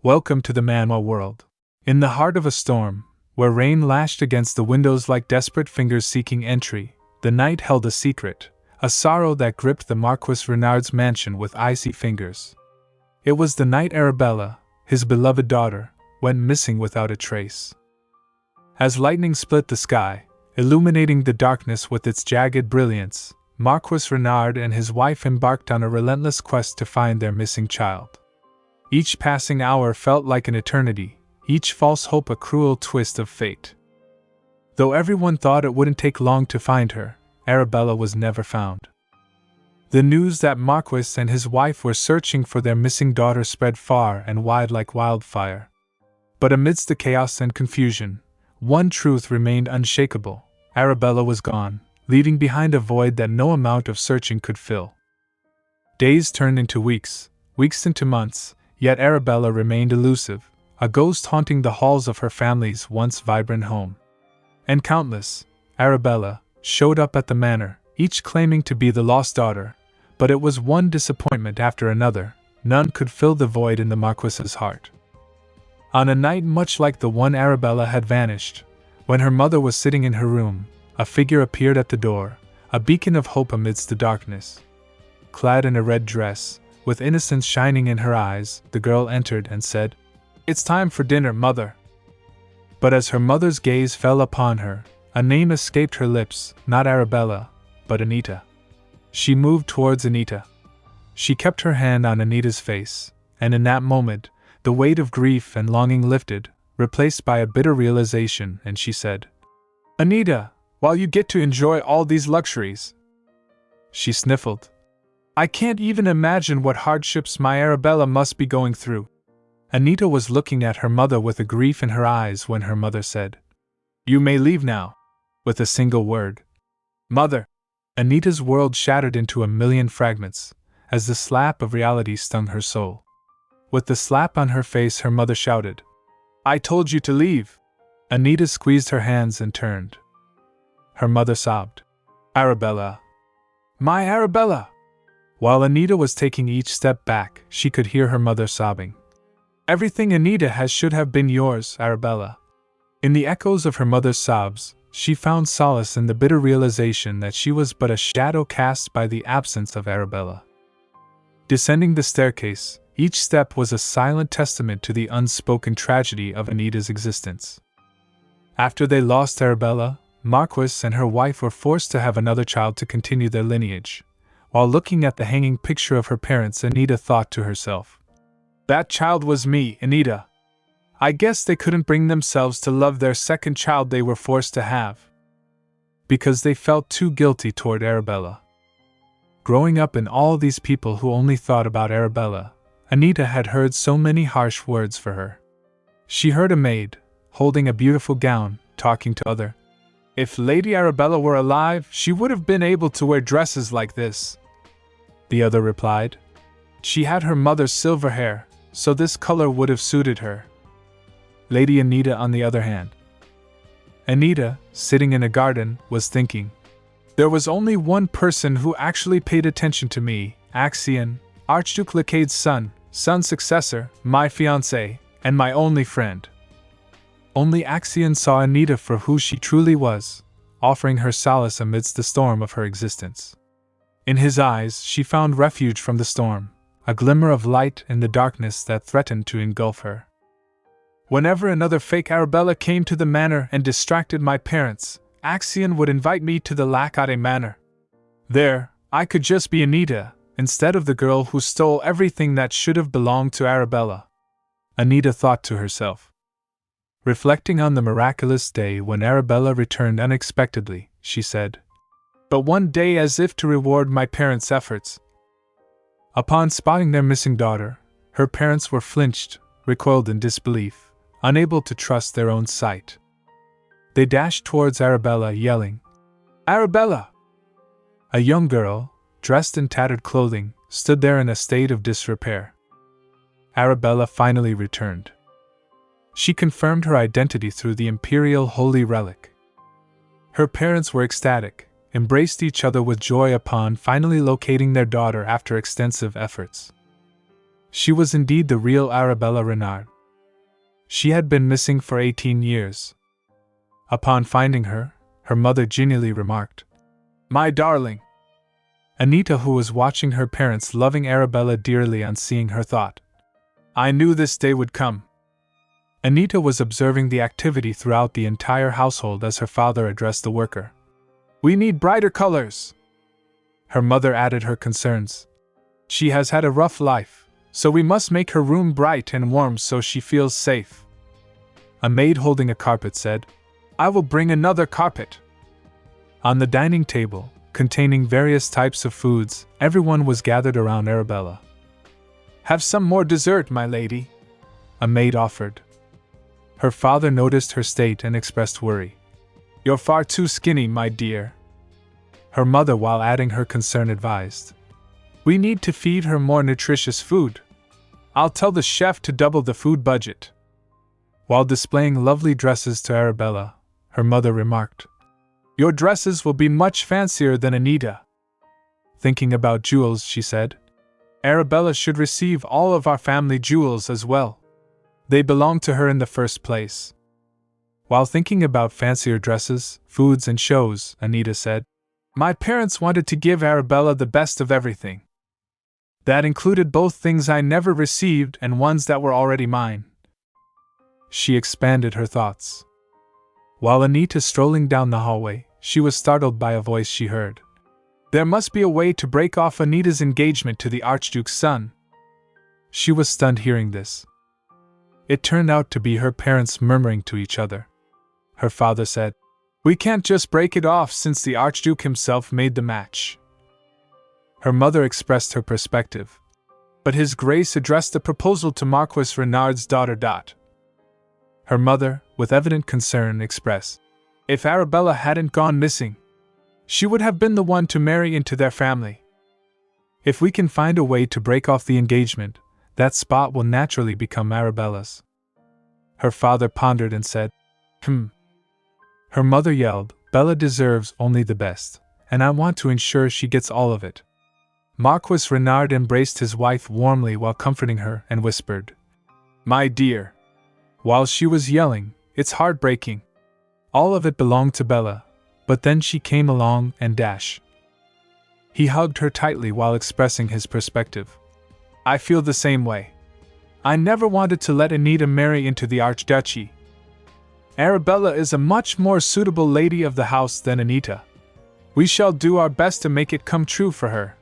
Welcome to the Manhwa world. In the heart of a storm, where rain lashed against the windows like desperate fingers seeking entry, the night held a secret, a sorrow that gripped the Marquis Renard's mansion with icy fingers. It was the night Arabella, his beloved daughter, went missing without a trace. As lightning split the sky, illuminating the darkness with its jagged brilliance, Marquis Renard and his wife embarked on a relentless quest to find their missing child. Each passing hour felt like an eternity, each false hope a cruel twist of fate. Though everyone thought it wouldn't take long to find her, Arabella was never found. The news that Marquis and his wife were searching for their missing daughter spread far and wide like wildfire. But amidst the chaos and confusion, one truth remained unshakable: Arabella was gone, leaving behind a void that no amount of searching could fill. Days turned into weeks, weeks into months, yet Arabella remained elusive, a ghost haunting the halls of her family's once vibrant home. And countless, Arabella, showed up at the manor, each claiming to be the lost daughter, but it was one disappointment after another. None could fill the void in the Marquis's heart. On a night much like the one Arabella had vanished, when her mother was sitting in her room, a figure appeared at the door, a beacon of hope amidst the darkness. Clad in a red dress, with innocence shining in her eyes, the girl entered and said, "It's time for dinner, mother." But as her mother's gaze fell upon her, a name escaped her lips, not Arabella, but Anita. She moved towards Anita. She kept her hand on Anita's face, and in that moment, the weight of grief and longing lifted, replaced by a bitter realization, and she said, "Anita, while you get to enjoy all these luxuries." She sniffled. "I can't even imagine what hardships my Arabella must be going through." Anita was looking at her mother with a grief in her eyes when her mother said, "You may leave now," with a single word. "Mother!" Anita's world shattered into a million fragments, as the slap of reality stung her soul. With the slap on her face, her mother shouted, "I told you to leave!" Anita squeezed her hands and turned. Her mother sobbed, "Arabella! My Arabella!" While Anita was taking each step back, she could hear her mother sobbing. "Everything Anita has should have been yours, Arabella." In the echoes of her mother's sobs, she found solace in the bitter realization that she was but a shadow cast by the absence of Arabella. Descending the staircase, each step was a silent testament to the unspoken tragedy of Anita's existence. After they lost Arabella, Marquis and her wife were forced to have another child to continue their lineage. While looking at the hanging picture of her parents, Anita thought to herself, "That child was me, Anita. I guess they couldn't bring themselves to love their second child they were forced to have, because they felt too guilty toward Arabella." Growing up in all these people who only thought about Arabella, Anita had heard so many harsh words for her. She heard a maid, holding a beautiful gown, talking to other. "If Lady Arabella were alive, she would have been able to wear dresses like this," the other replied. "She had her mother's silver hair, so this color would have suited her." Lady Anita, on the other hand. Anita, sitting in a garden, was thinking, "There was only one person who actually paid attention to me, Axion, Archduke Lacade's son's successor, my fiancé, and my only friend." Only Axion saw Anita for who she truly was, offering her solace amidst the storm of her existence. In his eyes she found refuge from the storm, a glimmer of light in the darkness that threatened to engulf her. "Whenever another fake Arabella came to the manor and distracted my parents, Axion would invite me to the Lacade manor. There, I could just be Anita, instead of the girl who stole everything that should have belonged to Arabella," Anita thought to herself. Reflecting on the miraculous day when Arabella returned unexpectedly, she said, "But one day, as if to reward my parents' efforts." Upon spotting their missing daughter, her parents were flinched, recoiled in disbelief, unable to trust their own sight. They dashed towards Arabella, yelling, "Arabella!" A young girl, dressed in tattered clothing, stood there in a state of disrepair. Arabella finally returned. She confirmed her identity through the imperial holy relic. Her parents were ecstatic, embraced each other with joy upon finally locating their daughter after extensive efforts. She was indeed the real Arabella Renard, She had been missing for 18 years. Upon finding her, her mother genially remarked, "My darling." Anita, who was watching her parents loving Arabella dearly on seeing her, thought, "I knew this day would come." Anita was observing the activity throughout the entire household as her father addressed the worker. "We need brighter colors." Her mother added her concerns. "She has had a rough life, so we must make her room bright and warm so she feels safe." A maid holding a carpet said, "I will bring another carpet." On the dining table, containing various types of foods, everyone was gathered around Arabella. "Have some more dessert, my lady," a maid offered. Her father noticed her state and expressed worry. "You're far too skinny, my dear." Her mother, while adding her concern, advised, "We need to feed her more nutritious food. I'll tell the chef to double the food budget." While displaying lovely dresses to Arabella, her mother remarked, "Your dresses will be much fancier than Anita." Thinking about jewels, she said, "Arabella should receive all of our family jewels as well. They belong to her in the first place." While thinking about fancier dresses, foods, and shows, Anita said, "My parents wanted to give Arabella the best of everything. That included both things I never received and ones that were already mine." She expanded her thoughts. While Anita strolling down the hallway, she was startled by a voice she heard. There must be a way to break off Anita's engagement to the Archduke's son. She was stunned hearing this. It turned out to be her parents murmuring to each other. Her father said, "We can't just break it off since the Archduke himself made the match." Her mother expressed her perspective. But His Grace addressed the proposal to Marquis Renard's daughter. Her mother, with evident concern, expressed, "If Arabella hadn't gone missing, she would have been the one to marry into their family. If we can find a way to break off the engagement, that spot will naturally become Arabella's." Her father pondered and said, Her mother yelled, "Bella deserves only the best, and I want to ensure she gets all of it." Marquis Renard embraced his wife warmly while comforting her and whispered, "My dear." While she was yelling, "It's heartbreaking. All of it belonged to Bella, but then she came along and dash." He hugged her tightly while expressing his perspective. "I feel the same way. I never wanted to let Anita marry into the Archduchy. Arabella is a much more suitable lady of the house than Anita. We shall do our best to make it come true for her,"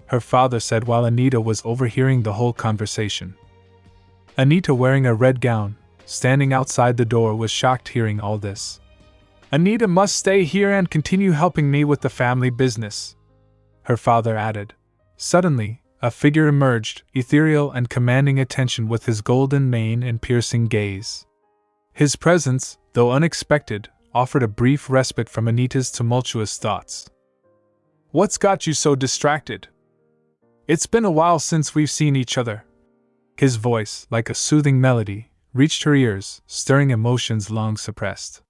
her father said while Anita was overhearing the whole conversation. Anita, wearing a red gown, standing outside the door, was shocked hearing all this. "Anita must stay here and continue helping me with the family business," her father added. Suddenly, a figure emerged, ethereal and commanding attention with his golden mane and piercing gaze. His presence, though unexpected, offered a brief respite from Anita's tumultuous thoughts. "What's got you so distracted? It's been a while since we've seen each other." His voice, like a soothing melody, reached her ears, stirring emotions long suppressed.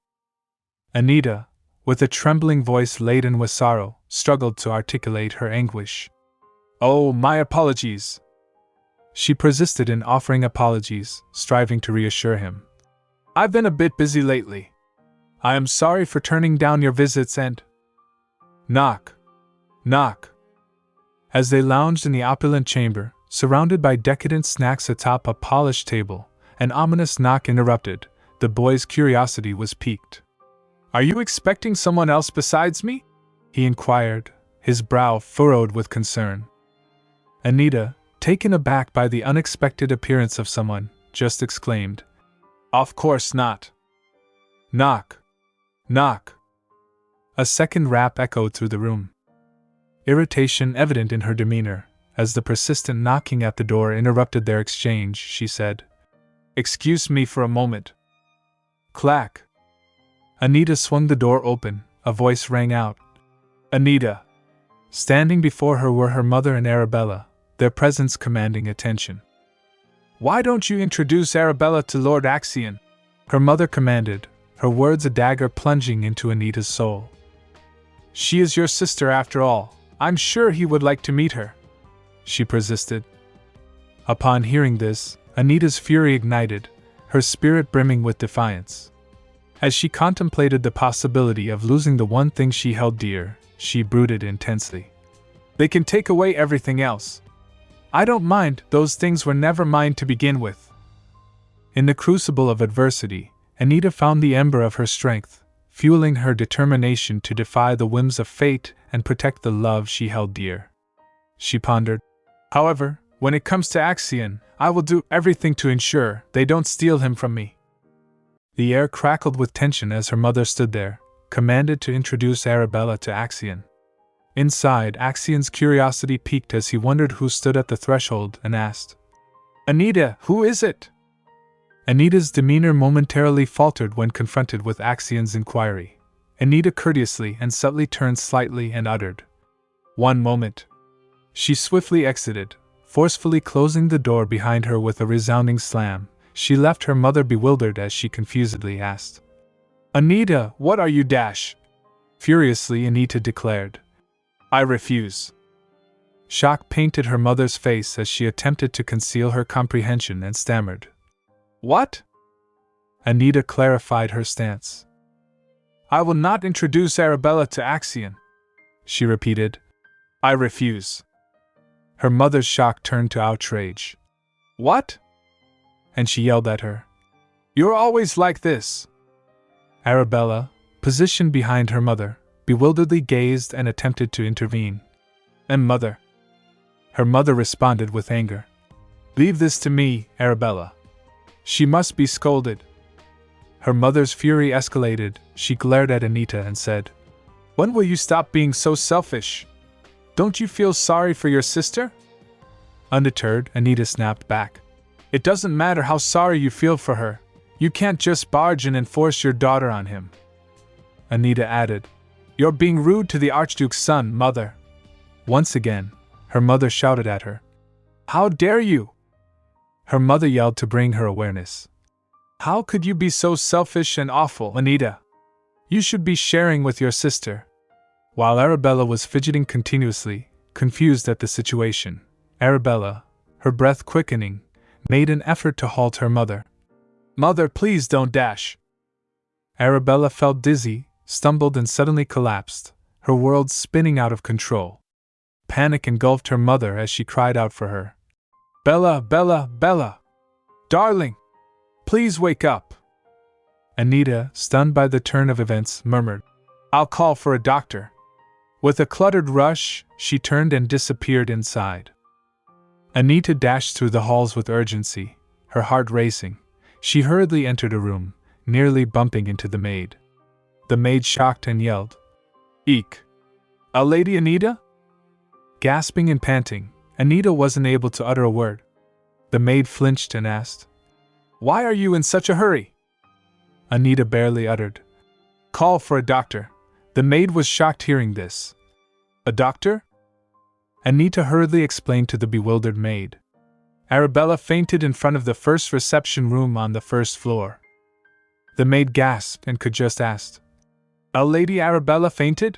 Anita, with a trembling voice laden with sorrow, struggled to articulate her anguish. "Oh, my apologies." She persisted in offering apologies, striving to reassure him. "I've been a bit busy lately. I am sorry for turning down your visits and—" Knock. Knock. As they lounged in the opulent chamber, surrounded by decadent snacks atop a polished table, an ominous knock interrupted. The boy's curiosity was piqued. "Are you expecting someone else besides me?" he inquired, his brow furrowed with concern. Anita, taken aback by the unexpected appearance of someone, just exclaimed, "Of course not." Knock. Knock. A second rap echoed through the room. Irritation evident in her demeanor, as the persistent knocking at the door interrupted their exchange, she said, "Excuse me for a moment." Clack. Anita swung the door open, a voice rang out. "Anita." Standing before her were her mother and Arabella, their presence commanding attention. "Why don't you introduce Arabella to Lord Axion?" her mother commanded, her words a dagger plunging into Anita's soul. "She is your sister after all. I'm sure he would like to meet her," she persisted. Upon hearing this, Anita's fury ignited, her spirit brimming with defiance. As she contemplated the possibility of losing the one thing she held dear, she brooded intensely. They can take away everything else. I don't mind, those things were never mine to begin with. In the crucible of adversity, Anita found the ember of her strength, fueling her determination to defy the whims of fate and protect the love she held dear. She pondered. However, when it comes to Axion, I will do everything to ensure they don't steal him from me. The air crackled with tension as her mother stood there, commanded to introduce Arabella to Axion. Inside, Axion's curiosity piqued as he wondered who stood at the threshold and asked, Anita, who is it? Anita's demeanor momentarily faltered when confronted with Axion's inquiry. Anita courteously and subtly turned slightly and uttered, One moment. She swiftly exited, forcefully closing the door behind her with a resounding slam. She left her mother bewildered as she confusedly asked, Anita, what are you dash? Furiously, Anita declared, I refuse. Shock painted her mother's face as she attempted to conceal her comprehension and stammered, What? Anita clarified her stance. I will not introduce Arabella to Axion, she repeated. I refuse. Her mother's shock turned to outrage. What? And she yelled at her. You're always like this. Arabella, positioned behind her mother, bewilderedly gazed and attempted to intervene. And mother? Her mother responded with anger. Leave this to me, Arabella. She must be scolded. Her mother's fury escalated. She glared at Anita and said, When will you stop being so selfish? Don't you feel sorry for your sister? Undeterred, Anita snapped back. It doesn't matter how sorry you feel for her. You can't just barge in and force your daughter on him. Anita added, You're being rude to the Archduke's son, mother. Once again, her mother shouted at her. How dare you? Her mother yelled to bring her awareness. How could you be so selfish and awful, Anita? You should be sharing with your sister. While Arabella was fidgeting continuously, confused at the situation, Arabella, her breath quickening, made an effort to halt her mother. Mother, please don't dash. Arabella felt dizzy, stumbled and suddenly collapsed, her world spinning out of control. Panic engulfed her mother as she cried out for her. Bella, Bella, Bella! Darling! Please wake up! Anita, stunned by the turn of events, murmured, I'll call for a doctor. With a cluttered rush, she turned and disappeared inside. Anita dashed through the halls with urgency, her heart racing. She hurriedly entered a room, nearly bumping into the maid. The maid shocked and yelled, Eek! A Lady Anita? Gasping and panting, Anita wasn't able to utter a word. The maid flinched and asked, Why are you in such a hurry? Anita barely uttered, Call for a doctor. The maid was shocked hearing this. A doctor? Anita hurriedly explained to the bewildered maid. Arabella fainted in front of the first reception room on the first floor. The maid gasped and could just ask, A Lady Arabella fainted?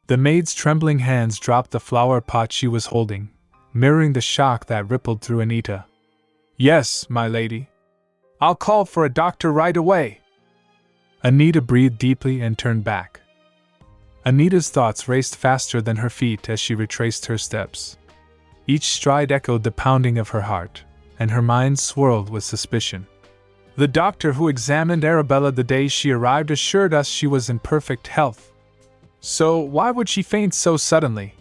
The maid's trembling hands dropped the flower pot she was holding, mirroring the shock that rippled through Anita. Yes, my lady. I'll call for a doctor right away. Anita breathed deeply and turned back. Anita's thoughts raced faster than her feet as she retraced her steps. Each stride echoed the pounding of her heart, and her mind swirled with suspicion. The doctor who examined Arabella the day she arrived assured us she was in perfect health. So why would she faint so suddenly?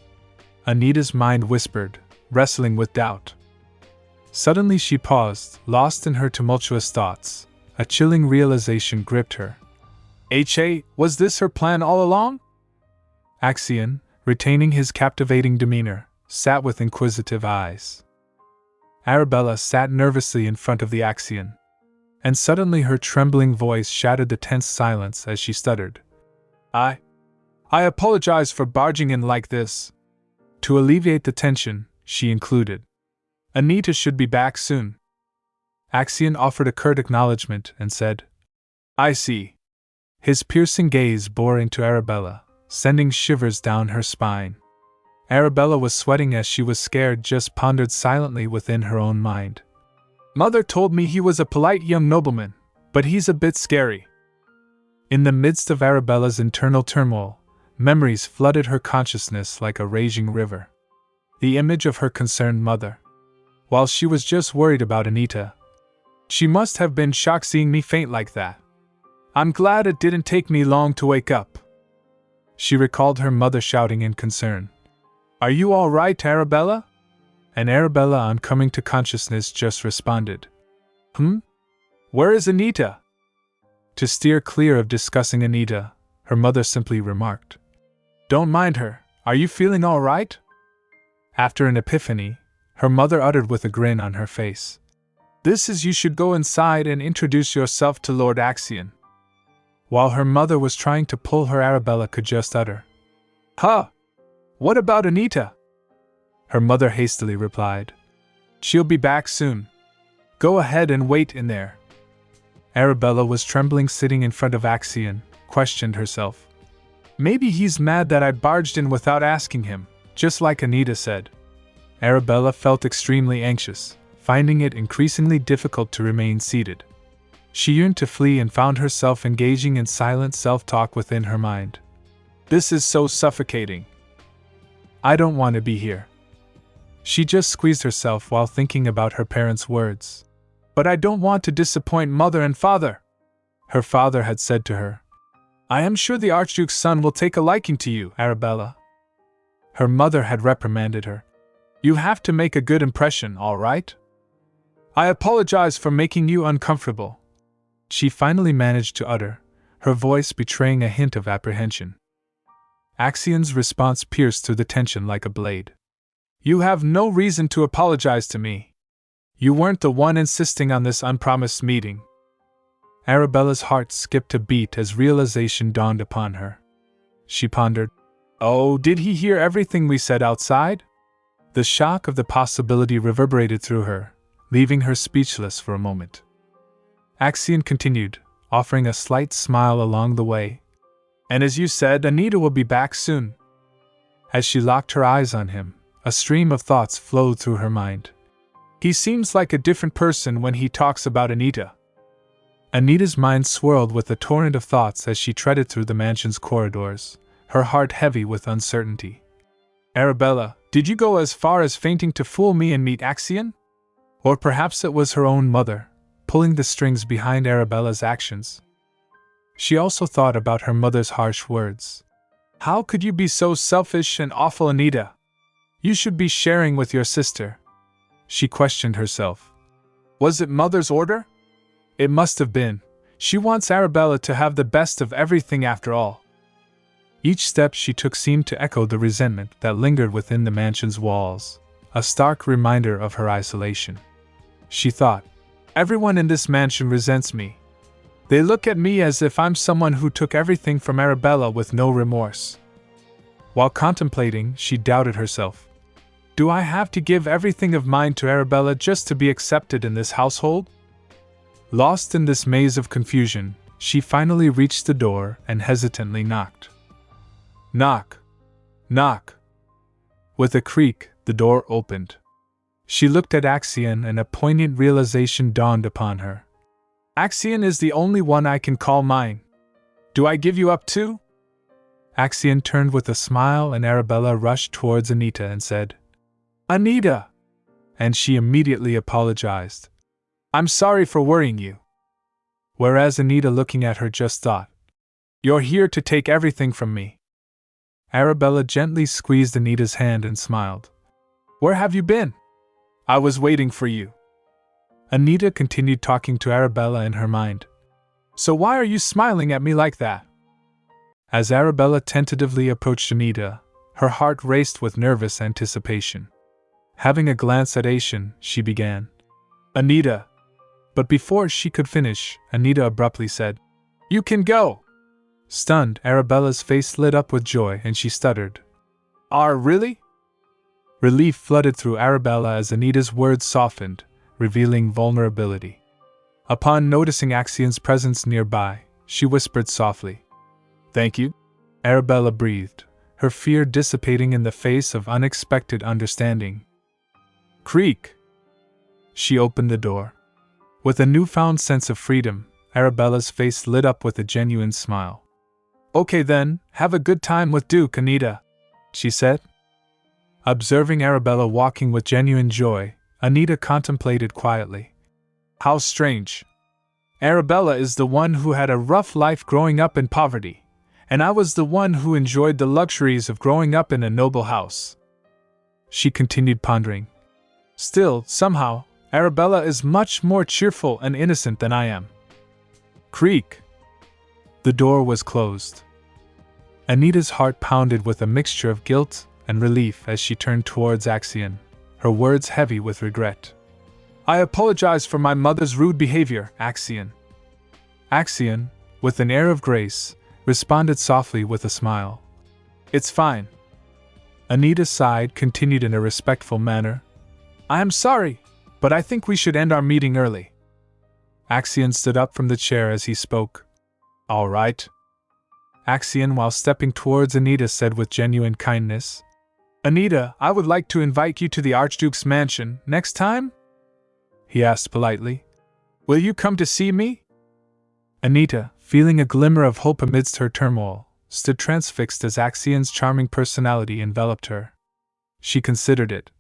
Anita's mind whispered, wrestling with doubt. Suddenly she paused, lost in her tumultuous thoughts. A chilling realization gripped her. Was this her plan all along? Axion, retaining his captivating demeanor, sat with inquisitive eyes. Arabella sat nervously in front of the Axion, and suddenly her trembling voice shattered the tense silence as she stuttered. I apologize for barging in like this. To alleviate the tension, she included, Anita should be back soon. Axion offered a curt acknowledgement and said, I see. His piercing gaze bore into Arabella, sending shivers down her spine. Arabella was sweating as she was scared, just pondered silently within her own mind. Mother told me he was a polite young nobleman, but he's a bit scary. In the midst of Arabella's internal turmoil, memories flooded her consciousness like a raging river. The image of her concerned mother. While she was just worried about Anita, she must have been shocked seeing me faint like that. I'm glad it didn't take me long to wake up. She recalled her mother shouting in concern. Are you all right, Arabella? And Arabella, on coming to consciousness, just responded, Where is Anita? To steer clear of discussing Anita, her mother simply remarked, Don't mind her, are you feeling all right? After an epiphany, her mother uttered with a grin on her face, This is you should go inside and introduce yourself to Lord Axion. While her mother was trying to pull her, Arabella could just utter, Huh! What about Anita? Her mother hastily replied, She'll be back soon. Go ahead and wait in there. Arabella was trembling, sitting in front of Axion, questioned herself. Maybe he's mad that I barged in without asking him, just like Anita said. Arabella felt extremely anxious, finding it increasingly difficult to remain seated. She yearned to flee and found herself engaging in silent self-talk within her mind. This is so suffocating. I don't want to be here. She just squeezed herself while thinking about her parents' words. But I don't want to disappoint Mother and Father. Her father had said to her, I am sure the Archduke's son will take a liking to you, Arabella. Her mother had reprimanded her. You have to make a good impression, all right? I apologize for making you uncomfortable. She finally managed to utter, her voice betraying a hint of apprehension. Axion's response pierced through the tension like a blade. You have no reason to apologize to me. You weren't the one insisting on this unpromised meeting. Arabella's heart skipped a beat as realization dawned upon her. She pondered, Oh, did he hear everything we said outside? The shock of the possibility reverberated through her, leaving her speechless for a moment. Axion continued, offering a slight smile along the way. And as you said, Anita will be back soon. As she locked her eyes on him, a stream of thoughts flowed through her mind. He seems like a different person when he talks about Anita. Anita's mind swirled with a torrent of thoughts as she treaded through the mansion's corridors, her heart heavy with uncertainty. Arabella, did you go as far as fainting to fool me and meet Axion? Or perhaps it was her own mother, pulling the strings behind Arabella's actions. She also thought about her mother's harsh words. How could you be so selfish and awful, Anita? You should be sharing with your sister. She questioned herself. Was it Mother's order? It must have been. She wants Arabella to have the best of everything after all. Each step she took seemed to echo the resentment that lingered within the mansion's walls, a stark reminder of her isolation. She thought, Everyone in this mansion resents me. They look at me as if I'm someone who took everything from Arabella with no remorse. While contemplating, she doubted herself. Do I have to give everything of mine to Arabella just to be accepted in this household? Lost in this maze of confusion, she finally reached the door and hesitantly knocked. Knock. Knock. With a creak, the door opened. She looked at Axion and a poignant realization dawned upon her. Axion is the only one I can call mine. Do I give you up too? Axion turned with a smile and Arabella rushed towards Anita and said, Anita! And she immediately apologized. I'm sorry for worrying you. Whereas Anita, looking at her, just thought, You're here to take everything from me. Arabella gently squeezed Anita's hand and smiled. Where have you been? I was waiting for you. Anita continued talking to Arabella in her mind. So why are you smiling at me like that? As Arabella tentatively approached Anita, her heart raced with nervous anticipation. Having a glance at Axion, she began, Anita. But before she could finish, Anita abruptly said, You can go. Stunned, Arabella's face lit up with joy and she stuttered, Really? Relief flooded through Arabella as Anita's words softened, revealing vulnerability. Upon noticing Axion's presence nearby, she whispered softly, Thank you. Arabella breathed, her fear dissipating in the face of unexpected understanding. Creak! She opened the door. With a newfound sense of freedom, Arabella's face lit up with a genuine smile. "Okay then, have a good time with Duke, Anita," she said. Observing Arabella walking with genuine joy, Anita contemplated quietly. How strange. Arabella is the one who had a rough life growing up in poverty, and I was the one who enjoyed the luxuries of growing up in a noble house. She continued pondering. Still, somehow, Arabella is much more cheerful and innocent than I am. Creak. The door was closed. Anita's heart pounded with a mixture of guilt and relief as she turned towards Axion, her words heavy with regret. "I apologize for my mother's rude behavior, Axion." Axion, with an air of grace, responded softly with a smile. "It's fine." Anita sighed, continued in a respectful manner. "I am sorry, but I think we should end our meeting early." Axion stood up from the chair as he spoke. "All right." Axion, while stepping towards Anita, said with genuine kindness, "Anita, I would like to invite you to the Archduke's mansion next time?" he asked politely. "Will you come to see me?" Anita, feeling a glimmer of hope amidst her turmoil, stood transfixed as Axion's charming personality enveloped her. She considered it.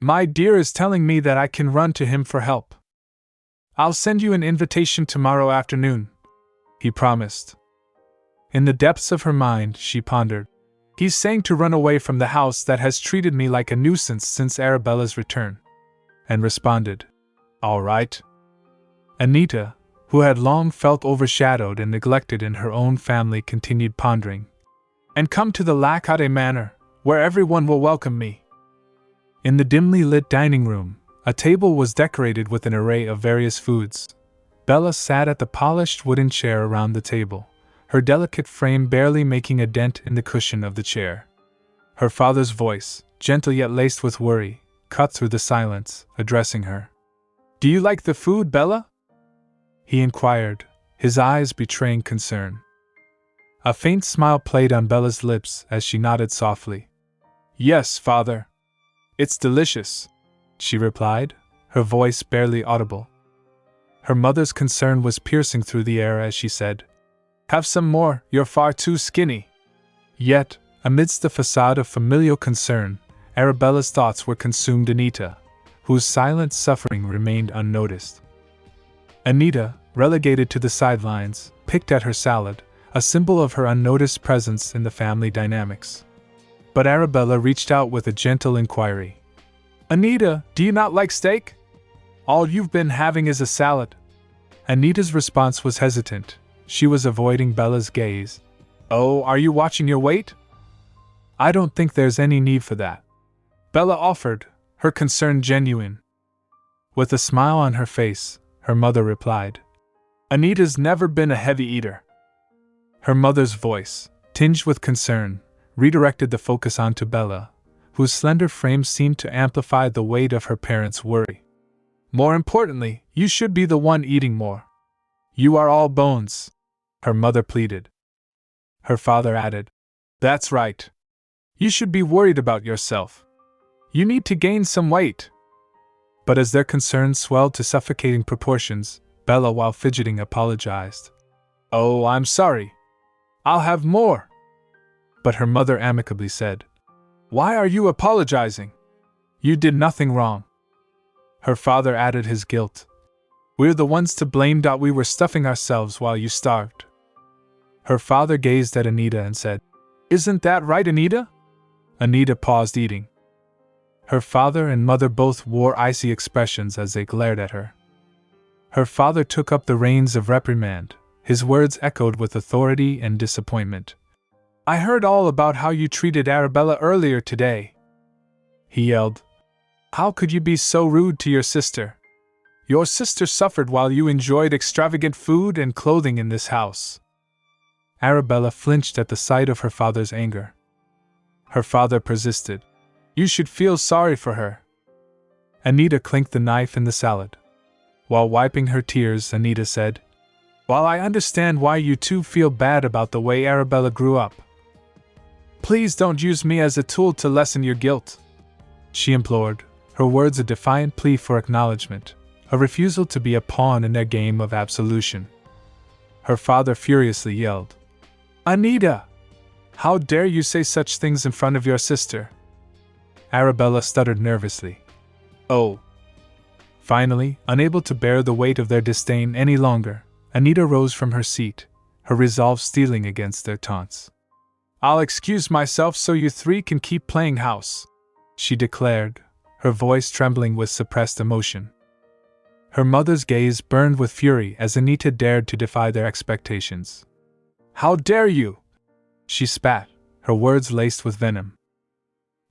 "My dear is telling me that I can run to him for help. I'll send you an invitation tomorrow afternoon," he promised. In the depths of her mind, she pondered. He's saying to run away from the house that has treated me like a nuisance since Arabella's return. And responded, "All right." Anita, who had long felt overshadowed and neglected in her own family, continued pondering. "And come to the Lacade Manor, where everyone will welcome me." In the dimly lit dining room, a table was decorated with an array of various foods. Bella sat at the polished wooden chair around the table, her delicate frame barely making a dent in the cushion of the chair. Her father's voice, gentle yet laced with worry, cut through the silence, addressing her. "Do you like the food, Bella?" he inquired, his eyes betraying concern. A faint smile played on Bella's lips as she nodded softly. "Yes, father. It's delicious," she replied, her voice barely audible. Her mother's concern was piercing through the air as she said, "Have some more, you're far too skinny." Yet, amidst the facade of familial concern, Arabella's thoughts were consumed Anita, whose silent suffering remained unnoticed. Anita, relegated to the sidelines, picked at her salad, a symbol of her unnoticed presence in the family dynamics. But Arabella reached out with a gentle inquiry. "Anita, do you not like steak? All you've been having is a salad." Anita's response was hesitant. She was avoiding Bella's gaze. "Oh, are you watching your weight?" "I don't think there's any need for that," Bella offered, her concern genuine. With a smile on her face, her mother replied, "Anita's never been a heavy eater." Her mother's voice, tinged with concern, redirected the focus onto Bella, whose slender frame seemed to amplify the weight of her parents' worry. "More importantly, you should be the one eating more. You are all bones," her mother pleaded. Her father added, "That's right. You should be worried about yourself. You need to gain some weight." But as their concerns swelled to suffocating proportions, Bella, while fidgeting, apologized. "Oh, I'm sorry. I'll have more." But her mother amicably said, "Why are you apologizing? You did nothing wrong." Her father added his guilt. "We're the ones to blame. We were stuffing ourselves while you starved." Her father gazed at Anita and said, "Isn't that right, Anita?" Anita paused eating. Her father and mother both wore icy expressions as they glared at her. Her father took up the reins of reprimand, his words echoed with authority and disappointment. "I heard all about how you treated Arabella earlier today," he yelled. "How could you be so rude to your sister? Your sister suffered while you enjoyed extravagant food and clothing in this house." Arabella flinched at the sight of her father's anger. Her father persisted. "You should feel sorry for her." Anita clinked the knife in the salad. While wiping her tears, Anita said, "While I understand why you two feel bad about the way Arabella grew up, please don't use me as a tool to lessen your guilt," she implored, her words a defiant plea for acknowledgement, a refusal to be a pawn in their game of absolution. Her father furiously yelled, "Anita! How dare you say such things in front of your sister?" Arabella stuttered nervously. "Oh." Finally, unable to bear the weight of their disdain any longer, Anita rose from her seat, her resolve steeling against their taunts. "I'll excuse myself so you three can keep playing house," she declared, her voice trembling with suppressed emotion. Her mother's gaze burned with fury as Anita dared to defy their expectations. "How dare you!" she spat, her words laced with venom.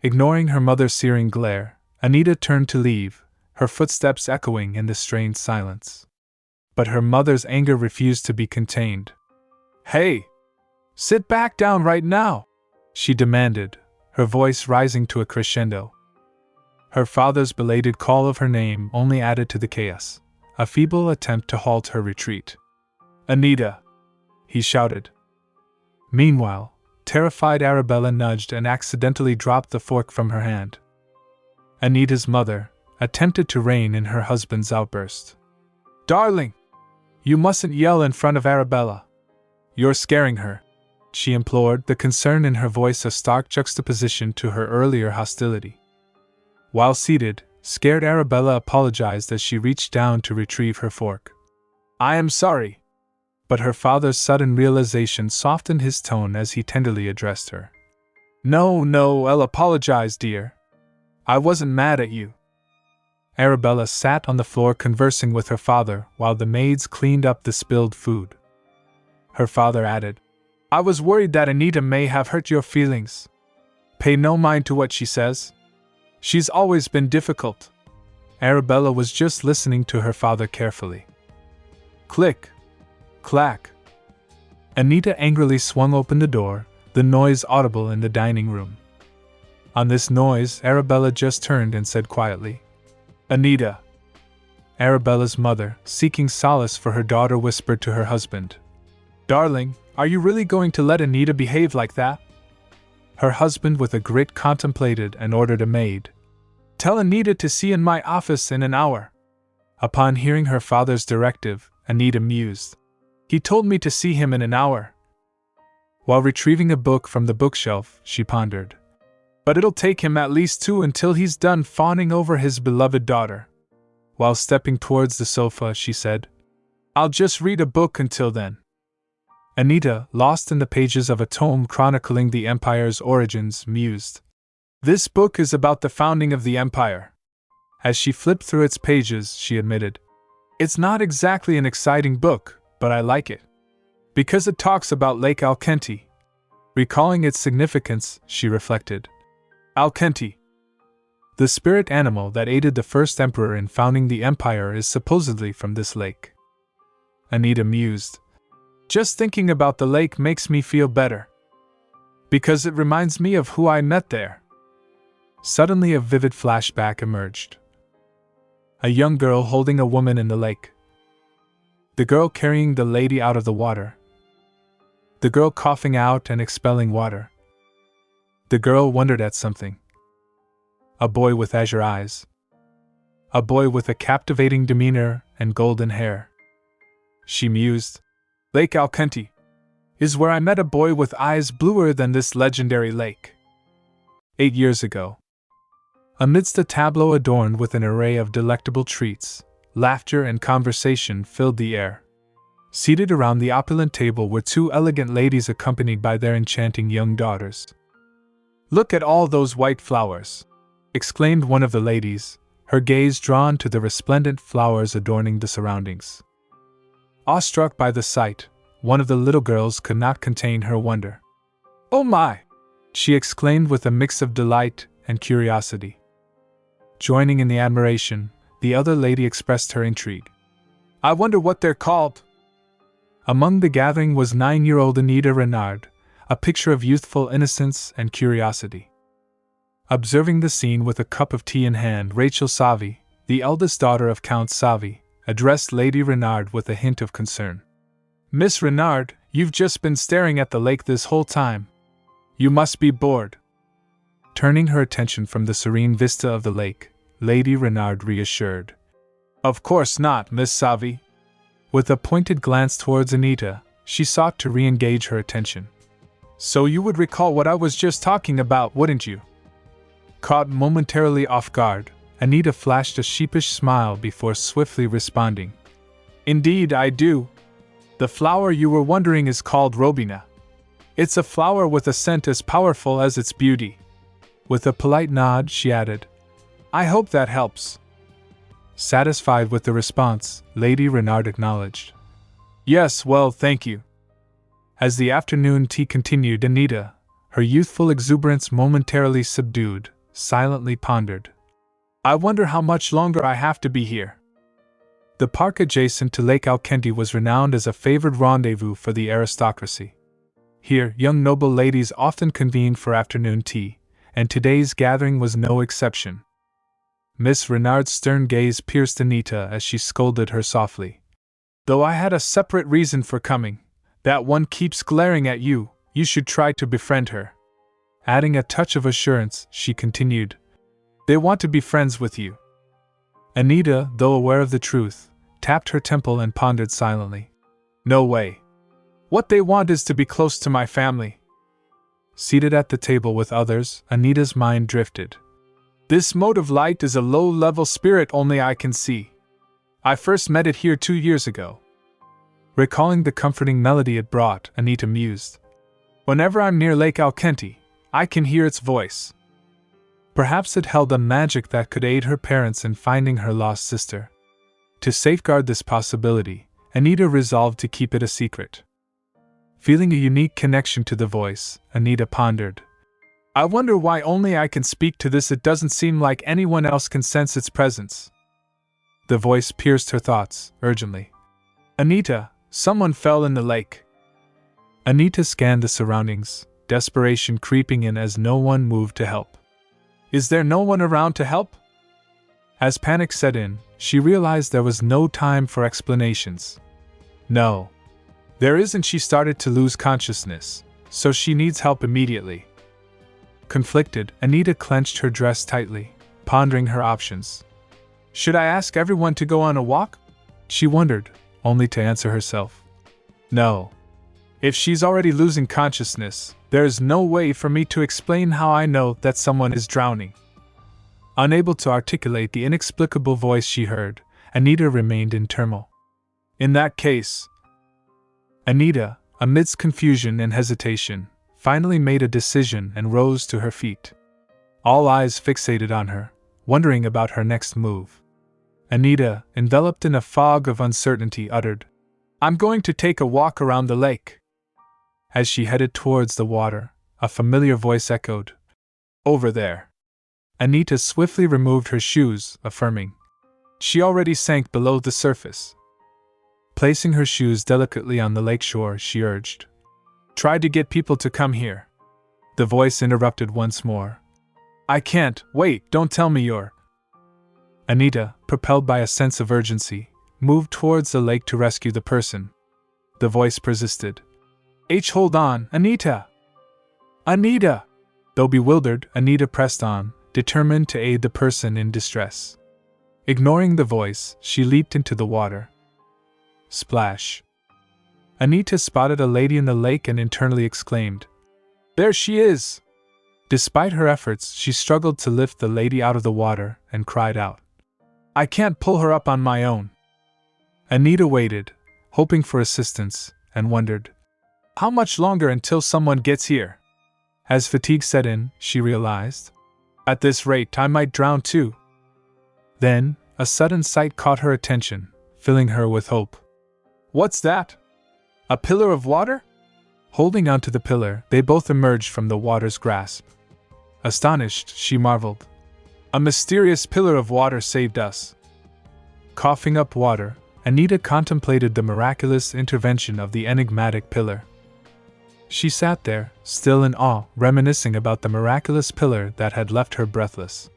Ignoring her mother's searing glare, Anita turned to leave, her footsteps echoing in the strained silence. But her mother's anger refused to be contained. "Hey! Sit back down right now!" she demanded, her voice rising to a crescendo. Her father's belated call of her name only added to the chaos, a feeble attempt to halt her retreat. "Anita!" he shouted. Meanwhile, terrified Arabella nudged and accidentally dropped the fork from her hand. Anita's mother attempted to rein in her husband's outburst. "Darling! You mustn't yell in front of Arabella. You're scaring her," she implored, the concern in her voice a stark juxtaposition to her earlier hostility. While seated, scared Arabella apologized as she reached down to retrieve her fork. "I am sorry." But her father's sudden realization softened his tone as he tenderly addressed her. No, I'll apologize, dear. I wasn't mad at you." Arabella sat on the floor conversing with her father while the maids cleaned up the spilled food. Her father added, "I was worried that Anita may have hurt your feelings. Pay no mind to what she says. She's always been difficult." Arabella was just listening to her father carefully. Click. Clack. Anita angrily swung open the door, the noise audible in the dining room. On this noise, Arabella just turned and said quietly, "Anita." Arabella's mother, seeking solace for her daughter, whispered to her husband, "Darling, are you really going to let Anita behave like that?" Her husband with a grit contemplated and ordered a maid. "Tell Anita to see in my office in an hour." Upon hearing her father's directive, Anita mused. "He told me to see him in an hour." While retrieving a book from the bookshelf, she pondered. "But it'll take him at least 2 until he's done fawning over his beloved daughter." While stepping towards the sofa, she said, "I'll just read a book until then." Anita, lost in the pages of a tome chronicling the empire's origins, mused. "This book is about the founding of the empire." As she flipped through its pages, she admitted, "It's not exactly an exciting book, but I like it. Because it talks about Lake Alkenti." Recalling its significance, she reflected. Alkenti. The spirit animal that aided the first emperor in founding the empire is supposedly from this lake. Anita mused. "Just thinking about the lake makes me feel better. Because it reminds me of who I met there." Suddenly a vivid flashback emerged. A young girl holding a woman in the lake. The girl carrying the lady out of the water. The girl coughing out and expelling water. The girl wondered at something. A boy with azure eyes. A boy with a captivating demeanor and golden hair. She mused. Lake Alkenti is where I met a boy with eyes bluer than this legendary lake. 8 years ago. Amidst a tableau adorned with an array of delectable treats, laughter and conversation filled the air. Seated around the opulent table were 2 elegant ladies accompanied by their enchanting young daughters. "Look at all those white flowers!" exclaimed one of the ladies, her gaze drawn to the resplendent flowers adorning the surroundings. Awestruck by the sight, one of the little girls could not contain her wonder. "Oh my!" she exclaimed with a mix of delight and curiosity. Joining in the admiration, the other lady expressed her intrigue. "I wonder what they're called?" Among the gathering was 9-year-old Anita Renard, a picture of youthful innocence and curiosity. Observing the scene with a cup of tea in hand, Rachel Savi, the eldest daughter of Count Savi, addressed Lady Renard with a hint of concern. "Miss Renard, you've just been staring at the lake this whole time. You must be bored." Turning her attention from the serene vista of the lake, Lady Renard reassured. Of course not, Miss Savi. With a pointed glance towards Anita, she sought to re-engage her attention. So you would recall what I was just talking about, wouldn't you? Caught momentarily off guard, Anita flashed a sheepish smile before swiftly responding. Indeed, I do. The flower you were wondering is called Robina. It's a flower with a scent as powerful as its beauty. With a polite nod, she added, I hope that helps. Satisfied with the response, Lady Renard acknowledged. Yes, well, thank you. As the afternoon tea continued, Anita, her youthful exuberance momentarily subdued, silently pondered. I wonder how much longer I have to be here. The park adjacent to Lake Alkenti was renowned as a favored rendezvous for the aristocracy. Here, young noble ladies often convened for afternoon tea, and today's gathering was no exception. Miss Renard's stern gaze pierced Anita as she scolded her softly. Though I had a separate reason for coming, that one keeps glaring at you, you should try to befriend her. Adding a touch of assurance, she continued, They want to be friends with you. Anita, though aware of the truth, tapped her temple and pondered silently. No way. What they want is to be close to my family. Seated at the table with others, Anita's mind drifted. This mote of light is a low-level spirit only I can see. I first met it here 2 years ago. Recalling the comforting melody it brought, Anita mused. Whenever I'm near Lake Alkenti, I can hear its voice. Perhaps it held a magic that could aid her parents in finding her lost sister. To safeguard this possibility, Anita resolved to keep it a secret. Feeling a unique connection to the voice, Anita pondered. I wonder why only I can speak to this. It doesn't seem like anyone else can sense its presence. The voice pierced her thoughts, urgently. Anita, someone fell in the lake. Anita scanned the surroundings, desperation creeping in as no one moved to help. Is there no one around to help? As panic set in, she realized there was no time for explanations. No. There isn't. She started to lose consciousness, so she needs help immediately. Conflicted, Anita clenched her dress tightly, pondering her options. Should I ask everyone to go on a walk? She wondered, only to answer herself. No. If she's already losing consciousness, there is no way for me to explain how I know that someone is drowning. Unable to articulate the inexplicable voice she heard, Anita remained in turmoil. In that case, Anita, amidst confusion and hesitation, finally made a decision and rose to her feet. All eyes fixated on her, wondering about her next move. Anita, enveloped in a fog of uncertainty, uttered, I'm going to take a walk around the lake. As she headed towards the water, a familiar voice echoed, Over there. Anita swiftly removed her shoes, affirming. She already sank below the surface. Placing her shoes delicately on the lake shore, she urged, Try to get people to come here. The voice interrupted once more. I can't, wait, don't tell me you're. Anita, propelled by a sense of urgency, moved towards the lake to rescue the person. The voice persisted. Hold on, Anita! Anita! Though bewildered, Anita pressed on, determined to aid the person in distress. Ignoring the voice, she leaped into the water. Splash! Anita spotted a lady in the lake and internally exclaimed, There she is! Despite her efforts, she struggled to lift the lady out of the water and cried out, I can't pull her up on my own. Anita waited, hoping for assistance, and wondered, How much longer until someone gets here? As fatigue set in, she realized, At this rate, I might drown too. Then, a sudden sight caught her attention, filling her with hope. What's that? A pillar of water? Holding onto the pillar, they both emerged from the water's grasp. Astonished, she marveled. A mysterious pillar of water saved us. Coughing up water, Anita contemplated the miraculous intervention of the enigmatic pillar. She sat there, still in awe, reminiscing about the miraculous pillar that had left her breathless.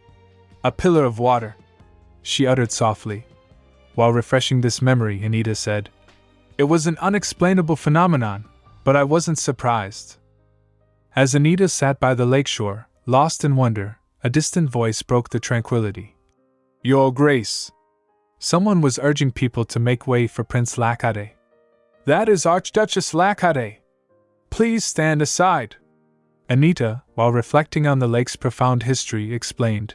A pillar of water, she uttered softly. While refreshing this memory, Anita said, It was an unexplainable phenomenon, but I wasn't surprised. As Anita sat by the lakeshore, lost in wonder, a distant voice broke the tranquility. Your Grace! Someone was urging people to make way for Prince Lakade. That is Archduchess Lakade. Please stand aside. Anita, while reflecting on the lake's profound history, explained.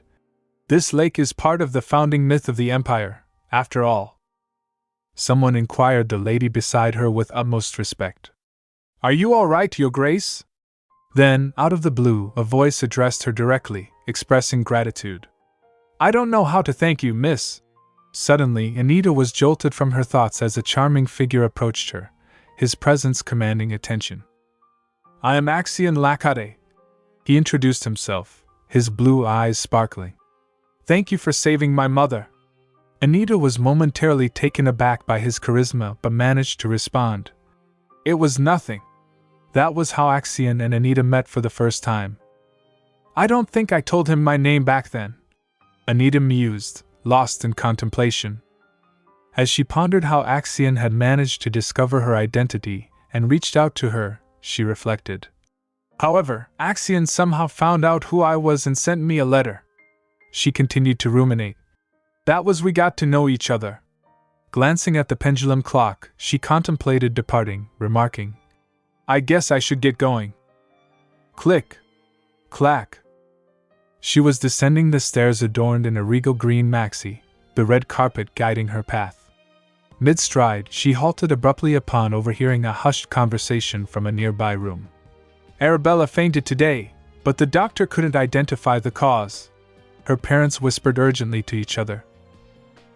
This lake is part of the founding myth of the empire, after all. Someone inquired the lady beside her with utmost respect. Are you all right, Your Grace? Then, out of the blue, a voice addressed her directly, expressing gratitude. I don't know how to thank you, miss. Suddenly, Anita was jolted from her thoughts as a charming figure approached her, his presence commanding attention. I am Axion Lakade. He introduced himself, his blue eyes sparkling. Thank you for saving my mother. Anita was momentarily taken aback by his charisma but managed to respond. It was nothing. That was how Axion and Anita met for the first time. I don't think I told him my name back then. Anita mused, lost in contemplation. As she pondered how Axion had managed to discover her identity and reached out to her, she reflected. However, Axion somehow found out who I was and sent me a letter. She continued to ruminate. That was we got to know each other. Glancing at the pendulum clock, she contemplated departing, remarking, I guess I should get going. Click. Clack. She was descending the stairs adorned in a regal green maxi, the red carpet guiding her path. Mid-stride, she halted abruptly upon overhearing a hushed conversation from a nearby room. Arabella fainted today, but the doctor couldn't identify the cause. Her parents whispered urgently to each other.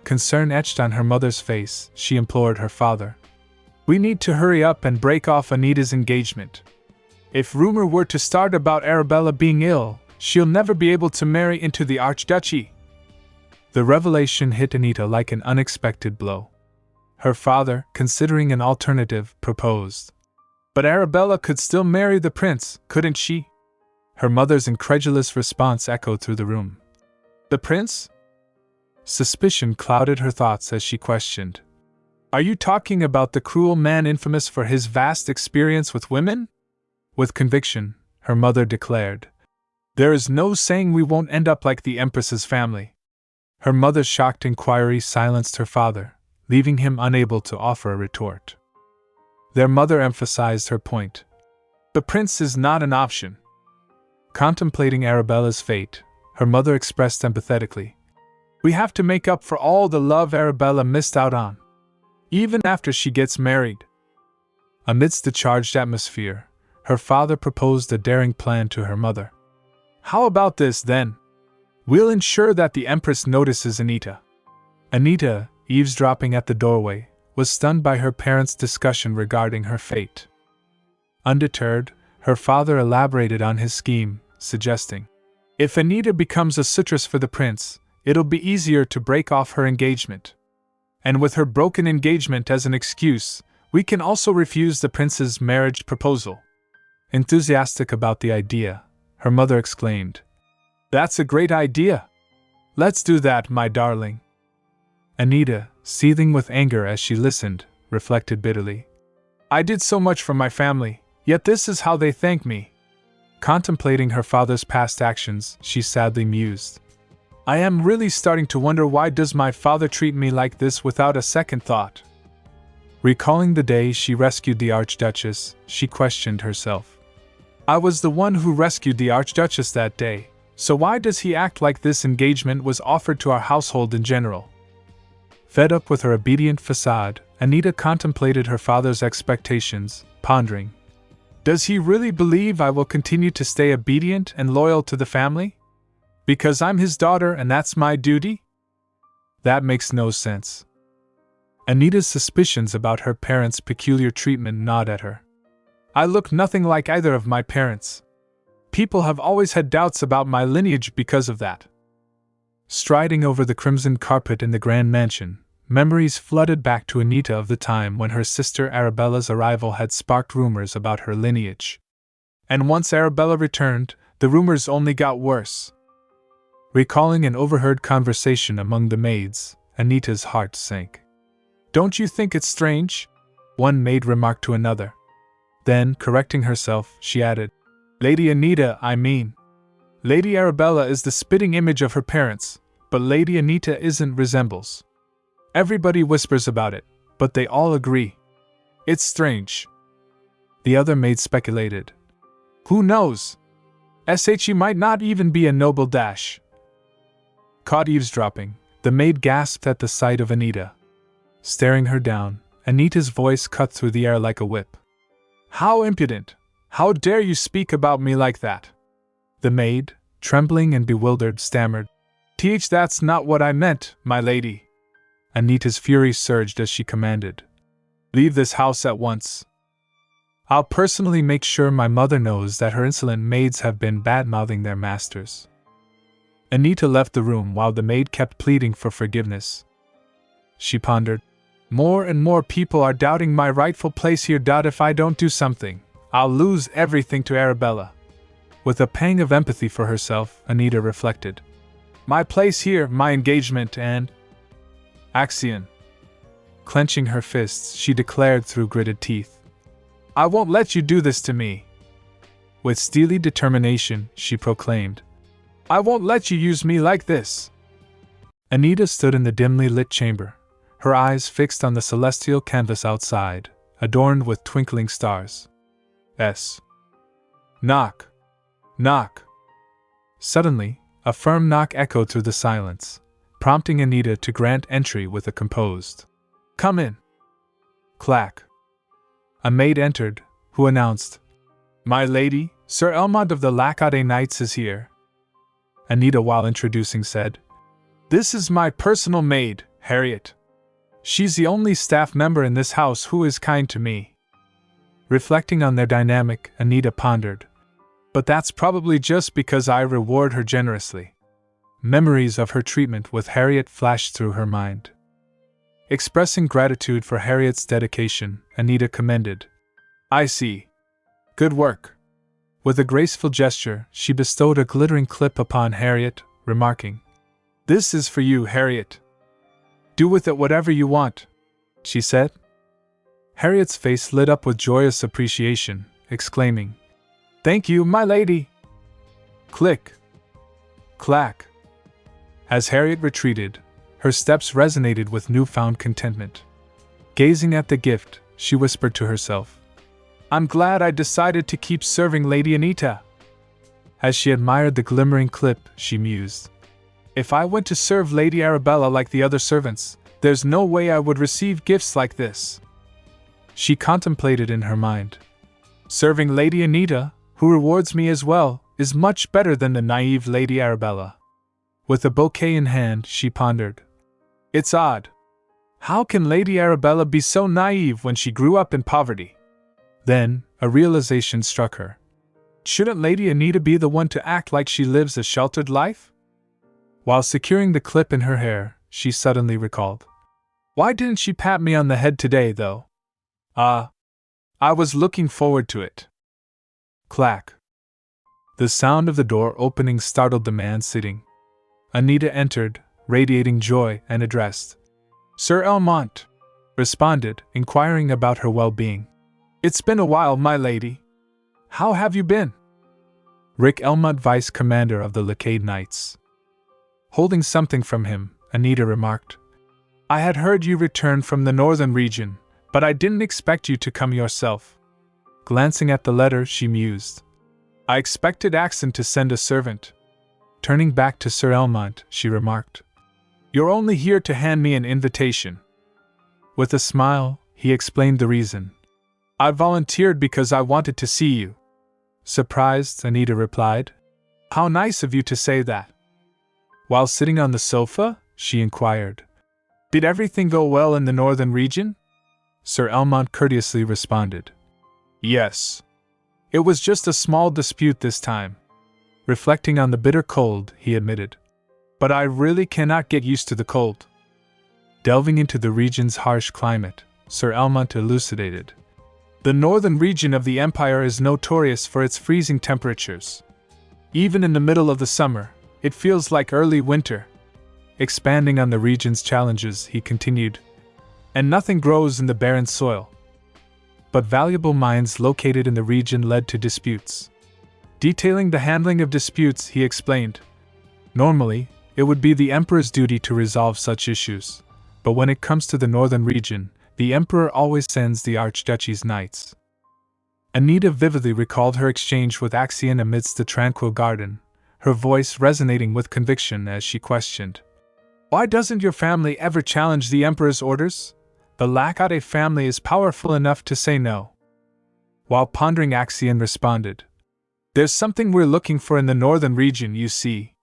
Concern etched on her mother's face, she implored her father. We need to hurry up and break off Anita's engagement. If rumor were to start about Arabella being ill, she'll never be able to marry into the Archduchy. The revelation hit Anita like an unexpected blow. Her father, considering an alternative, proposed. But Arabella could still marry the prince, couldn't she? Her mother's incredulous response echoed through the room. The prince? Suspicion clouded her thoughts as she questioned. Are you talking about the cruel man infamous for his vast experience with women? With conviction, her mother declared. There is no saying we won't end up like the Empress's family. Her mother's shocked inquiry silenced her father, leaving him unable to offer a retort. Their mother emphasized her point. The prince is not an option. Contemplating Arabella's fate, her mother expressed empathetically. We have to make up for all the love Arabella missed out on, even after she gets married. Amidst the charged atmosphere, her father proposed a daring plan to her mother. How about this, then? We'll ensure that the Empress notices Anita. Anita, eavesdropping at the doorway, was stunned by her parents' discussion regarding her fate. Undeterred, her father elaborated on his scheme, suggesting, if Anita becomes a suitress for the prince, it'll be easier to break off her engagement. And with her broken engagement as an excuse, we can also refuse the prince's marriage proposal. Enthusiastic about the idea, her mother exclaimed, That's a great idea! Let's do that, my darling. Anita, seething with anger as she listened, reflected bitterly. I did so much for my family, yet this is how they thank me. Contemplating her father's past actions, she sadly mused. I am really starting to wonder why does my father treat me like this without a second thought. Recalling the day she rescued the Archduchess, she questioned herself. I was the one who rescued the Archduchess that day, so why does he act like this engagement was offered to our household in general? Fed up with her obedient facade, Anita contemplated her father's expectations, pondering. Does he really believe I will continue to stay obedient and loyal to the family? Because I'm his daughter and that's my duty? That makes no sense. Anita's suspicions about her parents' peculiar treatment gnawed at her. I look nothing like either of my parents. People have always had doubts about my lineage because of that. Striding over the crimson carpet in the grand mansion, memories flooded back to Anita of the time when her sister Arabella's arrival had sparked rumors about her lineage. And once Arabella returned, the rumors only got worse. Recalling an overheard conversation among the maids, Anita's heart sank. Don't you think it's strange? One maid remarked to another. Then, correcting herself, she added, Lady Anita, I mean. Lady Arabella is the spitting image of her parents, but Lady Anita isn't resembles. Everybody whispers about it, but they all agree. It's strange. The other maid speculated. Who knows? She might not even be a noble dash. Caught eavesdropping, the maid gasped at the sight of Anita. Staring her down, Anita's voice cut through the air like a whip. How impudent! How dare you speak about me like that? The maid, trembling and bewildered, stammered. That's not what I meant, my lady. Anita's fury surged as she commanded. Leave this house at once. I'll personally make sure my mother knows that her insolent maids have been bad-mouthing their masters. Anita left the room while the maid kept pleading for forgiveness. She pondered. More and more people are doubting my rightful place here. If I don't do something, I'll lose everything to Arabella. With a pang of empathy for herself, Anita reflected. My place here, my engagement, and Axion. Clenching her fists, she declared through gritted teeth. I won't let you do this to me. With steely determination, she proclaimed. I won't let you use me like this. Anita stood in the dimly lit chamber, her eyes fixed on the celestial canvas outside, adorned with twinkling stars. Knock. Knock. Suddenly, a firm knock echoed through the silence, prompting Anita to grant entry with a composed, Come in. Clack. A maid entered, who announced, My lady, Sir Elmont of the Lackade Knights is here. Anita, while introducing, said, This is my personal maid, Harriet. She's the only staff member in this house who is kind to me. Reflecting on their dynamic, Anita pondered. But that's probably just because I reward her generously. Memories of her treatment with Harriet flashed through her mind. Expressing gratitude for Harriet's dedication, Anita commended. I see. Good work. With a graceful gesture, she bestowed a glittering clip upon Harriet, remarking, This is for you, Harriet. Do with it whatever you want, she said. Harriet's face lit up with joyous appreciation, exclaiming, Thank you, my lady. Click. Clack. As Harriet retreated, her steps resonated with newfound contentment. Gazing at the gift, she whispered to herself, I'm glad I decided to keep serving Lady Anita. As she admired the glimmering clip, she mused, If I went to serve Lady Arabella like the other servants, there's no way I would receive gifts like this. She contemplated in her mind. Serving Lady Anita, who rewards me as well, is much better than the naive Lady Arabella. With a bouquet in hand, she pondered. It's odd. How can Lady Arabella be so naive when she grew up in poverty? Then, a realization struck her. Shouldn't Lady Anita be the one to act like she lives a sheltered life? While securing the clip in her hair, she suddenly recalled. Why didn't she pat me on the head today, though? I was looking forward to it. Clack. The sound of the door opening startled the man sitting. Anita entered, radiating joy, and addressed. Sir Elmont, responded, inquiring about her well-being. It's been a while, my lady. How have you been? Rick Elmont, Vice Commander of the Lackade Knights. Holding something from him, Anita remarked. I had heard you returned from the northern region, but I didn't expect you to come yourself. Glancing at the letter, she mused. I expected Axion to send a servant. Turning back to Sir Elmont, she remarked. You're only here to hand me an invitation. With a smile, he explained the reason. I volunteered because I wanted to see you. Surprised, Anita replied. How nice of you to say that. While sitting on the sofa, she inquired. Did everything go well in the northern region? Sir Elmont courteously responded. Yes. It was just a small dispute this time. Reflecting on the bitter cold, he admitted. But I really cannot get used to the cold. Delving into the region's harsh climate, Sir Elmont elucidated. The northern region of the Empire is notorious for its freezing temperatures. Even in the middle of the summer, it feels like early winter. Expanding on the region's challenges, he continued. And nothing grows in the barren soil. But valuable mines located in the region led to disputes. Detailing the handling of disputes, he explained. Normally, it would be the Emperor's duty to resolve such issues. but when it comes to the northern region, the Emperor always sends the Archduchy's knights. Anita vividly recalled her exchange with Axion amidst the tranquil garden, her voice resonating with conviction as she questioned. Why doesn't your family ever challenge the Emperor's orders? The Lackade family is powerful enough to say no. While pondering, Axion responded, There's something we're looking for in the northern region, you see.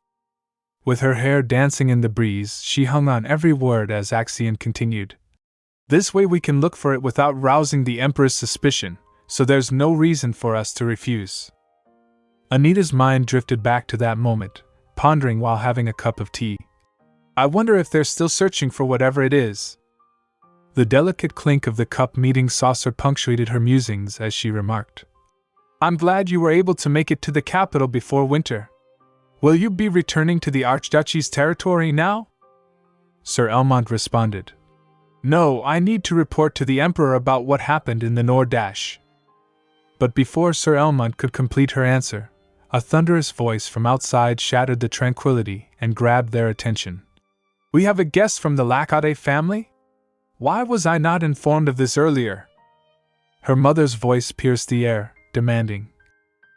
With her hair dancing in the breeze, she hung on every word as Axion continued. This way we can look for it without rousing the Emperor's suspicion, so there's no reason for us to refuse. Anita's mind drifted back to that moment, pondering while having a cup of tea. I wonder if they're still searching for whatever it is. The delicate clink of the cup meeting saucer punctuated her musings as she remarked, I'm glad you were able to make it to the capital before winter. Will you be returning to the Archduchy's territory now? Sir Elmont responded, No, I need to report to the Emperor about what happened in the Nord-Dash. But before Sir Elmont could complete her answer, a thunderous voice from outside shattered the tranquility and grabbed their attention. We have a guest from the Lackade family? Why was I not informed of this earlier? Her mother's voice pierced the air, demanding,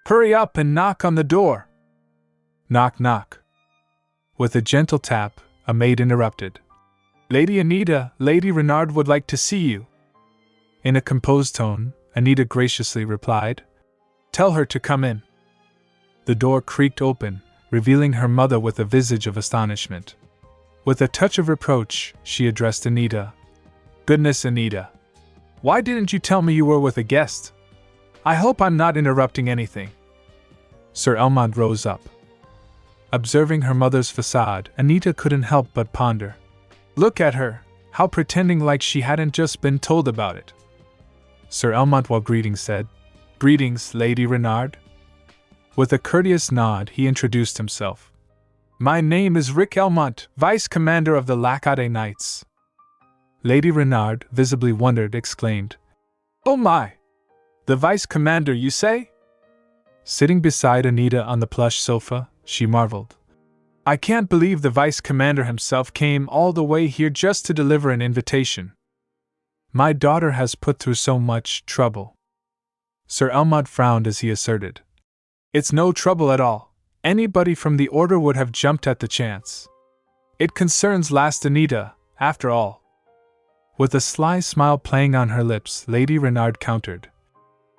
Hurry up and knock on the door. Knock, knock. With a gentle tap, a maid interrupted. Lady Anita, Lady Renard would like to see you. In a composed tone, Anita graciously replied, Tell her to come in. The door creaked open, revealing her mother with a visage of astonishment. With a touch of reproach, she addressed Anita. Goodness, Anita. Why didn't you tell me you were with a guest? I hope I'm not interrupting anything. Sir Elmont rose up. Observing her mother's facade, Anita couldn't help but ponder. Look at her, how pretending like she hadn't just been told about it. Sir Elmont, while greeting, said, Greetings, Lady Renard. With a courteous nod, he introduced himself. My name is Rick Elmont, Vice Commander of the Lackade Knights. Lady Renard, visibly wondered, exclaimed, Oh my! The Vice Commander, you say? Sitting beside Anita on the plush sofa, she marveled. I can't believe the Vice Commander himself came all the way here just to deliver an invitation. My daughter has put through so much trouble. Sir Elmont frowned as he asserted. It's no trouble at all. Anybody from the Order would have jumped at the chance. It concerns Last Anita, after all. With a sly smile playing on her lips, Lady Renard countered.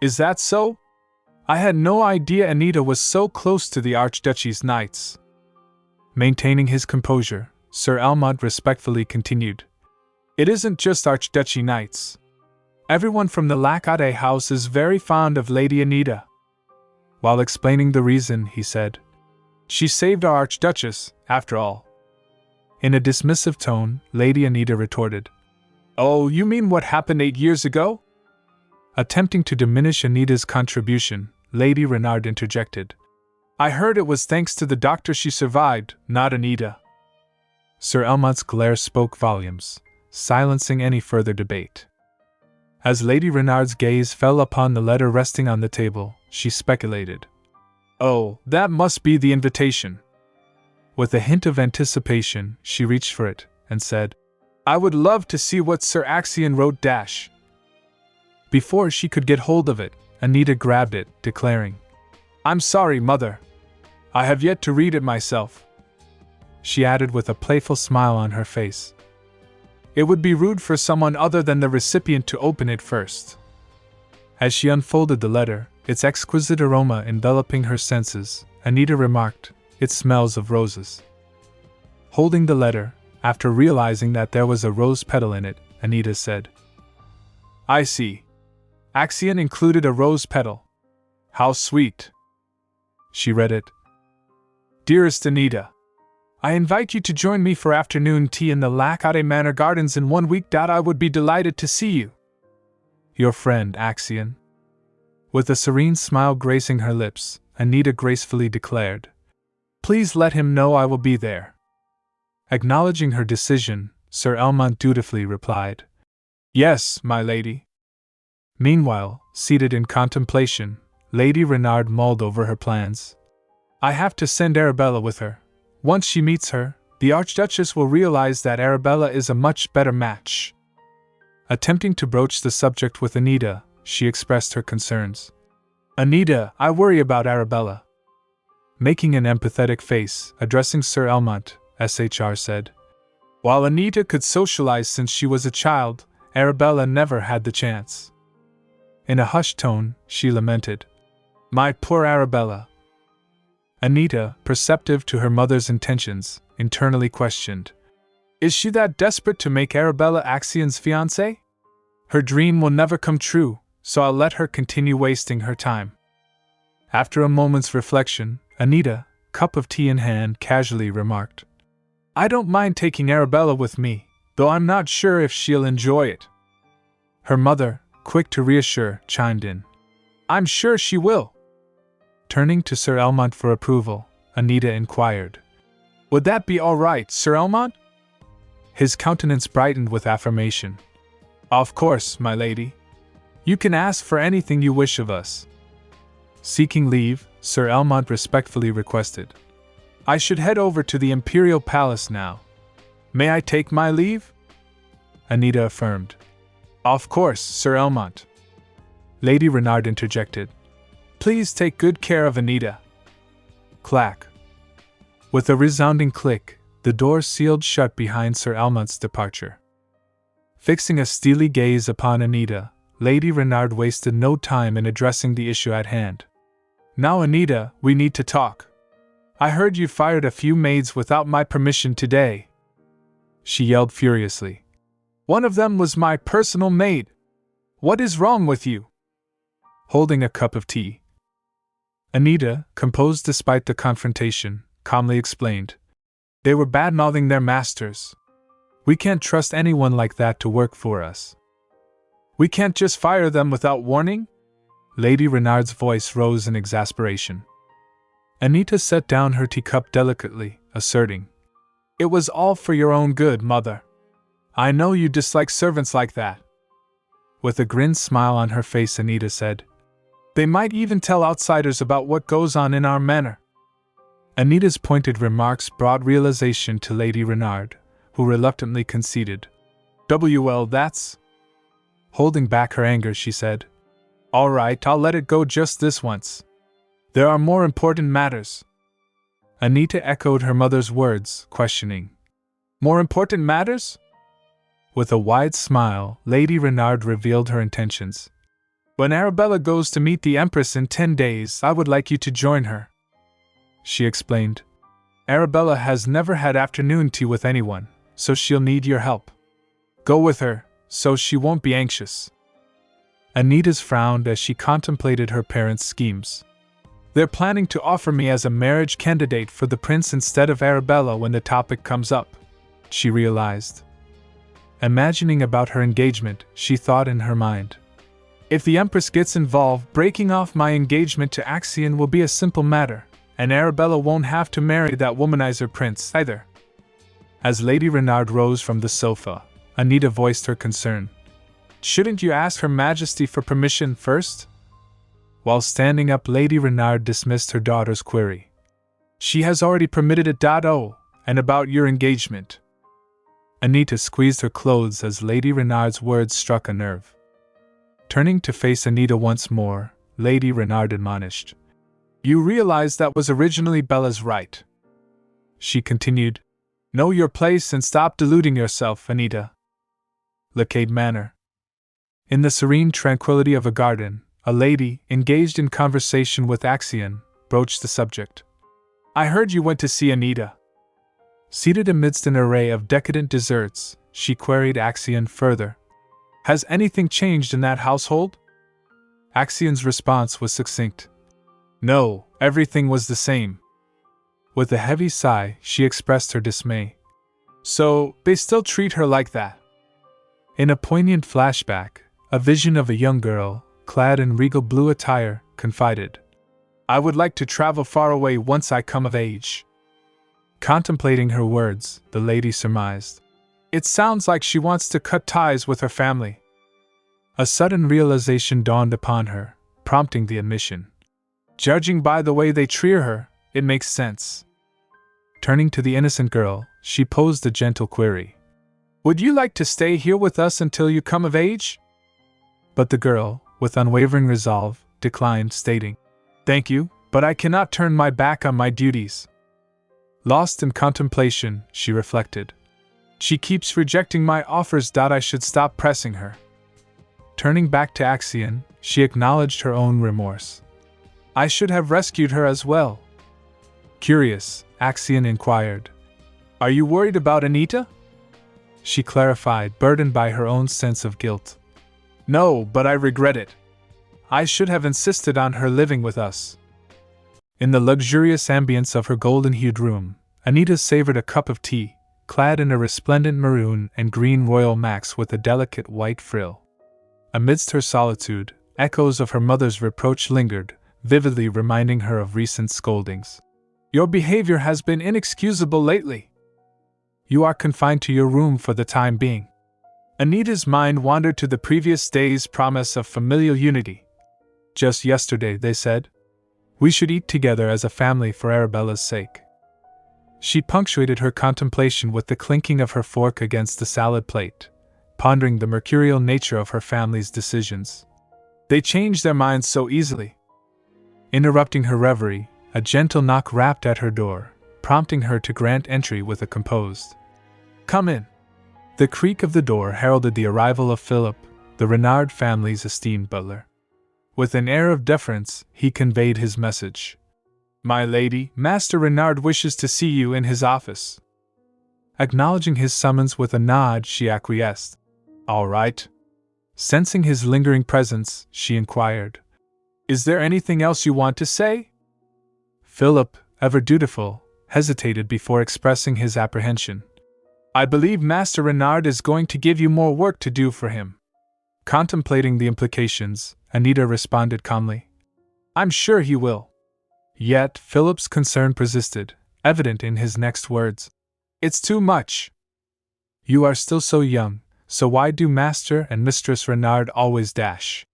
Is that so? I had no idea Anita was so close to the Archduchy's knights. Maintaining his composure, Sir Elmont respectfully continued. It isn't just Archduchy knights. Everyone from the Lackade house is very fond of Lady Anita. While explaining the reason, he said, She saved our Archduchess, after all. In a dismissive tone, Lady Anita retorted, Oh, you mean what happened 8 years ago? Attempting to diminish Anita's contribution, Lady Renard interjected. I heard it was thanks to the doctor she survived, not Anita. Sir Elmont's glare spoke volumes, silencing any further debate. As Lady Renard's gaze fell upon the letter resting on the table, she speculated. Oh, that must be the invitation. With a hint of anticipation, she reached for it, and said, I would love to see what Sir Axion wrote dash. Before she could get hold of it, Anita grabbed it, declaring, I'm sorry, Mother. I have yet to read it myself. She added with a playful smile on her face. It would be rude for someone other than the recipient to open it first. As she unfolded the letter, its exquisite aroma enveloping her senses, Anita remarked, It smells of roses. Holding the letter, after realizing that there was a rose petal in it, Anita said, I see. Axion included a rose petal. How sweet. She read it. Dearest Anita, I invite you to join me for afternoon tea in the Lackade Manor Gardens in 1 week. I would be delighted to see you. Your friend, Axion. With a serene smile gracing her lips, Anita gracefully declared, Please let him know I will be there. Acknowledging her decision, Sir Elmont dutifully replied, Yes, my lady. Meanwhile, seated in contemplation, Lady Renard mulled over her plans. I have to send Arabella with her. Once she meets her, The Archduchess will realize that Arabella is a much better match. Attempting to broach the subject with Anita, she expressed her concerns. Anita, I worry about Arabella. Making an empathetic face, addressing Sir Elmont, SHR said. While Anita could socialize since she was a child, Arabella never had the chance. In a hushed tone, she lamented. My poor Arabella. Anita, perceptive to her mother's intentions, internally questioned. Is she that desperate to make Arabella Axion's fiancé? Her dream will never come true, so I'll let her continue wasting her time. After a moment's reflection, Anita, cup of tea in hand, casually remarked. I don't mind taking Arabella with me, though I'm not sure if she'll enjoy it. Her mother, quick to reassure, chimed in. I'm sure she will. Turning to Sir Elmont for approval, Anita inquired. Would that be all right, Sir Elmont? His countenance brightened with affirmation. Of course, my lady. You can ask for anything you wish of us. Seeking leave, Sir Elmont respectfully requested. I should head over to the Imperial Palace now. May I take my leave? Anita affirmed. Of course, Sir Elmont. Lady Renard interjected. Please take good care of Anita. Clack. With a resounding click, the door sealed shut behind Sir Elmont's departure. Fixing a steely gaze upon Anita, Lady Renard wasted no time in addressing the issue at hand. Now, Anita, we need to talk. I heard you fired a few maids without my permission today. She yelled furiously. One of them was my personal maid. What is wrong with you? Holding a cup of tea, Anita, composed despite the confrontation, calmly explained. They were bad-mouthing their masters. We can't trust anyone like that to work for us. We can't just fire them without warning? Lady Renard's voice rose in exasperation. Anita set down her teacup delicately, asserting, It was all for your own good, mother. I know you dislike servants like that. With a grim smile on her face, Anita said, They might even tell outsiders about what goes on in our manor. Anita's pointed remarks brought realization to Lady Renard, who reluctantly conceded. Well, that's... Holding back her anger, she said, All right, I'll let it go just this once. There are more important matters. Anita echoed her mother's words, questioning. More important matters? With a wide smile, Lady Renard revealed her intentions. When Arabella goes to meet the Empress in 10 days, I would like you to join her. She explained. Arabella has never had afternoon tea with anyone, so she'll need your help. Go with her, so she won't be anxious. Anita's frowned as she contemplated her parents' schemes. They're planning to offer me as a marriage candidate for the prince instead of Arabella when the topic comes up, she realized. Imagining about her engagement, she thought in her mind. If the Empress gets involved, breaking off my engagement to Axion will be a simple matter, and Arabella won't have to marry that womanizer prince either. As Lady Renard rose from the sofa, Anita voiced her concern. Shouldn't you ask Her Majesty for permission first? While standing up, Lady Renard dismissed her daughter's query. She has already permitted it. And about your engagement. Anita squeezed her clothes as Lady Renard's words struck a nerve. Turning to face Anita once more, Lady Renard admonished. You realize that was originally Bella's right. She continued. Know your place and stop deluding yourself, Anita. Lacade Manor. In the serene tranquility of a garden, a lady, engaged in conversation with Axion, broached the subject. I heard you went to see Anita. Seated amidst an array of decadent desserts, she queried Axion further. Has anything changed in that household? Axion's response was succinct. No, everything was the same. With a heavy sigh, she expressed her dismay. So, they still treat her like that? In a poignant flashback, a vision of a young girl, clad in regal blue attire, confided. I would like to travel far away once I come of age. Contemplating her words, the lady surmised. It sounds like she wants to cut ties with her family. A sudden realization dawned upon her, prompting the admission. Judging by the way they treat her, it makes sense. Turning to the innocent girl, she posed a gentle query. Would you like to stay here with us until you come of age? But the girl, with unwavering resolve, declined, stating, Thank you, but I cannot turn my back on my duties. Lost in contemplation, she reflected. She keeps rejecting my offers. I should stop pressing her. Turning back to Axion, she acknowledged her own remorse. I should have rescued her as well. Curious, Axion inquired. Are you worried about Anita? She clarified, burdened by her own sense of guilt. No, but I regret it. I should have insisted on her living with us. In the luxurious ambience of her golden-hued room, Anita savored a cup of tea, clad in a resplendent maroon and green royal max with a delicate white frill. Amidst her solitude, echoes of her mother's reproach lingered, vividly reminding her of recent scoldings. Your behavior has been inexcusable lately. You are confined to your room for the time being. Anita's mind wandered to the previous day's promise of familial unity. Just yesterday, they said, we should eat together as a family for Arabella's sake. She punctuated her contemplation with the clinking of her fork against the salad plate, pondering the mercurial nature of her family's decisions. They changed their minds so easily. Interrupting her reverie, a gentle knock rapped at her door, prompting her to grant entry with a composed, Come in. The creak of the door heralded the arrival of Philip, the Renard family's esteemed butler. With an air of deference, he conveyed his message. My lady, Master Renard wishes to see you in his office. Acknowledging his summons with a nod, she acquiesced. All right. Sensing his lingering presence, she inquired, Is there anything else you want to say? Philip, ever dutiful, hesitated before expressing his apprehension. I believe Master Renard is going to give you more work to do for him. Contemplating the implications, Anita responded calmly. I'm sure he will. Yet, Philip's concern persisted, evident in his next words. It's too much. You are still so young, so why do Master and Mistress Renard always dash?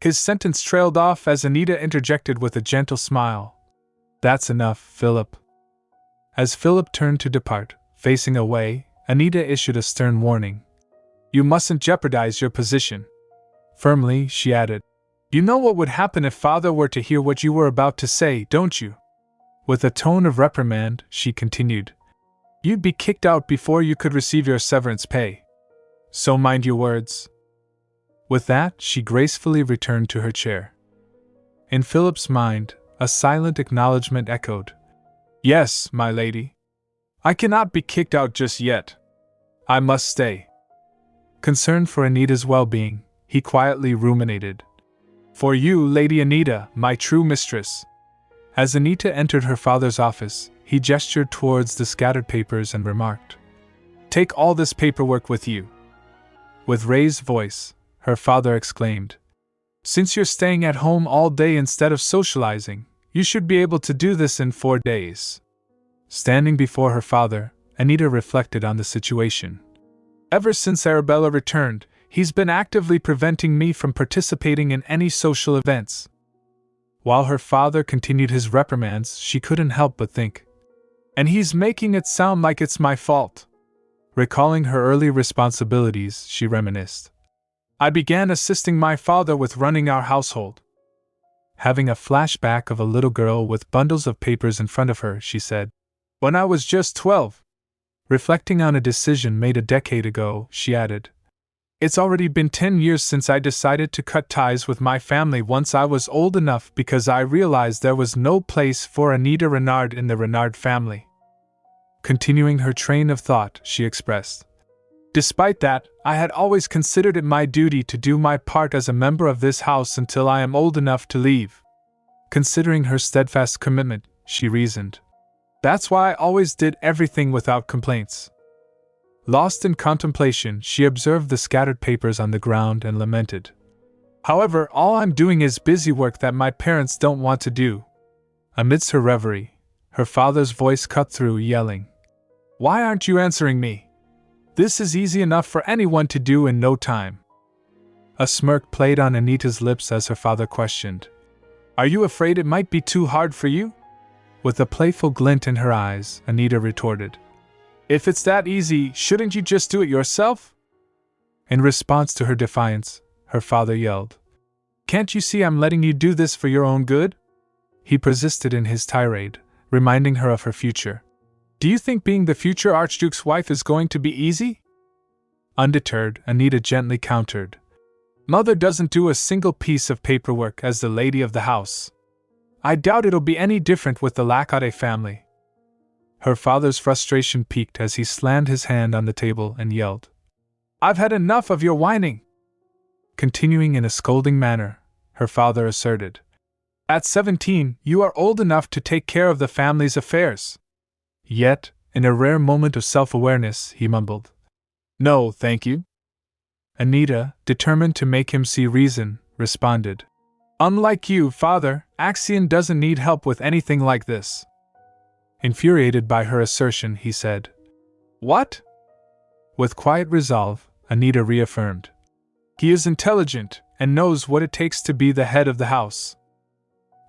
His sentence trailed off as Anita interjected with a gentle smile. That's enough, Philip. As Philip turned to depart, facing away, Anita issued a stern warning. You mustn't jeopardize your position. Firmly, she added. You know what would happen if Father were to hear what you were about to say, don't you? With a tone of reprimand, she continued. You'd be kicked out before you could receive your severance pay. So mind your words. With that, she gracefully returned to her chair. In Philip's mind, a silent acknowledgement echoed. Yes, my lady. I cannot be kicked out just yet. I must stay. Concerned for Anita's well-being, he quietly ruminated. For you, Lady Anita, my true mistress. As Anita entered her father's office, he gestured towards the scattered papers and remarked, Take all this paperwork with you. With raised voice, her father exclaimed, Since you're staying at home all day instead of socializing, you should be able to do this in 4 days. Standing before her father, Anita reflected on the situation. Ever since Arabella returned, he's been actively preventing me from participating in any social events. While her father continued his reprimands, she couldn't help but think, and he's making it sound like it's my fault. Recalling her early responsibilities, she reminisced. I began assisting my father with running our household. Having a flashback of a little girl with bundles of papers in front of her, she said, When I was just 12. Reflecting on a decision made a decade ago, she added, It's already been 10 years since I decided to cut ties with my family once I was old enough because I realized there was no place for Anita Renard in the Renard family. Continuing her train of thought, she expressed, Despite that, I had always considered it my duty to do my part as a member of this house until I am old enough to leave. Considering her steadfast commitment, she reasoned, That's why I always did everything without complaints. Lost in contemplation, she observed the scattered papers on the ground and lamented. However, all I'm doing is busy work that my parents don't want to do. Amidst her reverie, her father's voice cut through, yelling, Why aren't you answering me? This is easy enough for anyone to do in no time. A smirk played on Anita's lips as her father questioned, Are you afraid it might be too hard for you? With a playful glint in her eyes, Anita retorted. If it's that easy, shouldn't you just do it yourself? In response to her defiance, her father yelled. Can't you see I'm letting you do this for your own good? He persisted in his tirade, reminding her of her future. Do you think being the future Archduke's wife is going to be easy? Undeterred, Anita gently countered. Mother doesn't do a single piece of paperwork as the lady of the house. I doubt it'll be any different with the Lacade family. Her father's frustration peaked as he slammed his hand on the table and yelled. I've had enough of your whining. Continuing in a scolding manner, her father asserted. At 17, you are old enough to take care of the family's affairs. Yet, in a rare moment of self-awareness, he mumbled. No, thank you. Anita, determined to make him see reason, responded. Unlike you, father, Axion doesn't need help with anything like this. Infuriated by her assertion, he said. What? With quiet resolve, Anita reaffirmed. He is intelligent and knows what it takes to be the head of the house.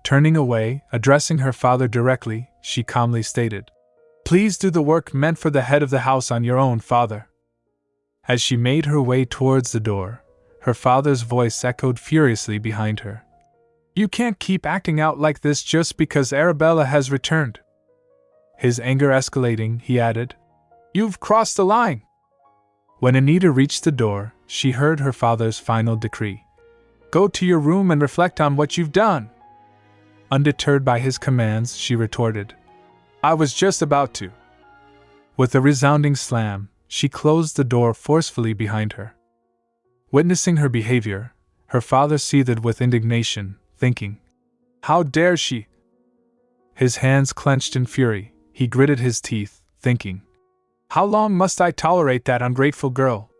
Turning away, addressing her father directly, she calmly stated. Please do the work meant for the head of the house on your own, father. As she made her way towards the door, her father's voice echoed furiously behind her. You can't keep acting out like this just because Arabella has returned. His anger escalating, he added, You've crossed the line. When Anita reached the door, she heard her father's final decree. Go to your room and reflect on what you've done. Undeterred by his commands, she retorted. I was just about to. With a resounding slam, she closed the door forcefully behind her. Witnessing her behavior, her father seethed with indignation, thinking, How dare she? His hands clenched in fury, he gritted his teeth, thinking, How long must I tolerate that ungrateful girl?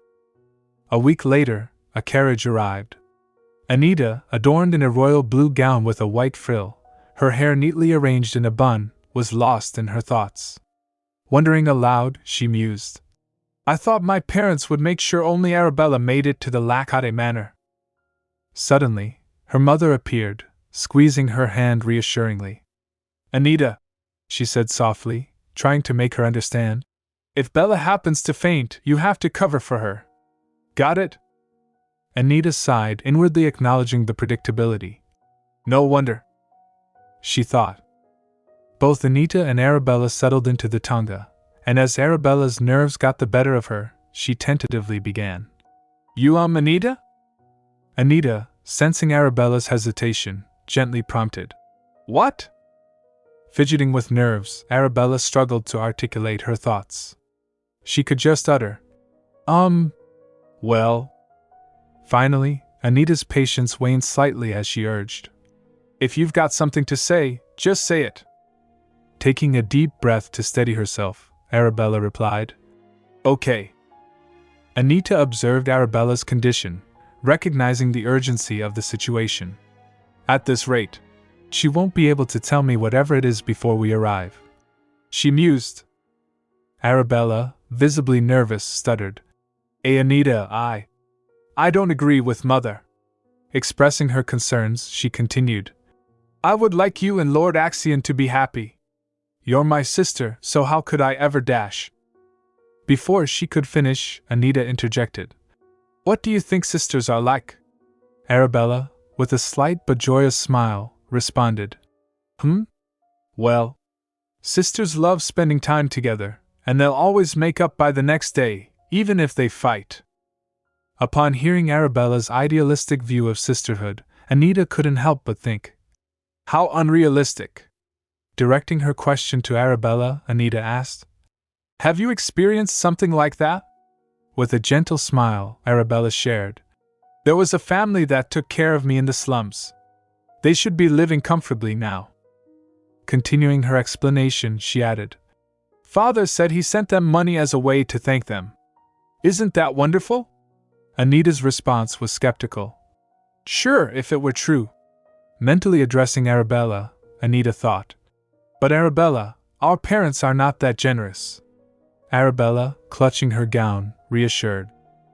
A week later, a carriage arrived. Anita, adorned in a royal blue gown with a white frill, her hair neatly arranged in a bun, was lost in her thoughts. Wondering aloud, she mused. I thought my parents would make sure only Arabella made it to the Lacade manor. Suddenly, her mother appeared, squeezing her hand reassuringly. Anita, she said softly, trying to make her understand. If Bella happens to faint, you have to cover for her. Got it? Anita sighed, inwardly acknowledging the predictability. No wonder, she thought. Both Anita and Arabella settled into the tonga, and as Arabella's nerves got the better of her, she tentatively began. You Anita? Anita, sensing Arabella's hesitation, gently prompted. What? Fidgeting with nerves, Arabella struggled to articulate her thoughts. She could just utter, well. Finally, Anita's patience waned slightly as she urged. If you've got something to say, just say it. Taking a deep breath to steady herself, Arabella replied. Okay. Anita observed Arabella's condition, recognizing the urgency of the situation. At this rate, she won't be able to tell me whatever it is before we arrive. She mused. Arabella, visibly nervous, stuttered. Anita, I don't agree with Mother. Expressing her concerns, she continued. I would like you and Lord Axion to be happy. You're my sister, so how could I ever dash? Before she could finish, Anita interjected. What do you think sisters are like? Arabella, with a slight but joyous smile, responded. Well, sisters love spending time together, and they'll always make up by the next day, even if they fight. Upon hearing Arabella's idealistic view of sisterhood, Anita couldn't help but think, how unrealistic. Directing her question to Arabella, Anita asked, Have you experienced something like that? With a gentle smile, Arabella shared, There was a family that took care of me in the slums. They should be living comfortably now. Continuing her explanation, she added, Father said he sent them money as a way to thank them. Isn't that wonderful? Anita's response was skeptical. Sure, if it were true. Mentally addressing Arabella, Anita thought. But Arabella, our parents are not that generous. Arabella, clutching her gown, reassured.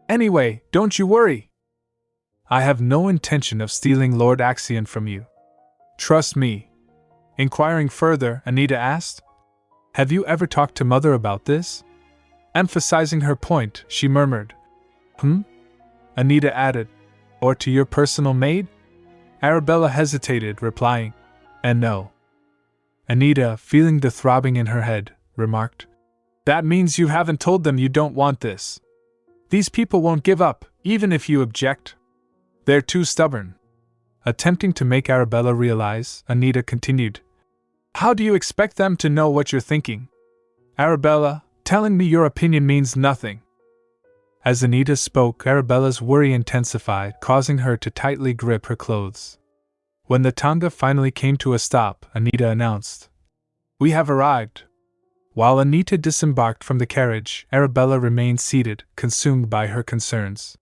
Anyway, don't you worry. I have no intention of stealing Lord Axion from you. Trust me. Inquiring further, Anita asked, "Have you ever talked to Mother about this?" Emphasizing her point, she murmured, Anita added, "Or to your personal maid?" Arabella hesitated, replying, "And no." Anita, feeling the throbbing in her head, remarked, "That means you haven't told them you don't want this. These people won't give up, even if you object. They're too stubborn." Attempting to make Arabella realize, Anita continued, "How do you expect them to know what you're thinking? Arabella, telling me your opinion means nothing." As Anita spoke, Arabella's worry intensified, causing her to tightly grip her clothes. When the tanga finally came to a stop, Anita announced, "We have arrived." While Anita disembarked from the carriage, Arabella remained seated, consumed by her concerns.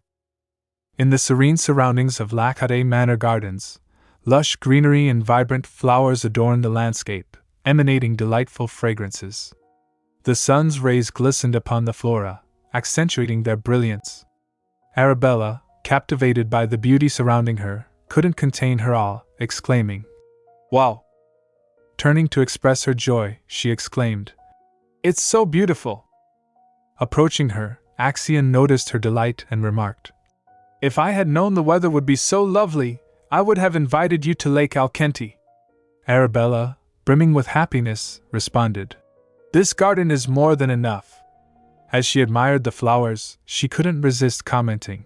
In the serene surroundings of Lakade Manor Gardens, lush greenery and vibrant flowers adorned the landscape, emanating delightful fragrances. The sun's rays glistened upon the flora, accentuating their brilliance. Arabella, captivated by the beauty surrounding her, couldn't contain her awe, exclaiming, "Wow!" Turning to express her joy, she exclaimed, "It's so beautiful!" Approaching her, Axion noticed her delight and remarked, "If I had known the weather would be so lovely, I would have invited you to Lake Alkenti." Arabella, brimming with happiness, responded, "This garden is more than enough." As she admired the flowers, she couldn't resist commenting,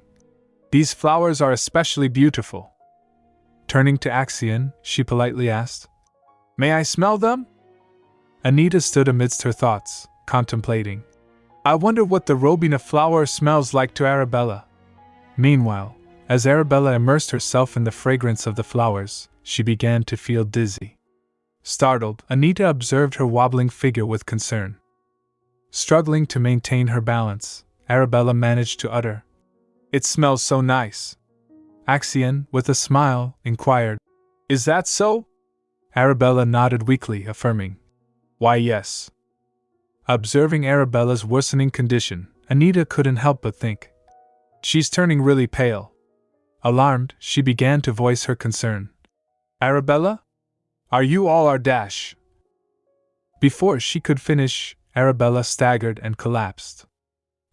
"These flowers are especially beautiful." Turning to Axion, she politely asked, "May I smell them?" Anita stood amidst her thoughts, contemplating, "I wonder what the Robina flower smells like to Arabella." Meanwhile, as Arabella immersed herself in the fragrance of the flowers, she began to feel dizzy. Startled, Anita observed her wobbling figure with concern. Struggling to maintain her balance, Arabella managed to utter, "It smells so nice." Axion, with a smile, inquired, "Is that so?" Arabella nodded weakly, affirming, "Why, yes." Observing Arabella's worsening condition, Anita couldn't help but think, "She's turning really pale." Alarmed, she began to voice her concern. "Arabella? Are you all our dash?" Before she could finish, Arabella staggered and collapsed.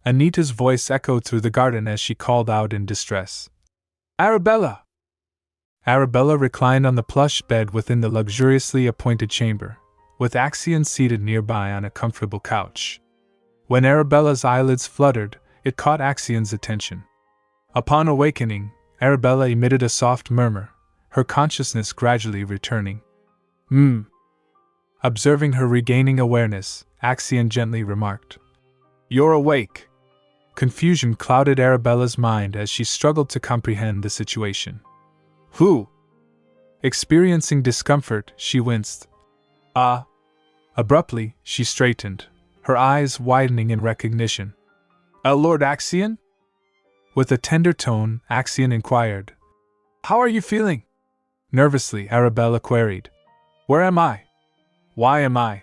Anita's voice echoed through the garden as she called out in distress, "Arabella!" Arabella reclined on the plush bed within the luxuriously appointed chamber, with Axion seated nearby on a comfortable couch. When Arabella's eyelids fluttered, it caught Axion's attention. Upon awakening, Arabella emitted a soft murmur, her consciousness gradually returning. Observing her regaining awareness, Axion gently remarked, "You're awake." Confusion clouded Arabella's mind as she struggled to comprehend the situation. "Who?" Experiencing discomfort, she winced. "Ah." Abruptly, she straightened, her eyes widening in recognition. "Lord Axion?" With a tender tone, Axion inquired, "How are you feeling?" Nervously, Arabella queried, "Where am I? Why am I?"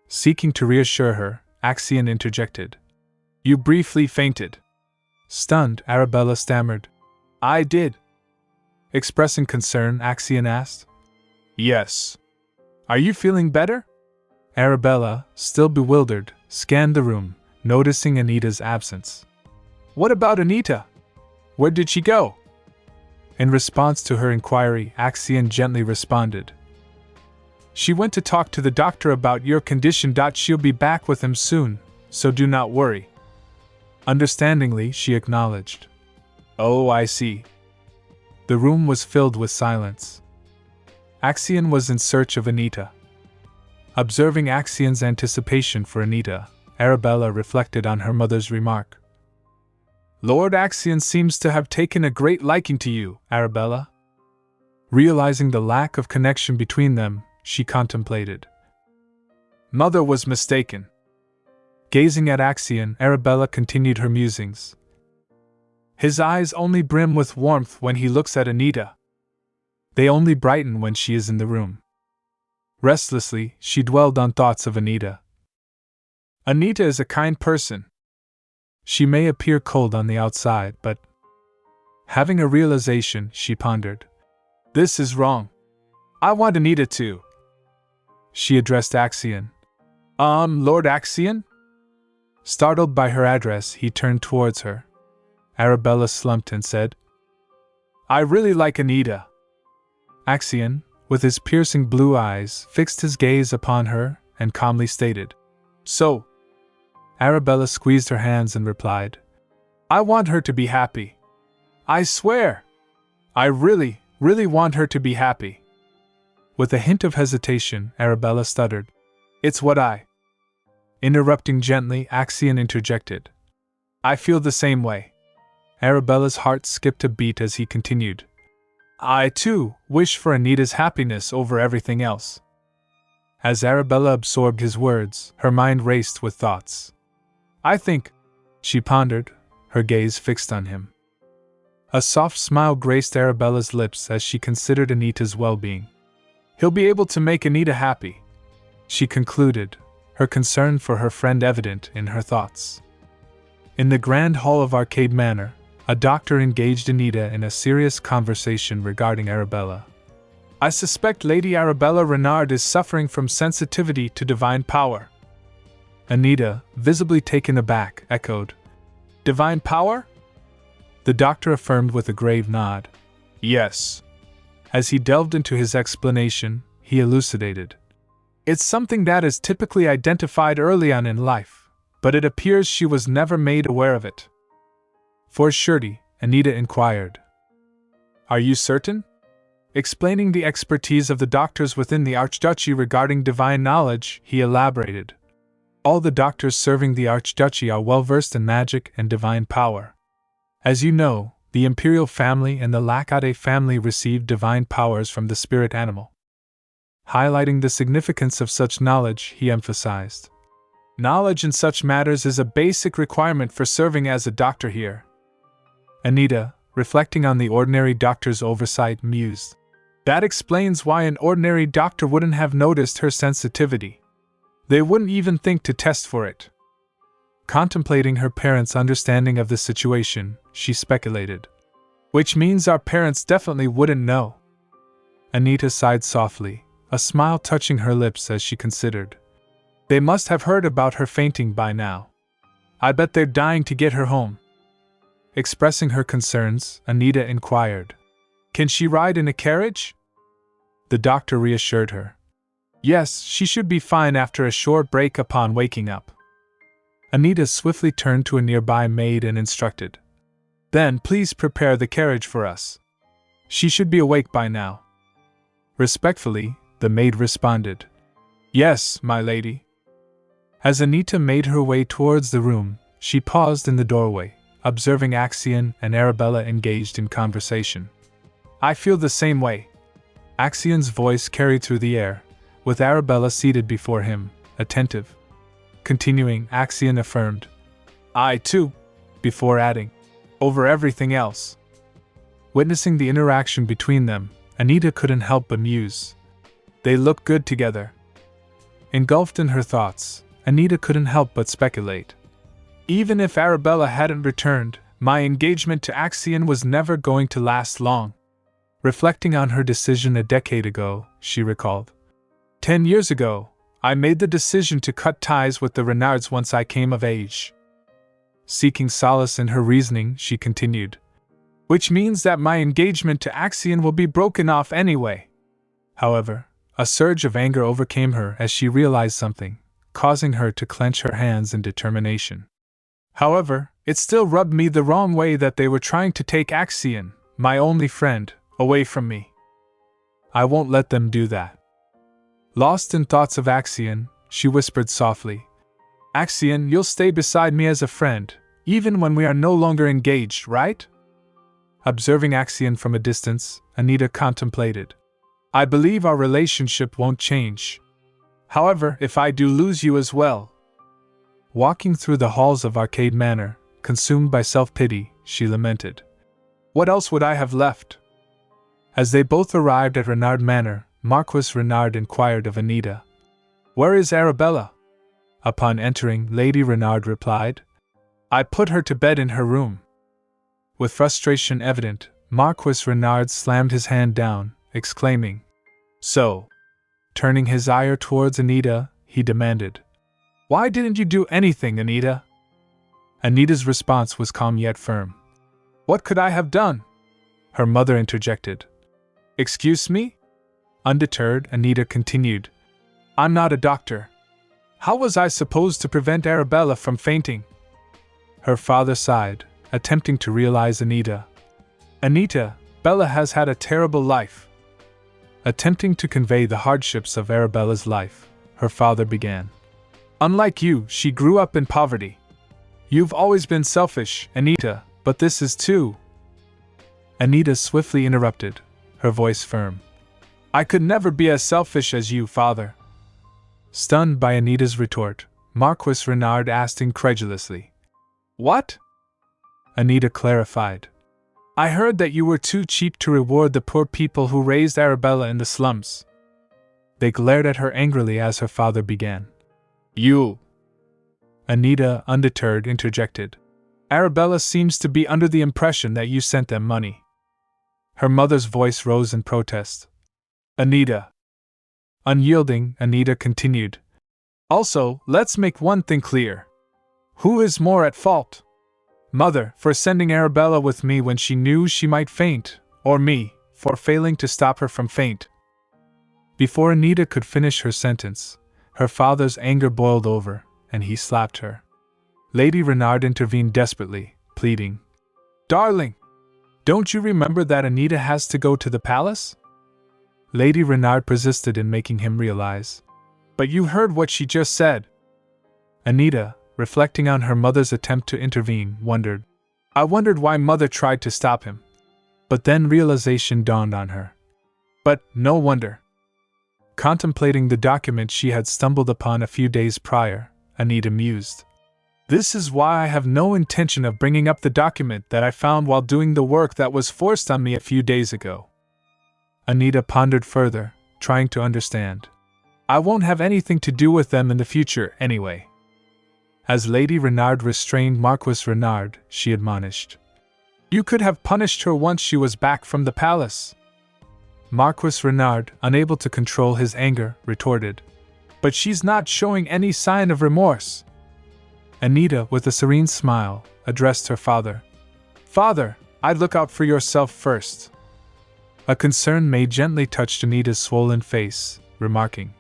Seeking to reassure her, Axion interjected, "You briefly fainted." Stunned, Arabella stammered, "I did." Expressing concern, Axion asked, "Yes. Are you feeling better?" Arabella, still bewildered, scanned the room, noticing Anita's absence. "What about Anita? Where did she go?" In response to her inquiry, Axion gently responded, "She went to talk to the doctor about your condition. She'll be back with him soon, so do not worry." Understandingly, she acknowledged, "Oh, I see." The room was filled with silence. Axion was in search of Anita. Observing Axion's anticipation for Anita, Arabella reflected on her mother's remark. "Lord Axion seems to have taken a great liking to you, Arabella." Realizing the lack of connection between them, she contemplated. Mother was mistaken. Gazing at Axion, Arabella continued her musings. His eyes only brim with warmth when he looks at Anita. They only brighten when she is in the room. Restlessly, she dwelled on thoughts of Anita. Anita is a kind person. She may appear cold on the outside, but... Having a realization, she pondered. This is wrong. I want Anita too. she addressed Axion. Lord Axion? Startled by her address, he turned towards her. Arabella slumped and said, I really like Anita. Axion, with his piercing blue eyes, fixed his gaze upon her and calmly stated, So. Arabella squeezed her hands and replied, I want her to be happy. I swear. I really want her to be happy. With a hint of hesitation, Arabella stuttered, It's what I. Interrupting gently, Axion interjected, I feel the same way. Arabella's heart skipped a beat as he continued, I, too, wish for Anita's happiness over everything else. As Arabella absorbed his words, her mind raced with thoughts. I think, she pondered, her gaze fixed on him. A soft smile graced Arabella's lips as she considered Anita's well-being. He'll be able to make Anita happy, she concluded, her concern for her friend evident in her thoughts. In the grand hall of Arcade Manor, a doctor engaged Anita in a serious conversation regarding Arabella. I suspect Lady Arabella Renard is suffering from sensitivity to divine power. Anita, visibly taken aback, echoed, Divine power? The doctor affirmed with a grave nod. Yes. As he delved into his explanation, he elucidated. It's something that is typically identified early on in life, but it appears she was never made aware of it. For surety, Anita inquired. Are you certain? Explaining the expertise of the doctors within the Archduchy regarding divine knowledge, he elaborated. All the doctors serving the Archduchy are well versed in magic and divine power. As you know, the imperial family and the Lackade family received divine powers from the spirit animal. Highlighting the significance of such knowledge, he emphasized. Knowledge in such matters is a basic requirement for serving as a doctor here. Anita, reflecting on the ordinary doctor's oversight, mused. That explains why an ordinary doctor wouldn't have noticed her sensitivity. They wouldn't even think to test for it. Contemplating her parents' understanding of the situation, she speculated. Which means our parents definitely wouldn't know. Anita sighed softly, a smile touching her lips as she considered. They must have heard about her fainting by now. I bet they're dying to get her home. Expressing her concerns, Anita inquired, Can she ride in a carriage? The doctor reassured her. Yes, she should be fine after a short break upon waking up. Anita swiftly turned to a nearby maid and instructed. Then please prepare the carriage for us. She should be awake by now. Respectfully, the maid responded. Yes, my lady. As Anita made her way towards the room, she paused in the doorway, observing Axion and Arabella engaged in conversation. I feel the same way. Axion's voice carried through the air, with Arabella seated before him, attentive. Continuing, Axion affirmed, I too, before adding, over everything else. Witnessing the interaction between them, Anita couldn't help but muse. They look good together. Engulfed in her thoughts, Anita couldn't help but speculate. Even if Arabella hadn't returned, my engagement to Axion was never going to last long. Reflecting on her decision a decade ago, she recalled. 10 years ago, I made the decision to cut ties with the Renards once I came of age. Seeking solace in her reasoning, she continued. Which means that my engagement to Axion will be broken off anyway. However, a surge of anger overcame her as she realized something, causing her to clench her hands in determination. However, it still rubbed me the wrong way that they were trying to take Axion, my only friend, away from me. I won't let them do that. Lost in thoughts of Axion, she whispered softly. Axion, you'll stay beside me as a friend, even when we are no longer engaged, right? Observing Axion from a distance, Anita contemplated. I believe our relationship won't change. However, if I do lose you as well. Walking through the halls of Arcade Manor, consumed by self-pity, she lamented. What else would I have left? As they both arrived at Renard Manor, Marquis Renard inquired of Anita. Where is Arabella? Upon entering, Lady Renard replied. I put her to bed in her room. With frustration evident, Marquis Renard slammed his hand down, exclaiming. So, Turning his ire towards Anita, he demanded, "Why didn't you do anything, Anita?" Anita's response was calm yet firm. "What could I have done?" her mother interjected. "Excuse me?" Undeterred, Anita continued, "I'm not a doctor. How was I supposed to prevent Arabella from fainting?" Her father sighed, attempting to realize Anita. "Anita, Bella has had a terrible life." Attempting to convey the hardships of Arabella's life, her father began. "Unlike you, she grew up in poverty. You've always been selfish, Anita, but this is too." Anita swiftly interrupted, her voice firm. "I could never be as selfish as you, father." Stunned by Anita's retort, Marquis Renard asked incredulously, "What?" Anita clarified. "I heard that you were too cheap to reward the poor people who raised Arabella in the slums." They glared at her angrily as her father began. "You!" Anita, undeterred, interjected. "Arabella seems to be under the impression that you sent them money." Her mother's voice rose in protest. "Anita!" Unyielding, Anita continued. "Also, let's make one thing clear. Who is more at fault? Mother, for sending Arabella with me when she knew she might faint, or me, for failing to stop her from faint?" Before Anita could finish her sentence, her father's anger boiled over, and he slapped her. Lady Renard intervened desperately, pleading, "Darling, don't you remember that Anita has to go to the palace?" Lady Renard persisted in making him realize. "But you heard what she just said." Anita, reflecting on her mother's attempt to intervene, wondered. "I wondered why Mother tried to stop him." But then realization dawned on her. But no wonder. Contemplating the document she had stumbled upon a few days prior, Anita mused. "This is why I have no intention of bringing up the document that I found while doing the work that was forced on me a few days ago." Anita pondered further, trying to understand. "I won't have anything to do with them in the future, anyway." As Lady Renard restrained Marquis Renard, she admonished, "You could have punished her once she was back from the palace." Marquis Renard, unable to control his anger, retorted, "But she's not showing any sign of remorse." Anita, with a serene smile, addressed her father. "Father, I'd look out for yourself first." A concerned maid gently touched Anita's swollen face, remarking,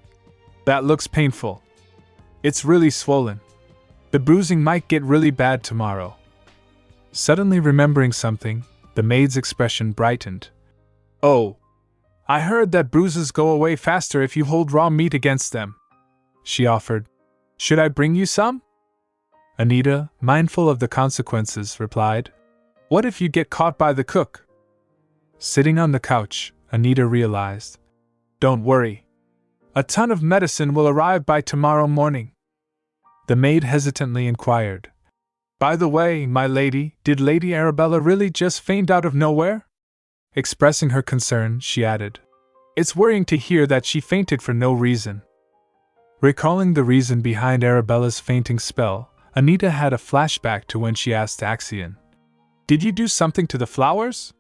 "That looks painful. It's really swollen. The bruising might get really bad tomorrow." Suddenly remembering something, the maid's expression brightened. "Oh, I heard that bruises go away faster if you hold raw meat against them," she offered. "Should I bring you some?" Anita, mindful of the consequences, replied, "What if you get caught by the cook?" Sitting on the couch, Anita realized, "Don't worry. A ton of medicine will arrive by tomorrow morning." The maid hesitantly inquired, "By the way, my lady, did Lady Arabella really just faint out of nowhere?" Expressing her concern, she added, "It's worrying to hear that she fainted for no reason." Recalling the reason behind Arabella's fainting spell, Anita had a flashback to when she asked Axion, "Did you do something to the flowers?"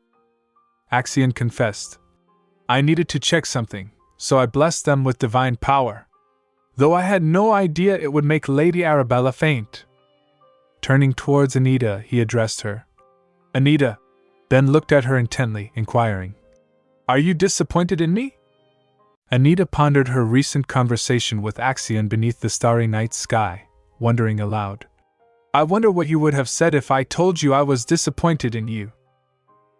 Axion confessed, "I needed to check something, so I blessed them with divine power. Though I had no idea it would make Lady Arabella faint." Turning towards Anita, he addressed her. "Anita," then looked at her intently, inquiring, "Are you disappointed in me?" Anita pondered her recent conversation with Axion beneath the starry night sky, wondering aloud, "I wonder what you would have said if I told you I was disappointed in you."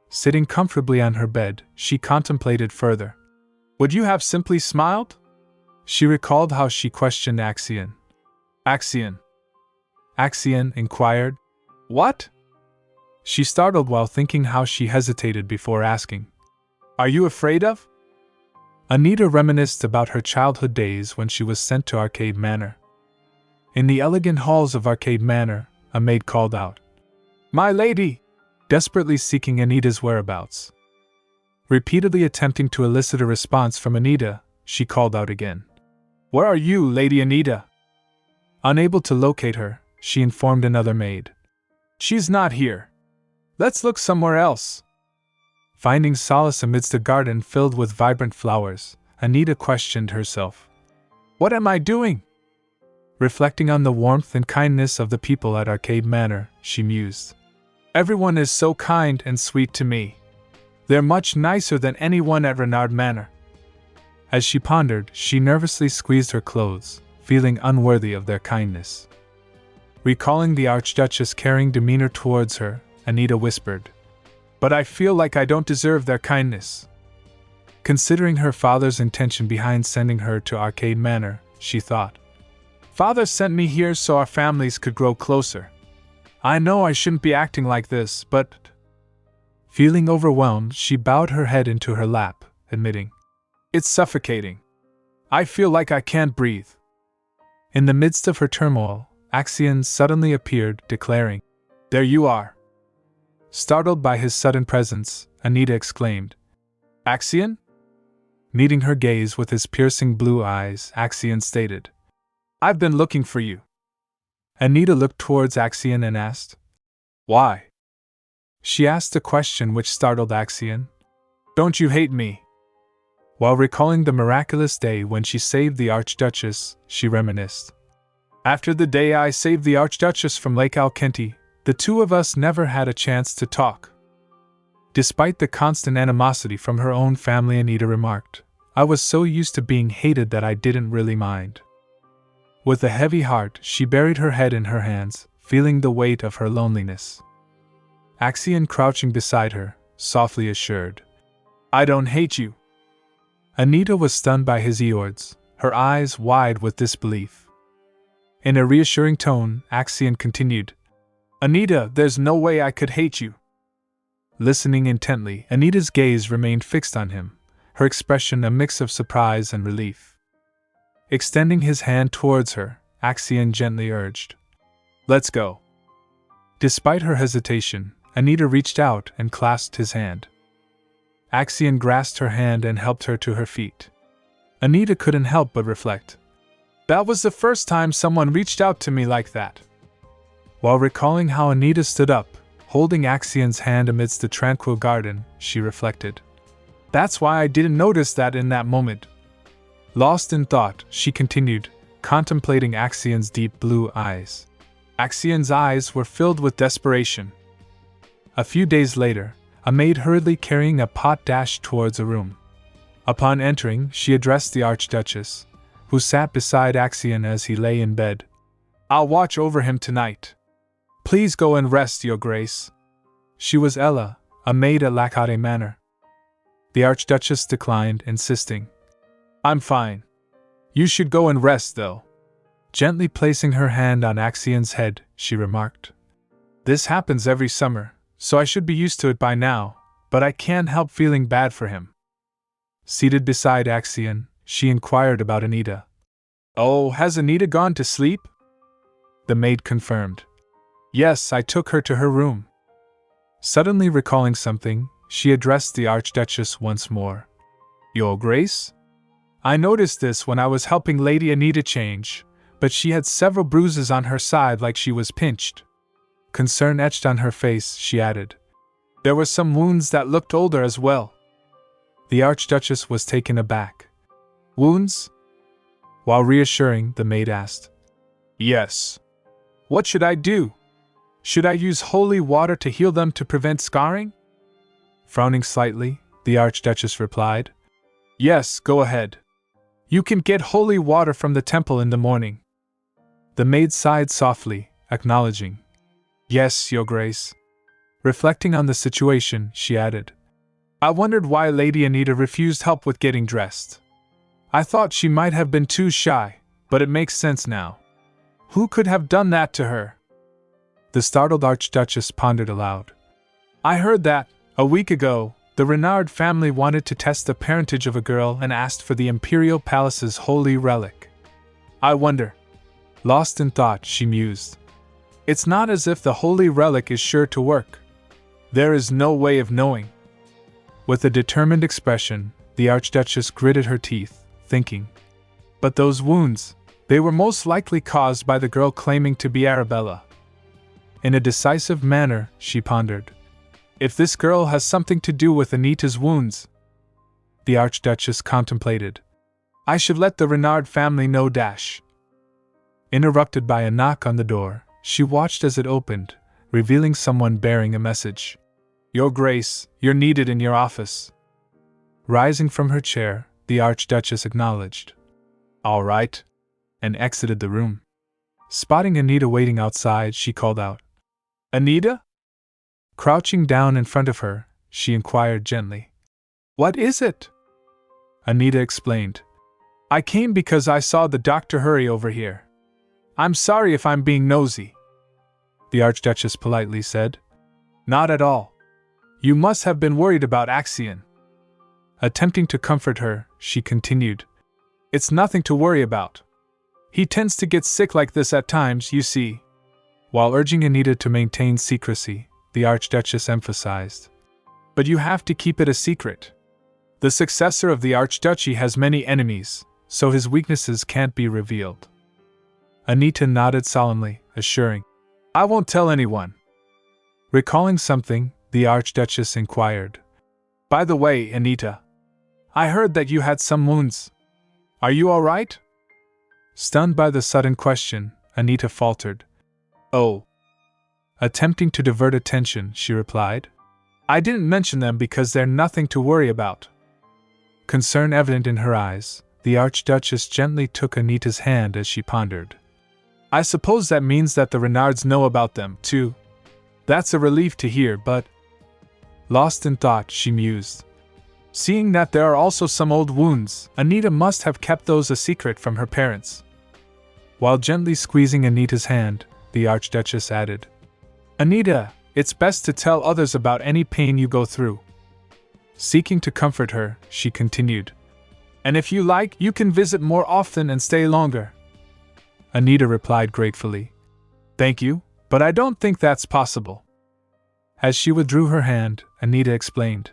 Sitting comfortably on her bed, she contemplated further. "Would you have simply smiled?" She recalled how she questioned Axion. "Axion?" Axion inquired, "What?" She startled while thinking how she hesitated before asking, "Are you afraid of?" Anita reminisced about her childhood days when she was sent to Arcade Manor. In the elegant halls of Arcade Manor, a maid called out, "My lady!" desperately seeking Anita's whereabouts. Repeatedly attempting to elicit a response from Anita, she called out again, "Where are you, Lady Anita?" Unable to locate her, she informed another maid, "She's not here. Let's look somewhere else." Finding solace amidst a garden filled with vibrant flowers, Anita questioned herself. What am I doing? Reflecting on the warmth and kindness of the people at Arcade Manor, she mused. Everyone is so kind and sweet to me. They're much nicer than anyone at Renard Manor. As she pondered, she nervously squeezed her clothes, feeling unworthy of their kindness. Recalling the Archduchess' caring demeanor towards her, Anita whispered, But I feel like I don't deserve their kindness. Considering her father's intention behind sending her to Arcade Manor, she thought, Father sent me here so our families could grow closer. I know I shouldn't be acting like this, but... Feeling overwhelmed, she bowed her head into her lap, admitting, It's suffocating. I feel like I can't breathe. In the midst of her turmoil, Axion suddenly appeared, declaring, There you are. Startled by his sudden presence, Anita exclaimed, Axion? Meeting her gaze with his piercing blue eyes, Axion stated, I've been looking for you. Anita looked towards Axion and asked, Why? She asked a question which startled Axion. Don't you hate me? While recalling the miraculous day when she saved the Archduchess, she reminisced. After the day I saved the Archduchess from Lake Alkenti, the two of us never had a chance to talk. Despite the constant animosity from her own family, Anita remarked, I was so used to being hated that I didn't really mind. With a heavy heart, she buried her head in her hands, feeling the weight of her loneliness. Axion, crouching beside her, softly assured, I don't hate you. Anita was stunned by his words, her eyes wide with disbelief. In a reassuring tone, Axion continued, Anita, there's no way I could hate you. Listening intently, Anita's gaze remained fixed on him, her expression a mix of surprise and relief. Extending his hand towards her, Axion gently urged, Let's go. Despite her hesitation, Anita reached out and clasped his hand. Axion grasped her hand and helped her to her feet. Anita couldn't help but reflect, That was the first time someone reached out to me like that. While recalling how Anita stood up, holding Axion's hand amidst the tranquil garden, she reflected, That's why I didn't notice that in that moment. Lost in thought, she continued, contemplating Axion's deep blue eyes. Axion's eyes were filled with desperation. A few days later, a maid hurriedly carrying a pot dashed towards a room. Upon entering, she addressed the Archduchess, who sat beside Axion as he lay in bed. I'll watch over him tonight. Please go and rest, Your Grace. She was Ella, a maid at Lacade Manor. The Archduchess declined, insisting, I'm fine. You should go and rest, though. Gently placing her hand on Axion's head, she remarked, This happens every summer, so I should be used to it by now, but I can't help feeling bad for him. Seated beside Axion, she inquired about Anita. Oh, has Anita gone to sleep? The maid confirmed. Yes, I took her to her room. Suddenly recalling something, she addressed the Archduchess once more. Your Grace? I noticed this when I was helping Lady Anita change, but she had several bruises on her side like she was pinched. Concern etched on her face, she added. There were some wounds that looked older as well. The Archduchess was taken aback. Wounds? While reassuring, the maid asked. Yes. What should I do? Should I use holy water to heal them to prevent scarring? Frowning slightly, the Archduchess replied. Yes, go ahead. You can get holy water from the temple in the morning. The maid sighed softly, acknowledging. Yes, Your Grace. Reflecting on the situation, she added. I wondered why Lady Anita refused help with getting dressed. I thought she might have been too shy, but it makes sense now. Who could have done that to her? The startled Archduchess pondered aloud. I heard that, a week ago, the Renard family wanted to test the parentage of a girl and asked for the Imperial Palace's holy relic. I wonder. Lost in thought, she mused. It's not as if the holy relic is sure to work. There is no way of knowing. With a determined expression, the Archduchess gritted her teeth, thinking. But those wounds, they were most likely caused by the girl claiming to be Arabella. In a decisive manner, she pondered. If this girl has something to do with Anita's wounds. The Archduchess contemplated, I should let the Renard family know. Interrupted by a knock on the door, she watched as it opened, revealing someone bearing a message. Your Grace, you're needed in your office. Rising from her chair, the Archduchess acknowledged. All right, and exited the room. Spotting Anita waiting outside, she called out, Anita? Crouching down in front of her, she inquired gently. What is it? Anita explained. I came because I saw the doctor hurry over here. I'm sorry if I'm being nosy, the Archduchess politely said. Not at all. You must have been worried about Axion. Attempting to comfort her, she continued. It's nothing to worry about. He tends to get sick like this at times, you see. While urging Anita to maintain secrecy, the Archduchess emphasized. But you have to keep it a secret. The successor of the Archduchy has many enemies, so his weaknesses can't be revealed. Anita nodded solemnly, assuring, I won't tell anyone. Recalling something, the Archduchess inquired. By the way, Anita, I heard that you had some wounds. Are you all right? Stunned by the sudden question, Anita faltered. Oh. Attempting to divert attention, she replied. I didn't mention them because they're nothing to worry about. Concern evident in her eyes, the Archduchess gently took Anita's hand as she pondered. I suppose that means that the Renards know about them, too. That's a relief to hear, but… Lost in thought, she mused. Seeing that there are also some old wounds, Anita must have kept those a secret from her parents. While gently squeezing Anita's hand, the Archduchess added, Anita, it's best to tell others about any pain you go through. Seeking to comfort her, she continued, And if you like, you can visit more often and stay longer. Anita replied gratefully, Thank you, but I don't think that's possible. As she withdrew her hand, Anita explained,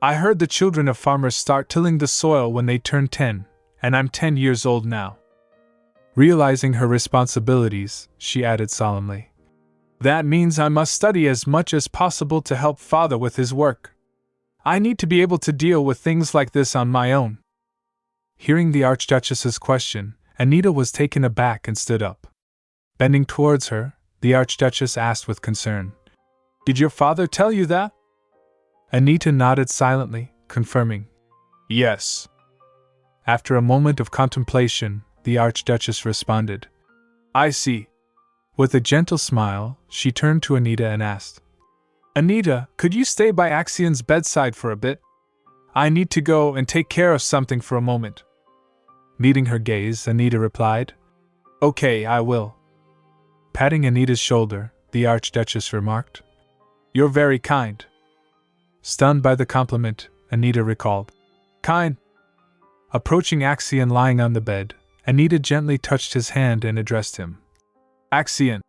I heard the children of farmers start tilling the soil when they turn 10, and I'm 10 years old now. Realizing her responsibilities, she added solemnly, That means I must study as much as possible to help Father with his work. I need to be able to deal with things like this on my own. Hearing the Archduchess's question, Anita was taken aback and stood up. Bending towards her, the Archduchess asked with concern, Did your father tell you that? Anita nodded silently, confirming, Yes. After a moment of contemplation, the Archduchess responded, I see. With a gentle smile, she turned to Anita and asked, Anita, could you stay by Axion's bedside for a bit? I need to go and take care of something for a moment. Meeting her gaze, Anita replied, Okay, I will. Patting Anita's shoulder, the Archduchess remarked, You're very kind. Stunned by the compliment, Anita recalled, Kind. Approaching Axion lying on the bed, Anita gently touched his hand and addressed him. Axion.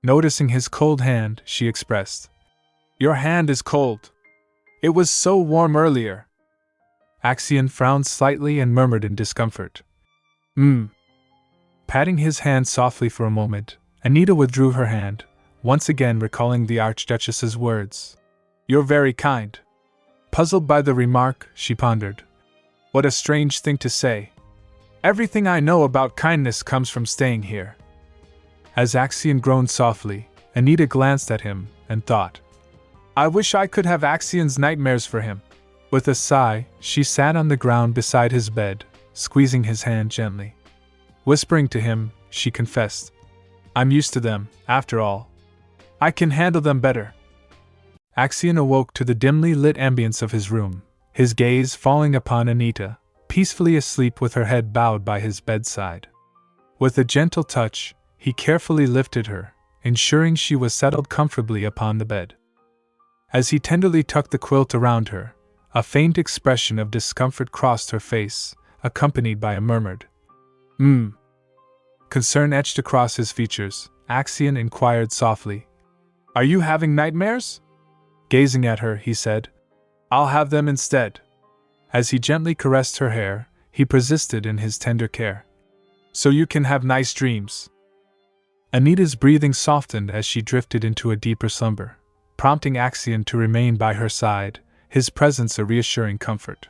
Noticing his cold hand, she expressed, Your hand is cold. It was so warm earlier. Axion frowned slightly and murmured in discomfort. Patting his hand softly for a moment, Anita withdrew her hand, once again recalling the Archduchess's words. You're very kind. Puzzled by the remark, she pondered. What a strange thing to say. Everything I know about kindness comes from staying here. As Axion groaned softly, Anita glanced at him and thought, I wish I could have Axion's nightmares for him. With a sigh, she sat on the ground beside his bed, squeezing his hand gently. Whispering to him, she confessed, I'm used to them, after all. I can handle them better. Axion awoke to the dimly lit ambience of his room, his gaze falling upon Anita, peacefully asleep with her head bowed by his bedside. With a gentle touch, he carefully lifted her, ensuring she was settled comfortably upon the bed. As he tenderly tucked the quilt around her, a faint expression of discomfort crossed her face, accompanied by a murmured, Concern etched across his features. Axion inquired softly, Are you having nightmares? Gazing at her, he said, I'll have them instead. As he gently caressed her hair, he persisted in his tender care. So you can have nice dreams. Anita's breathing softened as she drifted into a deeper slumber, prompting Axion to remain by her side, his presence a reassuring comfort.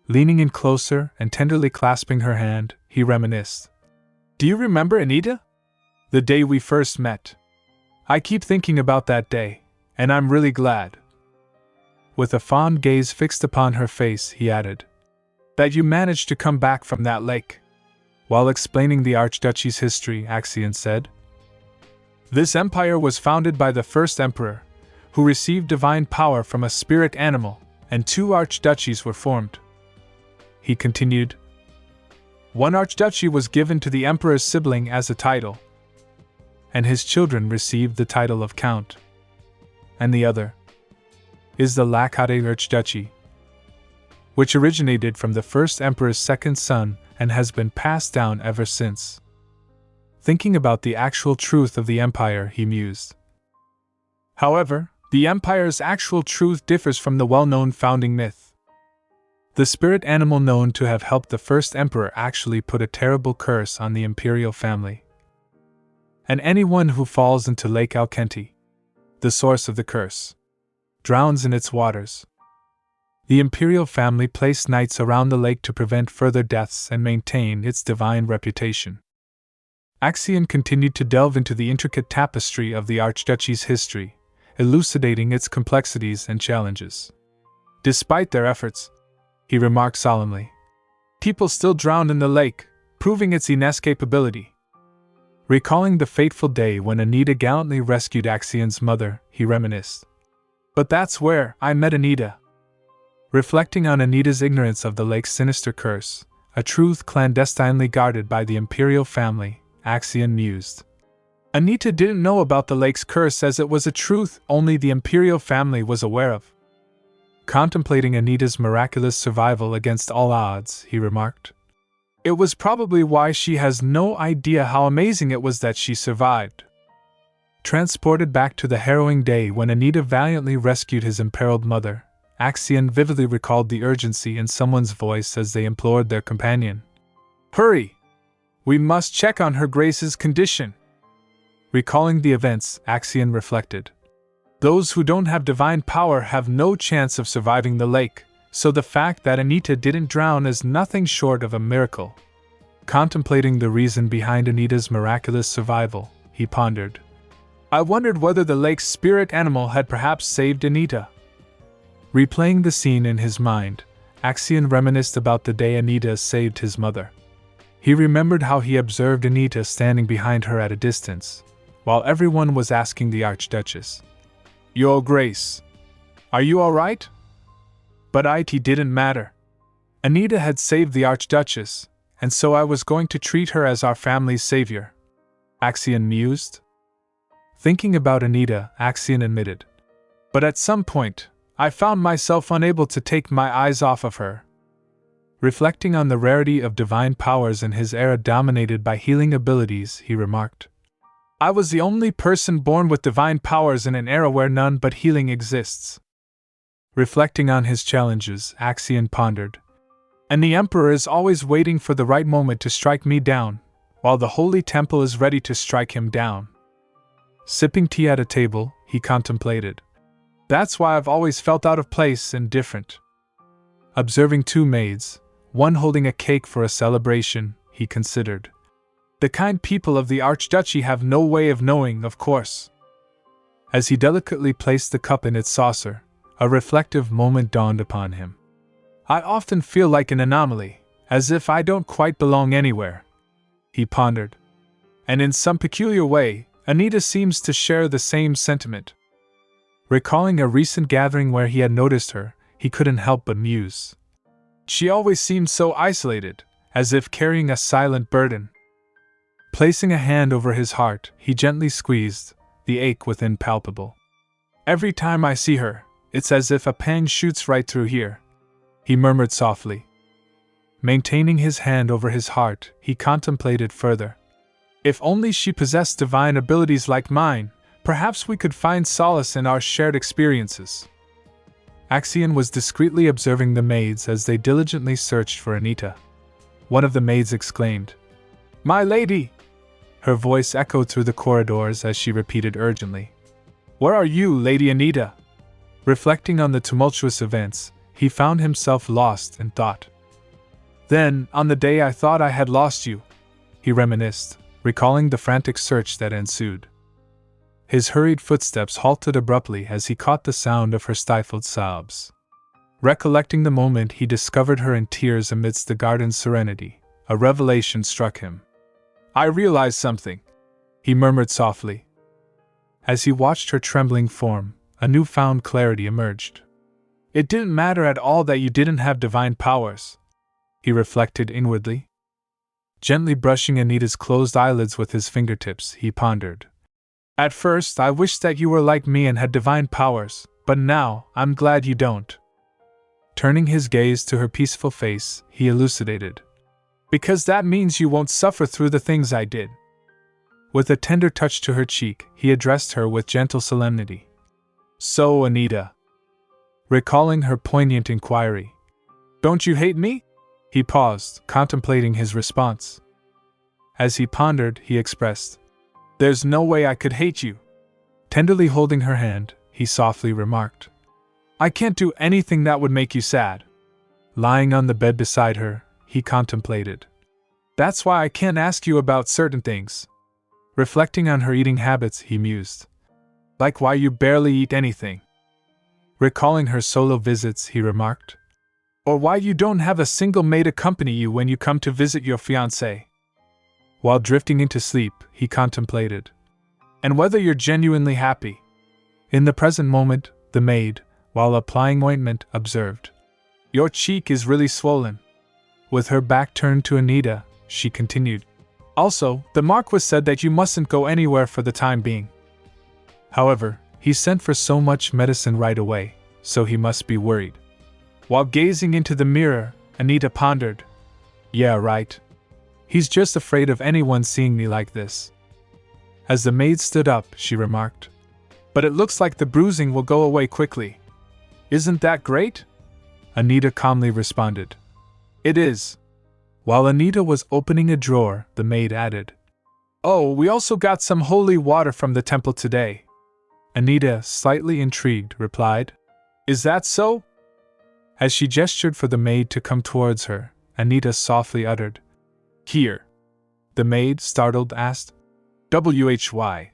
Leaning in closer and tenderly clasping her hand, he reminisced. Do you remember, Anita? The day we first met. I keep thinking about that day, and I'm really glad. With a fond gaze fixed upon her face, he added, that you managed to come back from that lake. While explaining the Archduchy's history, Axion said, this empire was founded by the first emperor, who received divine power from a spirit animal, and 2 archduchies were formed. He continued, one archduchy was given to the emperor's sibling as a title, and his children received the title of count. And the other is the Lakate Archduchy, which originated from the first emperor's second son and has been passed down ever since. Thinking about the actual truth of the empire, he mused. However, the empire's actual truth differs from the well-known founding myth. The spirit animal known to have helped the first emperor actually put a terrible curse on the imperial family. And anyone who falls into Lake Alkenti, the source of the curse, drowns in its waters. The imperial family placed knights around the lake to prevent further deaths and maintain its divine reputation. Axion continued to delve into the intricate tapestry of the Archduchy's history, elucidating its complexities and challenges. Despite their efforts, he remarked solemnly, people still drown in the lake, proving its inescapability. Recalling the fateful day when Anita gallantly rescued Axion's mother, he reminisced. But that's where I met Anita. Reflecting on Anita's ignorance of the lake's sinister curse, a truth clandestinely guarded by the imperial family, Axion mused. Anita didn't know about the lake's curse as it was a truth only the imperial family was aware of. Contemplating Anita's miraculous survival against all odds, he remarked, it was probably why she has no idea how amazing it was that she survived. Transported back to the harrowing day when Anita valiantly rescued his imperiled mother, Axion vividly recalled the urgency in someone's voice as they implored their companion. Hurry! We must check on her Grace's condition. Recalling the events, Axion reflected. Those who don't have divine power have no chance of surviving the lake, so the fact that Anita didn't drown is nothing short of a miracle. Contemplating the reason behind Anita's miraculous survival, he pondered. I wondered whether the lake's spirit animal had perhaps saved Anita. Replaying the scene in his mind, Axion reminisced about the day Anita saved his mother. He remembered how he observed Anita standing behind her at a distance, while everyone was asking the Archduchess, Your Grace, are you all right? But it didn't matter. Anita had saved the Archduchess, and so I was going to treat her as our family's savior. Axion mused. Thinking about Anita, Axion admitted. But at some point, I found myself unable to take my eyes off of her. Reflecting on the rarity of divine powers in his era dominated by healing abilities, he remarked, I was the only person born with divine powers in an era where none but healing exists. Reflecting on his challenges, Axion pondered, and the Emperor is always waiting for the right moment to strike me down, while the Holy Temple is ready to strike him down. Sipping tea at a table, he contemplated. That's why I've always felt out of place and different. Observing 2 maids, one holding a cake for a celebration, he considered. The kind people of the Archduchy have no way of knowing, of course. As he delicately placed the cup in its saucer, a reflective moment dawned upon him. I often feel like an anomaly, as if I don't quite belong anywhere, he pondered. And in some peculiar way, Anita seems to share the same sentiment. Recalling a recent gathering where he had noticed her, he couldn't help but muse. She always seemed so isolated, as if carrying a silent burden. Placing a hand over his heart, he gently squeezed, the ache within palpable. Every time I see her, it's as if a pang shoots right through here, he murmured softly. Maintaining his hand over his heart, he contemplated further. If only she possessed divine abilities like mine, perhaps we could find solace in our shared experiences. Axion was discreetly observing the maids as they diligently searched for Anita. One of the maids exclaimed, My lady! Her voice echoed through the corridors as she repeated urgently, Where are you, Lady Anita? Reflecting on the tumultuous events, he found himself lost in thought. Then, on the day I thought I had lost you, he reminisced, recalling the frantic search that ensued. His hurried footsteps halted abruptly as he caught the sound of her stifled sobs. Recollecting the moment he discovered her in tears amidst the garden's serenity, a revelation struck him. I realized something, he murmured softly. As he watched her trembling form, a newfound clarity emerged. It didn't matter at all that you didn't have divine powers, he reflected inwardly. Gently brushing Anita's closed eyelids with his fingertips, he pondered. At first, I wished that you were like me and had divine powers, but now, I'm glad you don't. Turning his gaze to her peaceful face, he elucidated. Because that means you won't suffer through the things I did. With a tender touch to her cheek, he addressed her with gentle solemnity. So, Anita. Recalling her poignant inquiry. Don't you hate me? He paused, contemplating his response. As he pondered, he expressed, There's no way I could hate you. Tenderly holding her hand, he softly remarked. I can't do anything that would make you sad. Lying on the bed beside her, he contemplated. That's why I can't ask you about certain things. Reflecting on her eating habits, he mused. Like why you barely eat anything. Recalling her solo visits, he remarked. Or why you don't have a single maid accompany you when you come to visit your fiancé. While drifting into sleep, he contemplated. And whether you're genuinely happy. In the present moment, the maid, while applying ointment, observed. Your cheek is really swollen. With her back turned to Anita, she continued. Also, the Marquis said that you mustn't go anywhere for the time being. However, he sent for so much medicine right away, so he must be worried. While gazing into the mirror, Anita pondered. Yeah, right. He's just afraid of anyone seeing me like this. As the maid stood up, she remarked. But it looks like the bruising will go away quickly. Isn't that great? Anita calmly responded. It is. While Anita was opening a drawer, the maid added. Oh, we also got some holy water from the temple today. Anita, slightly intrigued, replied. Is that so? As she gestured for the maid to come towards her, Anita softly uttered. Here. The maid, startled, asked. Why?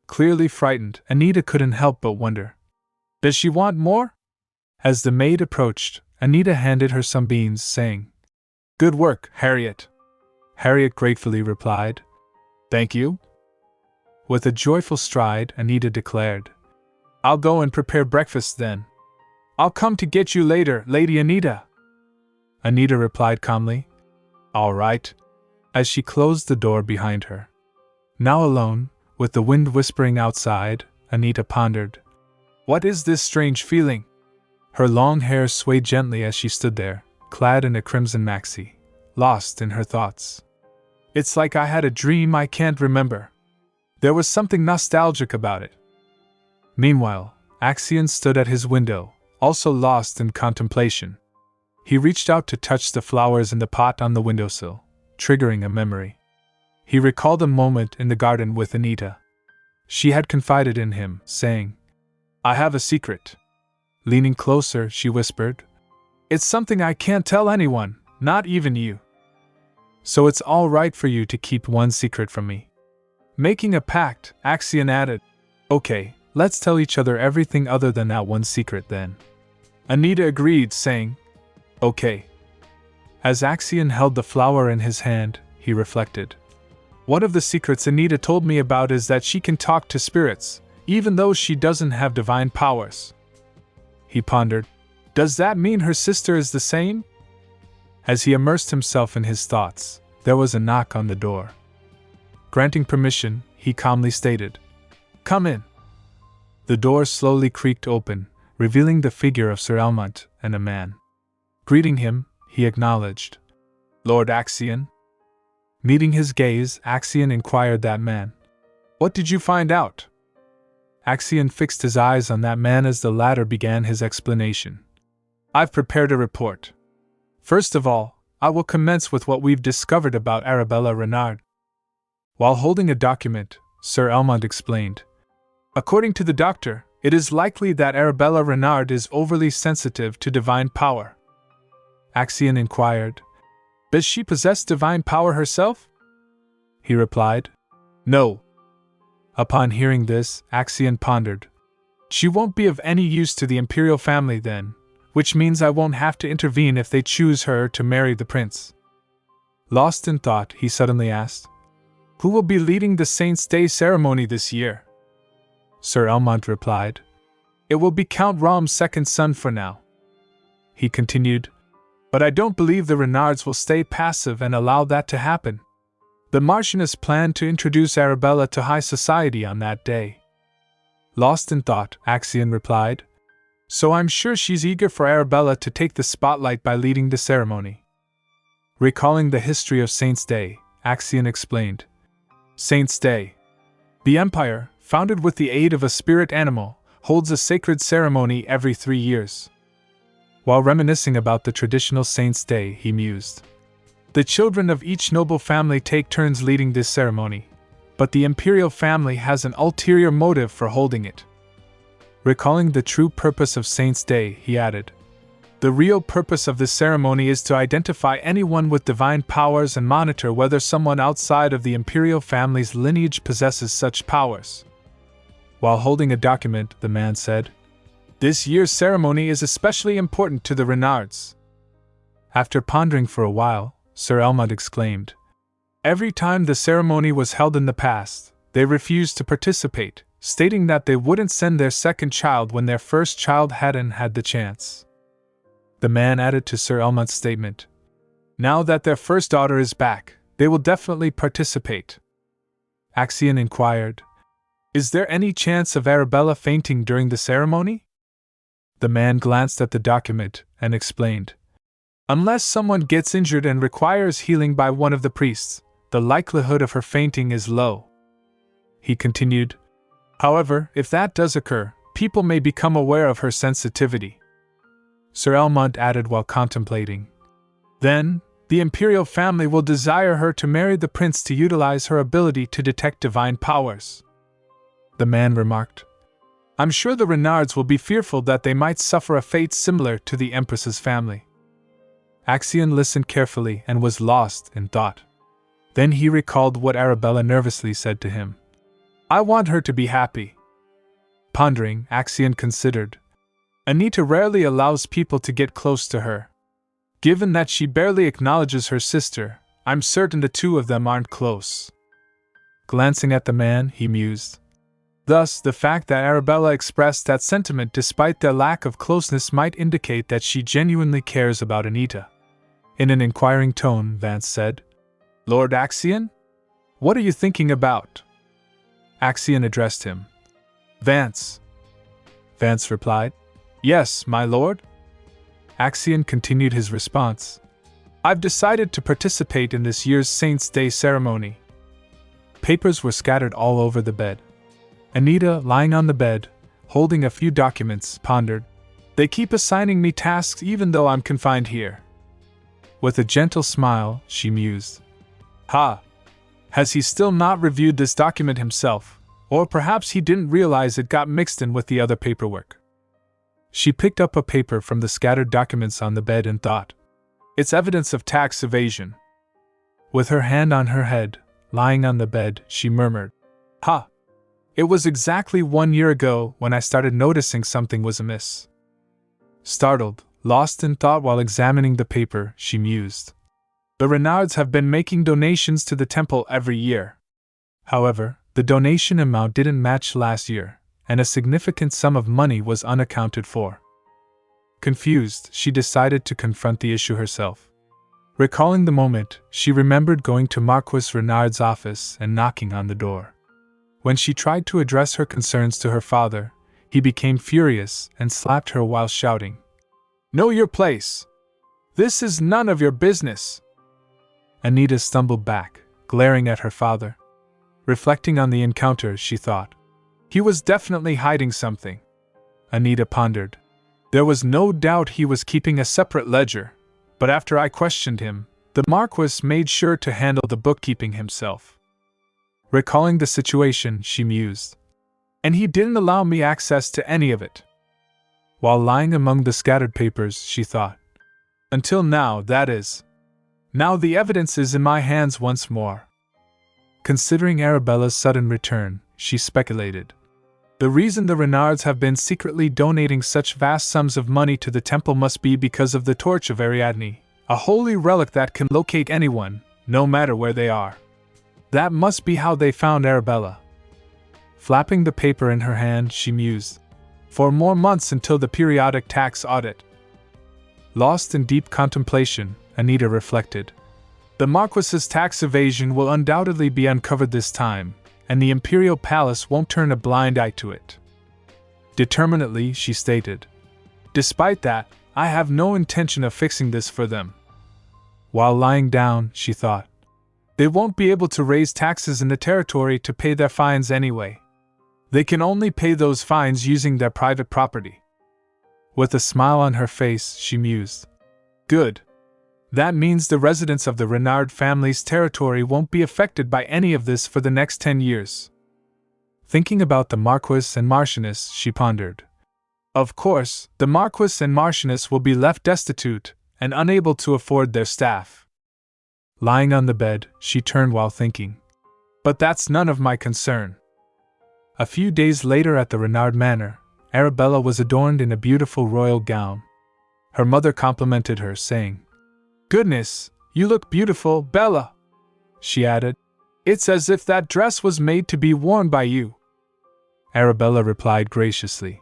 Clearly frightened, Anita couldn't help but wonder. Does she want more? As the maid approached, Anita handed her some beans, saying, Good work, Harriet. Harriet gratefully replied, Thank you. With a joyful stride, Anita declared, I'll go and prepare breakfast then. I'll come to get you later, Lady Anita. Anita replied calmly, All right, as she closed the door behind her. Now alone, with the wind whispering outside, Anita pondered, What is this strange feeling? Her long hair swayed gently as she stood there, clad in a crimson maxi, lost in her thoughts. It's like I had a dream I can't remember. There was something nostalgic about it. Meanwhile, Axion stood at his window, also lost in contemplation. He reached out to touch the flowers in the pot on the windowsill, triggering a memory. He recalled a moment in the garden with Anita. She had confided in him, saying, I have a secret. Leaning closer, she whispered, It's something I can't tell anyone, not even you. So it's all right for you to keep one secret from me. Making a pact, Axion added, Okay, let's tell each other everything other than that one secret then. Anita agreed, saying, Okay. As Axion held the flower in his hand, he reflected. One of the secrets Anita told me about is that she can talk to spirits, even though she doesn't have divine powers. He pondered. Does that mean her sister is the same? As he immersed himself in his thoughts, there was a knock on the door. Granting permission, he calmly stated, Come in. The door slowly creaked open, revealing the figure of Sir Elmont and a man. Greeting him, he acknowledged, Lord Axion. Meeting his gaze, Axion inquired that man, What did you find out? Axion fixed his eyes on that man as the latter began his explanation. I've prepared a report. First of all, I will commence with what we've discovered about Arabella Renard. While holding a document, Sir Elmont explained. According to the doctor, it is likely that Arabella Renard is overly sensitive to divine power. Axion inquired, Does she possess divine power herself? He replied, No. Upon hearing this, Axion pondered. She won't be of any use to the imperial family then, which means I won't have to intervene if they choose her to marry the prince. Lost in thought, he suddenly asked, Who will be leading the Saint's Day ceremony this year? Sir Elmont replied, It will be Count Rom's second son for now. He continued, But I don't believe the Renards will stay passive and allow that to happen. The Marchioness planned to introduce Arabella to high society on that day. Lost in thought, Axion replied, So I'm sure she's eager for Arabella to take the spotlight by leading the ceremony. Recalling the history of Saint's Day, Axion explained, Saint's Day. The Empire, founded with the aid of a spirit animal, holds a sacred ceremony every 3 years. While reminiscing about the traditional Saint's Day, he mused, The children of each noble family take turns leading this ceremony, but the imperial family has an ulterior motive for holding it. Recalling the true purpose of Saint's Day, he added, The real purpose of this ceremony is to identify anyone with divine powers and monitor whether someone outside of the imperial family's lineage possesses such powers. While holding a document, the man said, This year's ceremony is especially important to the Renards. After pondering for a while, Sir Elmont exclaimed, Every time the ceremony was held in the past, they refused to participate, stating that they wouldn't send their second child when their first child hadn't had the chance. The man added to Sir Elmont's statement, Now that their first daughter is back, they will definitely participate. Axion inquired, Is there any chance of Arabella fainting during the ceremony? The man glanced at the document and explained, Unless someone gets injured and requires healing by one of the priests, the likelihood of her fainting is low. He continued, However, if that does occur, people may become aware of her sensitivity. Sir Elmont added while contemplating, Then, the imperial family will desire her to marry the prince to utilize her ability to detect divine powers. The man remarked, I'm sure the Renards will be fearful that they might suffer a fate similar to the Empress's family. Axion listened carefully and was lost in thought. Then he recalled what Arabella nervously said to him. I want her to be happy. Pondering, Axion considered. Anita rarely allows people to get close to her. Given that she barely acknowledges her sister, I'm certain the two of them aren't close. Glancing at the man, he mused. Thus, the fact that Arabella expressed that sentiment despite their lack of closeness might indicate that she genuinely cares about Anita. In an inquiring tone, Vance said, Lord Axion? What are you thinking about? Axion addressed him. Vance. Vance replied, Yes, my lord. Axion continued his response. I've decided to participate in this year's Saint's Day ceremony. Papers were scattered all over the bed. Anita, lying on the bed, holding a few documents, pondered. They keep assigning me tasks even though I'm confined here. With a gentle smile, she mused. Ha! Has he still not reviewed this document himself, or perhaps he didn't realize it got mixed in with the other paperwork? She picked up a paper from the scattered documents on the bed and thought, It's evidence of tax evasion. With her hand on her head, lying on the bed, she murmured, Ha! It was exactly 1 year ago when I started noticing something was amiss. Startled, lost in thought while examining the paper, she mused. The Renards have been making donations to the temple every year. However, the donation amount didn't match last year, and a significant sum of money was unaccounted for. Confused, she decided to confront the issue herself. Recalling the moment, she remembered going to Marquis Renard's office and knocking on the door. When she tried to address her concerns to her father, he became furious and slapped her while shouting, Know your place! This is none of your business! Anita stumbled back, glaring at her father. Reflecting on the encounter, she thought, He was definitely hiding something. Anita pondered. There was no doubt he was keeping a separate ledger, but after I questioned him, the Marquis made sure to handle the bookkeeping himself. Recalling the situation, she mused. And he didn't allow me access to any of it. While lying among the scattered papers, she thought. Until now, that is. Now the evidence is in my hands once more. Considering Arabella's sudden return, she speculated. The reason the Renards have been secretly donating such vast sums of money to the temple must be because of the torch of Ariadne, a holy relic that can locate anyone, no matter where they are. That must be how they found Arabella. Flapping the paper in her hand, she mused. 4 more months until the periodic tax audit. Lost in deep contemplation, Anita reflected. The Marquis's tax evasion will undoubtedly be uncovered this time, and the Imperial Palace won't turn a blind eye to it. Determinedly, she stated. Despite that, I have no intention of fixing this for them. While lying down, she thought. They won't be able to raise taxes in the territory to pay their fines anyway. They can only pay those fines using their private property. With a smile on her face, she mused. Good. That means the residents of the Renard family's territory won't be affected by any of this for the next 10 years. Thinking about the Marquis and Marchioness, she pondered. Of course, the Marquis and Marchioness will be left destitute and unable to afford their staff. Lying on the bed, she turned while thinking. But that's none of my concern. A few days later at the Renard Manor, Arabella was adorned in a beautiful royal gown. Her mother complimented her, saying, Goodness, you look beautiful, Bella, she added. It's as if that dress was made to be worn by you. Arabella replied graciously.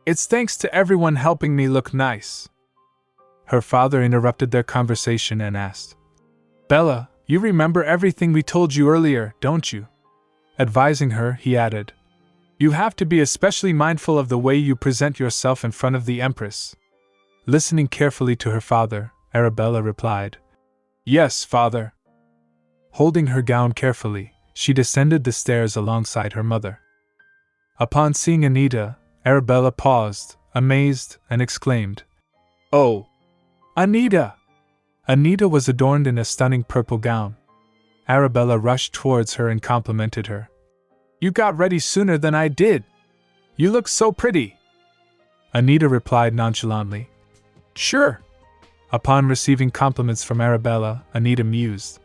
It's thanks to everyone helping me look nice. Her father interrupted their conversation and asked, Bella, you remember everything we told you earlier, don't you? Advising her, he added, You have to be especially mindful of the way you present yourself in front of the Empress. Listening carefully to her father, Arabella replied, Yes, father. Holding her gown carefully, she descended the stairs alongside her mother. Upon seeing Anita, Arabella paused, amazed, and exclaimed, Oh, Anita! Anita was adorned in a stunning purple gown. Arabella rushed towards her and complimented her. You got ready sooner than I did. You look so pretty. Anita replied nonchalantly, Sure. Upon receiving compliments from Arabella, Anita mused.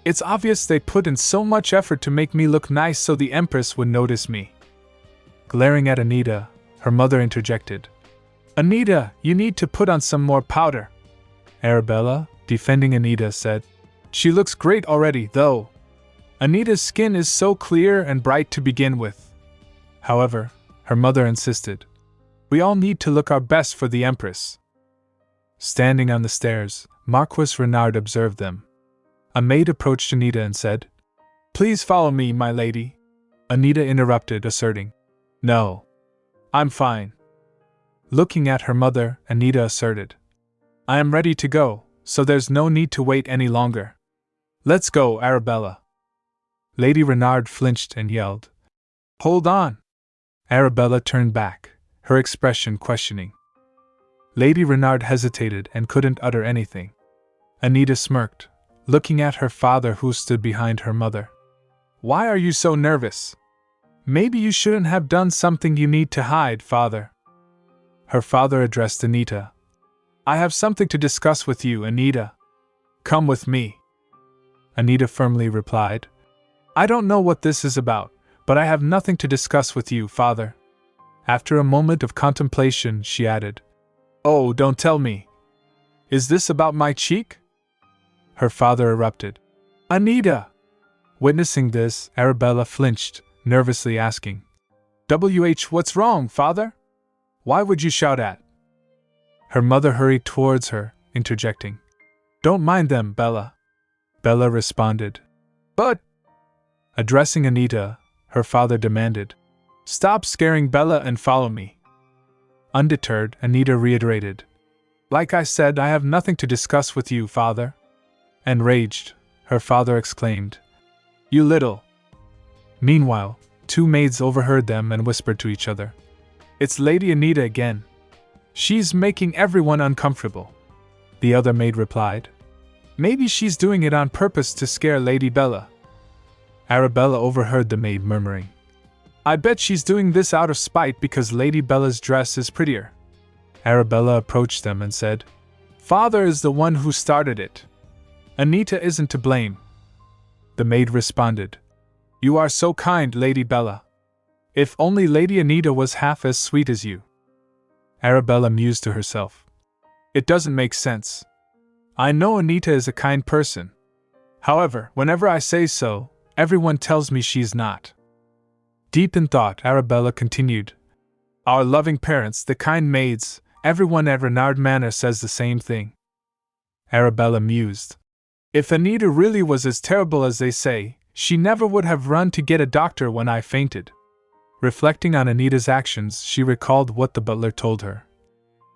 It's obvious they put in so much effort to make me look nice so the Empress would notice me. Glaring at Anita, her mother interjected. Anita, you need to put on some more powder. Arabella, defending Anita, said. She looks great already, though. Anita's skin is so clear and bright to begin with. However, her mother insisted. We all need to look our best for the Empress. Standing on the stairs, Marquis Renard observed them. A maid approached Anita and said, Please follow me, my lady. Anita interrupted, asserting, No. I'm fine. Looking at her mother, Anita asserted, I am ready to go, so there's no need to wait any longer. Let's go, Arabella. Lady Renard flinched and yelled, Hold on. Arabella turned back, her expression questioning. Lady Renard hesitated and couldn't utter anything. Anita smirked, looking at her father who stood behind her mother. Why are you so nervous? Maybe you shouldn't have done something you need to hide, father. Her father addressed Anita. I have something to discuss with you, Anita. Come with me. Anita firmly replied. I don't know what this is about, but I have nothing to discuss with you, father. After a moment of contemplation, she added, Oh, don't tell me. Is this about my cheek? Her father erupted. Anita! Witnessing this, Arabella flinched, nervously asking, What's wrong, father? Why would you shout at? Her mother hurried towards her, interjecting, Don't mind them, Bella. Bella responded. But, addressing Anita, her father demanded, Stop scaring Bella and follow me. Undeterred, Anita reiterated, Like I said, I have nothing to discuss with you, father. Enraged, her father exclaimed, You little. Meanwhile, 2 maids overheard them and whispered to each other, It's Lady Anita again. She's making everyone uncomfortable. The other maid replied, Maybe she's doing it on purpose to scare Lady Bella. Arabella overheard the maid murmuring, I bet she's doing this out of spite because Lady Bella's dress is prettier. Arabella approached them and said, Father is the one who started it. Anita isn't to blame. The maid responded. You are so kind, Lady Bella. If only Lady Anita was half as sweet as you. Arabella mused to herself. It doesn't make sense. I know Anita is a kind person. However, whenever I say so, everyone tells me she's not. Deep in thought, Arabella continued. Our loving parents, the kind maids, everyone at Renard Manor says the same thing. Arabella mused. If Anita really was as terrible as they say, she never would have run to get a doctor when I fainted. Reflecting on Anita's actions, she recalled what the butler told her.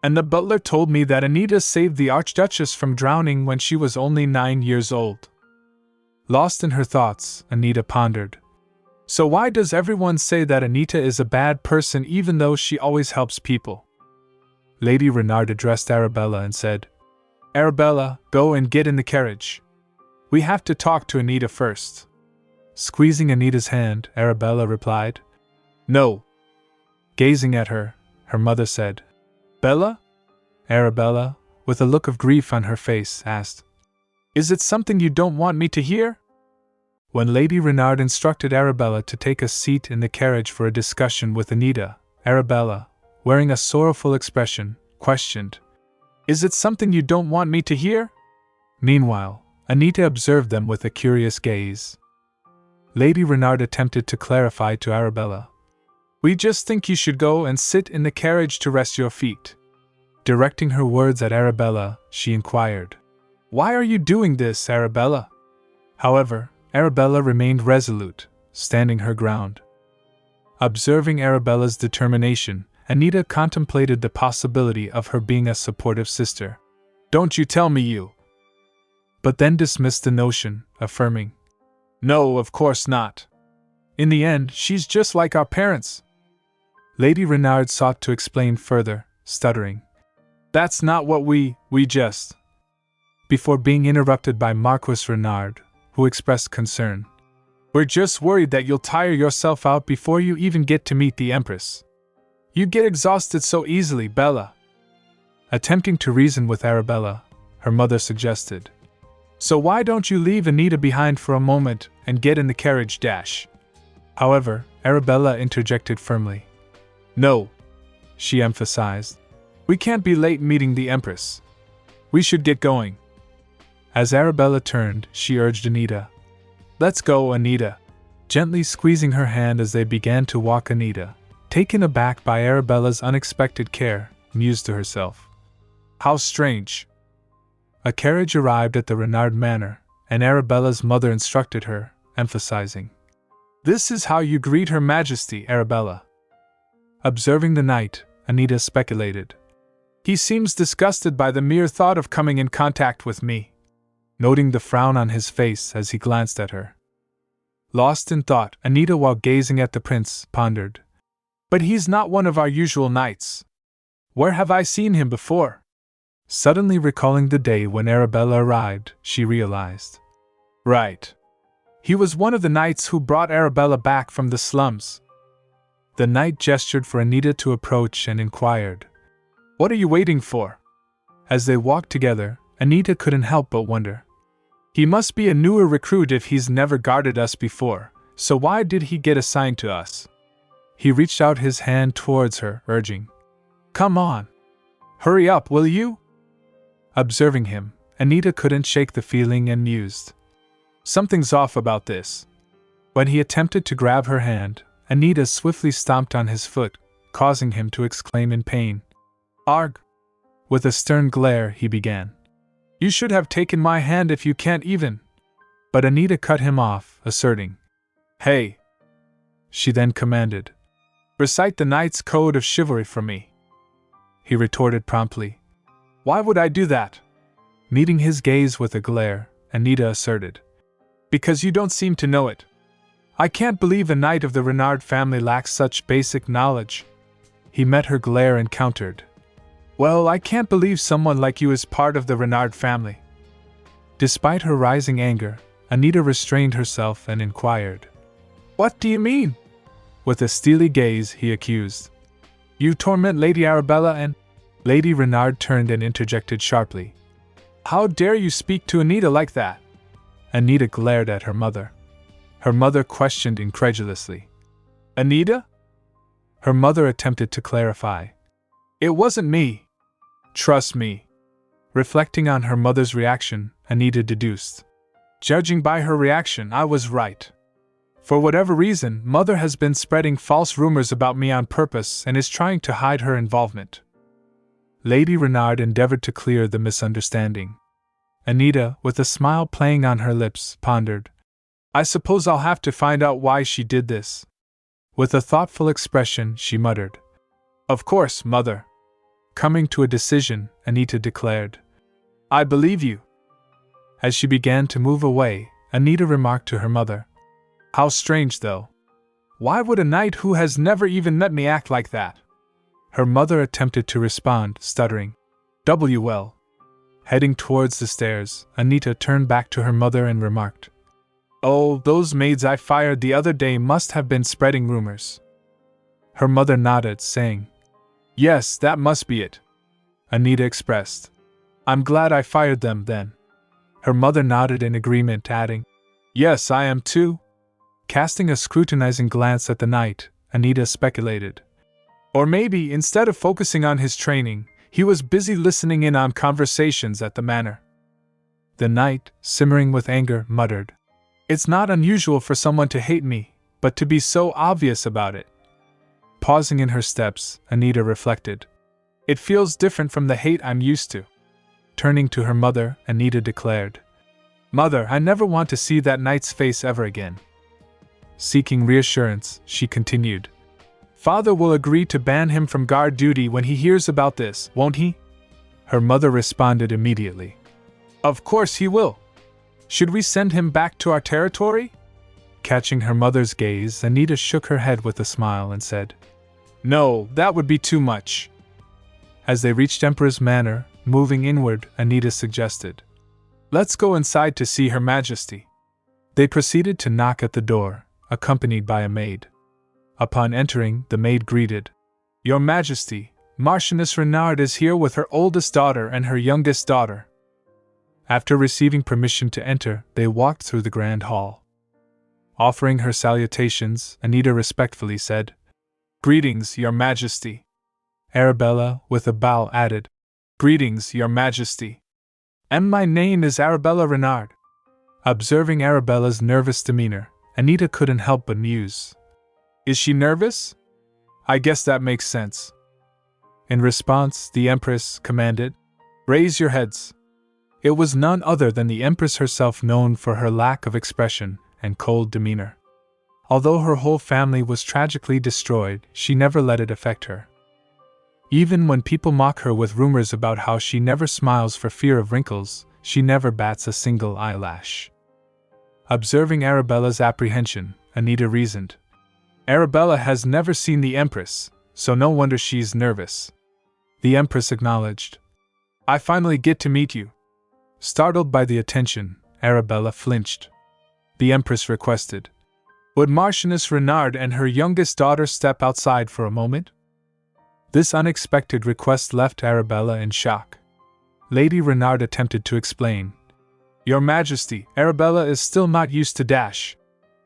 And the butler told me that Anita saved the Archduchess from drowning when she was only 9 years old. Lost in her thoughts, Anita pondered. So why does everyone say that Anita is a bad person even though she always helps people? Lady Renard addressed Arabella and said, Arabella, go and get in the carriage. We have to talk to Anita first. Squeezing Anita's hand, Arabella replied, No. Gazing at her, her mother said, Bella? Arabella, with a look of grief on her face, asked, Is it something you don't want me to hear? When Lady Renard instructed Arabella to take a seat in the carriage for a discussion with Anita, Arabella, wearing a sorrowful expression, questioned, Is it something you don't want me to hear? Meanwhile, Anita observed them with a curious gaze. Lady Renard attempted to clarify to Arabella. We just think you should go and sit in the carriage to rest your feet. Directing her words at Arabella, she inquired, Why are you doing this, Arabella? However, Arabella remained resolute, standing her ground. Observing Arabella's determination, Anita contemplated the possibility of her being a supportive sister. Don't you tell me you. But then dismissed the notion, affirming, No, of course not. In the end, she's just like our parents. Lady Renard sought to explain further, stuttering, That's not what we just. Before being interrupted by Marquis Renard, who expressed concern. We're just worried that you'll tire yourself out before you even get to meet the Empress. You get exhausted so easily, Bella. Attempting to reason with Arabella, her mother suggested. So why don't you leave Anita behind for a moment and get in the carriage dash? However, Arabella interjected firmly. No, she emphasized. We can't be late meeting the Empress. We should get going. As Arabella turned, she urged Anita. Let's go, Anita. Gently squeezing her hand as they began to walk, Anita, taken aback by Arabella's unexpected care, mused to herself. How strange. A carriage arrived at the Renard Manor, and Arabella's mother instructed her, emphasizing. This is how you greet Her Majesty, Arabella. Observing the knight, Anita speculated. He seems disgusted by the mere thought of coming in contact with me. Noting the frown on his face as he glanced at her. Lost in thought, Anita, while gazing at the prince, pondered. But he's not one of our usual knights. Where have I seen him before? Suddenly recalling the day when Arabella arrived, she realized. Right. He was one of the knights who brought Arabella back from the slums. The knight gestured for Anita to approach and inquired. What are you waiting for? As they walked together, Anita couldn't help but wonder. He must be a newer recruit if he's never guarded us before, so why did he get assigned to us? He reached out his hand towards her, urging. Come on. Hurry up, will you? Observing him, Anita couldn't shake the feeling and mused. Something's off about this. When he attempted to grab her hand, Anita swiftly stomped on his foot, causing him to exclaim in pain. Arg! With a stern glare, he began. You should have taken my hand if you can't even. But Anita cut him off, asserting. Hey! She then commanded. Recite the knight's code of chivalry for me. He retorted promptly. Why would I do that? Meeting his gaze with a glare, Anita asserted. Because you don't seem to know it. I can't believe a knight of the Renard family lacks such basic knowledge. He met her glare and countered. Well, I can't believe someone like you is part of the Renard family. Despite her rising anger, Anita restrained herself and inquired. What do you mean? With a steely gaze, he accused. You torment Lady Arabella and... Lady Renard turned and interjected sharply. How dare you speak to Anita like that? Anita glared at her mother. Her mother questioned incredulously. Anita? Her mother attempted to clarify. It wasn't me. Trust me. Reflecting on her mother's reaction, Anita deduced. Judging by her reaction, I was right. For whatever reason, Mother has been spreading false rumors about me on purpose and is trying to hide her involvement. Lady Renard endeavored to clear the misunderstanding. Anita, with a smile playing on her lips, pondered. I suppose I'll have to find out why she did this. With a thoughtful expression, she muttered. Of course, Mother. Coming to a decision, Anita declared. I believe you. As she began to move away, Anita remarked to her mother. How strange, though. Why would a knight who has never even met me act like that? Her mother attempted to respond, stuttering. Well. Heading towards the stairs, Anita turned back to her mother and remarked. Oh, those maids I fired the other day must have been spreading rumors. Her mother nodded, saying, Yes, that must be it. Anita expressed. I'm glad I fired them then. Her mother nodded in agreement, adding, Yes, I am too. Casting a scrutinizing glance at the knight, Anita speculated. Or maybe, instead of focusing on his training, he was busy listening in on conversations at the manor. The knight, simmering with anger, muttered. It's not unusual for someone to hate me, but to be so obvious about it. Pausing in her steps, Anita reflected. It feels different from the hate I'm used to. Turning to her mother, Anita declared. Mother, I never want to see that knight's face ever again. Seeking reassurance, she continued. Father will agree to ban him from guard duty when he hears about this, won't he? Her mother responded immediately. Of course he will. Should we send him back to our territory? Catching her mother's gaze, Anita shook her head with a smile and said, No, that would be too much. As they reached Emperor's Manor, moving inward, Anita suggested, Let's go inside to see Her Majesty. They proceeded to knock at the door, accompanied by a maid. Upon entering, the maid greeted, Your Majesty, Marchioness Renard is here with her oldest daughter and her youngest daughter. After receiving permission to enter, they walked through the grand hall. Offering her salutations, Anita respectfully said, Greetings, Your Majesty. Arabella, with a bow, added, Greetings, Your Majesty. And my name is Arabella Renard. Observing Arabella's nervous demeanor, Anita couldn't help but muse. Is she nervous? I guess that makes sense. In response, the Empress commanded, Raise your heads. It was none other than the Empress herself, known for her lack of expression and cold demeanor. Although her whole family was tragically destroyed, she never let it affect her. Even when people mock her with rumors about how she never smiles for fear of wrinkles, she never bats a single eyelash. Observing Arabella's apprehension, Anita reasoned. Arabella has never seen the Empress, so no wonder she's nervous. The Empress acknowledged. I finally get to meet you. Startled by the attention, Arabella flinched. The Empress requested, Would Marchioness Renard and her youngest daughter step outside for a moment? This unexpected request left Arabella in shock. Lady Renard attempted to explain. Your Majesty, Arabella is still not used to dash.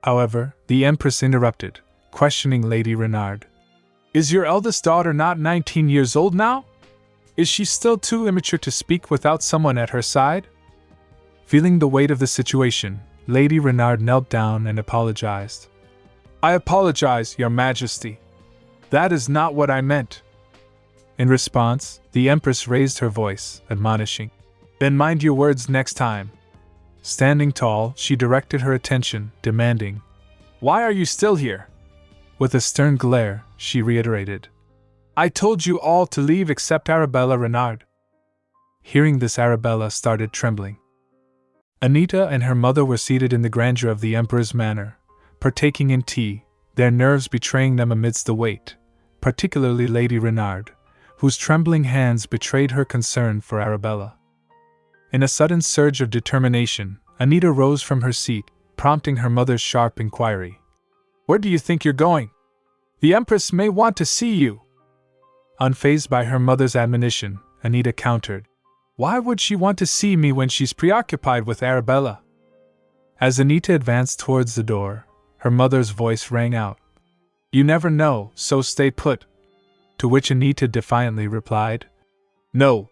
However, the Empress interrupted, questioning Lady Renard. Is your eldest daughter not 19 years old now? Is she still too immature to speak without someone at her side? Feeling the weight of the situation, Lady Renard knelt down and apologized. I apologize, Your Majesty. That is not what I meant. In response, the Empress raised her voice, admonishing, Then mind your words next time. Standing tall, she directed her attention, demanding, Why are you still here? With a stern glare, she reiterated, I told you all to leave except Arabella Renard. Hearing this, Arabella started trembling. Anita and her mother were seated in the grandeur of the Emperor's manor, partaking in tea, their nerves betraying them amidst the wait, particularly Lady Renard, whose trembling hands betrayed her concern for Arabella. In a sudden surge of determination, Anita rose from her seat, prompting her mother's sharp inquiry. Where do you think you're going? The Empress may want to see you. Unfazed by her mother's admonition, Anita countered. Why would she want to see me when she's preoccupied with Arabella? As Anita advanced towards the door, her mother's voice rang out. You never know, so stay put. To which Anita defiantly replied, No.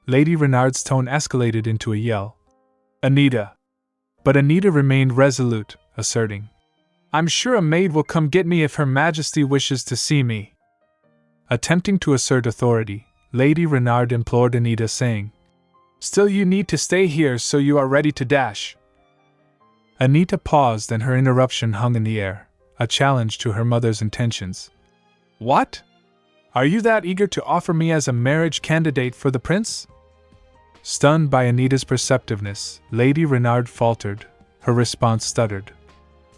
Lady Renard's tone escalated into a yell. Anita. But Anita remained resolute, asserting, I'm sure a maid will come get me if Her Majesty wishes to see me. Attempting to assert authority, Lady Renard implored Anita, saying, Still you need to stay here so you are ready to dash. Anita paused and her interruption hung in the air, a challenge to her mother's intentions. What? Are you that eager to offer me as a marriage candidate for the prince? Stunned by Anita's perceptiveness, Lady Renard faltered, her response stuttered.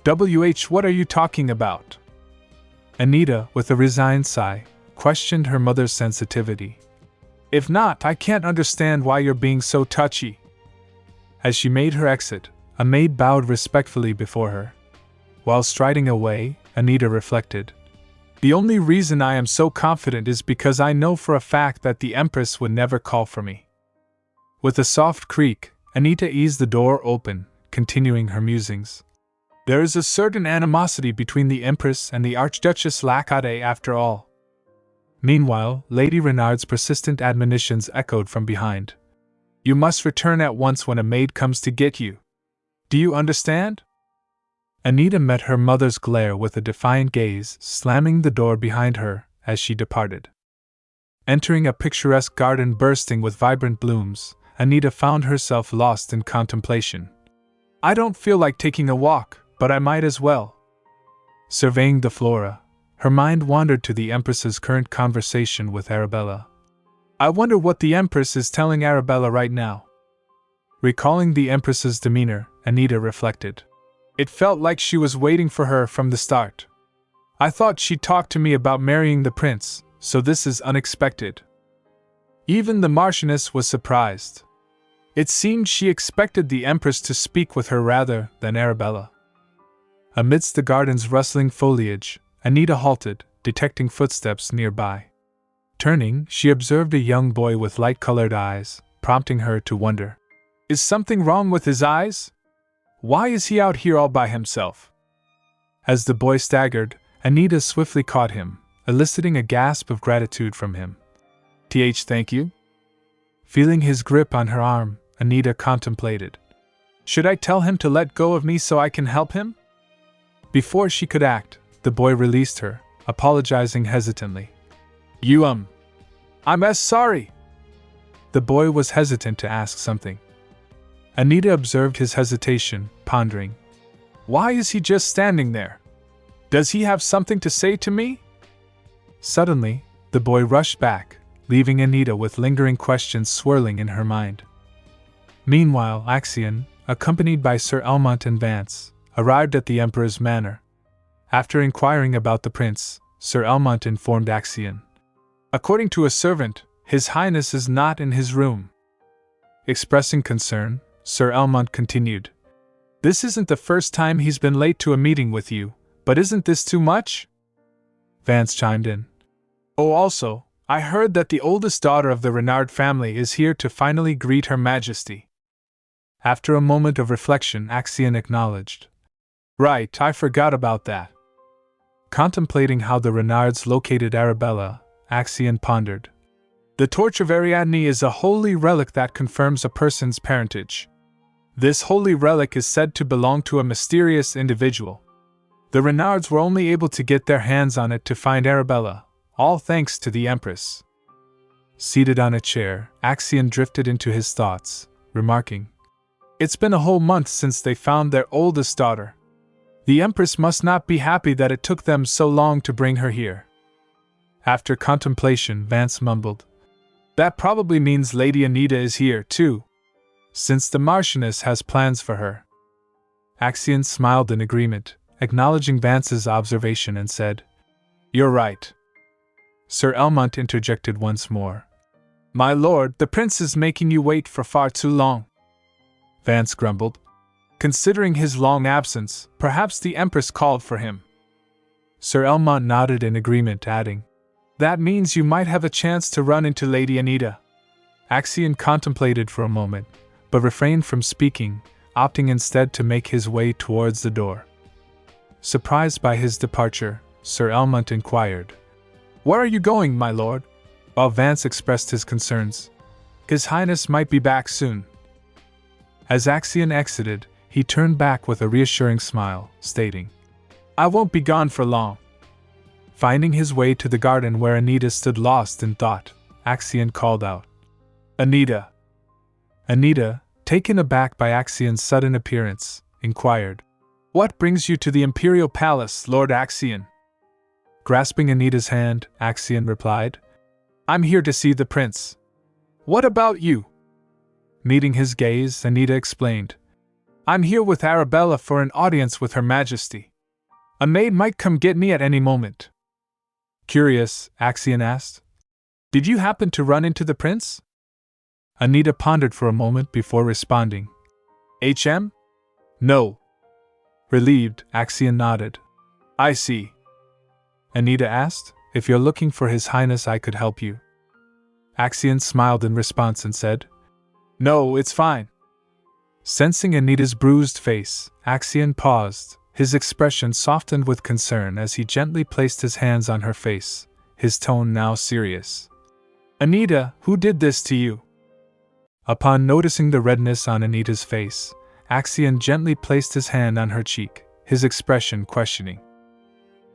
What are you talking about? Anita, with a resigned sigh, questioned her mother's sensitivity. If not, I can't understand why you're being so touchy. As she made her exit, a maid bowed respectfully before her. While striding away, Anita reflected. The only reason I am so confident is because I know for a fact that the Empress would never call for me. With a soft creak, Anita eased the door open, continuing her musings. There is a certain animosity between the Empress and the Archduchess Lacade after all. Meanwhile, Lady Renard's persistent admonitions echoed from behind. You must return at once when a maid comes to get you. Do you understand? Anita met her mother's glare with a defiant gaze, slamming the door behind her as she departed. Entering a picturesque garden bursting with vibrant blooms, Anita found herself lost in contemplation. I don't feel like taking a walk, but I might as well. Surveying the flora, her mind wandered to the Empress's current conversation with Arabella. I wonder what the Empress is telling Arabella right now. Recalling the Empress's demeanor, Anita reflected. It felt like she was waiting for her from the start. I thought she talked to me about marrying the prince, so this is unexpected. Even the Marchioness was surprised. It seemed she expected the Empress to speak with her rather than Arabella. Amidst the garden's rustling foliage, Anita halted, detecting footsteps nearby. Turning, she observed a young boy with light-colored eyes, prompting her to wonder. Is something wrong with his eyes? Why is he out here all by himself? As the boy staggered, Anita swiftly caught him, eliciting a gasp of gratitude from him. Thank you? Feeling his grip on her arm, Anita contemplated. Should I tell him to let go of me so I can help him? Before she could act, the boy released her, apologizing hesitantly. I'm sorry. The boy was hesitant to ask something. Anita observed his hesitation, pondering. Why is he just standing there? Does he have something to say to me? Suddenly, the boy rushed back, leaving Anita with lingering questions swirling in her mind. Meanwhile, Axion, accompanied by Sir Elmont and Vance, arrived at the Emperor's manor. After inquiring about the prince, Sir Elmont informed Axion. According to a servant, His Highness is not in his room. Expressing concern, Sir Elmont continued. This isn't the first time he's been late to a meeting with you, but isn't this too much? Vance chimed in. Oh, also, I heard that the oldest daughter of the Renard family is here to finally greet Her Majesty. After a moment of reflection, Axion acknowledged. Right, I forgot about that. Contemplating how the Renards located Arabella, Axion pondered. The torch of Ariadne is a holy relic that confirms a person's parentage. This holy relic is said to belong to a mysterious individual. The Renards were only able to get their hands on it to find Arabella, all thanks to the Empress. Seated on a chair, Axion drifted into his thoughts, remarking, It's been a whole month since they found their oldest daughter. The Empress must not be happy that it took them so long to bring her here. After contemplation, Vance mumbled, That probably means Lady Anita is here, too, since the Marchioness has plans for her. Axion smiled in agreement, acknowledging Vance's observation and said, You're right. Sir Elmont interjected once more. My lord, the prince is making you wait for far too long. Vance grumbled. Considering his long absence, perhaps the Empress called for him. Sir Elmont nodded in agreement, adding, That means you might have a chance to run into Lady Anita. Axion contemplated for a moment, but refrained from speaking, opting instead to make his way towards the door. Surprised by his departure, Sir Elmont inquired, "Where are you going, my lord?" While Vance expressed his concerns. "His Highness might be back soon." As Axion exited, he turned back with a reassuring smile, stating, "I won't be gone for long." Finding his way to the garden where Anita stood lost in thought, Axion called out, "Anita!" Anita, taken aback by Axion's sudden appearance, inquired, "What brings you to the Imperial Palace, Lord Axion?" Grasping Anita's hand, Axion replied, "I'm here to see the prince." "What about you?" Meeting his gaze, Anita explained, "I'm here with Arabella for an audience with Her Majesty. A maid might come get me at any moment." Curious, Axion asked, "Did you happen to run into the prince?" Anita pondered for a moment before responding, "HM? No." Relieved, Axion nodded. "I see." Anita asked, "If you're looking for His Highness, I could help you." Axion smiled in response and said, "No, it's fine." Sensing Anita's bruised face, Axion paused, his expression softened with concern as he gently placed his hands on her face, his tone now serious. "Anita, who did this to you?" Upon noticing the redness on Anita's face, Axion gently placed his hand on her cheek, his expression questioning.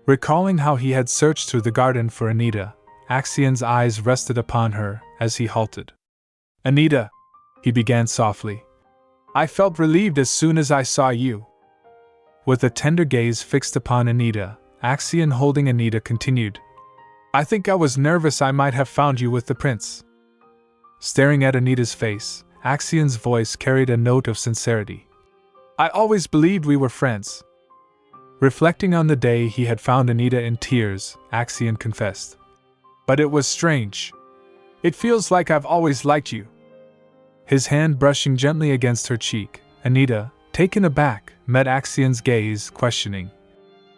Recalling how he had searched through the garden for Anita, Axion's eyes rested upon her as he halted. "Anita," he began softly, "I felt relieved as soon as I saw you." With a tender gaze fixed upon Anita, Axion holding Anita continued, "I think I was nervous I might have found you with the prince." Staring at Anita's face, Axion's voice carried a note of sincerity. "I always believed we were friends." Reflecting on the day he had found Anita in tears, Axion confessed, "But it was strange. It feels like I've always liked you." His hand brushing gently against her cheek, Anita, taken aback, met Axion's gaze, questioning,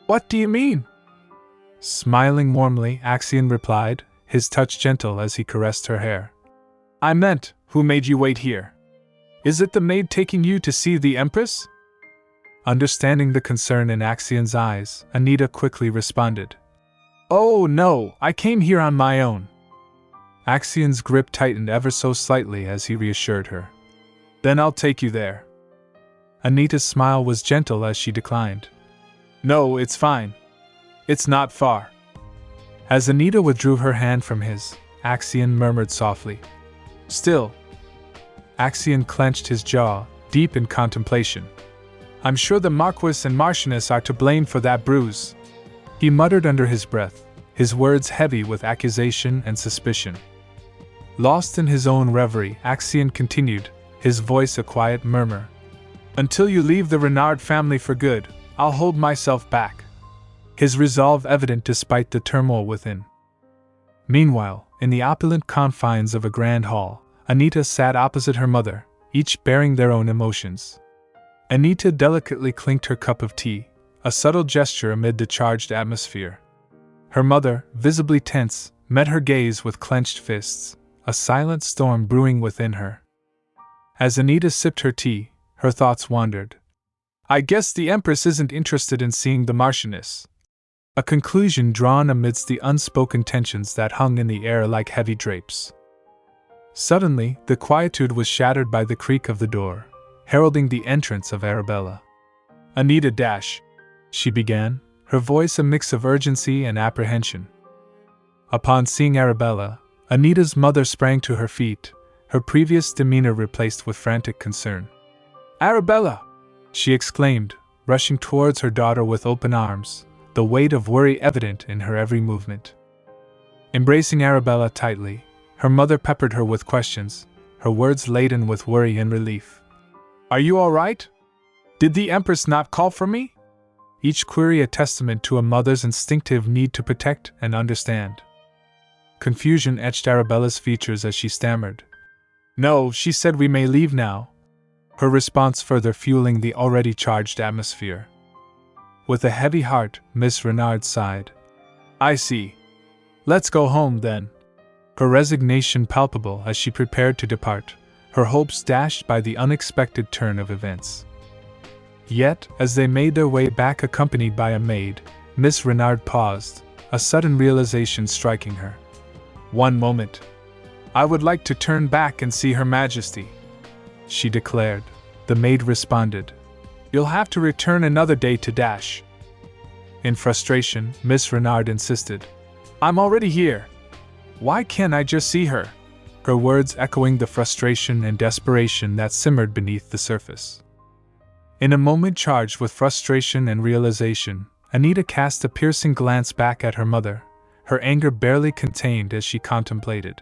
"What do you mean?" Smiling warmly, Axion replied, his touch gentle as he caressed her hair, "I meant, who made you wait here? Is it the maid taking you to see the Empress?" Understanding the concern in Axion's eyes, Anita quickly responded, "Oh no, I came here on my own." Axion's grip tightened ever so slightly as he reassured her. "Then I'll take you there." Anita's smile was gentle as she declined, "No, it's fine. It's not far." As Anita withdrew her hand from his, Axion murmured softly, "Still." Axion clenched his jaw, deep in contemplation. "I'm sure the Marquis and Marchioness are to blame for that bruise," he muttered under his breath, his words heavy with accusation and suspicion. Lost in his own reverie, Axion continued, his voice a quiet murmur, "Until you leave the Renard family for good, I'll hold myself back." His resolve evident despite the turmoil within. Meanwhile, in the opulent confines of a grand hall, Anita sat opposite her mother, each bearing their own emotions. Anita delicately clinked her cup of tea, a subtle gesture amid the charged atmosphere. Her mother, visibly tense, met her gaze with clenched fists, a silent storm brewing within her. As Anita sipped her tea, her thoughts wandered. "I guess the Empress isn't interested in seeing the Marchioness." A conclusion drawn amidst the unspoken tensions that hung in the air like heavy drapes. Suddenly, the quietude was shattered by the creak of the door, heralding the entrance of Arabella. "Anita dash," she began, her voice a mix of urgency and apprehension. Upon seeing Arabella, Anita's mother sprang to her feet, her previous demeanor replaced with frantic concern. "Arabella!" she exclaimed, rushing towards her daughter with open arms, the weight of worry evident in her every movement. Embracing Arabella tightly, her mother peppered her with questions, her words laden with worry and relief. "Are you all right? Did the Empress not call for me?" Each query a testament to a mother's instinctive need to protect and understand. Confusion etched Arabella's features as she stammered, "No, she said we may leave now," her response further fueling the already charged atmosphere. With a heavy heart, Miss Renard sighed. "I see. Let's go home then." her resignation palpable as she prepared to depart, her hopes dashed by the unexpected turn of events. Yet, as they made their way back accompanied by a maid, Miss Renard paused, a sudden realization striking her. "One moment. I would like to turn back and see Her Majesty," she declared. The maid responded, "You'll have to return another day to dash." In frustration, Miss Renard insisted, "I'm already here. Why can't I just see her?" Her words echoing the frustration and desperation that simmered beneath the surface. In a moment charged with frustration and realization, Anita cast a piercing glance back at her mother, her anger barely contained as she contemplated.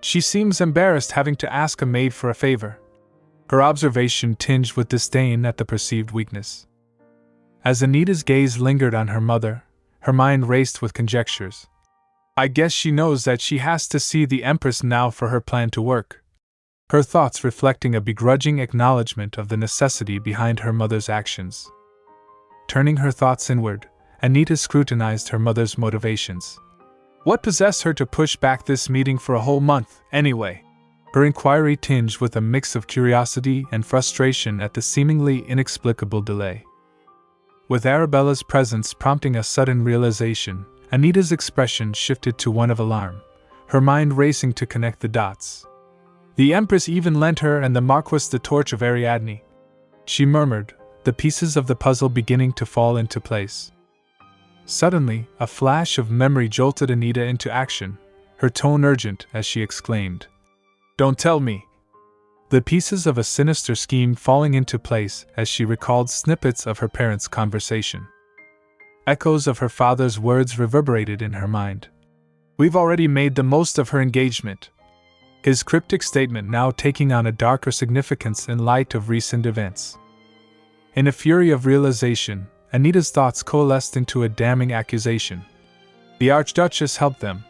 "She seems embarrassed having to ask a maid for a favor." Her observation tinged with disdain at the perceived weakness. As Anita's gaze lingered on her mother, her mind raced with conjectures. "I guess she knows that she has to see the Empress now for her plan to work." Her thoughts reflecting a begrudging acknowledgement of the necessity behind her mother's actions. Turning her thoughts inward, Anita scrutinized her mother's motivations. What possessed her to push back this meeting for a whole month, anyway? Her inquiry tinged with a mix of curiosity and frustration at the seemingly inexplicable delay. With Arabella's presence prompting a sudden realization, Anita's expression shifted to one of alarm, her mind racing to connect the dots. "The Empress even lent her and the Marquis the torch of Ariadne," she murmured, the pieces of the puzzle beginning to fall into place. Suddenly, a flash of memory jolted Anita into action, her tone urgent as she exclaimed, "Don't tell me!" The pieces of a sinister scheme falling into place as she recalled snippets of her parents' conversation. Echoes of her father's words reverberated in her mind. "We've already made the most of her engagement." His cryptic statement now taking on a darker significance in light of recent events. In a fury of realization, Anita's thoughts coalesced into a damning accusation. The Archduchess helped them.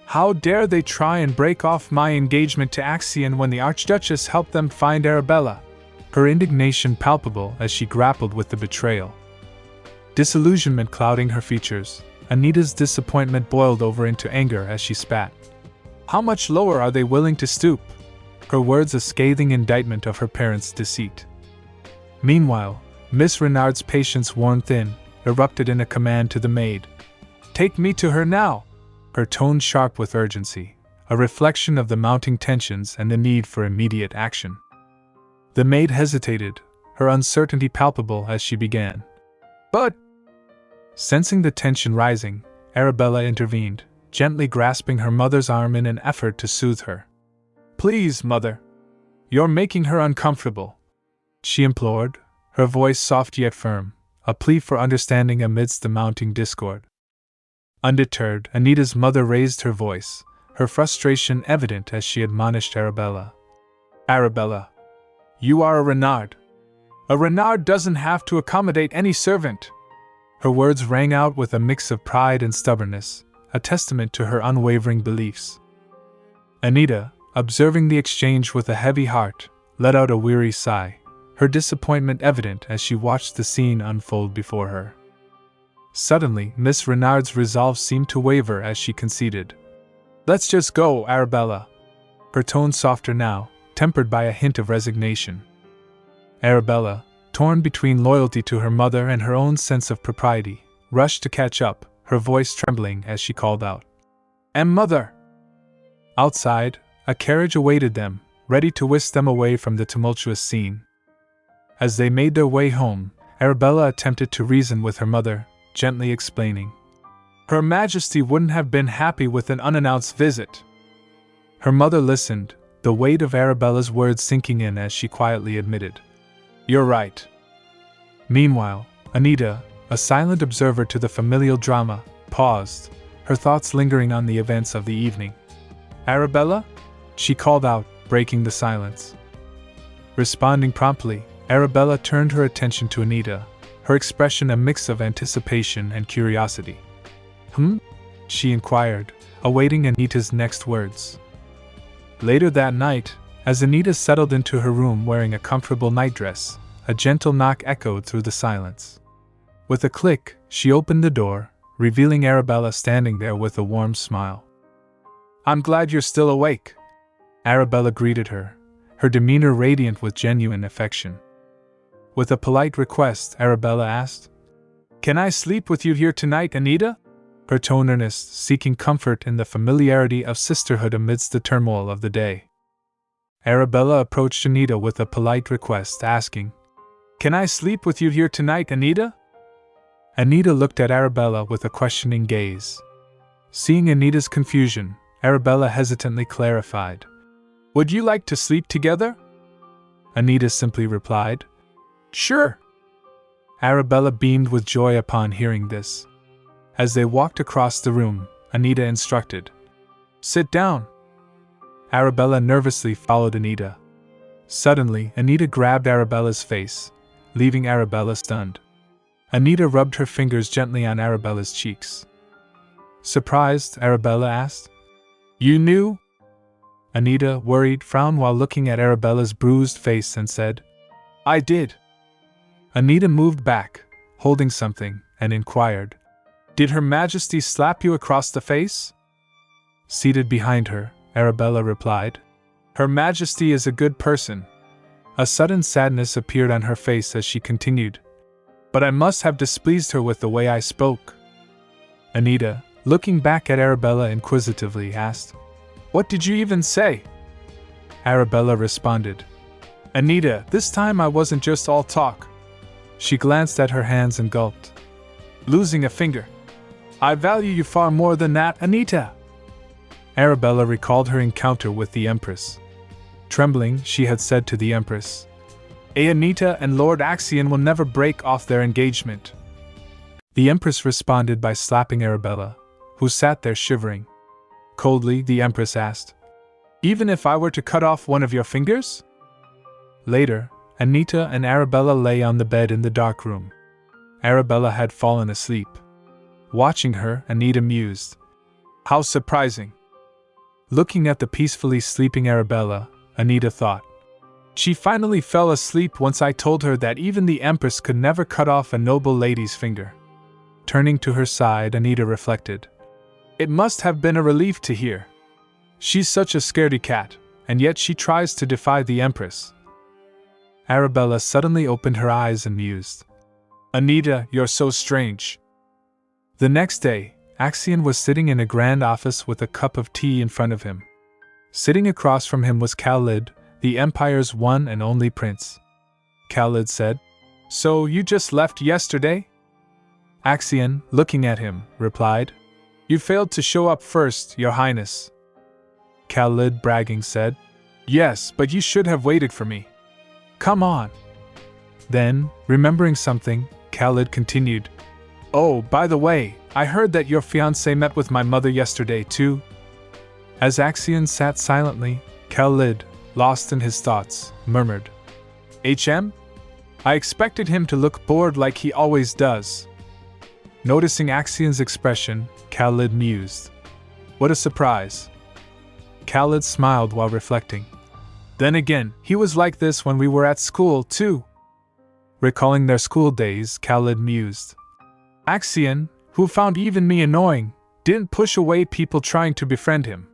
How dare they try and break off my engagement to Axion when the Archduchess helped them find Arabella? Her indignation palpable as she grappled with the betrayal. Disillusionment clouding her features, Anita's disappointment boiled over into anger as she spat. How much lower are they willing to stoop? Her words a scathing indictment of her parents' deceit. Meanwhile, Miss Renard's patience worn thin, erupted in a command to the maid. "Take me to her now!" Her tone sharp with urgency, a reflection of the mounting tensions and the need for immediate action. The maid hesitated, her uncertainty palpable as she began. "But—" Sensing the tension rising, Arabella intervened, gently grasping her mother's arm in an effort to soothe her. "Please, mother. You're making her uncomfortable," she implored, her voice soft yet firm, a plea for understanding amidst the mounting discord. Undeterred, Anita's mother raised her voice, her frustration evident as she admonished Arabella. "Arabella, you are a Renard. A Renard doesn't have to accommodate any servant." Her words rang out with a mix of pride and stubbornness, a testament to her unwavering beliefs. Anita, observing the exchange with a heavy heart, let out a weary sigh, her disappointment evident as she watched the scene unfold before her. Suddenly, Miss Renard's resolve seemed to waver as she conceded. "Let's just go, Arabella." Her tone softer now, tempered by a hint of resignation. Arabella, torn between loyalty to her mother and her own sense of propriety, rushed to catch up, her voice trembling as she called out, Mother!" Outside, a carriage awaited them, ready to whisk them away from the tumultuous scene. As they made their way home, Arabella attempted to reason with her mother, gently explaining. Her Majesty wouldn't have been happy with an unannounced visit. Her mother listened, the weight of Arabella's words sinking in as she quietly admitted, "You're right." Meanwhile, Anita, a silent observer to the familial drama, paused, her thoughts lingering on the events of the evening. "Arabella?" she called out, breaking the silence. Responding promptly, Arabella turned her attention to Anita, her expression a mix of anticipation and curiosity. She inquired, awaiting Anita's next words. Later that night, as Anita settled into her room wearing a comfortable nightdress, a gentle knock echoed through the silence. With a click, she opened the door, revealing Arabella standing there with a warm smile. I'm glad you're still awake. Arabella greeted her, her demeanor radiant with genuine affection. With a polite request, Arabella asked, "Can I sleep with you here tonight, Anita?" Her tone earnest, seeking comfort in the familiarity of sisterhood amidst the turmoil of the day. Arabella approached Anita with a polite request, asking, "Can I sleep with you here tonight, Anita?" Anita looked at Arabella with a questioning gaze. Seeing Anita's confusion, Arabella hesitantly clarified, "Would you like to sleep together?" Anita simply replied, "Sure." Arabella beamed with joy upon hearing this. As they walked across the room, Anita instructed, "Sit down." Arabella nervously followed Anita. Suddenly, Anita grabbed Arabella's face, leaving Arabella stunned. Anita rubbed her fingers gently on Arabella's cheeks. Surprised, Arabella asked, "You knew?" Anita, worried, frowned while looking at Arabella's bruised face and said, "I did." Anita moved back, holding something, and inquired, "Did Her Majesty slap you across the face?" Seated behind her, Arabella replied, "Her Majesty is a good person." A sudden sadness appeared on her face as she continued, "But I must have displeased her with the way I spoke." Anita, looking back at Arabella inquisitively, asked, "What did you even say?" Arabella responded, "Anita, this time I wasn't just all talk." She glanced at her hands and gulped, "Losing a finger. I value you far more than that, Anita." Arabella recalled her encounter with the Empress. Trembling, she had said to the Empress, "Anita and Lord Axion will never break off their engagement." The Empress responded by slapping Arabella, who sat there shivering. Coldly, the Empress asked, "Even if I were to cut off one of your fingers?" Later, Anita and Arabella lay on the bed in the dark room. Arabella had fallen asleep. Watching her, Anita mused, "How surprising." Looking at the peacefully sleeping Arabella, Anita thought, "She finally fell asleep once I told her that even the Empress could never cut off a noble lady's finger." Turning to her side, Anita reflected, "It must have been a relief to hear. She's such a scaredy cat, and yet she tries to defy the Empress." Arabella suddenly opened her eyes and mused, "Anita, you're so strange." The next day, Axion was sitting in a grand office with a cup of tea in front of him. Sitting across from him was Khalid, the Empire's one and only prince. Khalid said, "So you just left yesterday?" Axion, looking at him, replied, "You failed to show up first, Your Highness." Khalid, bragging, said, "Yes, but you should have waited for me. Come on." Then, remembering something, Khalid continued, "Oh, by the way, I heard that your fiancé met with my mother yesterday, too." As Axion sat silently, Khalid, lost in his thoughts, murmured, I expected him to look bored like he always does." Noticing Axion's expression, Khalid mused, "What a surprise." Khalid smiled while reflecting. "Then again, he was like this when we were at school, too." Recalling their school days, Khalid mused, "Axion, who found even me annoying, didn't push away people trying to befriend him."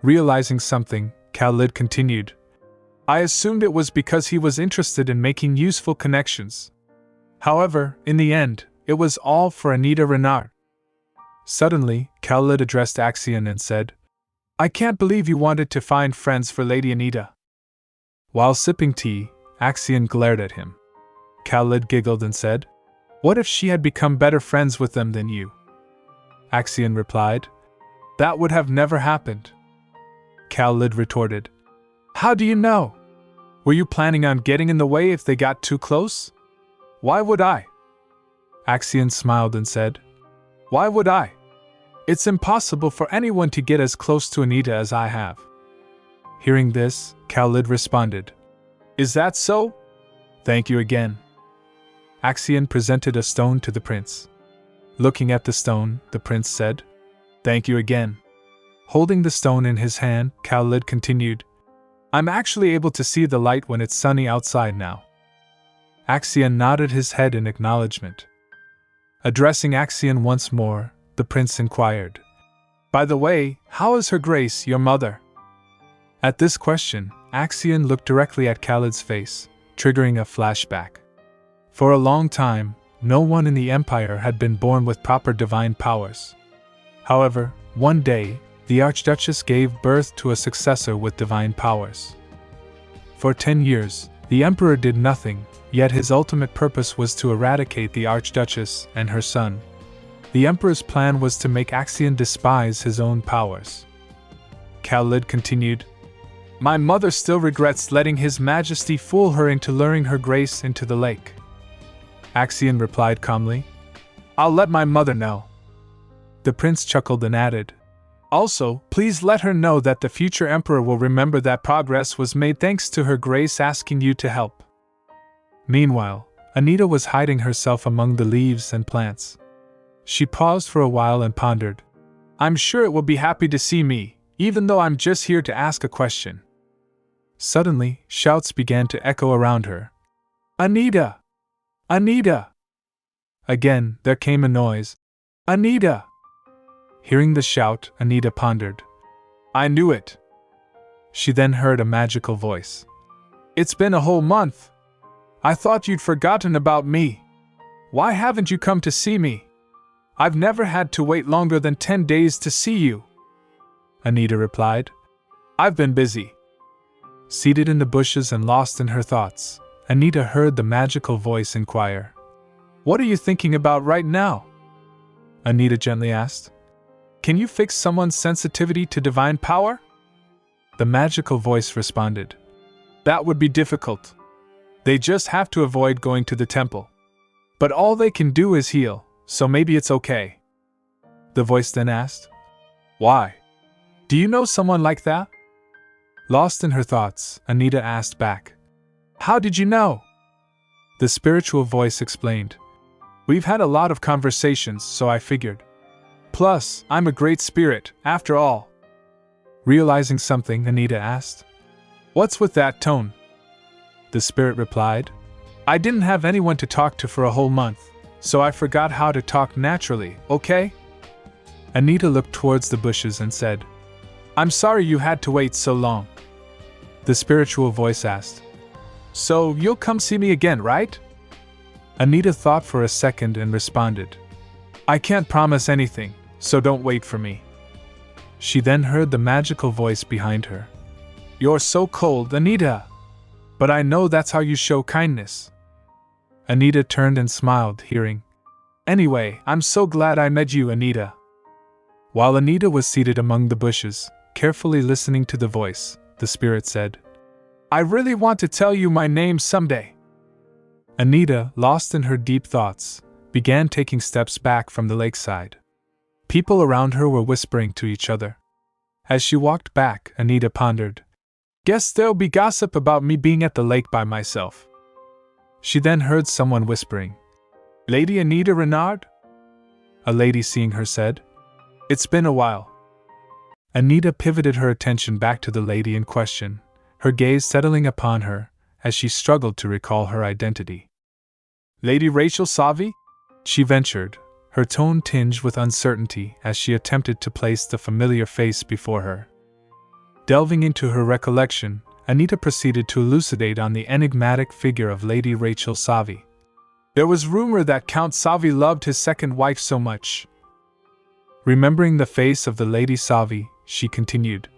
Realizing something, Khalid continued, "I assumed it was because he was interested in making useful connections. However, in the end, it was all for Anita Renard." Suddenly, Khalid addressed Axion and said, "I can't believe you wanted to find friends for Lady Anita." While sipping tea, Axion glared at him. Khalid giggled and said, "What if she had become better friends with them than you?" Axion replied, "That would have never happened." Khalid retorted, "How do you know? Were you planning on getting in the way if they got too close? Why would I?" Axion smiled and said, "Why would I? It's impossible for anyone to get as close to Anita as I have." Hearing this, Khalid responded, "Is that so? Thank you again." Axion presented a stone to the prince. Looking at the stone, the prince said, "Thank you again." Holding the stone in his hand, Khalid continued, "I'm actually able to see the light when it's sunny outside now." Axion nodded his head in acknowledgement. Addressing Axion once more, the prince inquired, By the way, how is Her Grace, your mother? At this question, Axion looked directly at Khalid's face, triggering a flashback. For a long time, no one in the Empire had been born with proper divine powers. However, one day, the Archduchess gave birth to a successor with divine powers. For 10 years, the Emperor did nothing, yet his ultimate purpose was to eradicate the Archduchess and her son. The Emperor's plan was to make Axion despise his own powers. Khalid continued, "My mother still regrets letting His Majesty fool her into luring Her Grace into the lake." Axion replied calmly, "I'll let my mother know." The prince chuckled and added, "Also, please let her know that the future emperor will remember that progress was made thanks to Her Grace asking you to help." Meanwhile, Anita was hiding herself among the leaves and plants. She paused for a while and pondered. "I'm sure it will be happy to see me, even though I'm just here to ask a question." Suddenly, shouts began to echo around her. "Anita! Anita!" Again, there came a noise. "Anita!" Hearing the shout, Anita pondered. "I knew it." She then heard a magical voice. "It's been a whole month. I thought you'd forgotten about me. Why haven't you come to see me? I've never had to wait longer than 10 days to see you." Anita replied, "I've been busy." Seated in the bushes and lost in her thoughts, Anita heard the magical voice inquire, "What are you thinking about right now?" Anita gently asked, "Can you fix someone's sensitivity to divine power?" The magical voice responded, "That would be difficult. They just have to avoid going to the temple. But all they can do is heal, so maybe it's okay." The voice then asked, "Why? Do you know someone like that?" Lost in her thoughts, Anita asked back, "How did you know?" The spiritual voice explained, "We've had a lot of conversations, so I figured. Plus, I'm a great spirit, after all." Realizing something, Anita asked, "What's with that tone?" The spirit replied, "I didn't have anyone to talk to for a whole month, so I forgot how to talk naturally, okay?" Anita looked towards the bushes and said, "I'm sorry you had to wait so long." The spiritual voice asked, "So you'll come see me again, right?" Anita thought for a second and responded, "I can't promise anything, so don't wait for me." She then heard the magical voice behind her. "You're so cold, Anita. But I know that's how you show kindness." Anita turned and smiled, hearing, "Anyway, I'm so glad I met you, Anita." While Anita was seated among the bushes, carefully listening to the voice, the spirit said, "I really want to tell you my name someday." Anita, lost in her deep thoughts, began taking steps back from the lakeside. People around her were whispering to each other. As she walked back, Anita pondered, "Guess there'll be gossip about me being at the lake by myself." She then heard someone whispering, "Lady Anita Renard?" A lady seeing her said, "It's been a while." Anita pivoted her attention back to the lady in question, her gaze settling upon her as she struggled to recall her identity. "Lady Rachel Savi?" she ventured, her tone tinged with uncertainty as she attempted to place the familiar face before her. Delving into her recollection, Anita proceeded to elucidate on the enigmatic figure of Lady Rachel Savi. "There was rumor that Count Savi loved his second wife so much." Remembering the face of the Lady Savi, she continued,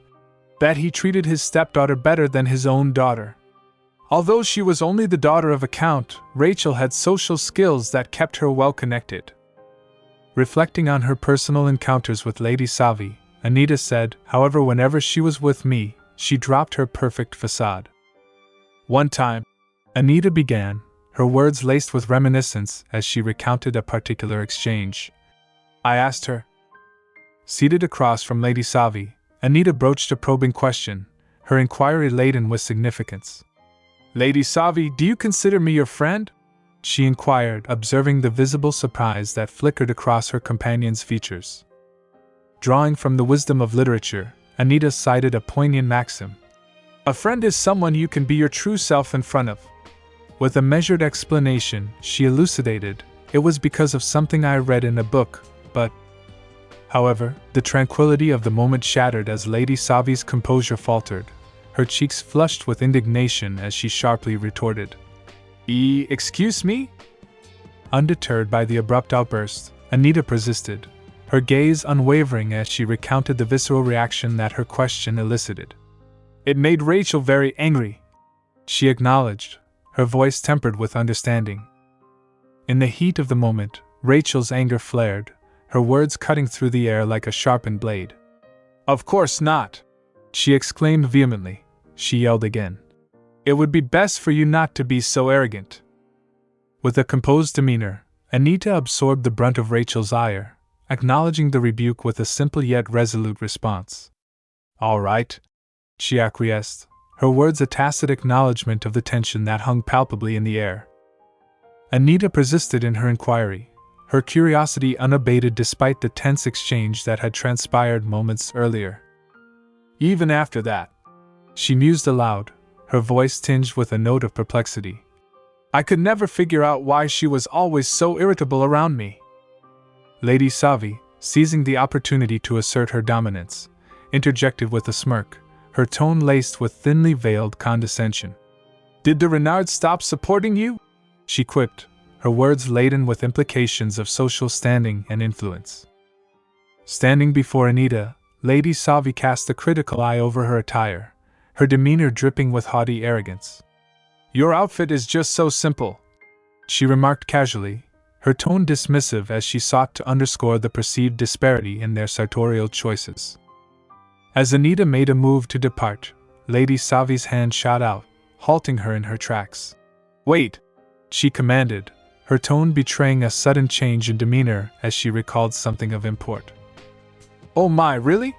"that he treated his stepdaughter better than his own daughter. Although she was only the daughter of a count, Rachel had social skills that kept her well connected." Reflecting on her personal encounters with Lady Savi, Anita said, "However, whenever she was with me, she dropped her perfect facade. One time," Anita began, her words laced with reminiscence as she recounted a particular exchange. "I asked her." Seated across from Lady Savi, Anita broached a probing question, her inquiry laden with significance. "Lady Savi, do you consider me your friend?" she inquired, observing the visible surprise that flickered across her companion's features. Drawing from the wisdom of literature, Anita cited a poignant maxim. "A friend is someone you can be your true self in front of." With a measured explanation, she elucidated, "It was because of something I read in a book, but..." However, the tranquility of the moment shattered as Lady Savi's composure faltered. Her cheeks flushed with indignation as she sharply retorted, Excuse me?" Undeterred by the abrupt outburst, Anita persisted, her gaze unwavering as she recounted the visceral reaction that her question elicited. "It made Rachel very angry," she acknowledged, her voice tempered with understanding. In the heat of the moment, Rachel's anger flared, her words cutting through the air like a sharpened blade. "Of course not!" she exclaimed vehemently. She yelled again. "It would be best for you not to be so arrogant." With a composed demeanor, Anita absorbed the brunt of Rachel's ire, acknowledging the rebuke with a simple yet resolute response. "All right," she acquiesced, her words a tacit acknowledgement of the tension that hung palpably in the air. Anita persisted in her inquiry, her curiosity unabated despite the tense exchange that had transpired moments earlier. "Even after that," she mused aloud, her voice tinged with a note of perplexity, "I could never figure out why she was always so irritable around me." Lady Savi, seizing the opportunity to assert her dominance, interjected with a smirk, her tone laced with thinly veiled condescension. "Did the Renards stop supporting you?" she quipped, her words laden with implications of social standing and influence. Standing before Anita, Lady Savi cast a critical eye over her attire, her demeanor dripping with haughty arrogance. "Your outfit is just so simple," she remarked casually, her tone dismissive as she sought to underscore the perceived disparity in their sartorial choices. As Anita made a move to depart, Lady Savi's hand shot out, halting her in her tracks. "Wait!" she commanded, her tone betraying a sudden change in demeanor as she recalled something of import. "Oh my, really?"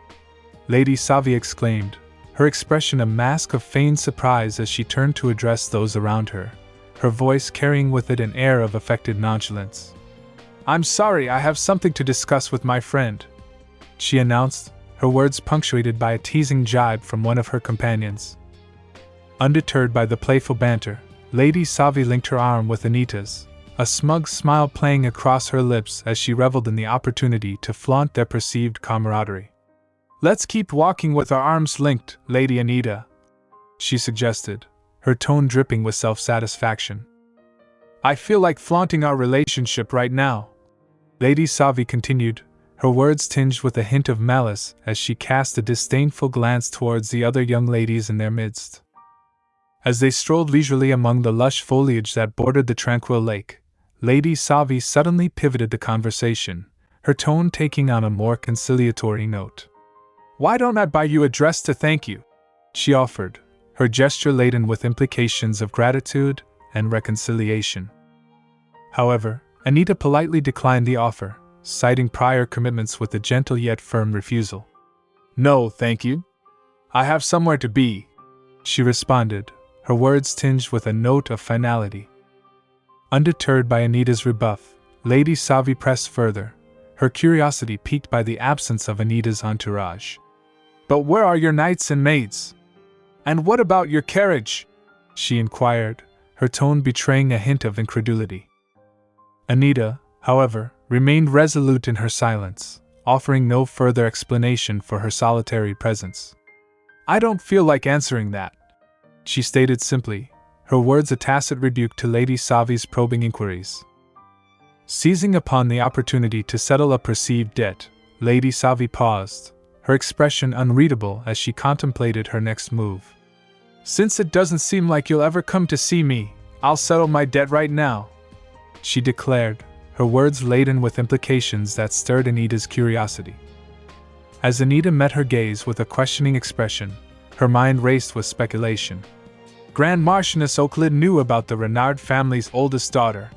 Lady Savi exclaimed, her expression a mask of feigned surprise as she turned to address those around her, her voice carrying with it an air of affected nonchalance. "I'm sorry, I have something to discuss with my friend," she announced, her words punctuated by a teasing jibe from one of her companions. Undeterred by the playful banter, Lady Savi linked her arm with Anita's, a smug smile playing across her lips as she reveled in the opportunity to flaunt their perceived camaraderie. "Let's keep walking with our arms linked, Lady Anita," she suggested, her tone dripping with self-satisfaction. "I feel like flaunting our relationship right now," Lady Savi continued, her words tinged with a hint of malice as she cast a disdainful glance towards the other young ladies in their midst. As they strolled leisurely among the lush foliage that bordered the tranquil lake, Lady Savi suddenly pivoted the conversation, her tone taking on a more conciliatory note. "Why don't I buy you a dress to thank you?" she offered, her gesture laden with implications of gratitude and reconciliation. However, Anita politely declined the offer, citing prior commitments with a gentle yet firm refusal. "No, thank you. I have somewhere to be," she responded, her words tinged with a note of finality. Undeterred by Anita's rebuff, Lady Savi pressed further, her curiosity piqued by the absence of Anita's entourage. "But where are your knights and maids? And what about your carriage?" she inquired, her tone betraying a hint of incredulity. Anita, however, remained resolute in her silence, offering no further explanation for her solitary presence. "I don't feel like answering that," she stated simply, her words a tacit rebuke to Lady Savi's probing inquiries. Seizing upon the opportunity to settle a perceived debt, Lady Savi paused, her expression unreadable as she contemplated her next move. "Since it doesn't seem like you'll ever come to see me, I'll settle my debt right now," she declared, her words laden with implications that stirred Anita's curiosity. As Anita met her gaze with a questioning expression, her mind raced with speculation. Grand Marchioness Oakland knew about the Renard family's oldest daughter,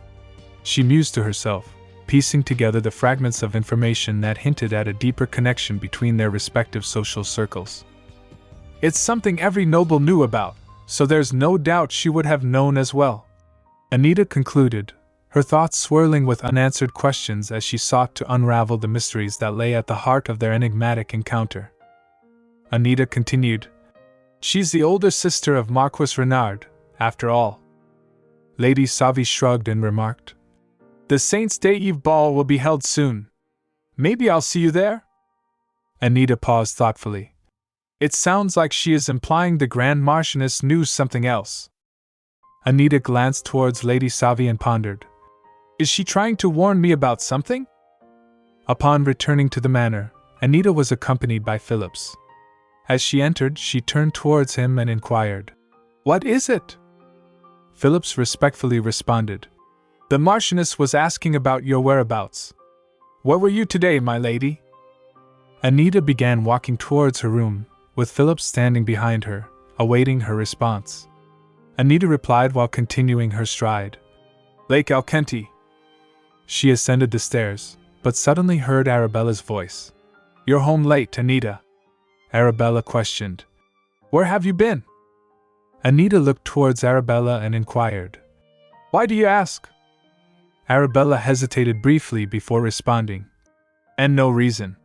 she mused to herself, piecing together the fragments of information that hinted at a deeper connection between their respective social circles. "It's something every noble knew about, so there's no doubt she would have known as well," Anita concluded, her thoughts swirling with unanswered questions as she sought to unravel the mysteries that lay at the heart of their enigmatic encounter. Anita continued, "She's the older sister of Marquis Renard, after all." Lady Savi shrugged and remarked, "The Saints' Day Eve ball will be held soon. Maybe I'll see you there? Anita paused thoughtfully. It sounds like she is implying the Grand Marchioness knew something else. Anita glanced towards Lady Savi and pondered. Is she trying to warn me about something? Upon returning to the manor, Anita was accompanied by Phillips. As she entered, she turned towards him and inquired, What is it? Phillips respectfully responded, The Marchioness was asking about your whereabouts. Where were you today, my lady? Anita began walking towards her room, with Phillips standing behind her, awaiting her response. Anita replied while continuing her stride. Lake Alkenti. She ascended the stairs, but suddenly heard Arabella's voice. You're home late, Anita. Arabella questioned. Where have you been? Anita looked towards Arabella and inquired. Why do you ask? Arabella hesitated briefly before responding. And no reason.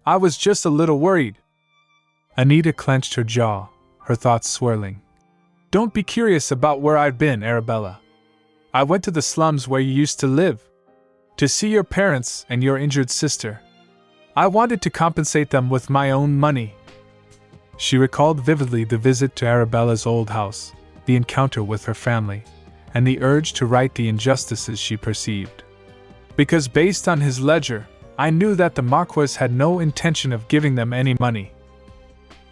I was just a little worried. Anita clenched her jaw, her thoughts swirling. Don't be curious about where I've been, Arabella. I went to the slums where you used to live. To see your parents and your injured sister. I wanted to compensate them with my own money. She recalled vividly the visit to Arabella's old house, the encounter with her family, and the urge to right the injustices she perceived. Because based on his ledger, I knew that the Marquis had no intention of giving them any money.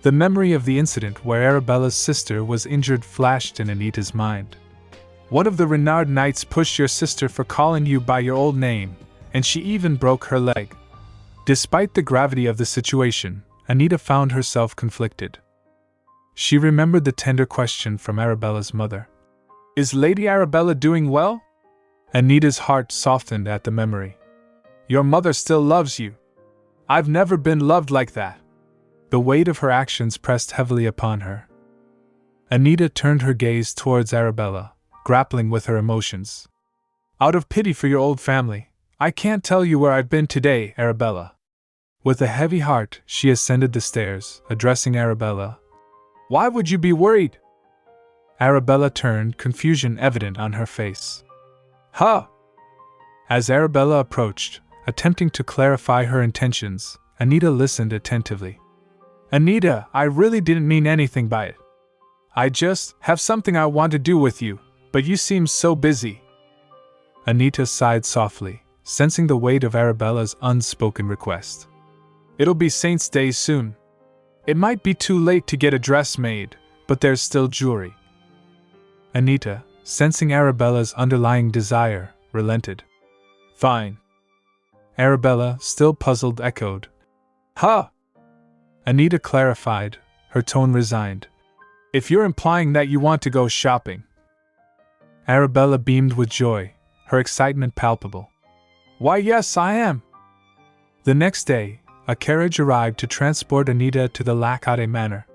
The memory of the incident where Arabella's sister was injured flashed in Anita's mind. One of the Renard knights pushed your sister for calling you by your old name, and she even broke her leg. Despite the gravity of the situation, Anita found herself conflicted. She remembered the tender question from Arabella's mother. Is Lady Arabella doing well? Anita's heart softened at the memory. Your mother still loves you. I've never been loved like that. The weight of her actions pressed heavily upon her. Anita turned her gaze towards Arabella, grappling with her emotions. Out of pity for your old family, I can't tell you where I've been today, Arabella. With a heavy heart, she ascended the stairs, addressing Arabella. Why would you be worried? Arabella turned, confusion evident on her face. Huh! As Arabella approached, attempting to clarify her intentions, Anita listened attentively. Anita, I really didn't mean anything by it. I just have something I want to do with you, but you seem so busy. Anita sighed softly, sensing the weight of Arabella's unspoken request. It'll be Saint's Day soon. It might be too late to get a dress made, but there's still jewelry. Anita, sensing Arabella's underlying desire, relented. Fine. Arabella, still puzzled, echoed. Huh! Anita clarified, her tone resigned. If you're implying that you want to go shopping. Arabella beamed with joy, her excitement palpable. Why, yes, I am. The next day, a carriage arrived to transport Anita to the Lacade Manor.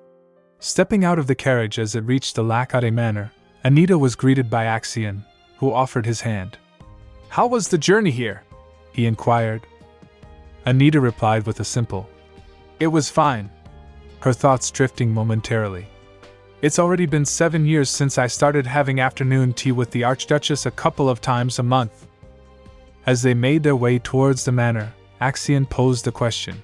Stepping out of the carriage as it reached the Lacade Manor, Anita was greeted by Axion, who offered his hand. How was the journey here? He inquired. Anita replied with a simple, It was fine. Her thoughts drifting momentarily. It's already been 7 years since I started having afternoon tea with the Archduchess a couple of times a month. As they made their way towards the manor, Axion posed a question.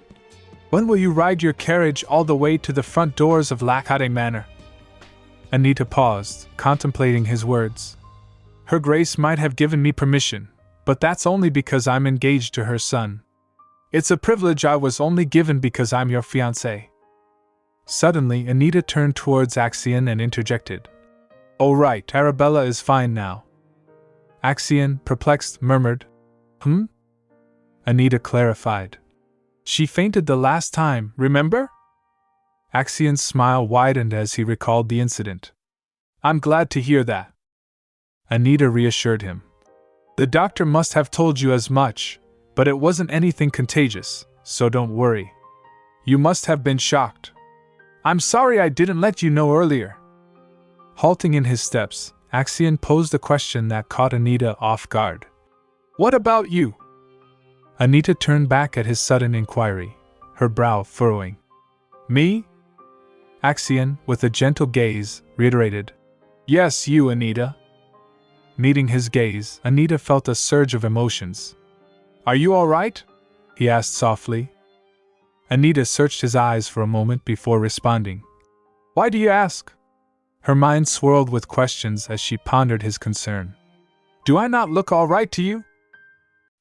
When will you ride your carriage all the way to the front doors of Lacade Manor? Anita paused, contemplating his words. Her Grace might have given me permission, but that's only because I'm engaged to her son. It's a privilege I was only given because I'm your fiancé. Suddenly, Anita turned towards Axion and interjected. Oh right, Arabella is fine now. Axion, perplexed, murmured. Anita clarified. She fainted the last time, remember? Axion's smile widened as he recalled the incident. I'm glad to hear that. Anita reassured him. The doctor must have told you as much, but it wasn't anything contagious, so don't worry. You must have been shocked. I'm sorry I didn't let you know earlier. Halting in his steps, Axion posed a question that caught Anita off guard. What about you? Anita turned back at his sudden inquiry, her brow furrowing. Me? Axion, with a gentle gaze, reiterated. Yes, you, Anita. Meeting his gaze, Anita felt a surge of emotions. Are you all right? he asked softly. Anita searched his eyes for a moment before responding. Why do you ask? Her mind swirled with questions as she pondered his concern. Do I not look all right to you?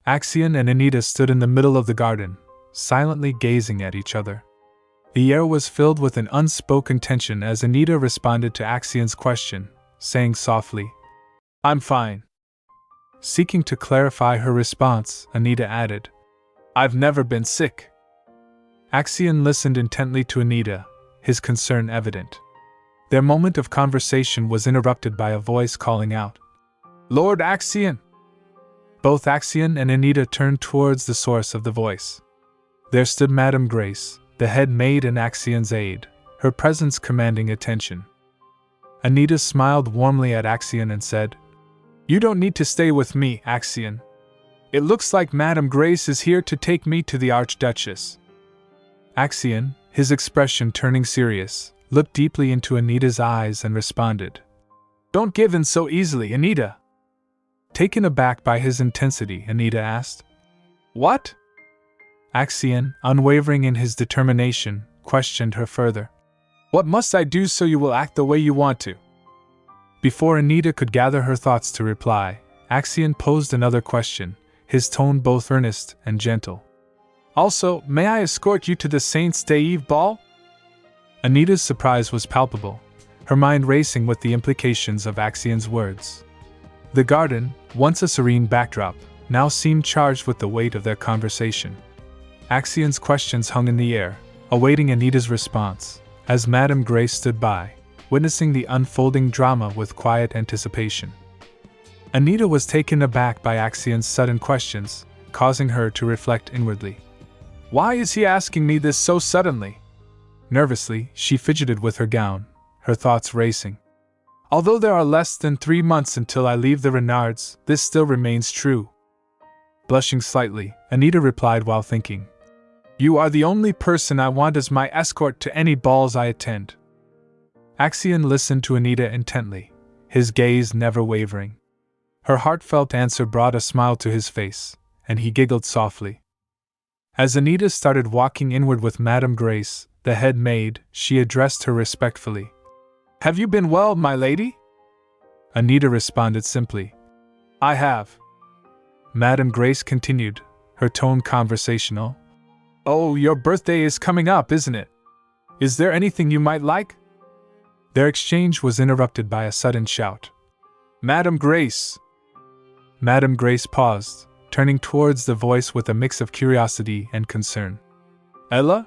Axion and Anita stood in the middle of the garden, silently gazing at each other. The air was filled with an unspoken tension as Anita responded to Axion's question, saying softly, I'm fine. Seeking to clarify her response, Anita added, I've never been sick. Axion listened intently to Anita, his concern evident. Their moment of conversation was interrupted by a voice calling out, Lord Axion! Both Axion and Anita turned towards the source of the voice. There stood Madame Grace, the head maid and Axion's aide, her presence commanding attention. Anita smiled warmly at Axion and said, You don't need to stay with me, Axion. It looks like Madame Grace is here to take me to the Archduchess. Axion, his expression turning serious, looked deeply into Anita's eyes and responded, Don't give in so easily, Anita. Taken aback by his intensity, Anita asked, What? Axion, unwavering in his determination, questioned her further. What must I do so you will act the way you want to? Before Anita could gather her thoughts to reply, Axion posed another question, his tone both earnest and gentle. Also, may I escort you to the Saint's Day Eve ball? Anita's surprise was palpable, her mind racing with the implications of Axion's words. The garden, once a serene backdrop, now seemed charged with the weight of their conversation. Axion's questions hung in the air, awaiting Anita's response, as Madame Grace stood by, witnessing the unfolding drama with quiet anticipation. Anita was taken aback by Axion's sudden questions, causing her to reflect inwardly. Why is he asking me this so suddenly? Nervously, she fidgeted with her gown, her thoughts racing. Although there are less than 3 months until I leave the Renards, this still remains true. Blushing slightly, Anita replied while thinking. You are the only person I want as my escort to any balls I attend. Axion listened to Anita intently, his gaze never wavering. Her heartfelt answer brought a smile to his face, and he giggled softly. As Anita started walking inward with Madame Grace, the head maid, she addressed her respectfully. Have you been well, my lady? Anita responded simply. I have. Madame Grace continued, her tone conversational. Oh, your birthday is coming up, isn't it? Is there anything you might like? Their exchange was interrupted by a sudden shout. Madame Grace! Madame Grace paused, turning towards the voice with a mix of curiosity and concern. Ella?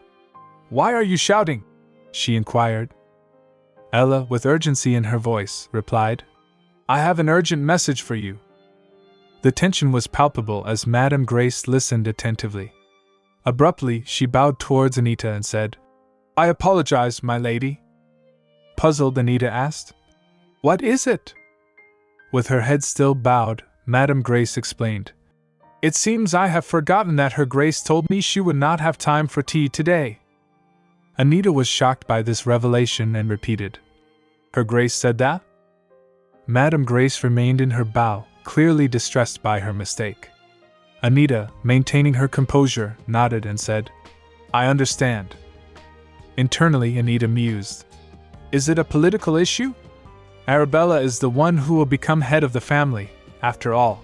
Why are you shouting? She inquired. Ella, with urgency in her voice, replied, I have an urgent message for you. The tension was palpable as Madame Grace listened attentively. Abruptly, she bowed towards Anita and said, I apologize, my lady. Puzzled, Anita asked, What is it? With her head still bowed, Madame Grace explained, It seems I have forgotten that Her Grace told me she would not have time for tea today. Anita was shocked by this revelation and repeated, Her Grace said that? Madame Grace remained in her bow, clearly distressed by her mistake. Anita, maintaining her composure, nodded and said, I understand. Internally, Anita mused. Is it a political issue? Arabella is the one who will become head of the family, after all.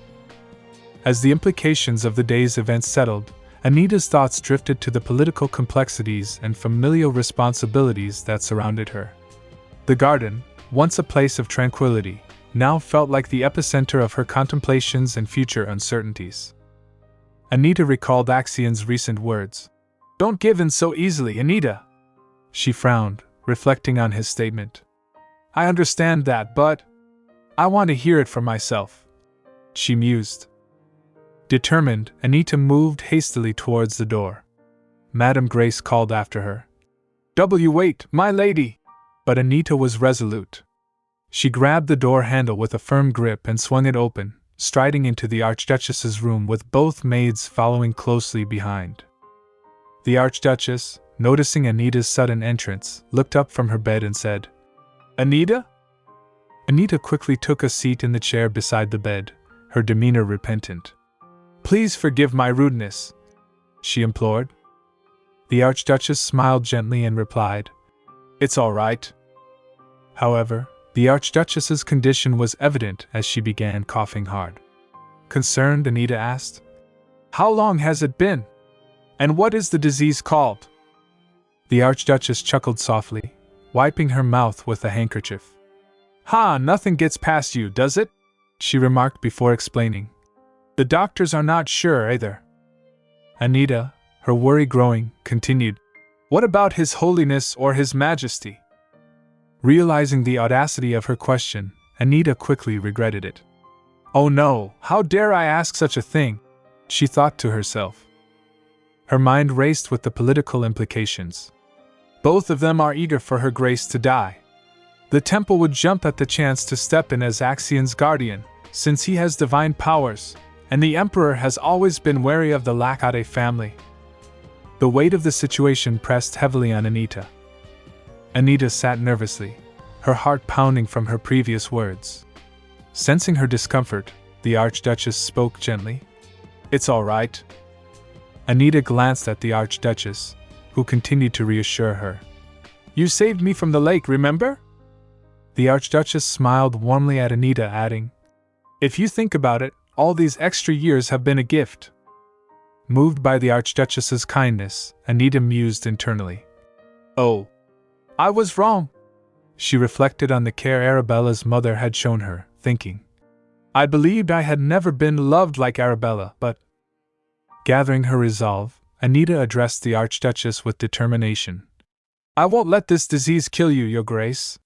As the implications of the day's events settled, Anita's thoughts drifted to the political complexities and familial responsibilities that surrounded her. The garden, once a place of tranquility, now felt like the epicenter of her contemplations and future uncertainties. Anita recalled Axion's recent words. Don't give in so easily, Anita. She frowned, reflecting on his statement. I understand that, but I want to hear it for myself. She mused. Determined, Anita moved hastily towards the door. Madame Grace called after her. Wait, my lady! But Anita was resolute. She grabbed the door handle with a firm grip and swung it open, striding into the Archduchess's room with both maids following closely behind. The Archduchess, noticing Anita's sudden entrance, looked up from her bed and said, Anita? Anita quickly took a seat in the chair beside the bed, her demeanor repentant. Please forgive my rudeness. she implored. The Archduchess smiled gently and replied, "It's all right." However, the Archduchess's condition was evident as she began coughing hard. Concerned, Anita asked, "How long has it been? And what is the disease called?" The Archduchess chuckled softly, wiping her mouth with a handkerchief. "Ha, nothing gets past you, does it?" she remarked before explaining. "The doctors are not sure either." Anita, her worry growing, continued, "What about His Holiness or His Majesty?" Realizing the audacity of her question, Anita quickly regretted it. "Oh no, how dare I ask such a thing?" she thought to herself. Her mind raced with the political implications. Both of them are eager for Her Grace to die. The temple would jump at the chance to step in as Axion's guardian, since he has divine powers, and the Emperor has always been wary of the Lackade family. The weight of the situation pressed heavily on Anita. Anita sat nervously, her heart pounding from her previous words. Sensing her discomfort, the Archduchess spoke gently. "It's all right." Anita glanced at the Archduchess, who continued to reassure her. "You saved me from the lake, remember?" The Archduchess smiled warmly at Anita, adding, "If you think about it, all these extra years have been a gift." Moved by the Archduchess's kindness, Anita mused internally. "Oh, I was wrong." She reflected on the care Arabella's mother had shown her, thinking, "I believed I had never been loved like Arabella, but—" Gathering her resolve, Anita addressed the Archduchess with determination. "I won't let this disease kill you, Your Grace."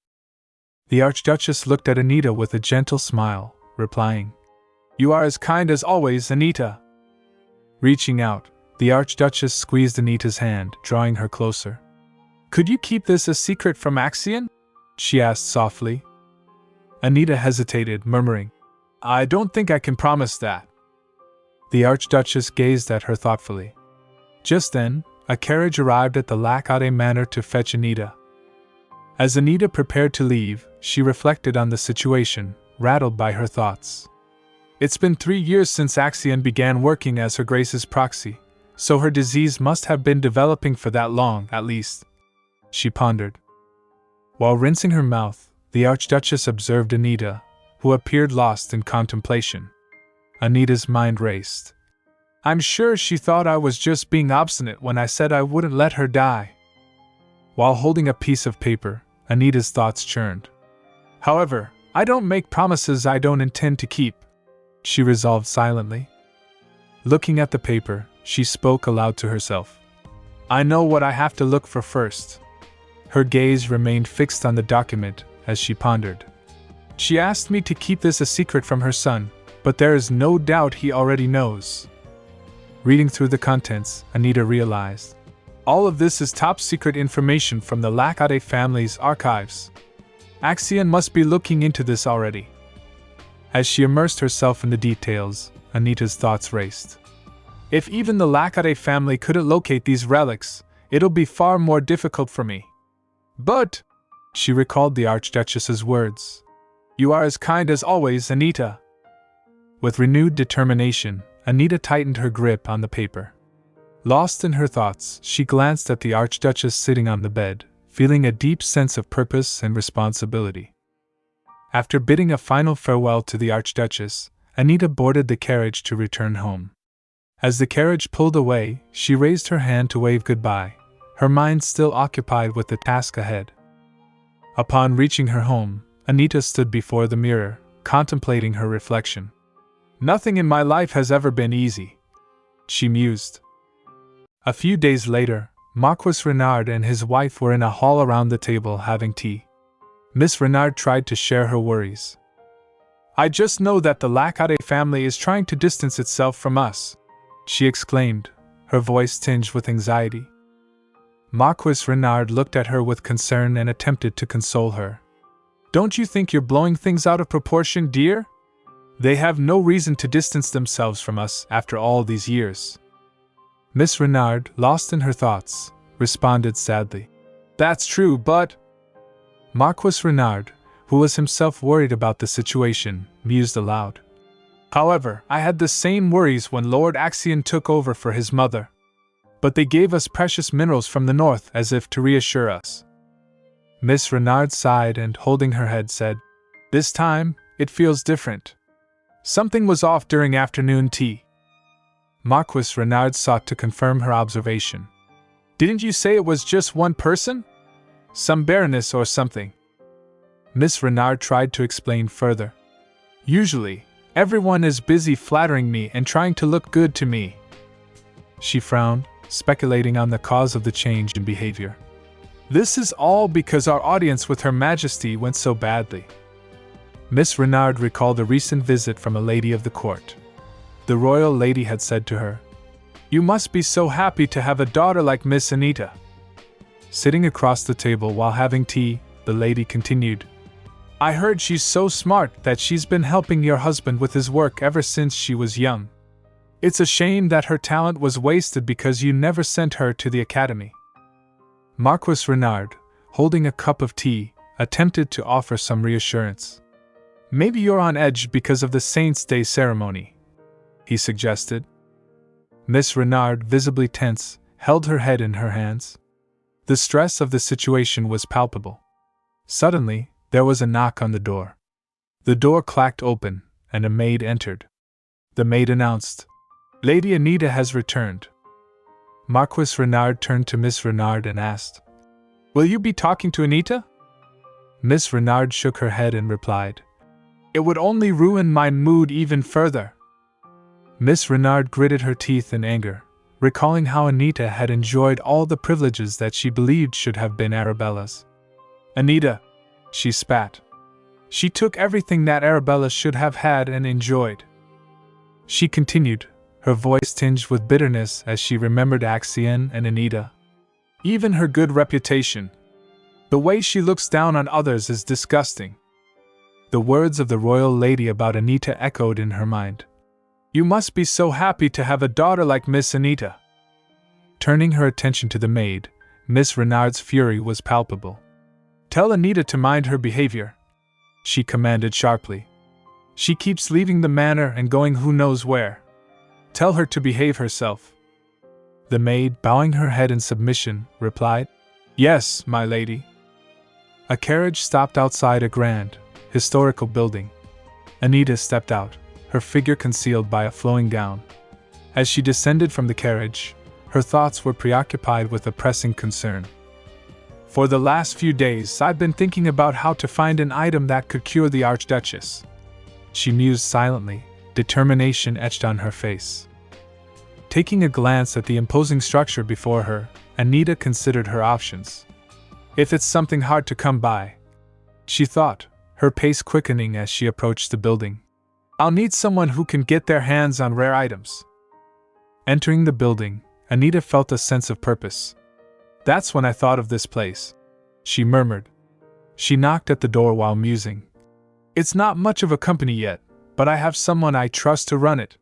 The Archduchess looked at Anita with a gentle smile, replying, "You are as kind as always, Anita." Reaching out, the Archduchess squeezed Anita's hand, drawing her closer. "Could you keep this a secret from Axion?" she asked softly. Anita hesitated, murmuring, "I don't think I can promise that." The Archduchess gazed at her thoughtfully. Just then, a carriage arrived at the Lackade Manor to fetch Anita. As Anita prepared to leave, she reflected on the situation, rattled by her thoughts. It's been 3 years since Axion began working as Her Grace's proxy, so her disease must have been developing for that long, at least, she pondered. While rinsing her mouth, the Archduchess observed Anita, who appeared lost in contemplation. Anita's mind raced. "I'm sure she thought I was just being obstinate when I said I wouldn't let her die." While holding a piece of paper, Anita's thoughts churned. "However, I don't make promises I don't intend to keep," she resolved silently. Looking at the paper, she spoke aloud to herself. "I know what I have to look for first." Her gaze remained fixed on the document as she pondered. "She asked me to keep this a secret from her son, but there is no doubt he already knows." Reading through the contents, Anita realized, all of this is top-secret information from the Lackade family's archives. Axion must be looking into this already. As she immersed herself in the details, Anita's thoughts raced. If even the Lackade family couldn't locate these relics, it'll be far more difficult for me. "But," she recalled the Archduchess's words, "you are as kind as always, Anita." With renewed determination, Anita tightened her grip on the paper. Lost in her thoughts, she glanced at the Archduchess sitting on the bed, feeling a deep sense of purpose and responsibility. After bidding a final farewell to the Archduchess, Anita boarded the carriage to return home. As the carriage pulled away, she raised her hand to wave goodbye, her mind still occupied with the task ahead. Upon reaching her home, Anita stood before the mirror, contemplating her reflection. "Nothing in my life has ever been easy," she mused. A few days later, Marquis Renard and his wife were in a hall around the table having tea. Miss Renard tried to share her worries. "I just know that the Lackade family is trying to distance itself from us," she exclaimed, her voice tinged with anxiety. Marquis Renard looked at her with concern and attempted to console her. "Don't you think you're blowing things out of proportion, dear? They have no reason to distance themselves from us after all these years." Miss Renard, lost in her thoughts, responded sadly. "That's true, but—" Marquis Renard, who was himself worried about the situation, mused aloud. "However, I had the same worries when Lord Axion took over for his mother. but they gave us precious minerals from the north as if to reassure us. Miss Renard sighed and, holding her head, said, "This time, it feels different. Something was off during afternoon tea." Marquis Renard sought to confirm her observation. "Didn't you say it was just one person? Some baroness or something?" Miss Renard tried to explain further. "Usually, everyone is busy flattering me and trying to look good to me." She frowned, speculating on the cause of the change in behavior. "This is all because our audience with Her Majesty went so badly." Miss Renard recalled a recent visit from a lady of the court. The royal lady had said to her, "You must be so happy to have a daughter like Miss Anita." Sitting across the table while having tea, the lady continued, "I heard she's so smart that she's been helping your husband with his work ever since she was young. It's a shame that her talent was wasted because you never sent her to the academy." Marquis Renard, holding a cup of tea, attempted to offer some reassurance. "Maybe you're on edge because of the Saints' Day ceremony," he suggested. Miss Renard, visibly tense, held her head in her hands. The stress of the situation was palpable. Suddenly, there was a knock on the door. The door clacked open, and a maid entered. The maid announced, "Lady Anita has returned." Marquis Renard turned to Miss Renard and asked, "Will you be talking to Anita?" Miss Renard shook her head and replied, "It would only ruin my mood even further." Miss Renard gritted her teeth in anger, recalling how Anita had enjoyed all the privileges that she believed should have been Arabella's. "Anita," she spat. "She took everything that Arabella should have had and enjoyed." She continued, her voice tinged with bitterness as she remembered Axion and Anita. "Even her good reputation. The way she looks down on others is disgusting." The words of the royal lady about Anita echoed in her mind. "You must be so happy to have a daughter like Miss Anita." Turning her attention to the maid, Miss Renard's fury was palpable. "Tell Anita to mind her behavior," she commanded sharply. "She keeps leaving the manor and going who knows where. Tell her to behave herself." The maid, bowing her head in submission, replied, "Yes, my lady." A carriage stopped outside a grand, historical building. Anita stepped out, her figure concealed by a flowing gown. As she descended from the carriage, her thoughts were preoccupied with a pressing concern. "For the last few days I've been thinking about how to find an item that could cure the Archduchess," she mused silently, determination etched on her face. Taking a glance at the imposing structure before her, Anita considered her options. "If it's something hard to come by," she thought, her pace quickening as she approached the building, "I'll need someone who can get their hands on rare items." Entering the building, Anita felt a sense of purpose. "That's when I thought of this place," she murmured. She knocked at the door while musing. "It's not much of a company yet, but I have someone I trust to run it."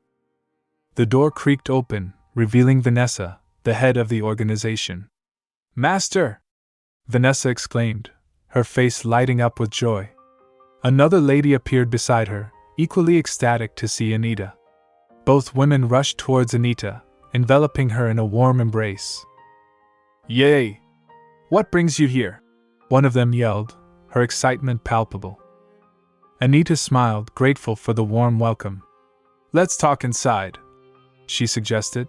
The door creaked open, revealing Vanessa, the head of the organization. "Master!" Vanessa exclaimed, her face lighting up with joy. Another lady appeared beside her, equally ecstatic to see Anita. Both women rushed towards Anita, enveloping her in a warm embrace. "Yay! What brings you here?" one of them yelled, her excitement palpable. Anita smiled, grateful for the warm welcome. "Let's talk inside," she suggested.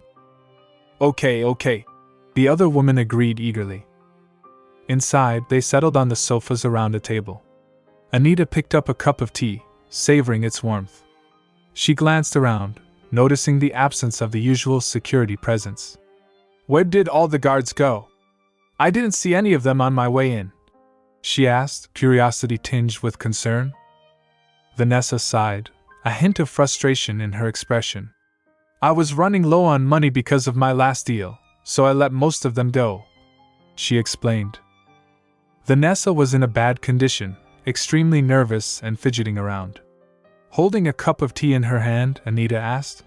Okay, the other woman agreed eagerly. Inside, they settled on the sofas around a table. Anita picked up a cup of tea, savoring its warmth. She glanced around, noticing the absence of the usual security presence. "Where did all the guards go? I didn't see any of them on my way in," she asked, curiosity tinged with concern. Vanessa sighed, a hint of frustration in her expression. "I was running low on money because of my last deal, so I let most of them go," she explained. Vanessa was in a bad condition, extremely nervous and fidgeting around. Holding a cup of tea in her hand, Anita asked,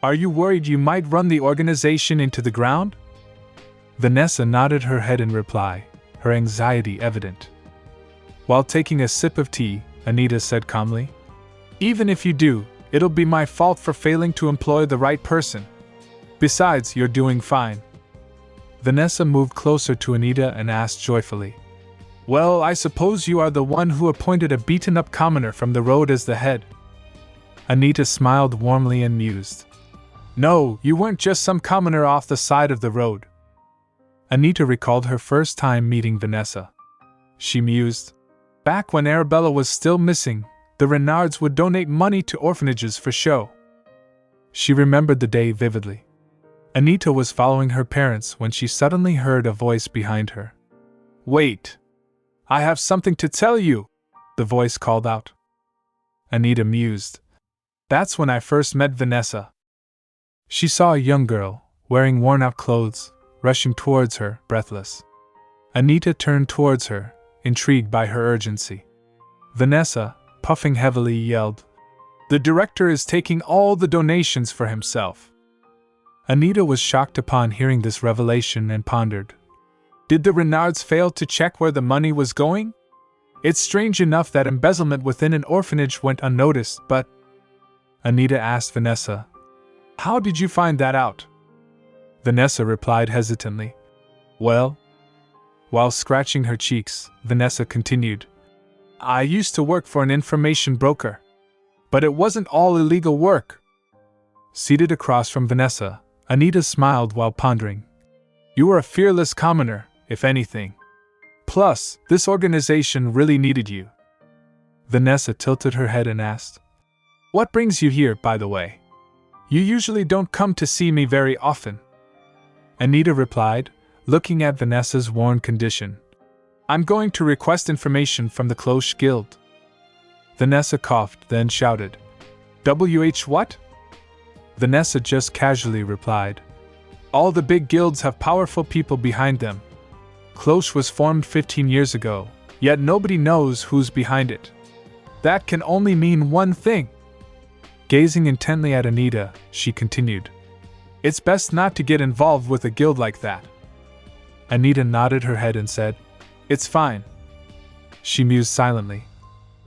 "Are you worried you might run the organization into the ground?" Vanessa nodded her head in reply, her anxiety evident. While taking a sip of tea, Anita said calmly, "Even if you do, it'll be my fault for failing to employ the right person. Besides, you're doing fine." Vanessa moved closer to Anita and asked joyfully, "Well, I suppose you are the one who appointed a beaten-up commoner from the road as the head?" Anita smiled warmly and mused. "No, you weren't just some commoner off the side of the road." Anita recalled her first time meeting Vanessa. She mused. Back when Arabella was still missing, the Renards would donate money to orphanages for show. She remembered the day vividly. Anita was following her parents when she suddenly heard a voice behind her. "Wait! I have something to tell you!" the voice called out. Anita mused. That's when I first met Vanessa. She saw a young girl, wearing worn-out clothes, rushing towards her, breathless. Anita turned towards her, intrigued by her urgency. Vanessa, puffing heavily, yelled, "The director is taking all the donations for himself." Anita was shocked upon hearing this revelation and pondered. Did the Renards fail to check where the money was going? It's strange enough that embezzlement within an orphanage went unnoticed, but... Anita asked Vanessa, "How did you find that out?" Vanessa replied hesitantly, "Well..." While scratching her cheeks, Vanessa continued, "I used to work for an information broker. But it wasn't all illegal work." Seated across from Vanessa, Anita smiled while pondering. "You were a fearless commoner, if anything. Plus, this organization really needed you." Vanessa tilted her head and asked, "What brings you here, by the way? You usually don't come to see me very often." Anita replied, looking at Vanessa's worn condition. "I'm going to request information from the Cloche Guild." Vanessa coughed, then shouted, "WH what?" Vanessa just casually replied, "All the big guilds have powerful people behind them. Cloche was formed 15 years ago, yet nobody knows who's behind it. That can only mean one thing." Gazing intently at Anita, she continued, "It's best not to get involved with a guild like that." Anita nodded her head and said, "It's fine." She mused silently.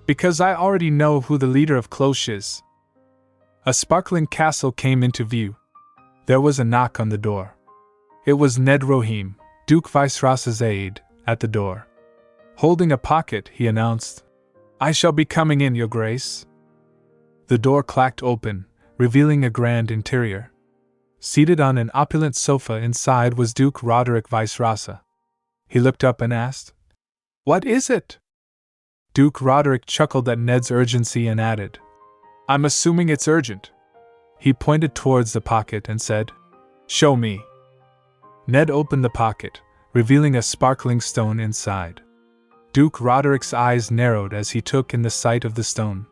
"Because I already know who the leader of Cloche is." A sparkling castle came into view. There was a knock on the door. It was Ned Rohim, Duke Viceroy's aide, at the door. Holding a pocket, he announced, "I shall be coming in, Your Grace." The door clacked open, revealing a grand interior. Seated on an opulent sofa inside was Duke Roderick Viceroy. He looked up and asked, "What is it?" Duke Roderick chuckled at Ned's urgency and added, "I'm assuming it's urgent." He pointed towards the pocket and said, "Show me." Ned opened the pocket, revealing a sparkling stone inside. Duke Roderick's eyes narrowed as he took in the sight of the stone.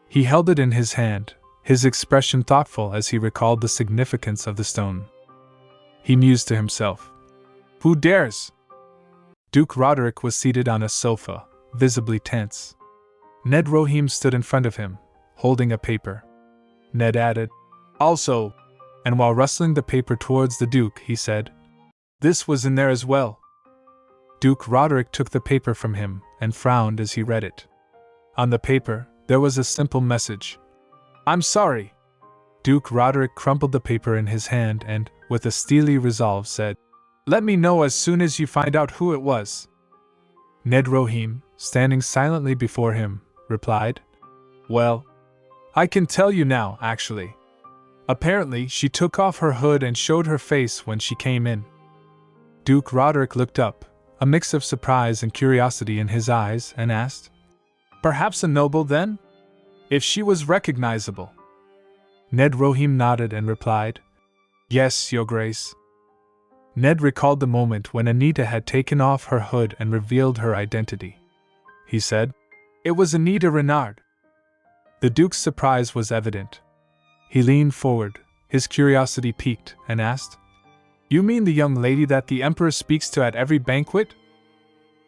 He held it in his hand, his expression thoughtful as he recalled the significance of the stone. He mused to himself, "Who dares?" Duke Roderick was seated on a sofa, visibly tense. Ned Rohim stood in front of him, holding a paper. Ned added, "Also," and while rustling the paper towards the Duke, he said, "This was in there as well." Duke Roderick took the paper from him and frowned as he read it. On the paper, there was a simple message. "I'm sorry." Duke Roderick crumpled the paper in his hand and, with a steely resolve, said, "Let me know as soon as you find out who it was." Ned Rohim, standing silently before him, replied, "Well, I can tell you now, actually. Apparently, she took off her hood and showed her face when she came in." Duke Roderick looked up, a mix of surprise and curiosity in his eyes, and asked, "Perhaps a noble, then? If she was recognizable?" Ned Rohim nodded and replied, "Yes, Your Grace." Ned recalled the moment when Anita had taken off her hood and revealed her identity. He said, "It was Anita Renard." The Duke's surprise was evident. He leaned forward, his curiosity piqued, and asked, "You mean the young lady that the Emperor speaks to at every banquet?"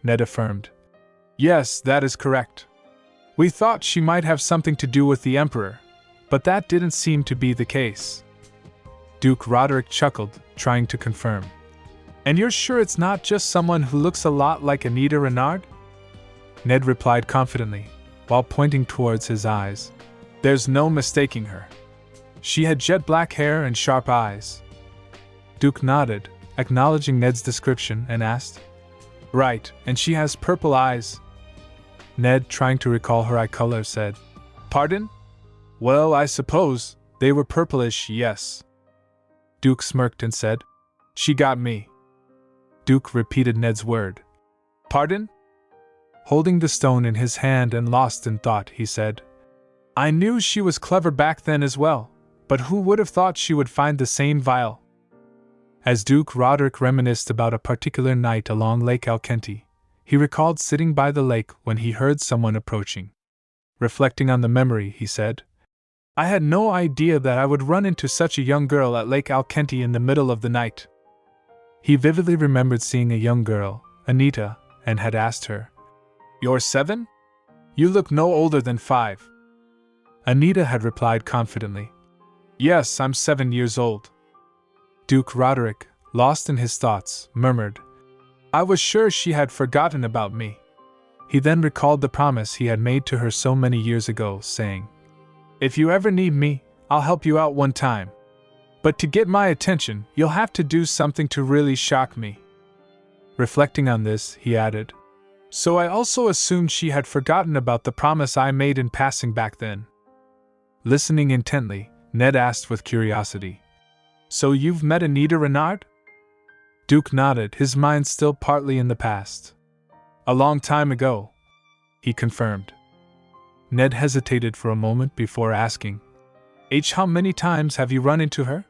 Ned affirmed, "Yes, that is correct. We thought she might have something to do with the Emperor, but that didn't seem to be the case." Duke Roderick chuckled, trying to confirm. "And you're sure it's not just someone who looks a lot like Anita Renard?" Ned replied confidently, while pointing towards his eyes. "There's no mistaking her. She had jet black hair and sharp eyes." Duke nodded, acknowledging Ned's description, and asked, "Right, and she has purple eyes." Ned, trying to recall her eye color, said, "Pardon? Well, I suppose they were purplish, yes." Duke smirked and said, "She got me." Duke repeated Ned's word. "Pardon?" Holding the stone in his hand and lost in thought, he said, "I knew she was clever back then as well, but who would have thought she would find the same vial?" As Duke Roderick reminisced about a particular night along Lake Alkenti, he recalled sitting by the lake when he heard someone approaching. Reflecting on the memory, he said, "I had no idea that I would run into such a young girl at Lake Alkenti in the middle of the night." He vividly remembered seeing a young girl, Anita, and had asked her, "You're 7? You look no older than 5. Anita had replied confidently, "Yes, I'm 7 years old." Duke Roderick, lost in his thoughts, murmured, "I was sure she had forgotten about me." He then recalled the promise he had made to her so many years ago, saying, "If you ever need me, I'll help you out one time. But to get my attention, you'll have to do something to really shock me." Reflecting on this, he added, "So I also assumed she had forgotten about the promise I made in passing back then." Listening intently, Ned asked with curiosity, "So you've met Anita Renard?" Duke nodded, his mind still partly in the past. "A long time ago," he confirmed. Ned hesitated for a moment before asking, "How many times have you run into her?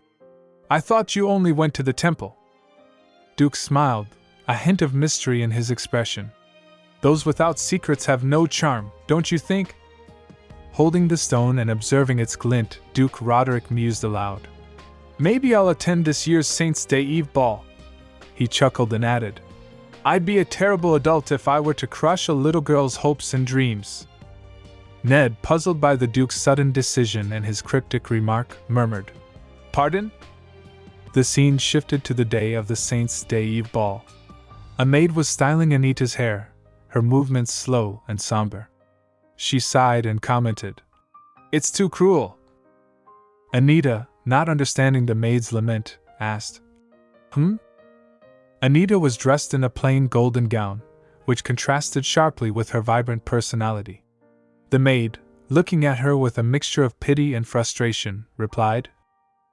I thought you only went to the temple." Duke smiled, a hint of mystery in his expression. "Those without secrets have no charm, don't you think?" Holding the stone and observing its glint, Duke Roderick mused aloud. "Maybe I'll attend this year's Saint's Day Eve ball." He chuckled and added, "I'd be a terrible adult if I were to crush a little girl's hopes and dreams." Ned, puzzled by the Duke's sudden decision and his cryptic remark, murmured, "Pardon?" The scene shifted to the day of the Saint's Day Eve ball. A maid was styling Anita's hair, her movements slow and somber. She sighed and commented, "It's too cruel." Anita, not understanding the maid's lament, asked, Anita was dressed in a plain golden gown, which contrasted sharply with her vibrant personality. The maid, looking at her with a mixture of pity and frustration, replied,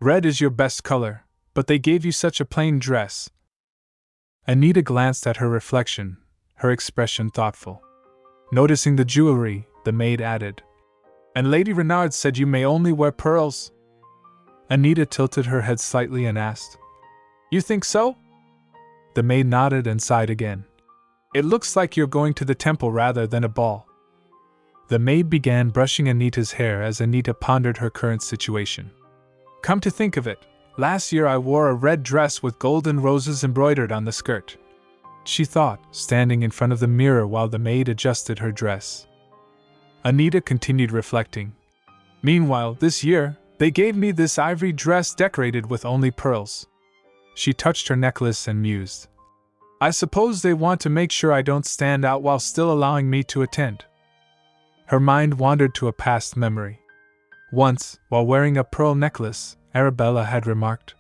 "Red is your best color, but they gave you such a plain dress." Anita glanced at her reflection, her expression thoughtful. Noticing the jewelry, the maid added, "And Lady Renard said you may only wear pearls?" Anita tilted her head slightly and asked, "You think so?" The maid nodded and sighed again. "It looks like you're going to the temple rather than a ball." The maid began brushing Anita's hair as Anita pondered her current situation. "Come to think of it, last year I wore a red dress with golden roses embroidered on the skirt," she thought, standing in front of the mirror while the maid adjusted her dress. Anita continued reflecting. "Meanwhile, this year, they gave me this ivory dress decorated with only pearls." She touched her necklace and mused. "I suppose they want to make sure I don't stand out while still allowing me to attend." Her mind wandered to a past memory. Once, while wearing a pearl necklace, Arabella had remarked,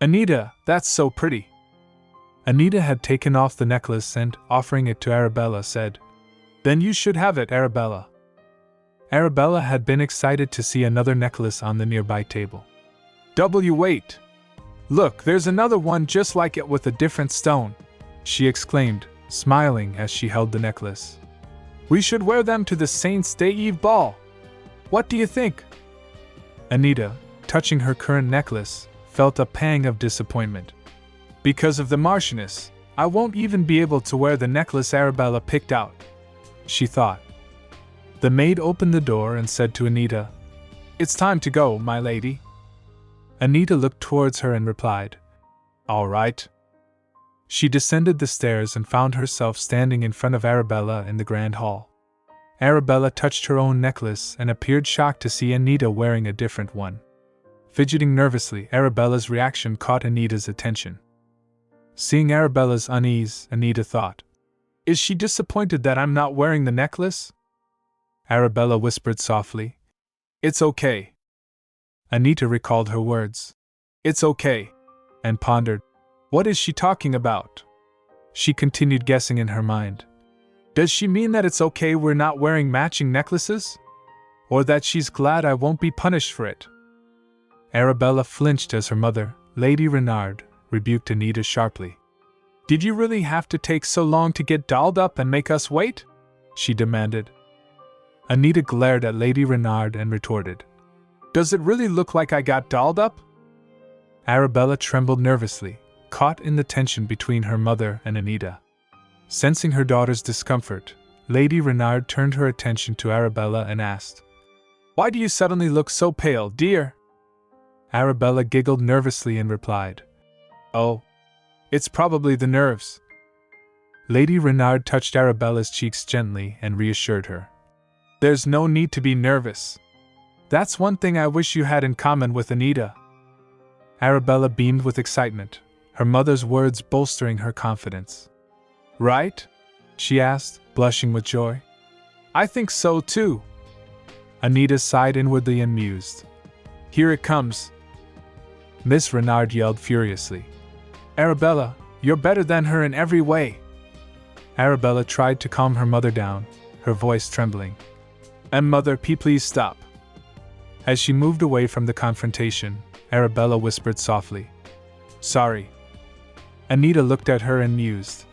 "Anita, that's so pretty." Anita had taken off the necklace and, offering it to Arabella, said, "Then you should have it, Arabella." Arabella had been excited to see another necklace on the nearby table. Wait! Look, there's another one just like it with a different stone," she exclaimed, smiling as she held the necklace. "We should wear them to the Saint's Day Eve ball. What do you think?" Anita, touching her current necklace, felt a pang of disappointment. "Because of the Marchioness, I won't even be able to wear the necklace Arabella picked out," she thought. The maid opened the door and said to Anita, "It's time to go, my lady." Anita looked towards her and replied, "All right." She descended the stairs and found herself standing in front of Arabella in the grand hall. Arabella touched her own necklace and appeared shocked to see Anita wearing a different one. Fidgeting nervously, Arabella's reaction caught Anita's attention. Seeing Arabella's unease, Anita thought, "Is she disappointed that I'm not wearing the necklace?" Arabella whispered softly, "It's okay." Anita recalled her words, "It's okay," and pondered, What is she talking about? She continued guessing in her mind. Does she mean that it's okay we're not wearing matching necklaces? Or that she's glad I won't be punished for it? Arabella flinched as her mother, Lady Renard, rebuked Anita sharply. Did you really have to take so long to get dolled up and make us wait? She demanded. Anita glared at Lady Renard and retorted. Does it really look like I got dolled up? Arabella trembled nervously, caught in the tension between her mother and Anita. Sensing her daughter's discomfort, Lady Renard turned her attention to Arabella and asked, Why do you suddenly look so pale, dear? Arabella giggled nervously and replied, Oh, it's probably the nerves. Lady Renard touched Arabella's cheeks gently and reassured her. There's no need to be nervous. That's one thing I wish you had in common with Anita. Arabella beamed with excitement, her mother's words bolstering her confidence. Right? She asked, blushing with joy. I think so too. Anita sighed inwardly and mused. Here it comes. Miss Renard yelled furiously. Arabella, you're better than her in every way. Arabella tried to calm her mother down, her voice trembling. And mother, please stop. As she moved away from the confrontation, Arabella whispered softly, Sorry. Anita looked at her and mused.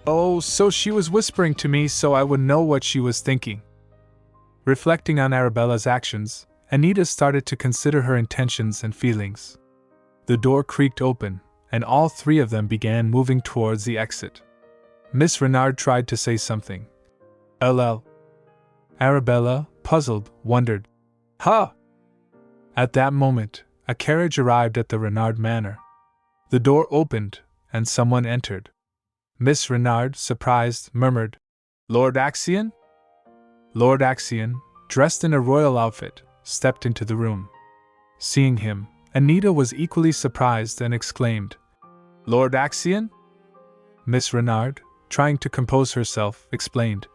Oh, so she was whispering to me so I would know what she was thinking. Reflecting on Arabella's actions, Anita started to consider her intentions and feelings. The door creaked open, and all three of them began moving towards the exit. Miss Renard tried to say something. LL. Arabella, puzzled, wondered. Huh! At that moment, a carriage arrived at the Renard Manor. The door opened, and someone entered. Miss Renard, surprised, murmured, Lord Axion? Lord Axion, dressed in a royal outfit, stepped into the room. Seeing him, Anita was equally surprised and exclaimed, Lord Axion? Miss Renard, trying to compose herself, explained,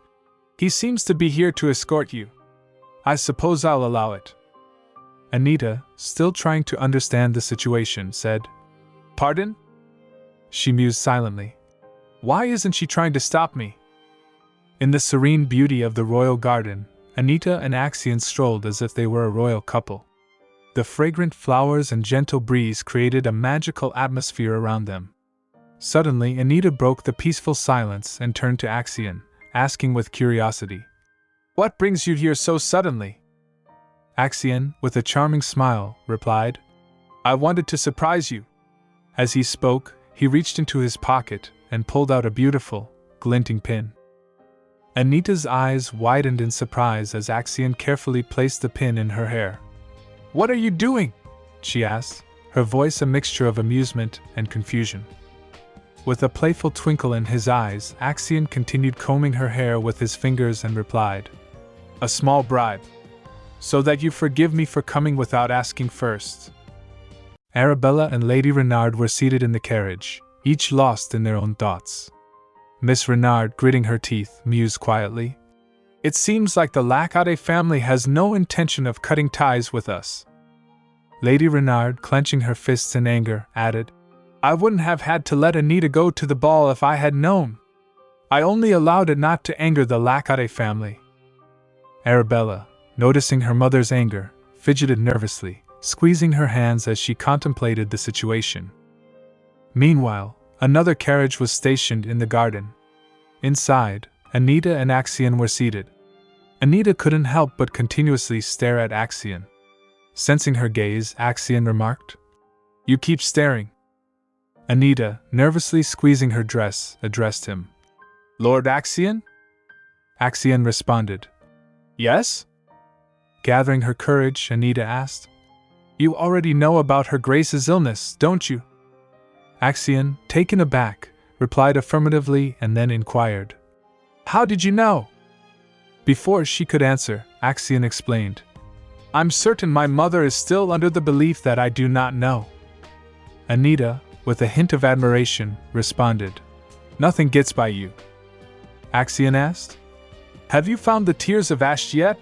He seems to be here to escort you. I suppose I'll allow it. Anita, still trying to understand the situation, said, Pardon? She mused silently. Why isn't she trying to stop me? In the serene beauty of the royal garden, Anita and Axion strolled as if they were a royal couple. The fragrant flowers and gentle breeze created a magical atmosphere around them. Suddenly, Anita broke the peaceful silence and turned to Axion, asking with curiosity, What brings you here so suddenly? Axion, with a charming smile, replied, I wanted to surprise you. As he spoke, he reached into his pocket and pulled out a beautiful, glinting pin. Anita's eyes widened in surprise as Axion carefully placed the pin in her hair. What are you doing? She asked, her voice a mixture of amusement and confusion. With a playful twinkle in his eyes, Axion continued combing her hair with his fingers and replied, A small bribe. So that you forgive me for coming without asking first. Arabella and Lady Renard were seated in the carriage, each lost in their own thoughts. Miss Renard, gritting her teeth, mused quietly, It seems like the Lacade family has no intention of cutting ties with us. Lady Renard, clenching her fists in anger, added, I wouldn't have had to let Anita go to the ball if I had known. I only allowed it not to anger the Lacade family. Arabella, noticing her mother's anger, fidgeted nervously, squeezing her hands as she contemplated the situation. Meanwhile, another carriage was stationed in the garden. Inside, Anita and Axion were seated. Anita couldn't help but continuously stare at Axion. Sensing her gaze, Axion remarked, You keep staring. Anita, nervously squeezing her dress, addressed him. Lord Axion? Axion responded, Yes? Gathering her courage, Anita asked, You already know about her Grace's illness, don't you? Axion, taken aback, replied affirmatively and then inquired, How did you know? Before she could answer, Axion explained, I'm certain my mother is still under the belief that I do not know. Anita, with a hint of admiration, responded, Nothing gets by you. Axion asked, Have you found the Tears of Ash yet?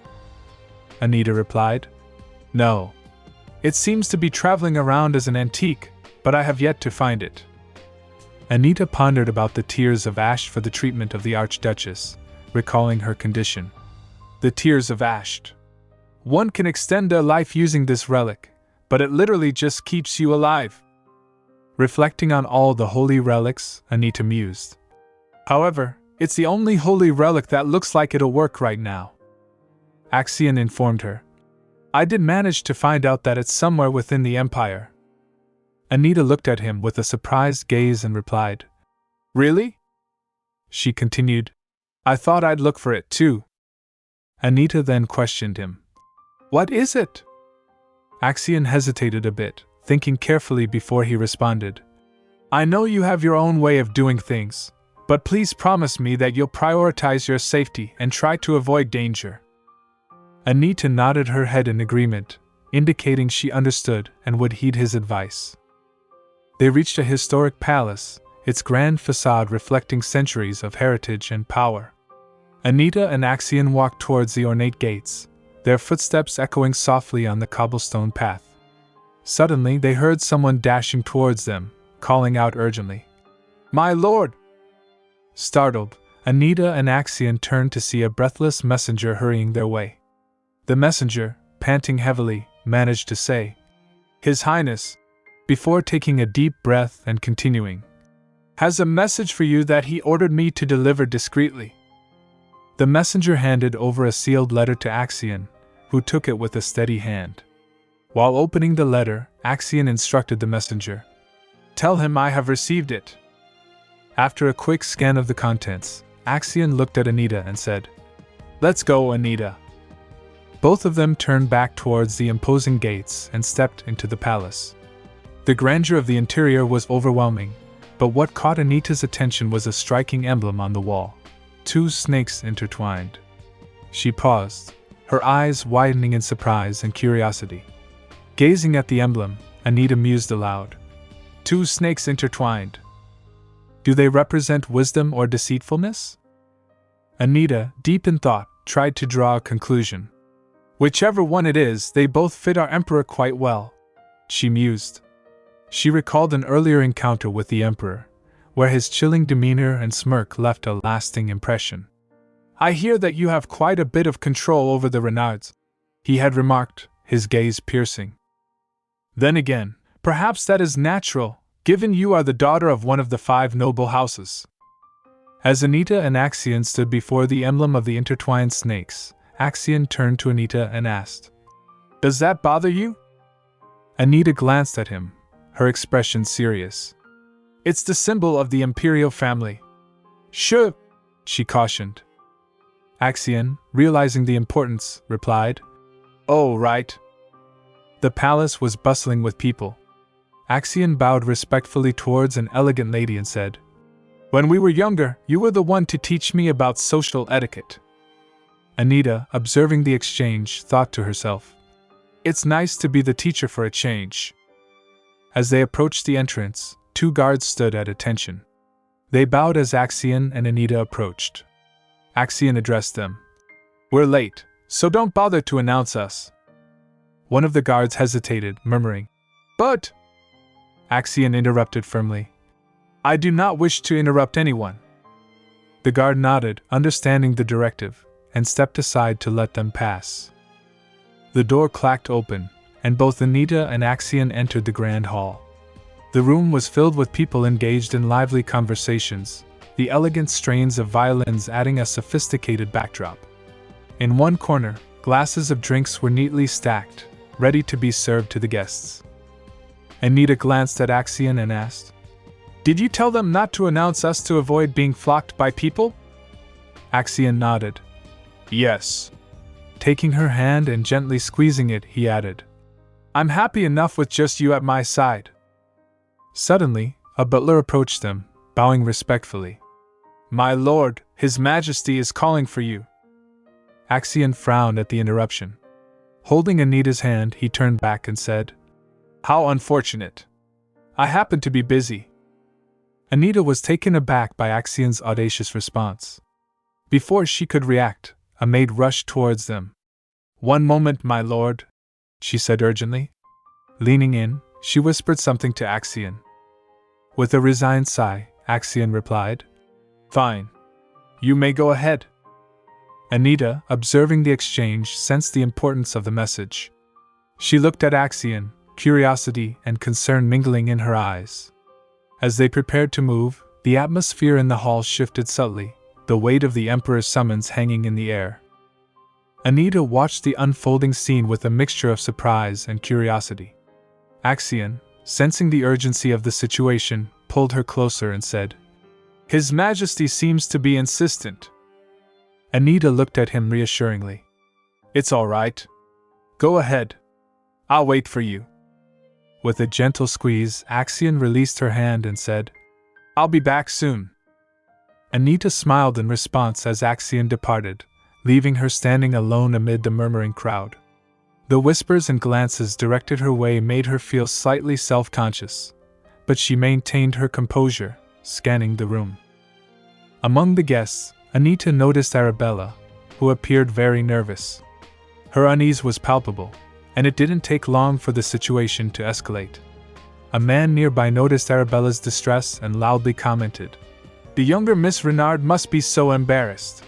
Anita replied, No. It seems to be traveling around as an antique, but I have yet to find it. Anita pondered about the tears of ash for the treatment of the Archduchess, recalling her condition. The tears of ash. One can extend their life using this relic, but it literally just keeps you alive. Reflecting on all the holy relics, Anita mused. However, it's the only holy relic that looks like it'll work right now. Axion informed her. I did manage to find out that it's somewhere within the Empire. Anita looked at him with a surprised gaze and replied, Really? She continued, I thought I'd look for it too. Anita then questioned him. What is it? Axion hesitated a bit, thinking carefully before he responded. I know you have your own way of doing things, but please promise me that you'll prioritize your safety and try to avoid danger. Anita nodded her head in agreement, indicating she understood and would heed his advice. They reached a historic palace, its grand facade reflecting centuries of heritage and power. Anita and Axion walked towards the ornate gates, their footsteps echoing softly on the cobblestone path. Suddenly they heard someone dashing towards them, calling out urgently, My lord! Startled, Anita and Axion turned to see a breathless messenger hurrying their way. The messenger, panting heavily, managed to say, His Highness, before taking a deep breath and continuing, has a message for you that he ordered me to deliver discreetly. The messenger handed over a sealed letter to Axion, who took it with a steady hand. While opening the letter, Axion instructed the messenger, Tell him I have received it. After a quick scan of the contents, Axion looked at Anita and said, Let's go, Anita. Both of them turned back towards the imposing gates and stepped into the palace. The grandeur of the interior was overwhelming, but what caught Anita's attention was a striking emblem on the wall. 2 snakes intertwined. She paused, her eyes widening in surprise and curiosity. Gazing at the emblem, Anita mused aloud. 2 snakes intertwined. Do they represent wisdom or deceitfulness? Anita, deep in thought, tried to draw a conclusion. Whichever one it is, they both fit our emperor quite well, she mused. She recalled an earlier encounter with the emperor, where his chilling demeanor and smirk left a lasting impression. I hear that you have quite a bit of control over the Renards, he had remarked, his gaze piercing. Then again, perhaps that is natural, given you are the daughter of one of the 5 noble houses. As Anita and Axion stood before the emblem of the intertwined snakes, Axion turned to Anita and asked, Does that bother you? Anita glanced at him, her expression serious. It's the symbol of the imperial family. Sure, she cautioned. Axion, realizing the importance, replied, Oh, right. The palace was bustling with people. Axion bowed respectfully towards an elegant lady and said, When we were younger, you were the one to teach me about social etiquette. Anita, observing the exchange, thought to herself, It's nice to be the teacher for a change. As they approached the entrance, 2 guards stood at attention. They bowed as Axion and Anita approached. Axion addressed them. We're late, so don't bother to announce us. One of the guards hesitated, murmuring, But... Axion interrupted firmly. I do not wish to interrupt anyone. The guard nodded, understanding the directive, and stepped aside to let them pass. The door clacked open, and both Anita and Axion entered the grand hall. The room was filled with people engaged in lively conversations, the elegant strains of violins adding a sophisticated backdrop. In one corner, glasses of drinks were neatly stacked, ready to be served to the guests. Anita glanced at Axion and asked, Did you tell them not to announce us to avoid being flocked by people? Axion nodded. Yes. Taking her hand and gently squeezing it, he added, I'm happy enough with just you at my side. Suddenly, a butler approached them, bowing respectfully. My lord, His Majesty is calling for you. Axion frowned at the interruption. Holding Anita's hand, he turned back and said, How unfortunate. I happen to be busy. Anita was taken aback by Axion's audacious response. Before she could react, a maid rushed towards them. One moment, my lord, she said urgently. Leaning in, she whispered something to Axion. With a resigned sigh, Axion replied. Fine. You may go ahead. Anita, observing the exchange, sensed the importance of the message. She looked at Axion, curiosity and concern mingling in her eyes. As they prepared to move, the atmosphere in the hall shifted subtly, the weight of the Emperor's summons hanging in the air. Anita watched the unfolding scene with a mixture of surprise and curiosity. Axion, sensing the urgency of the situation, pulled her closer and said, His Majesty seems to be insistent. Anita looked at him reassuringly. It's all right. Go ahead. I'll wait for you. With a gentle squeeze, Axion released her hand and said, I'll be back soon. Anita smiled in response as Axion departed, leaving her standing alone amid the murmuring crowd. The whispers and glances directed her way made her feel slightly self-conscious, but she maintained her composure, scanning the room. Among the guests, Anita noticed Arabella, who appeared very nervous. Her unease was palpable, and it didn't take long for the situation to escalate. A man nearby noticed Arabella's distress and loudly commented, The younger Miss Renard must be so embarrassed.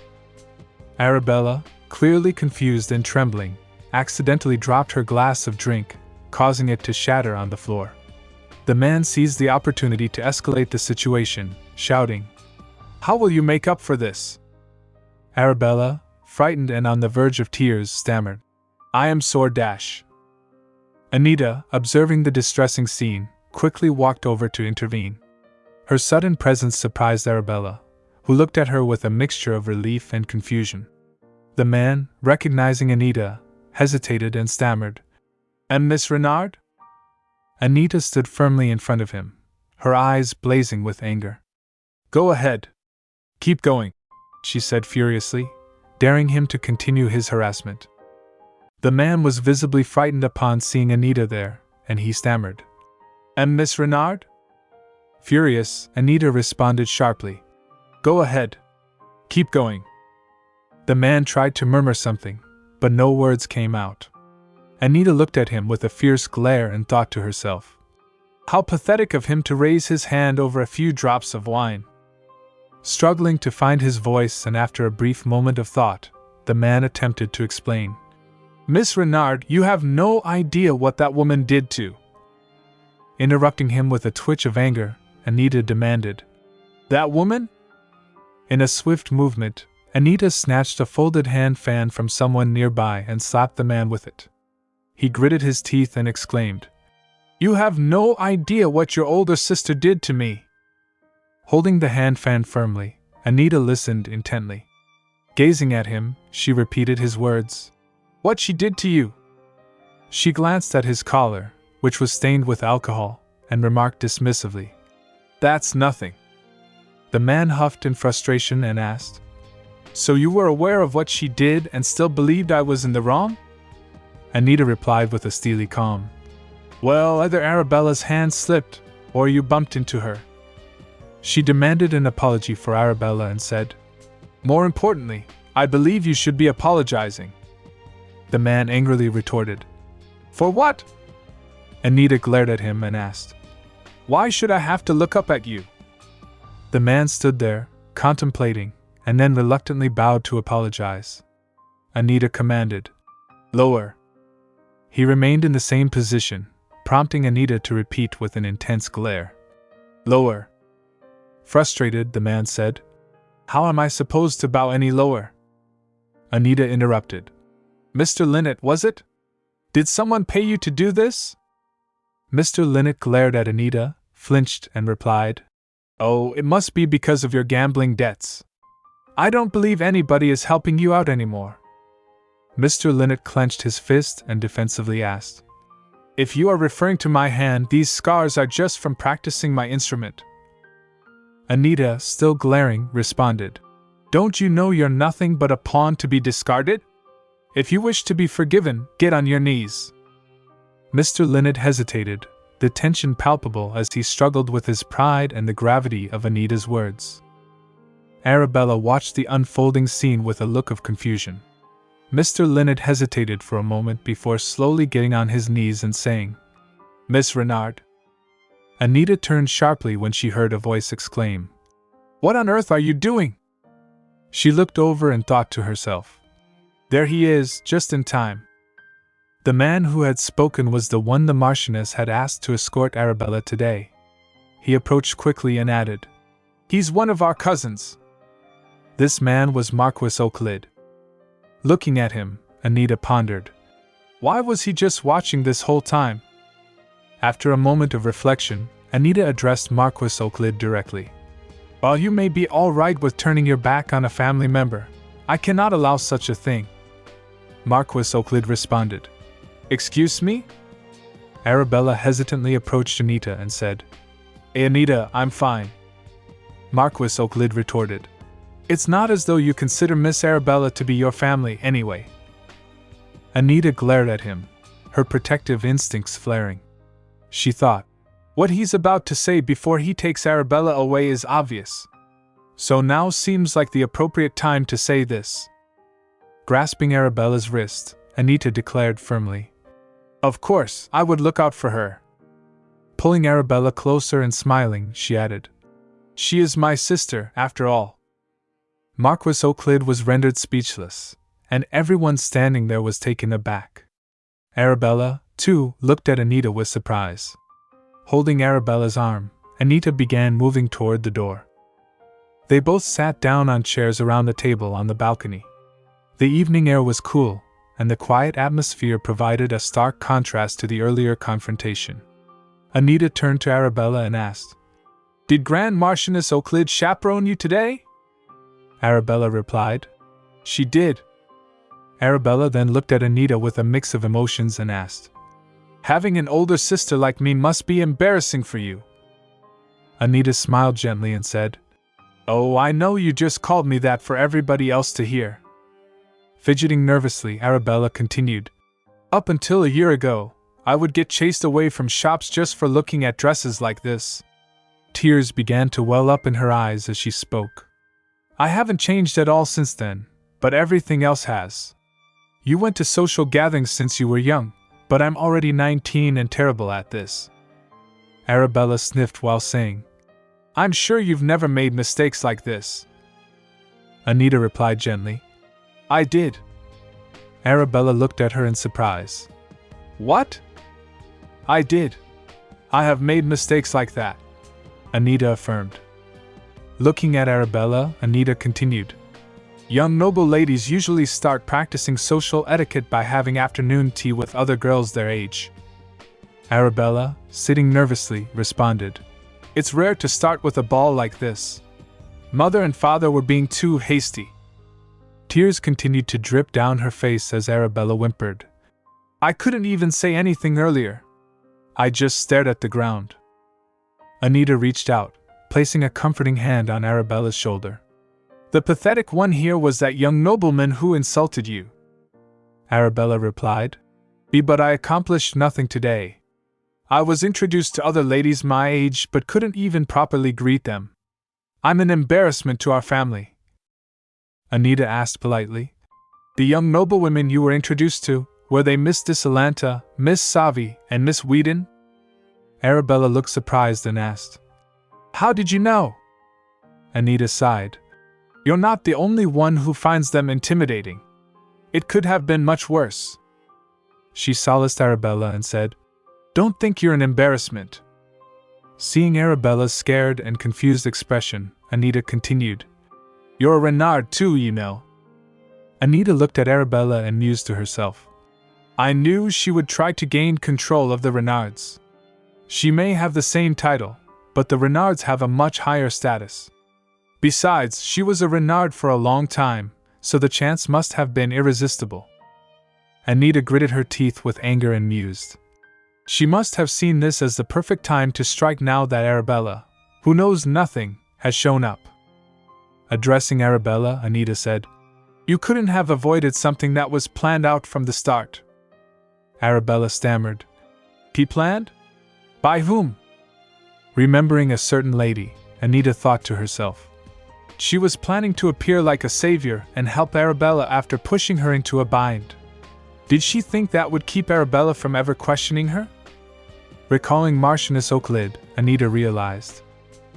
Arabella, clearly confused and trembling, accidentally dropped her glass of drink, causing it to shatter on the floor. The man seized the opportunity to escalate the situation, shouting, How will you make up for this? Arabella, frightened and on the verge of tears, stammered, I am sore dash. Anita, observing the distressing scene, quickly walked over to intervene. Her sudden presence surprised Arabella, who looked at her with a mixture of relief and confusion. The man, recognizing Anita, hesitated and stammered, And Miss Renard? Anita stood firmly in front of him, her eyes blazing with anger. Go ahead. Keep going, she said furiously, daring him to continue his harassment. The man was visibly frightened upon seeing Anita there, and he stammered, And Miss Renard? Furious, Anita responded sharply, Go ahead. Keep going. The man tried to murmur something, but no words came out. Anita looked at him with a fierce glare and thought to herself, How pathetic of him to raise his hand over a few drops of wine. Struggling to find his voice and after a brief moment of thought, the man attempted to explain. Miss Renard, you have no idea what that woman did to. Interrupting him with a twitch of anger, Anita demanded, That woman? In a swift movement, Anita snatched a folded hand fan from someone nearby and slapped the man with it. He gritted his teeth and exclaimed, You have no idea what your older sister did to me. Holding the hand fan firmly, Anita listened intently. Gazing at him, she repeated his words. What she did to you? She glanced at his collar, which was stained with alcohol, and remarked dismissively, That's nothing. The man huffed in frustration and asked, So you were aware of what she did and still believed I was in the wrong? Anita replied with a steely calm, Well, either Arabella's hand slipped, or you bumped into her. She demanded an apology for Arabella and said, More importantly, I believe you should be apologizing. The man angrily retorted, For what? Anita glared at him and asked, Why should I have to look up at you? The man stood there, contemplating, and then reluctantly bowed to apologize. Anita commanded, Lower. He remained in the same position, prompting Anita to repeat with an intense glare, Lower. Frustrated, the man said, How am I supposed to bow any lower? Anita interrupted, Mr. Linnet, was it? Did someone pay you to do this? Mr. Linnet glared at Anita, flinched, and replied, Oh, it must be because of your gambling debts. I don't believe anybody is helping you out anymore. Mr. Linnet clenched his fist and defensively asked, If you are referring to my hand, these scars are just from practicing my instrument. Anita, still glaring, responded, Don't you know you're nothing but a pawn to be discarded? If you wish to be forgiven, get on your knees. Mr. Linnet hesitated, the tension palpable as he struggled with his pride and the gravity of Anita's words. Arabella watched the unfolding scene with a look of confusion. Mr. Linnet hesitated for a moment before slowly getting on his knees and saying, Miss Renard. Anita turned sharply when she heard a voice exclaim, What on earth are you doing? She looked over and thought to herself. There he is, just in time. The man who had spoken was the one the Marchioness had asked to escort Arabella today. He approached quickly and added, "He's one of our cousins." This man was Marquis Euclid. Looking at him, Anita pondered. Why was he just watching this whole time? After a moment of reflection, Anita addressed Marquis Euclid directly. While you may be all right with turning your back on a family member, I cannot allow such a thing. Marquis Euclid responded. Excuse me? Arabella hesitantly approached Anita and said, Hey Anita, I'm fine. Marquis Euclid retorted. It's not as though you consider Miss Arabella to be your family anyway. Anita glared at him, her protective instincts flaring. She thought, what he's about to say before he takes Arabella away is obvious. So now seems like the appropriate time to say this. Grasping Arabella's wrist, Anita declared firmly, Of course, I would look out for her. Pulling Arabella closer and smiling, she added, She is my sister, after all. Marquis Euclid was rendered speechless, and everyone standing there was taken aback. Arabella, too, looked at Anita with surprise. Holding Arabella's arm, Anita began moving toward the door. They both sat down on chairs around the table on the balcony. The evening air was cool, and the quiet atmosphere provided a stark contrast to the earlier confrontation. Anita turned to Arabella and asked, Did Grand Marchioness Euclid chaperone you today? Arabella replied, She did. Arabella then looked at Anita with a mix of emotions and asked, Having an older sister like me must be embarrassing for you. Anita smiled gently and said, Oh, I know you just called me that for everybody else to hear. Fidgeting nervously, Arabella continued, Up until a year ago, I would get chased away from shops just for looking at dresses like this. Tears began to well up in her eyes as she spoke. I haven't changed at all since then, but everything else has. You went to social gatherings since you were young, but I'm already 19 and terrible at this. Arabella sniffed while saying, I'm sure you've never made mistakes like this. Anita replied gently, I did. Arabella looked at her in surprise. What? I did. I have made mistakes like that, Anita affirmed. Looking at Arabella, Anita continued, Young noble ladies usually start practicing social etiquette by having afternoon tea with other girls their age. Arabella, sitting nervously, responded, It's rare to start with a ball like this. Mother and father were being too hasty. Tears continued to drip down her face as Arabella whimpered. I couldn't even say anything earlier. I just stared at the ground. Anita reached out, placing a comforting hand on Arabella's shoulder. The pathetic one here was that young nobleman who insulted you. Arabella replied, But I accomplished nothing today. I was introduced to other ladies my age but couldn't even properly greet them. I'm an embarrassment to our family. Anita asked politely, The young noblewomen you were introduced to, were they Miss Disalanta, Miss Savi, and Miss Whedon? Arabella looked surprised and asked, How did you know? Anita sighed. You're not the only one who finds them intimidating. It could have been much worse. She solaced Arabella and said, Don't think you're an embarrassment. Seeing Arabella's scared and confused expression, Anita continued, You're a Renard too, you know. Anita looked at Arabella and mused to herself. I knew she would try to gain control of the Renards. She may have the same title, but the Renards have a much higher status. Besides, she was a Renard for a long time, so the chance must have been irresistible. Anita gritted her teeth with anger and mused. She must have seen this as the perfect time to strike now that Arabella, who knows nothing, has shown up. Addressing Arabella, Anita said, You couldn't have avoided something that was planned out from the start. Arabella stammered. Planned? By whom? Remembering a certain lady, Anita thought to herself. She was planning to appear like a savior and help Arabella after pushing her into a bind. Did she think that would keep Arabella from ever questioning her? Recalling Marchioness Euclid, Anita realized.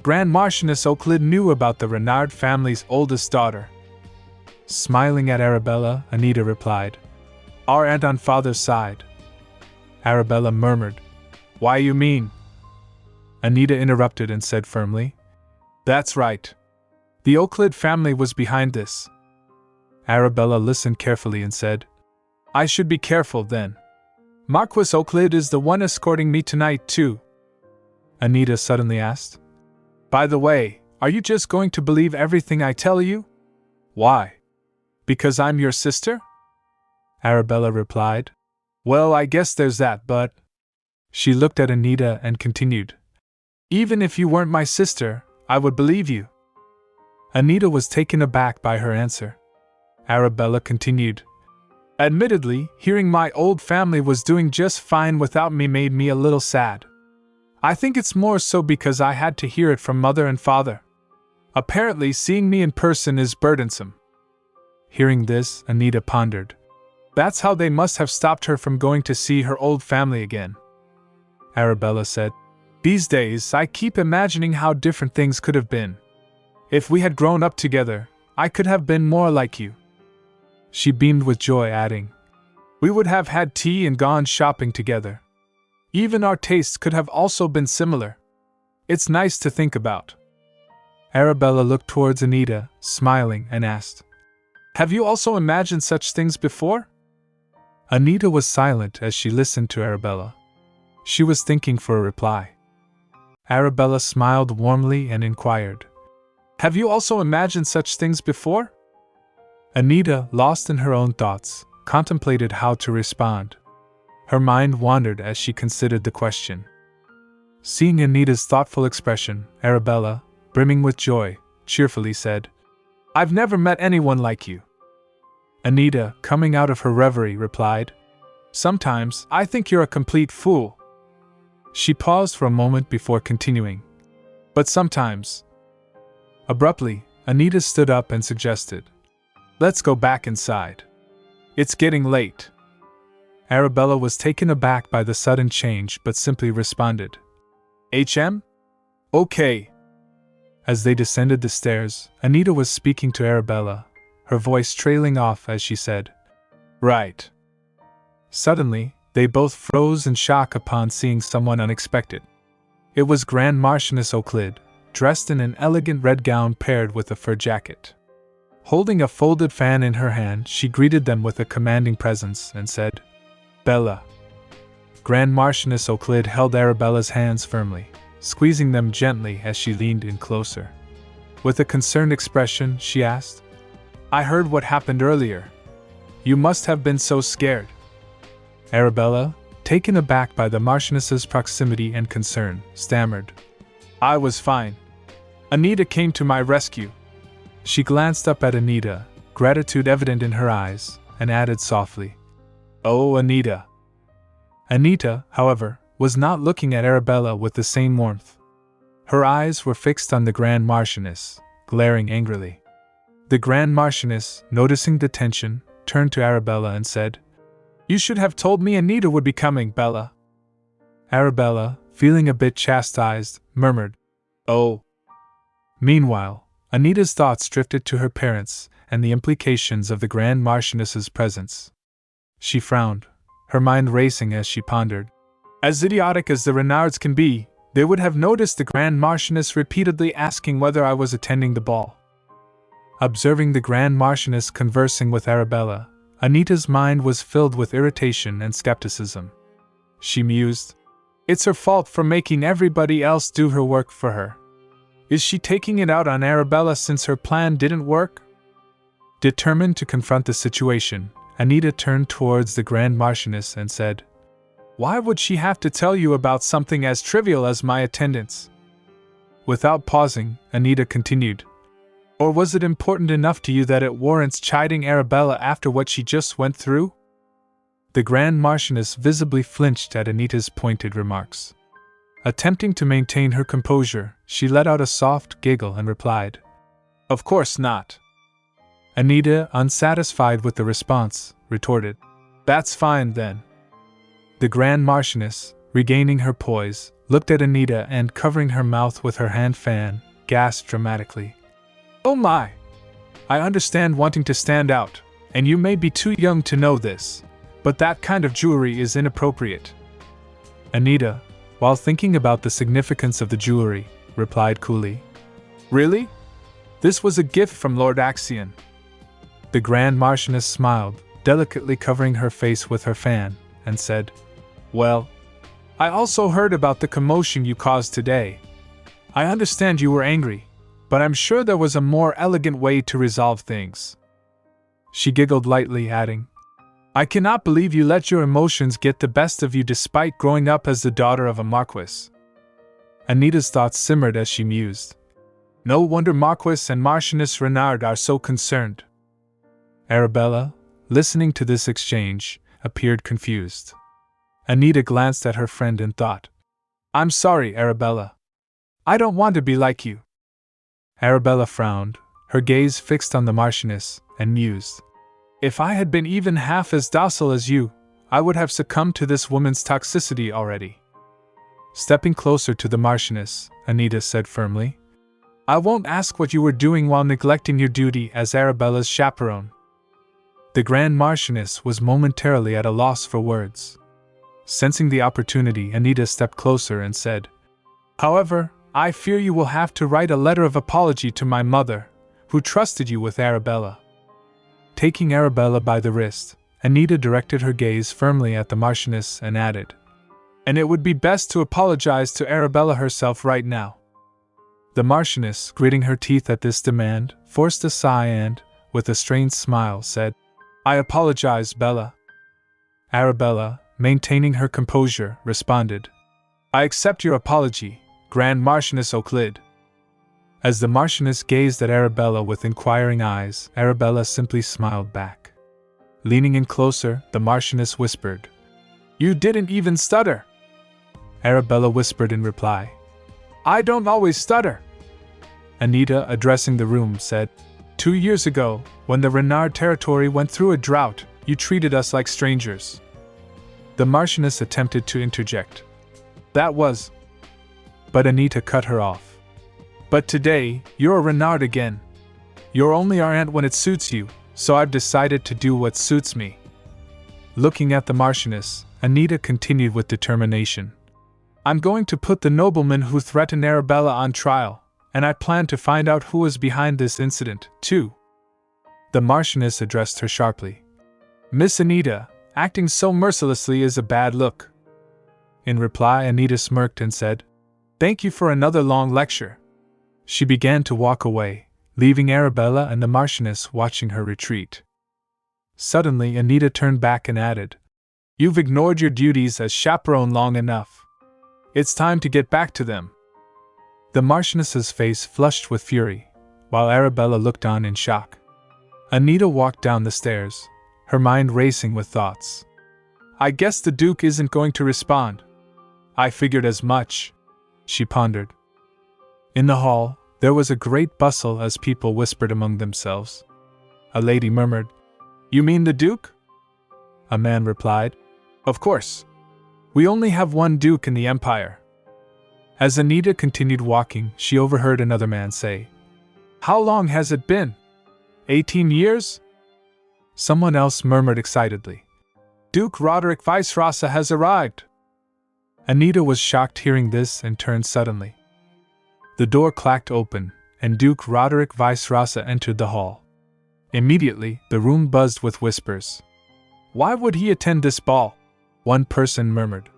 Grand Marchioness Euclid knew about the Renard family's oldest daughter. Smiling at Arabella, Anita replied, "Our aunt on father's side." Arabella murmured, "Why you mean?" Anita interrupted and said firmly, "That's right. The Euclid family was behind this." Arabella listened carefully and said, "I should be careful then. Marquis Euclid is the one escorting me tonight too." Anita suddenly asked, "By the way, are you just going to believe everything I tell you?" "Why? Because I'm your sister?" Arabella replied, "Well, I guess there's that, but—" She looked at Anita and continued, "Even if you weren't my sister, I would believe you." Anita was taken aback by her answer. Arabella continued, "Admittedly, hearing my old family was doing just fine without me made me a little sad. I think it's more so because I had to hear it from mother and father. Apparently, seeing me in person is burdensome." Hearing this, Anita pondered. That's how they must have stopped her from going to see her old family again. Arabella said, "These days, I keep imagining how different things could have been. If we had grown up together, I could have been more like you." She beamed with joy, adding, "We would have had tea and gone shopping together. Even our tastes could have also been similar. It's nice to think about." Arabella looked towards Anita, smiling, and asked, "Have you also imagined such things before?" Anita was silent as she listened to Arabella. She was thinking for a reply. Arabella smiled warmly and inquired, "Have you also imagined such things before?" Anita, lost in her own thoughts, contemplated how to respond. Her mind wandered as she considered the question. Seeing Anita's thoughtful expression, Arabella, brimming with joy, cheerfully said, "I've never met anyone like you." Anita, coming out of her reverie, replied, "Sometimes I think you're a complete fool." She paused for a moment before continuing, "But sometimes—" Abruptly, Anita stood up and suggested, "Let's go back inside. It's getting late." Arabella was taken aback by the sudden change but simply responded, "HM? Okay." As they descended the stairs, Anita was speaking to Arabella, her voice trailing off as she said, "Right." Suddenly, they both froze in shock upon seeing someone unexpected. It was Grand Marchioness Euclid, dressed in an elegant red gown paired with a fur jacket. Holding a folded fan in her hand, she greeted them with a commanding presence and said, "Bella." Grand Marchioness Euclid held Arabella's hands firmly, squeezing them gently as she leaned in closer. With a concerned expression, she asked, "I heard what happened earlier. You must have been so scared." Arabella, taken aback by the Marchioness's proximity and concern, stammered, "I was fine. Anita came to my rescue." She glanced up at Anita, gratitude evident in her eyes, and added softly, "Oh, Anita." Anita, however, was not looking at Arabella with the same warmth. Her eyes were fixed on the Grand Marchioness, glaring angrily. The Grand Marchioness, noticing the tension, turned to Arabella and said, "You should have told me Anita would be coming, Bella." Arabella, feeling a bit chastised, murmured, "Oh." Meanwhile, Anita's thoughts drifted to her parents and the implications of the Grand Marchioness's presence. She frowned, her mind racing as she pondered. As idiotic as the Renards can be, they would have noticed the Grand Marchioness repeatedly asking whether I was attending the ball. Observing the Grand Marchioness conversing with Arabella, Anita's mind was filled with irritation and skepticism. She mused, "It's her fault for making everybody else do her work for her. Is she taking it out on Arabella since her plan didn't work?" Determined to confront the situation, Anita turned towards the Grand Marchioness and said, "Why would she have to tell you about something as trivial as my attendance?" Without pausing, Anita continued, "Or was it important enough to you that it warrants chiding Arabella after what she just went through?" The Grand Marchioness visibly flinched at Anita's pointed remarks. Attempting to maintain her composure, she let out a soft giggle and replied, "Of course not." Anita, unsatisfied with the response, retorted, "That's fine then." The Grand Marchioness, regaining her poise, looked at Anita and, covering her mouth with her hand fan, gasped dramatically. "Oh my! I understand wanting to stand out, and you may be too young to know this, but that kind of jewelry is inappropriate." Anita, while thinking about the significance of the jewelry, replied coolly, "Really? This was a gift from Lord Axion." The Grand Marchioness smiled, delicately covering her face with her fan, and said, "Well, I also heard about the commotion you caused today. I understand you were angry, but I'm sure there was a more elegant way to resolve things." She giggled lightly, adding, "I cannot believe you let your emotions get the best of you despite growing up as the daughter of a marquis." Anita's thoughts simmered as she mused. No wonder Marquis and Marchioness Renard are so concerned. Arabella, listening to this exchange, appeared confused. Anita glanced at her friend and thought, "I'm sorry, Arabella. I don't want to be like you." Arabella frowned, her gaze fixed on the Marchioness, and mused, "If I had been even half as docile as you, I would have succumbed to this woman's toxicity already." Stepping closer to the Marchioness, Anita said firmly, "I won't ask what you were doing while neglecting your duty as Arabella's chaperone." The Grand Marchioness was momentarily at a loss for words. Sensing the opportunity, Anita stepped closer and said, "However, I fear you will have to write a letter of apology to my mother, who trusted you with Arabella." Taking Arabella by the wrist, Anita directed her gaze firmly at the Marchioness and added, "And it would be best to apologize to Arabella herself right now." The Marchioness, gritting her teeth at this demand, forced a sigh and, with a strained smile, said, "I apologize, Bella." Arabella, maintaining her composure, responded, "I accept your apology, Grand Marchioness Euclid." As the Marchioness gazed at Arabella with inquiring eyes, Arabella simply smiled back. Leaning in closer, the Marchioness whispered, "You didn't even stutter." Arabella whispered in reply, "I don't always stutter." Anita, addressing the room, said, "2 years ago, when the Renard territory went through a drought, you treated us like strangers." The Marchioness attempted to interject. "That was..." But Anita cut her off. "But today, you're a Renard again. You're only our aunt when it suits you, so I've decided to do what suits me." Looking at the Marchioness, Anita continued with determination, "I'm going to put the nobleman who threatened Arabella on trial, and I plan to find out who was behind this incident, too." The Marchioness addressed her sharply. "Miss Anita, acting so mercilessly is a bad look." In reply, Anita smirked and said, "Thank you for another long lecture." She began to walk away, leaving Arabella and the Marchioness watching her retreat. Suddenly, Anita turned back and added, "You've ignored your duties as chaperone long enough. It's time to get back to them." The Marchioness's face flushed with fury, while Arabella looked on in shock. Anita walked down the stairs, her mind racing with thoughts. "I guess the Duke isn't going to respond. I figured as much," she pondered. In the hall, there was a great bustle as people whispered among themselves. A lady murmured, "You mean the Duke?" A man replied, "Of course. We only have one Duke in the Empire." As Anita continued walking, she overheard another man say, "How long has it been? 18 years? Someone else murmured excitedly, "Duke Roderick Vice-Rasa has arrived." Anita was shocked hearing this and turned suddenly. The door clacked open, and Duke Roderick Vice-Rasa entered the hall. Immediately, the room buzzed with whispers. "Why would he attend this ball?" one person murmured.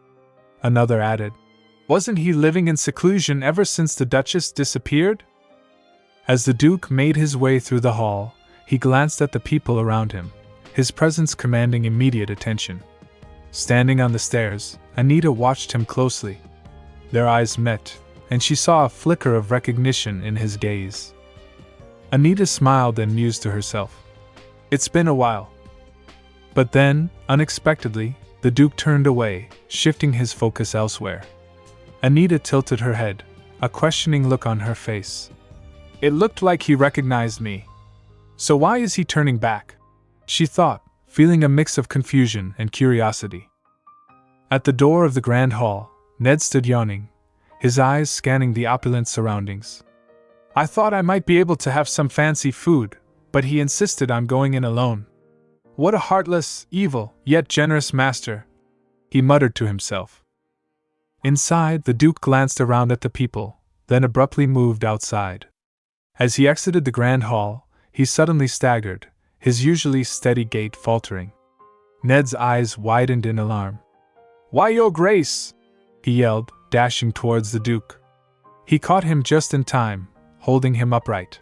Another added, "Wasn't he living in seclusion ever since the Duchess disappeared?" As the Duke made his way through the hall, he glanced at the people around him, his presence commanding immediate attention. Standing on the stairs, Anita watched him closely. Their eyes met, and she saw a flicker of recognition in his gaze. Anita smiled and mused to herself, "It's been a while." But then, unexpectedly, the Duke turned away, shifting his focus elsewhere. Anita tilted her head, a questioning look on her face. It looked like he recognized me. So why is he turning back? She thought, feeling a mix of confusion and curiosity. At the door of the grand hall, Ned stood yawning, his eyes scanning the opulent surroundings. I thought I might be able to have some fancy food, but he insisted on going in alone. What a heartless, evil, yet generous master, he muttered to himself. Inside, the Duke glanced around at the people, then abruptly moved outside. As he exited the grand hall, he suddenly staggered, his usually steady gait faltering. Ned's eyes widened in alarm. "Why, Your Grace!" he yelled, dashing towards the Duke. He caught him just in time, holding him upright.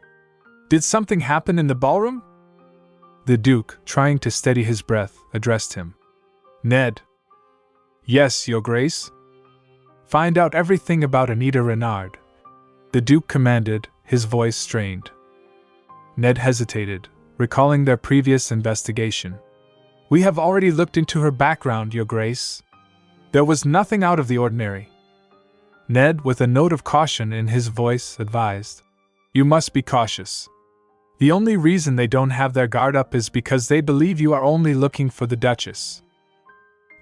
"Did something happen in the ballroom?" The Duke, trying to steady his breath, addressed him. "Ned." "Yes, Your Grace?" "Find out everything about Anita Renard," the Duke commanded, his voice strained. Ned hesitated, recalling their previous investigation. "We have already looked into her background, Your Grace. There was nothing out of the ordinary." Ned, with a note of caution in his voice, advised. "You must be cautious. The only reason they don't have their guard up is because they believe you are only looking for the Duchess."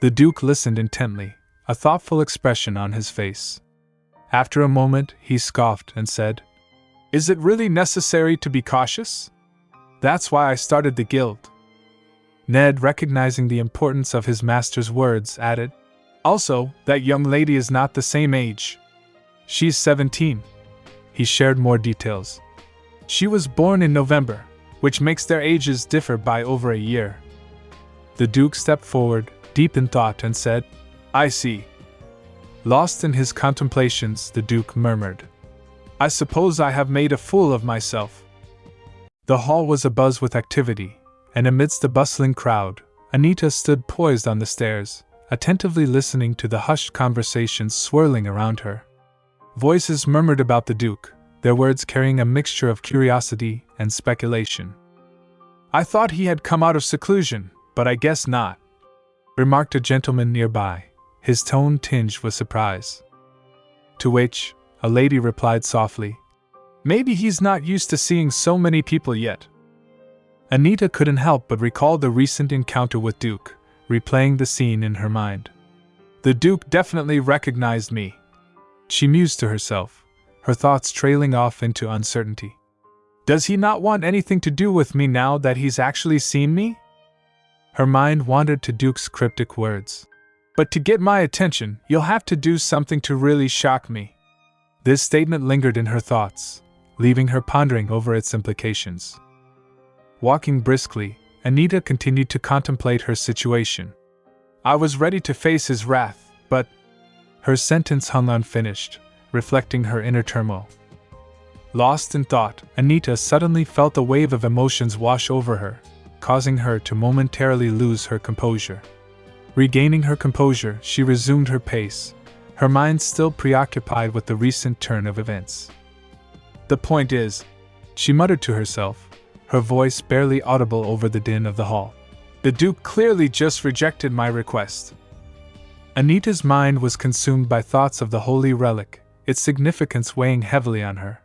The Duke listened intently, a thoughtful expression on his face. After a moment, he scoffed and said, "Is it really necessary to be cautious? That's why I started the guild." Ned, recognizing the importance of his master's words, added, "Also, that young lady is not the same age. She's 17. He shared more details. "She was born in November, which makes their ages differ by over a year." The Duke stepped forward, deep in thought, and said, "I see." Lost in his contemplations, the Duke murmured, "I suppose I have made a fool of myself." The hall was abuzz with activity, and amidst the bustling crowd, Anita stood poised on the stairs, attentively listening to the hushed conversations swirling around her. Voices murmured about the Duke, their words carrying a mixture of curiosity and speculation. "I thought he had come out of seclusion, but I guess not," remarked a gentleman nearby, his tone tinged with surprise. To which, a lady replied softly, "Maybe he's not used to seeing so many people yet." Anita couldn't help but recall the recent encounter with Duke, replaying the scene in her mind. "The Duke definitely recognized me," she mused to herself, her thoughts trailing off into uncertainty. "Does he not want anything to do with me now that he's actually seen me?" Her mind wandered to Duke's cryptic words. "But to get my attention, you'll have to do something to really shock me." This statement lingered in her thoughts, leaving her pondering over its implications. Walking briskly, Anita continued to contemplate her situation. "I was ready to face his wrath, but—" Her sentence hung unfinished, reflecting her inner turmoil. Lost in thought, Anita suddenly felt a wave of emotions wash over her, causing her to momentarily lose her composure. Regaining her composure, she resumed her pace, her mind still preoccupied with the recent turn of events. "The point is," she muttered to herself, her voice barely audible over the din of the hall, "the Duke clearly just rejected my request." Anita's mind was consumed by thoughts of the holy relic, its significance weighing heavily on her.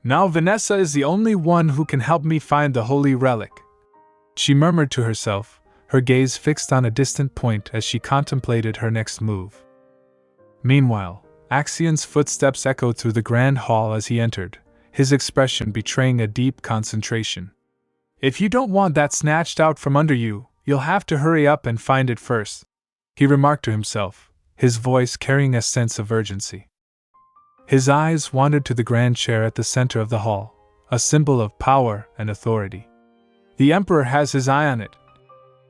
"Now Vanessa is the only one who can help me find the holy relic," she murmured to herself, her gaze fixed on a distant point as she contemplated her next move. Meanwhile, Axion's footsteps echoed through the grand hall as he entered, his expression betraying a deep concentration. "If you don't want that snatched out from under you, you'll have to hurry up and find it first," he remarked to himself, his voice carrying a sense of urgency. His eyes wandered to the grand chair at the center of the hall, a symbol of power and authority. "The Emperor has his eye on it,"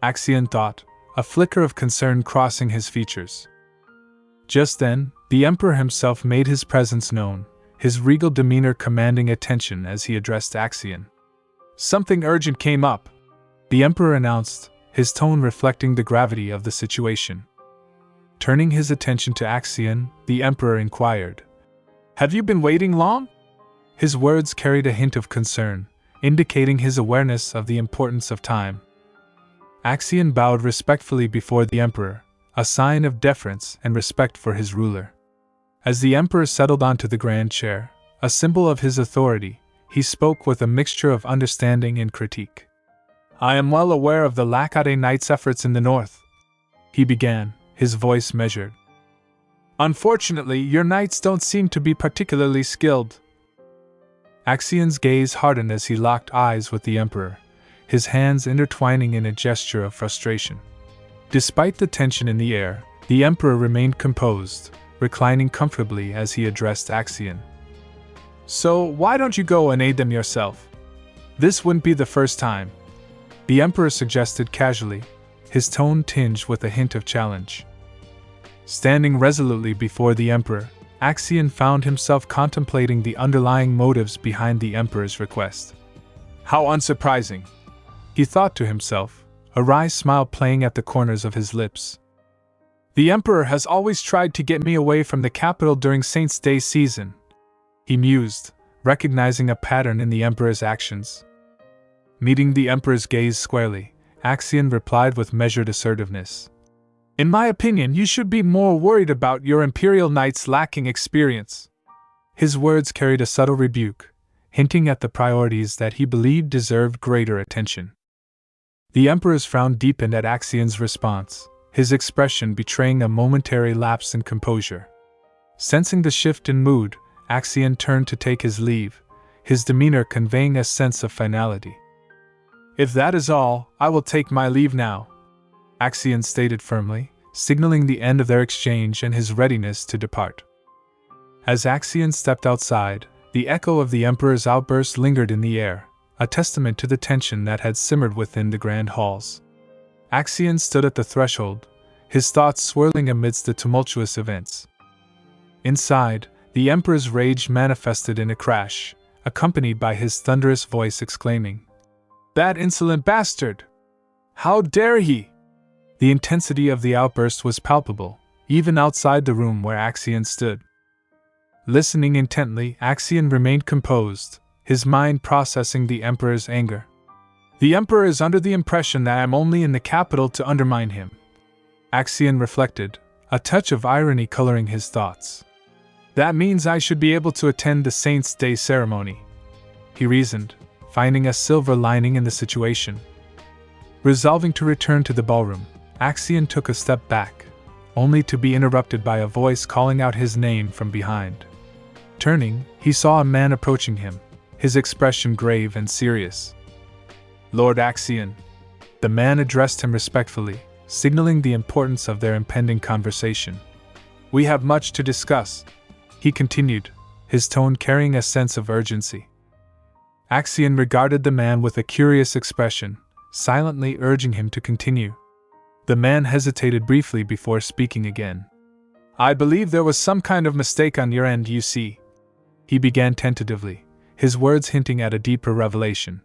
Axion thought, a flicker of concern crossing his features. Just then, the Emperor himself made his presence known, his regal demeanor commanding attention as he addressed Axion. "Something urgent came up," the Emperor announced, his tone reflecting the gravity of the situation. Turning his attention to Axion, the Emperor inquired, "Have you been waiting long?" His words carried a hint of concern, indicating his awareness of the importance of time. Axion bowed respectfully before the Emperor, a sign of deference and respect for his ruler. As the Emperor settled onto the grand chair, a symbol of his authority, he spoke with a mixture of understanding and critique. "I am well aware of the Lackade Knight's efforts in the north," he began, his voice measured. Unfortunately, your knights don't seem to be particularly skilled. Axion's gaze hardened as he locked eyes with the Emperor, his hands intertwining in a gesture of frustration. Despite the tension in the air, the Emperor remained composed, reclining comfortably as he addressed Axion. So, why don't you go and aid them yourself? This wouldn't be the first time, the Emperor suggested casually, his tone tinged with a hint of challenge. Standing resolutely before the Emperor, Axion found himself contemplating the underlying motives behind the Emperor's request. How unsurprising, he thought to himself, a wry smile playing at the corners of his lips. The Emperor has always tried to get me away from the capital during Saints' Day season, he mused, recognizing a pattern in the Emperor's actions. Meeting the Emperor's gaze squarely, Axion replied with measured assertiveness. In my opinion, you should be more worried about your Imperial Knights lacking experience. His words carried a subtle rebuke, hinting at the priorities that he believed deserved greater attention. The Emperor's frown deepened at Axion's response, his expression betraying a momentary lapse in composure. Sensing the shift in mood, Axion turned to take his leave, his demeanor conveying a sense of finality. If that is all, I will take my leave now, Axion stated firmly, signaling the end of their exchange and his readiness to depart. As Axion stepped outside, the echo of the Emperor's outburst lingered in the air, a testament to the tension that had simmered within the grand halls. Axion stood at the threshold, his thoughts swirling amidst the tumultuous events. Inside, the Emperor's rage manifested in a crash, accompanied by his thunderous voice exclaiming, "That insolent bastard! How dare he!" The intensity of the outburst was palpable, even outside the room where Axion stood. Listening intently, Axion remained composed, his mind processing the Emperor's anger. The Emperor is under the impression that I am only in the capital to undermine him, Axion reflected, a touch of irony coloring his thoughts. That means I should be able to attend the Saints' Day ceremony, he reasoned, finding a silver lining in the situation. Resolving to return to the ballroom, Axion took a step back, only to be interrupted by a voice calling out his name from behind. Turning, he saw a man approaching him, his expression grave and serious. Lord Axion. The man addressed him respectfully, signaling the importance of their impending conversation. We have much to discuss, he continued, his tone carrying a sense of urgency. Axion regarded the man with a curious expression, silently urging him to continue. The man hesitated briefly before speaking again. I believe there was some kind of mistake on your end, you see, he began tentatively, his words hinting at a deeper revelation.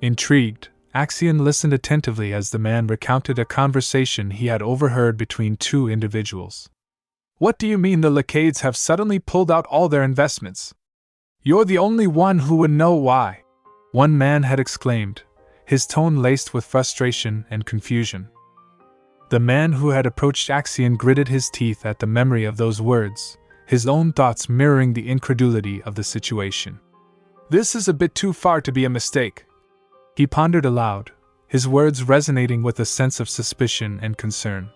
Intrigued, Axion listened attentively as the man recounted a conversation he had overheard between two individuals. What do you mean the Lacades have suddenly pulled out all their investments? You're the only one who would know why, one man had exclaimed, his tone laced with frustration and confusion. The man who had approached Axion gritted his teeth at the memory of those words, his own thoughts mirroring the incredulity of the situation. This is a bit too far to be a mistake, he pondered aloud, his words resonating with a sense of suspicion and concern.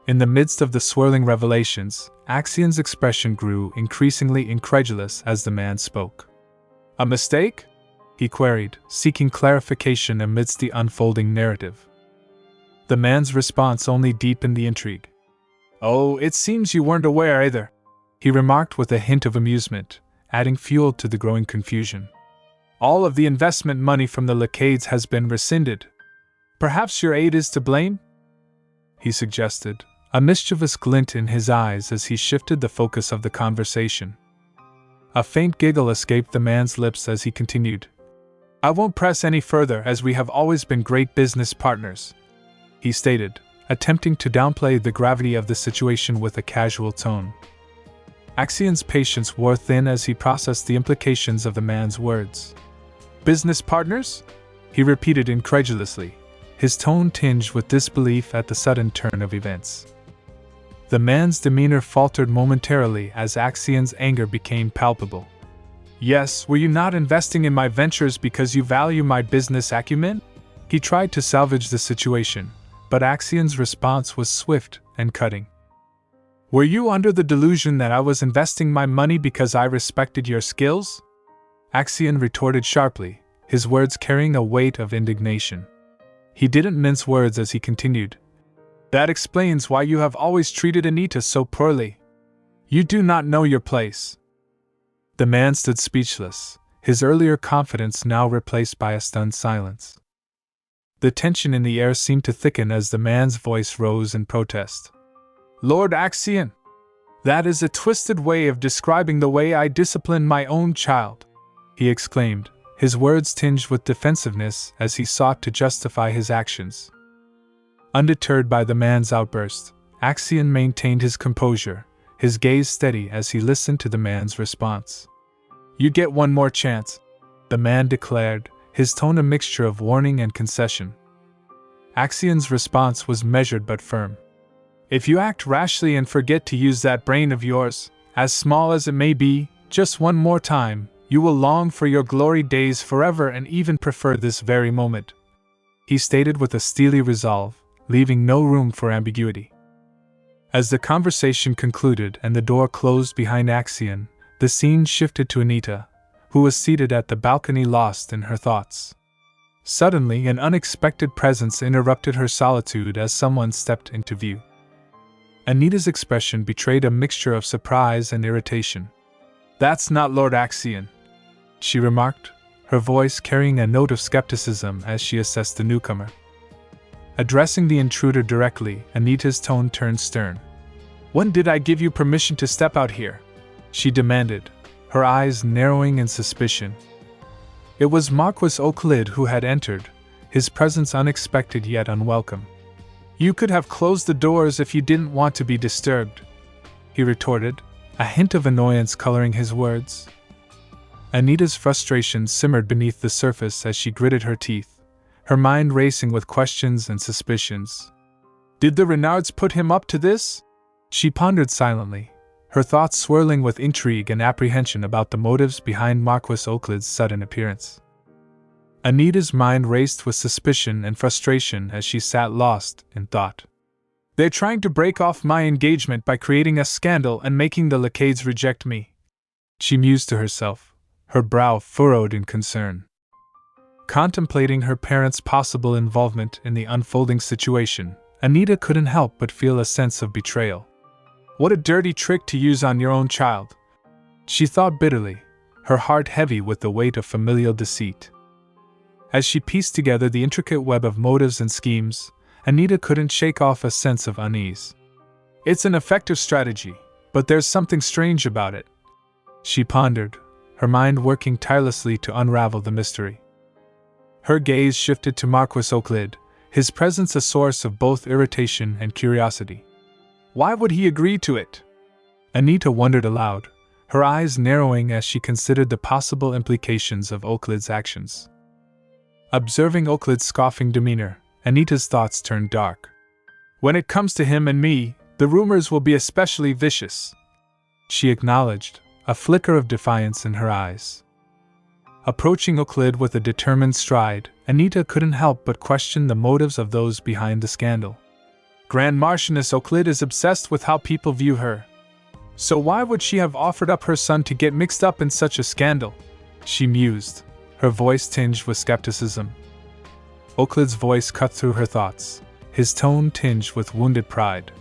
In the midst of the swirling revelations, Axion's expression grew increasingly incredulous as the man spoke. A mistake? He queried, seeking clarification amidst the unfolding narrative. The man's response only deepened the intrigue. Oh, it seems you weren't aware either, he remarked with a hint of amusement, adding fuel to the growing confusion. All of the investment money from the Lacades has been rescinded. Perhaps your aide is to blame? He suggested, a mischievous glint in his eyes as he shifted the focus of the conversation. A faint giggle escaped the man's lips as he continued. I won't press any further as we have always been great business partners, he stated, attempting to downplay the gravity of the situation with a casual tone. Axion's patience wore thin as he processed the implications of the man's words. Business partners? He repeated incredulously, his tone tinged with disbelief at the sudden turn of events. The man's demeanor faltered momentarily as Axion's anger became palpable. Yes, were you not investing in my ventures because you value my business acumen? He tried to salvage the situation, but Axion's response was swift and cutting. Were you under the delusion that I was investing my money because I respected your skills? Axion retorted sharply, his words carrying a weight of indignation. He didn't mince words as he continued. That explains why you have always treated Anita so poorly. You do not know your place. The man stood speechless, his earlier confidence now replaced by a stunned silence. The tension in the air seemed to thicken as the man's voice rose in protest. Lord Axion, that is a twisted way of describing the way I discipline my own child, he exclaimed, his words tinged with defensiveness as he sought to justify his actions. Undeterred by the man's outburst, Axion maintained his composure, his gaze steady as he listened to the man's response. You get one more chance, the man declared, his tone a mixture of warning and concession. Axion's response was measured but firm. If you act rashly and forget to use that brain of yours, as small as it may be, just one more time, you will long for your glory days forever and even prefer this very moment, he stated with a steely resolve, leaving no room for ambiguity. As the conversation concluded and the door closed behind Axion, the scene shifted to Anita, who was seated at the balcony lost in her thoughts. Suddenly, an unexpected presence interrupted her solitude as someone stepped into view. Anita's expression betrayed a mixture of surprise and irritation. That's not Lord Axion, she remarked, her voice carrying a note of skepticism as she assessed the newcomer. Addressing the intruder directly, Anita's tone turned stern. When did I give you permission to step out here? She demanded, her eyes narrowing in suspicion. It was Marquis Euclid who had entered, his presence unexpected yet unwelcome. You could have closed the doors if you didn't want to be disturbed, he retorted, a hint of annoyance coloring his words. Anita's frustration simmered beneath the surface as she gritted her teeth, her mind racing with questions and suspicions. Did the Renards put him up to this? She pondered silently, her thoughts swirling with intrigue and apprehension about the motives behind Marquis Euclid's sudden appearance. Anita's mind raced with suspicion and frustration as she sat lost in thought. They're trying to break off my engagement by creating a scandal and making the Lacades reject me, she mused to herself, her brow furrowed in concern. Contemplating her parents' possible involvement in the unfolding situation, Anita couldn't help but feel a sense of betrayal. What a dirty trick to use on your own child, she thought bitterly, her heart heavy with the weight of familial deceit. As she pieced together the intricate web of motives and schemes, Anita couldn't shake off a sense of unease. It's an effective strategy, but there's something strange about it, she pondered, her mind working tirelessly to unravel the mystery. Her gaze shifted to Marquis Euclid, his presence a source of both irritation and curiosity. Why would he agree to it? Anita wondered aloud, her eyes narrowing as she considered the possible implications of Euclid's actions. Observing Euclid's scoffing demeanor, Anita's thoughts turned dark. When it comes to him and me, the rumors will be especially vicious, she acknowledged, a flicker of defiance in her eyes. Approaching Euclid with a determined stride, Anita couldn't help but question the motives of those behind the scandal. Grand Marchioness Euclid is obsessed with how people view her. So why would she have offered up her son to get mixed up in such a scandal? She mused, her voice tinged with skepticism. Euclid's voice cut through her thoughts, his tone tinged with wounded pride.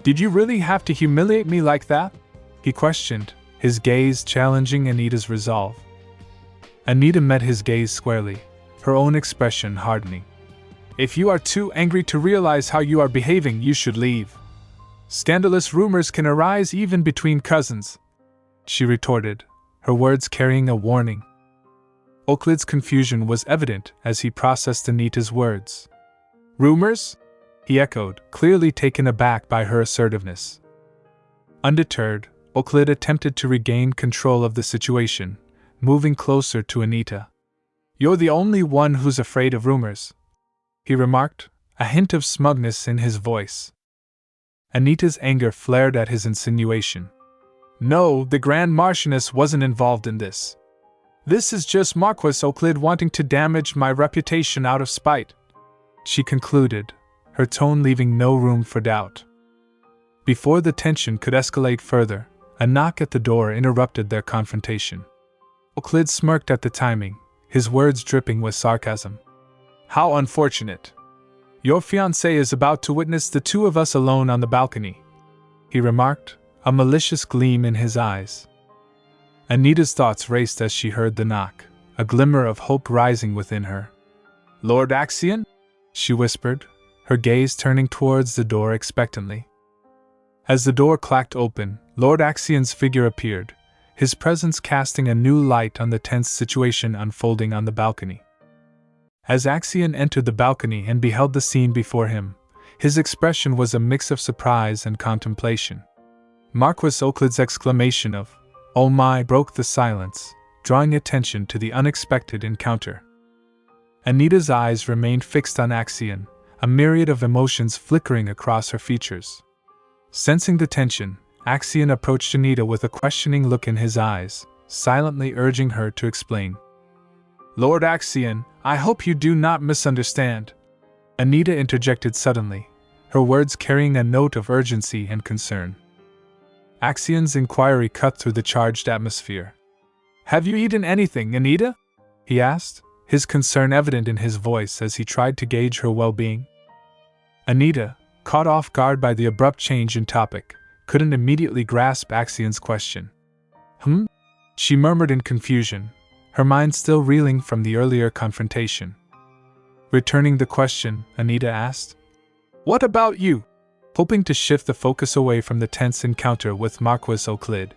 Did you really have to humiliate me like that? He questioned, his gaze challenging Anita's resolve. Anita met his gaze squarely, her own expression hardening. If you are too angry to realize how you are behaving, you should leave. Scandalous rumors can arise even between cousins, she retorted, her words carrying a warning. Euclid's confusion was evident as he processed Anita's words. Rumors? He echoed, clearly taken aback by her assertiveness. Undeterred, Euclid attempted to regain control of the situation, moving closer to Anita. You're the only one who's afraid of rumors, he remarked, a hint of smugness in his voice. Anita's anger flared at his insinuation. No, the Grand Marchioness wasn't involved in this. This is just Marquis Euclid wanting to damage my reputation out of spite, she concluded, her tone leaving no room for doubt. Before the tension could escalate further, a knock at the door interrupted their confrontation. Euclid smirked at the timing, his words dripping with sarcasm. How unfortunate. Your fiancé is about to witness the two of us alone on the balcony, he remarked, a malicious gleam in his eyes. Anita's thoughts raced as she heard the knock, a glimmer of hope rising within her. Lord Axion? She whispered, her gaze turning towards the door expectantly. As the door clacked open, Lord Axion's figure appeared, his presence casting a new light on the tense situation unfolding on the balcony. As Axion entered the balcony and beheld the scene before him, his expression was a mix of surprise and contemplation. Marquis Euclid's exclamation of, "Oh my," broke the silence, drawing attention to the unexpected encounter. Anita's eyes remained fixed on Axion, a myriad of emotions flickering across her features. Sensing the tension, Axion approached Anita with a questioning look in his eyes, silently urging her to explain. Lord Axion, I hope you do not misunderstand. Anita interjected suddenly, her words carrying a note of urgency and concern. Axion's inquiry cut through the charged atmosphere. Have you eaten anything, Anita? He asked, his concern evident in his voice as he tried to gauge her well-being. Anita, caught off guard by the abrupt change in topic, couldn't immediately grasp Axion's question. She murmured in confusion, her mind still reeling from the earlier confrontation. Returning the question, Anita asked, What about you? Hoping to shift the focus away from the tense encounter with Marquis Euclid.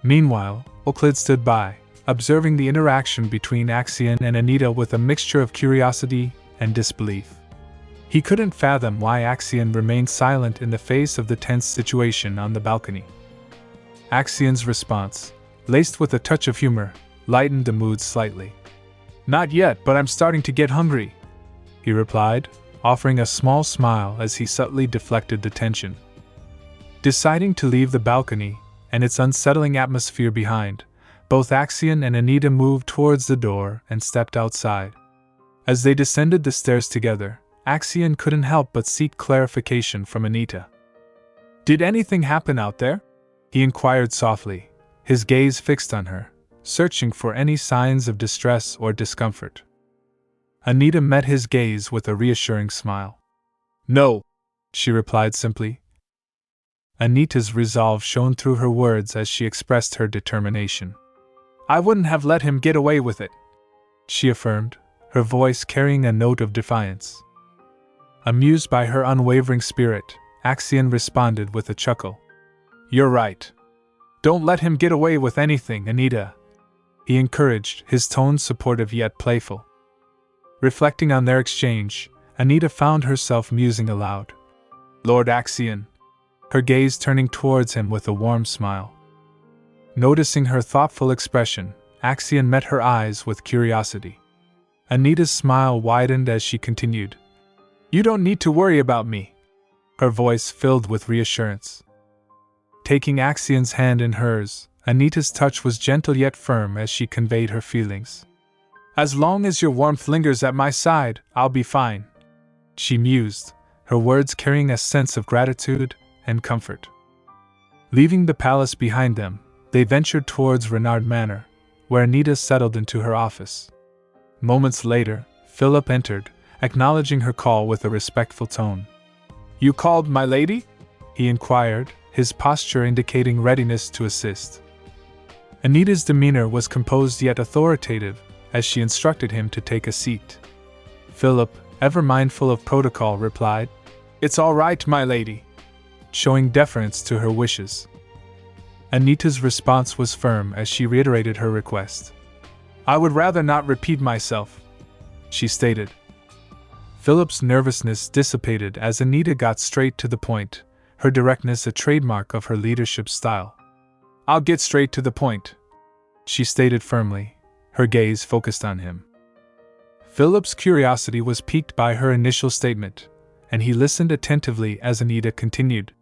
Meanwhile, Euclid stood by, observing the interaction between Axion and Anita with a mixture of curiosity and disbelief. He couldn't fathom why Axion remained silent in the face of the tense situation on the balcony. Axion's response, laced with a touch of humor, lightened the mood slightly. Not yet, but I'm starting to get hungry, he replied, offering a small smile as he subtly deflected the tension. Deciding to leave the balcony and its unsettling atmosphere behind, both Axion and Anita moved towards the door and stepped outside. As they descended the stairs together, Axion couldn't help but seek clarification from Anita. Did anything happen out there? He inquired softly, his gaze fixed on her, searching for any signs of distress or discomfort. Anita met his gaze with a reassuring smile. No, she replied simply. Anita's resolve shone through her words as she expressed her determination. I wouldn't have let him get away with it, she affirmed, her voice carrying a note of defiance. Amused by her unwavering spirit, Axion responded with a chuckle. You're right. Don't let him get away with anything, Anita, he encouraged, his tone supportive yet playful. Reflecting on their exchange, Anita found herself musing aloud. Lord Axion, her gaze turning towards him with a warm smile. Noticing her thoughtful expression, Axion met her eyes with curiosity. Anita's smile widened as she continued. You don't need to worry about me, her voice filled with reassurance. Taking Axion's hand in hers, Anita's touch was gentle yet firm as she conveyed her feelings. As long as your warmth lingers at my side, I'll be fine, she mused, her words carrying a sense of gratitude and comfort. Leaving the palace behind them, they ventured towards Renard Manor, where Anita settled into her office. Moments later, Philip entered, acknowledging her call with a respectful tone. You called, my lady? He inquired, his posture indicating readiness to assist. Anita's demeanor was composed yet authoritative, as she instructed him to take a seat. Philip, ever mindful of protocol, replied, It's all right, my lady, showing deference to her wishes. Anita's response was firm as she reiterated her request. I would rather not repeat myself, she stated. Philip's nervousness dissipated as Anita got straight to the point, her directness a trademark of her leadership style. I'll get straight to the point, she stated firmly, her gaze focused on him. Philip's curiosity was piqued by her initial statement, and he listened attentively as Anita continued.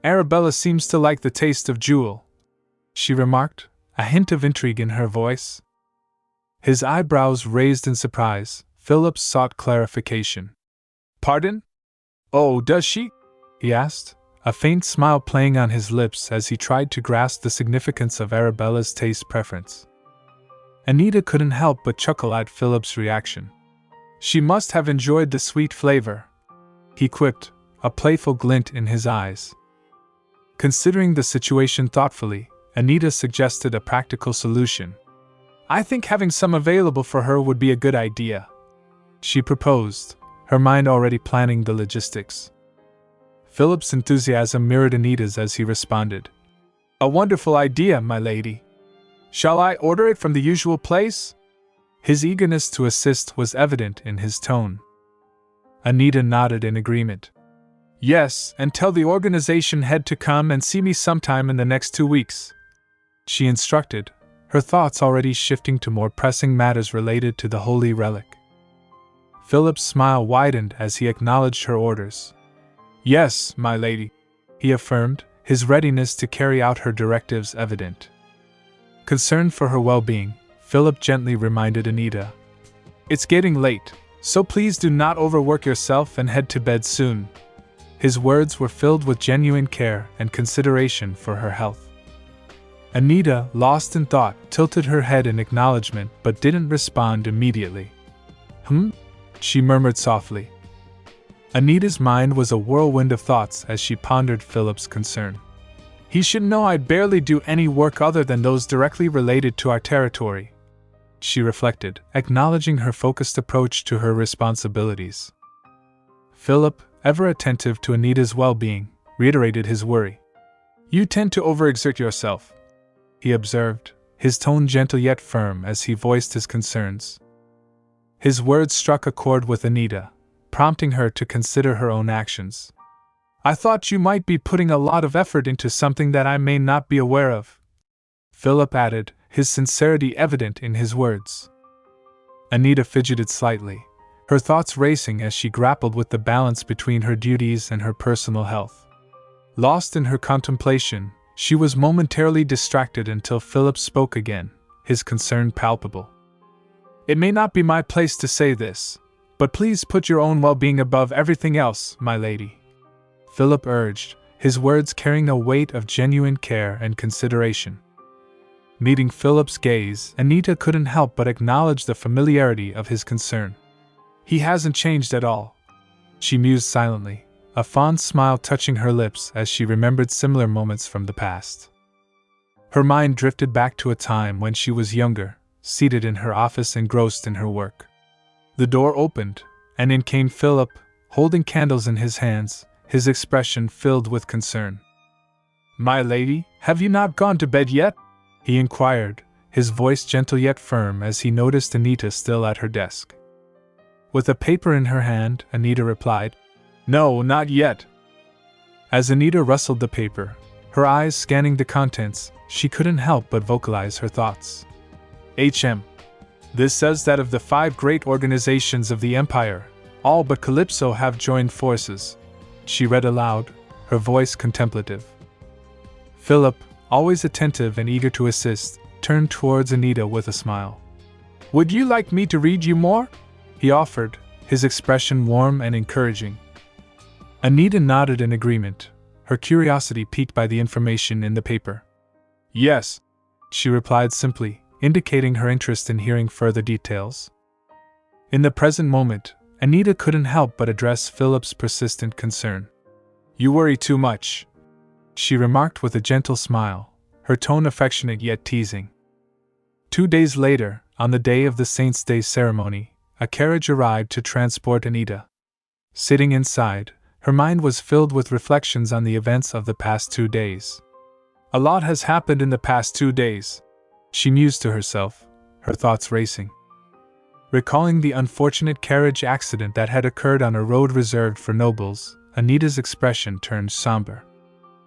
Arabella seems to like the taste of jewel, she remarked, a hint of intrigue in her voice. His eyebrows raised in surprise, Philip sought clarification. Pardon? Oh, does she? He asked, a faint smile playing on his lips as he tried to grasp the significance of Arabella's taste preference. Anita couldn't help but chuckle at Philip's reaction. She must have enjoyed the sweet flavor, he quipped, a playful glint in his eyes. Considering the situation thoughtfully, Anita suggested a practical solution. I think having some available for her would be a good idea, she proposed, her mind already planning the logistics. Philip's enthusiasm mirrored Anita's as he responded. A wonderful idea, my lady. Shall I order it from the usual place? His eagerness to assist was evident in his tone. Anita nodded in agreement. Yes, and tell the organization head to come and see me sometime in the next 2 weeks, she instructed, her thoughts already shifting to more pressing matters related to the holy relic. Philip's smile widened as he acknowledged her orders. Yes, my lady, he affirmed, his readiness to carry out her directives evident. Concerned for her well-being, Philip gently reminded Anita. It's getting late, so please do not overwork yourself and head to bed soon. His words were filled with genuine care and consideration for her health. Anita, lost in thought, tilted her head in acknowledgement but didn't respond immediately. She murmured softly. Anita's mind was a whirlwind of thoughts as she pondered Philip's concern. He should know I'd barely do any work other than those directly related to our territory, she reflected, acknowledging her focused approach to her responsibilities. Philip, ever attentive to Anita's well-being, reiterated his worry. You tend to overexert yourself, he observed, his tone gentle yet firm as he voiced his concerns. His words struck a chord with Anita, prompting her to consider her own actions. I thought you might be putting a lot of effort into something that I may not be aware of, Philip added, his sincerity evident in his words. Anita fidgeted slightly, her thoughts racing as she grappled with the balance between her duties and her personal health. Lost in her contemplation, she was momentarily distracted until Philip spoke again, his concern palpable. It may not be my place to say this, but please put your own well-being above everything else, my lady, Philip urged, his words carrying a weight of genuine care and consideration. Meeting Philip's gaze, Anita couldn't help but acknowledge the familiarity of his concern. He hasn't changed at all, she mused silently, a fond smile touching her lips as she remembered similar moments from the past. Her mind drifted back to a time when she was younger, seated in her office engrossed in her work. The door opened, and in came Philip, holding candles in his hands, his expression filled with concern. My lady, have you not gone to bed yet? He inquired, his voice gentle yet firm as he noticed Anita still at her desk. With a paper in her hand, Anita replied, No, not yet. As Anita rustled the paper, her eyes scanning the contents, she couldn't help but vocalize her thoughts. This says that of the 5 great organizations of the Empire, all but Calypso have joined forces, she read aloud, her voice contemplative. Philip, always attentive and eager to assist, turned towards Anita with a smile. Would you like me to read you more? He offered, his expression warm and encouraging. Anita nodded in agreement, her curiosity piqued by the information in the paper. Yes, she replied simply, indicating her interest in hearing further details. In the present moment, Anita couldn't help but address Philip's persistent concern. You worry too much, she remarked with a gentle smile, her tone affectionate yet teasing. 2 days later, on the day of the Saint's Day ceremony, a carriage arrived to transport Anita. Sitting inside, her mind was filled with reflections on the events of the past 2 days. A lot has happened in the past 2 days, she mused to herself, her thoughts racing. Recalling the unfortunate carriage accident that had occurred on a road reserved for nobles, Anita's expression turned somber.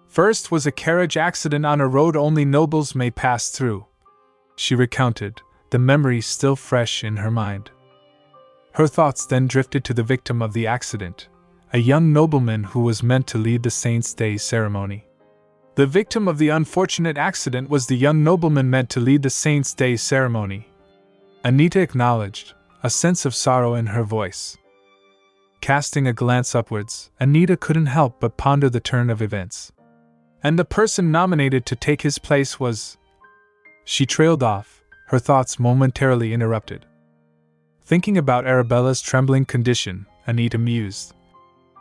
First was a carriage accident on a road only nobles may pass through, she recounted, the memory still fresh in her mind. Her thoughts then drifted to the victim of the accident, a young nobleman who was meant to lead the Saint's Day ceremony. The victim of the unfortunate accident was the young nobleman meant to lead the Saint's Day ceremony, Anita acknowledged, a sense of sorrow in her voice. Casting a glance upwards, Anita couldn't help but ponder the turn of events. And the person nominated to take his place was… She trailed off, her thoughts momentarily interrupted. Thinking about Arabella's trembling condition, Anita mused.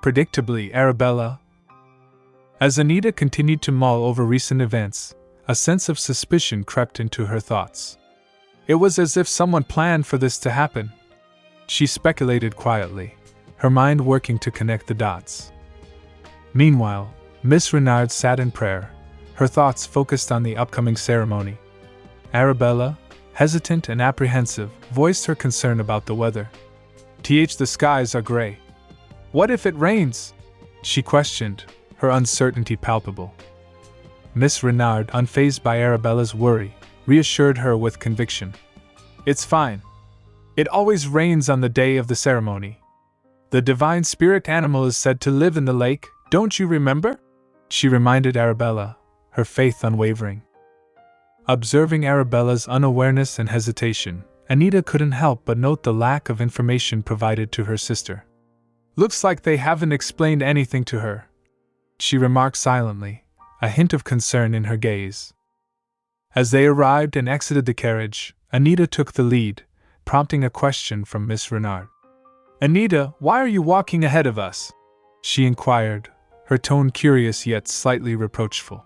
Predictably, Arabella… As Anita continued to mull over recent events, a sense of suspicion crept into her thoughts. It was as if someone planned for this to happen. She speculated quietly, her mind working to connect the dots. Meanwhile, Miss Renard sat in prayer, her thoughts focused on the upcoming ceremony. Arabella, hesitant and apprehensive, voiced her concern about the weather. The skies are gray. What if it rains? She questioned, her uncertainty palpable. Miss Renard, unfazed by Arabella's worry, reassured her with conviction. It's fine. It always rains on the day of the ceremony. The divine spirit animal is said to live in the lake, don't you remember? She reminded Arabella, her faith unwavering. Observing Arabella's unawareness and hesitation, Anita couldn't help but note the lack of information provided to her sister. Looks like they haven't explained anything to her, she remarked silently, a hint of concern in her gaze. As they arrived and exited the carriage, Anita took the lead, prompting a question from Miss Renard. Anita, why are you walking ahead of us? She inquired, her tone curious yet slightly reproachful.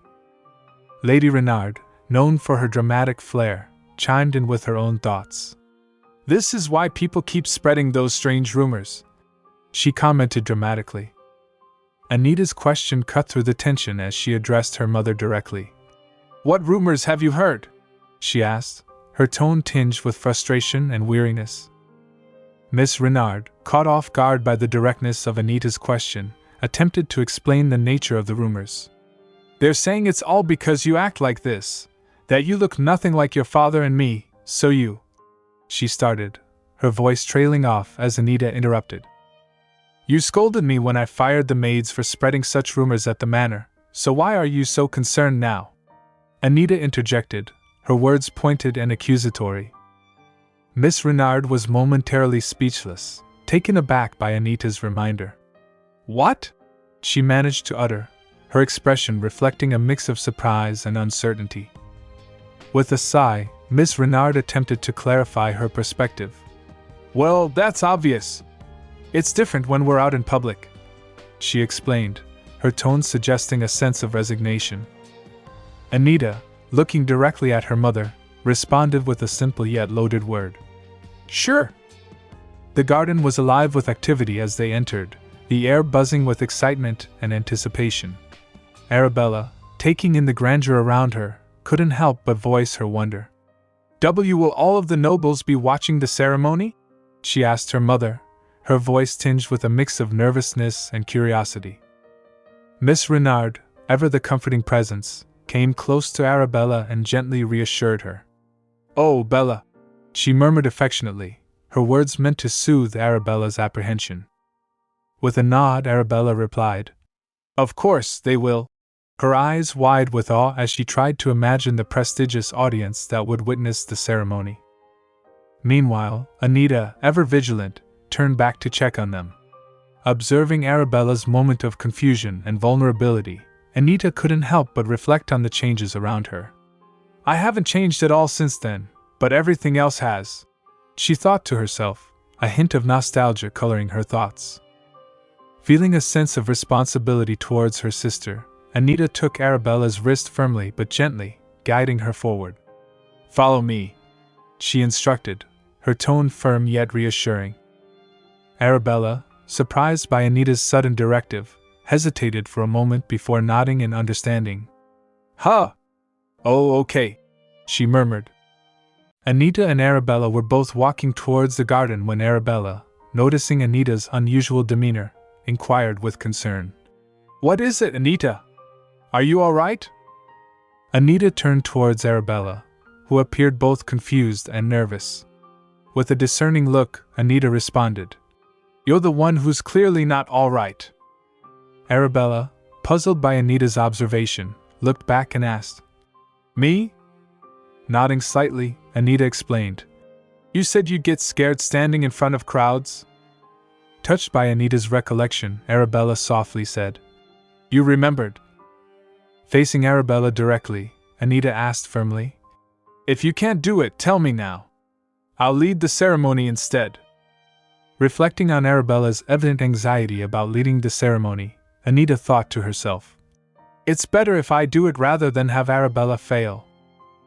Lady Renard, known for her dramatic flair, chimed in with her own thoughts. This is why people keep spreading those strange rumors, she commented dramatically. Anita's question cut through the tension as she addressed her mother directly. What rumors have you heard? She asked, her tone tinged with frustration and weariness. Miss Renard, caught off guard by the directness of Anita's question, attempted to explain the nature of the rumors. They're saying it's all because you act like this, that you look nothing like your father and me, so you… She started, her voice trailing off as Anita interrupted. You scolded me when I fired the maids for spreading such rumors at the manor, so why are you so concerned now? Anita interjected, her words pointed and accusatory. Miss Renard was momentarily speechless, taken aback by Anita's reminder. What? She managed to utter, her expression reflecting a mix of surprise and uncertainty. With a sigh, Miss Renard attempted to clarify her perspective. Well, that's obvious. It's different when we're out in public, she explained, her tone suggesting a sense of resignation. Anita, looking directly at her mother, responded with a simple yet loaded word. Sure. The garden was alive with activity as they entered, the air buzzing with excitement and anticipation. Arabella, taking in the grandeur around her, couldn't help but voice her wonder. Will all of the nobles be watching the ceremony? She asked her mother, her voice tinged with a mix of nervousness and curiosity. Miss Renard, ever the comforting presence, came close to Arabella and gently reassured her. Oh, Bella, she murmured affectionately, her words meant to soothe Arabella's apprehension. With a nod, Arabella replied, Of course they will, her eyes wide with awe as she tried to imagine the prestigious audience that would witness the ceremony. Meanwhile, Anita, ever vigilant, turned back to check on them. Observing Arabella's moment of confusion and vulnerability, Anita couldn't help but reflect on the changes around her. I haven't changed at all since then, but everything else has, she thought to herself, a hint of nostalgia coloring her thoughts. Feeling a sense of responsibility towards her sister, Anita took Arabella's wrist firmly but gently, guiding her forward. Follow me, she instructed, her tone firm yet reassuring. Arabella, surprised by Anita's sudden directive, hesitated for a moment before nodding in understanding. Huh! Oh, okay, she murmured. Anita and Arabella were both walking towards the garden when Arabella, noticing Anita's unusual demeanor, inquired with concern. What is it, Anita? Are you all right? Anita turned towards Arabella, who appeared both confused and nervous. With a discerning look, Anita responded, You're the one who's clearly not all right. Arabella, puzzled by Anita's observation, looked back and asked, Me? Nodding slightly, Anita explained, You said you'd get scared standing in front of crowds? Touched by Anita's recollection, Arabella softly said, "You remembered." Facing Arabella directly, Anita asked firmly, "If you can't do it, tell me now. I'll lead the ceremony instead." Reflecting on Arabella's evident anxiety about leading the ceremony, Anita thought to herself, "It's better if I do it rather than have Arabella fail.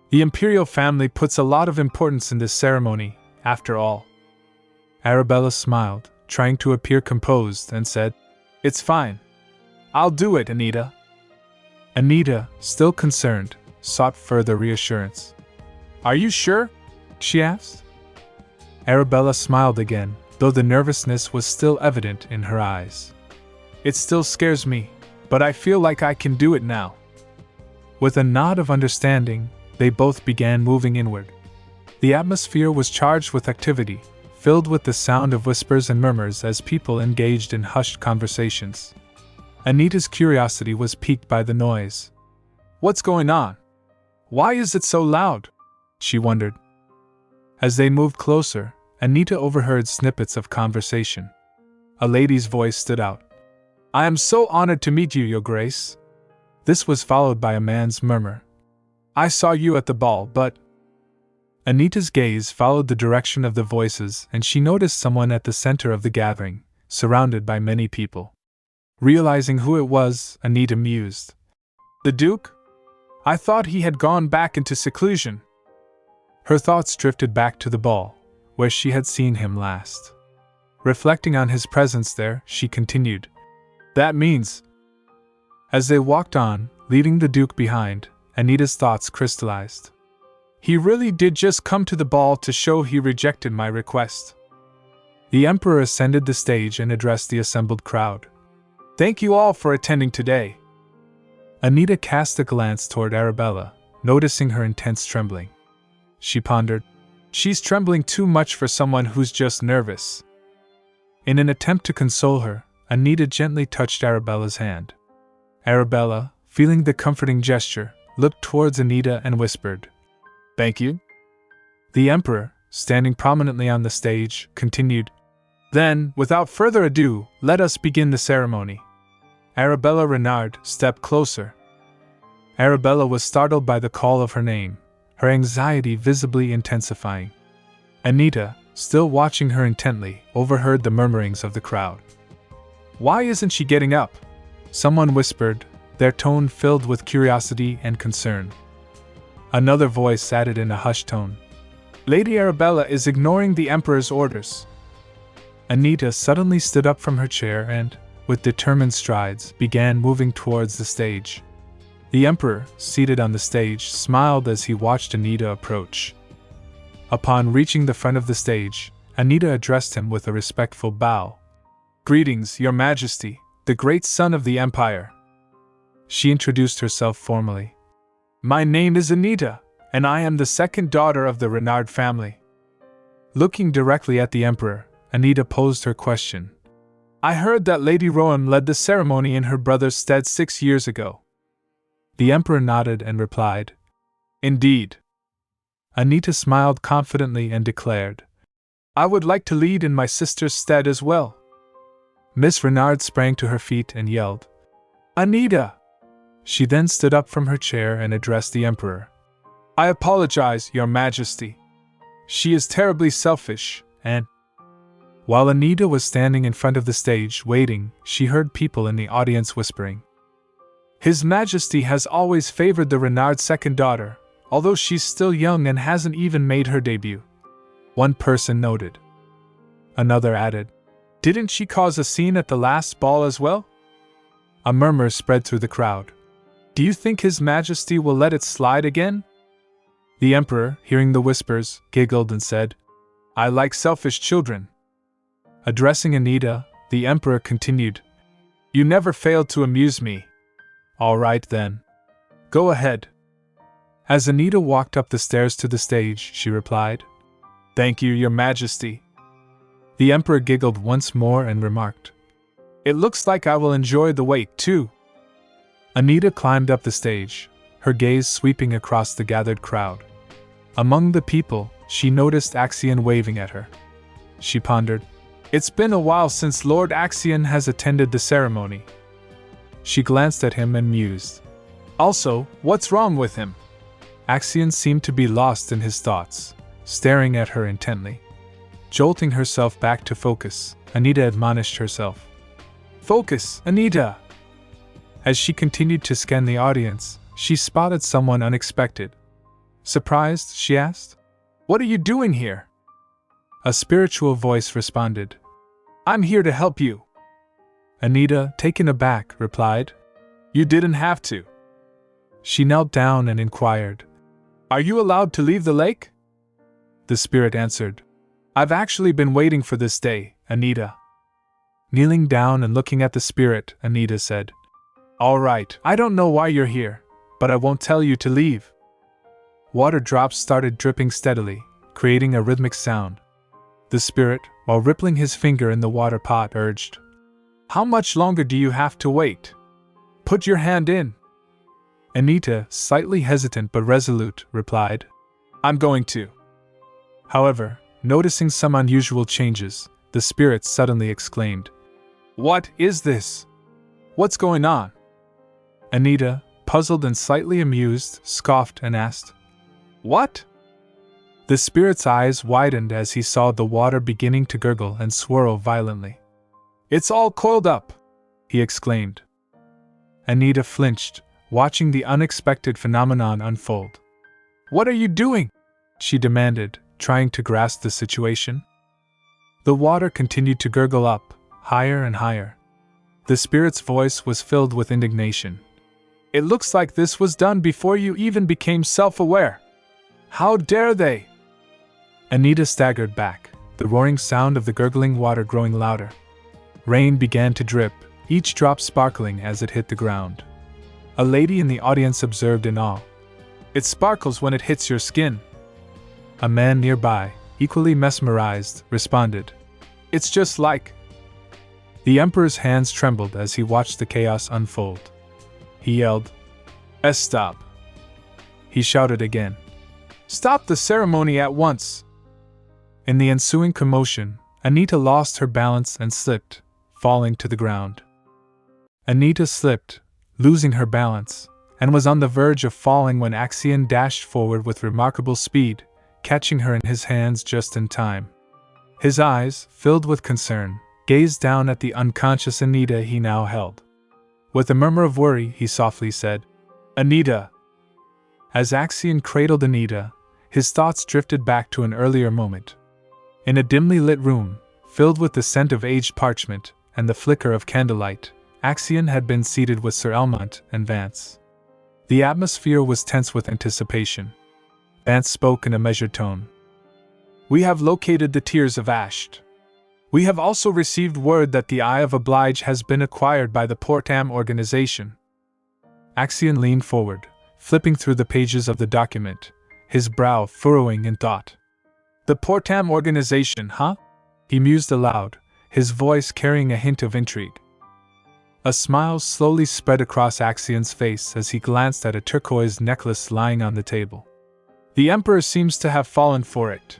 The imperial family puts a lot of importance in this ceremony, after all." Arabella smiled, trying to appear composed, and said, "It's fine. I'll do it, Anita." Anita, still concerned, sought further reassurance. "Are you sure?" she asked. Arabella smiled again, though the nervousness was still evident in her eyes. "It still scares me, but I feel like I can do it now." With a nod of understanding, they both began moving inward. The atmosphere was charged with activity, filled with the sound of whispers and murmurs as people engaged in hushed conversations. Anita's curiosity was piqued by the noise. "What's going on? Why is it so loud?" she wondered. As they moved closer, Anita overheard snippets of conversation. A lady's voice stood out. "I am so honored to meet you, Your Grace." This was followed by a man's murmur. "I saw you at the ball, but—" Anita's gaze followed the direction of the voices, and she noticed someone at the center of the gathering, surrounded by many people. Realizing who it was, Anita mused. "The Duke? I thought he had gone back into seclusion." Her thoughts drifted back to the ball, where she had seen him last. Reflecting on his presence there, she continued, "That means—" As they walked on, leaving the Duke behind, Anita's thoughts crystallized. "He really did just come to the ball to show he rejected my request." The Emperor ascended the stage and addressed the assembled crowd. "Thank you all for attending today." Anita cast a glance toward Arabella, noticing her intense trembling. She pondered, "She's trembling too much for someone who's just nervous." In an attempt to console her, Anita gently touched Arabella's hand. Arabella, feeling the comforting gesture, looked towards Anita and whispered, "Thank you." The Emperor, standing prominently on the stage, continued, "Then, without further ado, let us begin the ceremony." Arabella Renard stepped closer. Arabella was startled by the call of her name, her anxiety visibly intensifying. Anita, still watching her intently, overheard the murmurings of the crowd. "Why isn't she getting up?" someone whispered, their tone filled with curiosity and concern. Another voice added in a hushed tone, "Lady Arabella is ignoring the Emperor's orders." Anita suddenly stood up from her chair and, with determined strides, began moving towards the stage. The Emperor, seated on the stage, smiled as he watched Anita approach. Upon reaching the front of the stage, Anita addressed him with a respectful bow. "Greetings, Your Majesty, the great son of the Empire." She introduced herself formally. "My name is Anita, and I am the second daughter of the Renard family." Looking directly at the Emperor, Anita posed her question. "I heard that Lady Roem led the ceremony in her brother's stead 6 years ago." The Emperor nodded and replied, "Indeed." Anita smiled confidently and declared, "I would like to lead in my sister's stead as well." Miss Renard sprang to her feet and yelled, "Anita!" She then stood up from her chair and addressed the Emperor. "I apologize, Your Majesty. She is terribly selfish, and—" While Anita was standing in front of the stage waiting, she heard people in the audience whispering, "His Majesty has always favored the Renard's second daughter, although she's still young and hasn't even made her debut." One person noted. Another added, "Didn't she cause a scene at the last ball as well?" A murmur spread through the crowd. "Do you think His Majesty will let it slide again?" The Emperor, hearing the whispers, giggled and said, "I like selfish children." Addressing Anita, the Emperor continued, "You never failed to amuse me." "All right then. Go ahead." As Anita walked up the stairs to the stage, she replied, "Thank you, Your Majesty." The Emperor giggled once more and remarked, "It looks like I will enjoy the wait, too." Anita climbed up the stage, her gaze sweeping across the gathered crowd. Among the people, she noticed Axion waving at her. She pondered, It's been a while since Lord Axion has attended the ceremony. She glanced at him and mused. Also, what's wrong with him? Axion seemed to be lost in his thoughts, staring at her intently. Jolting herself back to focus, Anita admonished herself. Focus, Anita! As she continued to scan the audience, she spotted someone unexpected. Surprised, she asked, "What are you doing here?" A spiritual voice responded, "I'm here to help you." Anita, taken aback, replied, "You didn't have to." She knelt down and inquired, "Are you allowed to leave the lake?" The spirit answered, "I've actually been waiting for this day, Anita." Kneeling down and looking at the spirit, Anita said, "All right, I don't know why you're here, but I won't tell you to leave." Water drops started dripping steadily, creating a rhythmic sound. The spirit, while rippling his finger in the water pot, urged, "How much longer do you have to wait? Put your hand in." Anita, slightly hesitant but resolute, replied, "I'm going to." However, noticing some unusual changes, the spirit suddenly exclaimed, "What is this? What's going on?" Anita, puzzled and slightly amused, scoffed and asked, "What?" The spirit's eyes widened as he saw the water beginning to gurgle and swirl violently. "It's all coiled up!" he exclaimed. Anita flinched, watching the unexpected phenomenon unfold. "What are you doing?" she demanded, trying to grasp the situation. The water continued to gurgle up, higher and higher. The spirit's voice was filled with indignation. "It looks like this was done before you even became self-aware. How dare they?" Anita staggered back, the roaring sound of the gurgling water growing louder. Rain began to drip, each drop sparkling as it hit the ground. A lady in the audience observed in awe, "It sparkles when it hits your skin." A man nearby, equally mesmerized, responded, "It's just like..." The Emperor's hands trembled as he watched the chaos unfold. He yelled, "Stop!" He shouted again, "Stop the ceremony at once!" In the ensuing commotion, Anita lost her balance and slipped, falling to the ground. Anita slipped, losing her balance, and was on the verge of falling when Axion dashed forward with remarkable speed, catching her in his hands just in time. His eyes, filled with concern, gazed down at the unconscious Anita he now held. With a murmur of worry, he softly said, "Anita!" As Axion cradled Anita, his thoughts drifted back to an earlier moment. In a dimly lit room, filled with the scent of aged parchment and the flicker of candlelight, Axion had been seated with Sir Elmont and Vance. The atmosphere was tense with anticipation. Vance spoke in a measured tone. "We have located the Tears of Asht. We have also received word that the Eye of Oblige has been acquired by the Portam organization." Axion leaned forward, flipping through the pages of the document, his brow furrowing in thought. "The Portam organization, huh?" he mused aloud, his voice carrying a hint of intrigue. A smile slowly spread across Axion's face as he glanced at a turquoise necklace lying on the table. "The Emperor seems to have fallen for it.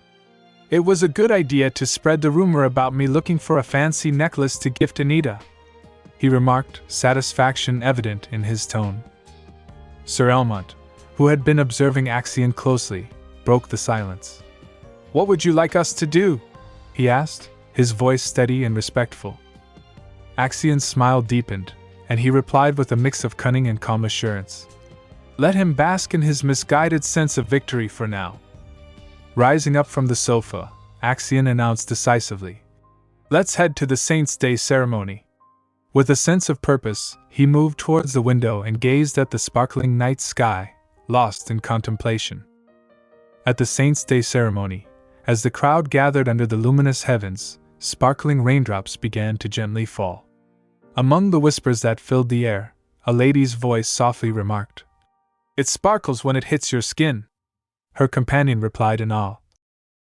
It was a good idea to spread the rumor about me looking for a fancy necklace to gift Anita," he remarked, satisfaction evident in his tone. Sir Elmont, who had been observing Axion closely, broke the silence. "What would you like us to do?" he asked, his voice steady and respectful. Axion's smile deepened, and he replied with a mix of cunning and calm assurance. "Let him bask in his misguided sense of victory for now." Rising up from the sofa, Axion announced decisively, "Let's head to the Saint's Day ceremony." With a sense of purpose, he moved towards the window and gazed at the sparkling night sky, lost in contemplation. At the Saint's Day ceremony, as the crowd gathered under the luminous heavens, sparkling raindrops began to gently fall. Among the whispers that filled the air, a lady's voice softly remarked, "It sparkles when it hits your skin." Her companion replied in awe,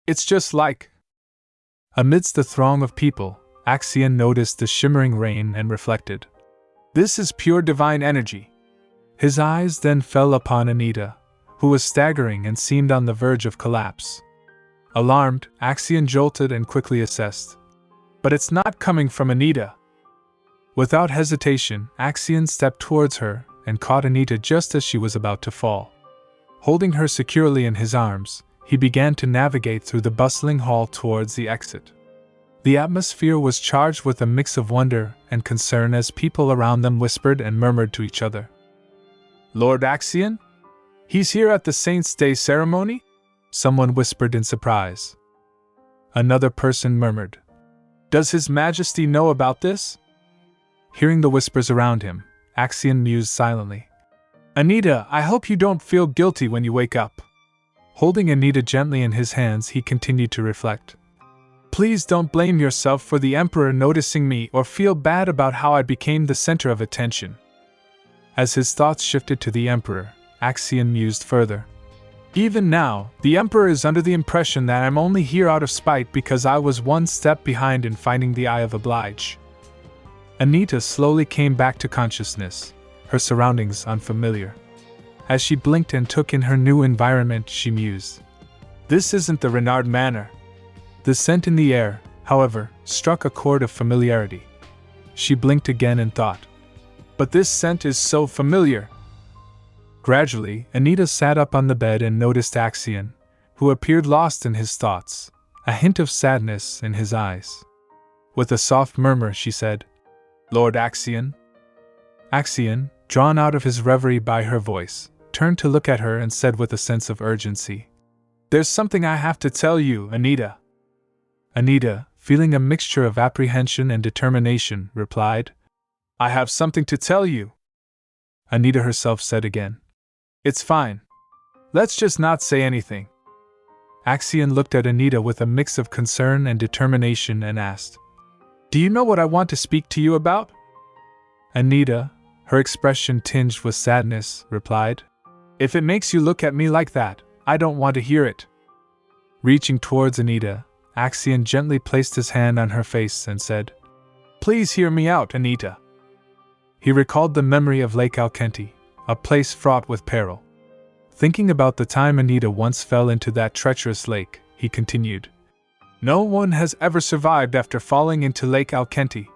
"It's just like..." Amidst the throng of people, Axion noticed the shimmering rain and reflected, "This is pure divine energy." His eyes then fell upon Anita, who was staggering and seemed on the verge of collapse. Alarmed, Axion jolted and quickly assessed. But it's not coming from Anita. Without hesitation, Axion stepped towards her and caught Anita just as she was about to fall. Holding her securely in his arms, he began to navigate through the bustling hall towards the exit. The atmosphere was charged with a mix of wonder and concern as people around them whispered and murmured to each other. "Lord Axion? He's here at the Saint's Day ceremony?" Someone whispered in surprise. Another person murmured, "Does His Majesty know about this?" Hearing the whispers around him, Axion mused silently. "Anita, I hope you don't feel guilty when you wake up." Holding Anita gently in his hands, he continued to reflect. "Please don't blame yourself for the Emperor noticing me or feel bad about how I became the center of attention." As his thoughts shifted to the Emperor, Axion mused further. "Even now, the Emperor is under the impression that I'm only here out of spite because I was one step behind in finding the Eye of Oblige." Anita slowly came back to consciousness, her surroundings unfamiliar. As she blinked and took in her new environment, she mused. This isn't the Renard Manor. The scent in the air, however, struck a chord of familiarity. She blinked again and thought, "But this scent is so familiar." Gradually, Anita sat up on the bed and noticed Axion, who appeared lost in his thoughts, a hint of sadness in his eyes. With a soft murmur, she said, "Lord Axion?" Axion, drawn out of his reverie by her voice, turned to look at her and said with a sense of urgency, "There's something I have to tell you, Anita." Anita, feeling a mixture of apprehension and determination, replied, "I have something to tell you." Anita herself said again, "It's fine. Let's just not say anything." Axion looked at Anita with a mix of concern and determination and asked, "Do you know what I want to speak to you about?" Anita, her expression tinged with sadness, replied, "If it makes you look at me like that, I don't want to hear it." Reaching towards Anita, Axion gently placed his hand on her face and said, "Please hear me out, Anita." He recalled the memory of Lake Alkenti, a place fraught with peril. Thinking about the time Anita once fell into that treacherous lake, he continued, "No one has ever survived after falling into Lake Alkenti.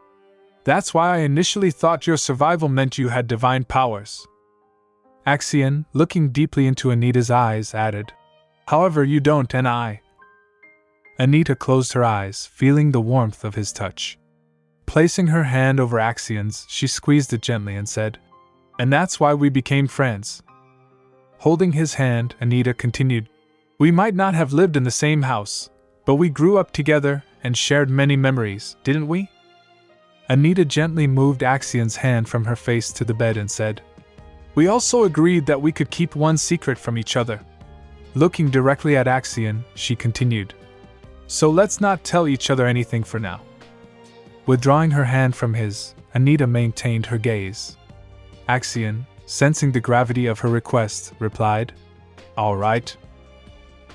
That's why I initially thought your survival meant you had divine powers." Axion, looking deeply into Anita's eyes, added, "However, you don't and I." Anita closed her eyes, feeling the warmth of his touch. Placing her hand over Axion's, she squeezed it gently and said, "And that's why we became friends." Holding his hand, Anita continued, "We might not have lived in the same house, but we grew up together and shared many memories, didn't we?" Anita gently moved Axion's hand from her face to the bed and said, "We also agreed that we could keep one secret from each other." Looking directly at Axion, she continued, "So let's not tell each other anything for now." Withdrawing her hand from his, Anita maintained her gaze. Axion, sensing the gravity of her request, replied, "All right."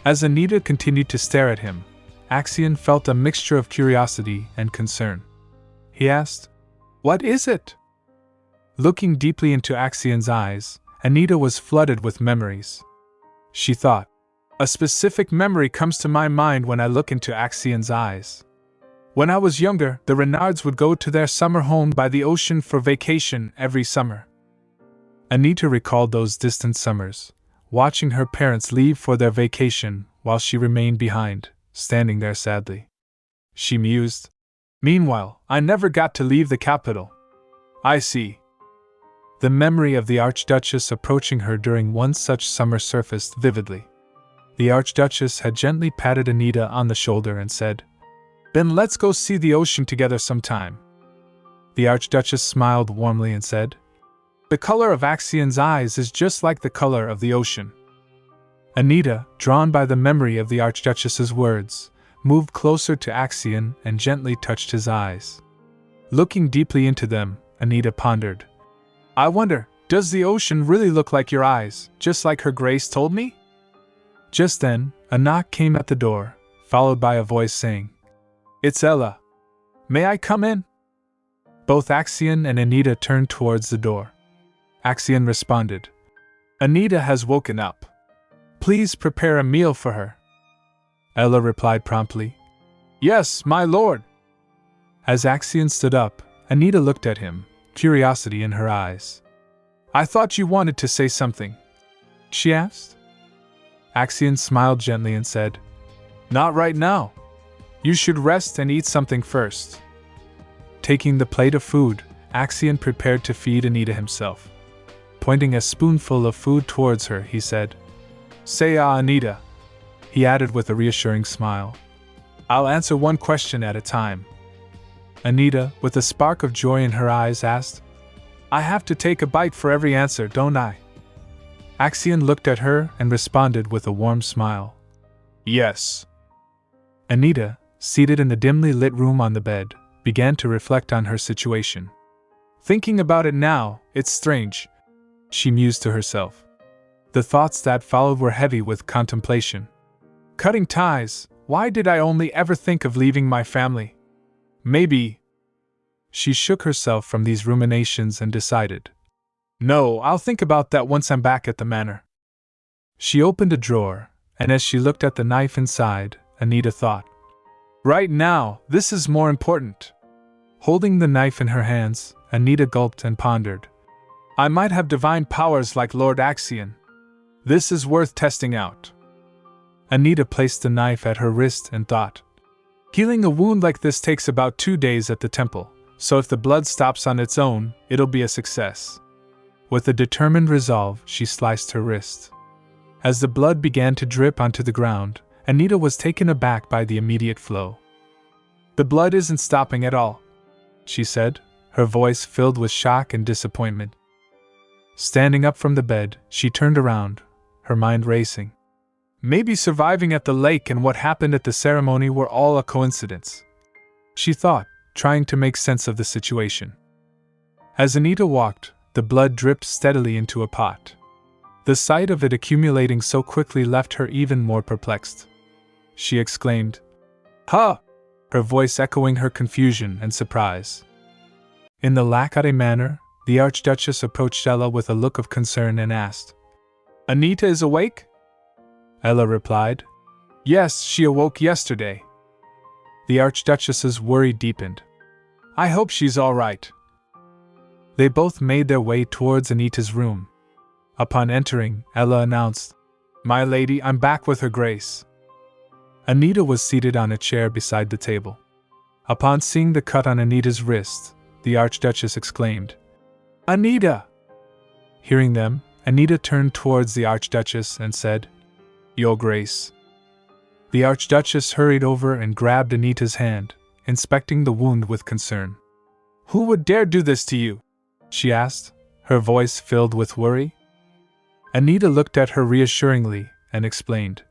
As Anita continued to stare at him, Axion felt a mixture of curiosity and concern. He asked, "What is it?" Looking deeply into Axion's eyes, Anita was flooded with memories. She thought, "A specific memory comes to my mind when I look into Axion's eyes. When I was younger, the Renards would go to their summer home by the ocean for vacation every summer." Anita recalled those distant summers, watching her parents leave for their vacation while she remained behind, standing there sadly. She mused, "Meanwhile, I never got to leave the capital." I see. The memory of the Archduchess approaching her during one such summer surfaced vividly. The Archduchess had gently patted Anita on the shoulder and said, "Then let's go see the ocean together sometime." The Archduchess smiled warmly and said, "The color of Axion's eyes is just like the color of the ocean." Anita, drawn by the memory of the Archduchess's words, moved closer to Axion and gently touched his eyes. Looking deeply into them, Anita pondered, "I wonder, does the ocean really look like your eyes, just like Her Grace told me?" Just then, a knock came at the door, followed by a voice saying, "It's Ella. May I come in?" Both Axion and Anita turned towards the door. Axion responded, "Anita has woken up. Please prepare a meal for her." Ella replied promptly, "Yes, my lord." As Axion stood up, Anita looked at him, curiosity in her eyes. "I thought you wanted to say something," she asked. Axion smiled gently and said, "Not right now. You should rest and eat something first." Taking the plate of food, Axion prepared to feed Anita himself. Pointing a spoonful of food towards her, he said, "Say Anita," he added with a reassuring smile. "I'll answer one question at a time." Anita, with a spark of joy in her eyes, asked, "I have to take a bite for every answer, don't I?" Axion looked at her and responded with a warm smile. "Yes." Anita, seated in the dimly lit room on the bed, began to reflect on her situation. "Thinking about it now, it's strange," she mused to herself. The thoughts that followed were heavy with contemplation. Cutting ties, why did I only ever think of leaving my family? Maybe. She shook herself from these ruminations and decided, "No, I'll think about that once I'm back at the manor." She opened a drawer, and as she looked at the knife inside, Anita thought, "Right now, this is more important." Holding the knife in her hands, Anita gulped and pondered. "I might have divine powers like Lord Axion. This is worth testing out." Anita placed the knife at her wrist and thought, "Healing a wound like this takes about 2 days at the temple, so if the blood stops on its own, it'll be a success." With a determined resolve, she sliced her wrist. As the blood began to drip onto the ground, Anita was taken aback by the immediate flow. "The blood isn't stopping at all," she said, her voice filled with shock and disappointment. Standing up from the bed, she turned around, her mind racing. Maybe surviving at the lake and what happened at the ceremony were all a coincidence, she thought, trying to make sense of the situation. As Anita walked, the blood dripped steadily into a pot. The sight of it accumulating so quickly left her even more perplexed. She exclaimed, "Huh!" her voice echoing her confusion and surprise. In the Lacade manor, the Archduchess approached Ella with a look of concern and asked, "Anita is awake?" Ella replied, "Yes, she awoke yesterday." The Archduchess's worry deepened. "I hope she's all right." They both made their way towards Anita's room. Upon entering, Ella announced, "My lady, I'm back with her grace." Anita was seated on a chair beside the table. Upon seeing the cut on Anita's wrist, the Archduchess exclaimed, "Anita!" Hearing them, Anita turned towards the Archduchess and said, "Your Grace." The Archduchess hurried over and grabbed Anita's hand, inspecting the wound with concern. "Who would dare do this to you?" she asked, her voice filled with worry. Anita looked at her reassuringly and explained,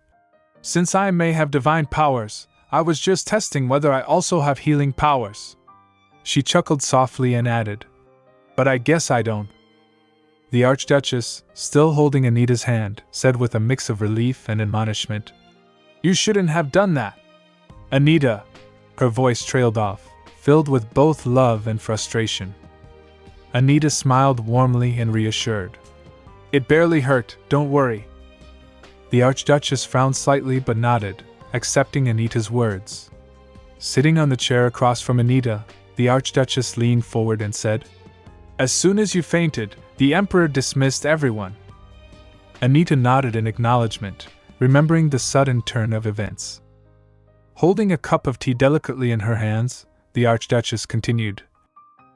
"Since I may have divine powers, I was just testing whether I also have healing powers." She chuckled softly and added, "But I guess I don't." The Archduchess, still holding Anita's hand, said with a mix of relief and admonishment, "You shouldn't have done that, Anita." Her voice trailed off, filled with both love and frustration. Anita smiled warmly and reassured, "It barely hurt, don't worry." The Archduchess frowned slightly but nodded, accepting Anita's words. Sitting on the chair across from Anita, the Archduchess leaned forward and said, "As soon as you fainted, the Emperor dismissed everyone." Anita nodded in acknowledgement, remembering the sudden turn of events. Holding a cup of tea delicately in her hands, the Archduchess continued,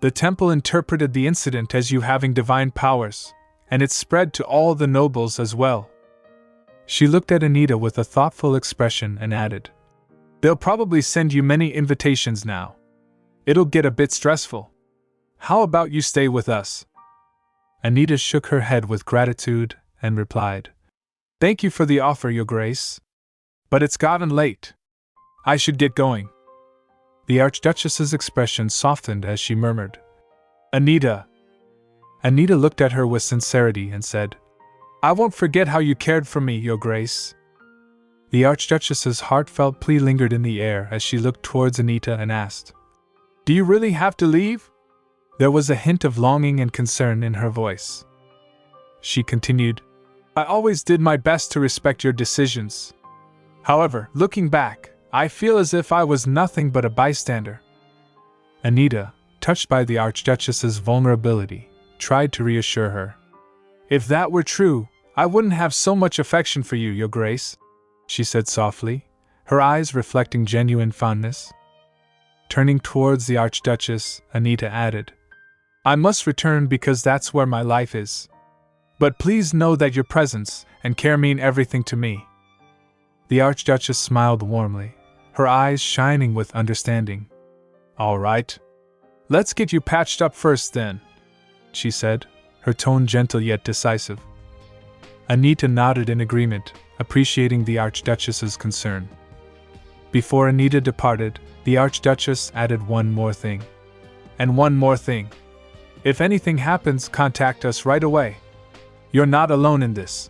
"The temple interpreted the incident as you having divine powers, and it spread to all the nobles as well." She looked at Anita with a thoughtful expression and added, "They'll probably send you many invitations now. It'll get a bit stressful. How about you stay with us?" Anita shook her head with gratitude and replied, "Thank you for the offer, Your Grace. But it's gotten late. I should get going." The Archduchess's expression softened as she murmured, "Anita." Anita looked at her with sincerity and said, "I won't forget how you cared for me, Your Grace." The Archduchess's heartfelt plea lingered in the air as she looked towards Anita and asked, "Do you really have to leave?" There was a hint of longing and concern in her voice. She continued, "I always did my best to respect your decisions. However, looking back, I feel as if I was nothing but a bystander." Anita, touched by the Archduchess's vulnerability, tried to reassure her. "If that were true, I wouldn't have so much affection for you, Your Grace," she said softly, her eyes reflecting genuine fondness. Turning towards the Archduchess, Anita added, "I must return because that's where my life is. But please know that your presence and care mean everything to me." The Archduchess smiled warmly, her eyes shining with understanding. "All right. Let's get you patched up first then," she said, her tone gentle yet decisive. Anita nodded in agreement, appreciating the Archduchess's concern. Before Anita departed, the Archduchess added one more thing. "And one more thing. If anything happens, contact us right away. You're not alone in this."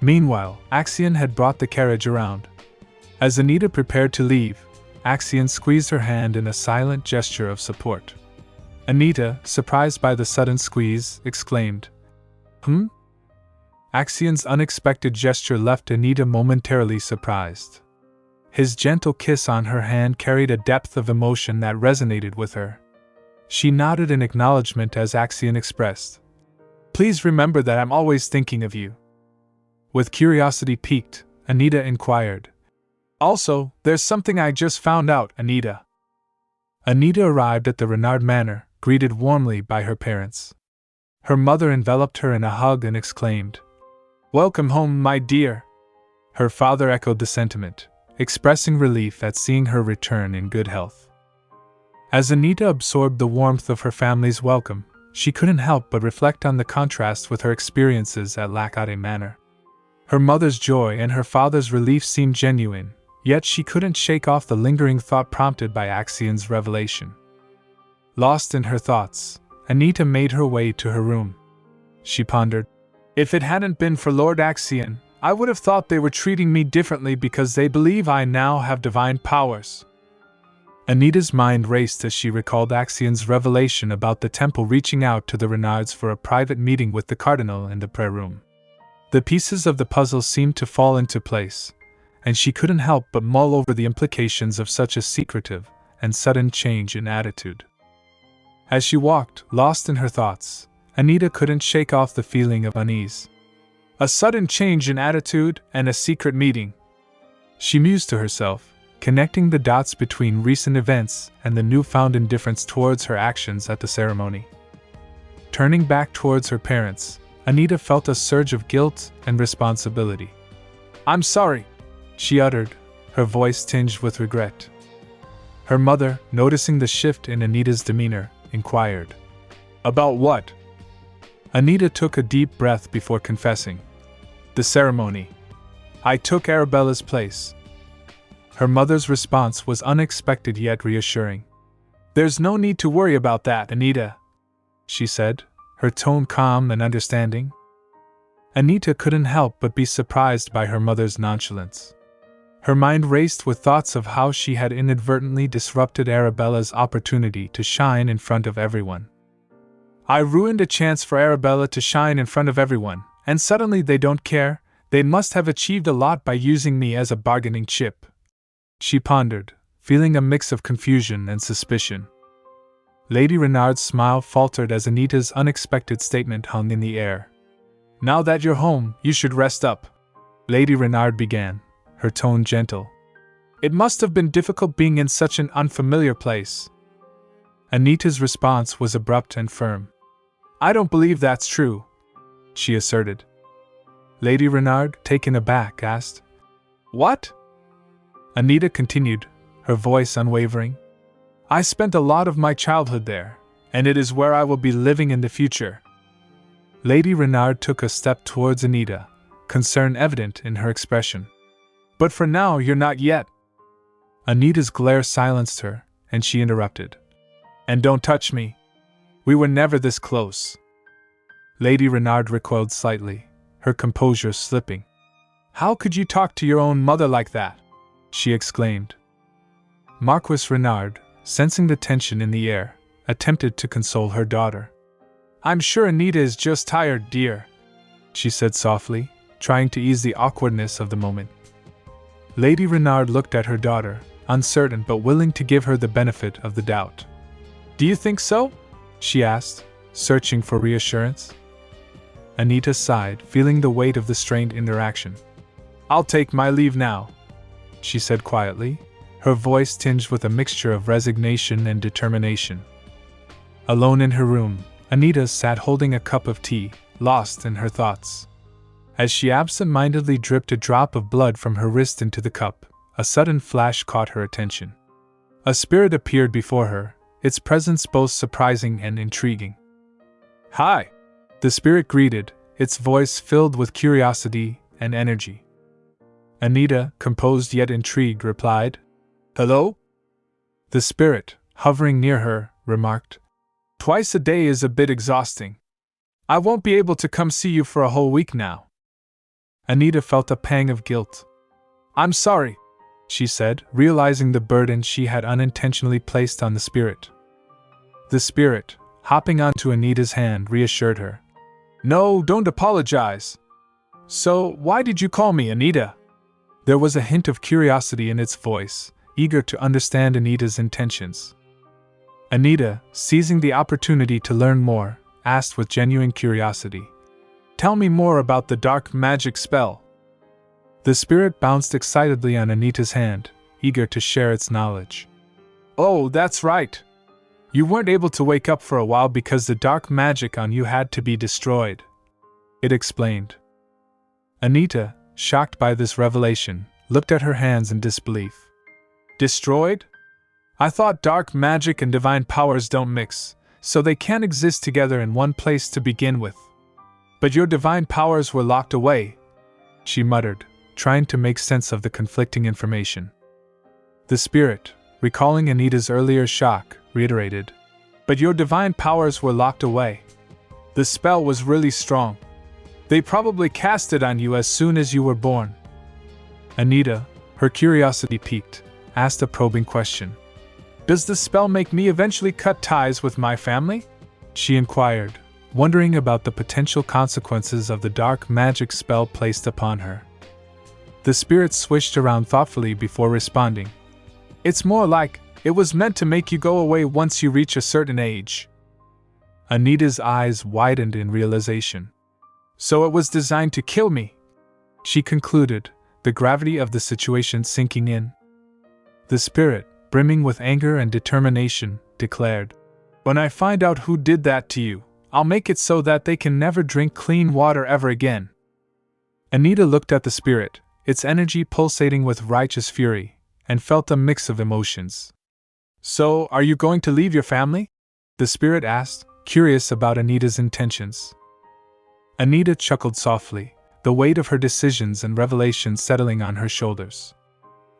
Meanwhile, Axion had brought the carriage around. As Anita prepared to leave, Axion squeezed her hand in a silent gesture of support. Anita, surprised by the sudden squeeze, exclaimed, "Hmm?" Axion's unexpected gesture left Anita momentarily surprised. His gentle kiss on her hand carried a depth of emotion that resonated with her. She nodded in acknowledgement as Axion expressed, "Please remember that I'm always thinking of you." With curiosity piqued, Anita inquired, "Also, there's something I just found out, Anita." Anita arrived at the Renard Manor, greeted warmly by her parents. Her mother enveloped her in a hug and exclaimed, "Welcome home, my dear." Her father echoed the sentiment, expressing relief at seeing her return in good health. As Anita absorbed the warmth of her family's welcome, she couldn't help but reflect on the contrast with her experiences at Lacade Manor. Her mother's joy and her father's relief seemed genuine, yet she couldn't shake off the lingering thought prompted by Axion's revelation. Lost in her thoughts, Anita made her way to her room. She pondered, "If it hadn't been for Lord Axion, I would have thought they were treating me differently because they believe I now have divine powers." Anita's mind raced as she recalled Axion's revelation about the temple reaching out to the Renards for a private meeting with the cardinal in the prayer room. The pieces of the puzzle seemed to fall into place, and she couldn't help but mull over the implications of such a secretive and sudden change in attitude. As she walked, lost in her thoughts, Anita couldn't shake off the feeling of unease. A sudden change in attitude and a secret meeting. She mused to herself, connecting the dots between recent events and the newfound indifference towards her actions at the ceremony. Turning back towards her parents, Anita felt a surge of guilt and responsibility. "I'm sorry," she uttered, her voice tinged with regret. Her mother, noticing the shift in Anita's demeanor, inquired, "About what?" Anita took a deep breath before confessing, "The ceremony. I took Arabella's place." Her mother's response was unexpected yet reassuring. "There's no need to worry about that, Anita," she said, her tone calm and understanding. Anita couldn't help but be surprised by her mother's nonchalance. Her mind raced with thoughts of how she had inadvertently disrupted Arabella's opportunity to shine in front of everyone. "I ruined a chance for Arabella to shine in front of everyone, and suddenly they don't care. They must have achieved a lot by using me as a bargaining chip," she pondered, feeling a mix of confusion and suspicion. Lady Renard's smile faltered as Anita's unexpected statement hung in the air. "Now that you're home, you should rest up," Lady Renard began, her tone gentle. "It must have been difficult being in such an unfamiliar place." Anita's response was abrupt and firm. "I don't believe that's true," she asserted. Lady Renard, taken aback, asked, "What?" Anita continued, her voice unwavering. "I spent a lot of my childhood there, and it is where I will be living in the future." Lady Renard took a step towards Anita, concern evident in her expression. "But for now, you're not yet." Anita's glare silenced her, and she interrupted. "And don't touch me. We were never this close." Lady Renard recoiled slightly, her composure slipping. "How could you talk to your own mother like that?" she exclaimed. Marquis Renard, sensing the tension in the air, attempted to console her daughter. "I'm sure Anita is just tired, dear," she said softly, trying to ease the awkwardness of the moment. Lady Renard looked at her daughter, uncertain but willing to give her the benefit of the doubt. Do you think so? She asked, searching for reassurance. Anita sighed, feeling the weight of the strained interaction. I'll take my leave now, she said quietly, her voice tinged with a mixture of resignation and determination. Alone in her room, Anita sat holding a cup of tea, lost in her thoughts. As she absent-mindedly dripped a drop of blood from her wrist into the cup, a sudden flash caught her attention. A spirit appeared before her, its presence both surprising and intriguing. "Hi!" the spirit greeted, its voice filled with curiosity and energy. Anita, composed yet intrigued, replied, "Hello?" The spirit, hovering near her, remarked, "Twice a day is a bit exhausting. I won't be able to come see you for a whole week now." Anita felt a pang of guilt. "I'm sorry," she said, realizing the burden she had unintentionally placed on the spirit. The spirit, hopping onto Anita's hand, reassured her. "No, don't apologize. So, why did you call me, Anita?" There was a hint of curiosity in its voice, eager to understand Anita's intentions. Anita, seizing the opportunity to learn more, asked with genuine curiosity, "Tell me more about the dark magic spell." The spirit bounced excitedly on Anita's hand, eager to share its knowledge. "Oh, that's right. You weren't able to wake up for a while because the dark magic on you had to be destroyed," it explained. Anita, shocked by this revelation, looked at her hands in disbelief. "Destroyed? I thought dark magic and divine powers don't mix, so they can't exist together in one place to begin with. But your divine powers were locked away," she muttered, trying to make sense of the conflicting information. The spirit, recalling Anita's earlier shock, reiterated, "But your divine powers were locked away. The spell was really strong. They probably cast it on you as soon as you were born." Anita, her curiosity piqued, asked a probing question. "Does the spell make me eventually cut ties with my family?" she inquired, wondering about the potential consequences of the dark magic spell placed upon her. The spirit swished around thoughtfully before responding. "It's more like, it was meant to make you go away once you reach a certain age." Anita's eyes widened in realization. "So it was designed to kill me," she concluded, the gravity of the situation sinking in. The spirit, brimming with anger and determination, declared, "When I find out who did that to you, I'll make it so that they can never drink clean water ever again." Anita looked at the spirit, its energy pulsating with righteous fury, and felt a mix of emotions. "So, are you going to leave your family?" the spirit asked, curious about Anita's intentions. Anita chuckled softly, the weight of her decisions and revelations settling on her shoulders.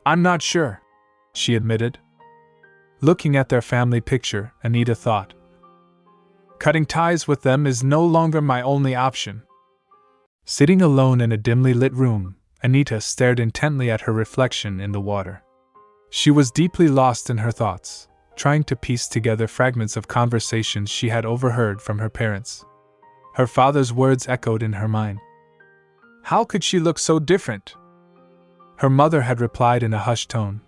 "I'm not sure," she admitted. Looking at their family picture, Anita thought, "Cutting ties with them is no longer my only option." Sitting alone in a dimly lit room, Anita stared intently at her reflection in the water. She was deeply lost in her thoughts, trying to piece together fragments of conversations she had overheard from her parents. Her father's words echoed in her mind. How could she look so different? Her mother had replied in a hushed tone.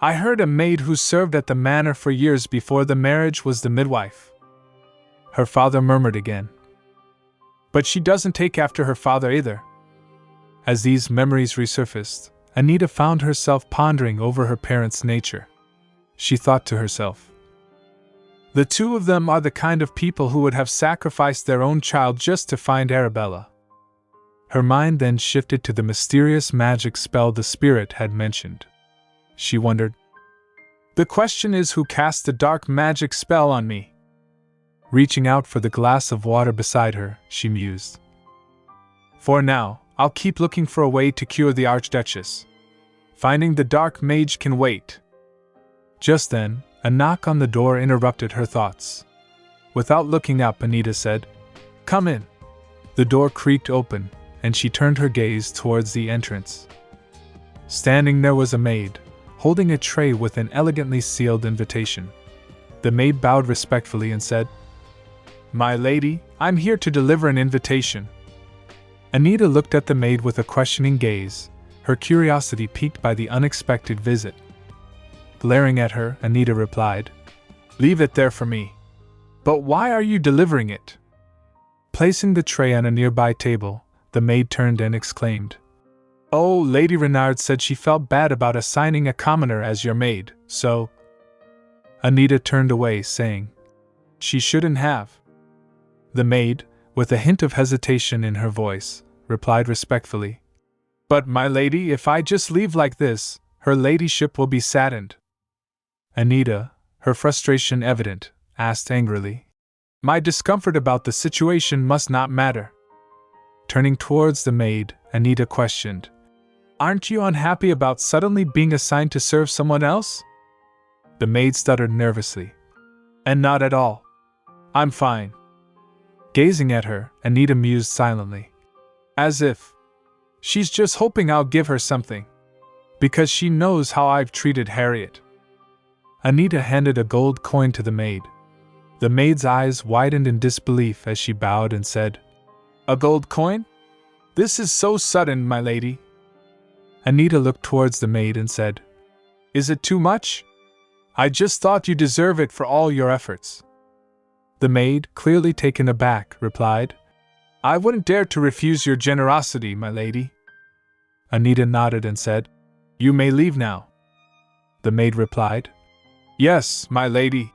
"I heard a maid who served at the manor for years before the marriage was the midwife." Her father murmured again. "But she doesn't take after her father either." As these memories resurfaced, Anita found herself pondering over her parents' nature. She thought to herself, "The two of them are the kind of people who would have sacrificed their own child just to find Arabella." Her mind then shifted to the mysterious magic spell the spirit had mentioned. She wondered, "The question is, who cast the dark magic spell on me?" Reaching out for the glass of water beside her, she mused. "For now, I'll keep looking for a way to cure the Archduchess. Finding the dark mage can wait." Just then, a knock on the door interrupted her thoughts. Without looking up, Anita said, "Come in." The door creaked open, and she turned her gaze towards the entrance. Standing there was a maid, holding a tray with an elegantly sealed invitation. The maid bowed respectfully and said, "My lady, I'm here to deliver an invitation." Anita looked at the maid with a questioning gaze, her curiosity piqued by the unexpected visit. Glaring at her, Anita replied, Leave it there for me. But why are you delivering it? Placing the tray on a nearby table, the maid turned and exclaimed, Oh, Lady Renard said she felt bad about assigning a commoner as your maid, so… Anita turned away, saying, She shouldn't have. The maid, with a hint of hesitation in her voice, replied respectfully, But, my lady, if I just leave like this, her ladyship will be saddened. Anita, her frustration evident, asked angrily, My discomfort about the situation must not matter. Turning towards the maid, Anita questioned, Aren't you unhappy about suddenly being assigned to serve someone else? The maid stuttered nervously. And not at all. I'm fine. Gazing at her, Anita mused silently. As if she's just hoping I'll give her something. Because she knows how I've treated Harriet. Anita handed a gold coin to the maid. The maid's eyes widened in disbelief as she bowed and said, A gold coin? This is so sudden, my lady. Anita looked towards the maid and said, Is it too much? I just thought you deserve it for all your efforts. The maid, clearly taken aback, replied, I wouldn't dare to refuse your generosity, my lady. Anita nodded and said, You may leave now. The maid replied, Yes, my lady.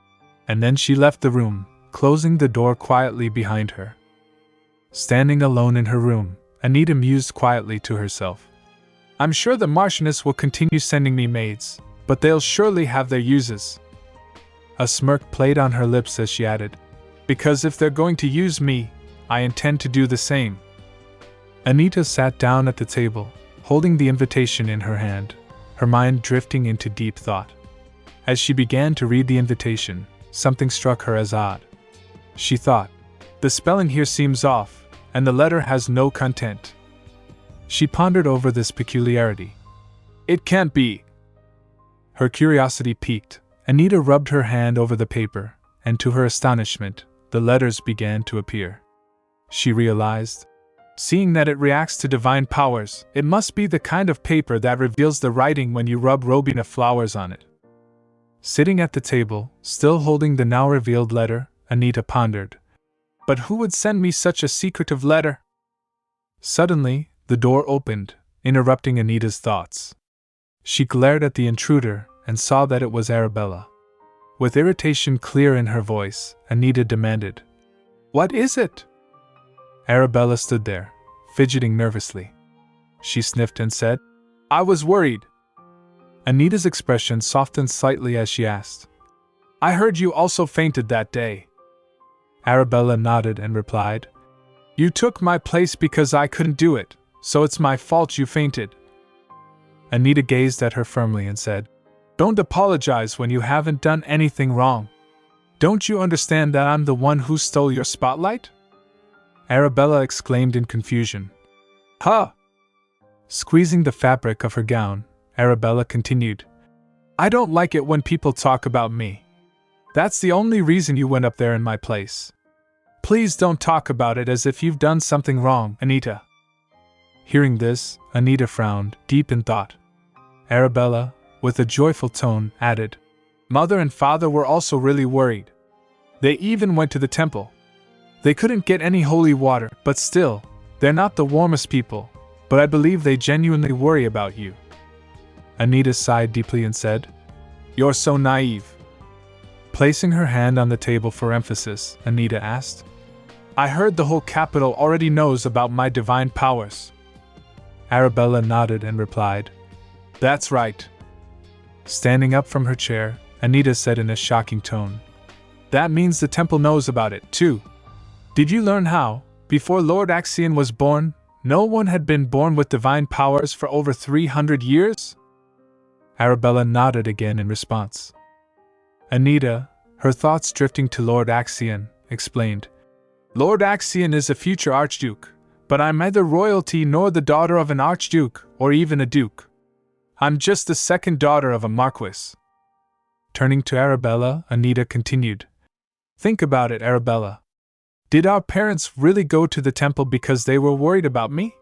And then she left the room, closing the door quietly behind her. Standing alone in her room, Anita mused quietly to herself. I'm sure the Marchioness will continue sending me maids, but they'll surely have their uses. A smirk played on her lips as she added, Because if they're going to use me, I intend to do the same. Anita sat down at the table, holding the invitation in her hand, her mind drifting into deep thought. As she began to read the invitation, something struck her as odd. She thought, The spelling here seems off, and the letter has no content. She pondered over this peculiarity. It can't be. Her curiosity piqued. Anita rubbed her hand over the paper, and to her astonishment, the letters began to appear. She realized, seeing that it reacts to divine powers, it must be the kind of paper that reveals the writing when you rub Robina flowers on it. Sitting at the table, still holding the now revealed letter, Anita pondered, But who would send me such a secretive letter? Suddenly, the door opened, interrupting Anita's thoughts. She glared at the intruder and saw that it was Arabella. With irritation clear in her voice, Anita demanded, What is it? Arabella stood there, fidgeting nervously. She sniffed and said, I was worried. Anita's expression softened slightly as she asked, I heard you also fainted that day. Arabella nodded and replied, You took my place because I couldn't do it, so it's my fault you fainted. Anita gazed at her firmly and said, Don't apologize when you haven't done anything wrong. Don't you understand that I'm the one who stole your spotlight? Arabella exclaimed in confusion. Huh! Squeezing the fabric of her gown, Arabella continued, I don't like it when people talk about me. That's the only reason you went up there in my place. Please don't talk about it as if you've done something wrong, Anita. Hearing this, Anita frowned, deep in thought. Arabella, with a joyful tone, added, Mother and Father were also really worried. They even went to the temple. They couldn't get any holy water, but still, they're not the warmest people, but I believe they genuinely worry about you. Anita sighed deeply and said, You're so naive. Placing her hand on the table for emphasis, Anita asked, I heard the whole capital already knows about my divine powers. Arabella nodded and replied, That's right. Standing up from her chair, Anita said in a shocking tone, That means the temple knows about it, too. Did you learn how, before Lord Axion was born, no one had been born with divine powers for over 300 years? Arabella nodded again in response. Anita, her thoughts drifting to Lord Axion, explained, Lord Axion is a future Archduke, but I'm neither royalty nor the daughter of an Archduke, or even a duke. I'm just the second daughter of a Marquis. Turning to Arabella, Anita continued, Think about it, Arabella. Did our parents really go to the temple because they were worried about me?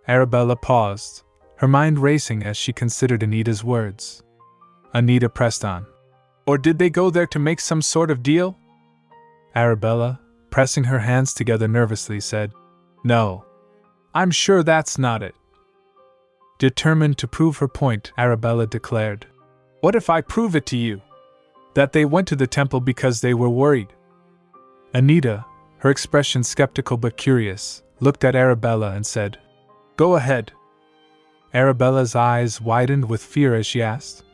Arabella paused, her mind racing as she considered Anita's words. Anita pressed on. Or did they go there to make some sort of deal? Arabella, pressing her hands together nervously, said, No. I'm sure that's not it. Determined to prove her point, Arabella declared, What if I prove it to you? That they went to the temple because they were worried. Anita, her expression skeptical but curious, looked at Arabella and said, Go ahead. Arabella's eyes widened with fear as she asked,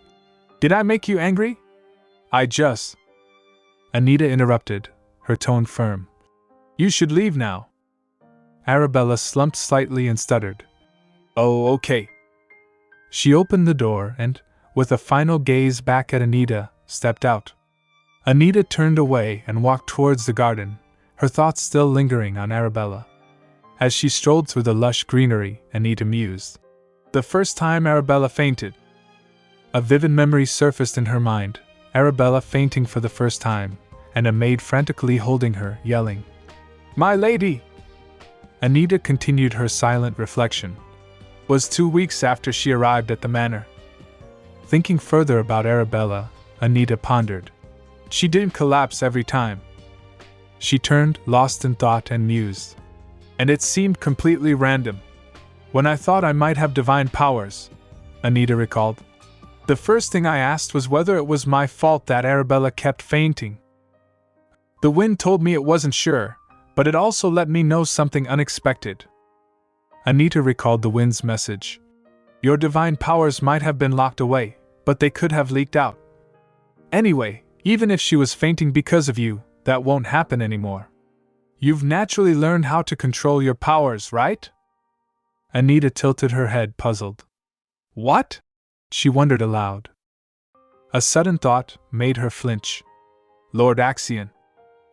Did I make you angry? I just... Anita interrupted, her tone firm. You should leave now. Arabella slumped slightly and stuttered. Oh, okay. She opened the door and, with a final gaze back at Anita, stepped out. Anita turned away and walked towards the garden, her thoughts still lingering on Arabella. As she strolled through the lush greenery, Anita mused. The first time Arabella fainted. A vivid memory surfaced in her mind, Arabella fainting for the first time, and a maid frantically holding her, yelling, My lady! Anita continued her silent reflection. Was 2 weeks after she arrived at the manor. Thinking further about Arabella, Anita pondered. She didn't collapse every time. She turned, lost in thought, and mused. And it seemed completely random. When I thought I might have divine powers, Anita recalled, the first thing I asked was whether it was my fault that Arabella kept fainting. The wind told me it wasn't sure, but it also let me know something unexpected. Anita recalled the wind's message. Your divine powers might have been locked away, but they could have leaked out. Anyway, even if she was fainting because of you, that won't happen anymore. You've naturally learned how to control your powers, right? Anita tilted her head, puzzled. What? She wondered aloud. A sudden thought made her flinch. Lord Axion,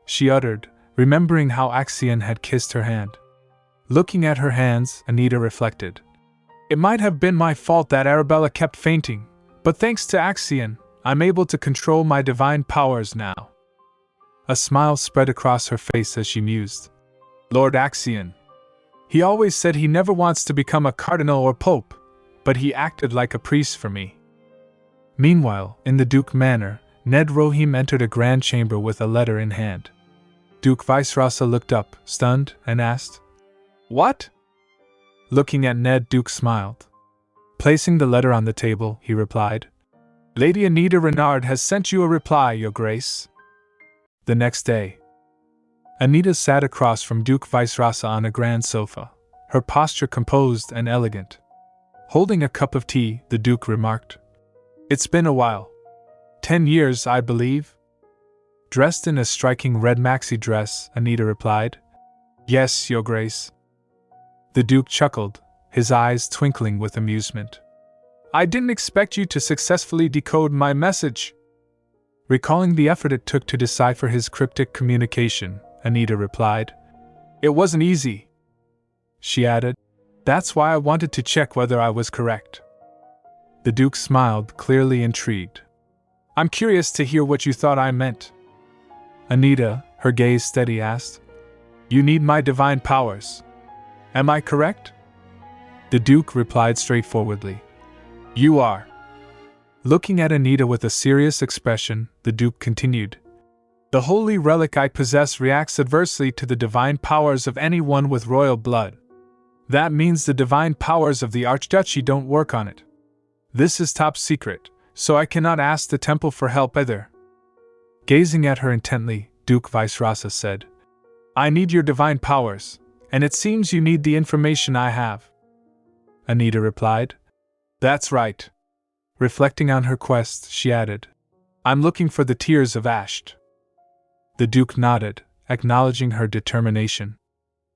she uttered, remembering how Axion had kissed her hand. Looking at her hands, Anita reflected. It might have been my fault that Arabella kept fainting, but thanks to Axion, I'm able to control my divine powers now. A smile spread across her face as she mused. Lord Axion. He always said he never wants to become a cardinal or pope, but he acted like a priest for me. Meanwhile, in the Duke Manor, Ned Rohim entered a grand chamber with a letter in hand. Duke Vice-Rasa looked up, stunned, and asked, What? Looking at Ned, Duke smiled. Placing the letter on the table, he replied, Lady Anita Renard has sent you a reply, Your Grace. The next day, Anita sat across from Duke Vice-Rasa on a grand sofa, her posture composed and elegant. Holding a cup of tea, the Duke remarked, It's been a while. 10 years, I believe. Dressed in a striking red maxi dress, Anita replied, Yes, Your Grace. The Duke chuckled, his eyes twinkling with amusement. I didn't expect you to successfully decode my message. Recalling the effort it took to decipher his cryptic communication, Anita replied, It wasn't easy. She added, That's why I wanted to check whether I was correct. The Duke smiled, clearly intrigued. I'm curious to hear what you thought I meant. Anita, her gaze steady, asked, You need my divine powers. Am I correct? The Duke replied straightforwardly, You are. Looking at Anita with a serious expression, the Duke continued, The holy relic I possess reacts adversely to the divine powers of anyone with royal blood. That means the divine powers of the Archduchy don't work on it. This is top secret, so I cannot ask the temple for help either. Gazing at her intently, Duke Vice-Rasa said, I need your divine powers, and it seems you need the information I have. Anita replied, That's right. Reflecting on her quest, she added, I'm looking for the tears of Asht. The Duke nodded, acknowledging her determination.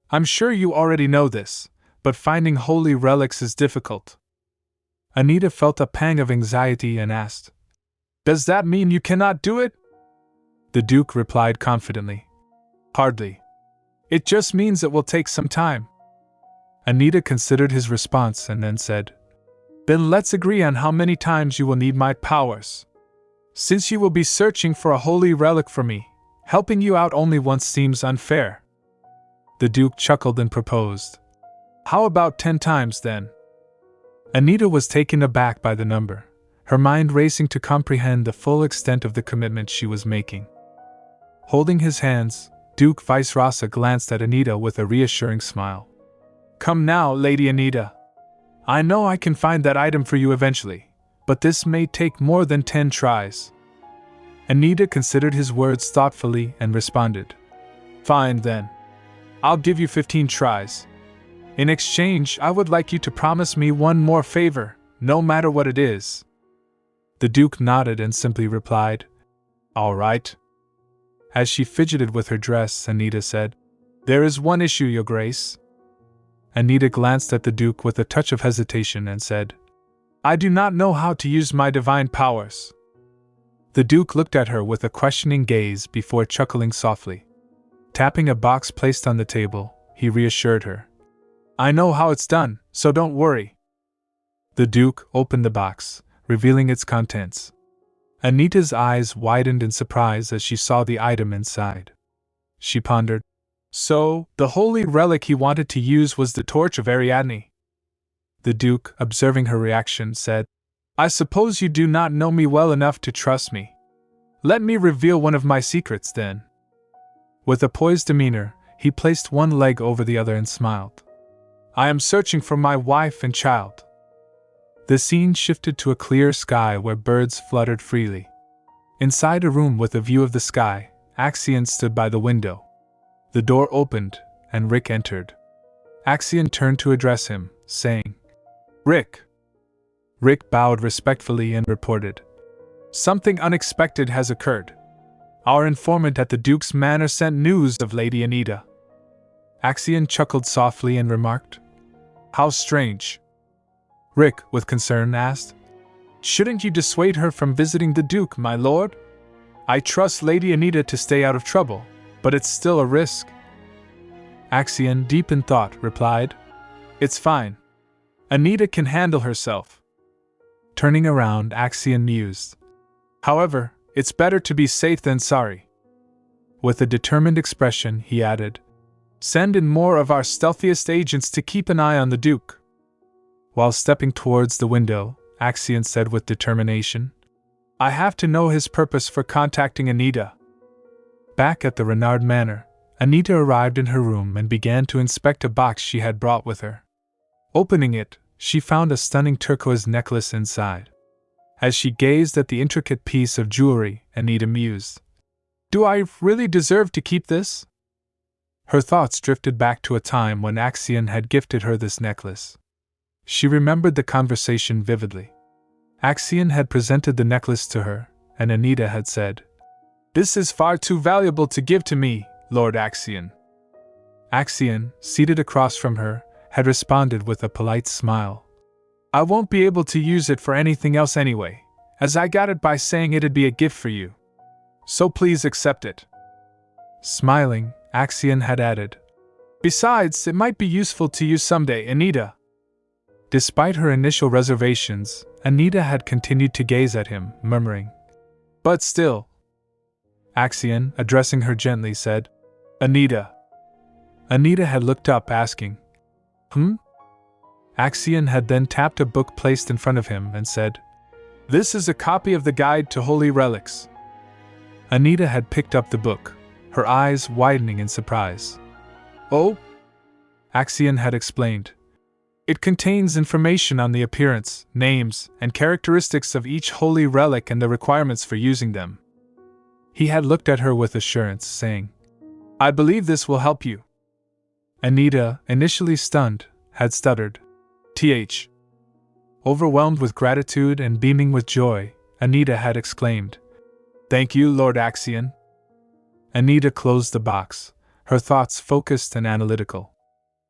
I'm sure you already know this, but finding holy relics is difficult. Anita felt a pang of anxiety and asked, Does that mean you cannot do it? The Duke replied confidently, Hardly. It just means it will take some time. Anita considered his response and then said, Then let's agree on how many times you will need my powers. Since you will be searching for a holy relic for me, helping you out only once seems unfair. The Duke chuckled and proposed, How about 10 times then? Anita was taken aback by the number, her mind racing to comprehend the full extent of the commitment she was making. Holding his hands, Duke Vice Rasa glanced at Anita with a reassuring smile. "Come now, Lady Anita. I know I can find that item for you eventually, but this may take more than 10 tries." Anita considered his words thoughtfully and responded, "Fine then. I'll give you 15 tries. In exchange, I would like you to promise me one more favor, no matter what it is." The Duke nodded and simply replied, "All right." As she fidgeted with her dress, Anita said, "There is one issue, Your Grace." Anita glanced at the Duke with a touch of hesitation and said, "I do not know how to use my divine powers." The Duke looked at her with a questioning gaze before chuckling softly. Tapping a box placed on the table, he reassured her, "I know how it's done, so don't worry." The Duke opened the box, revealing its contents. Anita's eyes widened in surprise as she saw the item inside. She pondered. So, the holy relic he wanted to use was the torch of Ariadne. The Duke, observing her reaction, said, "I suppose you do not know me well enough to trust me. Let me reveal one of my secrets, then." With a poised demeanor, he placed one leg over the other and smiled. "I am searching for my wife and child." The scene shifted to a clear sky where birds fluttered freely. Inside a room with a view of the sky, Axion stood by the window. The door opened, and Rick entered. Axion turned to address him, saying, "Rick." Rick bowed respectfully and reported, "Something unexpected has occurred. Our informant at the Duke's manor sent news of Lady Anita." Axion chuckled softly and remarked, "How strange." Rick, with concern, asked, "Shouldn't you dissuade her from visiting the Duke, my lord? I trust Lady Anita to stay out of trouble, but it's still a risk." Axion, deep in thought, replied, "It's fine. Anita can handle herself." Turning around, Axion mused, "However, it's better to be safe than sorry." With a determined expression, he added, "Send in more of our stealthiest agents to keep an eye on the Duke." While stepping towards the window, Axion said with determination, "I have to know his purpose for contacting Anita." Back at the Renard Manor, Anita arrived in her room and began to inspect a box she had brought with her. Opening it, she found a stunning turquoise necklace inside. As she gazed at the intricate piece of jewelry, Anita mused, "Do I really deserve to keep this?" Her thoughts drifted back to a time when Axion had gifted her this necklace. She remembered the conversation vividly. Axion had presented the necklace to her, and Anita had said, "This is far too valuable to give to me, Lord Axion." Axion, seated across from her, had responded with a polite smile, "I won't be able to use it for anything else anyway, as I got it by saying it'd be a gift for you. So please accept it." Smiling, Axion had added, "Besides, it might be useful to you someday, Anita." Despite her initial reservations, Anita had continued to gaze at him, murmuring, "But still." Axion, addressing her gently, said, "Anita." Anita had looked up, asking, Axion had then tapped a book placed in front of him and said, "This is a copy of the Guide to Holy Relics." Anita had picked up the book, her eyes widening in surprise. "Oh?" Axion had explained. "It contains information on the appearance, names, and characteristics of each holy relic and the requirements for using them." He had looked at her with assurance, saying, "I believe this will help you." Anita, initially stunned, had stuttered, "Th." Overwhelmed with gratitude and beaming with joy, Anita had exclaimed, "Thank you, Lord Axion." Anita closed the box, her thoughts focused and analytical.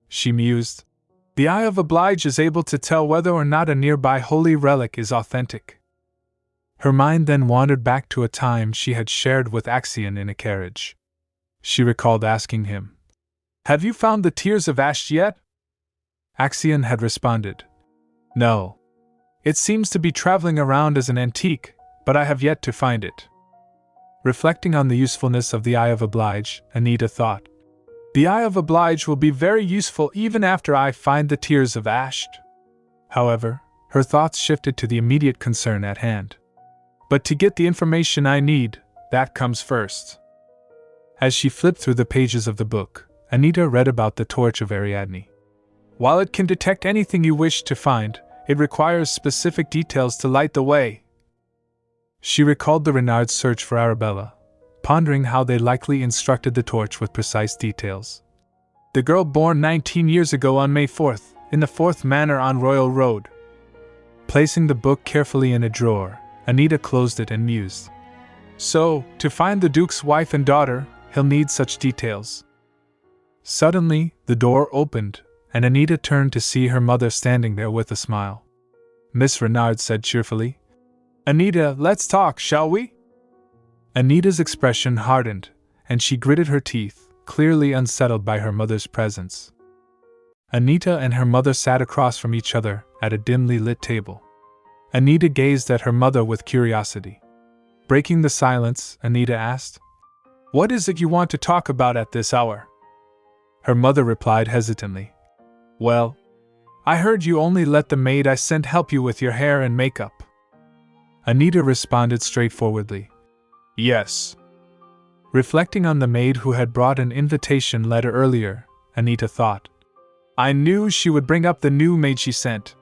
She mused, "The eye of oblige is able to tell whether or not a nearby holy relic is authentic." Her mind then wandered back to a time she had shared with Axion in a carriage. She recalled asking him, "Have you found the Tears of Ash yet?" Axion had responded, "No. It seems to be traveling around as an antique, but I have yet to find it." Reflecting on the usefulness of the Eye of Oblige, Anita thought, "The Eye of Oblige will be very useful even after I find the Tears of Ash." However, her thoughts shifted to the immediate concern at hand. But to get the information I need, that comes first. As she flipped through the pages of the book, Anita read about the torch of Ariadne. While it can detect anything you wish to find, it requires specific details to light the way. She recalled the Renards' search for Arabella, pondering how they likely instructed the torch with precise details. The girl born 19 years ago on May 4th, in the 4th Manor on Royal Road. Placing the book carefully in a drawer, Anita closed it and mused. So, to find the Duke's wife and daughter, he'll need such details. Suddenly, the door opened, and Anita turned to see her mother standing there with a smile. Miss Renard said cheerfully, "Anita, let's talk, shall we?" Anita's expression hardened, and she gritted her teeth, clearly unsettled by her mother's presence. Anita and her mother sat across from each other at a dimly lit table. Anita gazed at her mother with curiosity. Breaking the silence, Anita asked, "What is it you want to talk about at this hour?" Her mother replied hesitantly, "Well, I heard you only let the maid I sent help you with your hair and makeup." Anita responded straightforwardly, "Yes." Reflecting on the maid who had brought an invitation letter earlier, Anita thought, "I knew she would bring up the new maid she sent."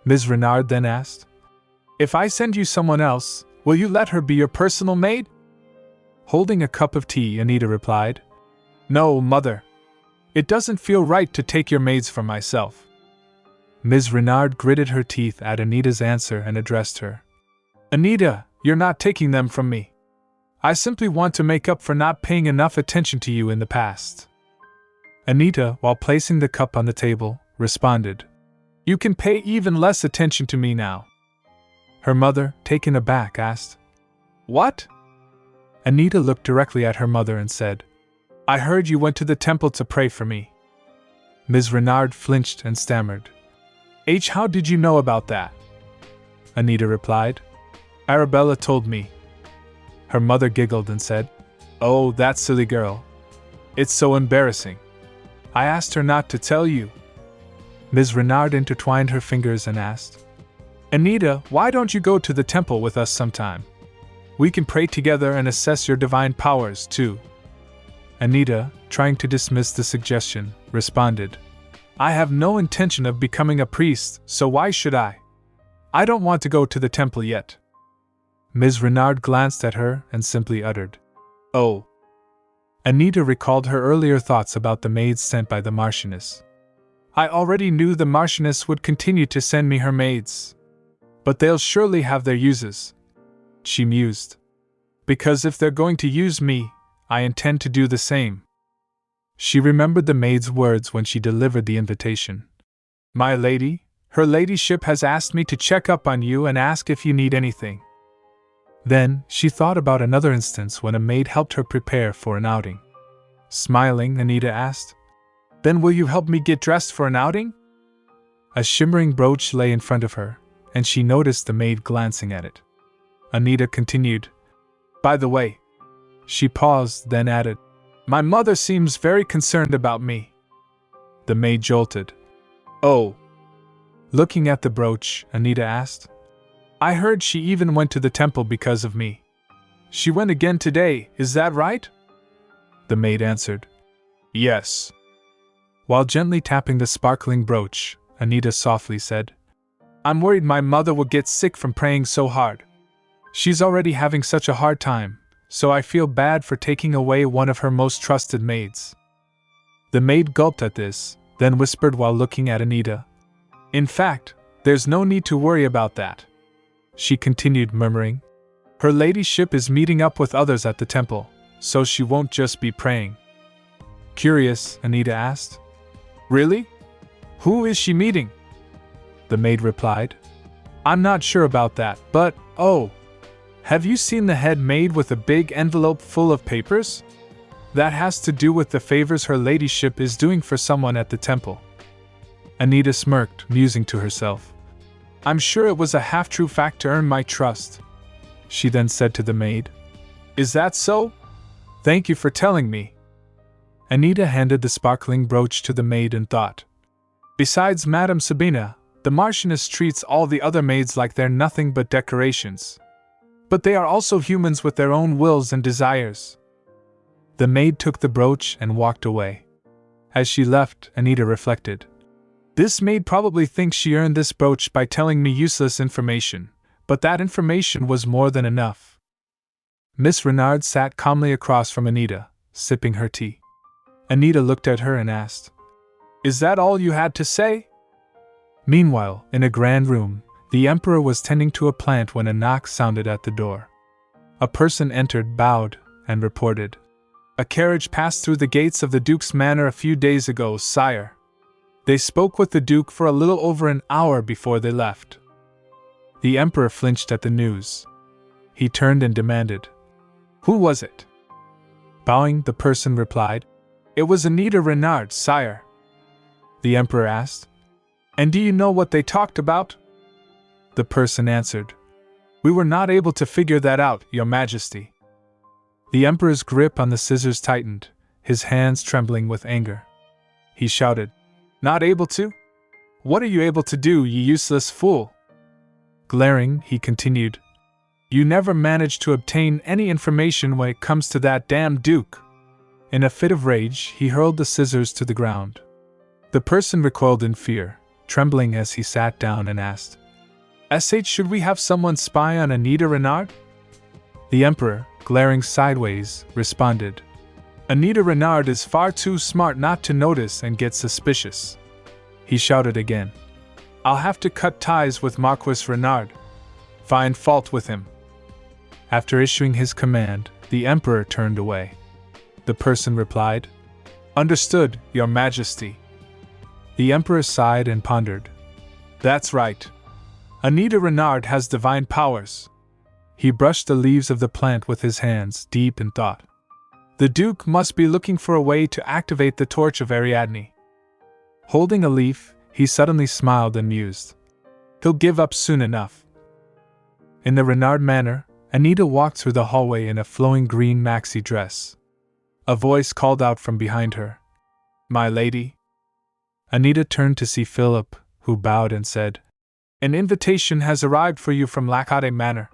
Ms. Renard then asked, "If I send you someone else, will you let her be your personal maid?" Holding a cup of tea, Anita replied, "No, Mother. It doesn't feel right to take your maids from myself." Ms. Renard gritted her teeth at Anita's answer and addressed her. "Anita, you're not taking them from me. I simply want to make up for not paying enough attention to you in the past." Anita, while placing the cup on the table, responded, "You can pay even less attention to me now." Her mother, taken aback, asked, "What?" Anita looked directly at her mother and said, "I heard you went to the temple to pray for me." Ms. Renard flinched and stammered, How did you know about that?" Anita replied, "Arabella told me." Her mother giggled and said, "Oh, that silly girl. It's so embarrassing. I asked her not to tell you." Ms. Renard intertwined her fingers and asked, "Anita, why don't you go to the temple with us sometime? We can pray together and assess your divine powers, too." Anita, trying to dismiss the suggestion, responded, "I have no intention of becoming a priest, so why should I? I don't want to go to the temple yet." Ms. Renard glanced at her and simply uttered, "Oh." Anita recalled her earlier thoughts about the maids sent by the Marchioness. "I already knew the Marchioness would continue to send me her maids. But they'll surely have their uses," she mused. "Because if they're going to use me, I intend to do the same." She remembered the maid's words when she delivered the invitation. "My lady, her ladyship has asked me to check up on you and ask if you need anything." Then, she thought about another instance when a maid helped her prepare for an outing. Smiling, Anita asked, "Then will you help me get dressed for an outing?" A shimmering brooch lay in front of her, and she noticed the maid glancing at it. Anita continued, "By the way," she paused, then added, "my mother seems very concerned about me." The maid jolted. "Oh." Looking at the brooch, Anita asked, "I heard she even went to the temple because of me. She went again today, is that right?" The maid answered, "Yes." While gently tapping the sparkling brooch, Anita softly said, "I'm worried my mother will get sick from praying so hard. She's already having such a hard time, so I feel bad for taking away one of her most trusted maids." The maid gulped at this, then whispered while looking at Anita, "In fact, there's no need to worry about that." She continued, murmuring, "Her ladyship is meeting up with others at the temple, so she won't just be praying." Curious, Anita asked, "Really? Who is she meeting?" The maid replied, "I'm not sure about that, but, oh, have you seen the head maid with a big envelope full of papers? That has to do with the favors her ladyship is doing for someone at the temple." Anita smirked, musing to herself, "I'm sure it was a half-true fact to earn my trust." She then said to the maid, "Is that so? Thank you for telling me." Anita handed the sparkling brooch to the maid and thought, "Besides Madame Sabina, The Marchioness treats all the other maids like they're nothing but decorations. But they are also humans with their own wills and desires. The maid took the brooch and walked away. As she left, Anita reflected. This maid probably thinks she earned this brooch by telling me useless information, but that information was more than enough. Miss Renard sat calmly across from Anita, sipping her tea. Anita looked at her and asked, "Is that all you had to say?" Meanwhile, in a grand room, the Emperor was tending to a plant when a knock sounded at the door. A person entered, bowed, and reported, "A carriage passed through the gates of the Duke's manor a few days ago, sire. They spoke with the Duke for a little over an hour before they left." The Emperor flinched at the news. He turned and demanded, "Who was it?" Bowing, the person replied, "It was Anita Renard, sire." The Emperor asked, "And do you know what they talked about?" The person answered, "We were not able to figure that out, Your Majesty." The Emperor's grip on the scissors tightened, his hands trembling with anger. He shouted, "Not able to? What are you able to do, you useless fool?" Glaring, he continued, "You never managed to obtain any information when it comes to that damned Duke." In a fit of rage, he hurled the scissors to the ground. The person recoiled in fear, trembling as he sat down and asked, "Should we have someone spy on Anita Renard?" The Emperor, glaring sideways, responded, "Anita Renard is far too smart not to notice and get suspicious." He shouted again, "I'll have to cut ties with Marquis Renard. Find fault with him." After issuing his command, the Emperor turned away. The person replied, "Understood, Your Majesty." The Emperor sighed and pondered. "That's right. Anita Renard has divine powers." He brushed the leaves of the plant with his hands, deep in thought. The Duke must be looking for a way to activate the torch of Ariadne. Holding a leaf, he suddenly smiled and mused. He'll give up soon enough. In the Renard manor, Anita walked through the hallway in a flowing green maxi dress. A voice called out from behind her, "My lady." Anita turned to see Philip, who bowed and said, "An invitation has arrived for you from Lacade Manor."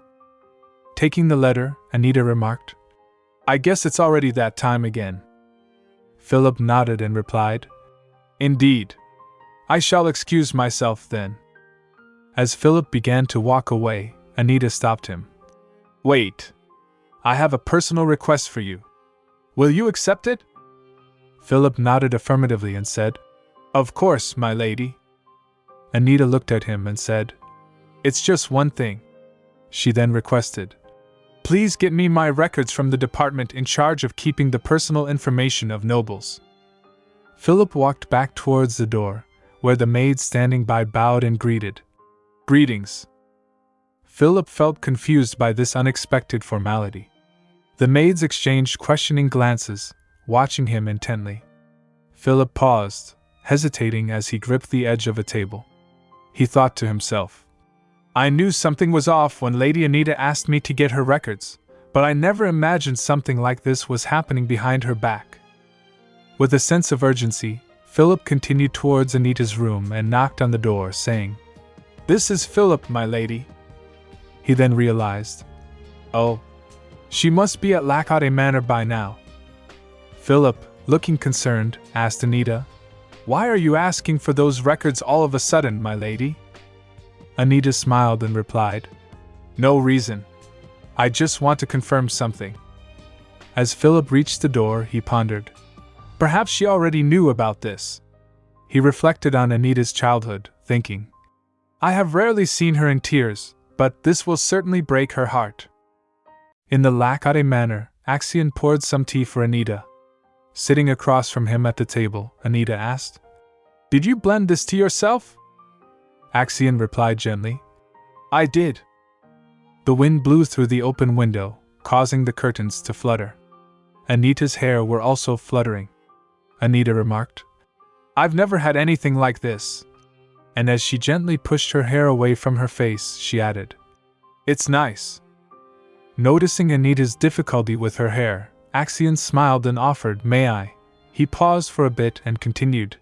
Taking the letter, Anita remarked, "I guess it's already that time again." Philip nodded and replied, "Indeed. I shall excuse myself then." As Philip began to walk away, Anita stopped him. "Wait. I have a personal request for you. Will you accept it?" Philip nodded affirmatively and said, "Of course, my lady." Anita looked at him and said, "It's just one thing." She then requested, "Please get me my records from the department in charge of keeping the personal information of nobles." Philip walked back towards the door, where the maid standing by bowed and greeted, "Greetings." Philip felt confused by this unexpected formality. The maids exchanged questioning glances, watching him intently. Philip paused, hesitating as he gripped the edge of a table. He thought to himself, "I knew something was off when Lady Anita asked me to get her records, but I never imagined something like this was happening behind her back." With a sense of urgency, Philip continued towards Anita's room and knocked on the door, saying, "This is Philip, my lady." He then realized, "Oh, she must be at Lacade Manor by now." Philip, looking concerned, asked Anita, "Why are you asking for those records all of a sudden, my lady?" Anita smiled and replied, "No reason. I just want to confirm something." As Philip reached the door, he pondered. Perhaps she already knew about this. He reflected on Anita's childhood, thinking, "I have rarely seen her in tears, but this will certainly break her heart." In the Lacade Manor, Axion poured some tea for Anita. Sitting across from him at the table, Anita asked, "Did you blend this tea yourself?" Axion replied gently, "I did." The wind blew through the open window, causing the curtains to flutter. Anita's hair were also fluttering. Anita remarked, "I've never had anything like this." And as she gently pushed her hair away from her face, she added, "It's nice." Noticing Anita's difficulty with her hair, Axion smiled and offered, "May I?" He paused for a bit and continued,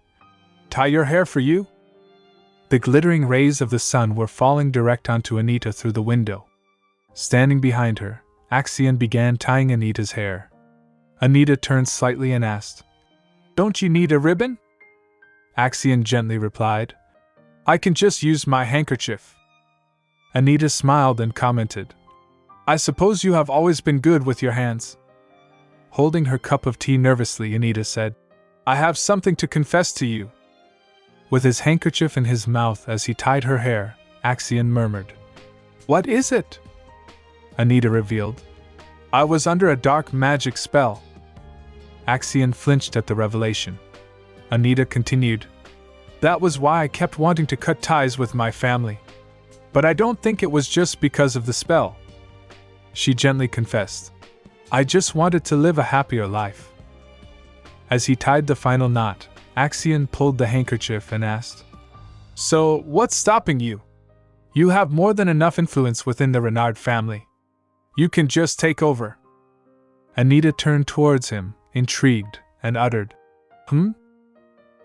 "Tie your hair for you?" The glittering rays of the sun were falling direct onto Anita through the window. Standing behind her, Axion began tying Anita's hair. Anita turned slightly and asked, "Don't you need a ribbon?" Axion gently replied, "I can just use my handkerchief." Anita smiled and commented, "I suppose you have always been good with your hands." Holding her cup of tea nervously, Anita said, "I have something to confess to you." With his handkerchief in his mouth as he tied her hair, Axion murmured, "What is it?" Anita revealed, "I was under a dark magic spell." Axion flinched at the revelation. Anita continued, "That was why I kept wanting to cut ties with my family. But I don't think it was just because of the spell." She gently confessed, "I just wanted to live a happier life." As he tied the final knot, Axion pulled the handkerchief and asked, "So, what's stopping you? You have more than enough influence within the Renard family. You can just take over." Anita turned towards him, intrigued, and uttered,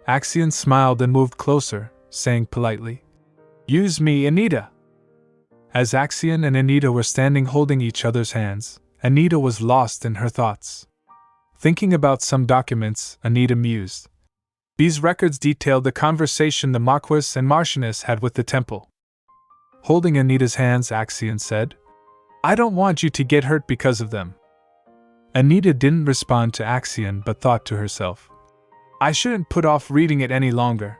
Axion smiled and moved closer, saying politely, "Use me, Anita." As Axion and Anita were standing holding each other's hands, Anita was lost in her thoughts. Thinking about some documents, Anita mused. These records detailed the conversation the Marquis and Marchioness had with the temple. Holding Anita's hands, Axion said, "I don't want you to get hurt because of them." Anita didn't respond to Axion but thought to herself, "I shouldn't put off reading it any longer.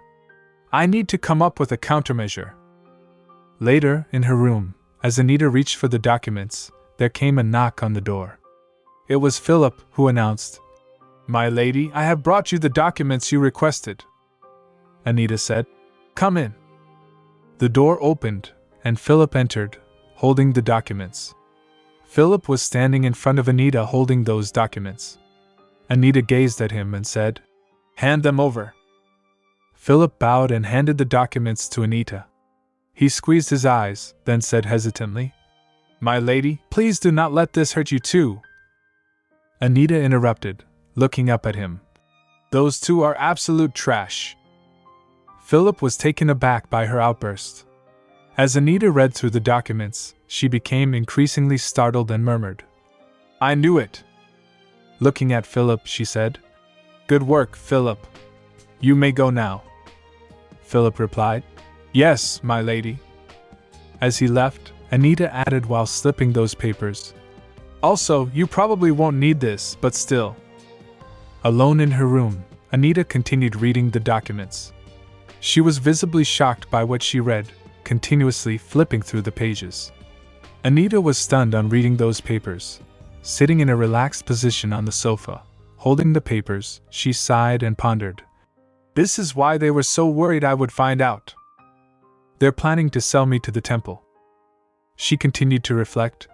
I need to come up with a countermeasure." Later, in her room, as Anita reached for the documents, there came a knock on the door. It was Philip, who announced, "My lady, I have brought you the documents you requested." Anita said, "Come in." The door opened, and Philip entered, holding the documents. Philip was standing in front of Anita holding those documents. Anita gazed at him and said, "Hand them over." Philip bowed and handed the documents to Anita. He squeezed his eyes, then said hesitantly, "My lady, please do not let this hurt you too." Anita interrupted, looking up at him. "Those two are absolute trash." Philip was taken aback by her outburst. As Anita read through the documents, she became increasingly startled and murmured, "I knew it." Looking at Philip, she said, "Good work, Philip. You may go now." Philip replied, "Yes, my lady." As he left, Anita added while slipping those papers, "Also, you probably won't need this, but still." Alone in her room, Anita continued reading the documents. She was visibly shocked by what she read, continuously flipping through the pages. Anita was stunned on reading those papers. Sitting in a relaxed position on the sofa, holding the papers, she sighed and pondered. "This is why they were so worried I would find out. They're planning to sell me to the temple." She continued to reflect.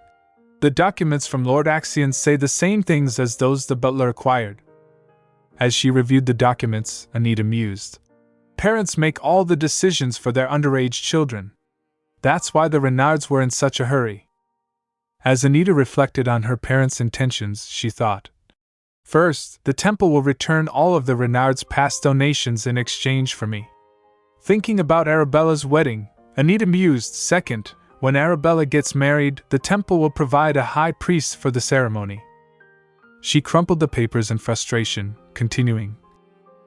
"The documents from Lord Axion say the same things as those the butler acquired." As she reviewed the documents, Anita mused. Parents make all the decisions for their underage children. That's why the Renards were in such a hurry. As Anita reflected on her parents' intentions, she thought, "First, the temple will return all of the Renards' past donations in exchange for me." Thinking about Arabella's wedding, Anita mused, "Second, when Arabella gets married, the temple will provide a high priest for the ceremony." She crumpled the papers in frustration, continuing,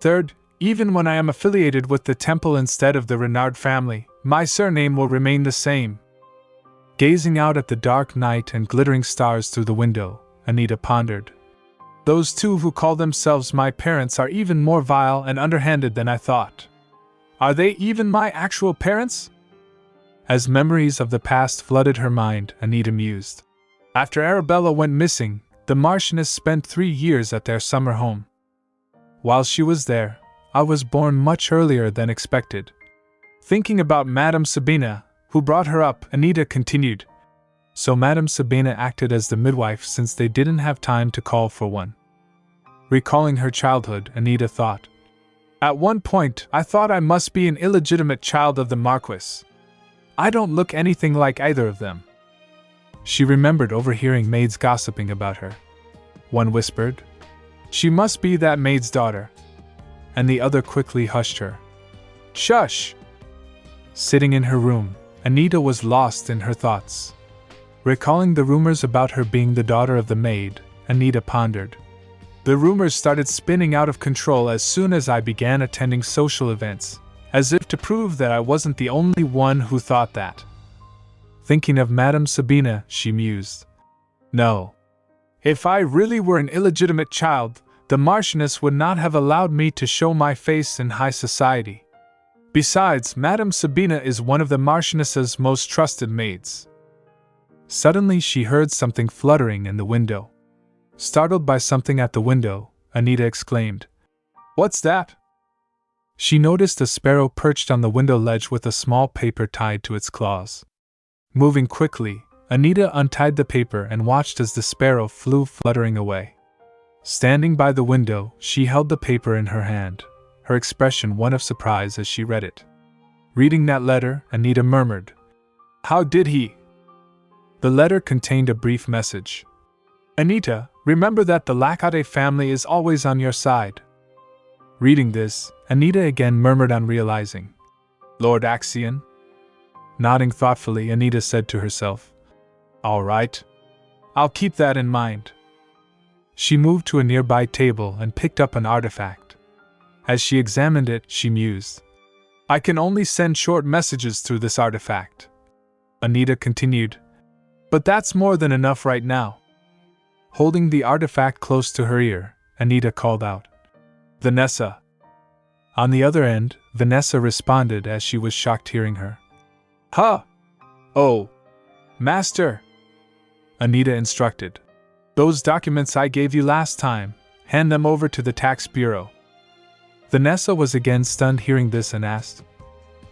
"Third, even when I am affiliated with the temple instead of the Renard family, my surname will remain the same." Gazing out at the dark night and glittering stars through the window, Anita pondered. "Those two who call themselves my parents are even more vile and underhanded than I thought. Are they even my actual parents?" As memories of the past flooded her mind, Anita mused. After Arabella went missing, the Marchioness spent 3 years at their summer home. While she was there, I was born much earlier than expected. Thinking about Madame Sabina, who brought her up, Anita continued. So Madame Sabina acted as the midwife since they didn't have time to call for one. Recalling her childhood, Anita thought, "At one point, I thought I must be an illegitimate child of the Marquis. I don't look anything like either of them." She remembered overhearing maids gossiping about her. One whispered, "She must be that maid's daughter," and the other quickly hushed her. "Shush!" Sitting in her room, Anita was lost in her thoughts. Recalling the rumors about her being the daughter of the maid, Anita pondered. The rumors started spinning out of control as soon as I began attending social events, as if to prove that I wasn't the only one who thought that. Thinking of Madame Sabina, she mused. No. If I really were an illegitimate child, the Marchioness would not have allowed me to show my face in high society. Besides, Madame Sabina is one of the Marchioness's most trusted maids. Suddenly she heard something fluttering in the window. Startled by something at the window, Anita exclaimed, "What's that?" She noticed a sparrow perched on the window ledge with a small paper tied to its claws. Moving quickly, Anita untied the paper and watched as the sparrow flew fluttering away. Standing by the window, she held the paper in her hand, her expression one of surprise as she read it. Reading that letter, Anita murmured, "How did he?" The letter contained a brief message. "Anita, remember that the Lacate family is always on your side." Reading this, Anita again murmured on realizing. "Lord Axion?" Nodding thoughtfully, Anita said to herself, "All right. I'll keep that in mind." She moved to a nearby table and picked up an artifact. As she examined it, she mused, "I can only send short messages through this artifact." Anita continued, "But that's more than enough right now." Holding the artifact close to her ear, Anita called out, "Vanessa." On the other end, Vanessa responded as she was shocked hearing her. "Huh? Oh, Master," Anita instructed. "Those documents I gave you last time, hand them over to the tax bureau." Vanessa was again stunned hearing this and asked,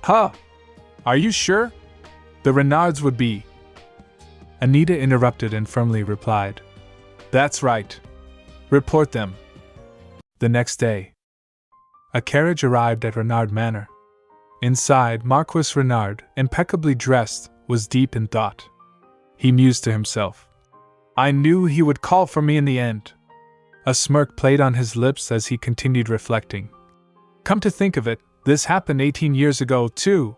"Huh? Are you sure? The Renards would be..." Anita interrupted and firmly replied, "That's right. Report them." The next day, a carriage arrived at Renard Manor. Inside, Marquis Renard, impeccably dressed, was deep in thought. He mused to himself, "I knew he would call for me in the end." A smirk played on his lips as he continued reflecting. Come to think of it, this happened 18 years ago, too.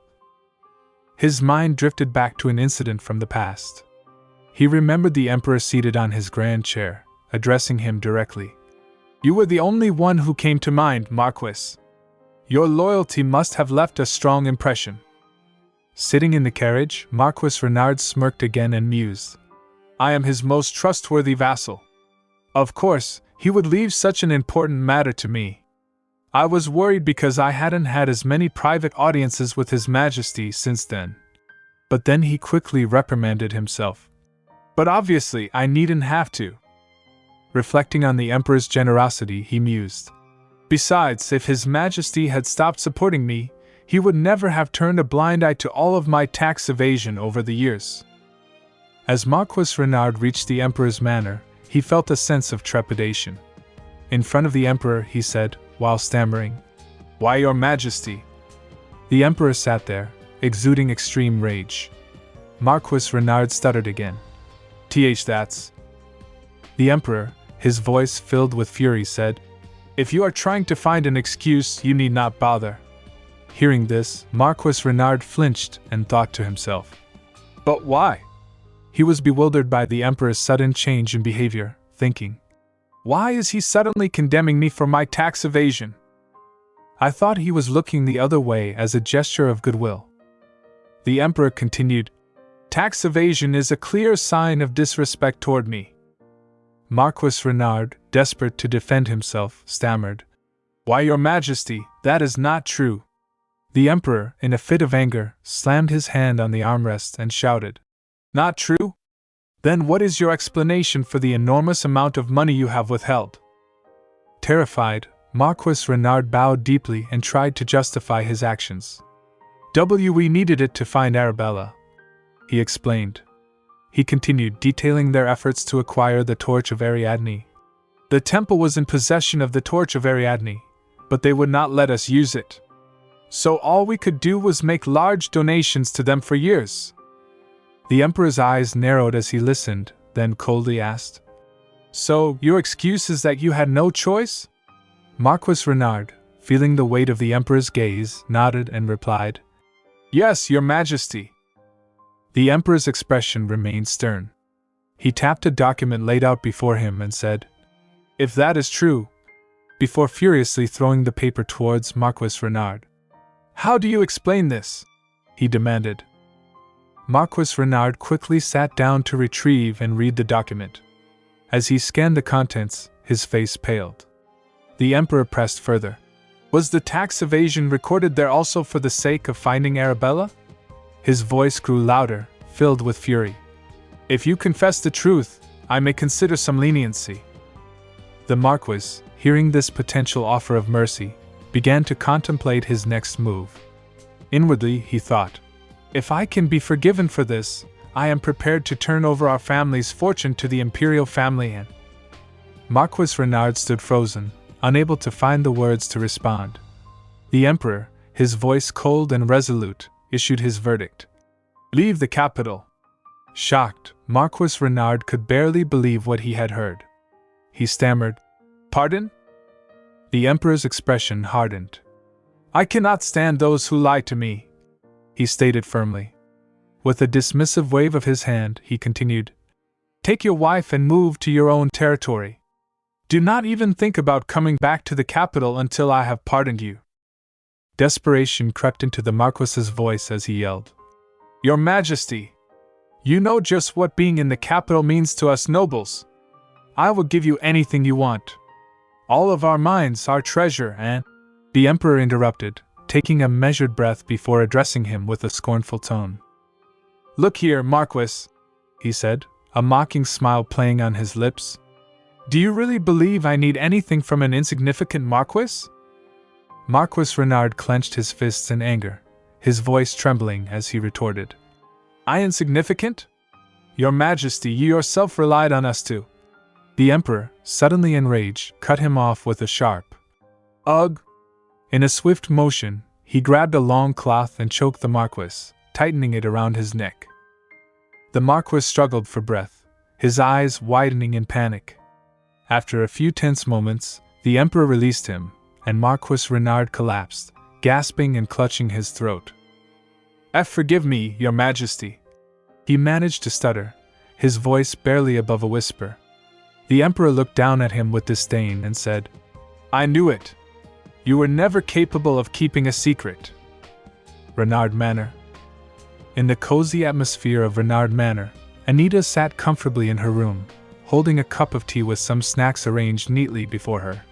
His mind drifted back to an incident from the past. He remembered the Emperor seated on his grand chair, addressing him directly. "You were the only one who came to mind, Marquis. Your loyalty must have left a strong impression." Sitting in the carriage, Marquis Renard smirked again and mused. "I am his most trustworthy vassal. Of course, he would leave such an important matter to me. I was worried because I hadn't had as many private audiences with His Majesty since then." But then he quickly reprimanded himself. "But obviously I needn't have to." Reflecting on the Emperor's generosity, he mused. "Besides, if His Majesty had stopped supporting me, he would never have turned a blind eye to all of my tax evasion over the years." As Marquis Renard reached the Emperor's manor, he felt a sense of trepidation. In front of the Emperor, he said, while stammering, "Why, Your Majesty?" The Emperor sat there, exuding extreme rage. Marquis Renard stuttered again. That's..." The Emperor, his voice filled with fury, said, "If you are trying to find an excuse, you need not bother." Hearing this, Marquis Renard flinched and thought to himself, "But why?" He was bewildered by the Emperor's sudden change in behavior, thinking, "Why is he suddenly condemning me for my tax evasion? I thought he was looking the other way as a gesture of goodwill." The Emperor continued, "Tax evasion is a clear sign of disrespect toward me." Marquis Renard, desperate to defend himself, stammered, "Why, Your Majesty, that is not true." The Emperor, in a fit of anger, slammed his hand on the armrest and shouted, "Not true? Then what is your explanation for the enormous amount of money you have withheld?" Terrified, Marquis Renard bowed deeply and tried to justify his actions. "We needed it to find Arabella," he explained. He continued, detailing their efforts to acquire the Torch of Ariadne. "The temple was in possession of the Torch of Ariadne, but they would not let us use it. So all we could do was make large donations to them for years." The Emperor's eyes narrowed as he listened, then coldly asked, "So, your excuse is that you had no choice?" Marquis Renard, feeling the weight of the Emperor's gaze, nodded and replied, Yes, Your Majesty. The Emperor's expression remained stern. He tapped a document laid out before him and said, "If that is true," before furiously throwing the paper towards Marquis Renard. "How do you explain this?" he demanded. Marquis Renard quickly sat down to retrieve and read the document. As he scanned the contents, his face paled. The Emperor pressed further. "Was the tax evasion recorded there also for the sake of finding Arabella?" His voice grew louder, filled with fury. "If you confess the truth, I may consider some leniency." The Marquis, hearing this potential offer of mercy, began to contemplate his next move. Inwardly, he thought, "If I can be forgiven for this, I am prepared to turn over our family's fortune to the imperial family." And Marquis Renard stood frozen, unable to find the words to respond. The Emperor, his voice cold and resolute, issued his verdict. "Leave the capital." Shocked, Marquis Renard could barely believe what he had heard. He stammered, "Pardon?" The Emperor's expression hardened. "I cannot stand those who lie to me," he stated firmly. With a dismissive wave of his hand, he continued, "Take your wife and move to your own territory. Do not even think about coming back to the capital until I have pardoned you." Desperation crept into the Marquis's voice as he yelled, "Your Majesty! You know just what being in the capital means to us nobles. I will give you anything you want. All of our mines, our treasure, and—" The Emperor interrupted, taking a measured breath before addressing him with a scornful tone. "Look here, Marquis," he said, a mocking smile playing on his lips. "Do you really believe I need anything from an insignificant Marquis?" Marquis Renard clenched his fists in anger, his voice trembling as he retorted. "I insignificant? Your Majesty, you yourself relied on us to—" The Emperor, suddenly enraged, cut him off with a sharp "Ugh!" In a swift motion, he grabbed a long cloth and choked the Marquis, tightening it around his neck. The Marquis struggled for breath, his eyes widening in panic. After a few tense moments, the Emperor released him, and Marquis Renard collapsed, gasping and clutching his throat. "Forgive me, Your Majesty," he managed to stutter, his voice barely above a whisper. The Emperor looked down at him with disdain and said, "I knew it. You were never capable of keeping a secret." Renard Manor. In the cozy atmosphere of Renard Manor, Anita sat comfortably in her room, holding a cup of tea with some snacks arranged neatly before her.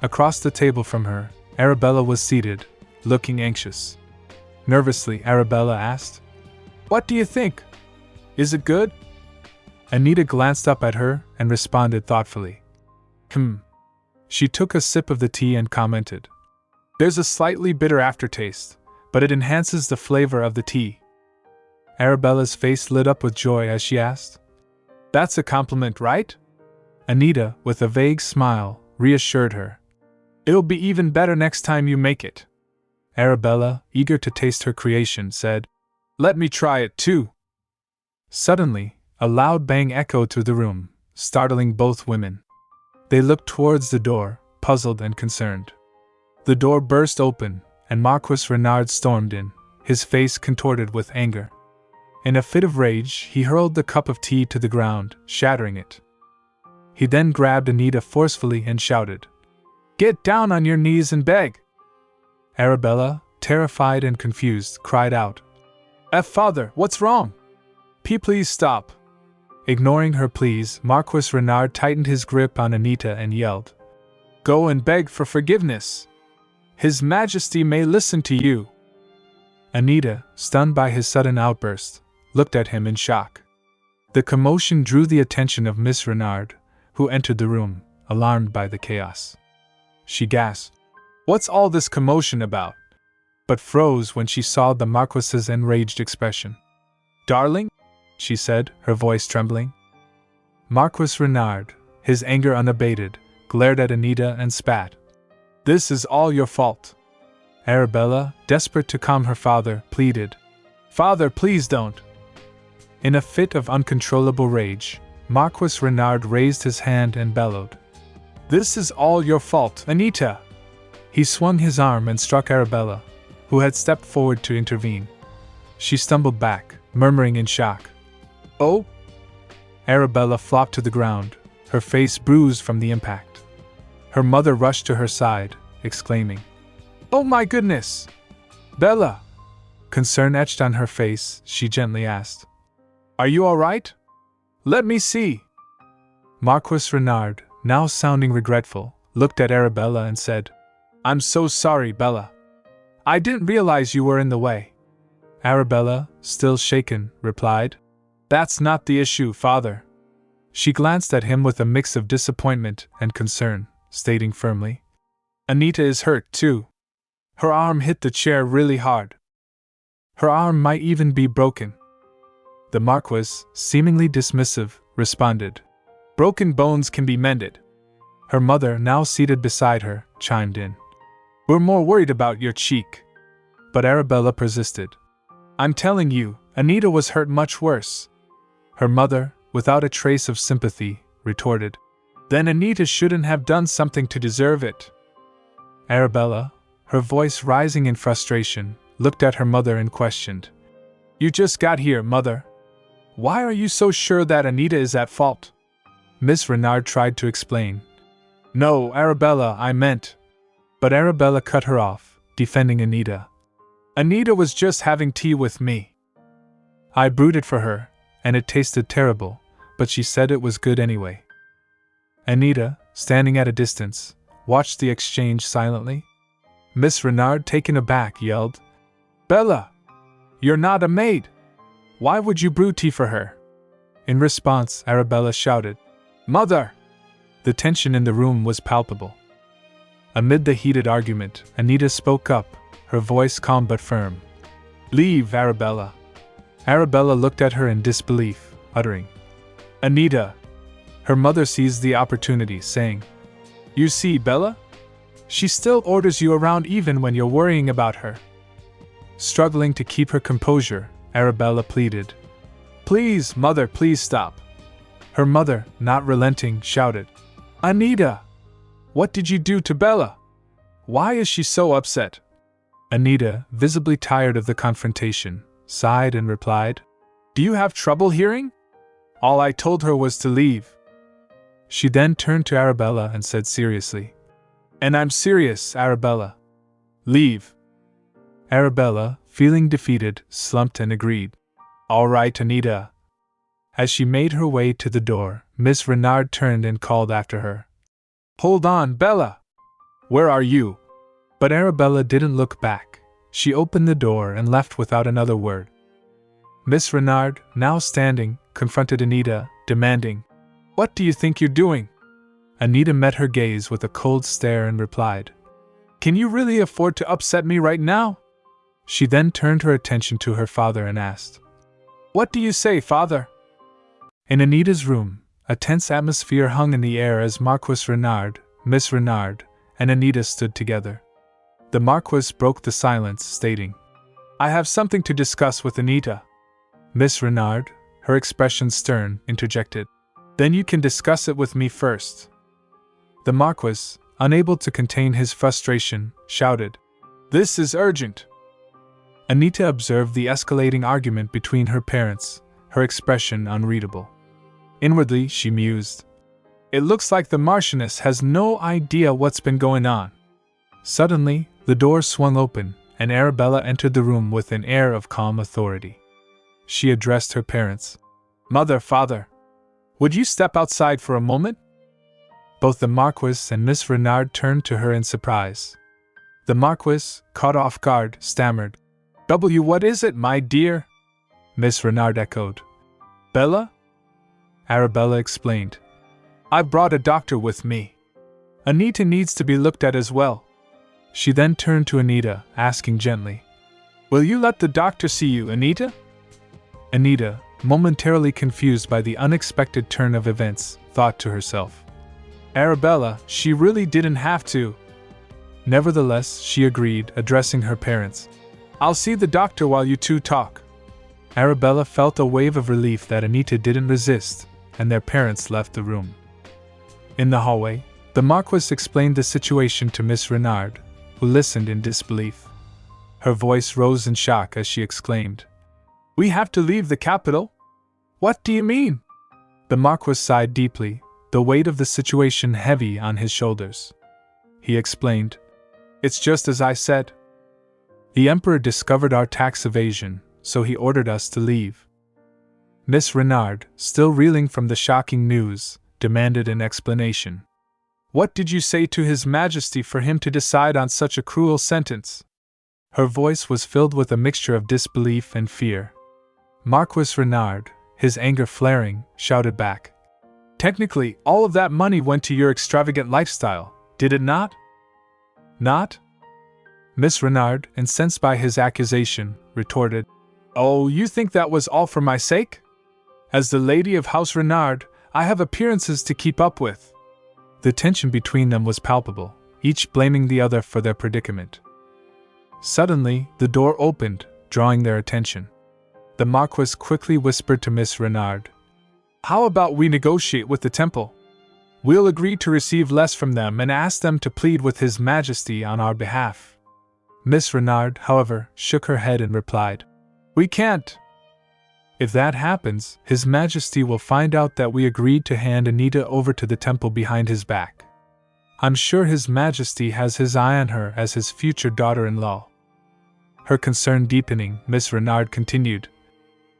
Across the table from her, Arabella was seated, looking anxious. Nervously, Arabella asked, "What do you think? Is it good?" Anita glanced up at her and responded thoughtfully. She took a sip of the tea and commented, "There's a slightly bitter aftertaste, but it enhances the flavor of the tea." Arabella's face lit up with joy as she asked, "That's a compliment, right?" Anita, with a vague smile, reassured her. "It'll be even better next time you make it." Arabella, eager to taste her creation, said, "Let me try it too." Suddenly, a loud bang echoed through the room, startling both women. They looked towards the door, puzzled and concerned. The door burst open, and Marquis Renard stormed in, his face contorted with anger. In a fit of rage, he hurled the cup of tea to the ground, shattering it. He then grabbed Anita forcefully and shouted, "Get down on your knees and beg!" Arabella, terrified and confused, cried out, Father, what's wrong? Please stop." Ignoring her pleas, Marquis Renard tightened his grip on Anita and yelled, "Go and beg for forgiveness. His Majesty may listen to you." Anita, stunned by his sudden outburst, looked at him in shock. The commotion drew the attention of Miss Renard, who entered the room, alarmed by the chaos. She gasped, "What's all this commotion about?" but froze when she saw the Marquis's enraged expression. "Darling?" she said, her voice trembling. Marquis Renard, his anger unabated, glared at Anita and spat. "This is all your fault." Arabella, desperate to calm her father, pleaded, "Father, please don't." In a fit of uncontrollable rage, Marquis Renard raised his hand and bellowed, "This is all your fault, Anita!" He swung his arm and struck Arabella, who had stepped forward to intervene, She stumbled back, murmuring in shock. "Oh!" Arabella flopped to the ground, her face bruised from the impact. Her mother rushed to her side, exclaiming, "Oh my goodness! Bella!" Concern etched on her face, she gently asked, "Are you all right? Let me see." Marquis Renard, now sounding regretful, looked at Arabella and said, "I'm so sorry, Bella. I didn't realize you were in the way." Arabella, still shaken, replied, "That's not the issue, father." She glanced at him with a mix of disappointment and concern, stating firmly, "Anita is hurt, too. Her arm hit the chair really hard. Her arm might even be broken." The Marquis, seemingly dismissive, responded, "Broken bones can be mended." Her mother, now seated beside her, chimed in, "We're more worried about your cheek." But Arabella persisted, "I'm telling you, Anita was hurt much worse." Her mother, without a trace of sympathy, retorted, "Then Anita shouldn't have done something to deserve it." Arabella, her voice rising in frustration, looked at her mother and questioned, "You just got here, mother. Why are you so sure that Anita is at fault?" Miss Renard tried to explain. "No, Arabella, I meant..." But Arabella cut her off, defending Anita. "Anita was just having tea with me. I brewed it for her, and it tasted terrible, but she said it was good anyway." Anita, standing at a distance, watched the exchange silently. Miss Renard, taken aback, yelled, "Bella! You're not a maid! Why would you brew tea for her?" In response, Arabella shouted, "Mother!" The tension in the room was palpable. Amid the heated argument, Anita spoke up, her voice calm but firm. "Leave, Arabella." Arabella looked at her in disbelief, uttering, "Anita!" Her mother seized the opportunity, saying, "You see, Bella? She still orders you around even when you're worrying about her." Struggling to keep her composure, Arabella pleaded, "Please, mother, please stop." Her mother, not relenting, shouted, "Anita! What did you do to Bella? Why is she so upset?" Anita, visibly tired of the confrontation, sighed and replied, "Do you have trouble hearing? All I told her was to leave." She then turned to Arabella and said seriously, "And I'm serious, Arabella. Leave." Arabella, feeling defeated, slumped and agreed, "All right, Anita." As she made her way to the door, Miss Renard turned and called after her, "Hold on, Bella! Where are you?" But Arabella didn't look back. She opened the door and left without another word. Miss Renard, now standing, confronted Anita, demanding, "What do you think you're doing?" Anita met her gaze with a cold stare and replied, "Can you really afford to upset me right now?" She then turned her attention to her father and asked, "What do you say, father?" In Anita's room, a tense atmosphere hung in the air as Marquis Renard, Miss Renard, and Anita stood together. The Marquis broke the silence, stating, "I have something to discuss with Anita." Miss Renard, her expression stern, interjected, "Then you can discuss it with me first." The Marquis, unable to contain his frustration, shouted, "This is urgent." Anita observed the escalating argument between her parents, her expression unreadable. Inwardly, she mused, "It looks like the Marchioness has no idea what's been going on." Suddenly, the door swung open, and Arabella entered the room with an air of calm authority. She addressed her parents, "Mother, father, would you step outside for a moment?" Both the Marquis and Miss Renard turned to her in surprise. The Marquis, caught off guard, stammered, What is it, my dear?" Miss Renard echoed, "Bella?" Arabella explained, "I brought a doctor with me. Anita needs to be looked at as well." She then turned to Anita, asking gently, "Will you let the doctor see you, Anita?" Anita, momentarily confused by the unexpected turn of events, thought to herself, "Arabella, she really didn't have to." Nevertheless, she agreed, addressing her parents, "I'll see the doctor while you two talk." Arabella felt a wave of relief that Anita didn't resist, and their parents left the room. In the hallway, the Marquis explained the situation to Miss Renard, who listened in disbelief. Her voice rose in shock as she exclaimed, We have to leave the capital? What do you mean? The Marquis sighed deeply, the weight of the situation heavy on his shoulders. He explained, It's just as I said. The Emperor discovered our tax evasion, so he ordered us to leave. Miss Renard, still reeling from the shocking news, demanded an explanation. What did you say to His Majesty for him to decide on such a cruel sentence? Her voice was filled with a mixture of disbelief and fear. Marquis Renard, his anger flaring, shouted back. Technically, all of that money went to your extravagant lifestyle, did it not? Not? Miss Renard, incensed by his accusation, retorted, Oh, you think that was all for my sake? As the lady of House Renard, I have appearances to keep up with. The tension between them was palpable, each blaming the other for their predicament. Suddenly, the door opened, drawing their attention. The Marquis quickly whispered to Miss Renard, How about we negotiate with the temple? We'll agree to receive less from them and ask them to plead with His Majesty on our behalf. Miss Renard, however, shook her head and replied, We can't. If that happens, His Majesty will find out that we agreed to hand Anita over to the temple behind his back. I'm sure His Majesty has his eye on her as his future daughter-in-law. Her concern deepening, Miss Renard continued,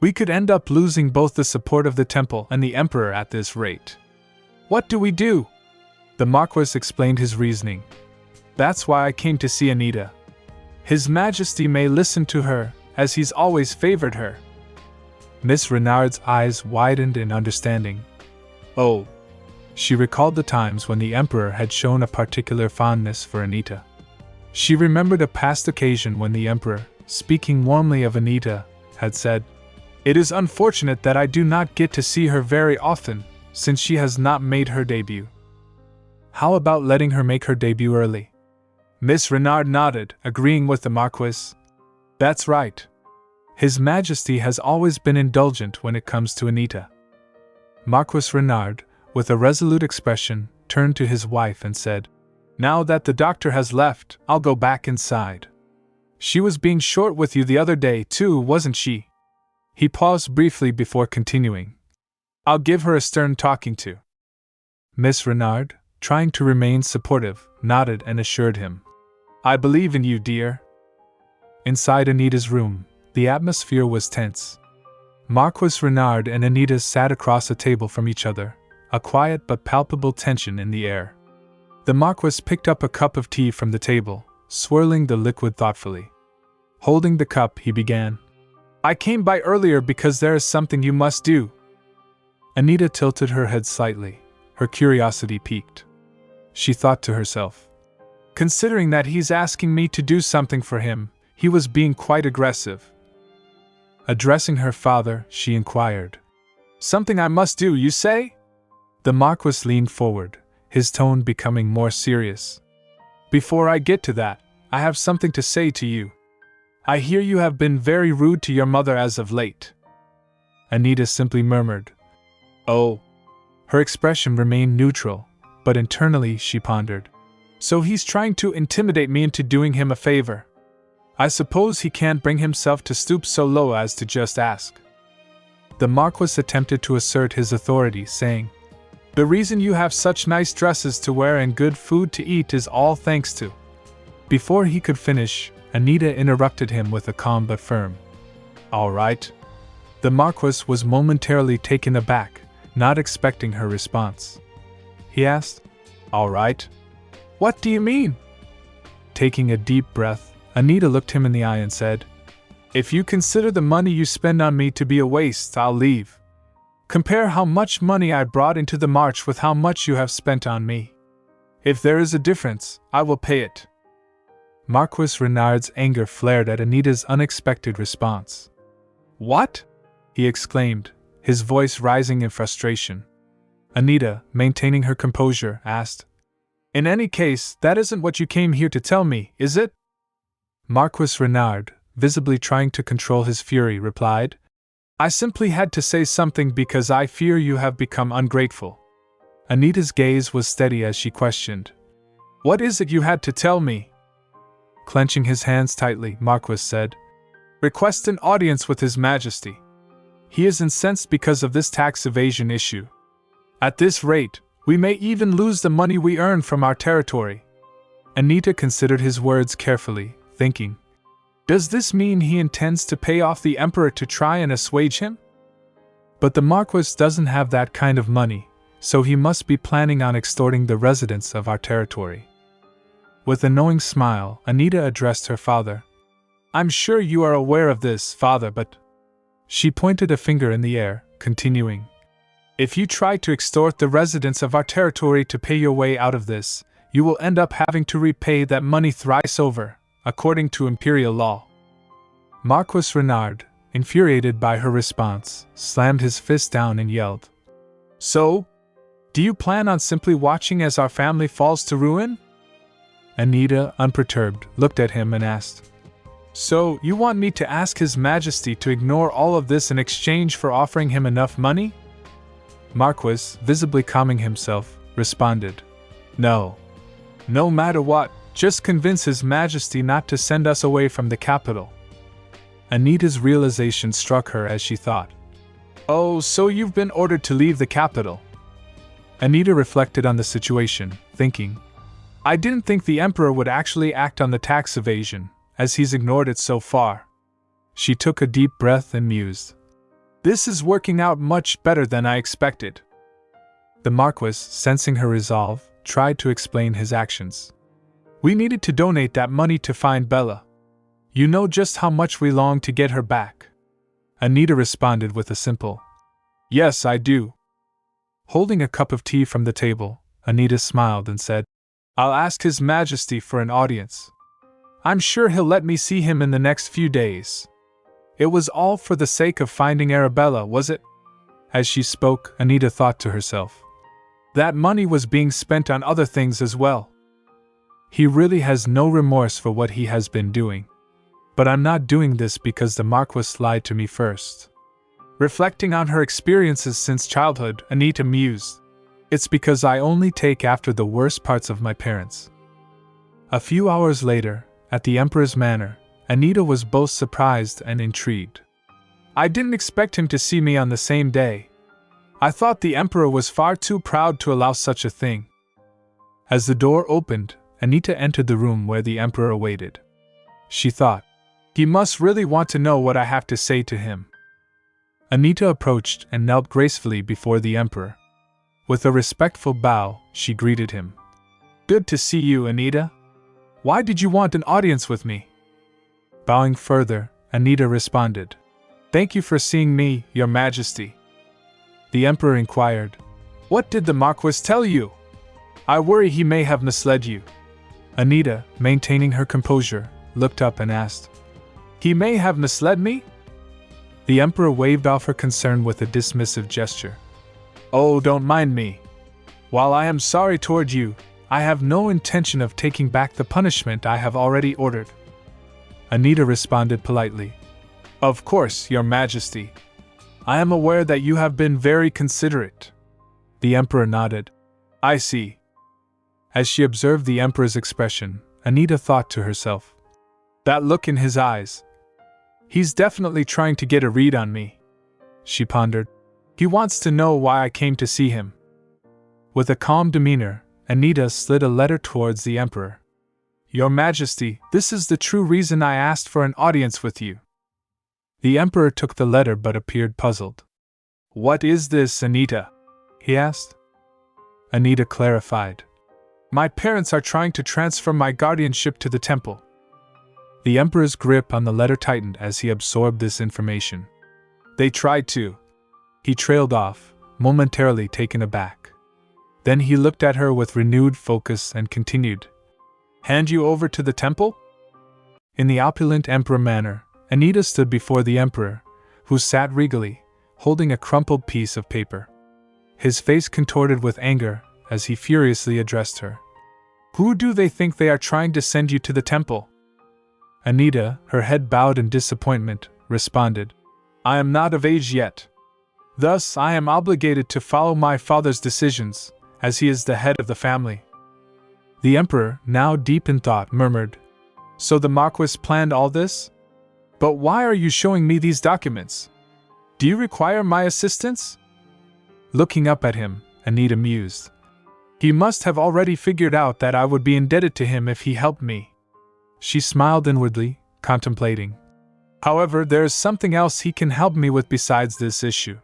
We could end up losing both the support of the temple and the Emperor at this rate. What do we do? The Marquis explained his reasoning. That's why I came to see Anita. His Majesty may listen to her, as he's always favored her. Miss Renard's eyes widened in understanding. Oh. She recalled the times when the Emperor had shown a particular fondness for Anita. She remembered a past occasion when the Emperor, speaking warmly of Anita, had said, It is unfortunate that I do not get to see her very often, since she has not made her debut. How about letting her make her debut early? Miss Renard nodded, agreeing with the Marquis. That's right. His Majesty has always been indulgent when it comes to Anita. Marquis Renard, with a resolute expression, turned to his wife and said, Now that the doctor has left, I'll go back inside. She was being short with you the other day, too, wasn't she? He paused briefly before continuing. I'll give her a stern talking to. Miss Renard, trying to remain supportive, nodded and assured him, I believe in you, dear. Inside Anita's room, the atmosphere was tense. Marquis Renard and Anita sat across a table from each other, a quiet but palpable tension in the air. The Marquis picked up a cup of tea from the table, swirling the liquid thoughtfully. Holding the cup, he began, I came by earlier because there is something you must do. Anita tilted her head slightly, her curiosity piqued. She thought to herself, Considering that he's asking me to do something for him, he was being quite aggressive. Addressing her father, she inquired, Something I must do, you say? The Marquis leaned forward, his tone becoming more serious. Before I get to that, I have something to say to you. I hear you have been very rude to your mother as of late. Anita simply murmured, Oh. Her expression remained neutral, but internally she pondered. So he's trying to intimidate me into doing him a favor. I suppose he can't bring himself to stoop so low as to just ask. The Marquis attempted to assert his authority, saying, The reason you have such nice dresses to wear and good food to eat is all thanks to. Before he could finish, Anita interrupted him with a calm but firm, All right. The Marquis was momentarily taken aback, not expecting her response. He asked, All right. What do you mean? Taking a deep breath, Anita looked him in the eye and said, If you consider the money you spend on me to be a waste, I'll leave. Compare how much money I brought into the march with how much you have spent on me. If there is a difference, I will pay it. Marquis Renard's anger flared at Anita's unexpected response. What? He exclaimed, his voice rising in frustration. Anita, maintaining her composure, asked, In any case, that isn't what you came here to tell me, is it? Marquis Renard, visibly trying to control his fury, replied, I simply had to say something because I fear you have become ungrateful. Anita's gaze was steady as she questioned, What is it you had to tell me? Clenching his hands tightly, Marquis said, Request an audience with His Majesty. He is incensed because of this tax evasion issue. At this rate, we may even lose the money we earn from our territory." Anita considered his words carefully, thinking, "Does this mean he intends to pay off the Emperor to try and assuage him? But the Marquis doesn't have that kind of money, so he must be planning on extorting the residents of our territory." With a knowing smile, Anita addressed her father. "I'm sure you are aware of this, father, but—" She pointed a finger in the air, continuing, "If you try to extort the residents of our territory to pay your way out of this, you will end up having to repay that money thrice over, according to imperial law." Marquis Renard, infuriated by her response, slammed his fist down and yelled, "So? Do you plan on simply watching as our family falls to ruin?" Anita, unperturbed, looked at him and asked, "So, you want me to ask His Majesty to ignore all of this in exchange for offering him enough money?" Marquis, visibly calming himself, responded, "No. No matter what, just convince His Majesty not to send us away from the capital." Anita's realization struck her as she thought, "Oh, so you've been ordered to leave the capital?" Anita reflected on the situation, thinking, "I didn't think the Emperor would actually act on the tax evasion, as he's ignored it so far." She took a deep breath and mused, "This is working out much better than I expected." The Marquis, sensing her resolve, tried to explain his actions. "We needed to donate that money to find Bella. You know just how much we long to get her back." Anita responded with a simple, "Yes, I do." Holding a cup of tea from the table, Anita smiled and said, "I'll ask His Majesty for an audience. I'm sure he'll let me see him in the next few days." It was all for the sake of finding Arabella, was it? As she spoke, Anita thought to herself, that money was being spent on other things as well. He really has no remorse for what he has been doing. But I'm not doing this because the Marquis lied to me first. Reflecting on her experiences since childhood, Anita mused, "It's because I only take after the worst parts of my parents." A few hours later, at the Emperor's manor, Anita was both surprised and intrigued. "I didn't expect him to see me on the same day. I thought the Emperor was far too proud to allow such a thing." As the door opened, Anita entered the room where the Emperor awaited. She thought, "He must really want to know what I have to say to him." Anita approached and knelt gracefully before the Emperor. With a respectful bow, she greeted him. "Good to see you, Anita. Why did you want an audience with me?" Bowing further, Anita responded, "Thank you for seeing me, Your Majesty." The Emperor inquired, "What did the Marquis tell you? I worry he may have misled you." Anita, maintaining her composure, looked up and asked, "He may have misled me?" The Emperor waved off her concern with a dismissive gesture. "Oh, don't mind me. While I am sorry toward you, I have no intention of taking back the punishment I have already ordered." Anita responded politely, "Of course, Your Majesty. I am aware that you have been very considerate." The Emperor nodded. "I see." As she observed the Emperor's expression, Anita thought to herself, "That look in his eyes. He's definitely trying to get a read on me." She pondered, "He wants to know why I came to see him." With a calm demeanor, Anita slid a letter towards the Emperor. "Your Majesty, this is the true reason I asked for an audience with you." The Emperor took the letter but appeared puzzled. "What is this, Anita?" he asked. Anita clarified, "My parents are trying to transfer my guardianship to the temple." The Emperor's grip on the letter tightened as he absorbed this information. "They tried to." He trailed off, momentarily taken aback. Then he looked at her with renewed focus and continued, "Hand you over to the temple?" In the opulent Emperor manner, Anita stood before the Emperor, who sat regally, holding a crumpled piece of paper. His face contorted with anger as he furiously addressed her. "Who do they think they are trying to send you to the temple?" Anita, her head bowed in disappointment, responded, "I am not of age yet. Thus, I am obligated to follow my father's decisions, as he is the head of the family." The Emperor, now deep in thought, murmured, "So the Marquis planned all this? But why are you showing me these documents? Do you require my assistance? Looking up at him, Anita mused. He must have already figured out that I would be indebted to him if he helped me. She smiled inwardly, contemplating. However, there is something else he can help me with besides this issue.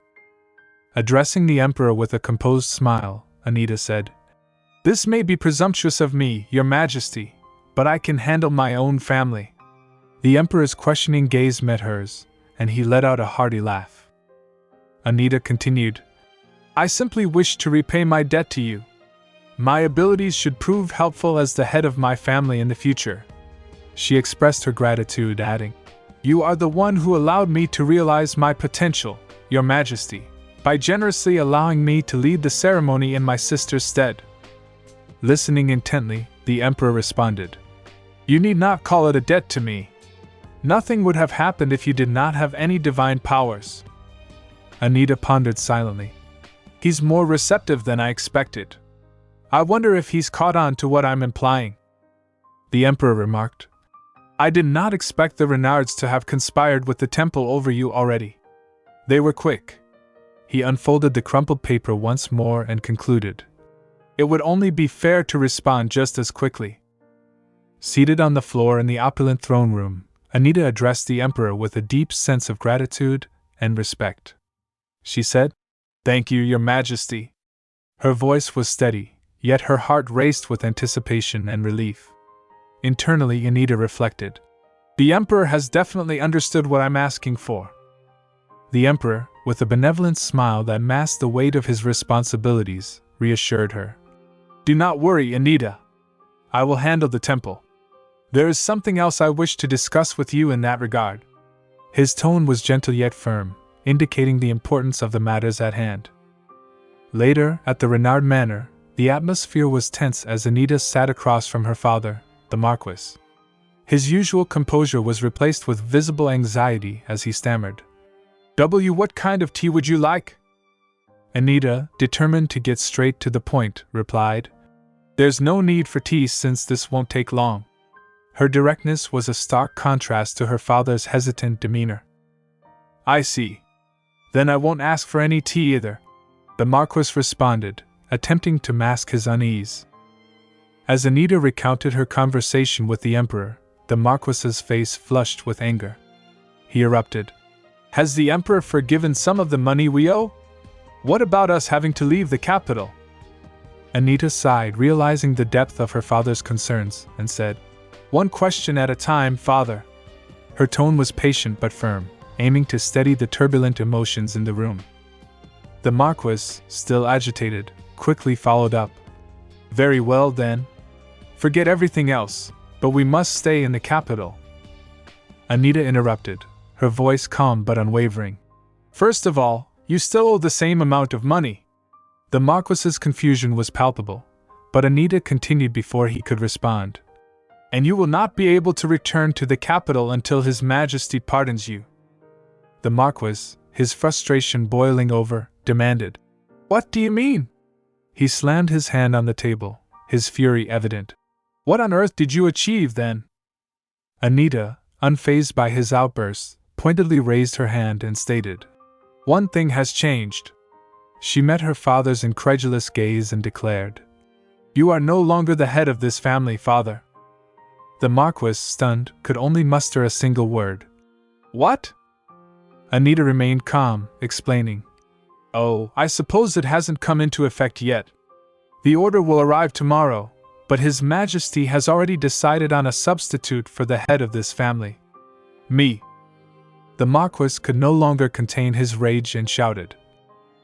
Addressing the Emperor with a composed smile, Anita said, This may be presumptuous of me, Your Majesty, but I can handle my own family. The Emperor's questioning gaze met hers, and he let out a hearty laugh. Anita continued, I simply wish to repay my debt to you. My abilities should prove helpful as the head of my family in the future. She expressed her gratitude, adding, You are the one who allowed me to realize my potential, Your Majesty, by generously allowing me to lead the ceremony in my sister's stead. Listening intently, the Emperor responded, You need not call it a debt to me. Nothing would have happened if you did not have any divine powers. Anita pondered silently. He's more receptive than I expected. I wonder if he's caught on to what I'm implying. The Emperor remarked, I did not expect the Renards to have conspired with the temple over you already. They were quick. He unfolded the crumpled paper once more and concluded, It would only be fair to respond just as quickly. Seated on the floor in the opulent throne room, Anita addressed the Emperor with a deep sense of gratitude and respect. She said, Thank you, Your Majesty. Her voice was steady, yet her heart raced with anticipation and relief. Internally, Anita reflected, The Emperor has definitely understood what I'm asking for. The Emperor, with a benevolent smile that masked the weight of his responsibilities, reassured her. Do not worry, Anita. I will handle the temple. There is something else I wish to discuss with you in that regard. His tone was gentle yet firm, indicating the importance of the matters at hand. Later, at the Renard Manor, the atmosphere was tense as Anita sat across from her father, the Marquis. His usual composure was replaced with visible anxiety as he stammered. What kind of tea would you like? Anita, determined to get straight to the point, replied, There's no need for tea since this won't take long. Her directness was a stark contrast to her father's hesitant demeanor. I see. Then I won't ask for any tea either, the Marquis responded, attempting to mask his unease. As Anita recounted her conversation with the Emperor, the Marquis's face flushed with anger. He erupted. Has the Emperor forgiven some of the money we owe? What about us having to leave the capital? Anita sighed, realizing the depth of her father's concerns, and said, One question at a time, father. Her tone was patient but firm, aiming to steady the turbulent emotions in the room. The Marquis, still agitated, quickly followed up. Very well then. Forget everything else, but we must stay in the capital. Anita interrupted, her voice calm but unwavering. First of all, you still owe the same amount of money. The Marquis's confusion was palpable, but Anita continued before he could respond. And you will not be able to return to the capital until His Majesty pardons you. The Marquis, his frustration boiling over, demanded, What do you mean? He slammed his hand on the table, his fury evident. What on earth did you achieve then? Anita, unfazed by his outbursts, pointedly raised her hand and stated, One thing has changed. She met her father's incredulous gaze and declared, You are no longer the head of this family, father. The Marquis, stunned, could only muster a single word. What? Anita remained calm, explaining, Oh, I suppose it hasn't come into effect yet. The order will arrive tomorrow, but His Majesty has already decided on a substitute for the head of this family. Me. The Marquis could no longer contain his rage and shouted,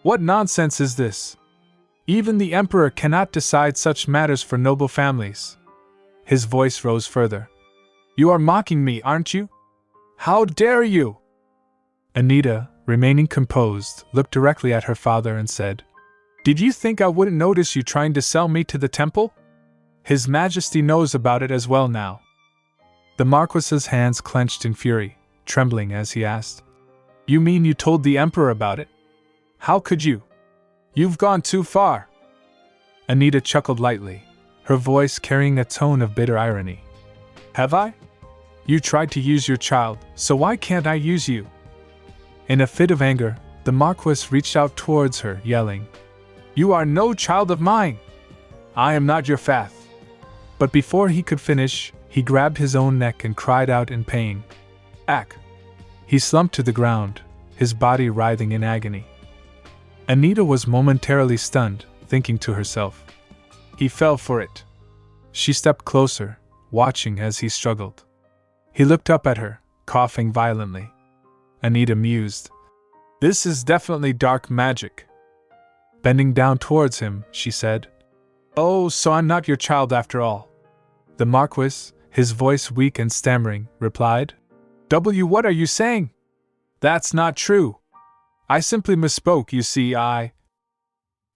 What nonsense is this? Even the Emperor cannot decide such matters for noble families. His voice rose further. You are mocking me, aren't you? How dare you? Anita, remaining composed, looked directly at her father and said, Did you think I wouldn't notice you trying to sell me to the temple? His Majesty knows about it as well now. The Marquis's hands clenched in fury, trembling as he asked, You mean you told the Emperor about it? How could you? You've gone too far. Anita chuckled lightly, her voice carrying a tone of bitter irony. Have I? You tried to use your child, so why can't I use you? In a fit of anger, the Marquis reached out towards her, yelling, You are no child of mine! I am not your fath. But before he could finish, he grabbed his own neck and cried out in pain. Ack! He slumped to the ground, his body writhing in agony. Anita was momentarily stunned, thinking to herself, He fell for it. She stepped closer, watching as he struggled. He looked up at her, coughing violently. Anita mused, This is definitely dark magic. Bending down towards him, she said, Oh, so I'm not your child after all. The Marquis, his voice weak and stammering, replied, What are you saying? That's not true. I simply misspoke, you see,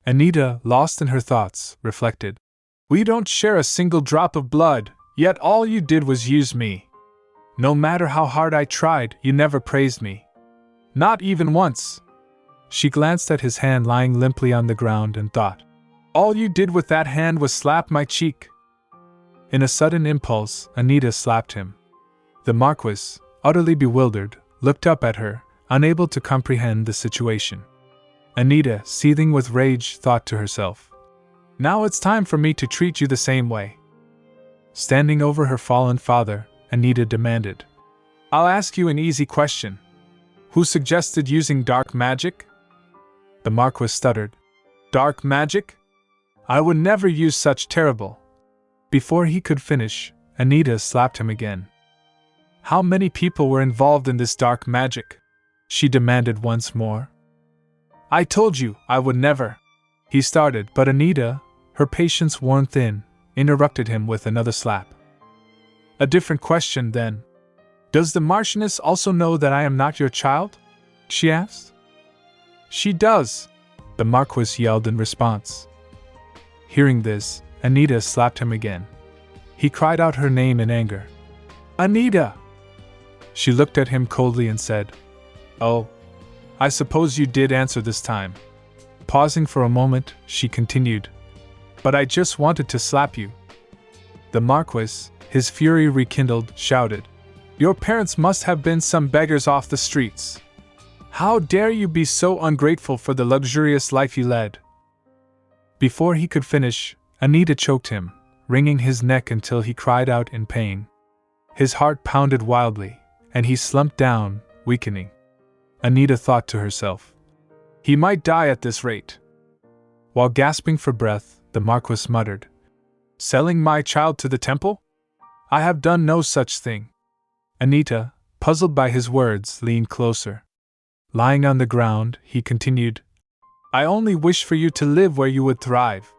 Anita, lost in her thoughts, reflected. We don't share a single drop of blood, yet all you did was use me. No matter how hard I tried, you never praised me. Not even once. She glanced at his hand lying limply on the ground and thought, All you did with that hand was slap my cheek. In a sudden impulse, Anita slapped him. The Marquis, utterly bewildered, looked up at her, unable to comprehend the situation. Anita, seething with rage, thought to herself, Now it's time for me to treat you the same way. Standing over her fallen father, Anita demanded, I'll ask you an easy question. Who suggested using dark magic? The Marquis stuttered. Dark magic? I would never use such terrible. Before he could finish, Anita slapped him again. How many people were involved in this dark magic? She demanded once more. I told you I would never. He started, but Anita, her patience worn thin, interrupted him with another slap. A different question then. Does the Marchioness also know that I am not your child? She asked. She does, the Marquis yelled in response. Hearing this, Anita slapped him again. He cried out her name in anger. Anita! She looked at him coldly and said, Oh, I suppose you did answer this time. Pausing for a moment, she continued, But I just wanted to slap you. The Marquis, his fury rekindled, shouted, Your parents must have been some beggars off the streets. How dare you be so ungrateful for the luxurious life you led? Before he could finish, Anita choked him, wringing his neck until he cried out in pain. His heart pounded wildly, and he slumped down, weakening. Anita thought to herself, He might die at this rate. While gasping for breath, the Marquis muttered, Selling my child to the temple? I have done no such thing. Anita, puzzled by his words, leaned closer. Lying on the ground, he continued, I only wish for you to live where you would thrive.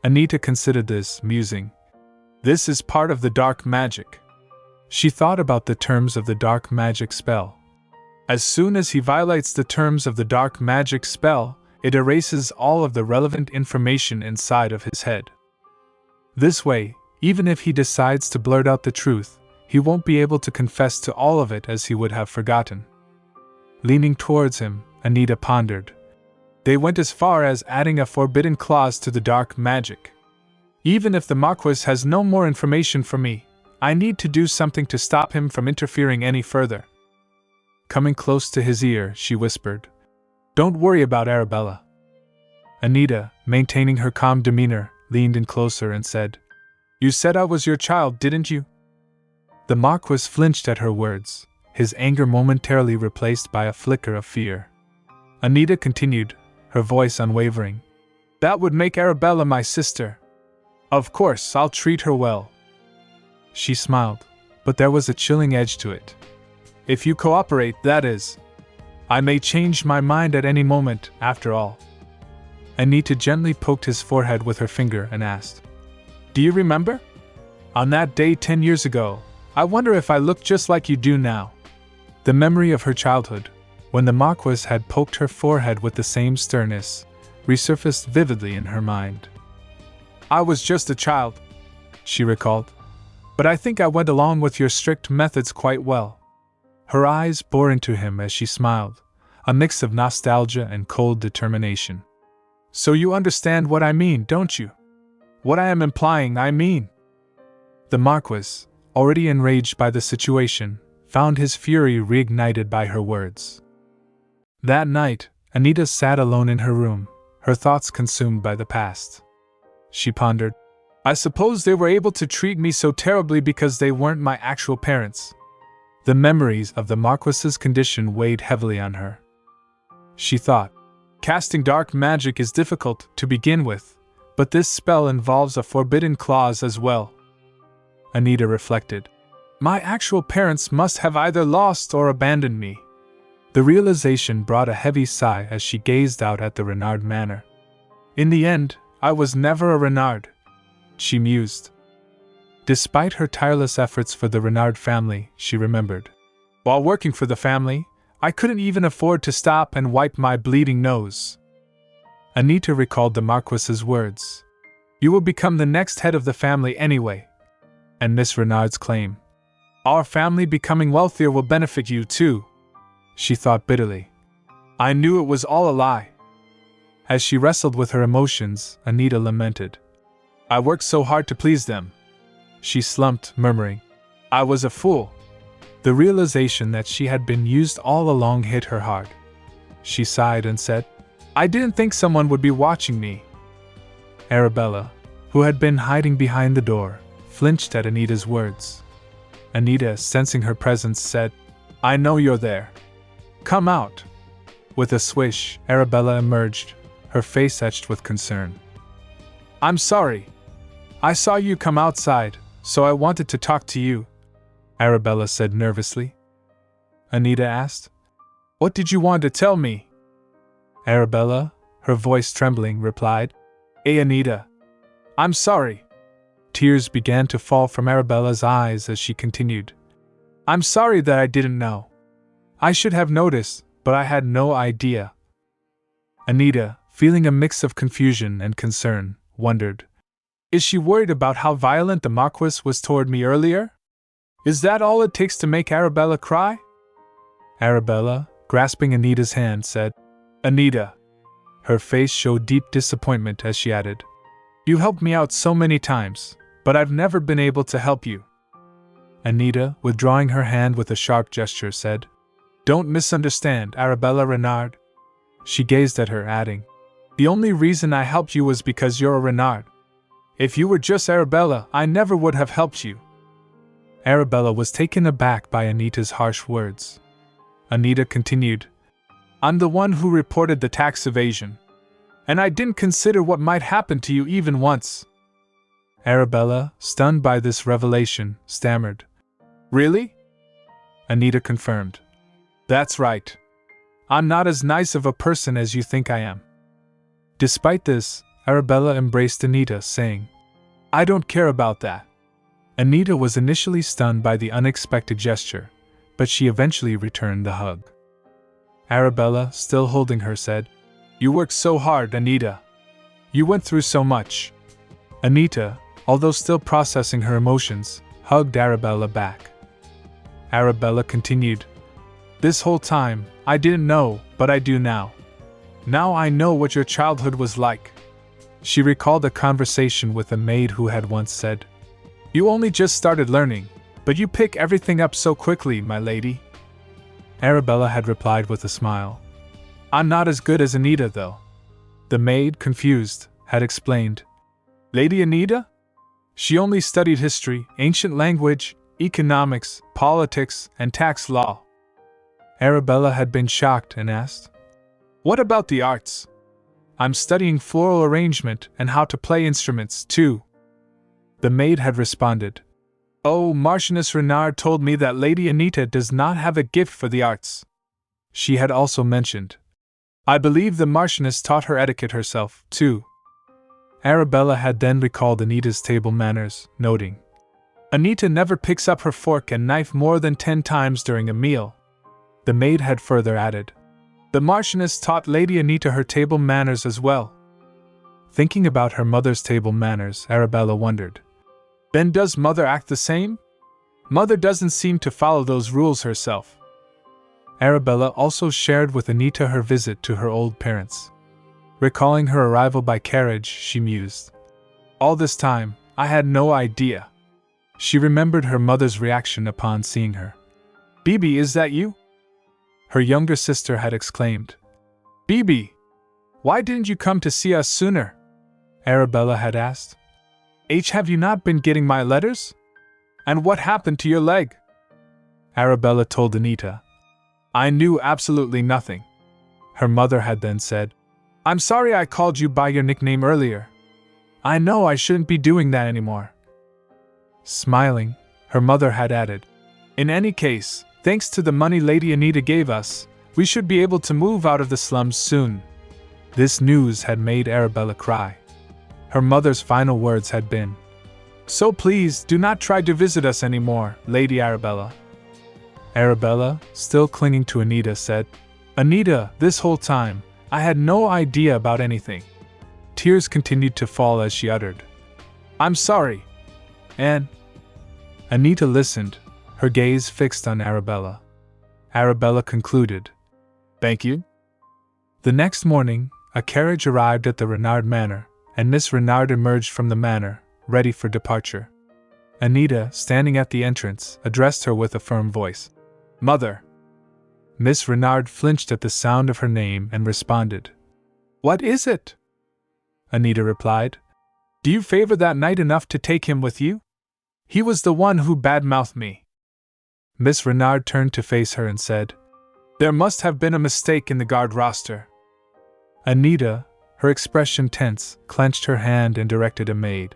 Anita considered this, musing. This is part of the dark magic. She thought about the terms of the dark magic spell. As soon as he violates the terms of the dark magic spell, it erases all of the relevant information inside of his head. This way, even if he decides to blurt out the truth, he won't be able to confess to all of it as he would have forgotten. Leaning towards him, Anita pondered. They went as far as adding a forbidden clause to the dark magic. Even if the Marquis has no more information for me, I need to do something to stop him from interfering any further. Coming close to his ear, she whispered, Don't worry about Arabella. Anita, maintaining her calm demeanor, leaned in closer and said, You said I was your child, didn't you? The Marquis flinched at her words, his anger momentarily replaced by a flicker of fear. Anita continued, her voice unwavering. That would make Arabella my sister. Of course, I'll treat her well. She smiled, but there was a chilling edge to it. If you cooperate, that is. I may change my mind at any moment, after all. Anita gently poked his forehead with her finger and asked, Do you remember? On that day 10 years ago, I wonder if I look just like you do now. The memory of her childhood, when the Marquis had poked her forehead with the same sternness, resurfaced vividly in her mind. I was just a child, she recalled, but I think I went along with your strict methods quite well. Her eyes bore into him as she smiled, a mix of nostalgia and cold determination. So you understand what I mean, don't you? What I am implying, I mean. The Marquis, already enraged by the situation, found his fury reignited by her words. That night, Anita sat alone in her room, her thoughts consumed by the past. She pondered, I suppose they were able to treat me so terribly because they weren't my actual parents. The memories of the Marquis's condition weighed heavily on her. She thought, casting dark magic is difficult to begin with, but this spell involves a forbidden clause as well. Anita reflected, my actual parents must have either lost or abandoned me. The realization brought a heavy sigh as she gazed out at the Renard manor. In the end, I was never a Renard, she mused. Despite her tireless efforts for the Renard family, she remembered. While working for the family, I couldn't even afford to stop and wipe my bleeding nose. Anita recalled the Marquis's words. You will become the next head of the family anyway. And Miss Renard's claim. Our family becoming wealthier will benefit you too, she thought bitterly. I knew it was all a lie. As she wrestled with her emotions, Anita lamented. I worked so hard to please them. She slumped, murmuring, I was a fool. The realization that she had been used all along hit her hard. She sighed and said, I didn't think someone would be watching me. Arabella, who had been hiding behind the door, flinched at Anita's words. Anita, sensing her presence, said, I know you're there. Come out. With a swish, Arabella emerged, her face etched with concern. I'm sorry. I saw you come outside, so I wanted to talk to you, Arabella said nervously. Anita asked, What did you want to tell me? Arabella, her voice trembling, replied, Hey Anita. I'm sorry. Tears began to fall from Arabella's eyes as she continued. I'm sorry that I didn't know. I should have noticed, but I had no idea. Anita, feeling a mix of confusion and concern, wondered, Is she worried about how violent the Marquis was toward me earlier? Is that all it takes to make Arabella cry? Arabella, grasping Anita's hand, said, Anita. Her face showed deep disappointment as she added, You helped me out so many times, but I've never been able to help you. Anita, withdrawing her hand with a sharp gesture, said, Don't misunderstand, Arabella Renard. She gazed at her, adding, The only reason I helped you was because you're a Renard. If you were just Arabella, I never would have helped you. Arabella was taken aback by Anita's harsh words. Anita continued, I'm the one who reported the tax evasion, and I didn't consider what might happen to you even once. Arabella, stunned by this revelation, stammered, Really? Anita confirmed, That's right. I'm not as nice of a person as you think I am. Despite this, Arabella embraced Anita, saying, I don't care about that. Anita was initially stunned by the unexpected gesture, but she eventually returned the hug. Arabella, still holding her, said, You worked so hard, Anita. You went through so much. Anita, although still processing her emotions, hugged Arabella back. Arabella continued, This whole time, I didn't know, but I do now. Now I know what your childhood was like. She recalled a conversation with a maid who had once said, You only just started learning, but you pick everything up so quickly, my lady. Arabella had replied with a smile, I'm not as good as Anita, though. The maid, confused, had explained, Lady Anita? She only studied history, ancient language, economics, politics, and tax law. Arabella had been shocked and asked, What about the arts? I'm studying floral arrangement and how to play instruments, too. The maid had responded, Oh, Marchioness Renard told me that Lady Anita does not have a gift for the arts. She had also mentioned, I believe the Marchioness taught her etiquette herself, too. Arabella had then recalled Anita's table manners, noting, Anita never picks up her fork and knife more than 10 times during a meal. The maid had further added, The Marchioness taught Lady Anita her table manners as well. Thinking about her mother's table manners, Arabella wondered, Then does Mother act the same? Mother doesn't seem to follow those rules herself. Arabella also shared with Anita her visit to her old parents. Recalling her arrival by carriage, she mused, All this time, I had no idea. She remembered her mother's reaction upon seeing her. "Bibi, is that you?" her younger sister had exclaimed. "Bibi, why didn't you come to see us sooner?" Arabella had asked. "Have you not been getting my letters? And what happened to your leg?" Arabella told Anita. "I knew absolutely nothing," her mother had then said. "I'm sorry I called you by your nickname earlier. I know I shouldn't be doing that anymore." Smiling, her mother had added, "In any case, thanks to the money Lady Anita gave us, we should be able to move out of the slums soon." This news had made Arabella cry. Her mother's final words had been, "So please do not try to visit us anymore, Lady Arabella." Arabella, still clinging to Anita, said, "Anita, this whole time, I had no idea about anything." Tears continued to fall as she uttered, "I'm sorry, Anne." Anita listened, her gaze fixed on Arabella. Arabella concluded, "Thank you." The next morning, a carriage arrived at the Renard Manor, and Miss Renard emerged from the manor, ready for departure. Anita, standing at the entrance, addressed her with a firm voice. "Mother." Miss Renard flinched at the sound of her name and responded, "What is it?" Anita replied, "Do you favor that knight enough to take him with you? He was the one who badmouthed me." Miss Renard turned to face her and said, "There must have been a mistake in the guard roster." Anita, her expression tense, clenched her hand and directed a maid,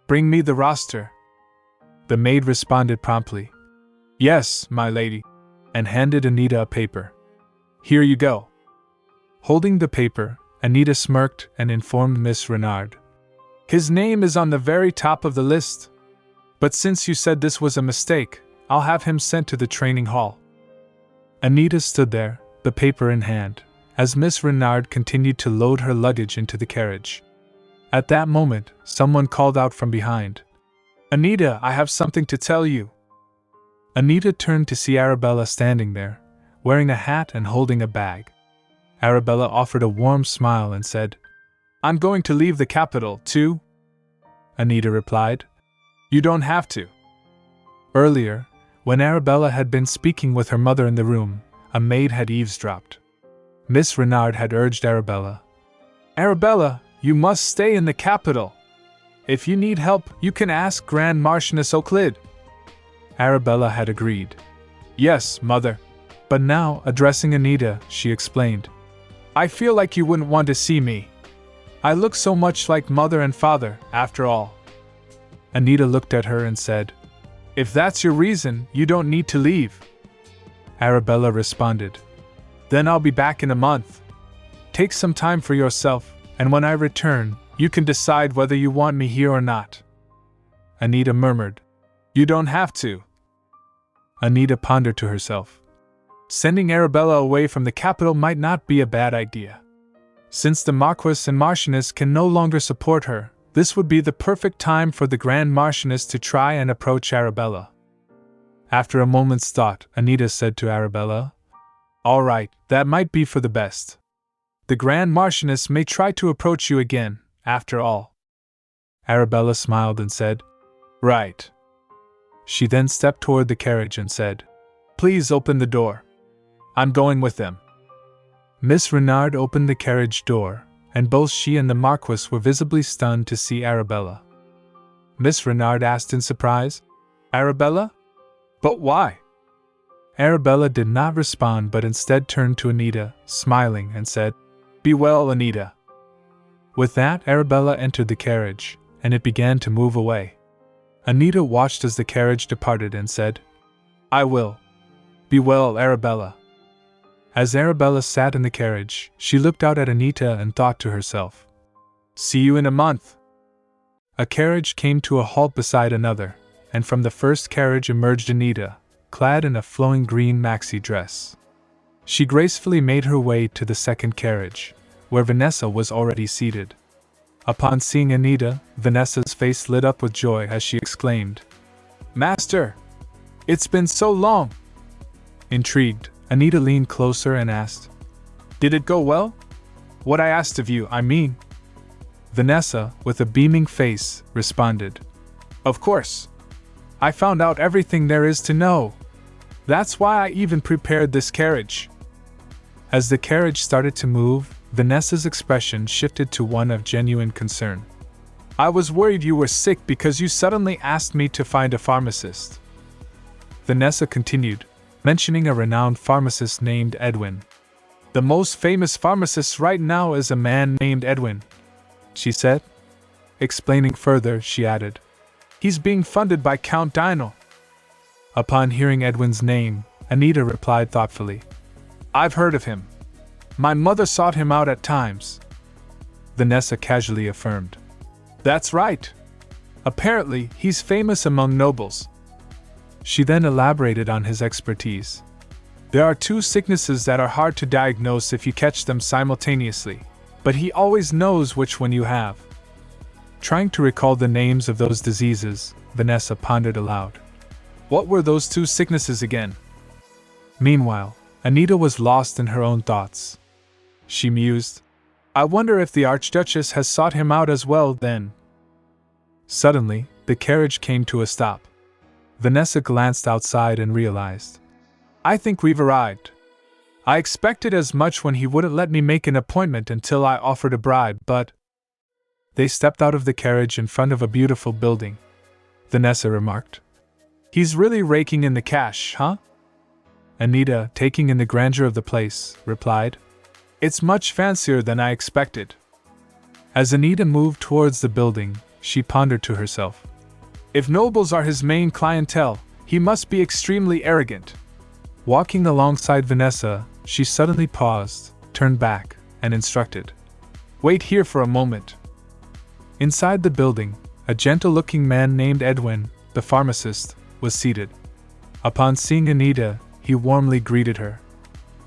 "Bring me the roster." The maid responded promptly, "Yes, my lady," and handed Anita a paper. "Here you go." Holding the paper, Anita smirked and informed Miss Renard, "His name is on the very top of the list. But since you said this was a mistake, I'll have him sent to the training hall." Anita stood there, the paper in hand, as Miss Renard continued to load her luggage into the carriage. At that moment, someone called out from behind, "Anita, I have something to tell you." Anita turned to see Arabella standing there, wearing a hat and holding a bag. Arabella offered a warm smile and said, "I'm going to leave the capital, too." Anita replied, "You don't have to." Earlier, when Arabella had been speaking with her mother in the room, a maid had eavesdropped. Miss Renard had urged Arabella, "Arabella, you must stay in the capital. If you need help, you can ask Grand Marchioness Euclid." Arabella had agreed. "Yes, mother." But now, addressing Anita, she explained, "I feel like you wouldn't want to see me. I look so much like mother and father, after all." Anita looked at her and said, "If that's your reason, you don't need to leave." Arabella responded, "Then I'll be back in a month. Take some time for yourself, and when I return, you can decide whether you want me here or not." Anita murmured, "You don't have to." Anita pondered to herself. Sending Arabella away from the capital might not be a bad idea. Since the Marquis and Marchioness can no longer support her, this would be the perfect time for the Grand Marchioness to try and approach Arabella. After a moment's thought, Anita said to Arabella, "All right, that might be for the best. The Grand Marchioness may try to approach you again, after all." Arabella smiled and said, "Right." She then stepped toward the carriage and said, "Please open the door. I'm going with them." Miss Renard opened the carriage door, and both she and the Marquis were visibly stunned to see Arabella. Miss Renard asked in surprise, "Arabella? But why?" Arabella did not respond but instead turned to Anita, smiling, and said, "Be well, Anita." With that, Arabella entered the carriage, and it began to move away. Anita watched as the carriage departed and said, "I will. Be well, Arabella." As Arabella sat in the carriage, she looked out at Anita and thought to herself, "See you in a month." A carriage came to a halt beside another, and from the first carriage emerged Anita, clad in a flowing green maxi dress. She gracefully made her way to the second carriage, where Vanessa was already seated. Upon seeing Anita, Vanessa's face lit up with joy as she exclaimed, "Master! It's been so long!" Intrigued, Anita leaned closer and asked, "Did it go well? What I asked of you, I mean." Vanessa, with a beaming face, responded, "Of course. I found out everything there is to know. That's why I even prepared this carriage." As the carriage started to move, Vanessa's expression shifted to one of genuine concern. "I was worried you were sick because you suddenly asked me to find a pharmacist." Vanessa continued, mentioning a renowned pharmacist named Edwin. "The most famous pharmacist right now is a man named Edwin," she said. Explaining further, she added, "He's being funded by Count Dino." Upon hearing Edwin's name, Anita replied thoughtfully, "I've heard of him. My mother sought him out at times." Vanessa casually affirmed, "That's right. Apparently, he's famous among nobles." She then elaborated on his expertise. "There are two sicknesses that are hard to diagnose if you catch them simultaneously, but he always knows which one you have." Trying to recall the names of those diseases, Vanessa pondered aloud. What were those two sicknesses again? Meanwhile, Anita was lost in her own thoughts. She mused, "I wonder if the Archduchess has sought him out as well then." Suddenly, the carriage came to a stop. Vanessa glanced outside and realized, "I think we've arrived. I expected as much when he wouldn't let me make an appointment until I offered a bribe, but—" They stepped out of the carriage in front of a beautiful building. Vanessa remarked, "He's really raking in the cash, huh?" Anita, taking in the grandeur of the place, replied, "It's much fancier than I expected." As Anita moved towards the building, she pondered to herself, "If nobles are his main clientele, he must be extremely arrogant." Walking alongside Vanessa, she suddenly paused, turned back, and instructed, "Wait here for a moment." Inside the building, a gentle-looking man named Edwin, the pharmacist, was seated. Upon seeing Anita, he warmly greeted her.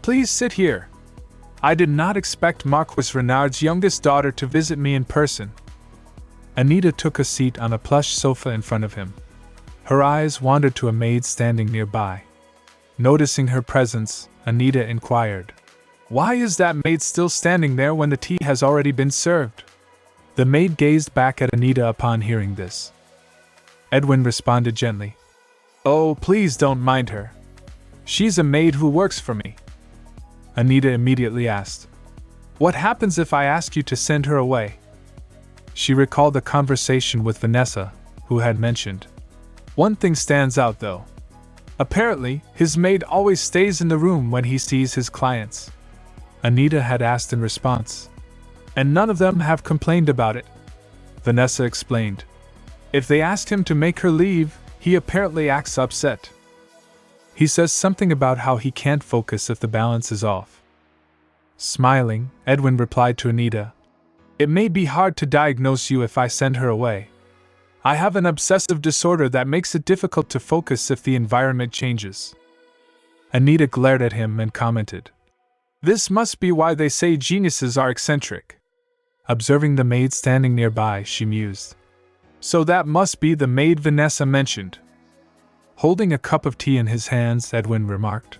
"Please sit here. I did not expect Marquis Renard's youngest daughter to visit me in person." Anita took a seat on a plush sofa in front of him. Her eyes wandered to a maid standing nearby. Noticing her presence, Anita inquired, "Why is that maid still standing there when the tea has already been served?" The maid gazed back at Anita upon hearing this. Edwin responded gently, "Oh, please don't mind her. She's a maid who works for me." Anita immediately asked, "What happens if I ask you to send her away?" She recalled a conversation with Vanessa, who had mentioned, "One thing stands out though. Apparently, his maid always stays in the room when he sees his clients." Anita had asked in response, "And none of them have complained about it," Vanessa explained. "If they asked him to make her leave, he apparently acts upset. He says something about how he can't focus if the balance is off." Smiling, Edwin replied to Anita, "It may be hard to diagnose you if I send her away. I have an obsessive disorder that makes it difficult to focus if the environment changes." Anita glared at him and commented, "This must be why they say geniuses are eccentric." Observing the maid standing nearby, she mused, "So that must be the maid Vanessa mentioned." Holding a cup of tea in his hands, Edwin remarked,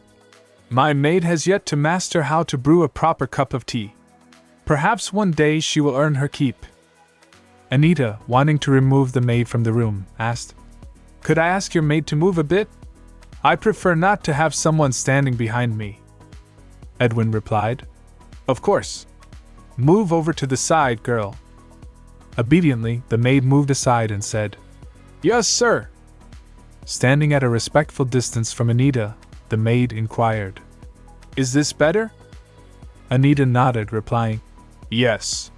"My maid has yet to master how to brew a proper cup of tea. Perhaps one day she will earn her keep." Anita, wanting to remove the maid from the room, asked, "Could I ask your maid to move a bit? I prefer not to have someone standing behind me." Edwin replied, "Of course. Move over to the side, girl." Obediently, the maid moved aside and said, "Yes, sir." Standing at a respectful distance from Anita, the maid inquired, "Is this better?" Anita nodded, replying, "Yes."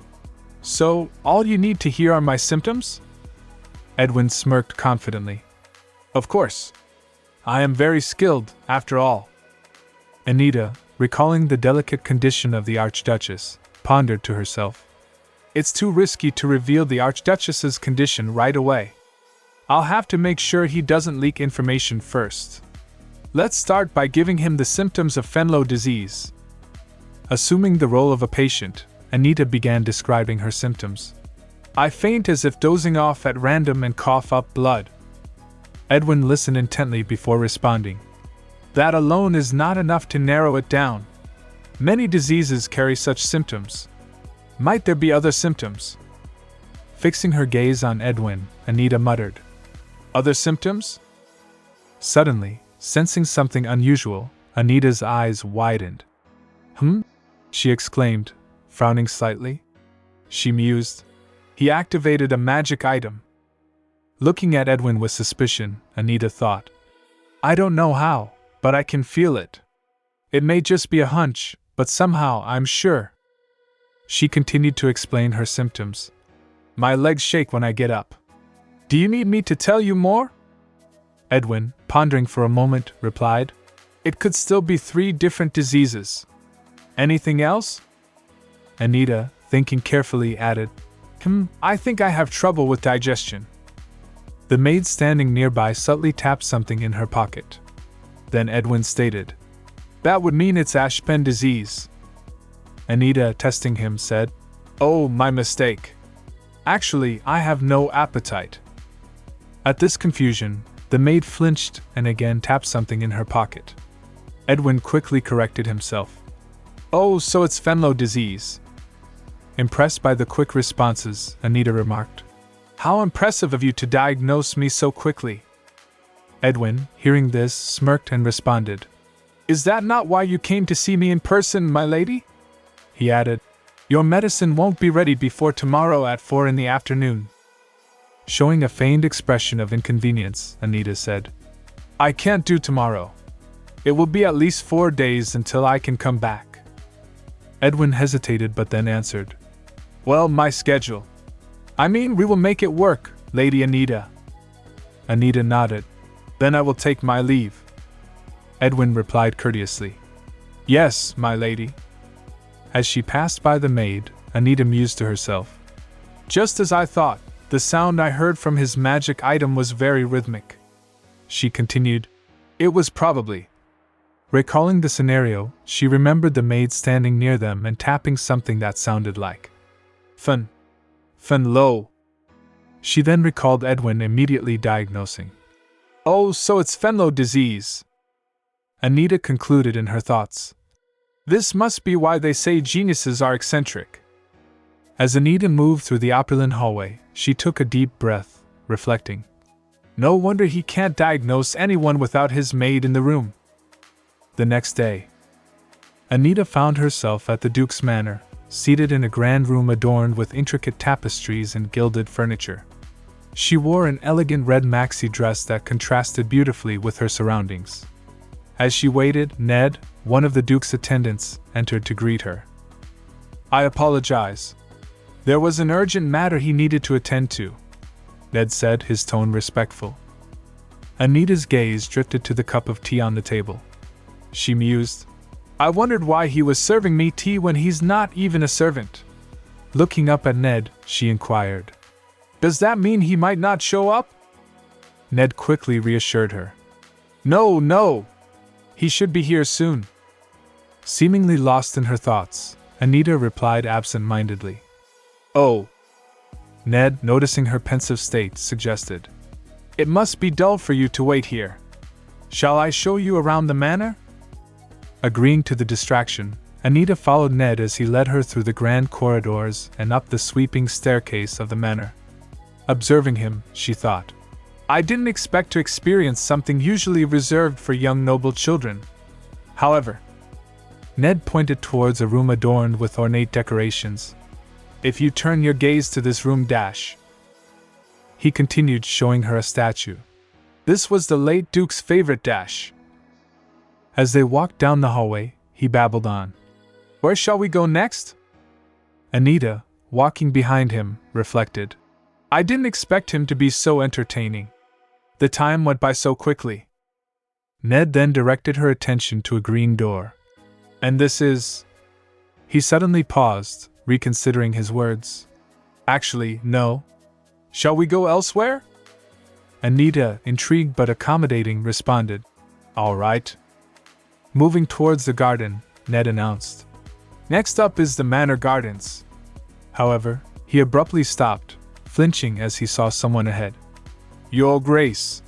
"So, all you need to hear are my symptoms?" Edwin smirked confidently. "Of course. I am very skilled, after all." Anita, recalling the delicate condition of the Archduchess, pondered to herself, "It's too risky to reveal the Archduchess's condition right away. I'll have to make sure he doesn't leak information first. Let's start by giving him the symptoms of Fenlow disease." Assuming the role of a patient, Anita began describing her symptoms. "I faint as if dozing off at random and cough up blood." Edwin listened intently before responding, "That alone is not enough to narrow it down. Many diseases carry such symptoms. Might there be other symptoms?" Fixing her gaze on Edwin, Anita muttered, Other symptoms? Suddenly, sensing something unusual, Anita's eyes widened. She exclaimed, frowning slightly. She mused. He activated a magic item. Looking at Edwin with suspicion, Anita thought. I don't know how, but I can feel it. It may just be a hunch, but somehow I'm sure. She continued to explain her symptoms. My legs shake when I get up. Do you need me to tell you more? Edwin, pondering for a moment, replied. It could still be 3 different diseases. Anything else? Anita, thinking carefully, added, I think I have trouble with digestion. The maid standing nearby subtly tapped something in her pocket. Then Edwin stated, That would mean it's Ashpen disease. Anita, testing him, said, Oh, my mistake. Actually, I have no appetite. At this confusion, the maid flinched and again tapped something in her pocket. Edwin quickly corrected himself. Oh, so it's Fenlo disease. Impressed by the quick responses, Anita remarked. How impressive of you to diagnose me so quickly. Edwin, hearing this, smirked and responded. Is that not why you came to see me in person, my lady? He added, Your medicine won't be ready before tomorrow at 4 in the afternoon. Showing a feigned expression of inconvenience, Anita said, I can't do tomorrow. It will be at least 4 days until I can come back. Edwin hesitated but then answered, Well, my schedule. I mean, we will make it work, Lady Anita. Anita nodded. Then I will take my leave. Edwin replied courteously, Yes, my lady. As she passed by the maid, Anita mused to herself. Just as I thought, the sound I heard from his magic item was very rhythmic. She continued, It was probably. Recalling the scenario, she remembered the maid standing near them and tapping something that sounded like Fenlo. She then recalled Edwin immediately diagnosing. Oh, so it's Fenlo disease. Anita concluded in her thoughts. This must be why they say geniuses are eccentric. As Anita moved through the opulent hallway, she took a deep breath, reflecting. No wonder he can't diagnose anyone without his maid in the room. The next day, Anita found herself at the Duke's manor, seated in a grand room adorned with intricate tapestries and gilded furniture. She wore an elegant red maxi dress that contrasted beautifully with her surroundings. As she waited, Ned, one of the Duke's attendants, entered to greet her. I apologize. There was an urgent matter he needed to attend to, Ned said, his tone respectful. Anita's gaze drifted to the cup of tea on the table. She mused. I wondered why he was serving me tea when he's not even a servant. Looking up at Ned, she inquired. Does that mean he might not show up? Ned quickly reassured her. No. He should be here soon. Seemingly lost in her thoughts, Anita replied absent-mindedly. Oh. Ned, noticing her pensive state, suggested. It must be dull for you to wait here. Shall I show you around the manor? Agreeing to the distraction, Anita followed Ned as he led her through the grand corridors and up the sweeping staircase of the manor. Observing him, she thought, I didn't expect to experience something usually reserved for young noble children. However, Ned pointed towards a room adorned with ornate decorations. If you turn your gaze to this room He continued, showing her a statue. This was the late Duke's favorite As they walked down the hallway, he babbled on. Where shall we go next? Anita, walking behind him, reflected. I didn't expect him to be so entertaining. The time went by so quickly. Ned then directed her attention to a green door. And this is... He suddenly paused, reconsidering his words. Actually, no. Shall we go elsewhere? Anita, intrigued but accommodating, responded. All right. Moving towards the garden, Ned announced. Next up is the manor gardens. However, he abruptly stopped, flinching as he saw someone ahead. Your Grace,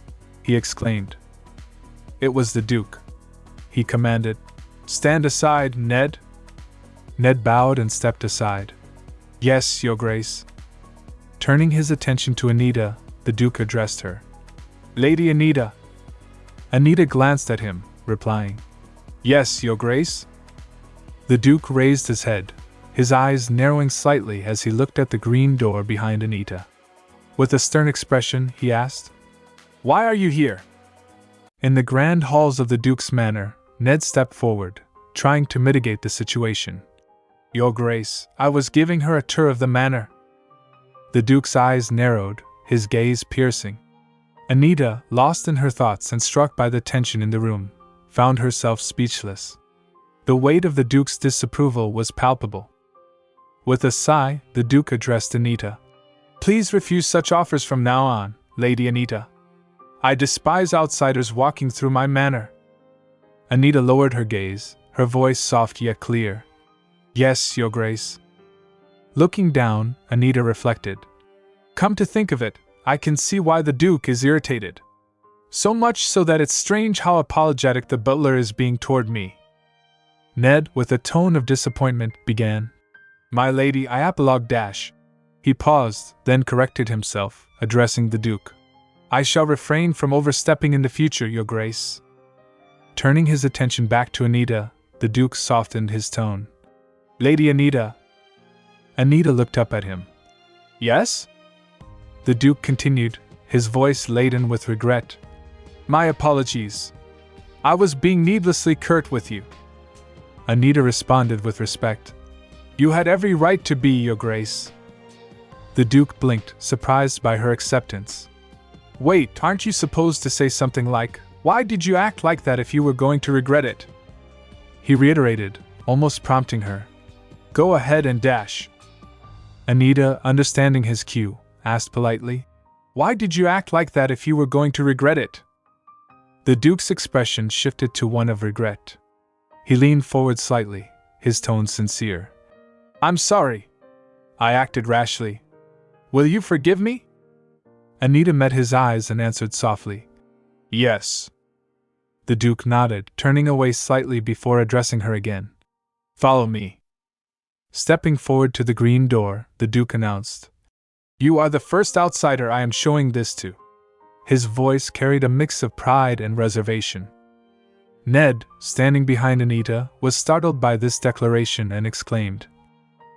he exclaimed. It was the Duke. He commanded. Stand aside, Ned. Ned bowed and stepped aside. Yes, Your Grace. Turning his attention to Anita, the Duke addressed her. Lady Anita. Anita glanced at him, replying, Yes, Your Grace. The Duke raised his head, his eyes narrowing slightly as he looked at the green door behind Anita. With a stern expression, he asked, Why are you here? In the grand halls of the Duke's manor, Ned stepped forward, trying to mitigate the situation. Your Grace, I was giving her a tour of the manor. The Duke's eyes narrowed, his gaze piercing. Anita, lost in her thoughts and struck by the tension in the room, found herself speechless. The weight of the Duke's disapproval was palpable. With a sigh, the Duke addressed Anita. Please refuse such offers from now on, Lady Anita. I despise outsiders walking through my manor. Anita lowered her gaze, her voice soft yet clear. Yes, Your Grace. Looking down, Anita reflected. Come to think of it, I can see why the Duke is irritated. So much so that it's strange how apologetic the butler is being toward me. Ned, with a tone of disappointment, began. My lady, I apologue dash. He paused, then corrected himself, addressing the Duke. I shall refrain from overstepping in the future, Your Grace. Turning his attention back to Anita, the Duke softened his tone. Lady Anita. Anita looked up at him. Yes? The Duke continued, his voice laden with regret. My apologies. I was being needlessly curt with you. Anita responded with respect. You had every right to be, Your Grace. The Duke blinked, surprised by her acceptance. Wait, aren't you supposed to say something like, Why did you act like that if you were going to regret it? He reiterated, almost prompting her. Go ahead and dash. Anita, understanding his cue, asked politely, Why did you act like that if you were going to regret it? The Duke's expression shifted to one of regret. He leaned forward slightly, his tone sincere. I'm sorry. I acted rashly. Will you forgive me? Anita met his eyes and answered softly. Yes. The Duke nodded, turning away slightly before addressing her again. Follow me. Stepping forward to the green door, the Duke announced. You are the first outsider I am showing this to. His voice carried a mix of pride and reservation. Ned, standing behind Anita, was startled by this declaration and exclaimed,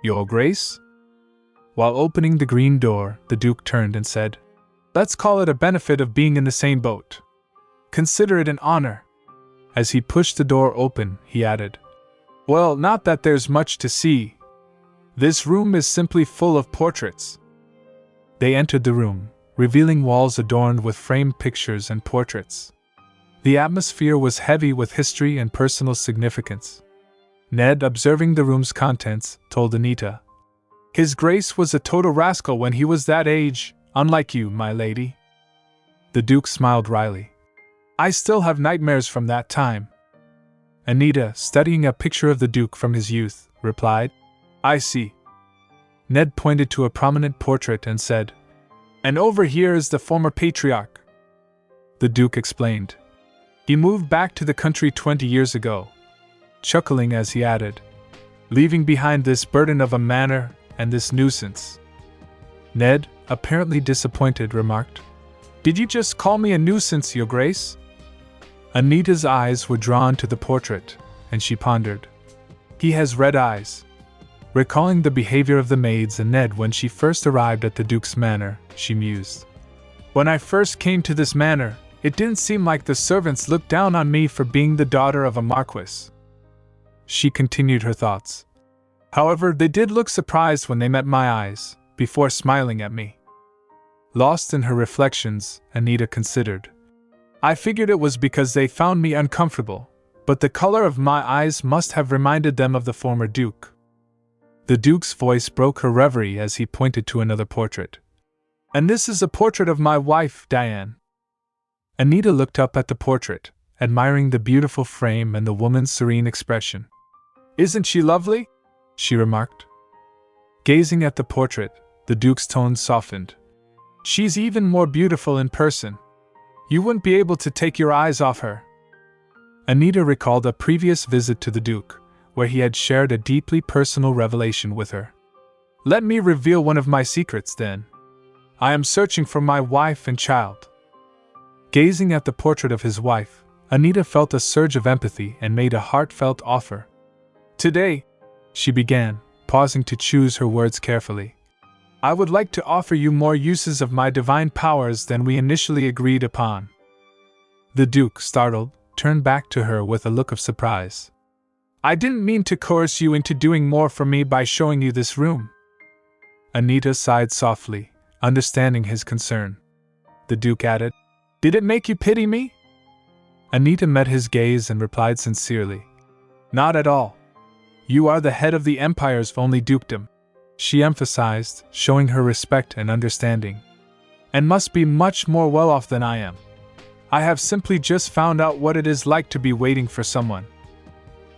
Your Grace? While opening the green door, the Duke turned and said, Let's call it a benefit of being in the same boat. Consider it an honor. As he pushed the door open, he added, Well, not that there's much to see. This room is simply full of portraits. They entered the room, revealing walls adorned with framed pictures and portraits. The atmosphere was heavy with history and personal significance. Ned, observing the room's contents, told Anita, His Grace was a total rascal when he was that age, unlike you, my lady. The Duke smiled wryly. I still have nightmares from that time. Anita, studying a picture of the Duke from his youth, replied, I see. Ned pointed to a prominent portrait and said, And over here is the former patriarch. The Duke explained. He moved back to the country 20 years ago, chuckling as he added, leaving behind this burden of a manor and this nuisance. Ned, apparently disappointed, remarked, Did you just call me a nuisance, Your Grace? Anita's eyes were drawn to the portrait, and she pondered. He has red eyes. Recalling the behavior of the maids and Ned when she first arrived at the Duke's manor, she mused. When I first came to this manor, it didn't seem like the servants looked down on me for being the daughter of a marquis. She continued her thoughts. However, they did look surprised when they met my eyes, before smiling at me. Lost in her reflections, Anita considered. I figured it was because they found me uncomfortable, but the color of my eyes must have reminded them of the former Duke. The Duke's voice broke her reverie as he pointed to another portrait. And this is a portrait of my wife, Diane. Anita looked up at the portrait, admiring the beautiful frame and the woman's serene expression. Isn't she lovely? She remarked. Gazing at the portrait, the Duke's tone softened. She's even more beautiful in person. You wouldn't be able to take your eyes off her. Anita recalled a previous visit to the Duke, where he had shared a deeply personal revelation with her. Let me reveal one of my secrets, then. I am searching for my wife and child. Gazing at the portrait of his wife, Anita felt a surge of empathy and made a heartfelt offer. "Today," she began, pausing to choose her words carefully, "I would like to offer you more uses of my divine powers than we initially agreed upon." The Duke, startled, turned back to her with a look of surprise. "I didn't mean to coerce you into doing more for me by showing you this room." Anita sighed softly, understanding his concern. The Duke added, "Did it make you pity me?" Anita met his gaze and replied sincerely, "Not at all. You are the head of the Empire's only dukedom," she emphasized, showing her respect and understanding, "and must be much more well off than I am. I have simply just found out what it is like to be waiting for someone."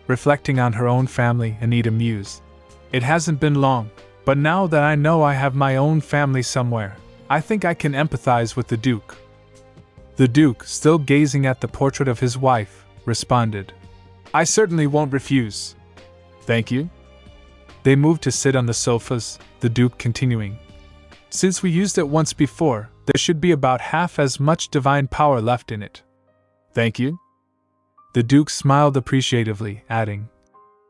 Reflecting on her own family, Anita mused, "It hasn't been long, but now that I know I have my own family somewhere, I think I can empathize with the Duke." The Duke, still gazing at the portrait of his wife, responded, "I certainly won't refuse. Thank you." They moved to sit on the sofas, the Duke continuing, "Since we used it once before, there should be about half as much divine power left in it." "Thank you." The Duke smiled appreciatively, adding,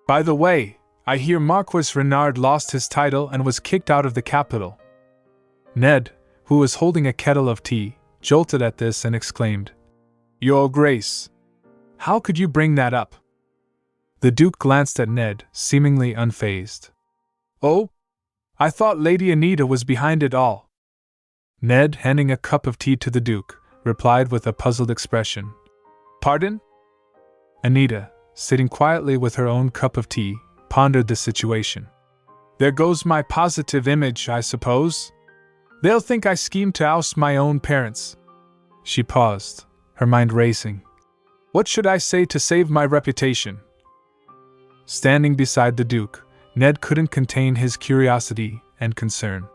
"By the way, I hear Marquis Renard lost his title and was kicked out of the capital." Ned, who was holding a kettle of tea, jolted at this and exclaimed, "Your Grace! How could you bring that up?" The Duke glanced at Ned, seemingly unfazed. "Oh? I thought Lady Anita was behind it all." Ned, handing a cup of tea to the Duke, replied with a puzzled expression, "Pardon?" Anita, sitting quietly with her own cup of tea, pondered the situation. "There goes my positive image, I suppose. They'll think I schemed to oust my own parents." She paused, her mind racing. "What should I say to save my reputation?" Standing beside the Duke, Ned couldn't contain his curiosity and concern.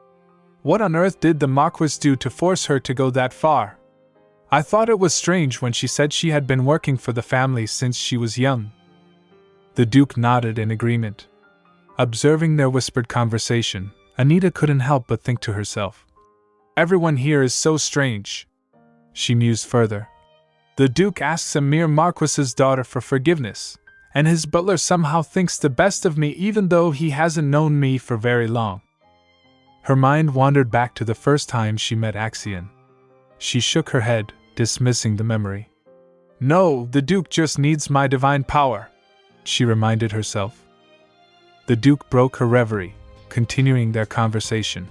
What on earth did the Marquis do to force her to go that far? "I thought it was strange when she said she had been working for the family since she was young." The Duke nodded in agreement. Observing their whispered conversation, Anita couldn't help but think to herself, "Everyone here is so strange." She mused further. The Duke asks a mere Marquis's daughter for forgiveness, and his butler somehow thinks the best of me even though he hasn't known me for very long. Her mind wandered back to the first time she met Axion. She shook her head, dismissing the memory. "No, the Duke just needs my divine power," she reminded herself. The Duke broke her reverie, continuing their conversation.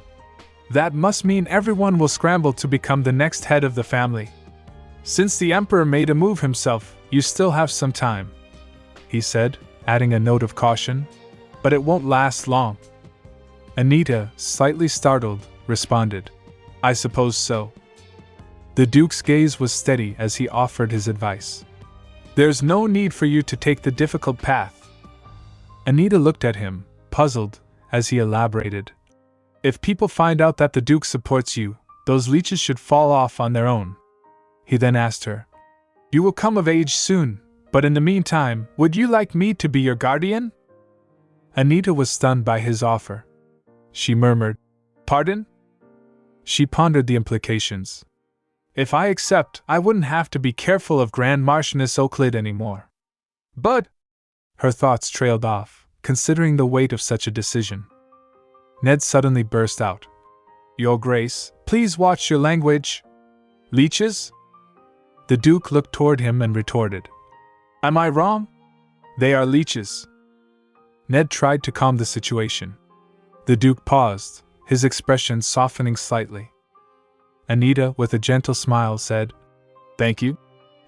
"That must mean everyone will scramble to become the next head of the family. Since the Emperor made a move himself, you still have some time," he said, adding a note of caution. "But it won't last long." Anita, slightly startled, responded, "I suppose so." The Duke's gaze was steady as he offered his advice. "There's no need for you to take the difficult path." Anita looked at him, puzzled, as he elaborated. "If people find out that the Duke supports you, those leeches should fall off on their own." He then asked her, "You will come of age soon, but in the meantime, would you like me to be your guardian?" Anita was stunned by his offer. She murmured, "Pardon?" She pondered the implications. "If I accept, I wouldn't have to be careful of Grand Marchioness Euclid anymore." "But—" Her thoughts trailed off, considering the weight of such a decision. Ned suddenly burst out, "Your Grace, please watch your language. Leeches?" The Duke looked toward him and retorted, "Am I wrong? They are leeches." Ned tried to calm the situation. The Duke paused, his expression softening slightly. Anita, with a gentle smile, said, "Thank you,"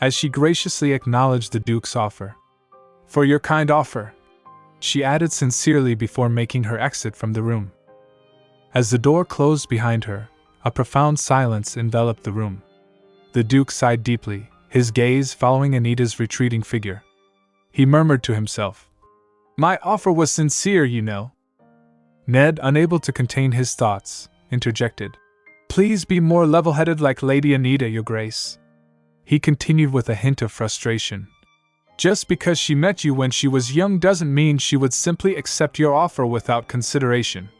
as she graciously acknowledged the Duke's offer. "For your kind offer," she added sincerely before making her exit from the room. As the door closed behind her, a profound silence enveloped the room. The Duke sighed deeply, his gaze following Anita's retreating figure. He murmured to himself, "My offer was sincere, you know." Ned, unable to contain his thoughts, interjected, "Please be more level-headed like Lady Anita, Your Grace." He continued with a hint of frustration. "Just because she met you when she was young doesn't mean she would simply accept your offer without consideration."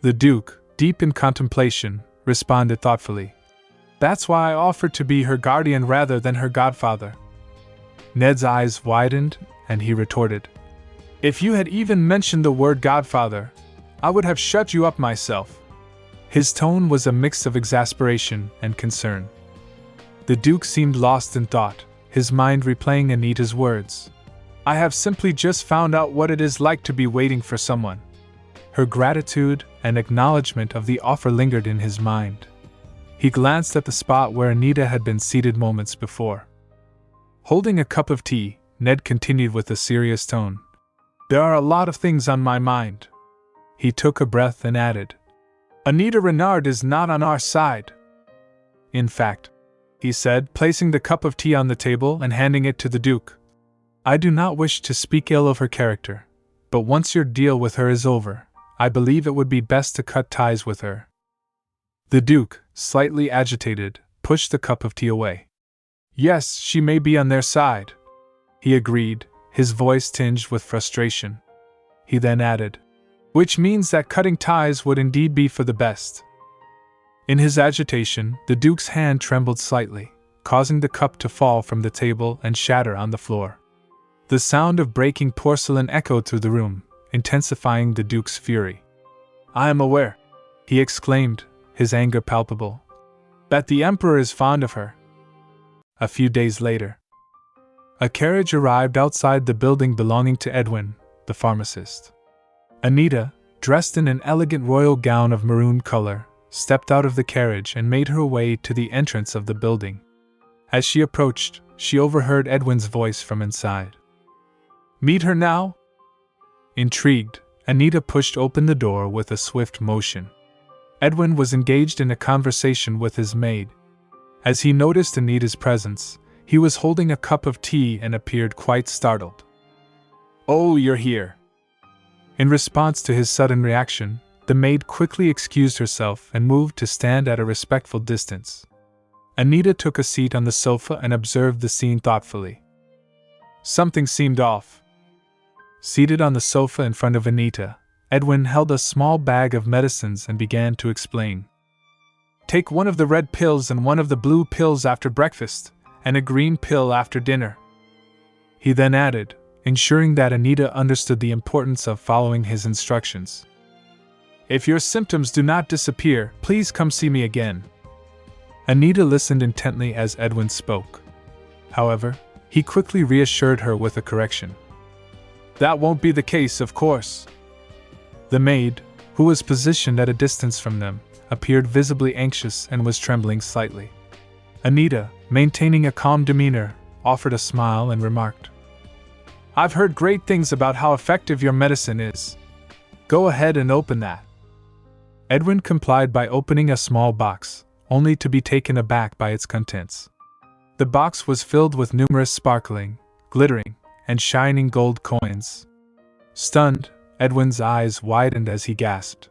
The Duke, deep in contemplation, responded thoughtfully, That's why I offered to be her guardian rather than her godfather. Ned's eyes widened, and he retorted, If you had even mentioned the word godfather, I would have shut you up myself. His tone was a mix of exasperation and concern. The Duke seemed lost in thought, his mind replaying Anita's words. I have simply just found out what it is like to be waiting for someone. Her gratitude and acknowledgement of the offer lingered in his mind. He glanced at the spot where Anita had been seated moments before. Holding a cup of tea, Ned continued with a serious tone. There are a lot of things on my mind. He took a breath and added, Anita Renard is not on our side. In fact, he said, placing the cup of tea on the table and handing it to the Duke, I do not wish to speak ill of her character, but once your deal with her is over, I believe it would be best to cut ties with her. The Duke, slightly agitated, pushed the cup of tea away. Yes, she may be on their side, he agreed, his voice tinged with frustration. He then added, which means that cutting ties would indeed be for the best. In his agitation, the Duke's hand trembled slightly, causing the cup to fall from the table and shatter on the floor. The sound of breaking porcelain echoed through the room, intensifying the Duke's fury. I am aware, he exclaimed, his anger palpable, that the Emperor is fond of her. A few days later, a carriage arrived outside the building belonging to Edwin, the pharmacist. Anita, dressed in an elegant royal gown of maroon color, stepped out of the carriage and made her way to the entrance of the building. As she approached, she overheard Edwin's voice from inside. Meet her now? Intrigued, Anita pushed open the door with a swift motion. Edwin was engaged in a conversation with his maid. As he noticed Anita's presence, he was holding a cup of tea and appeared quite startled. Oh, you're here. In response to his sudden reaction, the maid quickly excused herself and moved to stand at a respectful distance. Anita took a seat on the sofa and observed the scene thoughtfully. Something seemed off. Seated on the sofa in front of Anita, Edwin held a small bag of medicines and began to explain. Take one of the red pills and one of the blue pills after breakfast, and a green pill after dinner. He then added, ensuring that Anita understood the importance of following his instructions. If your symptoms do not disappear, please come see me again. Anita listened intently as Edwin spoke. However, he quickly reassured her with a correction. That won't be the case, of course. The maid, who was positioned at a distance from them, appeared visibly anxious and was trembling slightly. Anita, maintaining a calm demeanor, offered a smile and remarked, I've heard great things about how effective your medicine is. Go ahead and open that. Edwin complied by opening a small box, only to be taken aback by its contents. The box was filled with numerous sparkling, glittering, and shining gold coins. Stunned, Edwin's eyes widened as he gasped.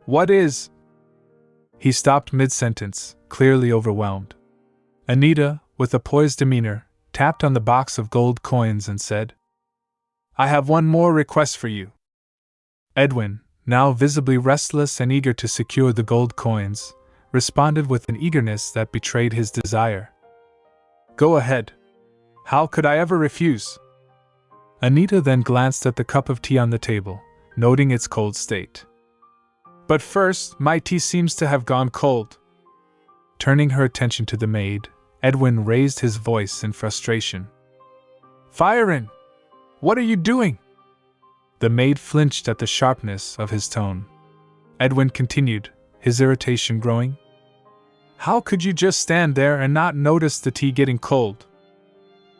What is? He stopped mid-sentence, clearly overwhelmed. Anita, with a poised demeanor, tapped on the box of gold coins and said, I have one more request for you. Edwin, now visibly restless and eager to secure the gold coins, responded with an eagerness that betrayed his desire. Go ahead. How could I ever refuse? Anita then glanced at the cup of tea on the table, noting its cold state. But first, my tea seems to have gone cold. Turning her attention to the maid, Edwin raised his voice in frustration. Firen! What are you doing? The maid flinched at the sharpness of his tone. Edwin continued, his irritation growing. How could you just stand there and not notice the tea getting cold?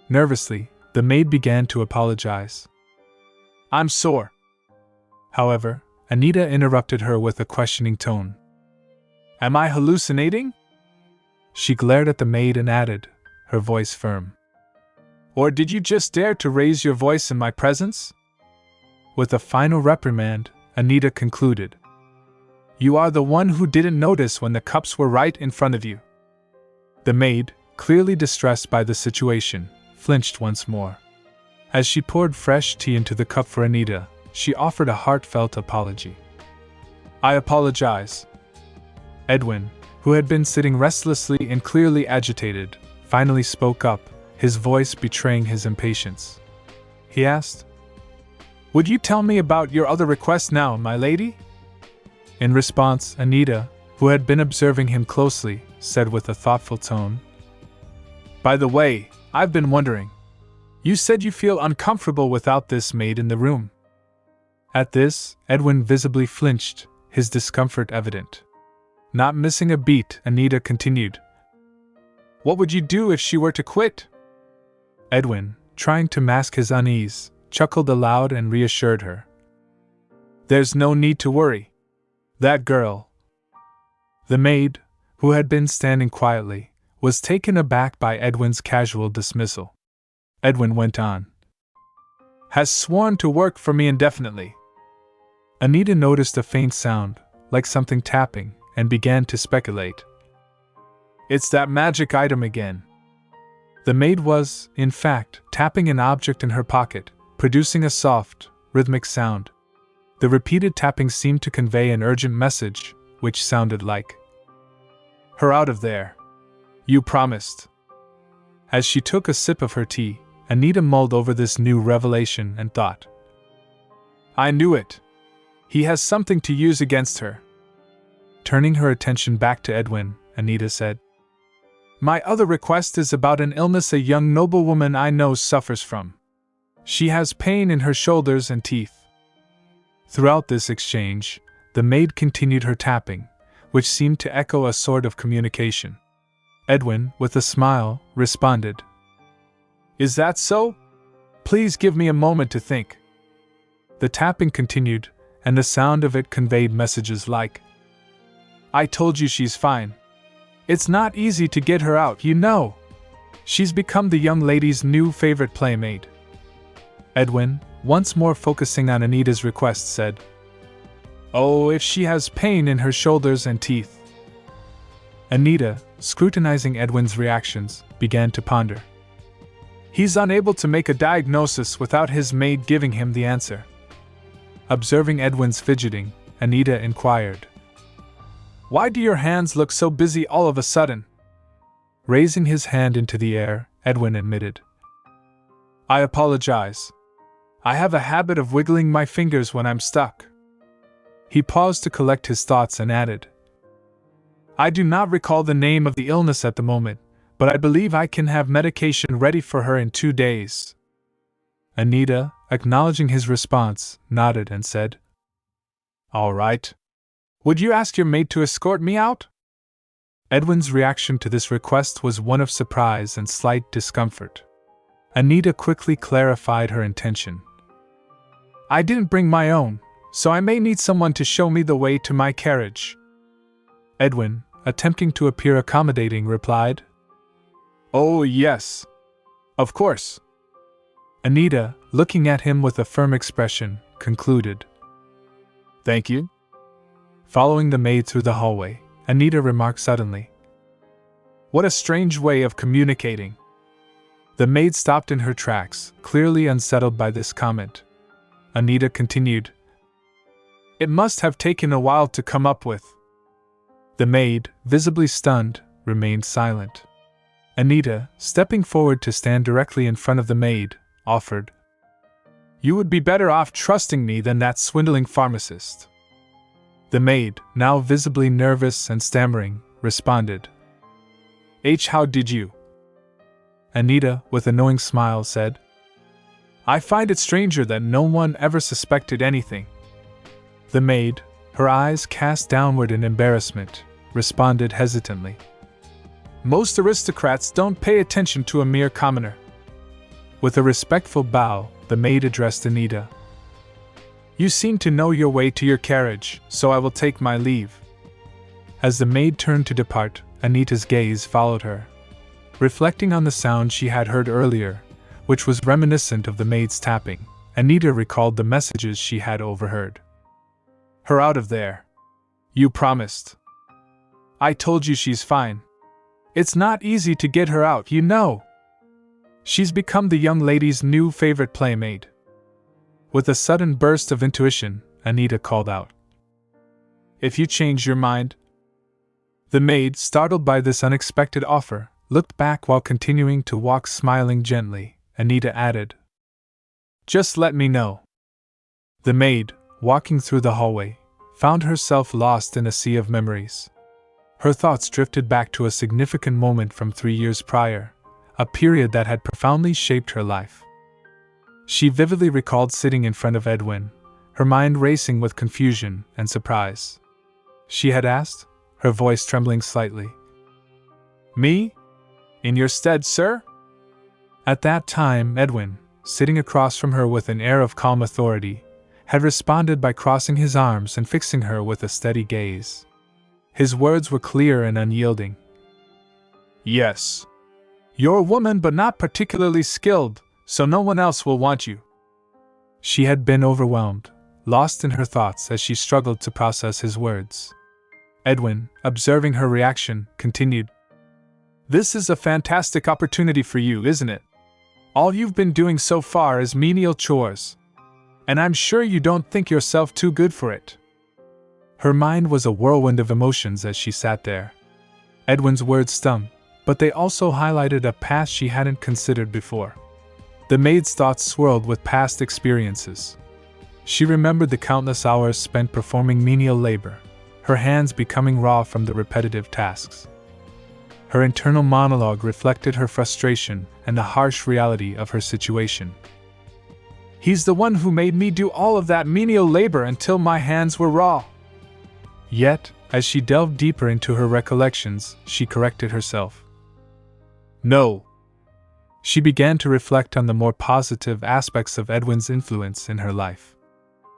Nervously, the maid began to apologize. I'm sore. However, Anita interrupted her with a questioning tone. Am I hallucinating? She glared at the maid and added, her voice firm. Or did you just dare to raise your voice in my presence? With a final reprimand, Anita concluded. You are the one who didn't notice when the cups were right in front of you. The maid, clearly distressed by the situation, flinched once more. As she poured fresh tea into the cup for Anita, she offered a heartfelt apology. I apologize. Edwin, who had been sitting restlessly and clearly agitated, finally spoke up, his voice betraying his impatience. He asked, "Would you tell me about your other request now, my lady?" In response, Anita, who had been observing him closely, said with a thoughtful tone, "By the way, I've been wondering. You said you feel uncomfortable without this maid in the room." At this, Edwin visibly flinched, his discomfort evident. Not missing a beat, Anita continued, "What would you do if she were to quit?" Edwin, trying to mask his unease, chuckled aloud and reassured her. "There's no need to worry. That girl." The maid, who had been standing quietly, was taken aback by Edwin's casual dismissal. Edwin went on, "Has sworn to work for me indefinitely." Anita noticed a faint sound, like something tapping, and began to speculate. "It's that magic item again." The maid was, in fact, tapping an object in her pocket, producing a soft, rhythmic sound. The repeated tapping seemed to convey an urgent message, which sounded like, "Her out of there. You promised." As she took a sip of her tea, Anita mulled over this new revelation and thought, "I knew it. He has something to use against her." Turning her attention back to Edwin, Anita said, "My other request is about an illness a young noblewoman I know suffers from. She has pain in her shoulders and teeth." Throughout this exchange, the maid continued her tapping, which seemed to echo a sort of communication. Edwin, with a smile, responded, "Is that so? Please give me a moment to think." The tapping continued, and the sound of it conveyed messages like, "I told you she's fine. It's not easy to get her out, you know. She's become the young lady's new favorite playmate." Edwin, once more focusing on Anita's request, said, "Oh, if she has pain in her shoulders and teeth." Anita, scrutinizing Edwin's reactions, began to ponder. "He's unable to make a diagnosis without his maid giving him the answer." Observing Edwin's fidgeting, Anita inquired, "Why do your hands look so busy all of a sudden?" Raising his hand into the air, Edwin admitted, "I apologize. I have a habit of wiggling my fingers when I'm stuck." He paused to collect his thoughts and added, "I do not recall the name of the illness at the moment, but I believe I can have medication ready for her in 2 days." Anita, acknowledging his response, nodded and said, "All right. Would you ask your maid to escort me out?" Edwin's reaction to this request was one of surprise and slight discomfort. Anita quickly clarified her intention. "I didn't bring my own, so I may need someone to show me the way to my carriage." Edwin, attempting to appear accommodating, replied, "Oh, yes. Of course." Anita, looking at him with a firm expression, concluded, "Thank you." Following the maid through the hallway, Anita remarked suddenly, "What a strange way of communicating." The maid stopped in her tracks, clearly unsettled by this comment. Anita continued, "It must have taken a while to come up with." The maid, visibly stunned, remained silent. Anita, stepping forward to stand directly in front of the maid, offered, "You would be better off trusting me than that swindling pharmacist." The maid, now visibly nervous and stammering, responded, How did you?" Anita, with a knowing smile, said, "I find it stranger that no one ever suspected anything." The maid, her eyes cast downward in embarrassment, responded hesitantly, "Most aristocrats don't pay attention to a mere commoner." With a respectful bow, the maid addressed Anita. "You seem to know your way to your carriage, so I will take my leave." As the maid turned to depart, Anita's gaze followed her. Reflecting on the sound she had heard earlier, which was reminiscent of the maid's tapping, Anita recalled the messages she had overheard. "Her out of there. You promised. I told you she's fine. It's not easy to get her out, you know. She's become the young lady's new favorite playmate." With a sudden burst of intuition, Anita called out, "If you change your mind..." The maid, startled by this unexpected offer, looked back while continuing to walk, smiling gently. Anita added, "Just let me know." The maid, walking through the hallway, found herself lost in a sea of memories. Her thoughts drifted back to a significant moment from 3 years prior, a period that had profoundly shaped her life. She vividly recalled sitting in front of Edwin, her mind racing with confusion and surprise. She had asked, her voice trembling slightly, "Me? In your stead, sir?" At that time, Edwin, sitting across from her with an air of calm authority, had responded by crossing his arms and fixing her with a steady gaze. His words were clear and unyielding. "Yes. You're a woman but not particularly skilled, so no one else will want you." She had been overwhelmed, lost in her thoughts as she struggled to process his words. Edwin, observing her reaction, continued, "This is a fantastic opportunity for you, isn't it? All you've been doing so far is menial chores. And I'm sure you don't think yourself too good for it." Her mind was a whirlwind of emotions as she sat there. Edwin's words stung, but they also highlighted a past she hadn't considered before. The maid's thoughts swirled with past experiences. She remembered the countless hours spent performing menial labor, her hands becoming raw from the repetitive tasks. Her internal monologue reflected her frustration and the harsh reality of her situation. "He's the one who made me do all of that menial labor until my hands were raw." Yet, as she delved deeper into her recollections, she corrected herself. No. She began to reflect on the more positive aspects of Edwin's influence in her life.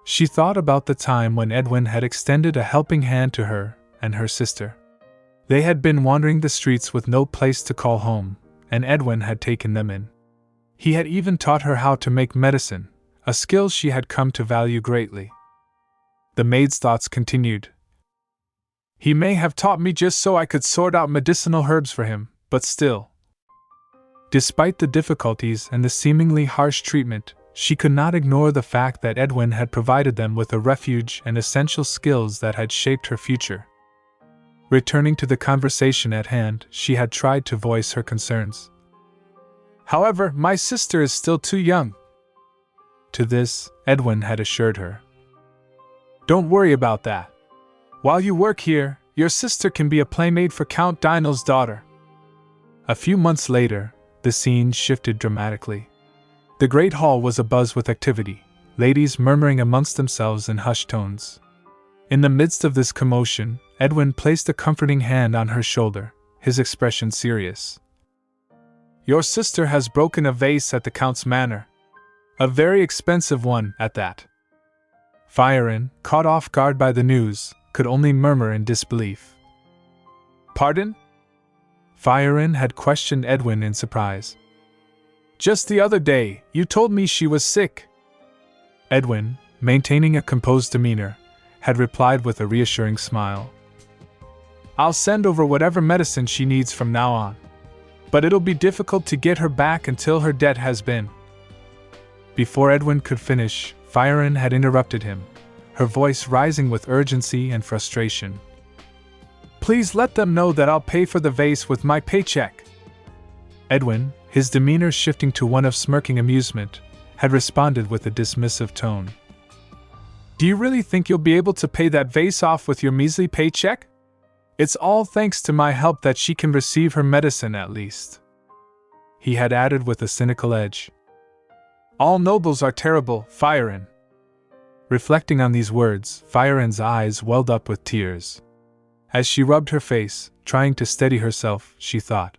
She thought about the time when Edwin had extended a helping hand to her and her sister. They had been wandering the streets with no place to call home, and Edwin had taken them in. He had even taught her how to make medicine, a skill she had come to value greatly. The maid's thoughts continued. "He may have taught me just so I could sort out medicinal herbs for him, but still." Despite the difficulties and the seemingly harsh treatment, she could not ignore the fact that Edwin had provided them with a refuge and essential skills that had shaped her future. Returning to the conversation at hand, she had tried to voice her concerns. "However, my sister is still too young." To this, Edwin had assured her, "Don't worry about that. While you work here, your sister can be a playmate for Count Dino's daughter." A few months later, the scene shifted dramatically. The great hall was abuzz with activity, ladies murmuring amongst themselves in hushed tones. In the midst of this commotion, Edwin placed a comforting hand on her shoulder, his expression serious. "Your sister has broken a vase at the Count's manor. A very expensive one, at that." Firen, caught off guard by the news, could only murmur in disbelief. "Pardon?" Firen had questioned Edwin in surprise. "Just the other day, you told me she was sick." Edwin, maintaining a composed demeanor, had replied with a reassuring smile. "I'll send over whatever medicine she needs from now on. But it'll be difficult to get her back until her debt has been." Before Edwin could finish, Firen had interrupted him, her voice rising with urgency and frustration. "Please let them know that I'll pay for the vase with my paycheck." Edwin, his demeanor shifting to one of smirking amusement, had responded with a dismissive tone. "Do you really think you'll be able to pay that vase off with your measly paycheck? It's all thanks to my help that she can receive her medicine at least." He had added with a cynical edge. "All nobles are terrible, Firen." Reflecting on these words, Firen's eyes welled up with tears. As she rubbed her face, trying to steady herself, she thought,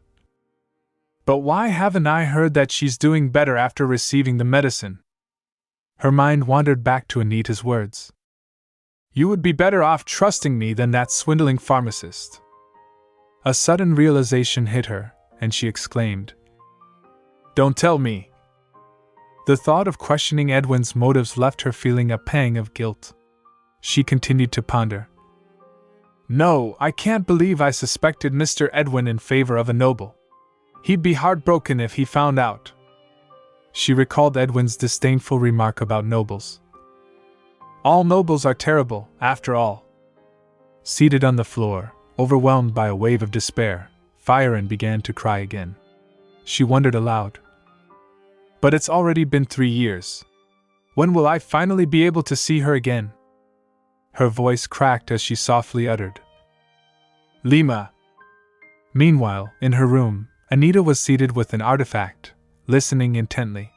"But why haven't I heard that she's doing better after receiving the medicine?" Her mind wandered back to Anita's words. "You would be better off trusting me than that swindling pharmacist." A sudden realization hit her, and she exclaimed, "Don't tell me." The thought of questioning Edwin's motives left her feeling a pang of guilt. She continued to ponder. "No, I can't believe I suspected Mr. Edwin in favor of a noble. He'd be heartbroken if he found out." She recalled Edwin's disdainful remark about nobles. All nobles are terrible, after all. Seated on the floor, Overwhelmed by a wave of despair, Firen began to cry again. She wondered aloud. But it's already been 3 years. When will I finally be able to see her again? Her voice cracked as she softly uttered, Lima. Meanwhile, in her room, Anita was seated with an artifact, listening intently.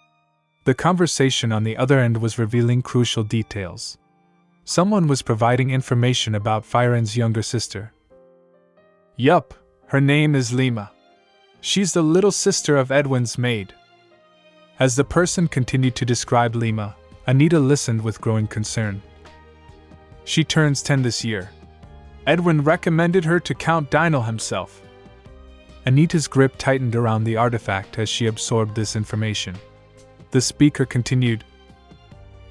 The conversation on the other end was revealing crucial details. Someone was providing information about Firen's younger sister. Yup, her name is Lima. She's the little sister of Edwin's maid. As the person continued to describe Lima, Anita listened with growing concern. She turns 10 this year. Edwin recommended her to Count Dynel himself. Anita's grip tightened around the artifact as she absorbed this information. The speaker continued,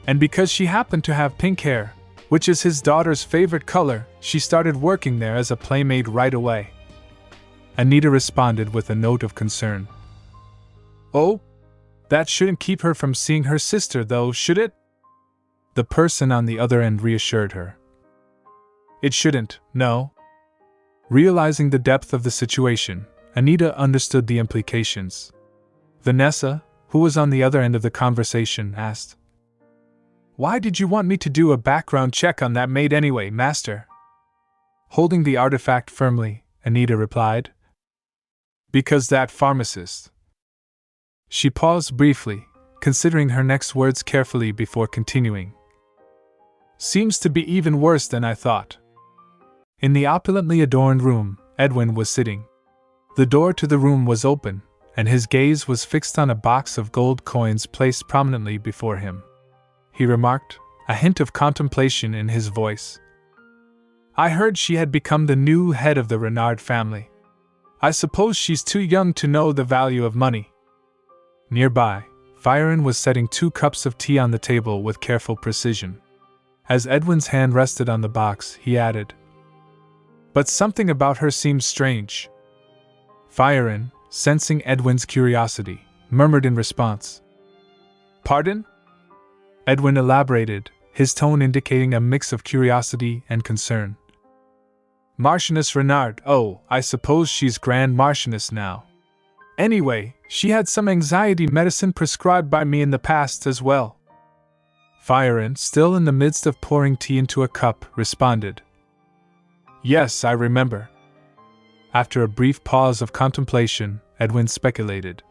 and because she happened to have pink hair, which is his daughter's favorite color, she started working there as a playmate right away. Anita responded with a note of concern. Oh? That shouldn't keep her from seeing her sister though, should it? The person on the other end reassured her. It shouldn't, no. Realizing the depth of the situation, Anita understood the implications. Vanessa, who was on the other end of the conversation, asked, Why did you want me to do a background check on that maid anyway, Master? Holding the artifact firmly, Anita replied, Because that pharmacist. She paused briefly, considering her next words carefully before continuing. Seems to be even worse than I thought. In the opulently adorned room, Edwin was sitting. The door to the room was open, and his gaze was fixed on a box of gold coins placed prominently before him. He remarked, a hint of contemplation in his voice. I heard she had become the new head of the Renard family. I suppose she's too young to know the value of money. Nearby, Firen was setting 2 cups of tea on the table with careful precision. As Edwin's hand rested on the box, he added, But something about her seems strange. Firen, sensing Edwin's curiosity, murmured in response. Pardon? Edwin elaborated, his tone indicating a mix of curiosity and concern. Marchioness Renard, oh, I suppose she's Grand Marchioness now. Anyway, she had some anxiety medicine prescribed by me in the past as well. Firen, still in the midst of pouring tea into a cup, responded. Yes, I remember. After a brief pause of contemplation, Edwin speculated.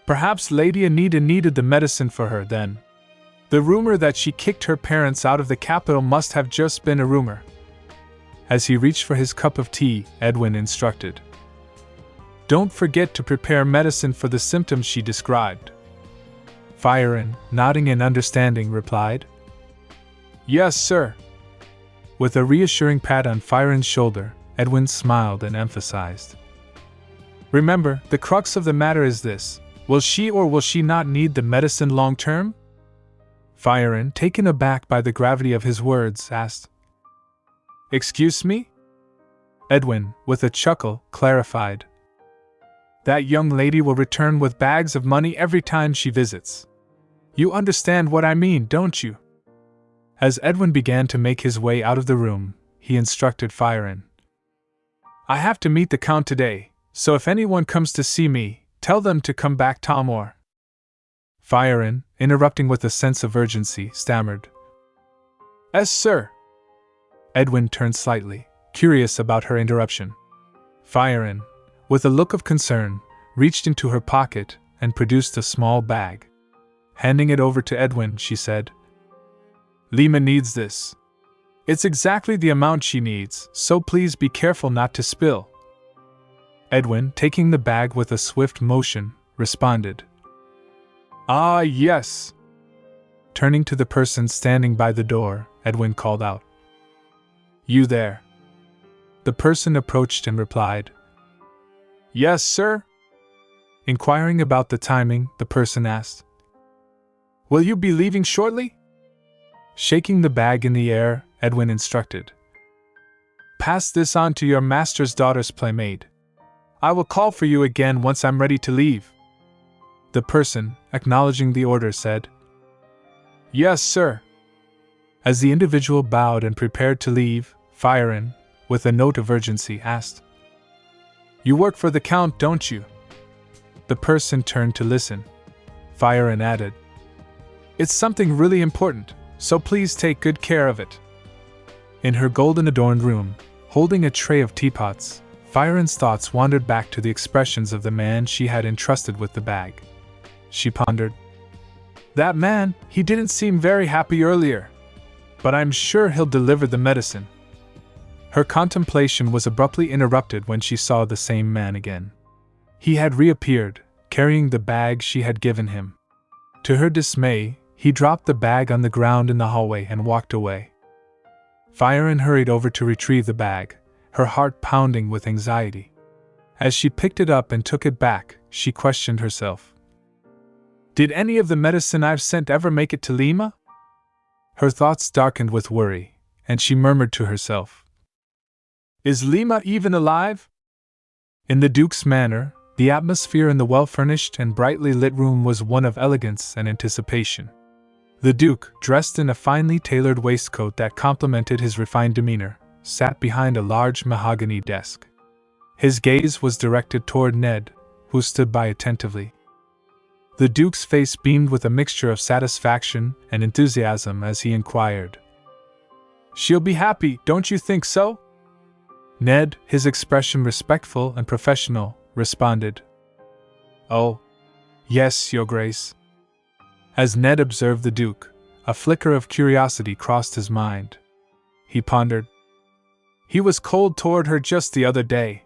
Perhaps Lady Anita needed the medicine for her then. The rumor that she kicked her parents out of the capital must have just been a rumor. As he reached for his cup of tea, Edwin instructed. Don't forget to prepare medicine for the symptoms she described. Firen, nodding in understanding, replied. Yes, sir. With a reassuring pat on Firen's shoulder, Edwin smiled and emphasized. Remember, the crux of the matter is this. Will she or will she not need the medicine long term? Firen, taken aback by the gravity of his words, asked. Excuse me? Edwin, with a chuckle, clarified. That young lady will return with bags of money every time she visits. You understand what I mean, don't you? As Edwin began to make his way out of the room, he instructed Firen. I have to meet the Count today, so if anyone comes to see me, tell them to come back tomorrow. Firen, interrupting with a sense of urgency, stammered. Yes, sir. Edwin turned slightly, curious about her interruption. Firen, with a look of concern, reached into her pocket and produced a small bag. Handing it over to Edwin, she said, Lima needs this. It's exactly the amount she needs, so please be careful not to spill. Edwin, taking the bag with a swift motion, responded. Ah, yes. Turning to the person standing by the door, Edwin called out. You there? The person approached and replied. Yes, sir. Inquiring about the timing, the person asked. Will you be leaving shortly? Shaking the bag in the air, Edwin instructed. Pass this on to your master's daughter's playmate. I will call for you again once I'm ready to leave. The person, acknowledging the order, said. Yes, sir. As the individual bowed and prepared to leave, Firen, with a note of urgency, asked. You work for the Count, don't you? The person turned to listen. Fire and added. It's something really important, so please take good care of it. In her golden-adorned room, holding a tray of teapots, Firen's thoughts wandered back to the expressions of the man she had entrusted with the bag. She pondered. That man, he didn't seem very happy earlier. But I'm sure he'll deliver the medicine. Her contemplation was abruptly interrupted when she saw the same man again. He had reappeared, carrying the bag she had given him. To her dismay, he dropped the bag on the ground in the hallway and walked away. Firen hurried over to retrieve the bag, her heart pounding with anxiety. As she picked it up and took it back, she questioned herself. Did any of the medicine I've sent ever make it to Lima? Her thoughts darkened with worry, and she murmured to herself. Is Lima even alive? In the Duke's manor, the atmosphere in the well-furnished and brightly lit room was one of elegance and anticipation. The Duke, dressed in a finely tailored waistcoat that complemented his refined demeanor, sat behind a large mahogany desk. His gaze was directed toward Ned, who stood by attentively. The Duke's face beamed with a mixture of satisfaction and enthusiasm as he inquired. She'll be happy, don't you think so? Ned, his expression respectful and professional, responded. Oh, yes, Your Grace. As Ned observed the Duke, a flicker of curiosity crossed his mind. He pondered. He was cold toward her just the other day.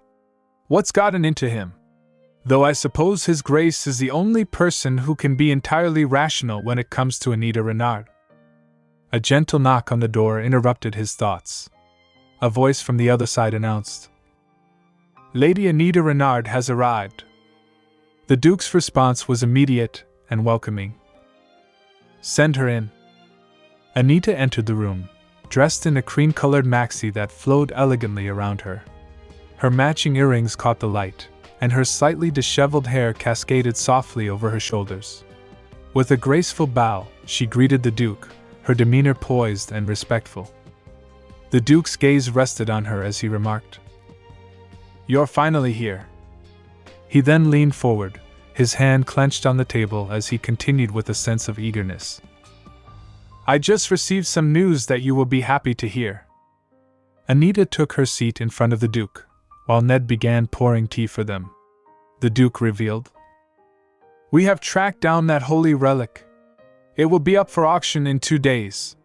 What's gotten into him? Though I suppose His Grace is the only person who can be entirely rational when it comes to Anita Renard. A gentle knock on the door interrupted his thoughts. A voice from the other side announced. Lady Anita Renard has arrived. The Duke's response was immediate and welcoming. Send her in. Anita entered the room, dressed in a cream-colored maxi that flowed elegantly around her. Her matching earrings caught the light, and her slightly disheveled hair cascaded softly over her shoulders. With a graceful bow, she greeted the Duke, her demeanor poised and respectful. The Duke's gaze rested on her as he remarked, You're finally here. He then leaned forward, his hand clenched on the table as he continued with a sense of eagerness. I just received some news that you will be happy to hear. Anita took her seat in front of the Duke, while Ned began pouring tea for them. The Duke revealed. We have tracked down that holy relic. It will be up for auction in 2 days.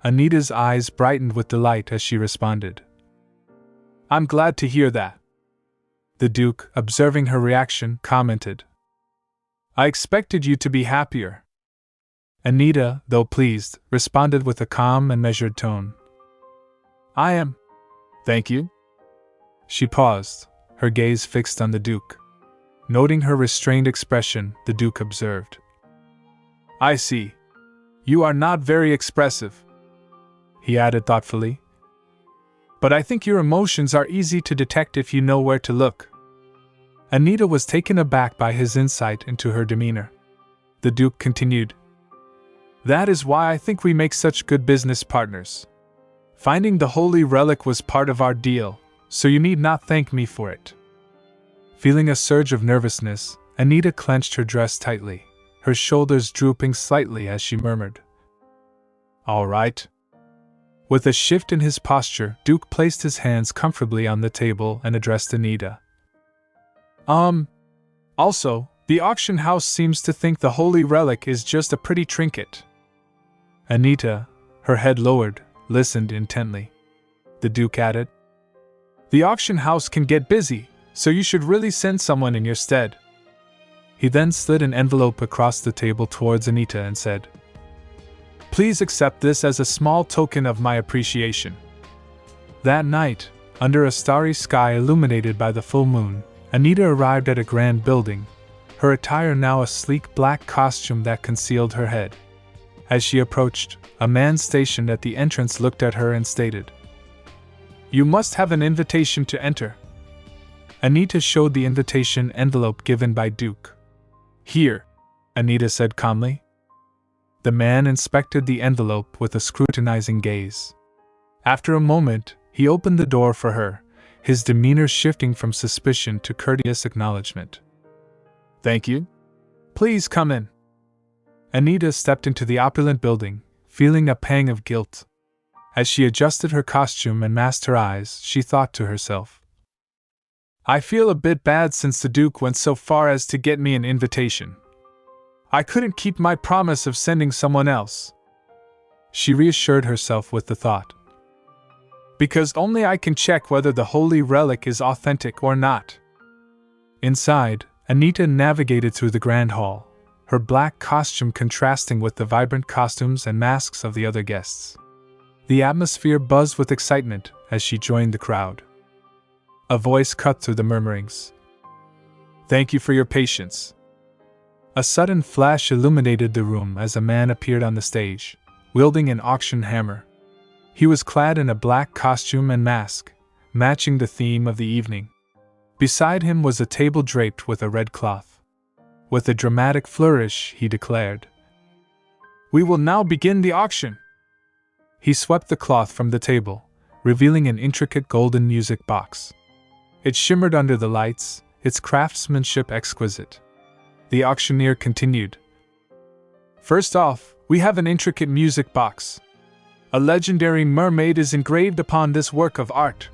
Anita's eyes brightened with delight as she responded. I'm glad to hear that. The Duke, observing her reaction, commented. I expected you to be happier. Anita, though pleased, responded with a calm and measured tone. I am. Thank you. She paused, her gaze fixed on the Duke. Noting her restrained expression, the Duke observed. I see. You are not very expressive. He added thoughtfully. But I think your emotions are easy to detect if you know where to look. Anita was taken aback by his insight into her demeanor. The Duke continued. That is why I think we make such good business partners. Finding the holy relic was part of our deal, so you need not thank me for it. Feeling a surge of nervousness, Anita clenched her dress tightly, her shoulders drooping slightly as she murmured. All right. With a shift in his posture, Duke placed his hands comfortably on the table and addressed Anita. Also, the auction house seems to think the holy relic is just a pretty trinket. Anita, her head lowered, listened intently. The Duke added, The auction house can get busy, so you should really send someone in your stead. He then slid an envelope across the table towards Anita and said, Please accept this as a small token of my appreciation. That night, under a starry sky illuminated by the full moon, Anita arrived at a grand building, her attire now a sleek black costume that concealed her head. As she approached, a man stationed at the entrance looked at her and stated, You must have an invitation to enter. Anita showed the invitation envelope given by Duke. Here, Anita said calmly. The man inspected the envelope with a scrutinizing gaze. After a moment, He opened the door for her, his demeanor shifting from suspicion to courteous acknowledgement. "Thank you. Please come in." Anita stepped into the opulent building, feeling a pang of guilt. As she adjusted her costume and masked her eyes, she thought to herself, "I feel a bit bad since the Duke went so far as to get me an invitation. I couldn't keep my promise of sending someone else." She reassured herself with the thought, "Because only I can check whether the holy relic is authentic or not." Inside, Anita navigated through the grand hall, her black costume contrasting with the vibrant costumes and masks of the other guests. The atmosphere buzzed with excitement as she joined the crowd. A voice cut through the murmurings. "Thank you for your patience." A sudden flash illuminated the room as a man appeared on the stage, wielding an auction hammer. He was clad in a black costume and mask, matching the theme of the evening. Beside him was a table draped with a red cloth. With a dramatic flourish, he declared, "We will now begin the auction." He swept the cloth from the table, revealing an intricate golden music box. It shimmered under the lights, its craftsmanship exquisite. The auctioneer continued, "First off, we have an intricate music box. A legendary mermaid is engraved upon this work of art."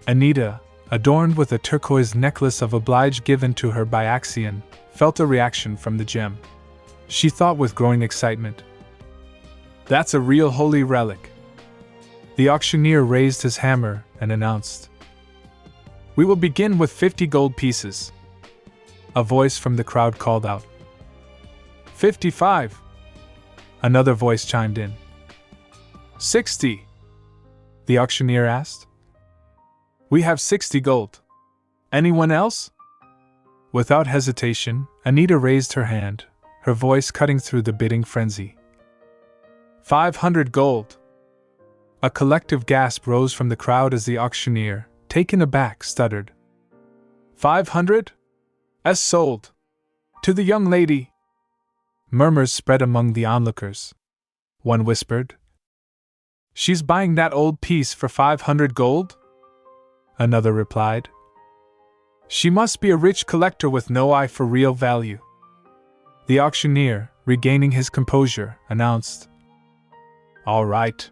Anita, adorned with a turquoise necklace of oblige given to her by Axion, felt a reaction from the gem. She thought with growing excitement, "That's a real holy relic." The auctioneer raised his hammer and announced, "We will begin with 50 gold pieces." A voice from the crowd called out, 55. Another voice chimed in, 60. The auctioneer asked, "We have 60 gold. Anyone else?" Without hesitation, Anita raised her hand, her voice cutting through the bidding frenzy. 500 gold. A collective gasp rose from the crowd as the auctioneer, taken aback, stuttered, 500? As sold. To the young lady. Murmurs spread among the onlookers. One whispered, "She's buying that old piece for 500 gold?" Another replied, "She must be a rich collector with no eye for real value." The auctioneer, regaining his composure, announced, "All right.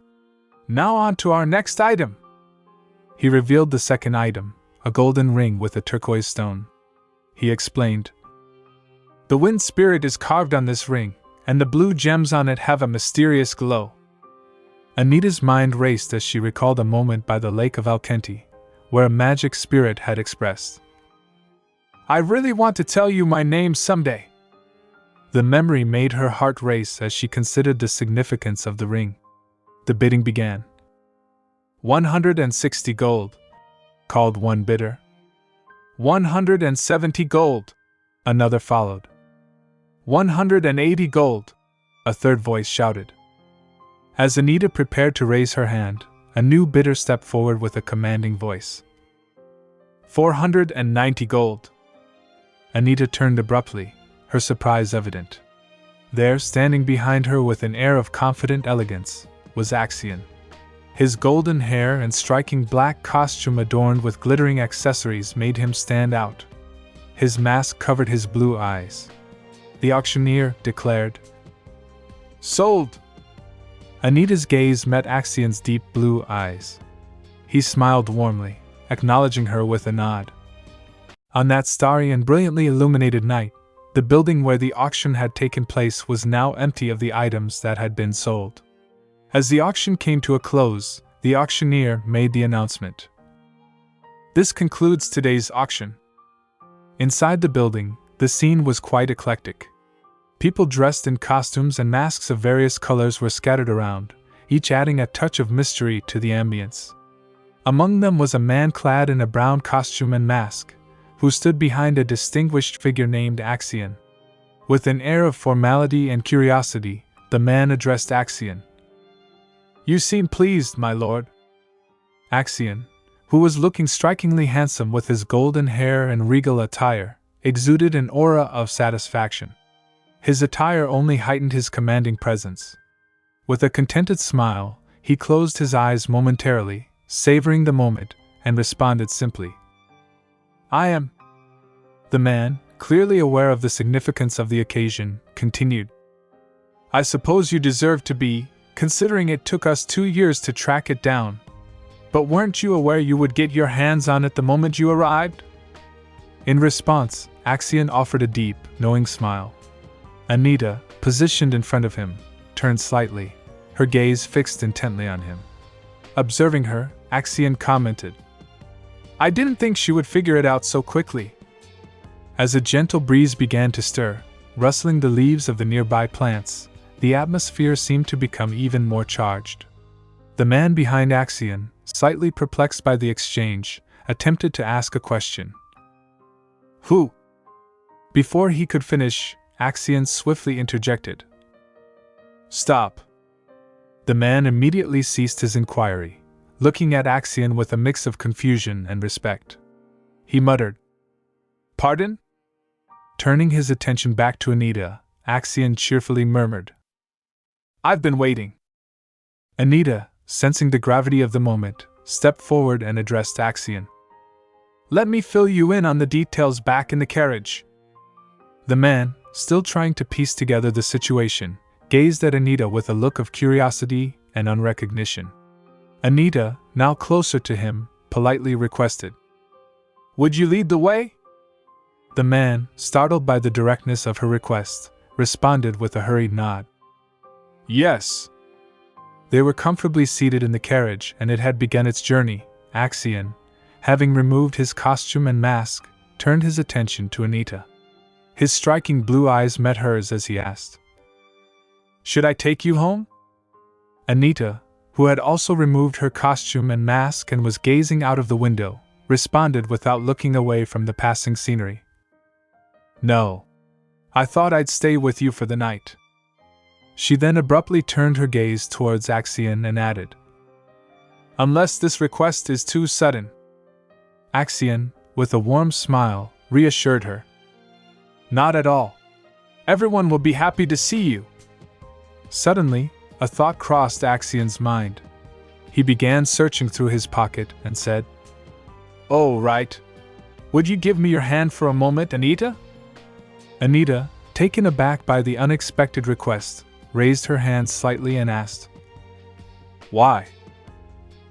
Now on to our next item." He revealed the second item, a golden ring with a turquoise stone. He explained, "The wind spirit is carved on this ring, and the blue gems on it have a mysterious glow." Anita's mind raced as she recalled a moment by the lake of Alkenti, where a magic spirit had expressed, "I really want to tell you my name someday." The memory made her heart race as she considered the significance of the ring. The bidding began. 160 gold, called one bidder. 170 gold, another followed. 180 gold, a third voice shouted. As Anita prepared to raise her hand, a new bidder stepped forward with a commanding voice. 490 gold. Anita turned abruptly, her surprise evident. There, standing behind her with an air of confident elegance, was Axion. His golden hair and striking black costume adorned with glittering accessories made him stand out. His mask covered his blue eyes. The auctioneer declared, "Sold!" Anita's gaze met Axion's deep blue eyes. He smiled warmly, acknowledging her with a nod. On that starry and brilliantly illuminated night, the building where the auction had taken place was now empty of the items that had been sold. As the auction came to a close, the auctioneer made the announcement. "This concludes today's auction." Inside the building, the scene was quite eclectic. People dressed in costumes and masks of various colors were scattered around, each adding a touch of mystery to the ambience. Among them was a man clad in a brown costume and mask, who stood behind a distinguished figure named Axion. With an air of formality and curiosity, the man addressed Axion. "You seem pleased, my lord." Axion, who was looking strikingly handsome with his golden hair and regal attire, exuded an aura of satisfaction. His attire only heightened his commanding presence. With a contented smile, he closed his eyes momentarily, savoring the moment, and responded simply. I am. The man, clearly aware of the significance of the occasion, continued. I suppose you deserve to be, considering it took us 2 years to track it down. But weren't you aware you would get your hands on it the moment you arrived? In response, Axion offered a deep, knowing smile. Anita, positioned in front of him, turned slightly, her gaze fixed intently on him. Observing her, Axion commented, I didn't think she would figure it out so quickly. As a gentle breeze began to stir, rustling the leaves of the nearby plants, the atmosphere seemed to become even more charged. The man behind Axion, slightly perplexed by the exchange, attempted to ask a question. Who? Before he could finish, Axion swiftly interjected. Stop. The man immediately ceased his inquiry, looking at Axion with a mix of confusion and respect. He muttered, Pardon? Turning his attention back to Anita, Axion cheerfully murmured, I've been waiting. Anita, sensing the gravity of the moment, stepped forward and addressed Axion. Let me fill you in on the details back in the carriage. The man, still trying to piece together the situation, gazed at Anita with a look of curiosity and unrecognition. Anita, now closer to him, politely requested, Would you lead the way? The man, startled by the directness of her request, responded with a hurried nod. Yes. They were comfortably seated in the carriage and it had begun its journey. Axion, having removed his costume and mask, turned his attention to Anita. His striking blue eyes met hers as he asked, Should I take you home? Anita, who had also removed her costume and mask and was gazing out of the window, responded without looking away from the passing scenery. No. I thought I'd stay with you for the night. She then abruptly turned her gaze towards Axion and added, Unless this request is too sudden. Axion, with a warm smile, reassured her. Not at all. Everyone will be happy to see you. Suddenly, a thought crossed Axion's mind. He began searching through his pocket and said, Oh, right. Would you give me your hand for a moment, Anita? Anita, taken aback by the unexpected request, raised her hand slightly and asked, Why?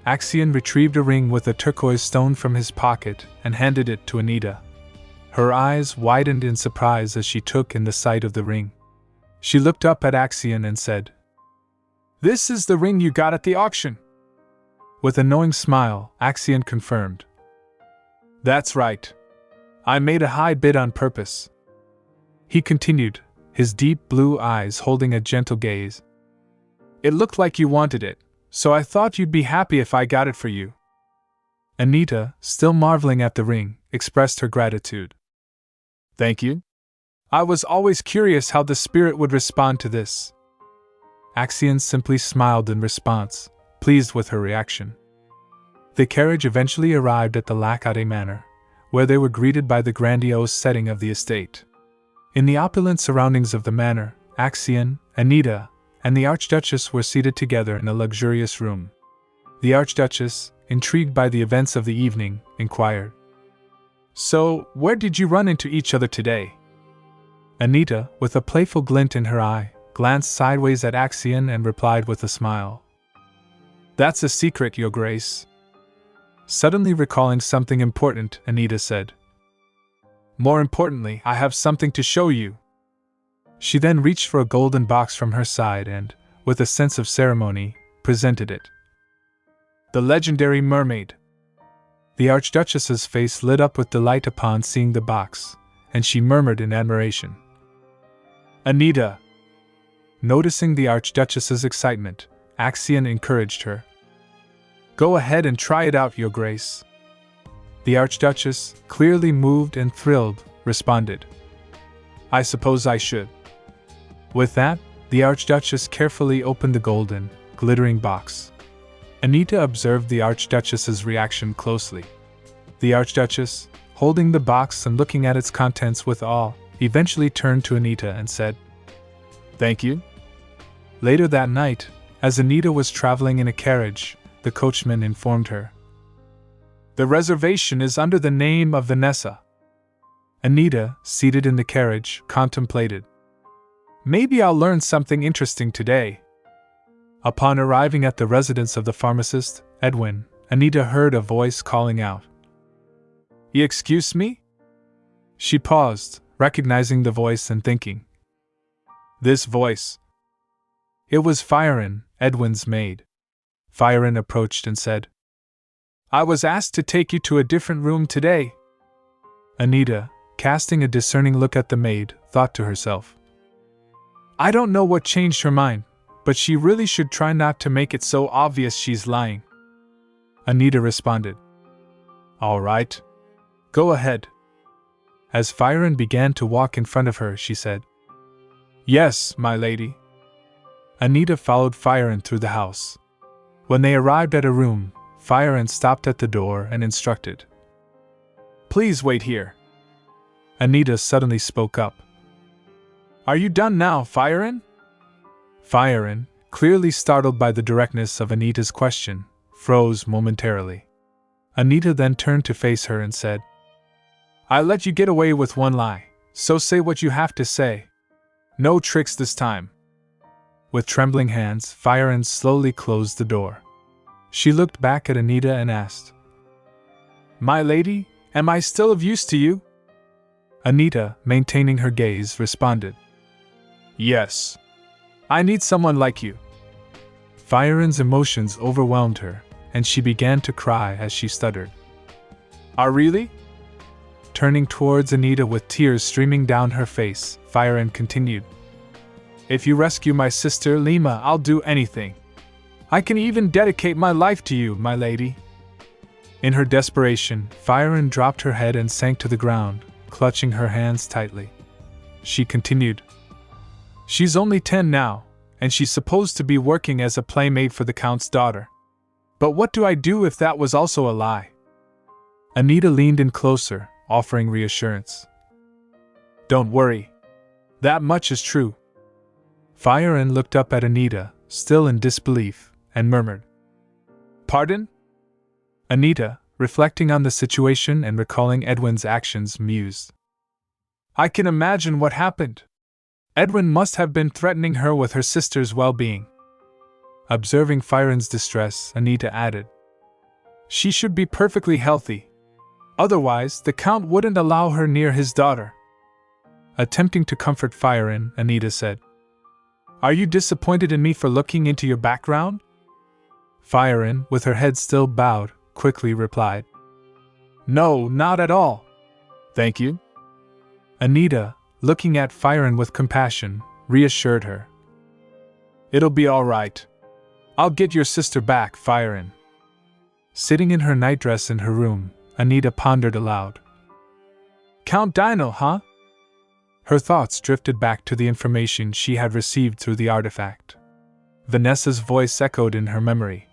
Axion retrieved a ring with a turquoise stone from his pocket and handed it to Anita. Her eyes widened in surprise as she took in the sight of the ring. She looked up at Axion and said, This is the ring you got at the auction. With a knowing smile, Axion confirmed, That's right. I made a high bid on purpose. He continued, his deep blue eyes holding a gentle gaze. It looked like you wanted it, so I thought you'd be happy if I got it for you. Anita, still marveling at the ring, expressed her gratitude. Thank you. I was always curious how the spirit would respond to this. Axion simply smiled in response, pleased with her reaction. The carriage eventually arrived at the Lacade Manor, where they were greeted by the grandiose setting of the estate. In the opulent surroundings of the manor, Axion, Anita, and the Archduchess were seated together in a luxurious room. The Archduchess, intrigued by the events of the evening, inquired, So, where did you run into each other today? Anita, with a playful glint in her eye, glanced sideways at Axion and replied with a smile. That's a secret, Your Grace. Suddenly recalling something important, Anita said, More importantly, I have something to show you. She then reached for a golden box from her side and, with a sense of ceremony, presented it. The legendary mermaid. The Archduchess's face lit up with delight upon seeing the box, and she murmured in admiration, Anita. Noticing the Archduchess's excitement, Axion encouraged her. Go ahead and try it out, Your Grace. The Archduchess, clearly moved and thrilled, responded, I suppose I should. With that, the Archduchess carefully opened the golden, glittering box. Anita observed the Archduchess's reaction closely. The Archduchess, holding the box and looking at its contents with awe, eventually turned to Anita and said, Thank you. Later that night, as Anita was traveling in a carriage, the coachman informed her. The reservation is under the name of Vanessa. Anita, seated in the carriage, contemplated. Maybe I'll learn something interesting today. Upon arriving at the residence of the pharmacist, Edwin, Anita heard a voice calling out. Excuse me? She paused, recognizing the voice and thinking. This voice. It was Firen, Edwin's maid. Firen approached and said, I was asked to take you to a different room today. Anita, casting a discerning look at the maid, thought to herself. I don't know what changed her mind, but she really should try not to make it so obvious she's lying. Anita responded. All right. Go ahead. As Firen began to walk in front of her, she said, Yes, my lady. Anita followed Firen through the house. When they arrived at a room, Firen stopped at the door and instructed. Please wait here. Anita suddenly spoke up. Are you done now, Firen? Firen, clearly startled by the directness of Anita's question, froze momentarily. Anita then turned to face her and said, I let you get away with one lie, so say what you have to say. No tricks this time. With trembling hands, Firen slowly closed the door. She looked back at Anita and asked, My lady, am I still of use to you? Anita, maintaining her gaze, responded, Yes. I need someone like you. Firen's emotions overwhelmed her, and she began to cry as she stuttered. Really? Turning towards Anita with tears streaming down her face, Firen continued. If you rescue my sister Lima, I'll do anything. I can even dedicate my life to you, my lady. In her desperation, Firen dropped her head and sank to the ground, clutching her hands tightly. She continued. She's only 10 now, and she's supposed to be working as a playmate for the Count's daughter. But what do I do if that was also a lie? Anita leaned in closer, offering reassurance. Don't worry. That much is true. Firen looked up at Anita, still in disbelief, and murmured. Pardon? Anita, reflecting on the situation and recalling Edwin's actions, mused. I can imagine what happened. Edwin must have been threatening her with her sister's well-being. Observing Firen's distress, Anita added. She should be perfectly healthy. Otherwise, the Count wouldn't allow her near his daughter. Attempting to comfort Firen, Anita said. Are you disappointed in me for looking into your background? Firen, with her head still bowed, quickly replied. No, not at all. Thank you. Anita, looking at Firen with compassion, reassured her. It'll be all right. I'll get your sister back, Firen. Sitting in her nightdress in her room, Anita pondered aloud. Count Dino, huh? Her thoughts drifted back to the information she had received through the artifact. Vanessa's voice echoed in her memory.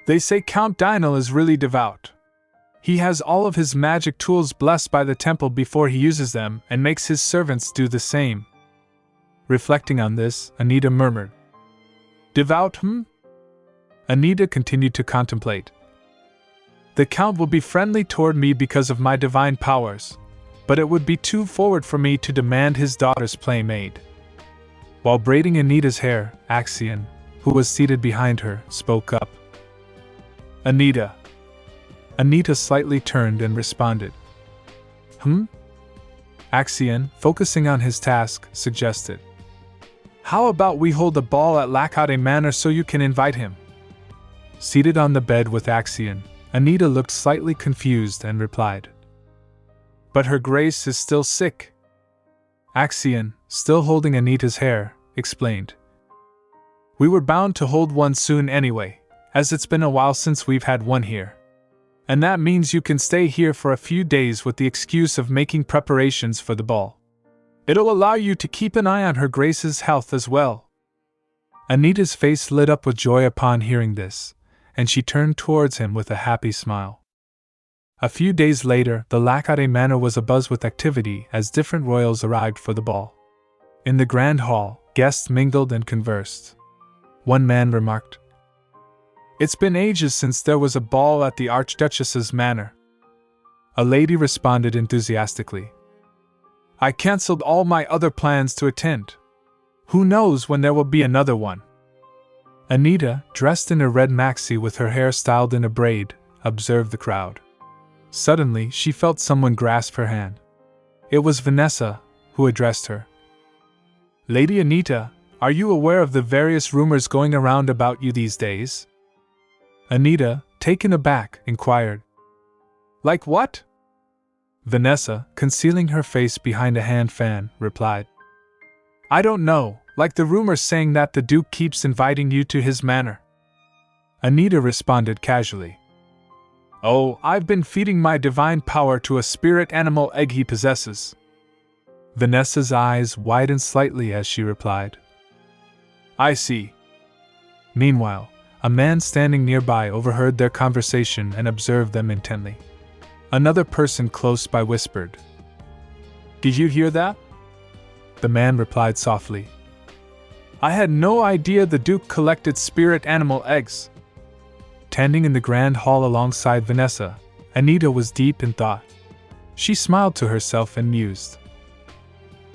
They say Count Dino is really devout. He has all of his magic tools blessed by the temple before he uses them and makes his servants do the same. Reflecting on this, Anita murmured. Devout, Anita continued to contemplate. The Count will be friendly toward me because of my divine powers, but it would be too forward for me to demand his daughter's playmate. While braiding Anita's hair, Axion, who was seated behind her, spoke up. Anita. Anita slightly turned and responded. Axion, focusing on his task, suggested. How about we hold a ball at Lakade Manor so you can invite him? Seated on the bed with Axion, Anita looked slightly confused and replied. But her grace is still sick. Axion, still holding Anita's hair, explained. We were bound to hold one soon anyway, as it's been a while since we've had one here. And that means you can stay here for a few days with the excuse of making preparations for the ball. It'll allow you to keep an eye on her grace's health as well. Anita's face lit up with joy upon hearing this, and she turned towards him with a happy smile. A few days later, the Lakade Manor was abuzz with activity as different royals arrived for the ball. In the grand hall, guests mingled and conversed. One man remarked, It's been ages since there was a ball at the Archduchess's manor. A lady responded enthusiastically. I cancelled all my other plans to attend. Who knows when there will be another one? Anita, dressed in a red maxi with her hair styled in a braid, observed the crowd. Suddenly, she felt someone grasp her hand. It was Vanessa, who addressed her. Lady Anita, are you aware of the various rumors going around about you these days? Anita, taken aback, inquired. Like what? Vanessa, concealing her face behind a hand fan, replied. I don't know, like the rumors saying that the Duke keeps inviting you to his manor. Anita responded casually. Oh, I've been feeding my divine power to a spirit animal egg he possesses. Vanessa's eyes widened slightly as she replied. I see. Meanwhile, a man standing nearby overheard their conversation and observed them intently. Another person close by whispered. Did you hear that? The man replied softly. I had no idea the Duke collected spirit animal eggs. Standing in the grand hall alongside Vanessa, Anita was deep in thought. She smiled to herself and mused.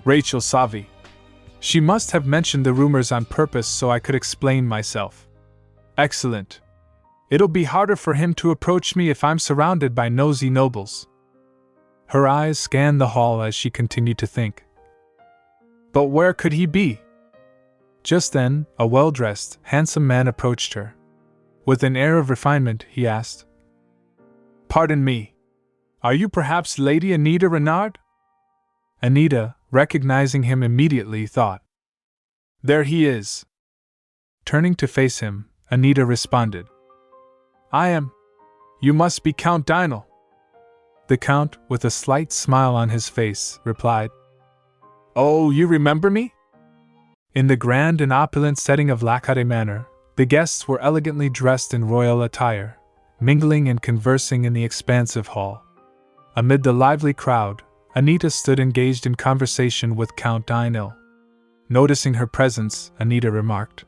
Rachel Savi. She must have mentioned the rumors on purpose so I could explain myself. Excellent. It'll be harder for him to approach me if I'm surrounded by nosy nobles. Her eyes scanned the hall as she continued to think. But where could he be? Just then, a well-dressed, handsome man approached her. With an air of refinement, he asked, Pardon me. Are you perhaps Lady Anita Renard? Anita, recognizing him immediately, thought. There he is. Turning to face him, Anita responded. I am. You must be Count Dinal. The Count, with a slight smile on his face, replied. Oh, you remember me? In the grand and opulent setting of Lacade Manor, the guests were elegantly dressed in royal attire, mingling and conversing in the expansive hall. Amid the lively crowd, Anita stood engaged in conversation with Count Dinal. Noticing her presence, Anita remarked,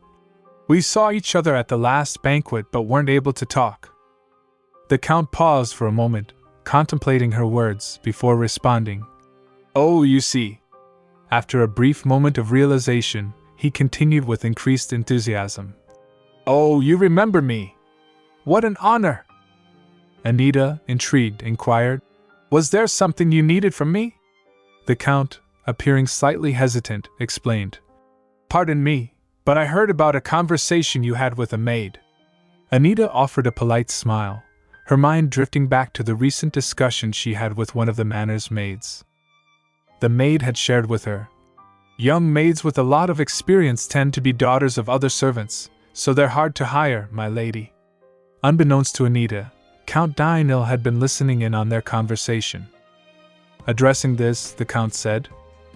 We saw each other at the last banquet but weren't able to talk. The Count paused for a moment, contemplating her words, before responding, Oh, you see. After a brief moment of realization, he continued with increased enthusiasm. Oh, you remember me. What an honor! Anita, intrigued, inquired, Was there something you needed from me? The Count, appearing slightly hesitant, explained, Pardon me, but I heard about a conversation you had with a maid. Anita offered a polite smile, her mind drifting back to the recent discussion she had with one of the manor's maids. The maid had shared with her, Young maids with a lot of experience tend to be daughters of other servants, so they're hard to hire, my lady. Unbeknownst to Anita, Count Dinal had been listening in on their conversation. Addressing this, the Count said,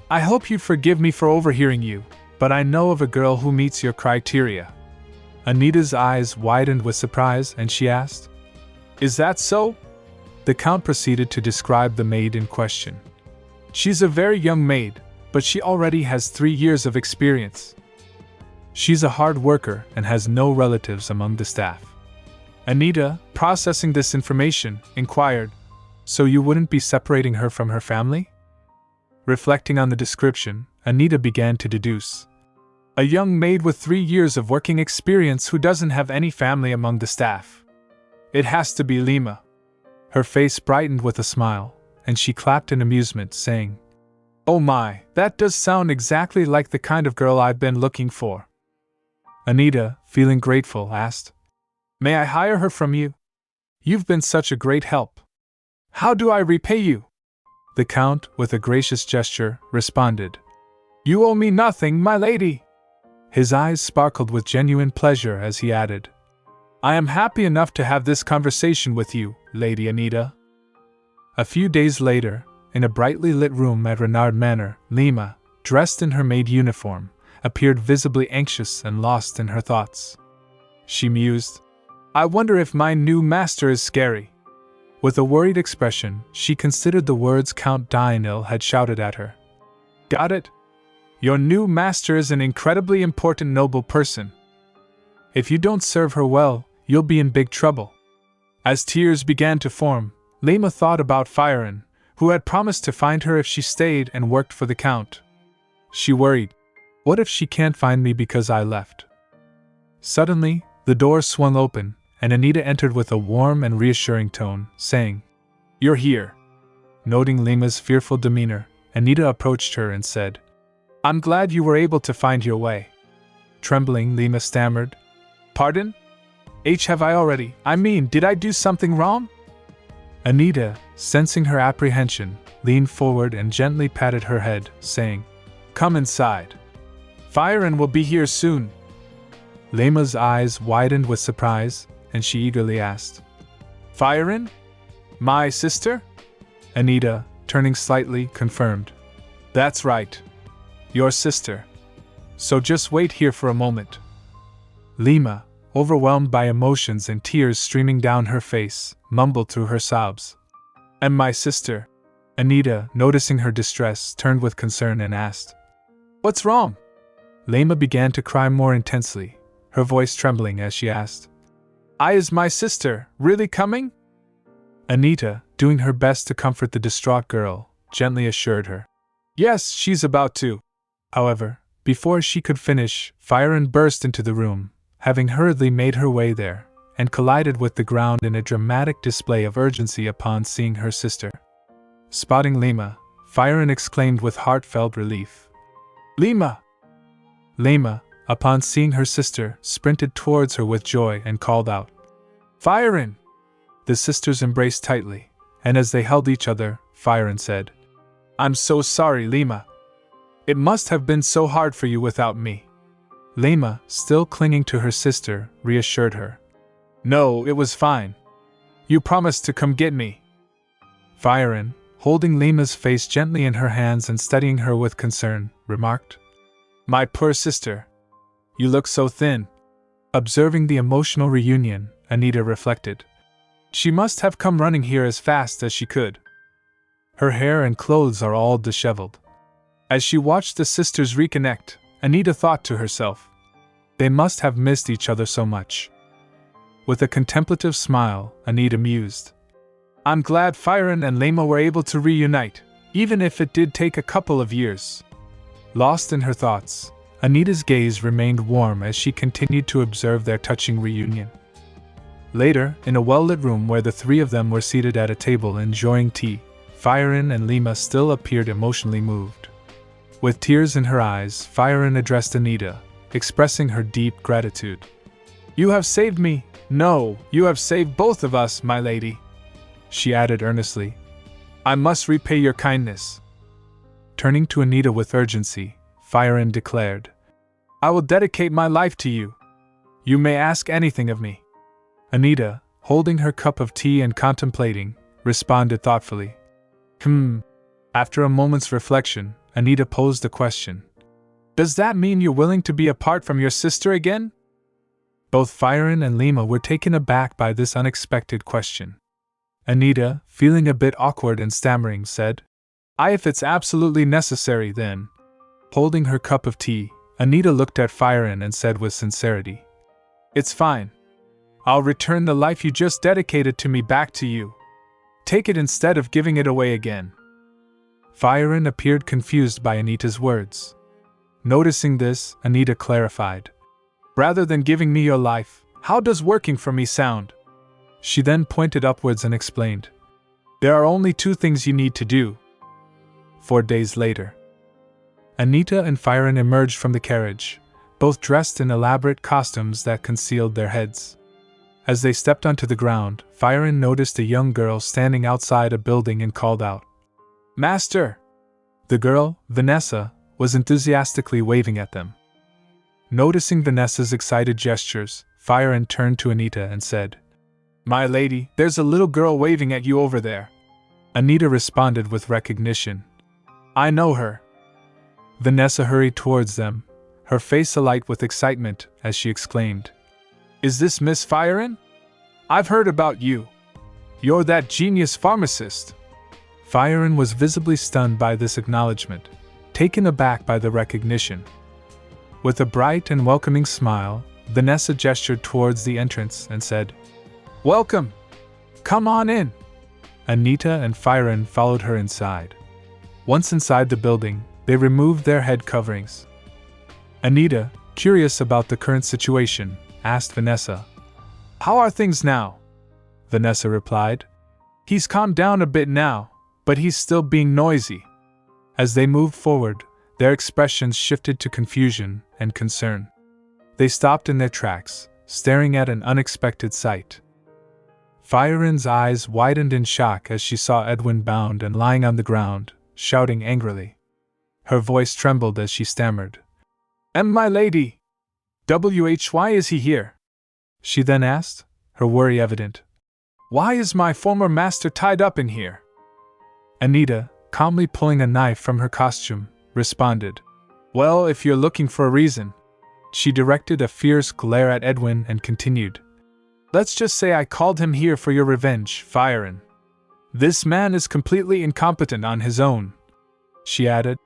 I hope you'd forgive me for overhearing you, but I know of a girl who meets your criteria. Anita's eyes widened with surprise and she asked, Is that so? The Count proceeded to describe the maid in question. She's a very young maid, but she already has 3 years of experience. She's a hard worker and has no relatives among the staff. Anita, processing this information, inquired, So you wouldn't be separating her from her family? Reflecting on the description, Anita began to deduce. A young maid with 3 years of working experience who doesn't have any family among the staff. It has to be Lima. Her face brightened with a smile, and she clapped in amusement, saying, Oh my, that does sound exactly like the kind of girl I've been looking for. Anita, feeling grateful, asked, May I hire her from you? You've been such a great help. How do I repay you? The Count, with a gracious gesture, responded, You owe me nothing, my lady. His eyes sparkled with genuine pleasure as he added, I am happy enough to have this conversation with you, Lady Anita. A few days later, in a brightly lit room at Renard Manor, Lima, dressed in her maid uniform, appeared visibly anxious and lost in her thoughts. She mused, I wonder if my new master is scary. With a worried expression, she considered the words Count Dinal had shouted at her. Got it? Your new master is an incredibly important noble person. If you don't serve her well, you'll be in big trouble. As tears began to form, Lema thought about Firen, who had promised to find her if she stayed and worked for the Count. She worried, what if she can't find me because I left? Suddenly, the door swung open, and Anita entered with a warm and reassuring tone, saying, "You're here." Noting Lema's fearful demeanor, Anita approached her and said, "I'm glad you were able to find your way." Trembling, Lema stammered, "Pardon? Have I already? Did I do something wrong?" Anita, sensing her apprehension, leaned forward and gently patted her head, saying, "Come inside. Firen will be here soon." Lema's eyes widened with surprise, and she eagerly asked, "Firen? My sister?" Anita, turning slightly, confirmed, "That's right. Your sister. So just wait here for a moment." Lema, overwhelmed by emotions and tears streaming down her face, mumbled through her sobs, "And my sister?" Anita, noticing her distress, turned with concern and asked, "What's wrong?" Lema began to cry more intensely, her voice trembling as she asked, Is my sister really coming?" Anita, doing her best to comfort the distraught girl, gently assured her, "Yes, she's about to." However, before she could finish, Firen burst into the room, having hurriedly made her way there, and collided with the ground in a dramatic display of urgency upon seeing her sister. Spotting Lema, Firen exclaimed with heartfelt relief, "Lema!" Lema, upon seeing her sister, sprinted towards her with joy and called out, "Firen!" The sisters embraced tightly, and as they held each other, Firen said, "I'm so sorry, Lema. It must have been so hard for you without me." Lema, still clinging to her sister, reassured her, "No, it was fine. You promised to come get me." Firen, holding Lema's face gently in her hands and studying her with concern, remarked, "My poor sister. You look so thin." Observing the emotional reunion, Anita reflected, "She must have come running here as fast as she could. Her hair and clothes are all disheveled." As she watched the sisters reconnect, Anita thought to herself, "They must have missed each other so much." With a contemplative smile, Anita mused, "I'm glad Firen and Lema were able to reunite, even if it did take a couple of years." Lost in her thoughts, Anita's gaze remained warm as she continued to observe their touching reunion. Later, in a well-lit room where the three of them were seated at a table enjoying tea, Firen and Lema still appeared emotionally moved. With tears in her eyes, Firen addressed Anita, expressing her deep gratitude. "You have saved me. No, you have saved both of us, my lady," she added earnestly. "I must repay your kindness." Turning to Anita with urgency, Firen declared, "I will dedicate my life to you. You may ask anything of me." Anita, holding her cup of tea and contemplating, responded thoughtfully, After a moment's reflection, Anita posed a question. "Does that mean you're willing to be apart from your sister again?" Both Firen and Lema were taken aback by this unexpected question. Anita, feeling a bit awkward and stammering, said, If it's absolutely necessary, then." Holding her cup of tea, Anita looked at Firen and said with sincerity, "It's fine. I'll return the life you just dedicated to me back to you. Take it instead of giving it away again." Firen appeared confused by Anita's words. Noticing this, Anita clarified, "Rather than giving me your life, how does working for me sound?" She then pointed upwards and explained, "There are only two things you need to do." 4 days later, Anita and Firen emerged from the carriage, both dressed in elaborate costumes that concealed their heads. As they stepped onto the ground, Firen noticed a young girl standing outside a building and called out, "Master!" The girl, Vanessa, was enthusiastically waving at them. Noticing Vanessa's excited gestures, Firen turned to Anita and said, "My lady, there's a little girl waving at you over there." Anita responded with recognition, "I know her." Vanessa hurried towards them, her face alight with excitement as she exclaimed, "Is this Miss Firen? I've heard about you. You're that genius pharmacist." Firen was visibly stunned by this acknowledgement, taken aback by the recognition. With a bright and welcoming smile, Vanessa gestured towards the entrance and said, "Welcome! Come on in!" Anita and Firen followed her inside. Once inside the building, they removed their head coverings. Anita, curious about the current situation, asked Vanessa, "How are things now?" Vanessa replied, "He's calmed down a bit now, but he's still being noisy." As they moved forward, their expressions shifted to confusion and concern. They stopped in their tracks, staring at an unexpected sight. Firen's eyes widened in shock as she saw Edwin bound and lying on the ground, shouting angrily. Her voice trembled as she stammered, "My lady! Why is he here?" She then asked, her worry evident. "Why is my former master tied up in here?" Anita, calmly pulling a knife from her costume, responded, "Well, if you're looking for a reason." She directed a fierce glare at Edwin and continued, "Let's just say I called him here for your revenge, Firen. This man is completely incompetent on his own," she added,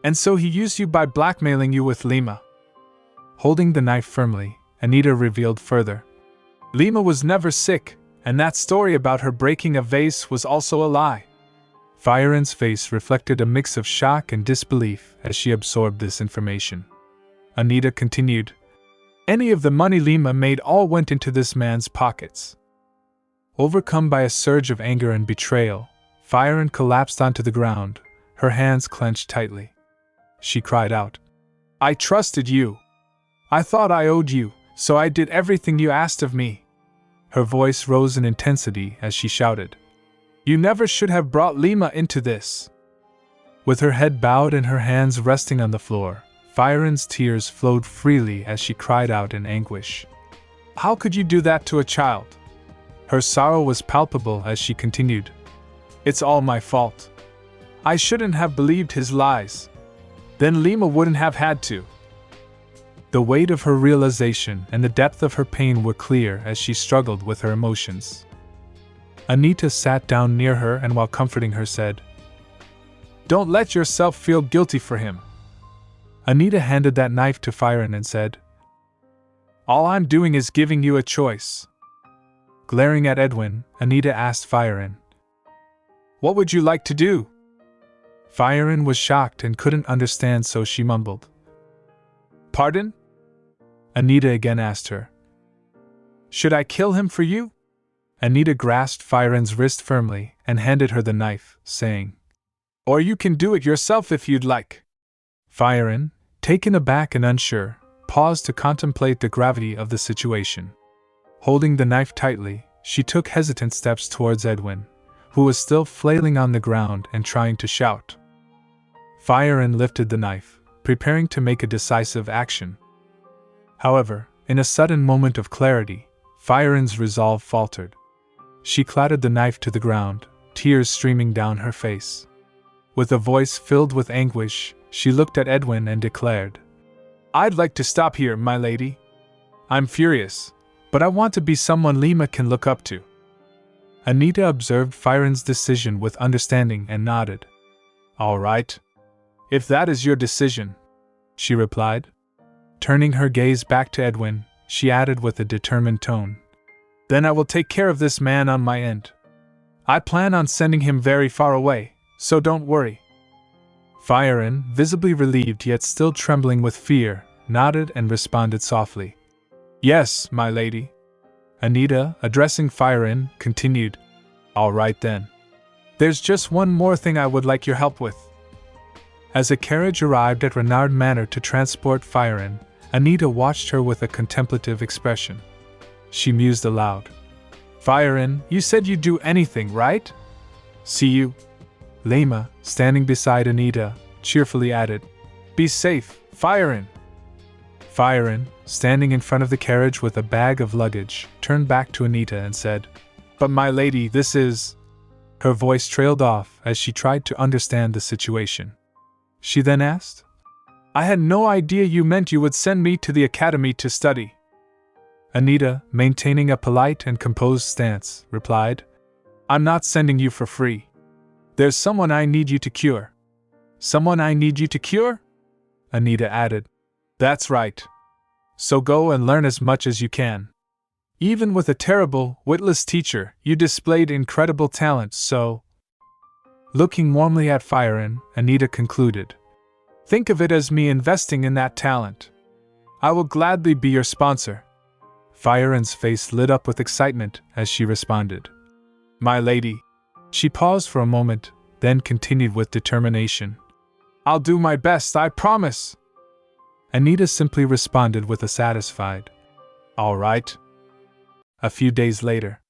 "and so he used you by blackmailing you with Lima." Holding the knife firmly, Anita revealed further. "Lima was never sick, and that story about her breaking a vase was also a lie." Firen's face reflected a mix of shock and disbelief as she absorbed this information. Anita continued, "Any of the money Lima made all went into this man's pockets." Overcome by a surge of anger and betrayal, Firen collapsed onto the ground, her hands clenched tightly. She cried out, "I trusted you. I thought I owed you, so I did everything you asked of me." Her voice rose in intensity as she shouted, "You never should have brought Lima into this." With her head bowed and her hands resting on the floor, Firen's tears flowed freely as she cried out in anguish. "How could you do that to a child?" Her sorrow was palpable as she continued, "It's all my fault. I shouldn't have believed his lies. Then Lima wouldn't have had to." The weight of her realization and the depth of her pain were clear as she struggled with her emotions. Anita sat down near her and while comforting her said, "Don't let yourself feel guilty for him." Anita handed that knife to Firen and said, "All I'm doing is giving you a choice." Glaring at Edwin, Anita asked Firen, "What would you like to do?" Firen was shocked and couldn't understand, so she mumbled, "Pardon?" Anita again asked her, "Should I kill him for you?" Anita grasped Firen's wrist firmly and handed her the knife, saying, "Or you can do it yourself if you'd like." Firen, taken aback and unsure, paused to contemplate the gravity of the situation. Holding the knife tightly, she took hesitant steps towards Edwin, who was still flailing on the ground and trying to shout. Firen lifted the knife, preparing to make a decisive action. However, in a sudden moment of clarity, Firen's resolve faltered. She clattered the knife to the ground, tears streaming down her face. With a voice filled with anguish, she looked at Edwin and declared, "I'd like to stop here, my lady. I'm furious, but I want to be someone Lima can look up to." Anita observed Firen's decision with understanding and nodded. "All right. If that is your decision," she replied. Turning her gaze back to Edwin, she added with a determined tone, "Then I will take care of this man on my end. I plan on sending him very far away, so don't worry." Firen, visibly relieved yet still trembling with fear, nodded and responded softly, "Yes, my lady." Anita, addressing Firen, continued, "All right then. There's just one more thing I would like your help with." As a carriage arrived at Renard Manor to transport Firen, Anita watched her with a contemplative expression. She mused aloud. "Firen, you said you'd do anything, right?" "See you." Lima, standing beside Anita, cheerfully added, "Be safe, Firen." Firen, standing in front of the carriage with a bag of luggage, turned back to Anita and said, "But my lady, this is—" Her voice trailed off as she tried to understand the situation. She then asked, "I had no idea you meant you would send me to the academy to study." Anita, maintaining a polite and composed stance, replied, "I'm not sending you for free. There's someone I need you to cure." "Someone I need you to cure?" Anita added. "That's right. So go and learn as much as you can. Even with a terrible, witless teacher, you displayed incredible talent, so. Looking warmly at Firen, Anita concluded. Think of it as me investing in that talent. I will gladly be your sponsor. Firen's face lit up with excitement as she responded. My lady. She paused for a moment, then continued with determination. I'll do my best, I promise. Anita simply responded with a satisfied, all right. A few days later.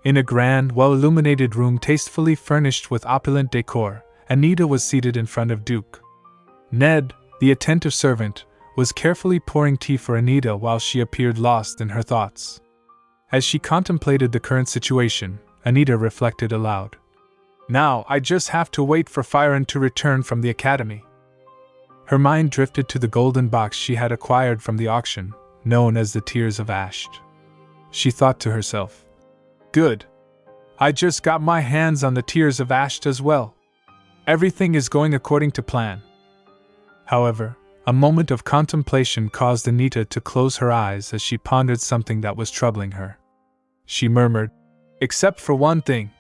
In a grand, well-illuminated room tastefully furnished with opulent decor, Anita was seated in front of Duke. Ned, the attentive servant, was carefully pouring tea for Anita while she appeared lost in her thoughts. As she contemplated the current situation, Anita reflected aloud. Now I just have to wait for Firen to return from the academy. Her mind drifted to the golden box she had acquired from the auction, known as the Tears of Ash. She thought to herself, good. I just got my hands on the Tears of Ash as well. Everything is going according to plan. However, a moment of contemplation caused Anita to close her eyes as she pondered something that was troubling her. She murmured, except for one thing.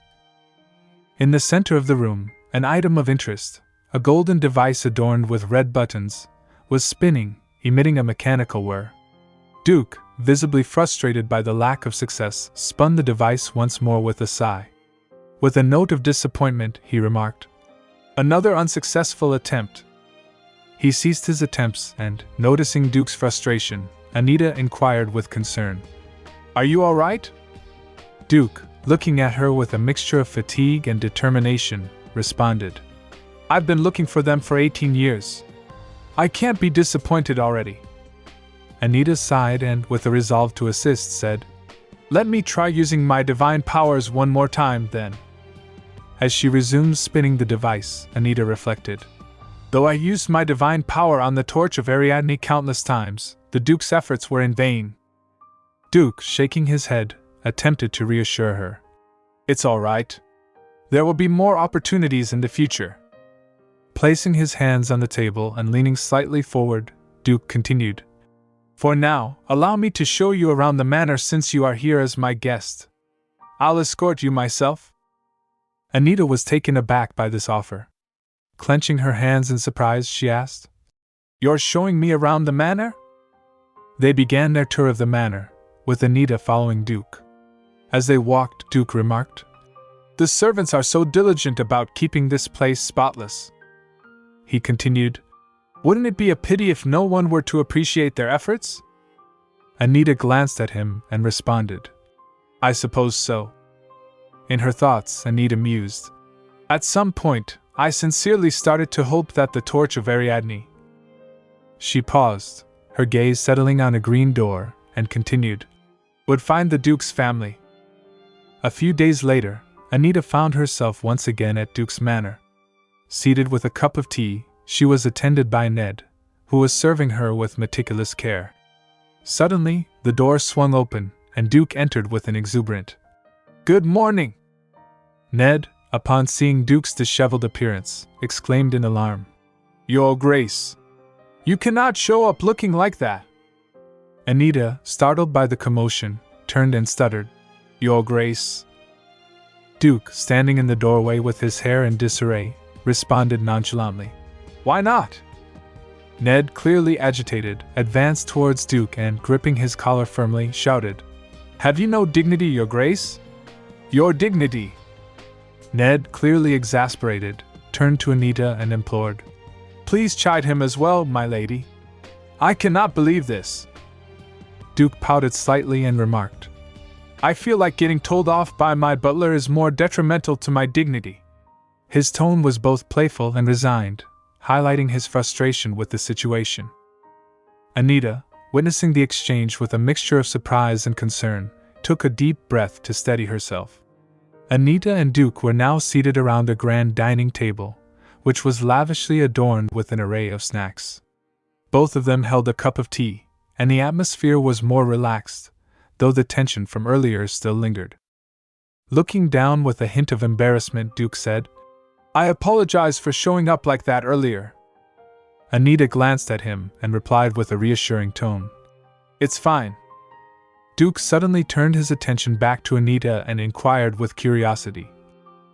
In the center of the room, an item of interest, a golden device adorned with red buttons, was spinning, emitting a mechanical whir. Duke, visibly frustrated by the lack of success, spun the device once more with a sigh. With a note of disappointment, he remarked, another unsuccessful attempt. He ceased his attempts and, noticing Duke's frustration, Anita inquired with concern, are you all right? Duke, looking at her with a mixture of fatigue and determination, responded, I've been looking for them for 18 years. I can't be disappointed already. Anita sighed and, with a resolve to assist, said, let me try using my divine powers one more time, then. As she resumed spinning the device, Anita reflected, though I used my divine power on the torch of Ariadne countless times, the Duke's efforts were in vain. Duke, shaking his head, attempted to reassure her. It's all right. There will be more opportunities in the future. Placing his hands on the table and leaning slightly forward, Duke continued, for now, allow me to show you around the manor since you are here as my guest. I'll escort you myself. Anita was taken aback by this offer. Clenching her hands in surprise, she asked, you're showing me around the manor? They began their tour of the manor, with Anita following Duke. As they walked, Duke remarked, the servants are so diligent about keeping this place spotless. He continued, wouldn't it be a pity if no one were to appreciate their efforts? Anita glanced at him and responded, I suppose so. In her thoughts, Anita mused, at some point, I sincerely started to hope that the torch of Ariadne. She paused, her gaze settling on a green door, and continued, would find the Duke's family. A few days later, Anita found herself once again at Duke's manor. Seated with a cup of tea, she was attended by Ned, who was serving her with meticulous care. Suddenly, the door swung open, and Duke entered with an exuberant, good morning! Ned, upon seeing Duke's disheveled appearance, exclaimed in alarm, Your Grace! You cannot show up looking like that! Anita, startled by the commotion, turned and stuttered, Your Grace! Duke, standing in the doorway with his hair in disarray, responded nonchalantly, Why not? Ned, clearly agitated, advanced towards Duke and, gripping his collar firmly, shouted, Have you no dignity, Your Grace? Your dignity! Ned, clearly exasperated, turned to Anita and implored, Please chide him as well, my lady. I cannot believe this. Duke pouted slightly and remarked, I feel like getting told off by my butler is more detrimental to my dignity. His tone was both playful and resigned, highlighting his frustration with the situation. Anita, witnessing the exchange with a mixture of surprise and concern, took a deep breath to steady herself. Anita and Duke were now seated around a grand dining table, which was lavishly adorned with an array of snacks. Both of them held a cup of tea, and the atmosphere was more relaxed, though the tension from earlier still lingered. Looking down with a hint of embarrassment, Duke said, I apologize for showing up like that earlier. Anita glanced at him and replied with a reassuring tone, It's fine. Duke suddenly turned his attention back to Anita and inquired with curiosity.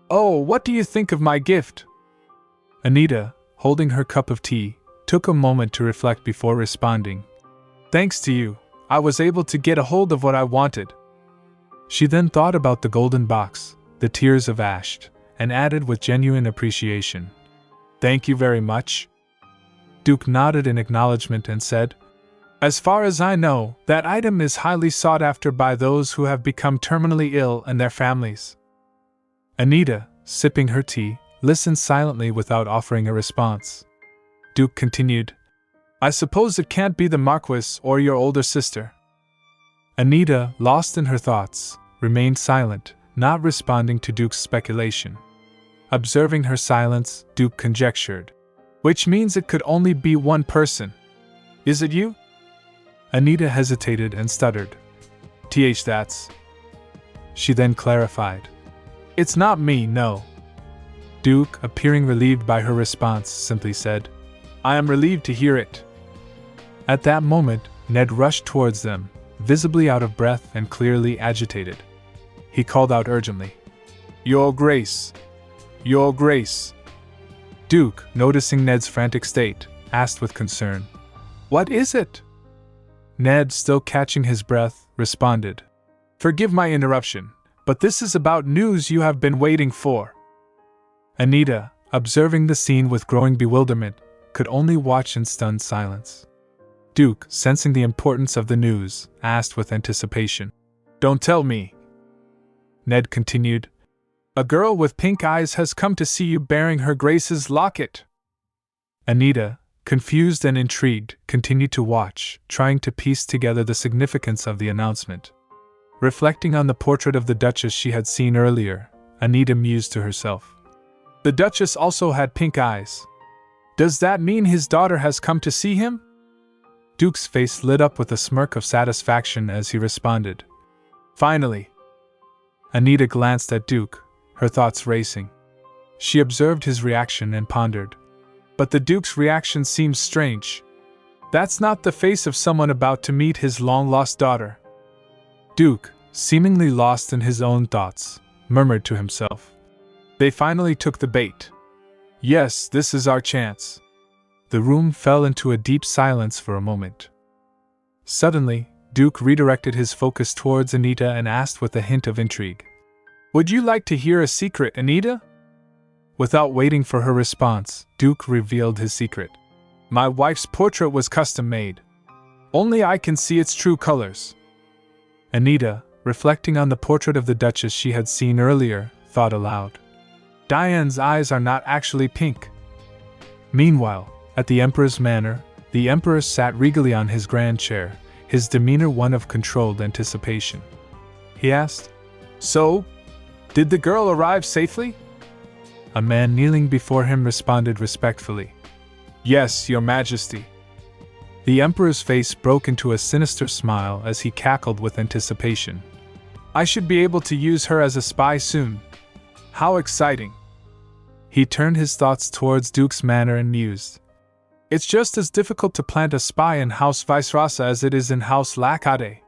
Oh, what do you think of my gift? Anita, holding her cup of tea, took a moment to reflect before responding. Thanks to you, I was able to get a hold of what I wanted. She then thought about the golden box, the tears of ash, and added with genuine appreciation. Thank you very much. Duke nodded in acknowledgement and said, As far as I know, that item is highly sought after by those who have become terminally ill and their families. Anita, sipping her tea, listened silently without offering a response. Duke continued, I suppose it can't be the Marquis or your older sister. Anita, lost in her thoughts, remained silent, not responding to Duke's speculation. Observing her silence, Duke conjectured, Which means it could only be one person. Is it you? Anita hesitated and stuttered. That's. She then clarified. It's not me, no. Duke, appearing relieved by her response, simply said, I am relieved to hear it. At that moment, Ned rushed towards them, visibly out of breath and clearly agitated. He called out urgently, Your Grace! Your Grace! Duke, noticing Ned's frantic state, asked with concern, What is it? Ned, still catching his breath, responded, Forgive my interruption, but this is about news you have been waiting for. Anita, observing the scene with growing bewilderment, could only watch in stunned silence. Duke, sensing the importance of the news, asked with anticipation, Don't tell me. Ned continued, A girl with pink eyes has come to see you bearing her Grace's locket. Anita, confused and intrigued, continued to watch, trying to piece together the significance of the announcement. Reflecting on the portrait of the Duchess she had seen earlier, Anita mused to herself. The Duchess also had pink eyes. Does that mean his daughter has come to see him? Duke's face lit up with a smirk of satisfaction as he responded. Finally. Anita glanced at Duke, her thoughts racing. She observed his reaction and pondered. But the Duke's reaction seemed strange. That's not the face of someone about to meet his long-lost daughter. Duke, seemingly lost in his own thoughts, murmured to himself. They finally took the bait. Yes, this is our chance. The room fell into a deep silence for a moment. Suddenly, Duke redirected his focus towards Anita and asked with a hint of intrigue. Would you like to hear a secret, Anita? Without waiting for her response, Duke revealed his secret. My wife's portrait was custom-made. Only I can see its true colors. Anita, reflecting on the portrait of the Duchess she had seen earlier, thought aloud. Diane's eyes are not actually pink. Meanwhile, at the Emperor's manor, the Emperor sat regally on his grand chair, his demeanor one of controlled anticipation. He asked, So, did the girl arrive safely? A man kneeling before him responded respectfully, Yes, Your Majesty. The Emperor's face broke into a sinister smile as he cackled with anticipation. I should be able to use her as a spy soon. How exciting! He turned his thoughts towards Duke's manor and mused. It's just as difficult to plant a spy in House Vice-Rasa as it is in House Lakade.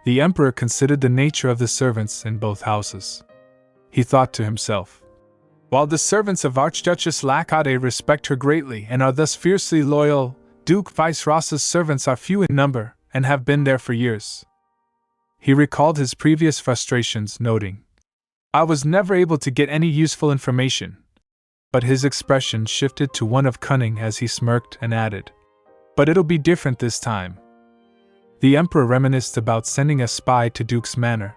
The Emperor considered the nature of the servants in both houses. He thought to himself, while the servants of Archduchess Lakade respect her greatly and are thus fiercely loyal, Duke Vice-Rasa's servants are few in number and have been there for years. He recalled his previous frustrations, noting, I was never able to get any useful information. But his expression shifted to one of cunning as he smirked and added, But it'll be different this time. The Emperor reminisced about sending a spy to Duke's manor.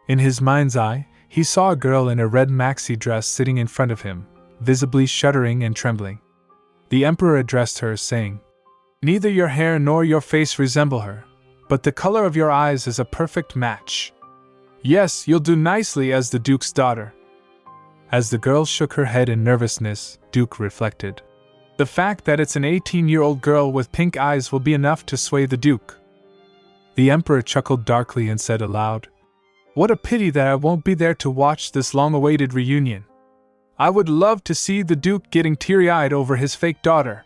In his mind's eye, he saw a girl in a red maxi dress sitting in front of him, visibly shuddering and trembling. The Emperor addressed her, saying, Neither your hair nor your face resemble her, but the color of your eyes is a perfect match. Yes, you'll do nicely as the Duke's daughter. As the girl shook her head in nervousness, Duke reflected. The fact that it's an 18-year-old girl with pink eyes will be enough to sway the Duke. The Emperor chuckled darkly and said aloud, What a pity that I won't be there to watch this long-awaited reunion. I would love to see the Duke getting teary-eyed over his fake daughter.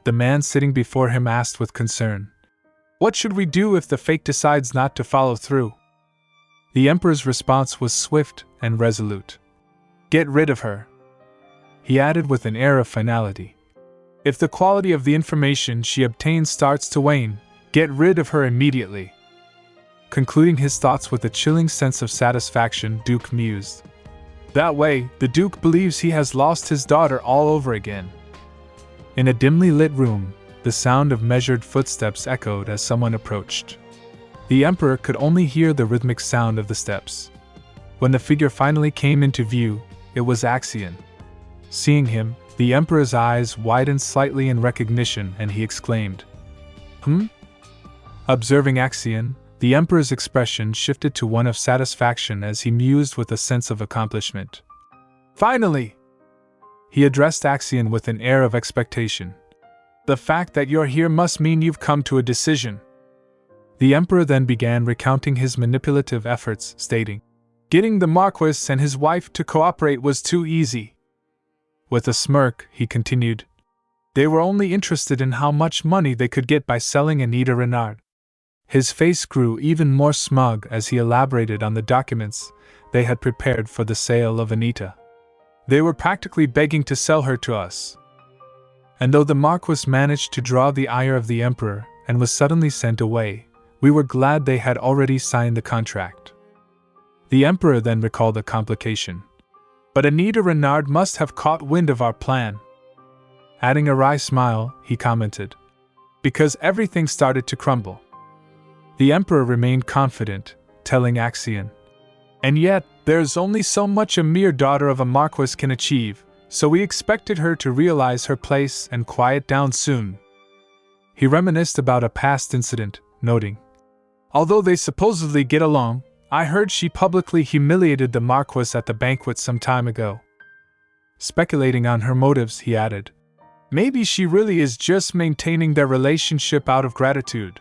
The man sitting before him asked with concern, What should we do if the fake decides not to follow through? The Emperor's response was swift and resolute. Get rid of her, he added with an air of finality. If the quality of the information she obtains starts to wane, get rid of her immediately. Concluding his thoughts with a chilling sense of satisfaction, Duke mused. That way, the Duke believes he has lost his daughter all over again. In a dimly lit room, the sound of measured footsteps echoed as someone approached. The Emperor could only hear the rhythmic sound of the steps. When the figure finally came into view, it was Axion. Seeing him, the Emperor's eyes widened slightly in recognition and he exclaimed, Observing Axion, the Emperor's expression shifted to one of satisfaction as he mused with a sense of accomplishment. Finally! He addressed Axion with an air of expectation. The fact that you're here must mean you've come to a decision. The Emperor then began recounting his manipulative efforts, stating, Getting the Marquis and his wife to cooperate was too easy. With a smirk, he continued, They were only interested in how much money they could get by selling Anita Renard. His face grew even more smug as he elaborated on the documents they had prepared for the sale of Anita. They were practically begging to sell her to us. And though the Marquis managed to draw the ire of the Emperor and was suddenly sent away, we were glad they had already signed the contract. The Emperor then recalled a complication. But Anita Renard must have caught wind of our plan. Adding a wry smile, he commented, Because everything started to crumble. The Emperor remained confident, telling Axion, And yet, there's only so much a mere daughter of a Marquis can achieve, so we expected her to realize her place and quiet down soon. He reminisced about a past incident, noting, Although they supposedly get along, I heard she publicly humiliated the Marquis at the banquet some time ago. Speculating on her motives, he added, Maybe she really is just maintaining their relationship out of gratitude.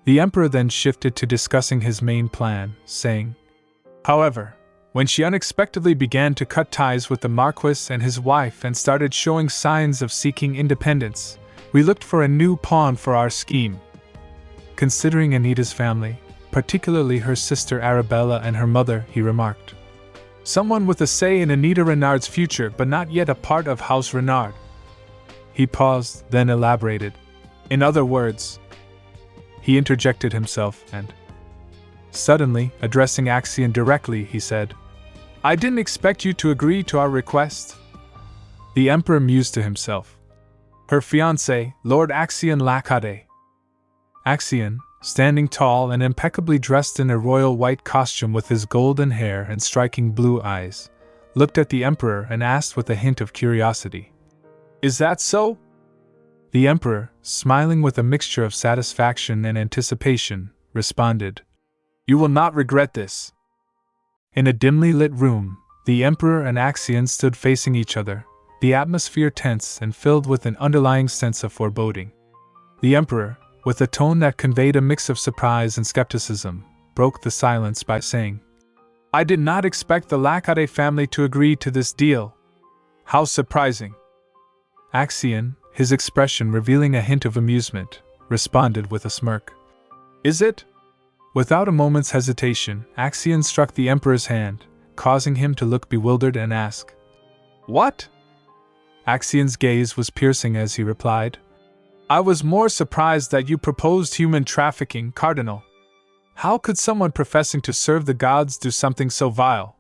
The Emperor then shifted to discussing his main plan, saying, However, when she unexpectedly began to cut ties with the Marquis and his wife and started showing signs of seeking independence, we looked for a new pawn for our scheme. Considering Anita's family, particularly her sister Arabella and her mother, he remarked, Someone with a say in Anita Renard's future but not yet a part of House Renard. He paused, then elaborated. In other words, he interjected himself and, suddenly, addressing Axion directly, he said, I didn't expect you to agree to our request. The Emperor mused to himself. Her fiancé, Lord Axion Lacade. Axion, standing tall and impeccably dressed in a royal white costume with his golden hair and striking blue eyes, looked at the Emperor and asked with a hint of curiosity, Is that so? The Emperor, smiling with a mixture of satisfaction and anticipation, responded, You will not regret this. In a dimly lit room, the Emperor and Axion stood facing each other, the atmosphere tense and filled with an underlying sense of foreboding. The Emperor, with a tone that conveyed a mix of surprise and skepticism, broke the silence by saying, I did not expect the Lacade family to agree to this deal. How surprising. Axion, his expression revealing a hint of amusement, responded with a smirk. Is it? Without a moment's hesitation, Axion struck the Emperor's hand, causing him to look bewildered and ask, What? Axion's gaze was piercing as he replied, I was more surprised that you proposed human trafficking, Cardinal. How could someone professing to serve the gods do something so vile?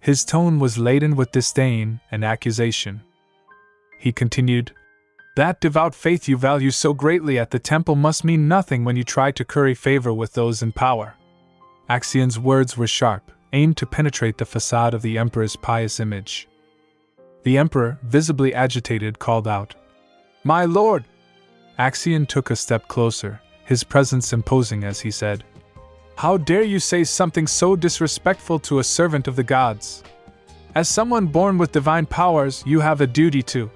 His tone was laden with disdain and accusation. He continued, That devout faith you value so greatly at the temple must mean nothing when you try to curry favor with those in power. Axion's words were sharp, aimed to penetrate the facade of the Emperor's pious image. The Emperor, visibly agitated, called out, My lord! Axion took a step closer, his presence imposing as he said, How dare you say something so disrespectful to a servant of the gods? As someone born with divine powers, you have a duty to.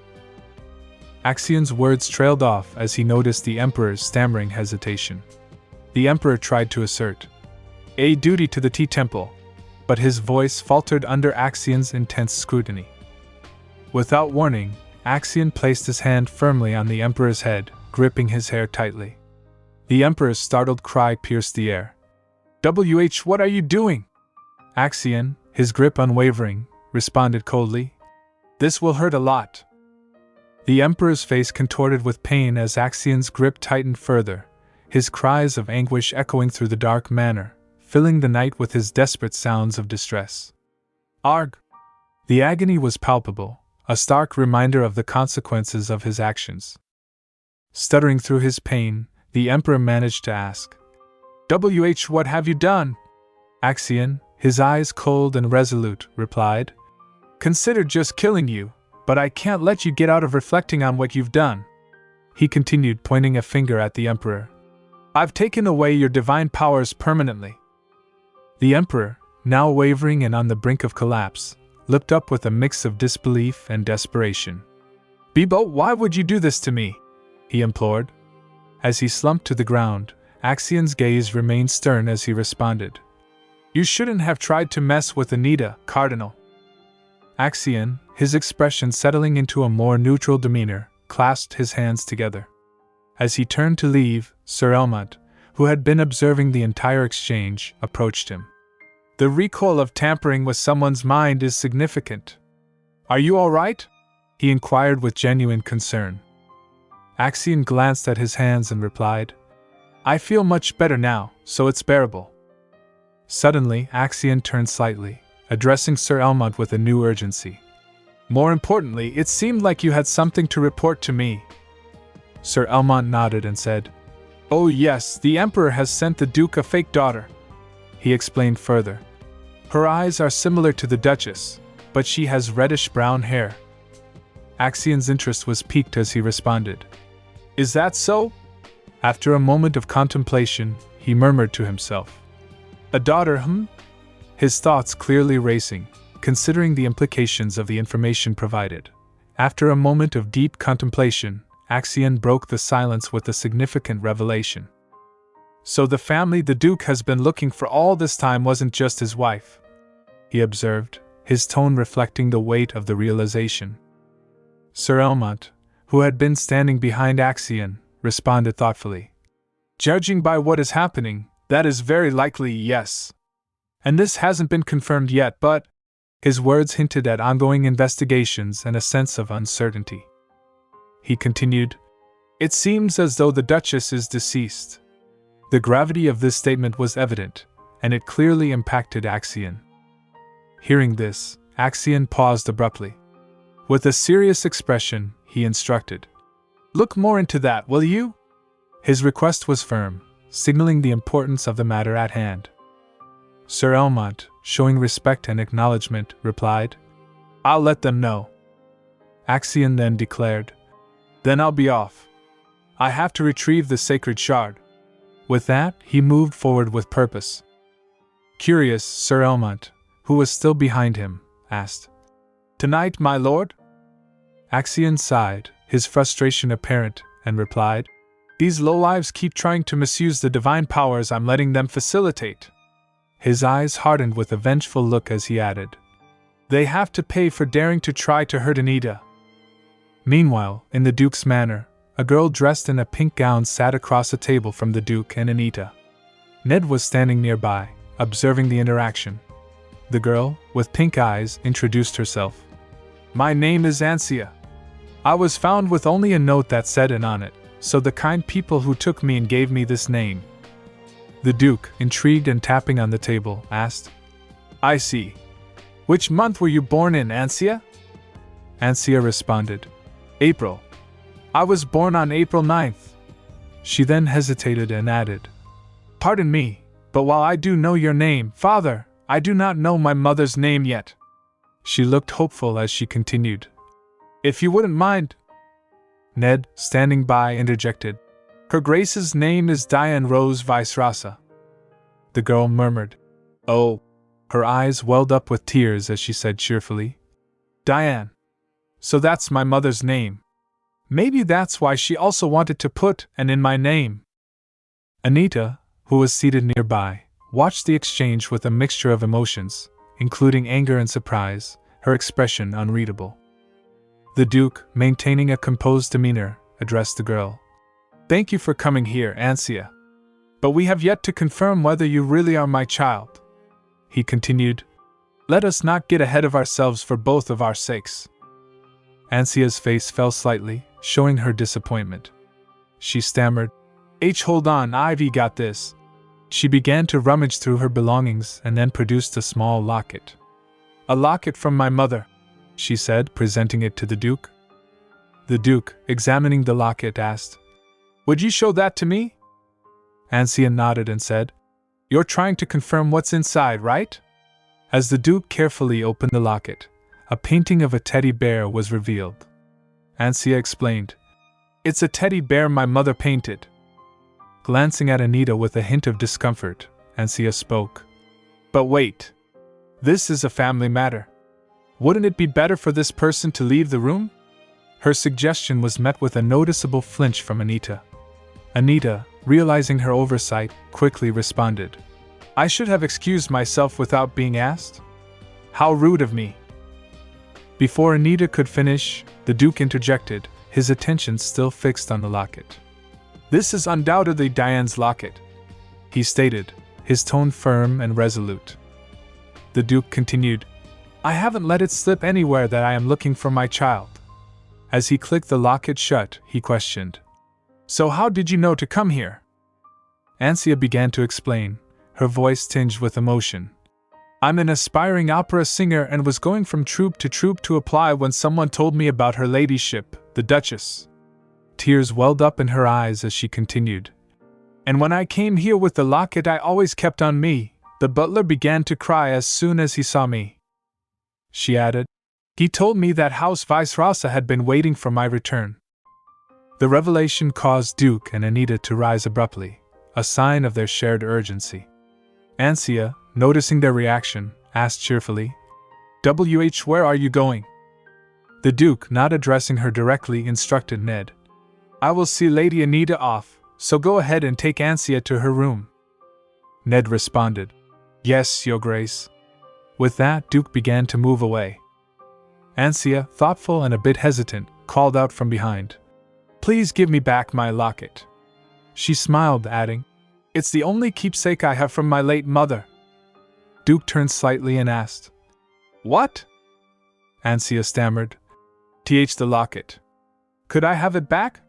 Axion's words trailed off as he noticed the Emperor's stammering hesitation. The Emperor tried to assert a duty to the Tea Temple, but his voice faltered under Axion's intense scrutiny. Without warning, Axion placed his hand firmly on the Emperor's head, gripping his hair tightly. The Emperor's startled cry pierced the air. What are you doing? Axion, his grip unwavering, responded coldly. This will hurt a lot. The Emperor's face contorted with pain as Axion's grip tightened further, his cries of anguish echoing through the dark manor, filling the night with his desperate sounds of distress. Arg! The agony was palpable, a stark reminder of the consequences of his actions. Stuttering through his pain, the Emperor managed to ask, what have you done? Axion, his eyes cold and resolute, replied, Considered just killing you, but I can't let you get out of reflecting on what you've done. He continued, pointing a finger at the Emperor. I've taken away your divine powers permanently. The Emperor, now wavering and on the brink of collapse, looked up with a mix of disbelief and desperation. Bibo, why would you do this to me? He implored. As he slumped to the ground, Axion's gaze remained stern as he responded. You shouldn't have tried to mess with Anita, Cardinal. Axion, his expression settling into a more neutral demeanor, clasped his hands together. As he turned to leave, Sir Elmont, who had been observing the entire exchange, approached him. The recoil of tampering with someone's mind is significant. Are you all right? He inquired with genuine concern. Axion glanced at his hands and replied, I feel much better now, so it's bearable. Suddenly, Axion turned slightly, addressing Sir Elmont with a new urgency. More importantly, it seemed like you had something to report to me. Sir Elmont nodded and said, Oh yes, the Emperor has sent the Duke a fake daughter. He explained further. Her eyes are similar to the Duchess, but she has reddish-brown hair. Axion's interest was piqued as he responded. Is that so? After a moment of contemplation, he murmured to himself. A daughter, His thoughts clearly racing, considering the implications of the information provided. After a moment of deep contemplation, Axion broke the silence with a significant revelation. So the family the Duke has been looking for all this time wasn't just his wife, he observed, his tone reflecting the weight of the realization. Sir Elmont, who had been standing behind Axion, responded thoughtfully. Judging by what is happening, that is very likely yes. And this hasn't been confirmed yet, but his words hinted at ongoing investigations and a sense of uncertainty. He continued, It seems as though the Duchess is deceased. The gravity of this statement was evident, and it clearly impacted Axion. Hearing this, Axion paused abruptly. With a serious expression, he instructed, Look more into that, will you? His request was firm, signaling the importance of the matter at hand. Sir Elmont, showing respect and acknowledgement, replied, I'll let them know. Axion then declared, Then I'll be off. I have to retrieve the sacred shard. With that, he moved forward with purpose. Curious, Sir Elmont, who was still behind him, asked, Tonight, my lord? Axion sighed, his frustration apparent, and replied, These lowlives keep trying to misuse the divine powers I'm letting them facilitate. His eyes hardened with a vengeful look as he added, They have to pay for daring to try to hurt Anita. Meanwhile, in the Duke's manor, a girl dressed in a pink gown sat across a table from the Duke and Anita. Ned was standing nearby, observing the interaction. The girl, with pink eyes, introduced herself. My name is Anita. I was found with only a note that said "An" on it, so the kind people who took me and gave me this name. The Duke, intrigued and tapping on the table, asked, I see. Which month were you born in, Anita? Anita responded, April. I was born on April 9th. She then hesitated and added, Pardon me, but while I do know your name, Father, I do not know my mother's name yet. She looked hopeful as she continued, If you wouldn't mind. Ned, standing by, interjected, Her Grace's name is Diane Rose Vice Rasa. The girl murmured, Oh. Her eyes welled up with tears as she said cheerfully, Diane. So that's my mother's name. Maybe that's why she also wanted to put "an" in my name. Anita, who was seated nearby, watched the exchange with a mixture of emotions, including anger and surprise, her expression unreadable. The Duke, maintaining a composed demeanor, addressed the girl. Thank you for coming here, Anita. But we have yet to confirm whether you really are my child. He continued, let us not get ahead of ourselves for both of our sakes. Ansia's face fell slightly, showing her disappointment. She stammered, hold on, Ivy got this. She began to rummage through her belongings and then produced a small locket. A locket from my mother, she said, presenting it to the Duke. The Duke, examining the locket, asked, would you show that to me? Ansia nodded and said, you're trying to confirm what's inside, right? As the Duke carefully opened the locket, a painting of a teddy bear was revealed. Ansia explained, it's a teddy bear my mother painted. Glancing at Anita with a hint of discomfort, Ansia spoke. But wait. This is a family matter. Wouldn't it be better for this person to leave the room? Her suggestion was met with a noticeable flinch from Anita. Anita, realizing her oversight, quickly responded, I should have excused myself without being asked? How rude of me. Before Anita could finish, the Duke interjected, his attention still fixed on the locket. This is undoubtedly Diane's locket, he stated, his tone firm and resolute. The Duke continued, I haven't let it slip anywhere that I am looking for my child. As he clicked the locket shut, he questioned, so how did you know to come here? Ansia began to explain, her voice tinged with emotion. I'm an aspiring opera singer and was going from troupe to apply when someone told me about her ladyship, the Duchess. Tears welled up in her eyes as she continued. And when I came here with the locket I always kept on me, the butler began to cry as soon as he saw me. She added, he told me that House Vice Rasa had been waiting for my return. The revelation caused Duke and Anita to rise abruptly, a sign of their shared urgency. Ansia, noticing their reaction, asked cheerfully, where are you going? The Duke, not addressing her directly, instructed Ned. I will see Lady Anita off, so go ahead and take Ansia to her room. Ned responded, yes, Your Grace. With that, Duke began to move away. Ansia, thoughtful and a bit hesitant, called out from behind, please give me back my locket. She smiled, adding, it's the only keepsake I have from my late mother. Duke turned slightly and asked, what? Ansia stammered, the locket. Could I have it back?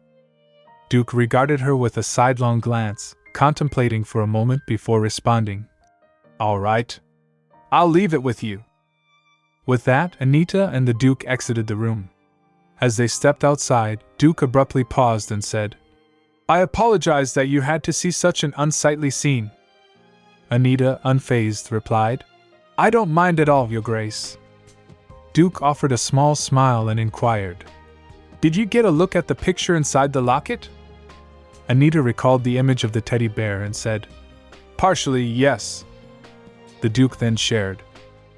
Duke regarded her with a sidelong glance, contemplating for a moment before responding, all right. I'll leave it with you. With that, Anita and the Duke exited the room. As they stepped outside, Duke abruptly paused and said, I apologize that you had to see such an unsightly scene. Anita, unfazed, replied, I don't mind at all, Your Grace. Duke offered a small smile and inquired, did you get a look at the picture inside the locket? Anita recalled the image of the teddy bear and said, partially, yes. The Duke then shared,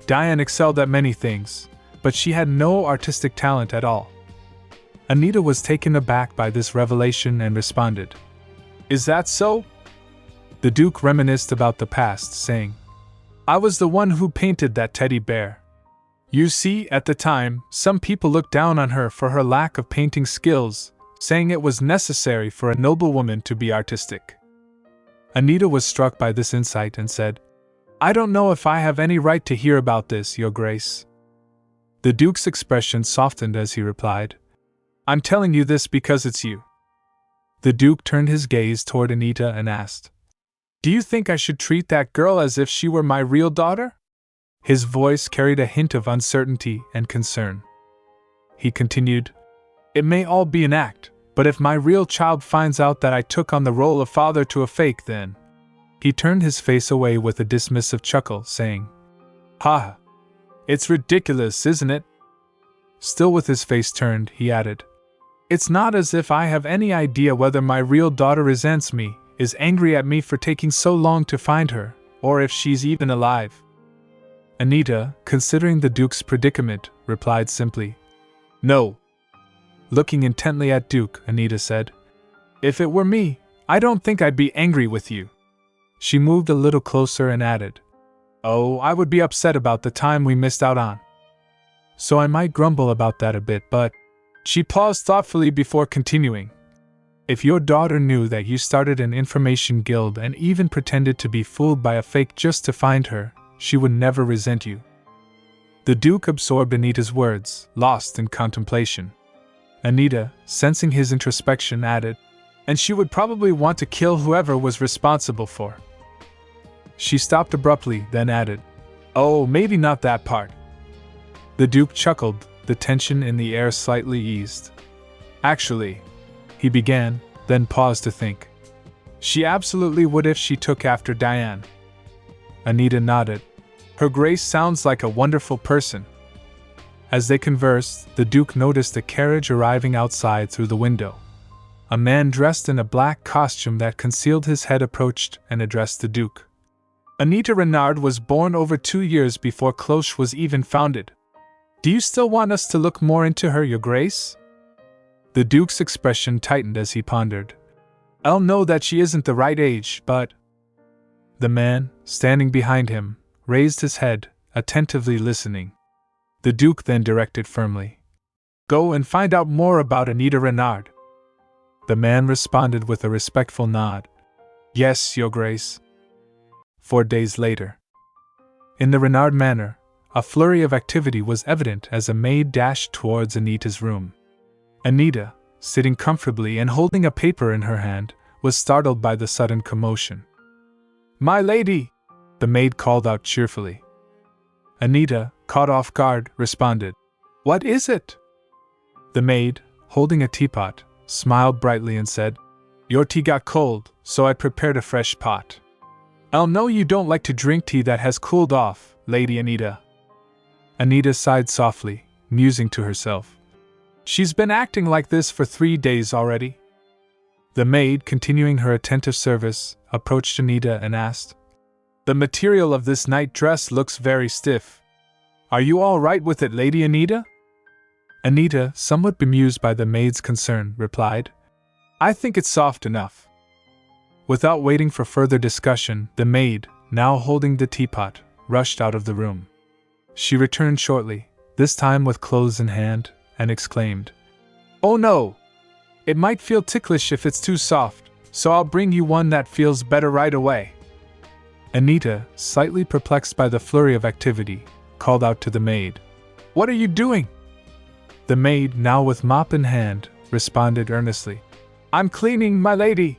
Diane excelled at many things, but she had no artistic talent at all. Anita was taken aback by this revelation and responded, is that so? The Duke reminisced about the past, saying, I was the one who painted that teddy bear. You see, at the time, some people looked down on her for her lack of painting skills, saying it was necessary for a noblewoman to be artistic. Anita was struck by this insight and said, I don't know if I have any right to hear about this, Your Grace. The Duke's expression softened as he replied, I'm telling you this because it's you. The Duke turned his gaze toward Anita and asked, do you think I should treat that girl as if she were my real daughter? His voice carried a hint of uncertainty and concern. He continued, it may all be an act, but if my real child finds out that I took on the role of father to a fake, then... He turned his face away with a dismissive chuckle, saying, ha! It's ridiculous, isn't it? Still with his face turned, he added, it's not as if I have any idea whether my real daughter resents me, is angry at me for taking so long to find her, or if she's even alive. Anita, considering the Duke's predicament, replied simply, no. Looking intently at Duke, Anita said, if it were me, I don't think I'd be angry with you. She moved a little closer and added, oh, I would be upset about the time we missed out on. So I might grumble about that a bit, but... She paused thoughtfully before continuing, If your daughter knew that you started an information guild and even pretended to be fooled by a fake just to find her, she would never resent you." The Duke absorbed Anita's words, lost in contemplation. Anita, sensing his introspection, added, "And she would probably want to kill whoever was responsible for." She stopped abruptly, then added, "Oh, maybe not that part." The Duke chuckled, the tension in the air slightly eased. "Actually," he began, then paused to think. "She absolutely would if she took after Diane." Anita nodded. "Her Grace sounds like a wonderful person." As they conversed, the Duke noticed a carriage arriving outside through the window. A man dressed in a black costume that concealed his head approached and addressed the Duke. "Anita Renard was born over 2 years before Cloche was even founded. Do you still want us to look more into her, Your Grace?" The Duke's expression tightened as he pondered. "I'll know that she isn't the right age, but—" The man, standing behind him, raised his head, attentively listening. The Duke then directed firmly, "Go and find out more about Anita Renard." The man responded with a respectful nod. "Yes, Your Grace." 4 days later. In the Renard manor, a flurry of activity was evident as a maid dashed towards Anita's room. Anita, sitting comfortably and holding a paper in her hand, was startled by the sudden commotion. "My lady!" the maid called out cheerfully. Anita, caught off guard, responded, "What is it?" The maid, holding a teapot, smiled brightly and said, "Your tea got cold, so I prepared a fresh pot. I'll know you don't like to drink tea that has cooled off, Lady Anita." Anita sighed softly, musing to herself. "She's been acting like this for 3 days already." The maid, continuing her attentive service, approached Anita and asked, "The material of this night dress looks very stiff. Are you all right with it, Lady Anita?" Anita, somewhat bemused by the maid's concern, replied, "I think it's soft enough." Without waiting for further discussion, the maid, now holding the teapot, rushed out of the room. She returned shortly, this time with clothes in hand, and exclaimed, "Oh no! It might feel ticklish if it's too soft, so I'll bring you one that feels better right away." Anita, slightly perplexed by the flurry of activity, called out to the maid, "What are you doing?" The maid, now with mop in hand, responded earnestly, "I'm cleaning, my lady.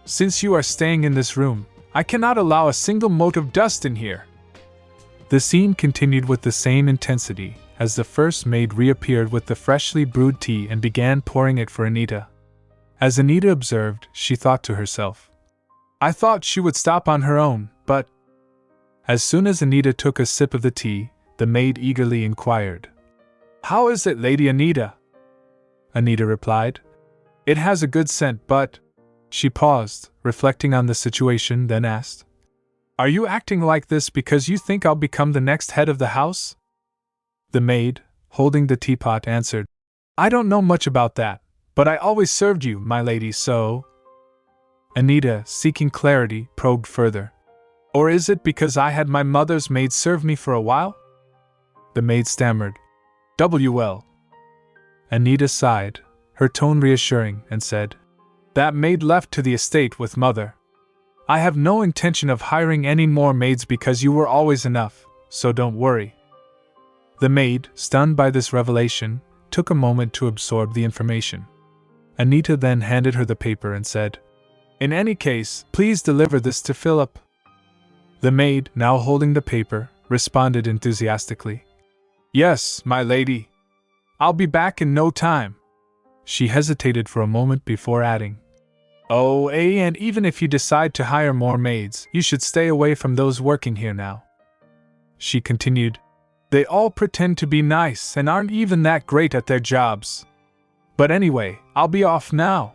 Since you are staying in this room, I cannot allow a single mote of dust in here." The scene continued with the same intensity, as the first maid reappeared with the freshly brewed tea and began pouring it for Anita. As Anita observed, she thought to herself, "I thought she would stop on her own, but—" As soon as Anita took a sip of the tea, the maid eagerly inquired, "How is it, Lady Anita?" Anita replied, "It has a good scent, but—" She paused, reflecting on the situation, then asked, "Are you acting like this because you think I'll become the next head of the house?" The maid, holding the teapot, answered, "I don't know much about that, but I always served you, my lady, so—" Anita, seeking clarity, probed further, "Or is it because I had my mother's maid serve me for a while?" The maid stammered, "Well." Anita sighed, her tone reassuring, and said, "That maid left to the estate with mother. I have no intention of hiring any more maids because you were always enough, so don't worry." The maid, stunned by this revelation, took a moment to absorb the information. Anita then handed her the paper and said, "In any case, please deliver this to Philip." The maid, now holding the paper, responded enthusiastically, "Yes, my lady. I'll be back in no time." She hesitated for a moment before adding, "Oh, and even if you decide to hire more maids, you should stay away from those working here now." She continued, "They all pretend to be nice and aren't even that great at their jobs. But anyway, I'll be off now."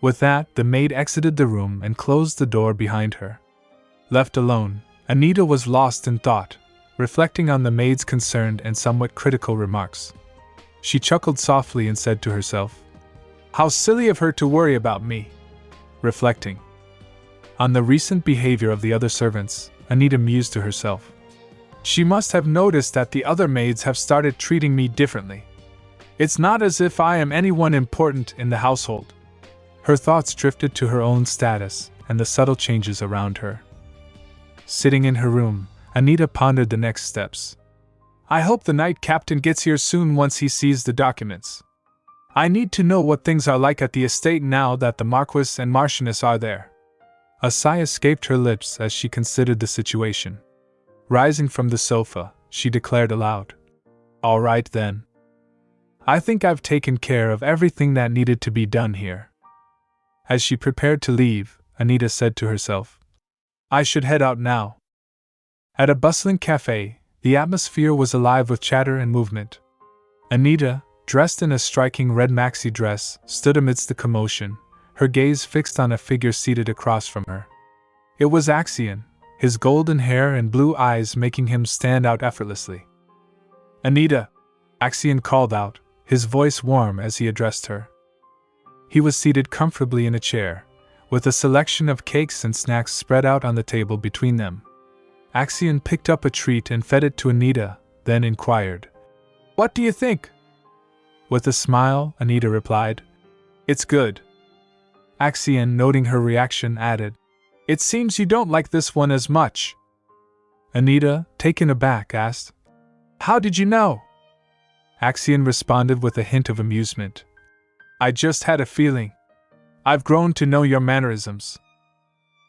With that, the maid exited the room and closed the door behind her. Left alone, Anita was lost in thought, reflecting on the maid's concerned and somewhat critical remarks. She chuckled softly and said to herself, "How silly of her to worry about me." Reflecting on the recent behavior of the other servants, Anita mused to herself, "She must have noticed that the other maids have started treating me differently. It's not as if I am anyone important in the household. Her thoughts drifted to her own status and the subtle changes around her. Sitting in her room, Anita pondered the next steps. I hope the knight captain gets here soon once he sees the documents. I need to know what things are like at the estate now that the Marquis and Marchioness are there. A sigh escaped her lips as she considered the situation. Rising from the sofa, she declared aloud, All right then. I think I've taken care of everything that needed to be done here. As she prepared to leave, Anita said to herself, I should head out now. At a bustling cafe, the atmosphere was alive with chatter and movement. Anita, dressed in a striking red maxi dress, stood amidst the commotion, her gaze fixed on a figure seated across from her. It was Axion, his golden hair and blue eyes making him stand out effortlessly. Anita, Axion called out, his voice warm as he addressed her. He was seated comfortably in a chair, with a selection of cakes and snacks spread out on the table between them. Axion picked up a treat and fed it to Anita, then inquired, What do you think? With a smile, Anita replied, It's good. Axion, noting her reaction, added, It seems you don't like this one as much. Anita, taken aback, asked, How did you know? Axion responded with a hint of amusement. I just had a feeling. I've grown to know your mannerisms.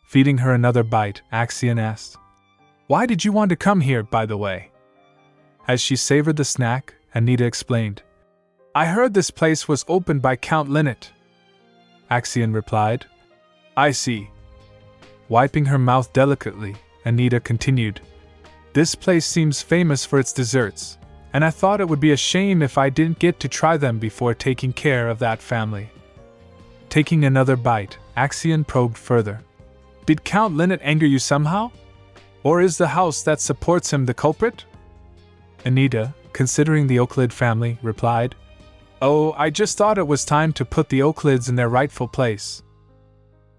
Feeding her another bite, Axion asked, Why did you want to come here, by the way? As she savored the snack, Anita explained, I heard this place was opened by Count Linnet. Axion replied, I see. Wiping her mouth delicately, Anita continued, This place seems famous for its desserts, and I thought it would be a shame if I didn't get to try them before taking care of that family. Taking another bite, Axion probed further. Did Count Linnet anger you somehow? Or is the house that supports him the culprit? Anita, considering the Oaklid family, replied, Oh, I just thought it was time to put the Oaklids in their rightful place.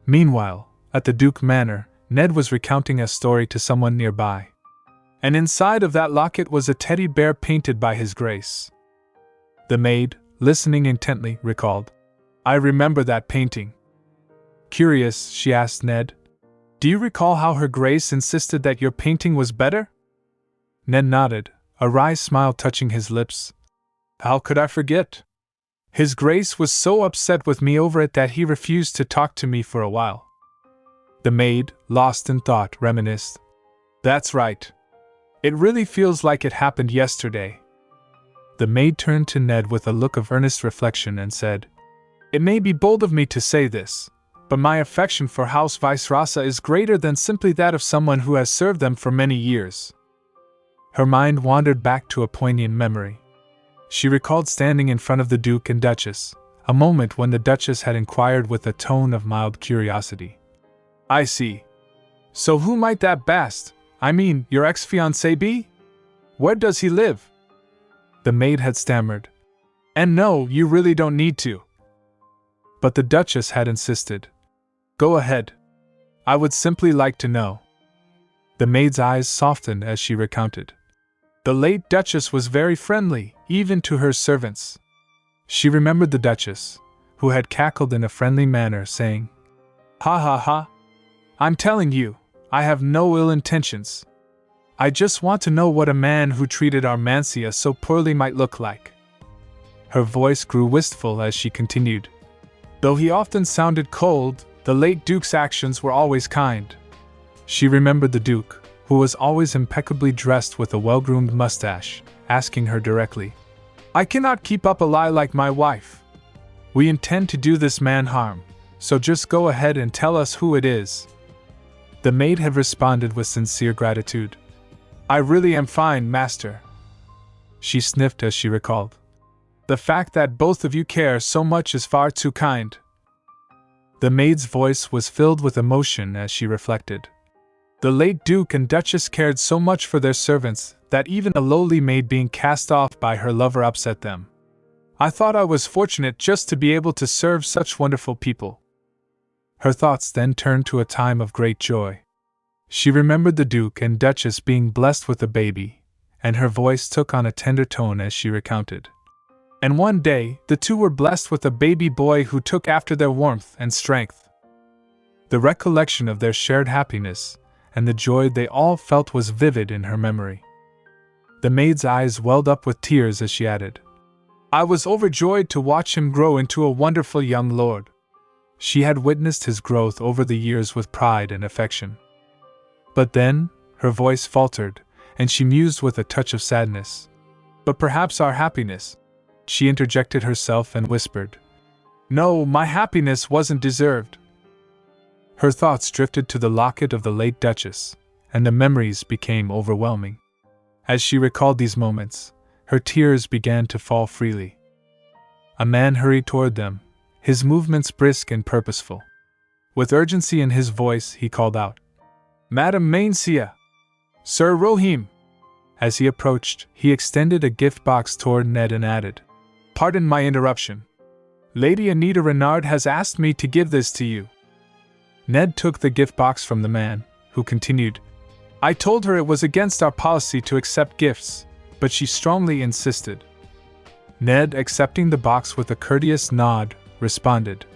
Meanwhile, at the Duke Manor, Ned was recounting a story to someone nearby. And inside of that locket was a teddy bear painted by His Grace. The maid, listening intently, recalled, I remember that painting. Curious, she asked Ned, Do you recall how Her Grace insisted that your painting was better? Ned nodded, a wry smile touching his lips. How could I forget? His Grace was so upset with me over it that he refused to talk to me for a while. The maid, lost in thought, reminisced. That's right. It really feels like it happened yesterday. The maid turned to Ned with a look of earnest reflection and said, It may be bold of me to say this, but my affection for House Vice-Rasa is greater than simply that of someone who has served them for many years. Her mind wandered back to a poignant memory. She recalled standing in front of the Duke and Duchess, a moment when the Duchess had inquired with a tone of mild curiosity. I see. So who might that bast, I mean, your ex-fiancé be? Where does he live? The maid had stammered. And no, you really don't need to. But the Duchess had insisted. Go ahead. I would simply like to know. The maid's eyes softened as she recounted. The late Duchess was very friendly, even to her servants. She remembered the Duchess, who had cackled in a friendly manner, saying, Ha ha ha. I'm telling you, I have no ill intentions. I just want to know what a man who treated our Mancia so poorly might look like. Her voice grew wistful as she continued. Though he often sounded cold, the late Duke's actions were always kind. She remembered the Duke, who was always impeccably dressed with a well-groomed mustache, asking her directly, I cannot keep up a lie like my wife. We intend to do this man harm, so just go ahead and tell us who it is. The maid had responded with sincere gratitude. I really am fine, master. She sniffed as she recalled. The fact that both of you care so much is far too kind. The maid's voice was filled with emotion as she reflected. The late Duke and Duchess cared so much for their servants that even a lowly maid being cast off by her lover upset them. I thought I was fortunate just to be able to serve such wonderful people. Her thoughts then turned to a time of great joy. She remembered the Duke and Duchess being blessed with a baby, and her voice took on a tender tone as she recounted. And one day, the two were blessed with a baby boy who took after their warmth and strength. The recollection of their shared happiness and the joy they all felt was vivid in her memory. The maid's eyes welled up with tears as she added, "I was overjoyed to watch him grow into a wonderful young lord." She had witnessed his growth over the years with pride and affection. But then, her voice faltered, and she mused with a touch of sadness. "But perhaps our happiness," she interjected herself and whispered, "No, my happiness wasn't deserved." Her thoughts drifted to the locket of the late Duchess, and the memories became overwhelming. As she recalled these moments, her tears began to fall freely. A man hurried toward them, his movements brisk and purposeful. With urgency in his voice, he called out, "Madame Mainsia! Sir Rohim!" As he approached, he extended a gift box toward Ned and added, "Pardon my interruption. Lady Anita Renard has asked me to give this to you." Ned took the gift box from the man, who continued, "I told her it was against our policy to accept gifts, but she strongly insisted." Ned, accepting the box with a courteous nod, responded,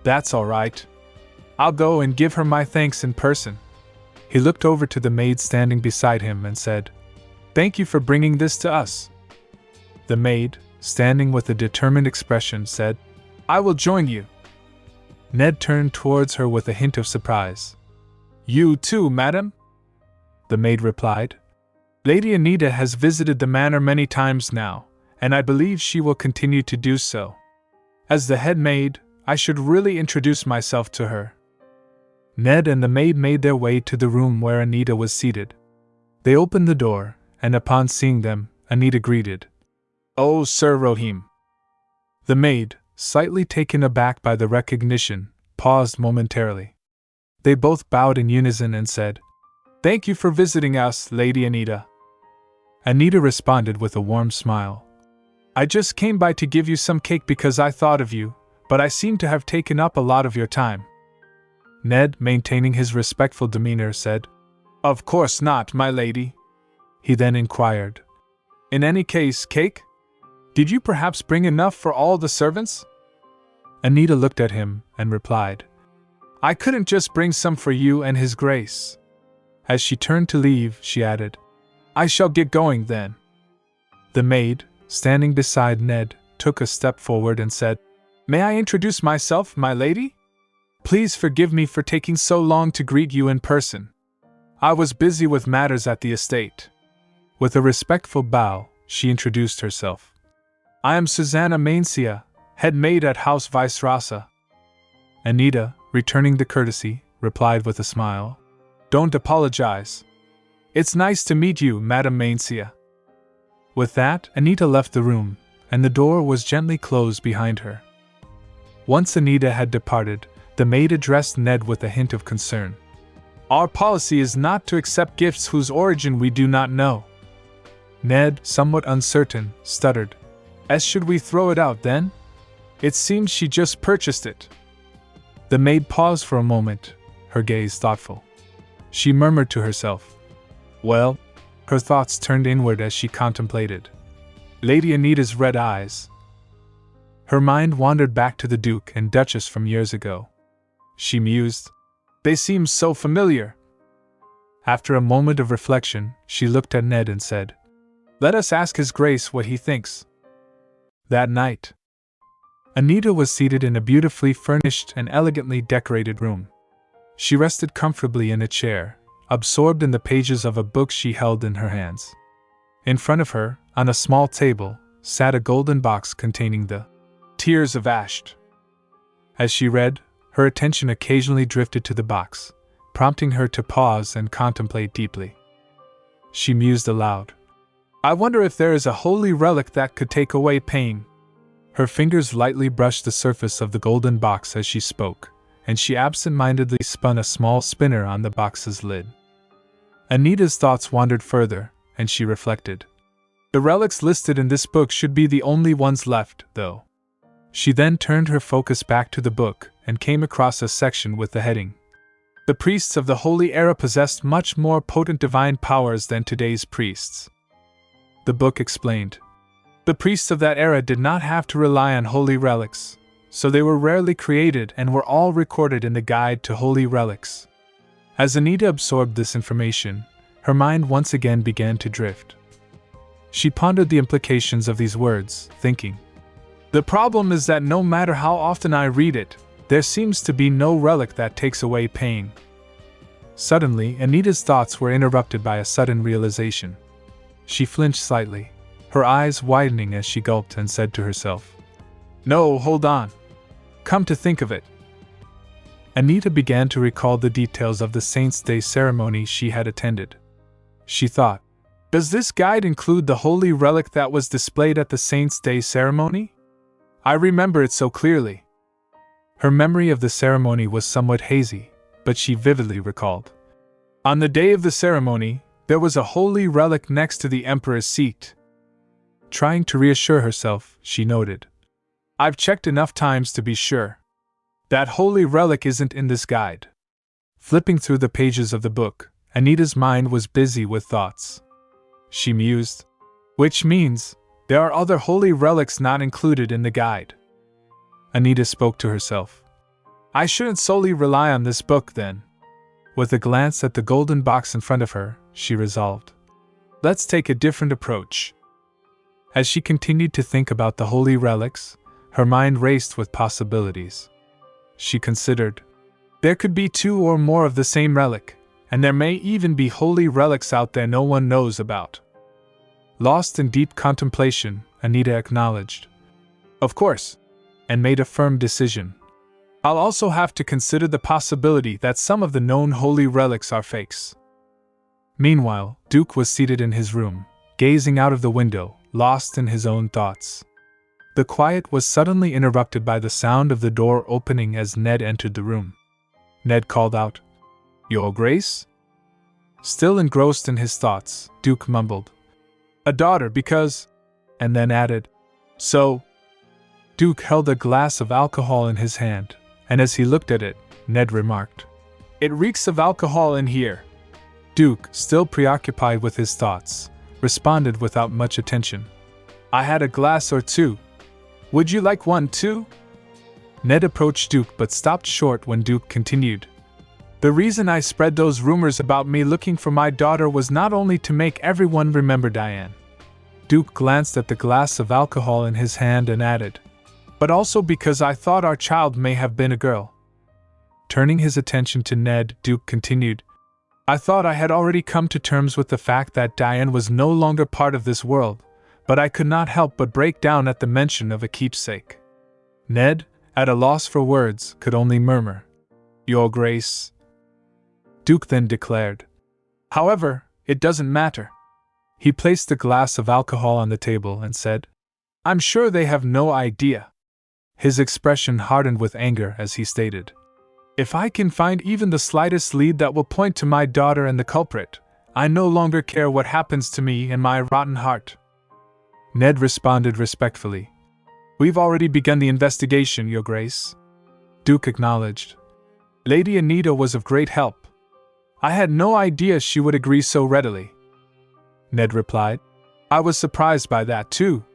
"That's all right. I'll go and give her my thanks in person." He looked over to the maid standing beside him and said, "Thank you for bringing this to us." The maid, standing with a determined expression, said, "I will join you." Ned turned towards her with a hint of surprise. "You too, madam?" The maid replied, "Lady Anita has visited the manor many times now, and I believe she will continue to do so. As the head maid, I should really introduce myself to her." Ned and the maid made their way to the room where Anita was seated. They opened the door, and upon seeing them, Anita greeted, "Oh, Sir Rohim." The maid, slightly taken aback by the recognition, paused momentarily. They both bowed in unison and said, "Thank you for visiting us, Lady Anita." Anita responded with a warm smile. "I just came by to give you some cake because I thought of you, but I seem to have taken up a lot of your time." Ned, maintaining his respectful demeanor, said, "Of course not, my lady." He then inquired, "In any case, cake? Did you perhaps bring enough for all the servants?" Anita looked at him and replied, "I couldn't just bring some for you and His Grace." As she turned to leave, she added, "I shall get going then." The maid, standing beside Ned, took a step forward and said, "May I introduce myself, my lady? Please forgive me for taking so long to greet you in person. I was busy with matters at the estate." With a respectful bow, she introduced herself. "I am Susanna Mainsia, head maid at House Vice-Rasa." Anita, returning the courtesy, replied with a smile, "Don't apologize. It's nice to meet you, Madame Mainsia." With that, Anita left the room, and the door was gently closed behind her. Once Anita had departed, the maid addressed Ned with a hint of concern. "Our policy is not to accept gifts whose origin we do not know." Ned, somewhat uncertain, stuttered, Should we throw it out then? It seems she just purchased it." The maid paused for a moment, her gaze thoughtful. She murmured to herself, "Well," her thoughts turned inward as she contemplated Lady Anita's red eyes. Her mind wandered back to the Duke and Duchess from years ago. She mused, "They seem so familiar." After a moment of reflection, she looked at Ned and said, "Let us ask His Grace what he thinks." That night, Anita was seated in a beautifully furnished and elegantly decorated room. She rested comfortably in a chair, absorbed in the pages of a book she held in her hands. In front of her, on a small table, sat a golden box containing the Tears of Asht. As she read, her attention occasionally drifted to the box, prompting her to pause and contemplate deeply. She mused aloud, "I wonder if there is a holy relic that could take away pain." Her fingers lightly brushed the surface of the golden box as she spoke, and she absent-mindedly spun a small spinner on the box's lid. Anita's thoughts wandered further, and she reflected, "The relics listed in this book should be the only ones left, though." She then turned her focus back to the book and came across a section with the heading, "The priests of the Holy Era possessed much more potent divine powers than today's priests." The book explained, The priests of that era did not have to rely on holy relics, so they were rarely created and were all recorded in the Guide to Holy Relics. As Anita absorbed this information, her mind once again began to drift. She pondered the implications of these words, thinking, "The problem is that no matter how often I read it, there seems to be no relic that takes away pain." Suddenly, Anita's thoughts were interrupted by a sudden realization. She flinched slightly, her eyes widening as she gulped and said to herself, "No, hold on. Come to think of it." Anita began to recall the details of the Saint's Day ceremony she had attended. She thought, "Does this guide include the holy relic that was displayed at the Saint's Day ceremony? I remember it so clearly." Her memory of the ceremony was somewhat hazy, but she vividly recalled. On the day of the ceremony, there was a holy relic next to the Emperor's seat. Trying to reassure herself, she noted, "I've checked enough times to be sure. That holy relic isn't in this guide." Flipping through the pages of the book, Anita's mind was busy with thoughts. She mused, "Which means, there are other holy relics not included in the guide." Anita spoke to herself. "I shouldn't solely rely on this book, then." With a glance at the golden box in front of her, she resolved, "Let's take a different approach." As she continued to think about the holy relics, her mind raced with possibilities. She considered, there could be two or more of the same relic, and there may even be holy relics out there no one knows about. Lost in deep contemplation, Anita acknowledged, "Of course," and made a firm decision. "I'll also have to consider the possibility that some of the known holy relics are fakes." Meanwhile, Duke was seated in his room, gazing out of the window, lost in his own thoughts. The quiet was suddenly interrupted by the sound of the door opening as Ned entered the room. Ned called out, "Your Grace?" Still engrossed in his thoughts, Duke mumbled, "A daughter because," and then added, "So." Duke held a glass of alcohol in his hand, and as he looked at it, Ned remarked, "It reeks of alcohol in here." Duke, still preoccupied with his thoughts, responded without much attention, "I had a glass or two. Would you like one too?" Ned approached Duke but stopped short when Duke continued, "The reason I spread those rumors about me looking for my daughter was not only to make everyone remember Diane." Duke glanced at the glass of alcohol in his hand and added, "But also because I thought our child may have been a girl." Turning his attention to Ned, Duke continued, "I thought I had already come to terms with the fact that Diane was no longer part of this world, but I could not help but break down at the mention of a keepsake." Ned, at a loss for words, could only murmur, "Your Grace." Duke then declared, "However, it doesn't matter." He placed the glass of alcohol on the table and said, "I'm sure they have no idea." His expression hardened with anger as he stated, "If I can find even the slightest lead that will point to my daughter and the culprit, I no longer care what happens to me and my rotten heart." Ned responded respectfully, "We've already begun the investigation, Your Grace." Duke acknowledged, "Lady Anita was of great help. I had no idea she would agree so readily." Ned replied, "I was surprised by that too."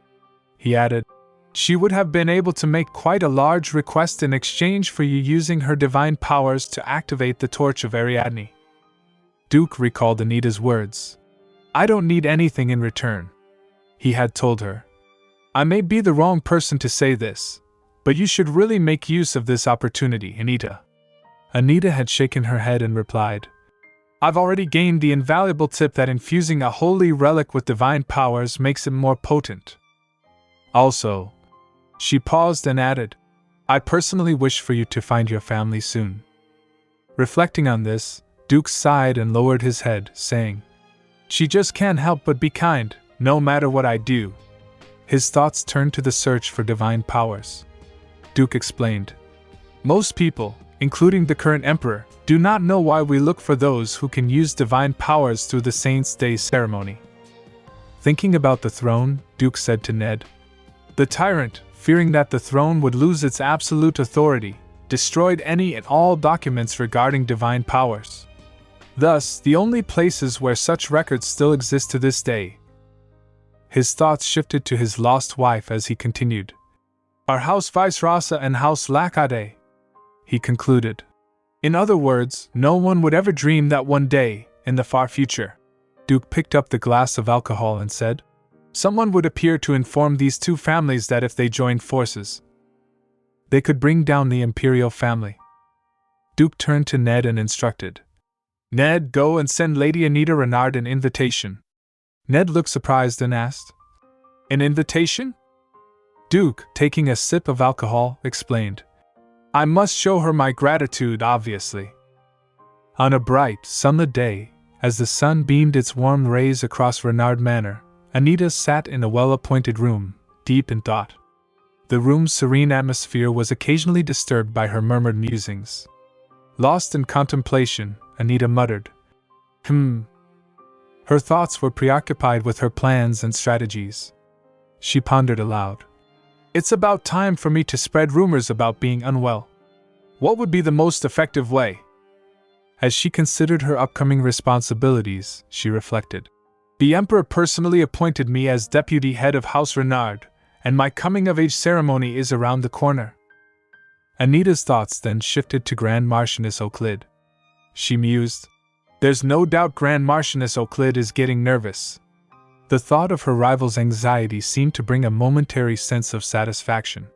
He added, "She would have been able to make quite a large request in exchange for you using her divine powers to activate the torch of Ariadne." Duke recalled Anita's words, "I don't need anything in return," he had told her. "I may be the wrong person to say this, but you should really make use of this opportunity, Anita." Anita had shaken her head and replied, "I've already gained the invaluable tip that infusing a holy relic with divine powers makes it more potent. Also," she paused and added, "I personally wish for you to find your family soon." Reflecting on this, Duke sighed and lowered his head, saying, "She just can't help but be kind, no matter what I do." His thoughts turned to the search for divine powers. Duke explained, "Most people, including the current emperor, do not know why we look for those who can use divine powers through the Saint's Day ceremony." Thinking about the throne, Duke said to Ned, "The tyrant, fearing that the throne would lose its absolute authority, destroyed any and all documents regarding divine powers. Thus, the only places where such records still exist to this day." His thoughts shifted to his lost wife as he continued. Our House Vice-Rasa and House Lakade, he concluded. In other words, no one would ever dream that one day, in the far future, Duke picked up the glass of alcohol and said, someone would appear to inform these two families that if they joined forces, they could bring down the imperial family. Duke turned to Ned and instructed, Ned, go and send Lady Anita Renard an invitation. Ned looked surprised and asked, an invitation? Duke, taking a sip of alcohol, explained, I must show her my gratitude, obviously. On a bright, sunlit day, as the sun beamed its warm rays across Renard Manor, Anita sat in a well-appointed room, deep in thought. The room's serene atmosphere was occasionally disturbed by her murmured musings. Lost in contemplation, Anita muttered, Her thoughts were preoccupied with her plans and strategies. She pondered aloud. It's about time for me to spread rumors about being unwell. What would be the most effective way? As she considered her upcoming responsibilities, she reflected. The Emperor personally appointed me as deputy head of House Renard, and my coming-of-age ceremony is around the corner. Anita's thoughts then shifted to Grand Marchioness Euclid. She mused, there's no doubt Grand Marchioness Euclid is getting nervous. The thought of her rival's anxiety seemed to bring a momentary sense of satisfaction.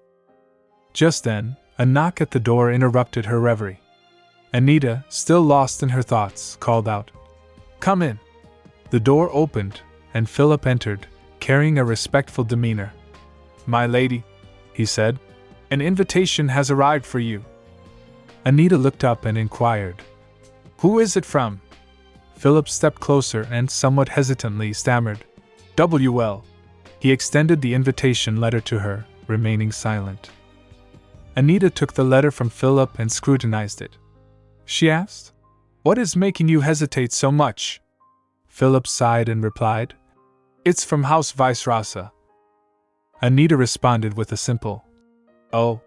Just then, a knock at the door interrupted her reverie. Anita, still lost in her thoughts, called out, Come in. The door opened, and Philip entered, carrying a respectful demeanor. My lady, he said, an invitation has arrived for you. Anita looked up and inquired, Who is it from? Philip stepped closer and somewhat hesitantly stammered, WL. He extended the invitation letter to her, remaining silent. Anita took the letter from Philip and scrutinized it. She asked, What is making you hesitate so much? Philip sighed and replied, It's from House Vice-Rasa. Anita responded with a simple, Oh.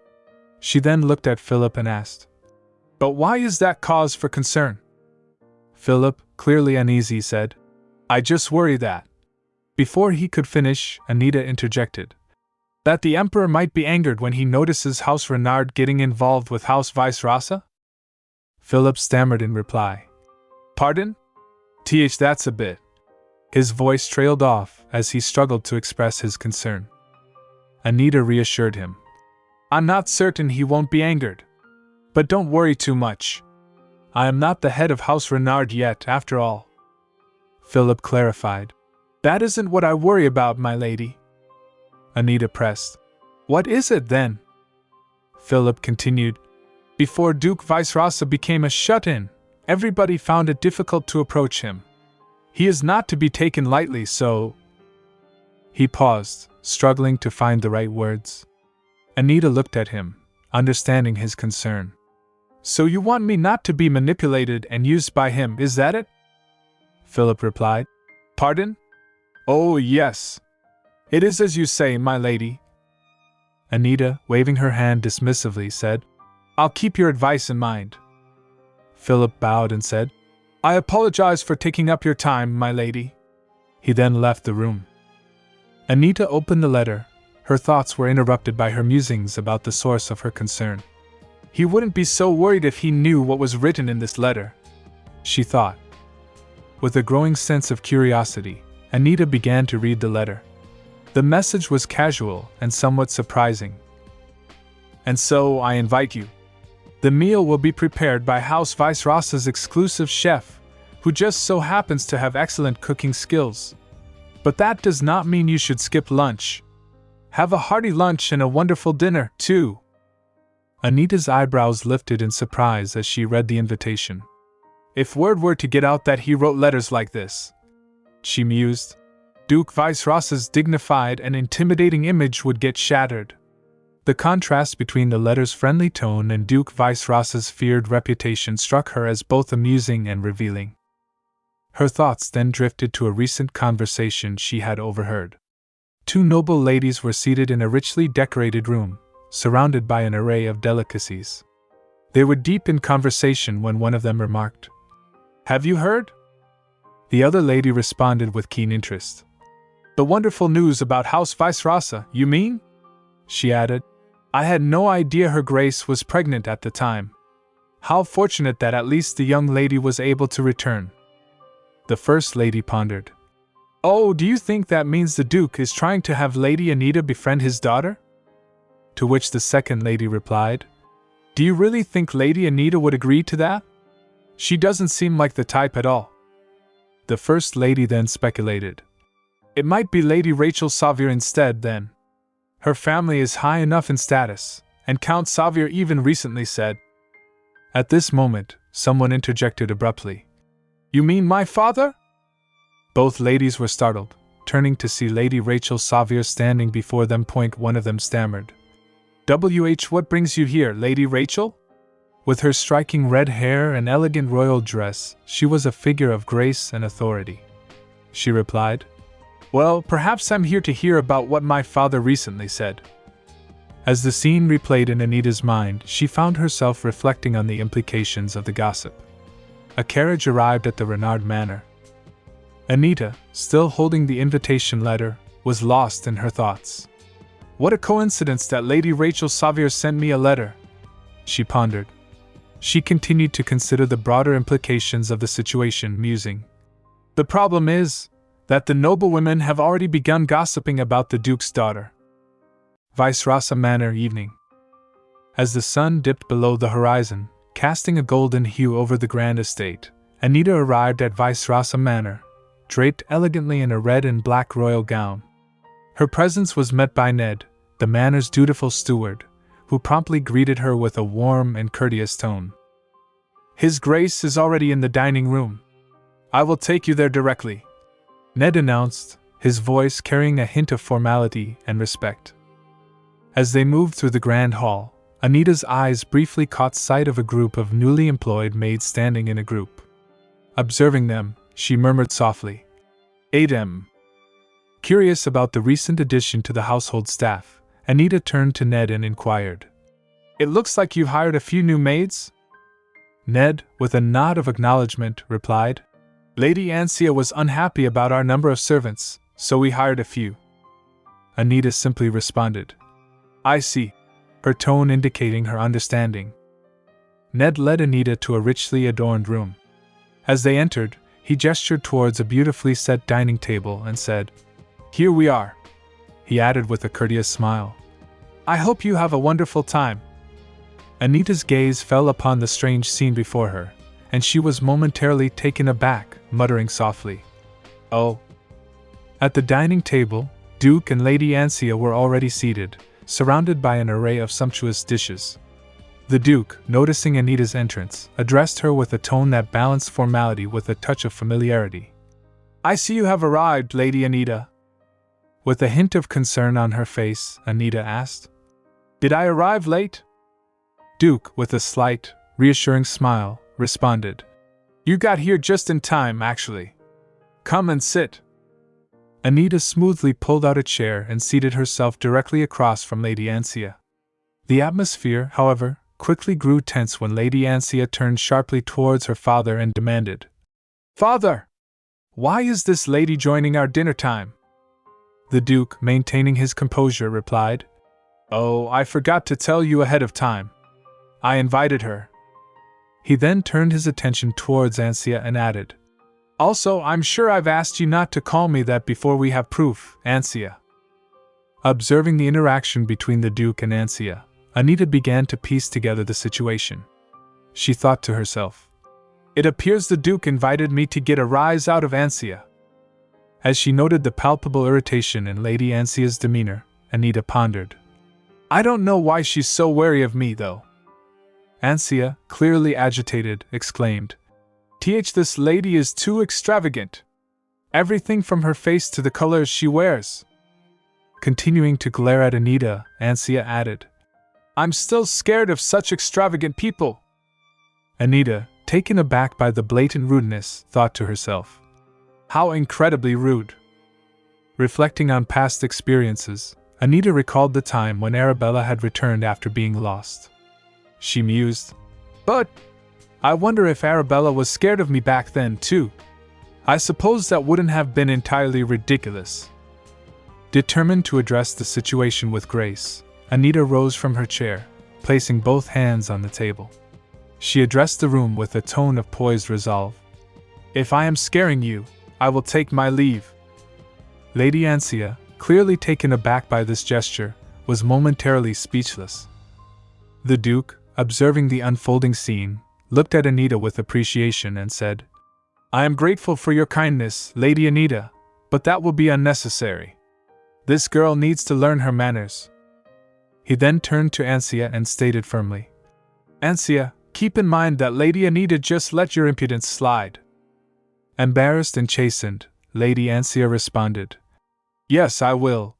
She then looked at Philip and asked, But why is that cause for concern? Philip, clearly uneasy, said, I just worry that. Before he could finish, Anita interjected, that the Emperor might be angered when he notices House Renard getting involved with House Vice-Rasa? Philip stammered in reply, Pardon? That's a bit. His voice trailed off as he struggled to express his concern. Anita reassured him, I'm not certain he won't be angered. But don't worry too much. I am not the head of House Renard yet, after all. Philip clarified, That isn't what I worry about, my lady. Anita pressed, What is it then? Philip continued, Before Duke Vice-Rasa became a shut-in, everybody found it difficult to approach him. He is not to be taken lightly, so... He paused, struggling to find the right words. Anita looked at him, understanding his concern. So you want me not to be manipulated and used by him, is that it? Philip replied, Pardon? Oh, yes. It is as you say, my lady. Anita, waving her hand dismissively, said, I'll keep your advice in mind. Philip bowed and said, I apologize for taking up your time, my lady. He then left the room. Anita opened the letter. Her thoughts were interrupted by her musings about the source of her concern. He wouldn't be so worried if he knew what was written in this letter, she thought. With a growing sense of curiosity, Anita began to read the letter. The message was casual and somewhat surprising. And so I invite you. The meal will be prepared by House Vice-Rasa's exclusive chef, who just so happens to have excellent cooking skills. But that does not mean you should skip lunch. Have a hearty lunch and a wonderful dinner, too. Anita's eyebrows lifted in surprise as she read the invitation. If word were to get out that he wrote letters like this, she mused, Duke Vice-Rasa's dignified and intimidating image would get shattered. The contrast between the letter's friendly tone and Duke Vice-Rasa's feared reputation struck her as both amusing and revealing. Her thoughts then drifted to a recent conversation she had overheard. Two noble ladies were seated in a richly decorated room, surrounded by an array of delicacies. They were deep in conversation when one of them remarked, Have you heard? The other lady responded with keen interest. The wonderful news about House Vice Rasa, you mean? She added. I had no idea Her Grace was pregnant at the time. How fortunate that at least the young lady was able to return. The First Lady pondered. Oh, do you think that means the Duke is trying to have Lady Anita befriend his daughter? To which the Second Lady replied, Do you really think Lady Anita would agree to that? She doesn't seem like the type at all. The First Lady then speculated. It might be Lady Rachel Sauveur instead, then. Her family is high enough in status, and Count Sauveur even recently said. At this moment, someone interjected abruptly. You mean my father? Both ladies were startled, turning to see Lady Rachel Sauveur standing before them. One of them stammered. What brings you here, Lady Rachel? With her striking red hair and elegant royal dress, she was a figure of grace and authority. She replied, Well, perhaps I'm here to hear about what my father recently said. As the scene replayed in Anita's mind, she found herself reflecting on the implications of the gossip. A carriage arrived at the Renard Manor. Anita, still holding the invitation letter, was lost in her thoughts. What a coincidence that Lady Rachel Sauveur sent me a letter, she pondered. She continued to consider the broader implications of the situation, musing. The problem is that the noblewomen have already begun gossiping about the Duke's daughter. Vice Rasa Manor evening. As the sun dipped below the horizon, casting a golden hue over the grand estate, Anita arrived at Vice Rasa Manor, draped elegantly in a red and black royal gown. Her presence was met by Ned, the manor's dutiful steward, who promptly greeted her with a warm and courteous tone. His Grace is already in the dining room. I will take you there directly, Ned announced, his voice carrying a hint of formality and respect. As they moved through the grand hall, Anita's eyes briefly caught sight of a group of newly employed maids standing in a group. Observing them, she murmured softly, Adem. Curious about the recent addition to the household staff, Anita turned to Ned and inquired, It looks like you've hired a few new maids? Ned, with a nod of acknowledgement, replied, Lady Ansia was unhappy about our number of servants, so we hired a few. Anita simply responded, I see, her tone indicating her understanding. Ned led Anita to a richly adorned room. As they entered, he gestured towards a beautifully set dining table and said, Here we are. He added with a courteous smile, I hope you have a wonderful time. Anita's gaze fell upon the strange scene before her, and she was momentarily taken aback, muttering softly, Oh. At the dining table, Duke and Lady Ansia were already seated, surrounded by an array of sumptuous dishes. The Duke, noticing Anita's entrance, addressed her with a tone that balanced formality with a touch of familiarity. I see you have arrived, Lady Anita. With a hint of concern on her face, Anita asked, Did I arrive late? Duke, with a slight, reassuring smile, responded, You got here just in time, actually. Come and sit. Anita smoothly pulled out a chair and seated herself directly across from Lady Ansia. The atmosphere, however, quickly grew tense when Lady Ansia turned sharply towards her father and demanded, Father! Why is this lady joining our dinner time? The Duke, maintaining his composure, replied, Oh, I forgot to tell you ahead of time. I invited her. He then turned his attention towards Ansia and added, Also, I'm sure I've asked you not to call me that before we have proof, Ansia. Observing the interaction between the Duke and Ansia, Anita began to piece together the situation. She thought to herself, It appears the Duke invited me to get a rise out of Ansia. As she noted the palpable irritation in Lady Ansia's demeanor, Anita pondered, I don't know why she's so wary of me, though. Ansia, clearly agitated, exclaimed, This lady is too extravagant. Everything from her face to the colors she wears. Continuing to glare at Anita, Ansia added, I'm still scared of such extravagant people. Anita, taken aback by the blatant rudeness, thought to herself, How incredibly rude. Reflecting on past experiences, Anita recalled the time when Arabella had returned after being lost. She mused, But I wonder if Arabella was scared of me back then, too. I suppose that wouldn't have been entirely ridiculous. Determined to address the situation with grace, Anita rose from her chair, placing both hands on the table. She addressed the room with a tone of poised resolve. "If I am scaring you, I will take my leave." Lady Ansia, clearly taken aback by this gesture, was momentarily speechless. The Duke, observing the unfolding scene, looked at Anita with appreciation and said, "I am grateful for your kindness, Lady Anita, but that will be unnecessary. This girl needs to learn her manners." He then turned to Ansia and stated firmly, "Ansia, keep in mind that Lady Anita just let your impudence slide." Embarrassed and chastened, Lady Ansia responded, "Yes, I will."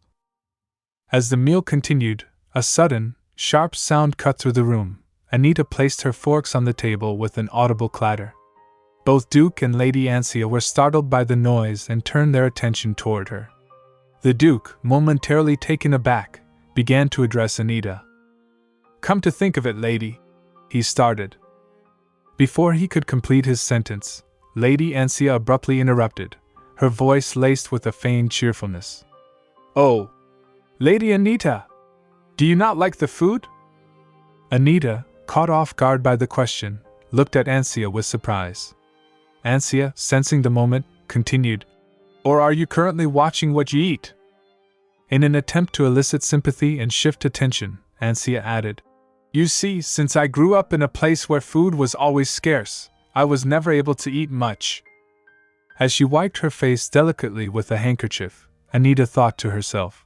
As the meal continued, a sudden, sharp sound cut through the room. Anita placed her forks on the table with an audible clatter. Both Duke and Lady Ansia were startled by the noise and turned their attention toward her. The Duke, momentarily taken aback, began to address Anita. "Come to think of it, lady," he started. Before he could complete his sentence, Lady Ansia abruptly interrupted, her voice laced with a feigned cheerfulness. "Oh, Lady Anita, do you not like the food?" Anita, caught off guard by the question, looked at Ansia with surprise. Ansia, sensing the moment, continued, "Or are you currently watching what you eat?" In an attempt to elicit sympathy and shift attention, Ansia added, "You see, since I grew up in a place where food was always scarce, I was never able to eat much." As she wiped her face delicately with a handkerchief, Anita thought to herself,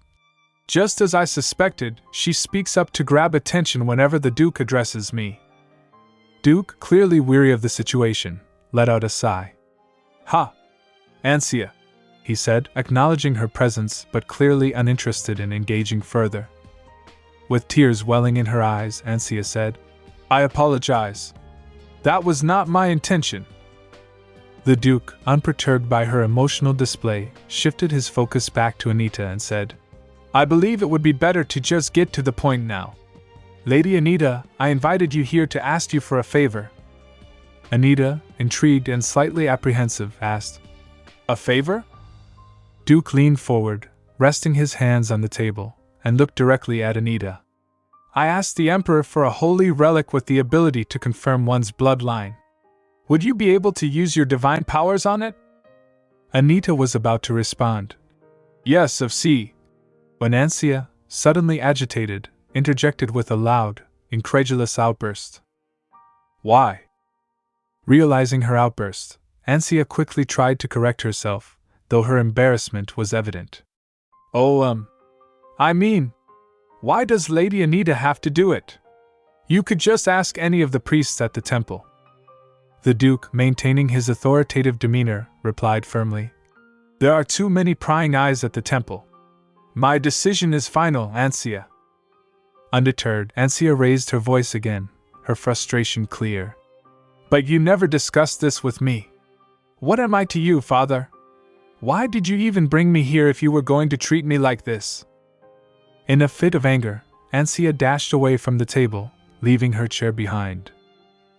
"Just as I suspected, she speaks up to grab attention whenever the Duke addresses me." Duke, clearly weary of the situation, let out a sigh. "Ha! Ansia," he said, acknowledging her presence but clearly uninterested in engaging further. With tears welling in her eyes, Ansia said, "I apologize. That was not my intention." The Duke, unperturbed by her emotional display, shifted his focus back to Anita and said, "I believe it would be better to just get to the point now. Lady Anita, I invited you here to ask you for a favor." Anita, intrigued and slightly apprehensive, asked, "A favor?" Duke leaned forward, resting his hands on the table, and looked directly at Anita. "I asked the Emperor for a holy relic with the ability to confirm one's bloodline. Would you be able to use your divine powers on it?" Anita was about to respond, "Yes, of C," when Ansia, suddenly agitated, interjected with a loud, incredulous outburst. "Why?" Realizing her outburst, Ansia quickly tried to correct herself, though her embarrassment was evident. "Oh, I mean, why does Lady Anita have to do it? You could just ask any of the priests at the temple." The Duke, maintaining his authoritative demeanor, replied firmly, "There are too many prying eyes at the temple. My decision is final, Ansia." Undeterred, Ansia raised her voice again, her frustration clear. "But you never discussed this with me. What am I to you, father? Why did you even bring me here if you were going to treat me like this?" In a fit of anger, Ansia dashed away from the table, leaving her chair behind.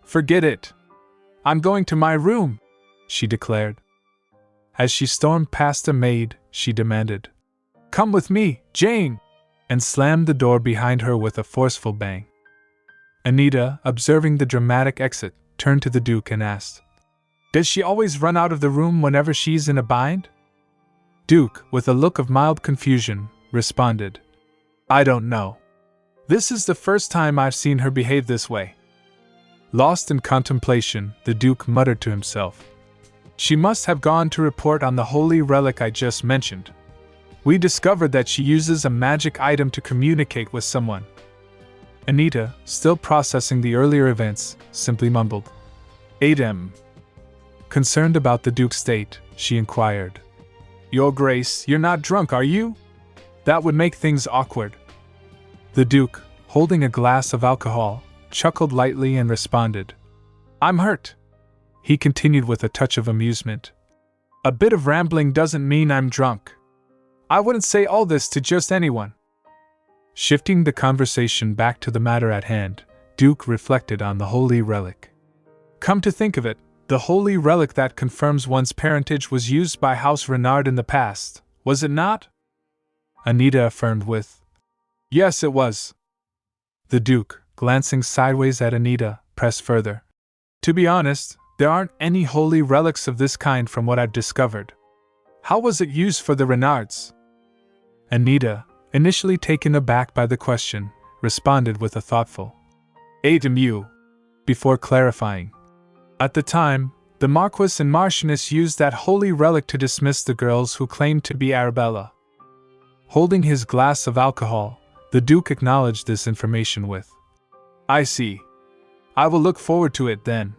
"Forget it. I'm going to my room," she declared. As she stormed past a maid, she demanded, "Come with me, Jane," and slammed the door behind her with a forceful bang. Anita, observing the dramatic exit, turned to the Duke and asked, "Does she always run out of the room whenever she's in a bind?" Duke, with a look of mild confusion, responded, "I don't know. This is the first time I've seen her behave this way." Lost in contemplation, the Duke muttered to himself, "She must have gone to report on the holy relic I just mentioned. We discovered that she uses a magic item to communicate with someone." Anita, still processing the earlier events, simply mumbled, "Adam." Concerned about the Duke's state, she inquired, "Your Grace, you're not drunk, are you? That would make things awkward." The Duke, holding a glass of alcohol, chuckled lightly and responded, "I'm hurt." He continued with a touch of amusement, "A bit of rambling doesn't mean I'm drunk. I wouldn't say all this to just anyone." Shifting the conversation back to the matter at hand, Duke reflected on the holy relic. "Come to think of it, the holy relic that confirms one's parentage was used by House Renard in the past, was it not?" Anita affirmed with, "Yes, it was." The Duke, glancing sideways at Anita, pressed further. "To be honest, there aren't any holy relics of this kind from what I've discovered. How was it used for the Renards?" Anita, initially taken aback by the question, responded with a thoughtful "Mu," before clarifying. "At the time, the Marquis and Marchioness used that holy relic to dismiss the girls who claimed to be Arabella." Holding his glass of alcohol, the Duke acknowledged this information with, "I see. I will look forward to it then."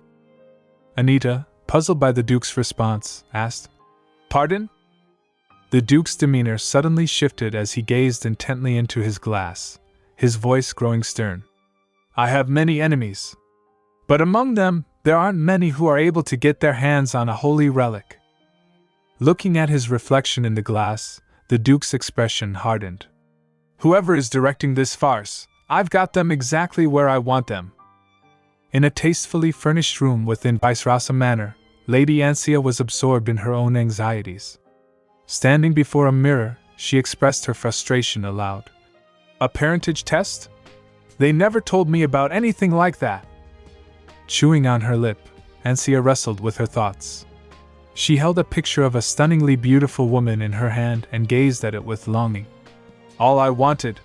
Anita, puzzled by the Duke's response, asked, "Pardon?" The Duke's demeanor suddenly shifted as he gazed intently into his glass, his voice growing stern. "I have many enemies. But among them, there aren't many who are able to get their hands on a holy relic." Looking at his reflection in the glass, the Duke's expression hardened. "Whoever is directing this farce, I've got them exactly where I want them." In a tastefully furnished room within Vicerasa Manor, Lady Ansia was absorbed in her own anxieties. Standing before a mirror, she expressed her frustration aloud. "A parentage test? They never told me about anything like that." Chewing on her lip, Ansia wrestled with her thoughts. She held a picture of a stunningly beautiful woman in her hand and gazed at it with longing. "All I wanted,"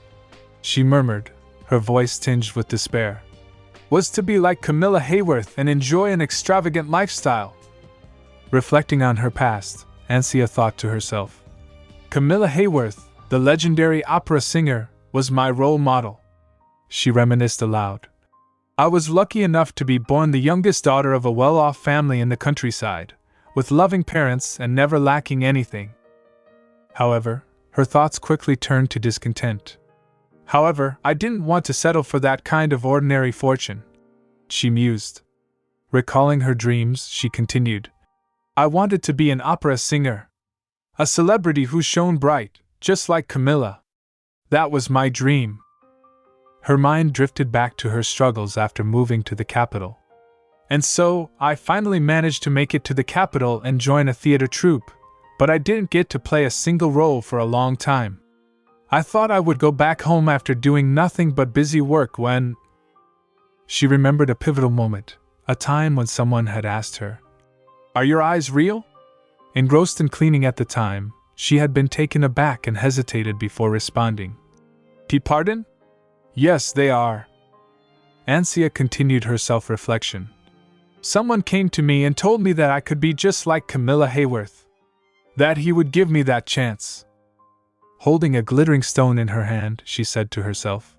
she murmured, her voice tinged with despair, "was to be like Camilla Hayworth and enjoy an extravagant lifestyle." Reflecting on her past, Ansia thought to herself, "Camilla Hayworth, the legendary opera singer, was my role model." She reminisced aloud. "I was lucky enough to be born the youngest daughter of a well-off family in the countryside, with loving parents and never lacking anything." However, her thoughts quickly turned to discontent. "However, I didn't want to settle for that kind of ordinary fortune," she mused. Recalling her dreams, she continued, "I wanted to be an opera singer. A celebrity who shone bright, just like Camilla. That was my dream." Her mind drifted back to her struggles after moving to the capital. "And so, I finally managed to make it to the capital and join a theater troupe, but I didn't get to play a single role for a long time. I thought I would go back home after doing nothing but busy work when..." She remembered a pivotal moment, a time when someone had asked her, "Are your eyes real?" Engrossed in cleaning at the time, she had been taken aback and hesitated before responding. "Pardon?" "Yes, they are." Ansia continued her self-reflection. "Someone came to me and told me that I could be just like Camilla Hayworth. That he would give me that chance." Holding a glittering stone in her hand, she said to herself,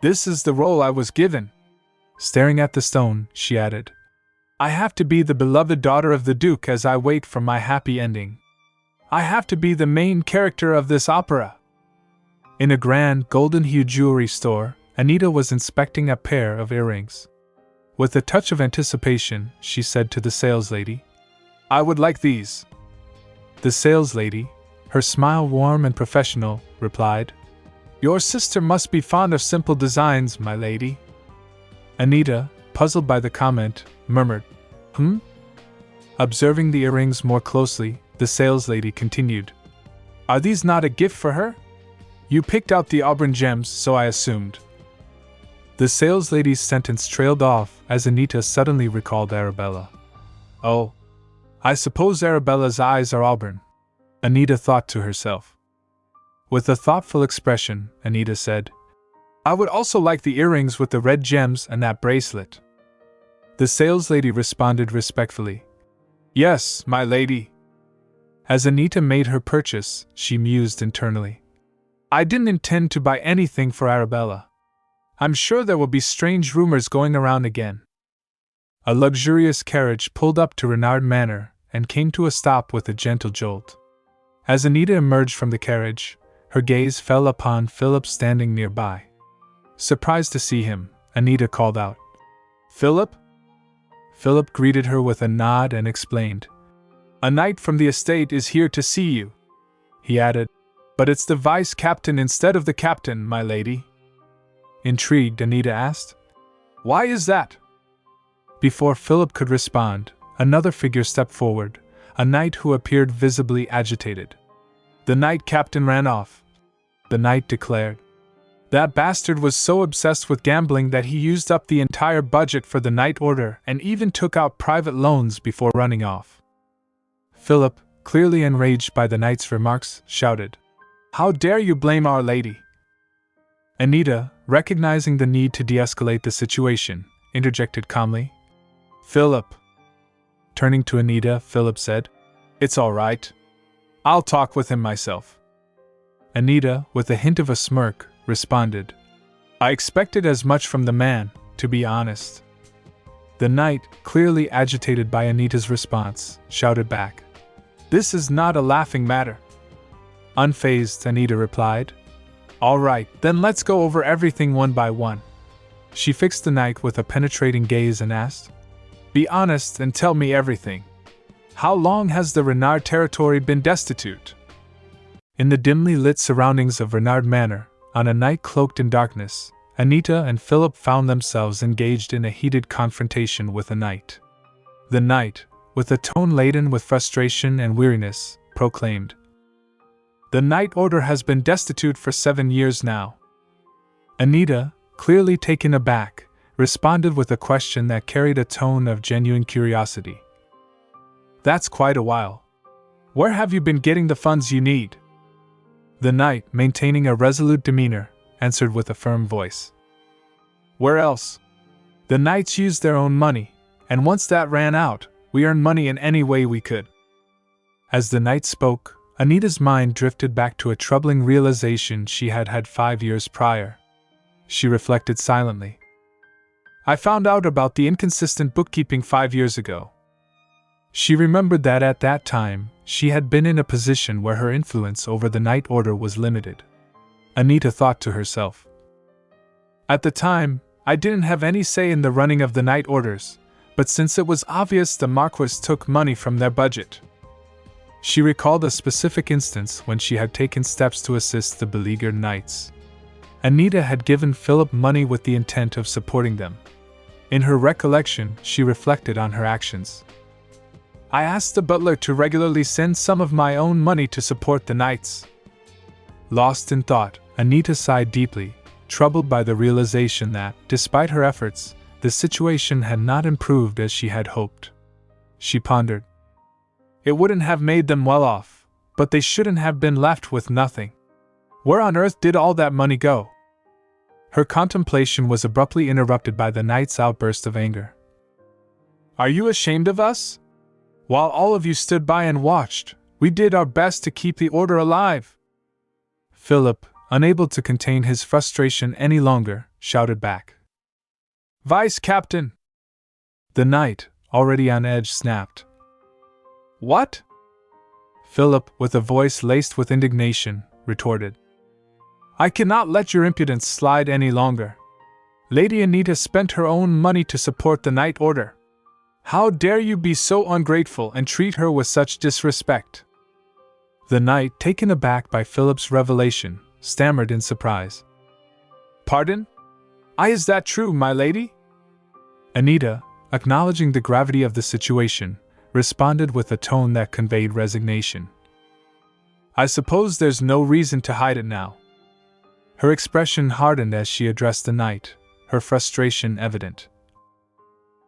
"This is the role I was given." Staring at the stone, she added, "I have to be the beloved daughter of the Duke as I wait for my happy ending. I have to be the main character of this opera." In a grand, golden-hued jewelry store, Anita was inspecting a pair of earrings. With a touch of anticipation, she said to the saleslady, "I would like these." The saleslady, her smile warm and professional, replied, "Your sister must be fond of simple designs, my lady." Anita, puzzled by the comment, murmured, "Hmm?" Observing the earrings more closely, the saleslady continued, "Are these not a gift for her? You picked out the auburn gems, so I assumed." The saleslady's sentence trailed off as Anita suddenly recalled Arabella. "Oh, I suppose Arabella's eyes are auburn," Anita thought to herself. With a thoughtful expression, Anita said, "I would also like the earrings with the red gems and that bracelet." The saleslady responded respectfully, "Yes, my lady." As Anita made her purchase, she mused internally, "I didn't intend to buy anything for Arabella. I'm sure there will be strange rumors going around again." A luxurious carriage pulled up to Renard Manor and came to a stop with a gentle jolt. As Anita emerged from the carriage, her gaze fell upon Philip standing nearby. Surprised to see him, Anita called out, "Philip?" Philip greeted her with a nod and explained, "A knight from the estate is here to see you." He added, "But it's the vice-captain instead of the captain, my lady." Intrigued, Anita asked, "Why is that?" Before Philip could respond, another figure stepped forward, a knight who appeared visibly agitated. "The knight captain ran off," the knight declared. That bastard was so obsessed with gambling that he used up the entire budget for the night order and even took out private loans before running off. Philip, clearly enraged by the knight's remarks, shouted, "How dare you blame Our Lady?" Anita, recognizing the need to de-escalate the situation, interjected calmly. "Philip." Turning to Anita, Philip said, "It's all right. I'll talk with him myself." Anita, with a hint of a smirk, responded, "I expected as much from the man, to be honest." The knight, clearly agitated by Anita's response, shouted back, "This is not a laughing matter." Unfazed, Anita replied, "All right, then let's go over everything one by one." She fixed the knight with a penetrating gaze and asked, "Be honest and tell me everything. How long has the Renard territory been destitute?" In the dimly lit surroundings of Renard Manor, on a night cloaked in darkness, Anita and Philip found themselves engaged in a heated confrontation with a knight. The knight, with a tone laden with frustration and weariness, proclaimed, "The night order has been destitute for 7 years now." Anita, clearly taken aback, responded with a question that carried a tone of genuine curiosity. "That's quite a while. Where have you been getting the funds you need?" The knight, maintaining a resolute demeanor, answered with a firm voice, "Where else? The knights used their own money, and once that ran out, we earned money in any way we could." As the knight spoke, Anita's mind drifted back to a troubling realization she had had 5 years prior. She reflected silently. "I found out about the inconsistent bookkeeping 5 years ago." She remembered that at that time, she had been in a position where her influence over the night order was limited. Anita thought to herself, "At the time, I didn't have any say in the running of the night orders, but since it was obvious the Marquis took money from their budget." She recalled a specific instance when she had taken steps to assist the beleaguered knights. Anita had given Philip money with the intent of supporting them. In her recollection, she reflected on her actions. "I asked the butler to regularly send some of my own money to support the knights." Lost in thought, Anita sighed deeply, troubled by the realization that, despite her efforts, the situation had not improved as she had hoped. She pondered. It wouldn't have made them well off, but they shouldn't have been left with nothing. Where on earth did all that money go? Her contemplation was abruptly interrupted by the knight's outburst of anger. "Are you ashamed of us? While all of you stood by and watched, we did our best to keep the order alive." Philip, unable to contain his frustration any longer, shouted back, "Vice Captain!" The knight, already on edge, snapped, "What?" Philip, with a voice laced with indignation, retorted, "I cannot let your impudence slide any longer. Lady Anita spent her own money to support the night order. How dare you be so ungrateful and treat her with such disrespect?" The knight, taken aback by Philip's revelation, stammered in surprise. "Pardon? Is that true, my lady?" Anita, acknowledging the gravity of the situation, responded with a tone that conveyed resignation. "I suppose there's no reason to hide it now." Her expression hardened as she addressed the knight, her frustration evident.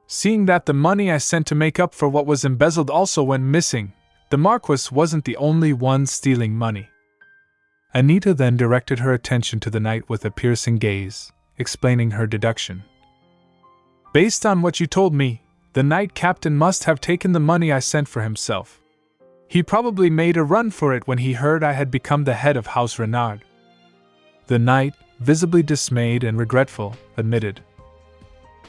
"Seeing that the money I sent to make up for what was embezzled also went missing, the Marquis wasn't the only one stealing money." Anita then directed her attention to the knight with a piercing gaze, explaining her deduction. "Based on what you told me, the knight captain must have taken the money I sent for himself. He probably made a run for it when he heard I had become the head of House Renard." The knight, visibly dismayed and regretful, admitted,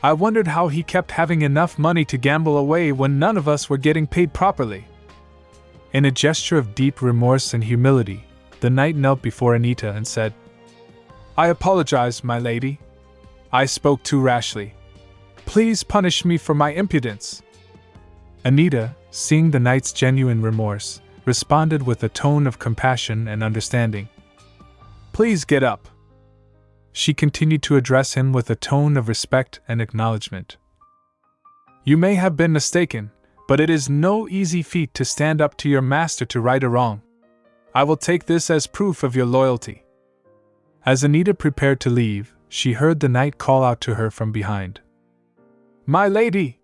"I wondered how he kept having enough money to gamble away when none of us were getting paid properly." In a gesture of deep remorse and humility, the knight knelt before Anita and said, "I apologize, my lady. I spoke too rashly. Please punish me for my impudence." Anita, seeing the knight's genuine remorse, responded with a tone of compassion and understanding. "Please get up." She continued to address him with a tone of respect and acknowledgement. "You may have been mistaken, but it is no easy feat to stand up to your master to right a wrong. I will take this as proof of your loyalty." As Anita prepared to leave, she heard the knight call out to her from behind. "My lady!"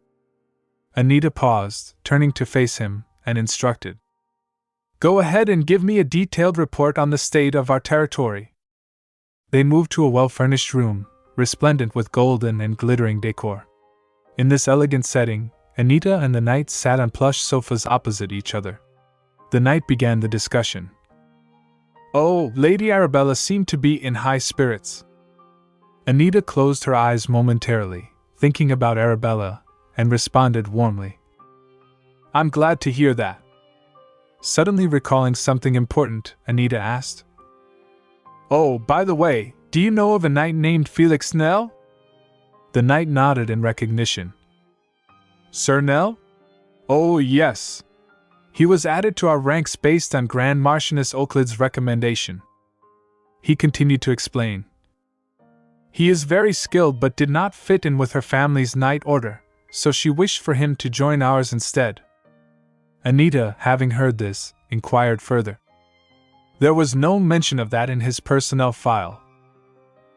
Anita paused, turning to face him, and instructed. "Go ahead and give me a detailed report on the state of our territory." They moved to a well-furnished room, resplendent with golden and glittering decor. In this elegant setting, Anita and the knight sat on plush sofas opposite each other. The knight began the discussion. "Oh, Lady Arabella seemed to be in high spirits." Anita closed her eyes momentarily, thinking about Arabella, and responded warmly. "I'm glad to hear that." Suddenly recalling something important, Anita asked, "Oh, by the way, do you know of a knight named Felix Nell?" The knight nodded in recognition. "Sir Nell? Oh, yes. He was added to our ranks based on Grand Marchioness Oakleig's recommendation." He continued to explain. "He is very skilled but did not fit in with her family's knight order, so she wished for him to join ours instead." Anita, having heard this, inquired further. "There was no mention of that in his personnel file."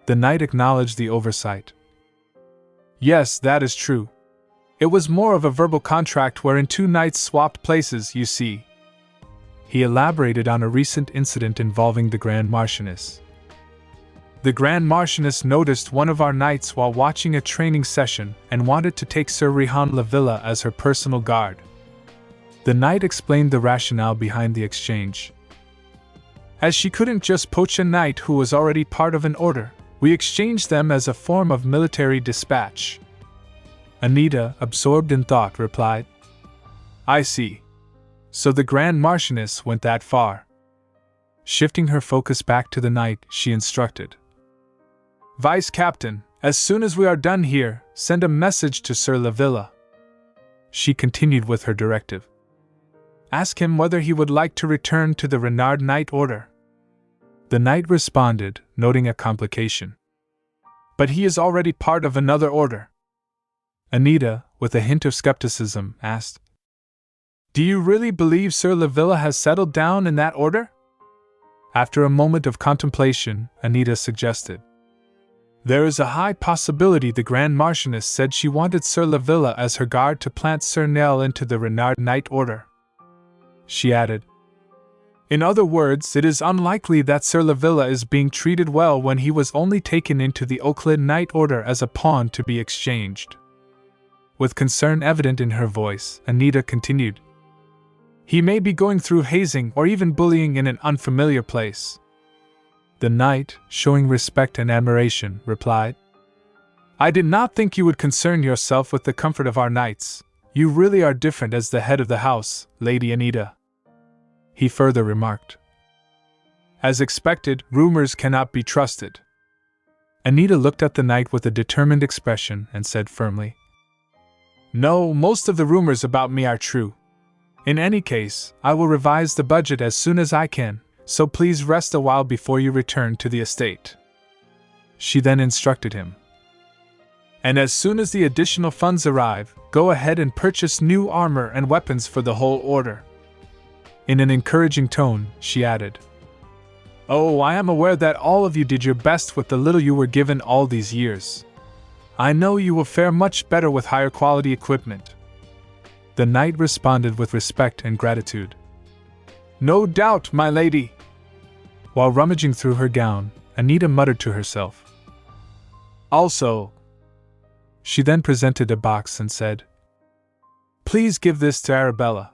The knight acknowledged the oversight. "Yes, that is true. It was more of a verbal contract wherein two knights swapped places, you see." He elaborated on a recent incident involving the Grand Marchioness. "The Grand Marchioness noticed one of our knights while watching a training session and wanted to take Sir Rihan Lavilla as her personal guard." The knight explained the rationale behind the exchange. "As she couldn't just poach a knight who was already part of an order, we exchanged them as a form of military dispatch." Anita, absorbed in thought, replied, "I see. So the Grand Marchioness went that far." Shifting her focus back to the knight, she instructed. "Vice Captain, as soon as we are done here, send a message to Sir Lavilla." She continued with her directive. "Ask him whether he would like to return to the Renard Knight Order." The knight responded, noting a complication. "But he is already part of another order." Anita, with a hint of skepticism, asked, "Do you really believe Sir Lavilla has settled down in that order?" After a moment of contemplation, Anita suggested, "There is a high possibility the Grand Marchioness said she wanted Sir Lavilla as her guard to plant Sir Nell into the Renard Knight Order." She added, "In other words, it is unlikely that Sir Lavilla is being treated well when he was only taken into the Oakleigh Knight Order as a pawn to be exchanged." With concern evident in her voice, Anita continued, "He may be going through hazing or even bullying in an unfamiliar place." The knight, showing respect and admiration, replied, "I did not think you would concern yourself with the comfort of our knights. You really are different as the head of the house, Lady Anita." He further remarked, "As expected, rumors cannot be trusted." Anita looked at the knight with a determined expression and said firmly, "No, most of the rumors about me are true. In any case, I will revise the budget as soon as I can, so please rest a while before you return to the estate." She then instructed him, "And as soon as the additional funds arrive, go ahead and purchase new armor and weapons for the whole order." In an encouraging tone, she added, "Oh, I am aware that all of you did your best with the little you were given all these years. I know you will fare much better with higher quality equipment." The knight responded with respect and gratitude. "No doubt, my lady." While rummaging through her gown, Anita muttered to herself, "Also." She then presented a box and said, "Please give this to Arabella."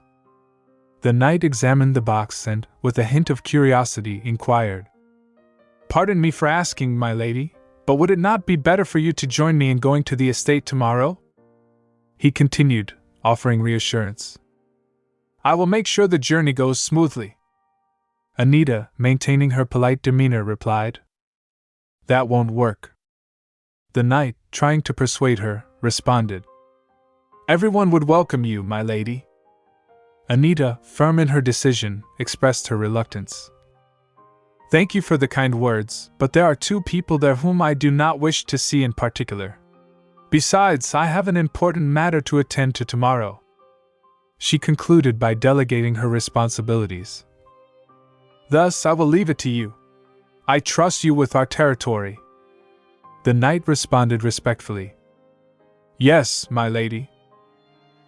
The knight examined the box and, with a hint of curiosity, inquired, "Pardon me for asking, my lady, but would it not be better for you to join me in going to the estate tomorrow?" He continued, offering reassurance, "I will make sure the journey goes smoothly." Anita, maintaining her polite demeanor, replied, "That won't work." The knight, trying to persuade her, responded, "Everyone would welcome you, my lady." Anita, firm in her decision, expressed her reluctance. "Thank you for the kind words, but there are two people there whom I do not wish to see in particular. Besides, I have an important matter to attend to tomorrow." She concluded by delegating her responsibilities. "Thus, I will leave it to you. I trust you with our territory. The knight responded respectfully. Yes, my lady.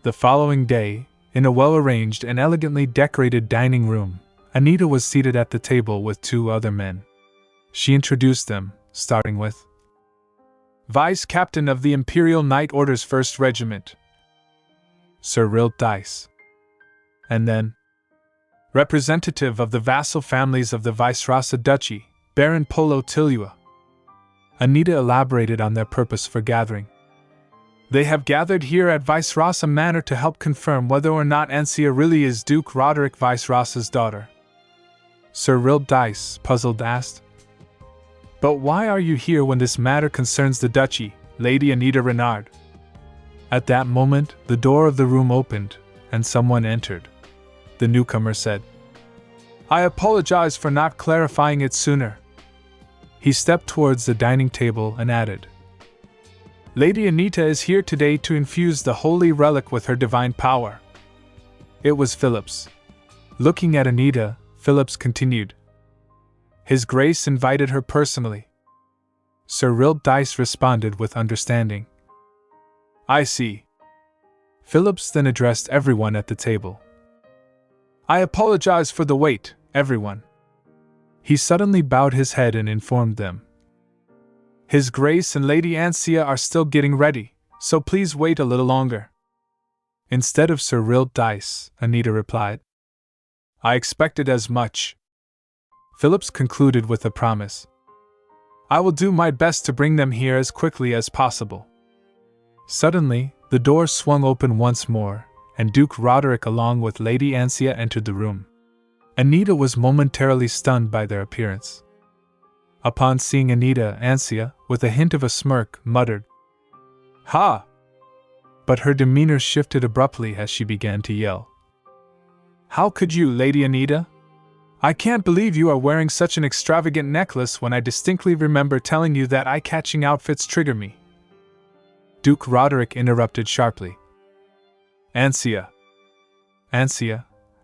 The following day, in a well-arranged and elegantly decorated dining room, Anita was seated at the table with two other men. She introduced them, starting with Vice Captain of the Imperial Knight Order's 1st Regiment, Sir Rilt Dice. And then, Representative of the vassal families of the Vicerosa Duchy, Baron Polo Tilua. Anita elaborated on their purpose for gathering. They have gathered here at Vicerosa Manor to help confirm whether or not Ancia really is Duke Roderick Vicerosa's daughter. Sir Rilt Dice, puzzled, asked. But why are you here when this matter concerns the duchy, Lady Anita Renard? At that moment, the door of the room opened, and someone entered. The newcomer said, I apologize for not clarifying it sooner. He stepped towards the dining table and added, Lady Anita is here today to infuse the holy relic with her divine power. It was Phillips. Looking at Anita, Phillips continued, His Grace invited her personally. Sir Rilt Dice responded with understanding. I see. Phillips then addressed everyone at the table. I apologize for the wait, everyone. He suddenly bowed his head and informed them. His Grace and Lady Ancia are still getting ready, so please wait a little longer. Instead of Sir Rilt Dice, Anita replied. I expected as much. Phillips concluded with a promise. I will do my best to bring them here as quickly as possible. Suddenly, the door swung open once more, and Duke Roderick along with Lady Ancia entered the room. Anita was momentarily stunned by their appearance. Upon seeing Anita, Ancia, with a hint of a smirk, muttered, Ha! But her demeanor shifted abruptly as she began to yell. How could you, Lady Anita? I can't believe you are wearing such an extravagant necklace when I distinctly remember telling you that eye-catching outfits trigger me. Duke Roderick interrupted sharply. Ancia,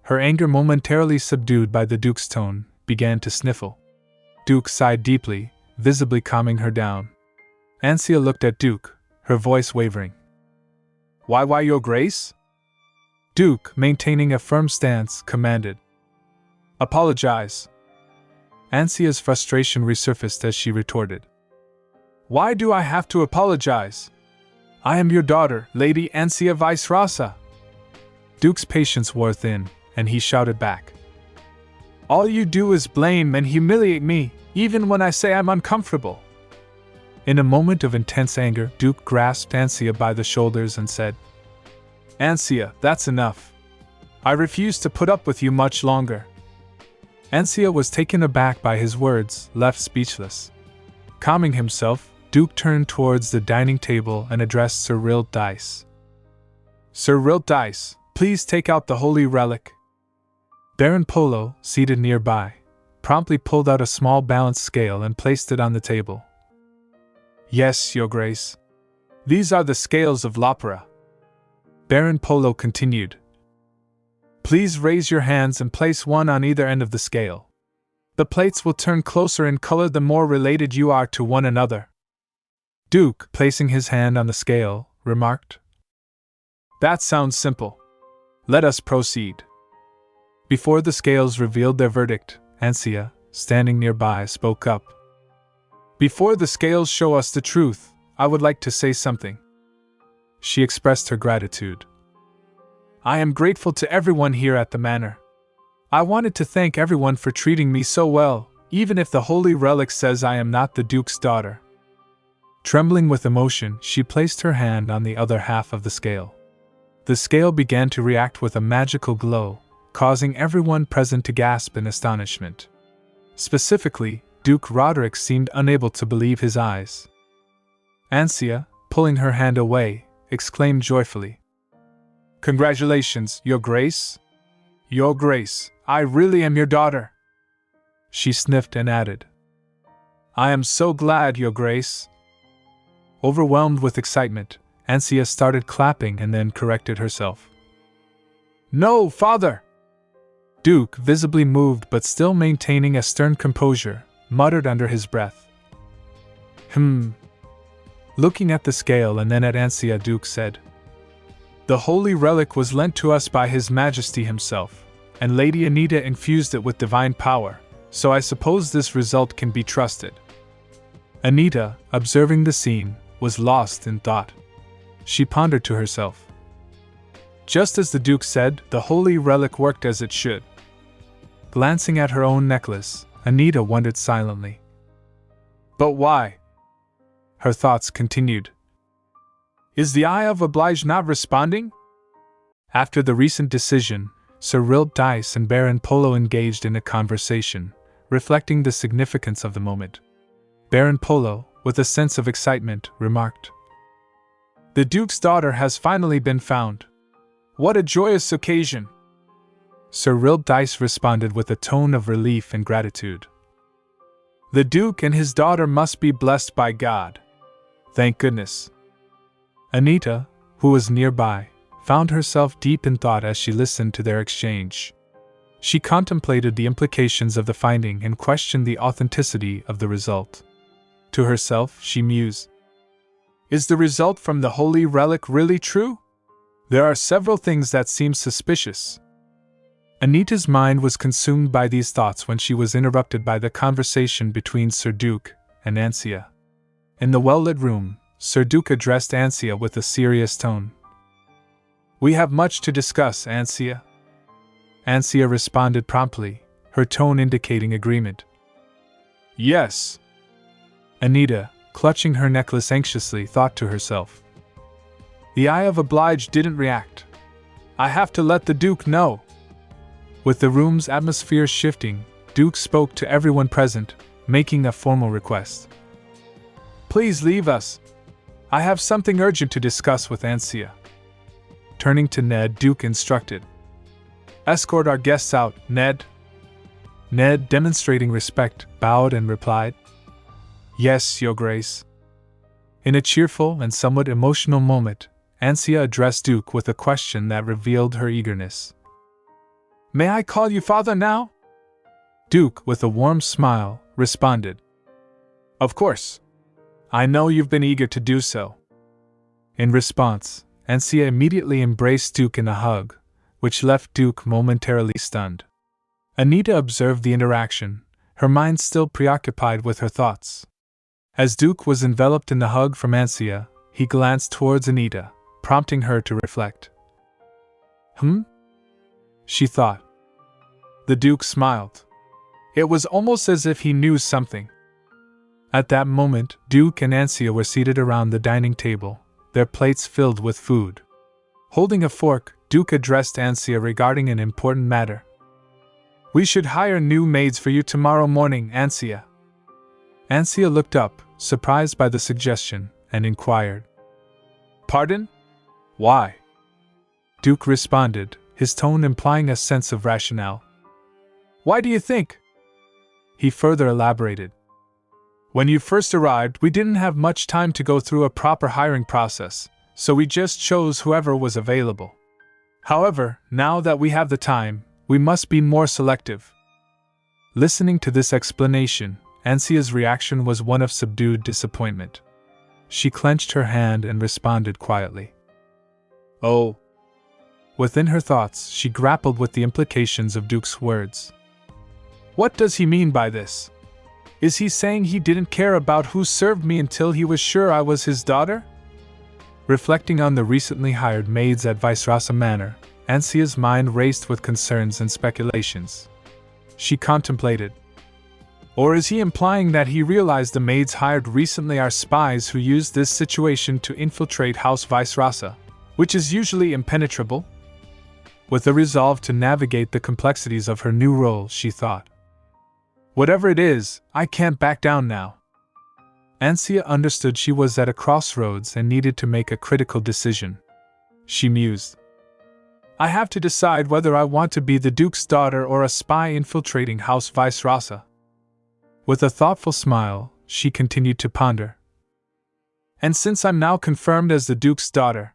her anger momentarily subdued by the Duke's tone, began to sniffle. Duke sighed deeply, visibly calming her down. Ancia looked at Duke, her voice wavering. Why, Your Grace? Duke, maintaining a firm stance, commanded. Apologize. Ancia's frustration resurfaced as she retorted. Why do I have to apologize? I am your daughter, Lady Ancia Vicerosa. Duke's patience wore thin, and he shouted back. All you do is blame and humiliate me, even when I say I'm uncomfortable. In a moment of intense anger, Duke grasped Ancia by the shoulders and said, Ancia, that's enough. I refuse to put up with you much longer. Ancia was taken aback by his words, left speechless. Calming himself, Duke turned towards the dining table and addressed Sir Rilt Dice. Sir Rilt Dice, please take out the holy relic. Baron Polo, seated nearby, promptly pulled out a small balance scale and placed it on the table. Yes, Your Grace. These are the scales of l'opera. Baron Polo continued. Please raise your hands and place one on either end of the scale. The plates will turn closer in color the more related you are to one another. Duke, placing his hand on the scale, remarked. That sounds simple. Let us proceed. Before the scales revealed their verdict, Ancia, standing nearby, spoke up. Before the scales show us the truth, I would like to say something. She expressed her gratitude. I am grateful to everyone here at the manor. I wanted to thank everyone for treating me so well, even if the holy relic says I am not the Duke's daughter. Trembling with emotion, she placed her hand on the other half of the scale. The scale began to react with a magical glow, causing everyone present to gasp in astonishment. Specifically, Duke Roderick seemed unable to believe his eyes. Ancia, pulling her hand away, exclaimed joyfully. Congratulations, Your Grace! Your Grace, I really am your daughter! She sniffed and added. I am so glad, Your Grace! Overwhelmed with excitement, Ancia started clapping and then corrected herself. No, Father! Duke, visibly moved but still maintaining a stern composure, muttered under his breath. Looking at the scale and then at Anita, Duke said, "The holy relic was lent to us by His Majesty himself, and Lady Anita infused it with divine power, so I suppose this result can be trusted." Anita, observing the scene, was lost in thought. She pondered to herself. Just as the Duke said, the holy relic worked as it should. Glancing at her own necklace, Anita wondered silently. But why? Her thoughts continued. Is the Eye of Oblige not responding? After the recent decision, Sir Rilt Dice and Baron Polo engaged in a conversation, reflecting the significance of the moment. Baron Polo, with a sense of excitement, remarked, "The Duke's daughter has finally been found. What a joyous occasion!" Sir Rilt Dice responded with a tone of relief and gratitude. "The Duke and his daughter must be blessed by God. Thank goodness." Anita, who was nearby, found herself deep in thought as she listened to their exchange. She contemplated the implications of the finding and questioned the authenticity of the result. To herself, she mused, "Is the result from the holy relic really true? There are several things that seem suspicious." Anita's mind was consumed by these thoughts when she was interrupted by the conversation between Sir Duke and Anita. In the well-lit room, Sir Duke addressed Anita with a serious tone. "We have much to discuss, Anita." Anita responded promptly, her tone indicating agreement. "Yes." Anita, clutching her necklace anxiously, thought to herself. The Eye of Oblige didn't react. I have to let the Duke know. With the room's atmosphere shifting, Duke spoke to everyone present, making a formal request. "Please leave us. I have something urgent to discuss with Anita." Turning to Ned, Duke instructed, "Escort our guests out, Ned." Ned, demonstrating respect, bowed and replied, "Yes, Your Grace." In a cheerful and somewhat emotional moment, Anita addressed Duke with a question that revealed her eagerness. "May I call you father now?" Duke, with a warm smile, responded, "Of course. I know you've been eager to do so." In response, Anita immediately embraced Duke in a hug, which left Duke momentarily stunned. Anita observed the interaction, her mind still preoccupied with her thoughts. As Duke was enveloped in the hug from Anita, he glanced towards Anita, prompting her to reflect. She thought. The Duke smiled. It was almost as if he knew something. At that moment, Duke and Anita were seated around the dining table, their plates filled with food. Holding a fork, Duke addressed Anita regarding an important matter. "We should hire new maids for you tomorrow morning, Anita." Anita looked up, surprised by the suggestion, and inquired, "Pardon? Why?" Duke responded, his tone implying a sense of rationale. "Why do you think?" He further elaborated. "When you first arrived, we didn't have much time to go through a proper hiring process, so we just chose whoever was available. However, now that we have the time, we must be more selective." Listening to this explanation, Anita's reaction was one of subdued disappointment. She clenched her hand and responded quietly, "Oh." Within her thoughts, she grappled with the implications of Duke's words. What does he mean by this? Is he saying he didn't care about who served me until he was sure I was his daughter? Reflecting on the recently hired maids at Vice-Rasa Manor, Anita's mind raced with concerns and speculations. She contemplated. Or is he implying that he realized the maids hired recently are spies who used this situation to infiltrate House Vice-Rasa, which is usually impenetrable? With the resolve to navigate the complexities of her new role, she thought, "Whatever it is, I can't back down now." Anita understood she was at a crossroads and needed to make a critical decision. She mused, "I have to decide whether I want to be the Duke's daughter or a spy infiltrating House Vice-Rasa." With a thoughtful smile, she continued to ponder. "And since I'm now confirmed as the Duke's daughter..."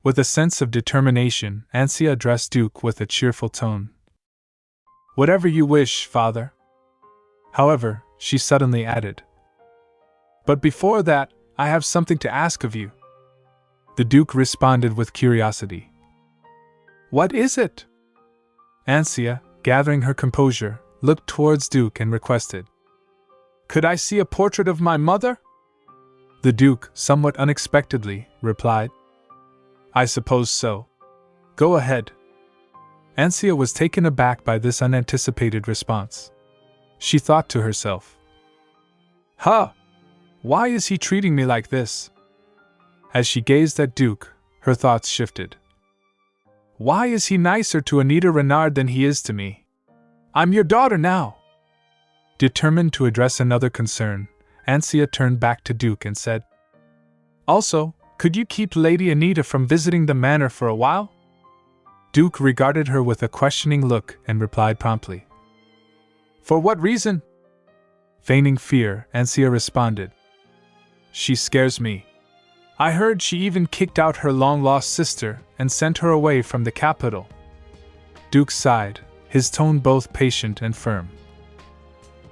With a sense of determination, Anita addressed Duke with a cheerful tone. "Whatever you wish, father." However, she suddenly added, "But before that, I have something to ask of you." The Duke responded with curiosity. "What is it?" Ansia, gathering her composure, looked towards Duke and requested, "Could I see a portrait of my mother?" The Duke, somewhat unexpectedly, replied, "I suppose so. Go ahead." Ansia was taken aback by this unanticipated response. She thought to herself, "Huh! Why is he treating me like this?" As she gazed at Duke, her thoughts shifted. "Why is he nicer to Anita Renard than he is to me? I'm your daughter now." Determined to address another concern, Ansia turned back to Duke and said, "Also, could you keep Lady Anita from visiting the manor for a while?" Duke regarded her with a questioning look and replied promptly, "For what reason?" Feigning fear, Ansia responded, "She scares me. I heard she even kicked out her long-lost sister and sent her away from the capital." Duke sighed, his tone both patient and firm.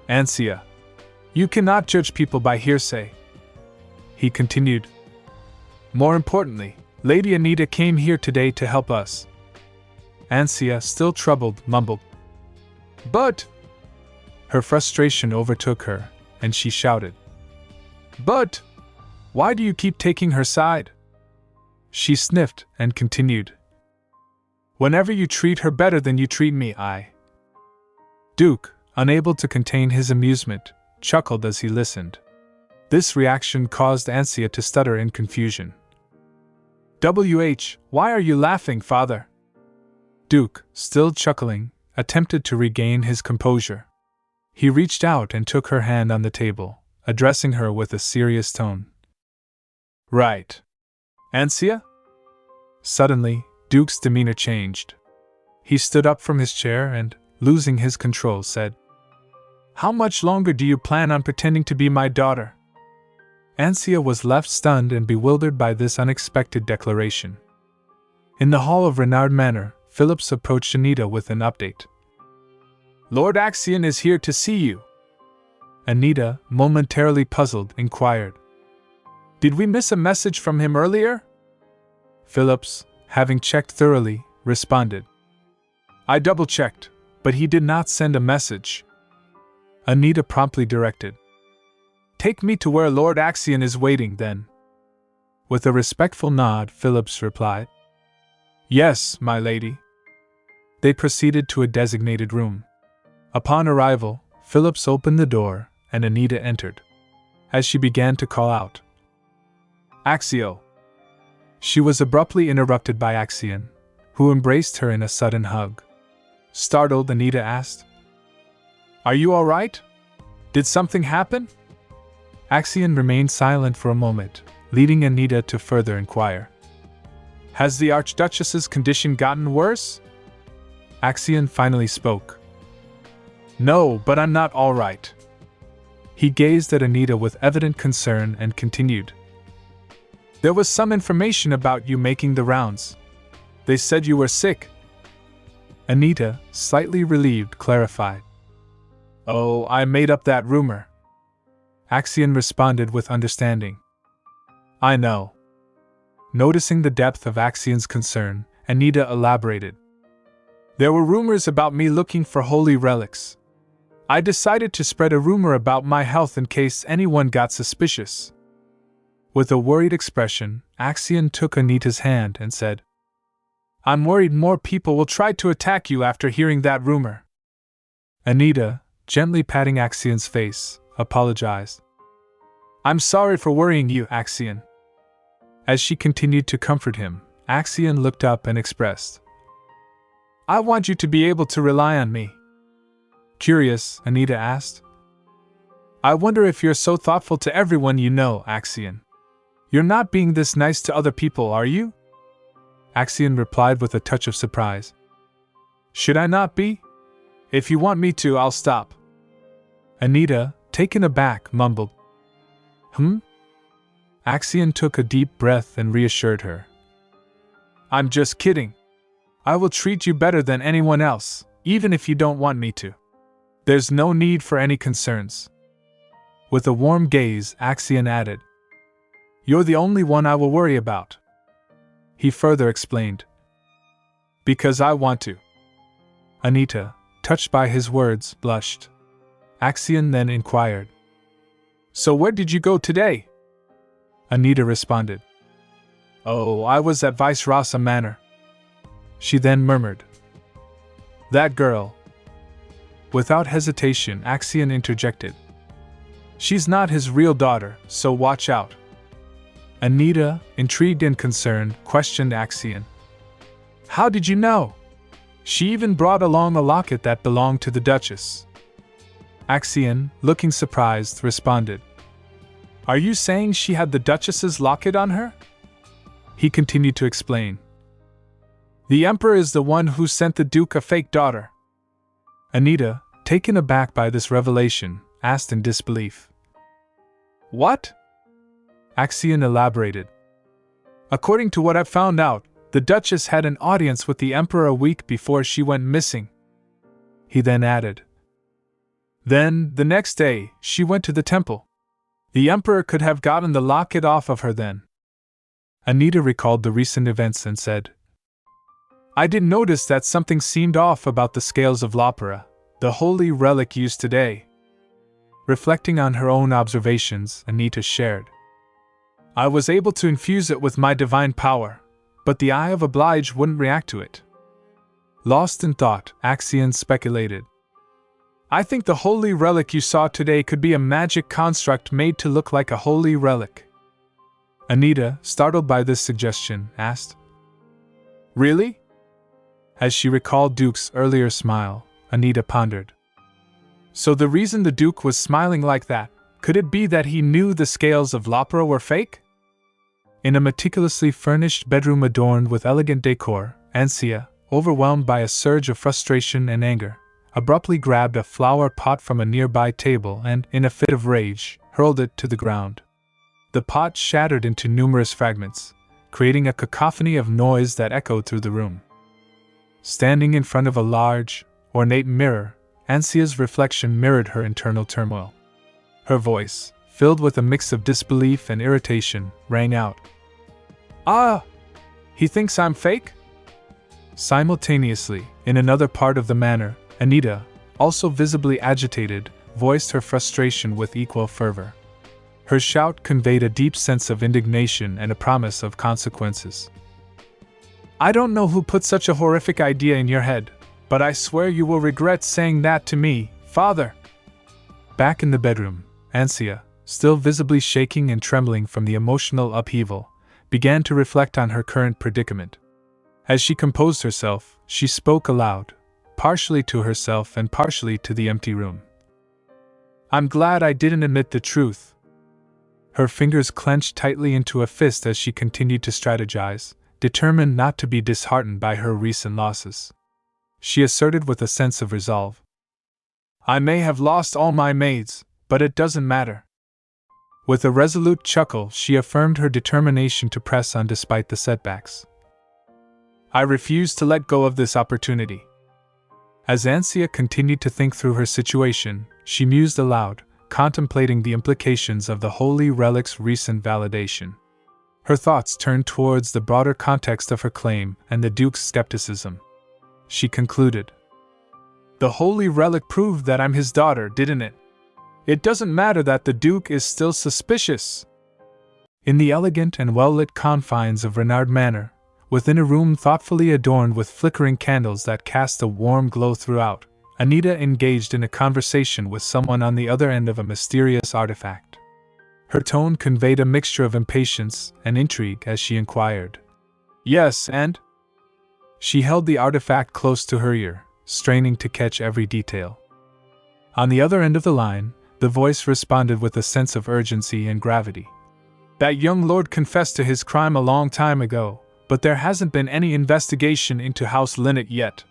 "Ansia, you cannot judge people by hearsay," he continued. "More importantly, Lady Anita came here today to help us." Ansia, still troubled, mumbled, "But—" Her frustration overtook her, and she shouted, "But! Why do you keep taking her side?" She sniffed and continued, "Whenever you treat her better than you treat me, I—" Duke, unable to contain his amusement, chuckled as he listened. This reaction caused Ansia to stutter in confusion. Why are you laughing, father?" Duke, still chuckling, attempted to regain his composure. He reached out and took her hand on the table, addressing her with a serious tone. "Right. Ansia?" Suddenly, Duke's demeanor changed. He stood up from his chair and, losing his control, said, "How much longer do you plan on pretending to be my daughter?" Ansia was left stunned and bewildered by this unexpected declaration. In the hall of Renard Manor, Phillips approached Anita with an update. "Lord Axion is here to see you." Anita, momentarily puzzled, inquired, "Did we miss a message from him earlier?" Phillips, having checked thoroughly, responded, "I double-checked, but he did not send a message." Anita promptly directed, "Take me to where Lord Axion is waiting, then." With a respectful nod, Phillips replied, "Yes, my lady." They proceeded to a designated room. Upon arrival, Phillips opened the door, and Anita entered. As she began to call out, "Axio!" she was abruptly interrupted by Axion, who embraced her in a sudden hug. Startled, Anita asked, "Are you all right? Did something happen?" Axion remained silent for a moment, leading Anita to further inquire, "Has the Archduchess's condition gotten worse?" Axion finally spoke. "No, but I'm not all right." He gazed at Anita with evident concern and continued, "There was some information about you making the rounds. They said you were sick." Anita, slightly relieved, clarified, "Oh, I made up that rumor." Axion responded with understanding, "I know." Noticing the depth of Axion's concern, Anita elaborated, "There were rumors about me looking for holy relics. I decided to spread a rumor about my health in case anyone got suspicious." With a worried expression, Axion took Anita's hand and said, "I'm worried more people will try to attack you after hearing that rumor." Anita, gently patting Axion's face, apologized. "I'm sorry for worrying you, Axion." As she continued to comfort him, Axion looked up and expressed, "I want you to be able to rely on me." Curious, Anita asked, "I wonder if you're so thoughtful to everyone you know, Axion. You're not being this nice to other people, are you?" Axion replied with a touch of surprise, "Should I not be? If you want me to, I'll stop." Anita, taken aback, mumbled, Axion took a deep breath and reassured her. "I'm just kidding. I will treat you better than anyone else, even if you don't want me to." There's no need for any concerns. With a warm gaze, Axion added, You're the only one I will worry about. He further explained, Because I want to. Anita, touched by his words, blushed. Axion then inquired, So where did you go today? Anita responded, Oh, I was at Vice Rasa Manor. She then murmured, That girl. Without hesitation, Axion interjected, She's not his real daughter, so watch out. Anita, intrigued and concerned, questioned Axion. How did you know? She even brought along a locket that belonged to the Duchess. Axion, looking surprised, responded, Are you saying she had the Duchess's locket on her? He continued to explain. The Emperor is the one who sent the Duke a fake daughter. Anita, taken aback by this revelation, asked in disbelief. What? Axion elaborated. According to what I've found out, the Duchess had an audience with the Emperor a week before she went missing. He then added. Then, the next day, she went to the temple. The Emperor could have gotten the locket off of her then. Anita recalled the recent events and said, I did notice that something seemed off about the scales of l'opera, the holy relic used today. Reflecting on her own observations, Anita shared. I was able to infuse it with my divine power, but the Eye of Oblige wouldn't react to it. Lost in thought, Axion speculated. I think the holy relic you saw today could be a magic construct made to look like a holy relic. Anita, startled by this suggestion, asked, Really? As she recalled Duke's earlier smile, Anita pondered. So the reason the Duke was smiling like that, could it be that he knew the scales of l'opera were fake? In a meticulously furnished bedroom adorned with elegant decor, Anita, overwhelmed by a surge of frustration and anger, abruptly grabbed a flower pot from a nearby table and, in a fit of rage, hurled it to the ground. The pot shattered into numerous fragments, creating a cacophony of noise that echoed through the room. Standing in front of a large, ornate mirror, Anita's reflection mirrored her internal turmoil. Her voice, filled with a mix of disbelief and irritation, rang out. Ah! He thinks I'm fake? Simultaneously, in another part of the manor, Anita, also visibly agitated, voiced her frustration with equal fervor. Her shout conveyed a deep sense of indignation and a promise of consequences. I don't know who put such a horrific idea in your head, but I swear you will regret saying that to me, Father! Back in the bedroom, Anita, still visibly shaking and trembling from the emotional upheaval, began to reflect on her current predicament. As she composed herself, she spoke aloud, partially to herself and partially to the empty room. I'm glad I didn't admit the truth. Her fingers clenched tightly into a fist as she continued to strategize, determined not to be disheartened by her recent losses. She asserted with a sense of resolve. I may have lost all my maids, but it doesn't matter. With a resolute chuckle, she affirmed her determination to press on despite the setbacks. I refuse to let go of this opportunity. As Anita continued to think through her situation, she mused aloud, contemplating the implications of the holy relic's recent validation. Her thoughts turned towards the broader context of her claim and the Duke's skepticism. She concluded. The holy relic proved that I'm his daughter, didn't it? It doesn't matter that the Duke is still suspicious. In the elegant and well-lit confines of Renard Manor, within a room thoughtfully adorned with flickering candles that cast a warm glow throughout, Anita engaged in a conversation with someone on the other end of a mysterious artifact. Her tone conveyed a mixture of impatience and intrigue as she inquired. Yes, and? She held the artifact close to her ear, straining to catch every detail. On the other end of the line, the voice responded with a sense of urgency and gravity. That young lord confessed to his crime a long time ago, but there hasn't been any investigation into House Linnet yet.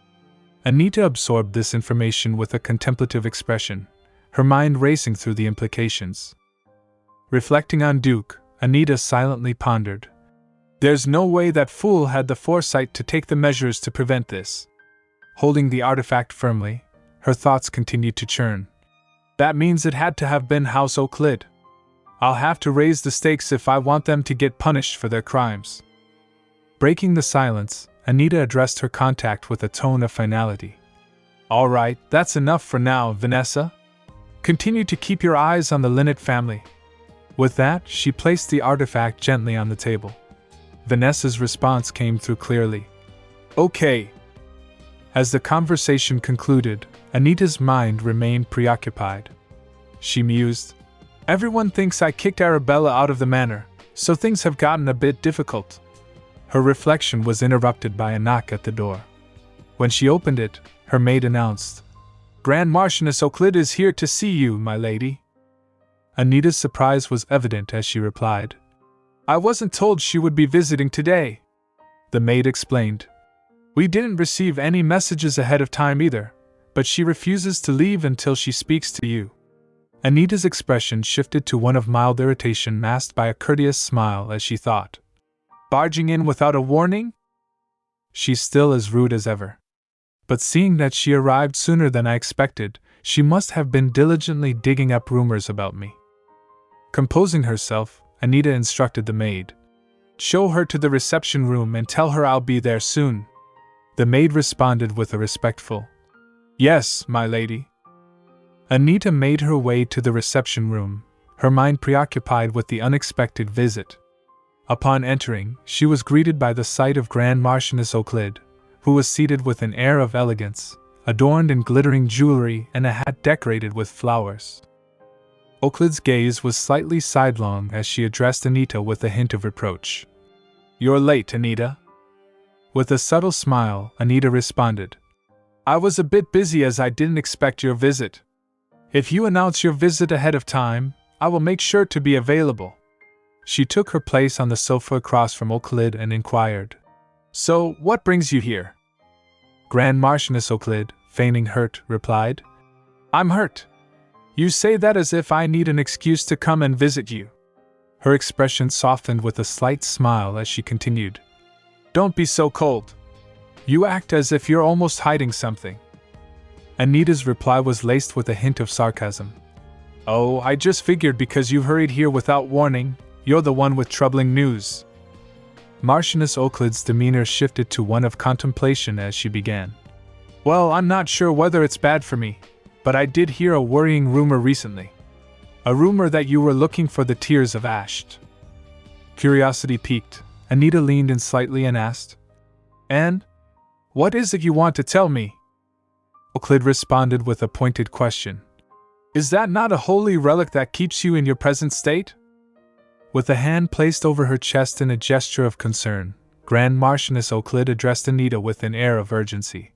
Anita absorbed this information with a contemplative expression, her mind racing through the implications. Reflecting on Duke, Anita silently pondered. There's no way that fool had the foresight to take the measures to prevent this. Holding the artifact firmly, Her thoughts continued to churn. That means it had to have been House Euclid. I'll have to raise the stakes if I want them to get punished for their crimes. Breaking the silence, Anita addressed her contact with a tone of finality. All right, that's enough for now, Vanessa. Continue to keep your eyes on the Linnet family. With that, she placed the artifact gently on the table. Vanessa's response came through clearly. Okay. As the conversation concluded, Anita's mind remained preoccupied. She mused, everyone thinks I kicked Arabella out of the manor, so things have gotten a bit difficult. Her reflection was interrupted by a knock at the door. When she opened it, her maid announced, Grand Marchioness Euclid is here to see you, my lady. Anita's surprise was evident as she replied, I wasn't told she would be visiting today. The maid explained, we didn't receive any messages ahead of time either, but she refuses to leave until she speaks to you. Anita's expression shifted to one of mild irritation masked by a courteous smile as she thought, barging in without a warning? She's still as rude as ever. But seeing that she arrived sooner than I expected, she must have been diligently digging up rumors about me. Composing herself, Anita instructed the maid, show her to the reception room and tell her I'll be there soon. The maid responded with a respectful, yes, my lady. Anita made her way to the reception room, her mind preoccupied with the unexpected visit. Upon entering, she was greeted by the sight of Grand Marchioness Euclid, who was seated with an air of elegance, adorned in glittering jewelry and a hat decorated with flowers. Euclid's gaze was slightly sidelong as she addressed Anita with a hint of reproach. You're late, Anita. With a subtle smile, Anita responded, I was a bit busy as I didn't expect your visit. If you announce your visit ahead of time, I will make sure to be available. She took her place on the sofa across from Euclid and inquired, so, what brings you here? Grand Marchioness Euclid, feigning hurt, replied, I'm hurt. You say that as if I need an excuse to come and visit you. Her expression softened with a slight smile as she continued, don't be so cold. You act as if you're almost hiding something. Anita's reply was laced with a hint of sarcasm. Oh, I just figured because you hurried here without warning, you're the one with troubling news. Marchioness Euclid's demeanor shifted to one of contemplation as she began. Well, I'm not sure whether it's bad for me, but I did hear a worrying rumor recently. A rumor that you were looking for the tears of Asht. Curiosity piqued, Anita leaned in slightly and asked, and? What is it you want to tell me? Euclid responded with a pointed question. Is that not a holy relic that keeps you in your present state? With a hand placed over her chest in a gesture of concern, Grand Marchioness Euclid addressed Anita with an air of urgency.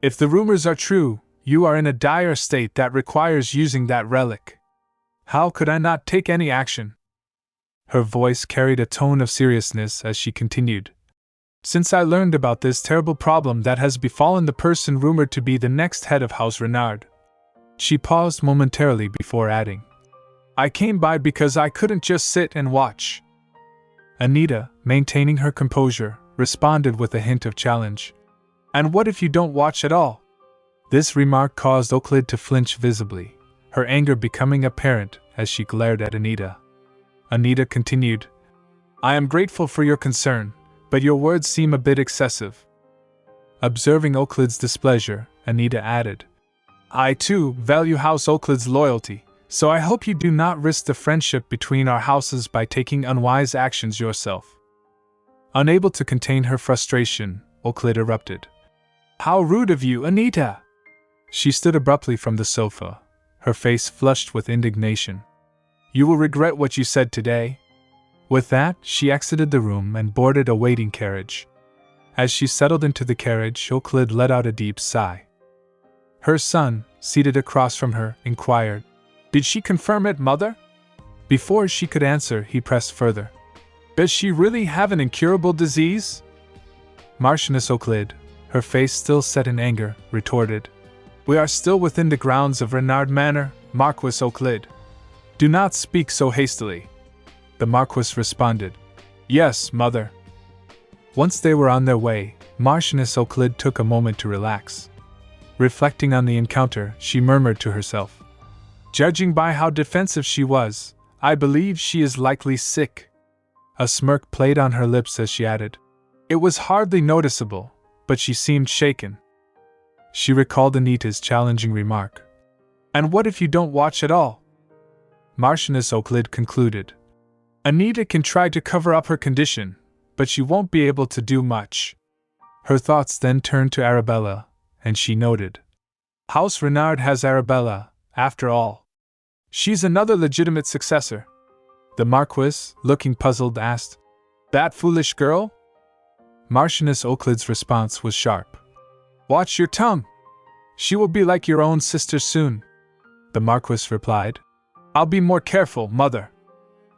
If the rumors are true, you are in a dire state that requires using that relic. How could I not take any action? Her voice carried a tone of seriousness as she continued. Since I learned about this terrible problem that has befallen the person rumored to be the next head of House Renard. She paused momentarily before adding, I came by because I couldn't just sit and watch. Anita, maintaining her composure, responded with a hint of challenge. And what if you don't watch at all? This remark caused Euclid to flinch visibly, her anger becoming apparent as she glared at Anita. Anita continued, I am grateful for your concern, but your words seem a bit excessive. Observing Euclid's displeasure, Anita added, I too value House Euclid's loyalty, so I hope you do not risk the friendship between our houses by taking unwise actions yourself. Unable to contain her frustration, Euclid erupted. How rude of you, Anita! She stood abruptly from the sofa, her face flushed with indignation. You will regret what you said today. With that, she exited the room and boarded a waiting carriage. As she settled into the carriage, Euclid let out a deep sigh. Her son, seated across from her, inquired, Did she confirm it, mother? Before she could answer, he pressed further. Does she really have an incurable disease? Marchioness Euclid, her face still set in anger, retorted, We are still within the grounds of Renard Manor, Marquis Euclid. Do not speak so hastily. The Marquis responded, Yes, mother. Once they were on their way, Marchioness Euclid took a moment to relax. Reflecting on the encounter, she murmured to herself. Judging by how defensive she was, I believe she is likely sick. A smirk played on her lips as she added. It was hardly noticeable, but she seemed shaken. She recalled Anita's challenging remark. And what if you don't watch at all? Marchioness Oaklid concluded. Anita can try to cover up her condition, but she won't be able to do much. Her thoughts then turned to Arabella, and she noted. House Renard has Arabella, after all. She's another legitimate successor. The Marquis, looking puzzled, asked, That foolish girl? Marchioness Oaklid's response was sharp. Watch your tongue. She will be like your own sister soon. The Marquis replied. I'll be more careful, mother.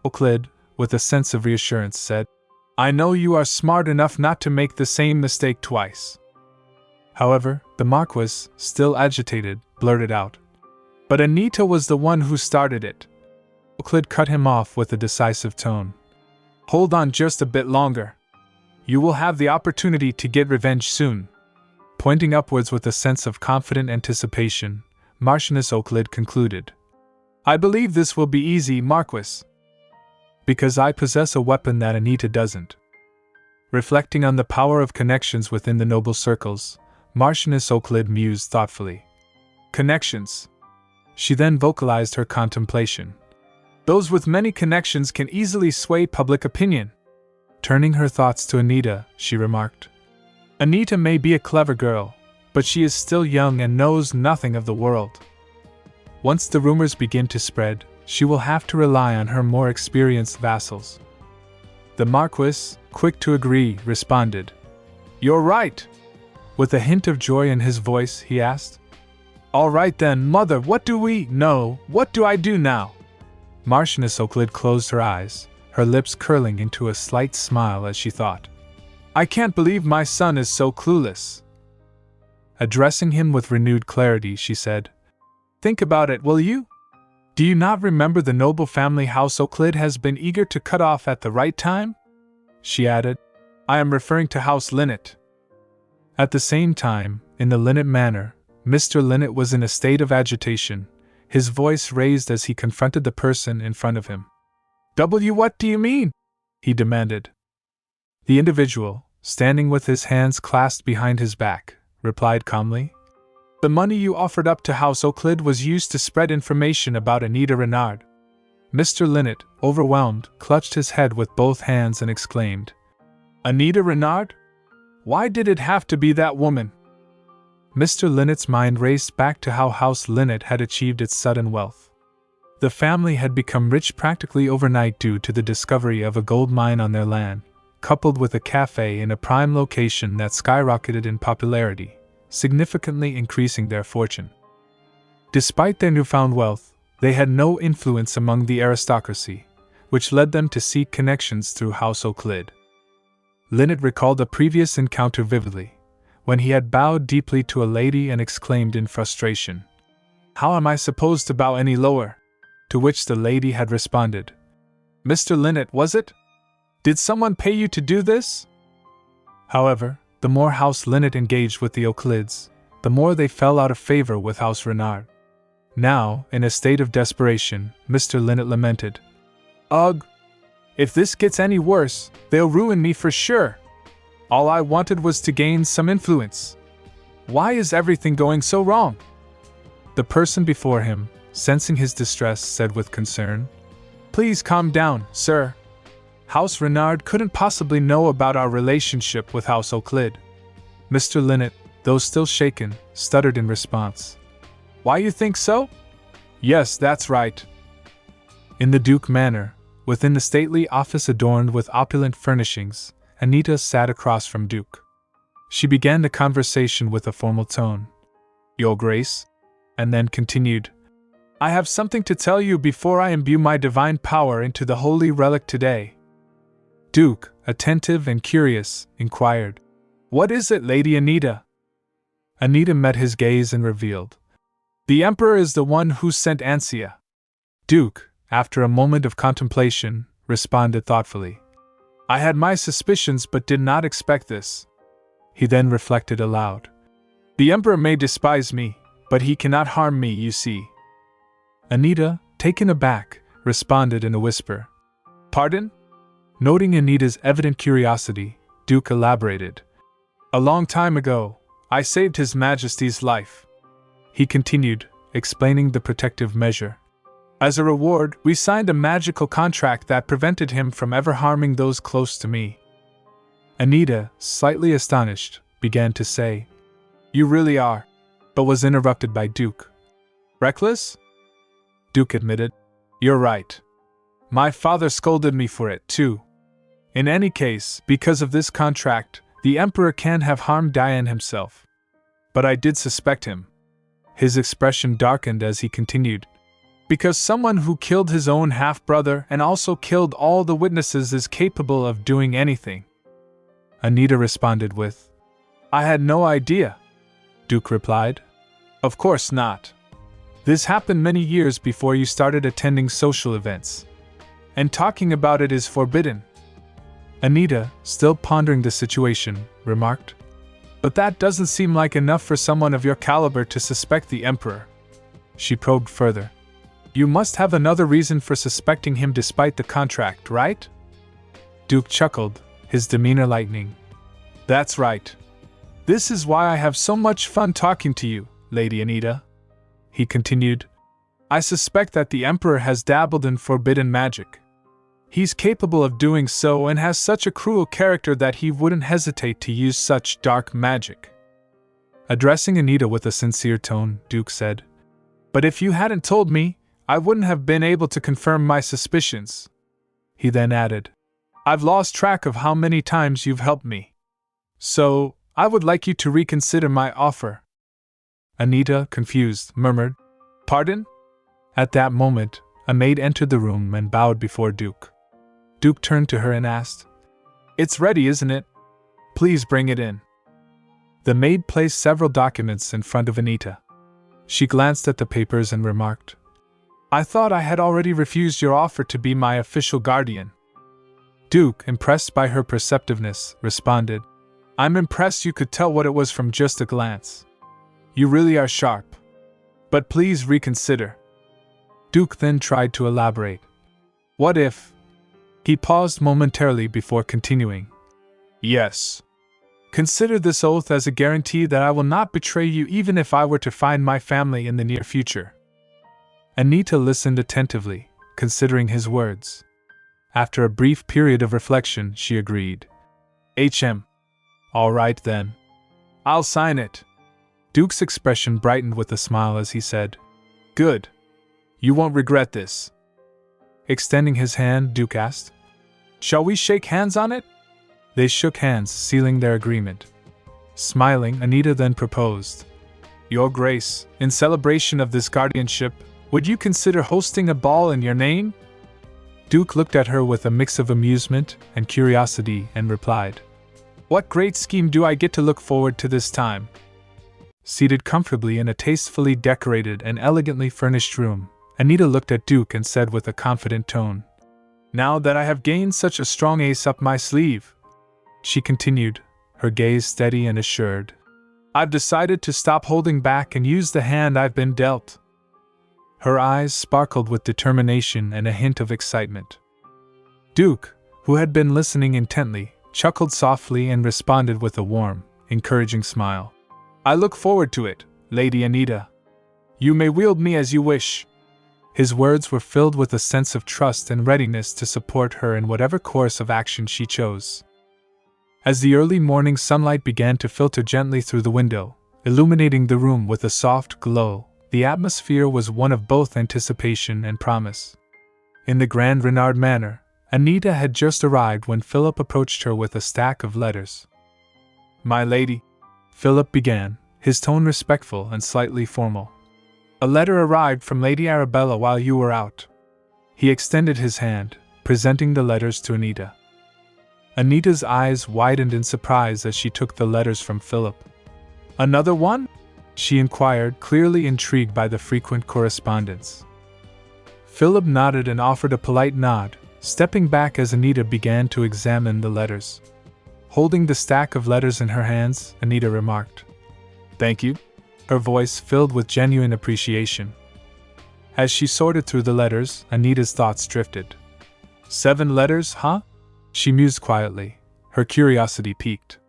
Oaklid, with a sense of reassurance, said, I know you are smart enough not to make the same mistake twice. However, the Marquis, still agitated, blurted out. But Anita was the one who started it. Oaklid cut him off with a decisive tone. Hold on just a bit longer. You will have the opportunity to get revenge soon. Pointing upwards with a sense of confident anticipation, Marchioness Oaklid concluded. I believe this will be easy, Marquis. Because I possess a weapon that Anita doesn't. Reflecting on the power of connections within the noble circles, Marchioness Oaklid mused thoughtfully. Connections. She then vocalized her contemplation. Those with many connections can easily sway public opinion. Turning her thoughts to Anita, she remarked. Anita may be a clever girl, but she is still young and knows nothing of the world. Once the rumors begin to spread, she will have to rely on her more experienced vassals. The Marquis, quick to agree, responded. You're right. With a hint of joy in his voice, he asked. All right then, mother, what do I do now? Marchioness Oaklid closed her eyes, her lips curling into a slight smile as she thought. I can't believe my son is so clueless. Addressing him with renewed clarity, she said, Think about it, will you? Do you not remember the noble family House Oaklid has been eager to cut off at the right time? She added, I am referring to House Linnet. At the same time, in the Linnet manor, Mr. Linnet was in a state of agitation, his voice raised as he confronted the person in front of him. What do you mean? He demanded. The individual, standing with his hands clasped behind his back, replied calmly. The money you offered up to House Oaklid was used to spread information about Anita Renard. Mr. Linnet, overwhelmed, clutched his head with both hands and exclaimed, Anita Renard? Why did it have to be that woman? Mr. Linnet's mind raced back to how House Linnet had achieved its sudden wealth. The family had become rich practically overnight due to the discovery of a gold mine on their land, coupled with a cafe in a prime location that skyrocketed in popularity, significantly increasing their fortune. Despite their newfound wealth, they had no influence among the aristocracy, which led them to seek connections through House Oaklid. Linnet recalled a previous encounter vividly, when he had bowed deeply to a lady and exclaimed in frustration, How am I supposed to bow any lower? To which the lady had responded, Mr. Linnet, was it? Did someone pay you to do this? However, the more House Linnet engaged with the Oaklids, the more they fell out of favor with House Renard. Now, in a state of desperation, Mr. Linnet lamented, Ugh! If this gets any worse, they'll ruin me for sure. All I wanted was to gain some influence. Why is everything going so wrong? The person before him, sensing his distress, said with concern, Please calm down, sir. House Renard couldn't possibly know about our relationship with House Oaklid. Mr. Linnet, though still shaken, stuttered in response. Why you think so? Yes, that's right. In the Duke Manor, within the stately office adorned with opulent furnishings, Anita sat across from Duke. She began the conversation with a formal tone. Your Grace, and then continued, I have something to tell you before I imbue my divine power into the holy relic today. Duke, attentive and curious, inquired, What is it, Lady Anita? Anita met his gaze and revealed, The Emperor is the one who sent Axion. Duke, after a moment of contemplation, responded thoughtfully, I had my suspicions but did not expect this. He then reflected aloud. The Emperor may despise me, but he cannot harm me, you see. Anita, taken aback, responded in a whisper. Pardon? Noting Anita's evident curiosity, Duke elaborated. A long time ago, I saved His Majesty's life. He continued, explaining the protective measure. As a reward, we signed a magical contract that prevented him from ever harming those close to me. Anita, slightly astonished, began to say, You really are, but was interrupted by Duke. Reckless? Duke admitted. You're right. My father scolded me for it, too. In any case, because of this contract, the Emperor can't have harmed Diane himself. But I did suspect him. His expression darkened as he continued. Because someone who killed his own half-brother and also killed all the witnesses is capable of doing anything. Anita responded with, I had no idea. Duke replied, Of course not. This happened many years before you started attending social events. And talking about it is forbidden. Anita, still pondering the situation, remarked, But that doesn't seem like enough for someone of your caliber to suspect the Emperor. She probed further. You must have another reason for suspecting him despite the contract, right? Duke chuckled, his demeanor lightening. That's right. This is why I have so much fun talking to you, Lady Anita. He continued. I suspect that the Emperor has dabbled in forbidden magic. He's capable of doing so and has such a cruel character that he wouldn't hesitate to use such dark magic. Addressing Anita with a sincere tone, Duke said, But if you hadn't told me, I wouldn't have been able to confirm my suspicions. He then added, I've lost track of how many times you've helped me. So, I would like you to reconsider my offer. Anita, confused, murmured, Pardon? At that moment, a maid entered the room and bowed before Duke. Duke turned to her and asked, It's ready, isn't it? Please bring it in. The maid placed several documents in front of Anita. She glanced at the papers and remarked, I thought I had already refused your offer to be my official guardian. Duke, impressed by her perceptiveness, responded, I'm impressed you could tell what it was from just a glance. You really are sharp. But please reconsider. Duke then tried to elaborate. What if? He paused momentarily before continuing. Yes. Consider this oath as a guarantee that I will not betray you even if I were to find my family in the near future. Anita listened attentively, considering his words. After a brief period of reflection, she agreed. All right then. I'll sign it. Duke's expression brightened with a smile as he said, Good. You won't regret this. Extending his hand, Duke asked, Shall we shake hands on it? They shook hands, sealing their agreement. Smiling, Anita then proposed, Your Grace, in celebration of this guardianship, would you consider hosting a ball in your name? Duke looked at her with a mix of amusement and curiosity and replied, What great scheme do I get to look forward to this time? Seated comfortably in a tastefully decorated and elegantly furnished room, Anita looked at Duke and said with a confident tone, Now that I have gained such a strong ace up my sleeve, she continued, her gaze steady and assured, I've decided to stop holding back and use the hand I've been dealt. Her eyes sparkled with determination and a hint of excitement. Duke, who had been listening intently, chuckled softly and responded with a warm, encouraging smile. I look forward to it, Lady Anita. You may wield me as you wish. His words were filled with a sense of trust and readiness to support her in whatever course of action she chose. As the early morning sunlight began to filter gently through the window, illuminating the room with a soft glow, the atmosphere was one of both anticipation and promise. In the Grand Renard Manor, Anita had just arrived when Philip approached her with a stack of letters. My lady, Philip began, his tone respectful and slightly formal. A letter arrived from Lady Arabella while you were out. He extended his hand, presenting the letters to Anita. Anita's eyes widened in surprise as she took the letters from Philip. Another one? She inquired, clearly intrigued by the frequent correspondence. Philip nodded and offered a polite nod, stepping back as Anita began to examine the letters. Holding the stack of letters in her hands, Anita remarked, Thank you. Her voice filled with genuine appreciation. As she sorted through the letters, Anita's thoughts drifted. 7 letters, huh? She mused quietly, her curiosity piqued.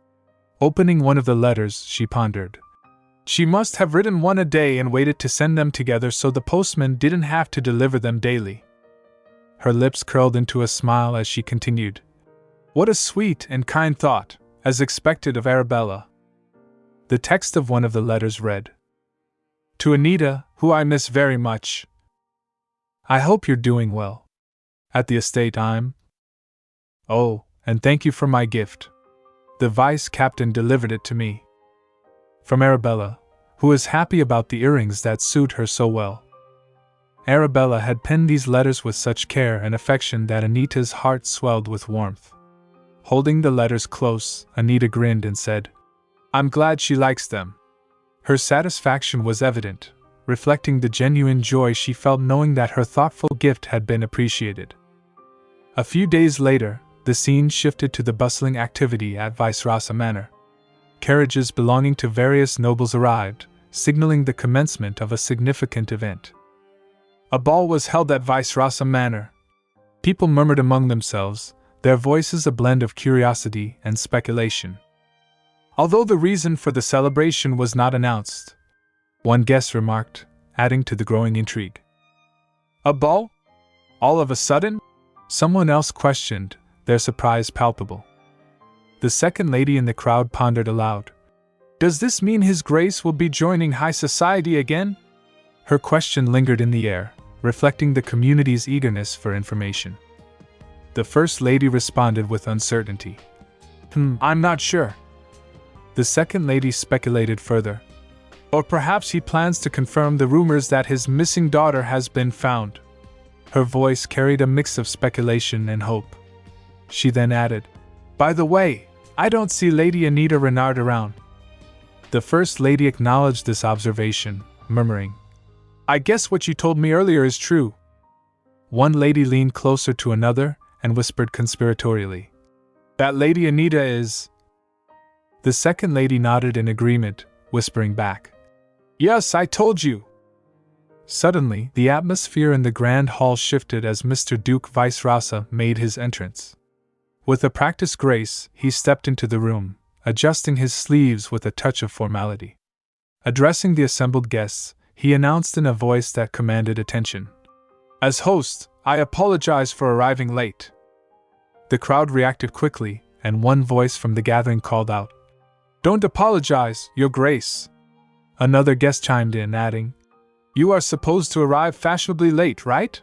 Opening one of the letters, she pondered. She must have written one a day and waited to send them together so the postman didn't have to deliver them daily. Her lips curled into a smile as she continued. What a sweet and kind thought, as expected of Arabella. The text of one of the letters read, To Anita, who I miss very much. I hope you're doing well. At the estate I'm. Oh, and thank you for my gift. The vice captain delivered it to me. From Arabella, who is happy about the earrings that suit her so well. Arabella had penned these letters with such care and affection that Anita's heart swelled with warmth. Holding the letters close, Anita grinned and said, I'm glad she likes them. Her satisfaction was evident, reflecting the genuine joy she felt knowing that her thoughtful gift had been appreciated. A few days later, the scene shifted to the bustling activity at Vice Manor. Carriages belonging to various nobles arrived, signaling the commencement of a significant event. A ball was held at Vice Manor. People murmured among themselves, their voices a blend of curiosity and speculation. Although the reason for the celebration was not announced, one guest remarked, adding to the growing intrigue. A ball? All of a sudden? Someone else questioned, their surprise palpable. The second lady in the crowd pondered aloud. Does this mean His Grace will be joining high society again? Her question lingered in the air, reflecting the community's eagerness for information. The first lady responded with uncertainty. I'm not sure. The second lady speculated further. Or perhaps he plans to confirm the rumors that his missing daughter has been found. Her voice carried a mix of speculation and hope. She then added, By the way, I don't see Lady Anita Renard around. The first lady acknowledged this observation, murmuring, I guess what you told me earlier is true. One lady leaned closer to another and whispered conspiratorially, That Lady Anita is... The second lady nodded in agreement, whispering back, Yes, I told you. Suddenly, the atmosphere in the grand hall shifted as Mr. Duke Vice Rasa made his entrance. With a practiced grace, he stepped into the room, adjusting his sleeves with a touch of formality. Addressing the assembled guests, he announced in a voice that commanded attention, As host, I apologize for arriving late. The crowd reacted quickly, and one voice from the gathering called out, Don't apologize, Your Grace. Another guest chimed in, adding, You are supposed to arrive fashionably late, right?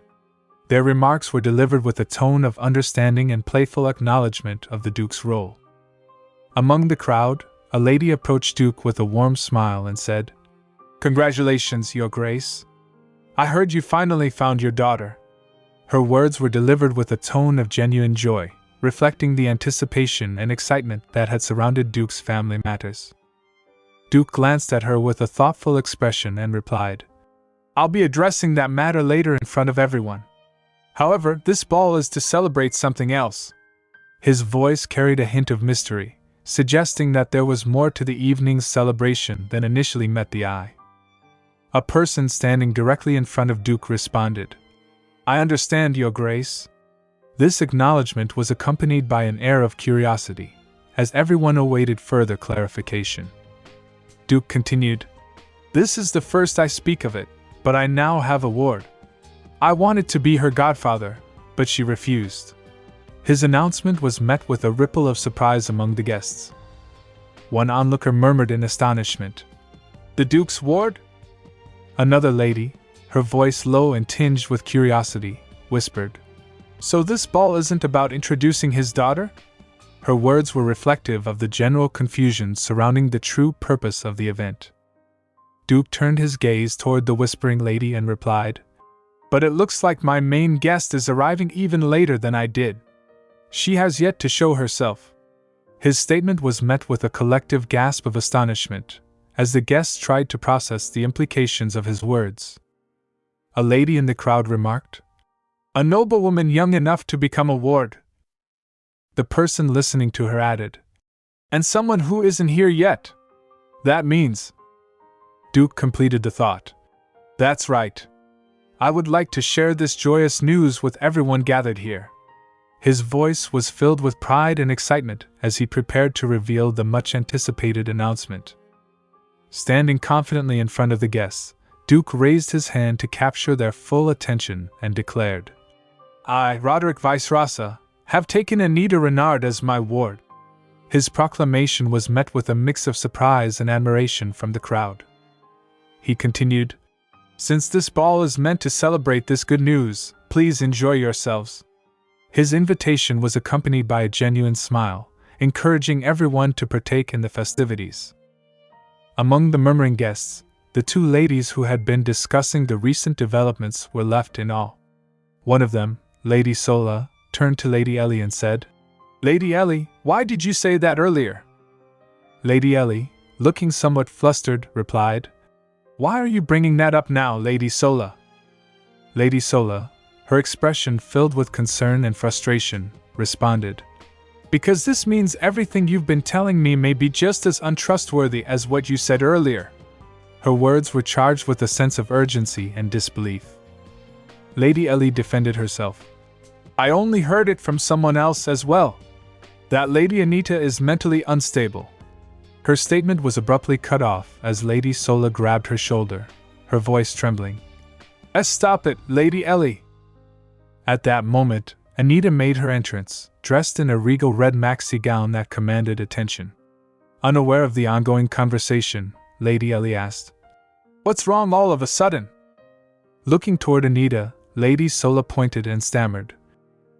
Their remarks were delivered with a tone of understanding and playful acknowledgement of the Duke's role. Among the crowd, a lady approached Duke with a warm smile and said, Congratulations, Your Grace. I heard you finally found your daughter. Her words were delivered with a tone of genuine joy, reflecting the anticipation and excitement that had surrounded Duke's family matters. Duke glanced at her with a thoughtful expression and replied, I'll be addressing that matter later in front of everyone. However, this ball is to celebrate something else. His voice carried a hint of mystery, suggesting that there was more to the evening's celebration than initially met the eye. A person standing directly in front of Duke responded, I understand, Your Grace. This acknowledgement was accompanied by an air of curiosity, as everyone awaited further clarification. Duke continued, This is the first I speak of it, but I now have a ward. I wanted to be her godfather, but she refused. His announcement was met with a ripple of surprise among the guests. One onlooker murmured in astonishment, The Duke's ward? Another lady, her voice low and tinged with curiosity, whispered, So this ball isn't about introducing his daughter? Her words were reflective of the general confusion surrounding the true purpose of the event. Duke turned his gaze toward the whispering lady and replied, But it looks like my main guest is arriving even later than I did. She has yet to show herself. His statement was met with a collective gasp of astonishment, as the guests tried to process the implications of his words. A lady in the crowd remarked, A noblewoman young enough to become a ward. The person listening to her added, And someone who isn't here yet. That means, Duke completed the thought. That's right. I would like to share this joyous news with everyone gathered here. His voice was filled with pride and excitement as he prepared to reveal the much-anticipated announcement. Standing confidently in front of the guests, Duke raised his hand to capture their full attention and declared, I, Roderick Vice-Rasa, have taken Anita Renard as my ward. His proclamation was met with a mix of surprise and admiration from the crowd. He continued, Since this ball is meant to celebrate this good news, please enjoy yourselves. His invitation was accompanied by a genuine smile, encouraging everyone to partake in the festivities. Among the murmuring guests, the two ladies who had been discussing the recent developments were left in awe. One of them, Lady Sola, turned to Lady Ellie and said, Lady Ellie, why did you say that earlier? Lady Ellie, looking somewhat flustered, replied, Why are you bringing that up now, Lady Sola? Lady Sola, her expression filled with concern and frustration, responded, Because this means everything you've been telling me may be just as untrustworthy as what you said earlier. Her words were charged with a sense of urgency and disbelief. Lady Ellie defended herself. I only heard it from someone else as well. That Lady Anita is mentally unstable. Her statement was abruptly cut off as Lady Sola grabbed her shoulder, her voice trembling. Stop it, Lady Ellie! At that moment, Anita made her entrance, dressed in a regal red maxi gown that commanded attention. Unaware of the ongoing conversation, Lady Ellie asked, What's wrong all of a sudden? Looking toward Anita, Lady Sola pointed and stammered,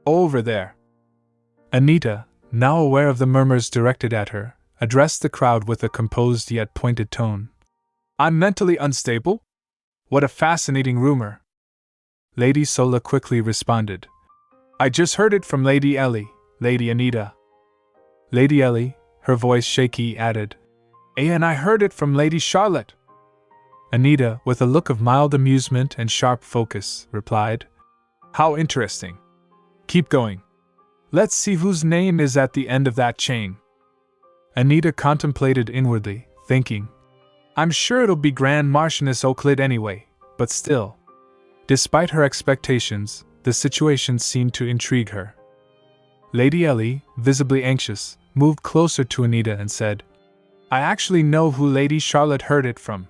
Over there. Anita, now aware of the murmurs directed at her, addressed the crowd with a composed yet pointed tone. I'm mentally unstable? What a fascinating rumor. Lady Sola quickly responded. I just heard it from Lady Ellie, Lady Anita. Lady Ellie, her voice shaky, added, And I heard it from Lady Charlotte. Anita, with a look of mild amusement and sharp focus, replied, How interesting. Keep going. Let's see whose name is at the end of that chain. Anita contemplated inwardly, thinking, I'm sure it'll be Grand Marchioness Euclid anyway, but still. Despite her expectations, the situation seemed to intrigue her. Lady Ellie, visibly anxious, moved closer to Anita and said, I actually know who Lady Charlotte heard it from.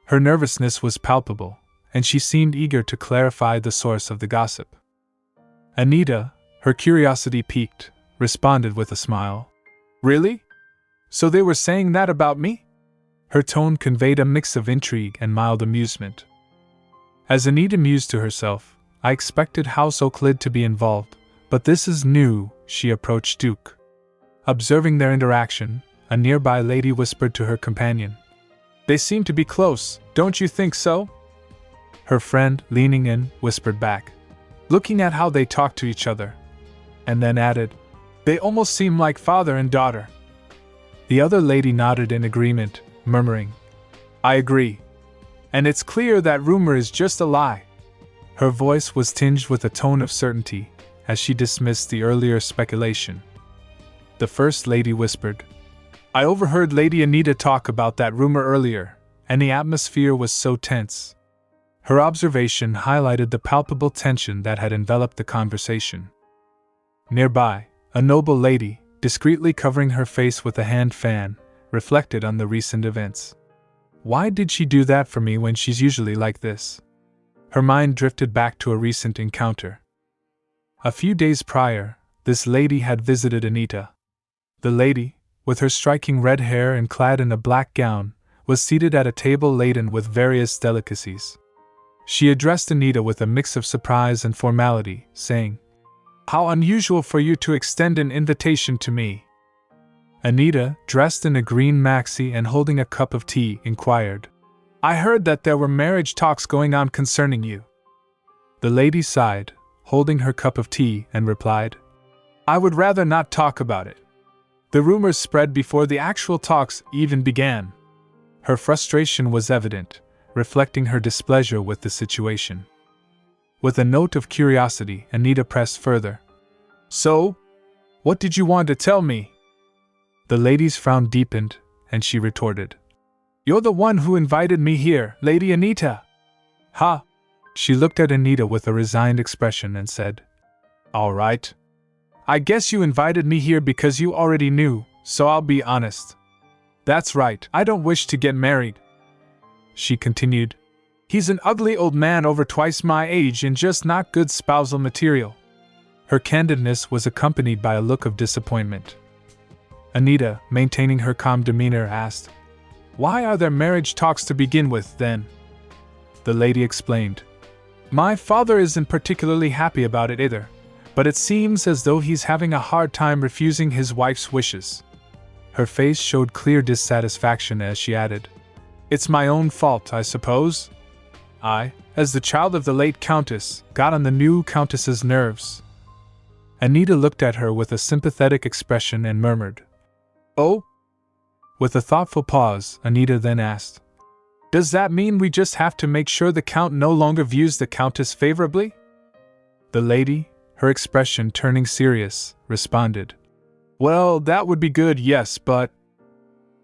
Her nervousness was palpable, and she seemed eager to clarify the source of the gossip. Anita, her curiosity piqued, responded with a smile. Really? So they were saying that about me? Her tone conveyed a mix of intrigue and mild amusement. As Anita mused to herself, I expected House Euclid to be involved, but this is new, she approached Duke. Observing their interaction, a nearby lady whispered to her companion. They seem to be close, don't you think so? Her friend, leaning in, whispered back, looking at how they talk to each other, and then added, They almost seem like father and daughter. The other lady nodded in agreement, murmuring, I agree. And it's clear that rumor is just a lie. Her voice was tinged with a tone of certainty, as she dismissed the earlier speculation. The first lady whispered, I overheard Lady Anita talk about that rumor earlier, and the atmosphere was so tense. Her observation highlighted the palpable tension that had enveloped the conversation. Nearby, a noble lady, discreetly covering her face with a hand fan, reflected on the recent events. Why did she do that for me when she's usually like this? Her mind drifted back to a recent encounter. A few days prior, this lady had visited Anita. The lady, with her striking red hair and clad in a black gown, was seated at a table laden with various delicacies. She addressed Anita with a mix of surprise and formality, saying, How unusual for you to extend an invitation to me. Anita, dressed in a green maxi and holding a cup of tea, inquired, I heard that there were marriage talks going on concerning you. The lady sighed, holding her cup of tea, and replied, I would rather not talk about it. The rumors spread before the actual talks even began. Her frustration was evident, reflecting her displeasure with the situation. With a note of curiosity, Anita pressed further. So, what did you want to tell me? The lady's frown deepened, and she retorted, You're the one who invited me here, Lady Anita. Ha! She looked at Anita with a resigned expression and said, All right. I guess you invited me here because you already knew, so I'll be honest. That's right, I don't wish to get married. She continued. He's an ugly old man over twice my age and just not good spousal material. Her candidness was accompanied by a look of disappointment. Anita, maintaining her calm demeanor, asked, Why are there marriage talks to begin with, then? The lady explained. My father isn't particularly happy about it either, but it seems as though he's having a hard time refusing his wife's wishes. Her face showed clear dissatisfaction as she added, It's my own fault, I suppose. I, as the child of the late Countess, got on the new Countess's nerves. Anita looked at her with a sympathetic expression and murmured, Oh? With a thoughtful pause, Anita then asked, Does that mean we just have to make sure the Count no longer views the Countess favorably? The lady, her expression turning serious, responded, Well, that would be good, yes, but…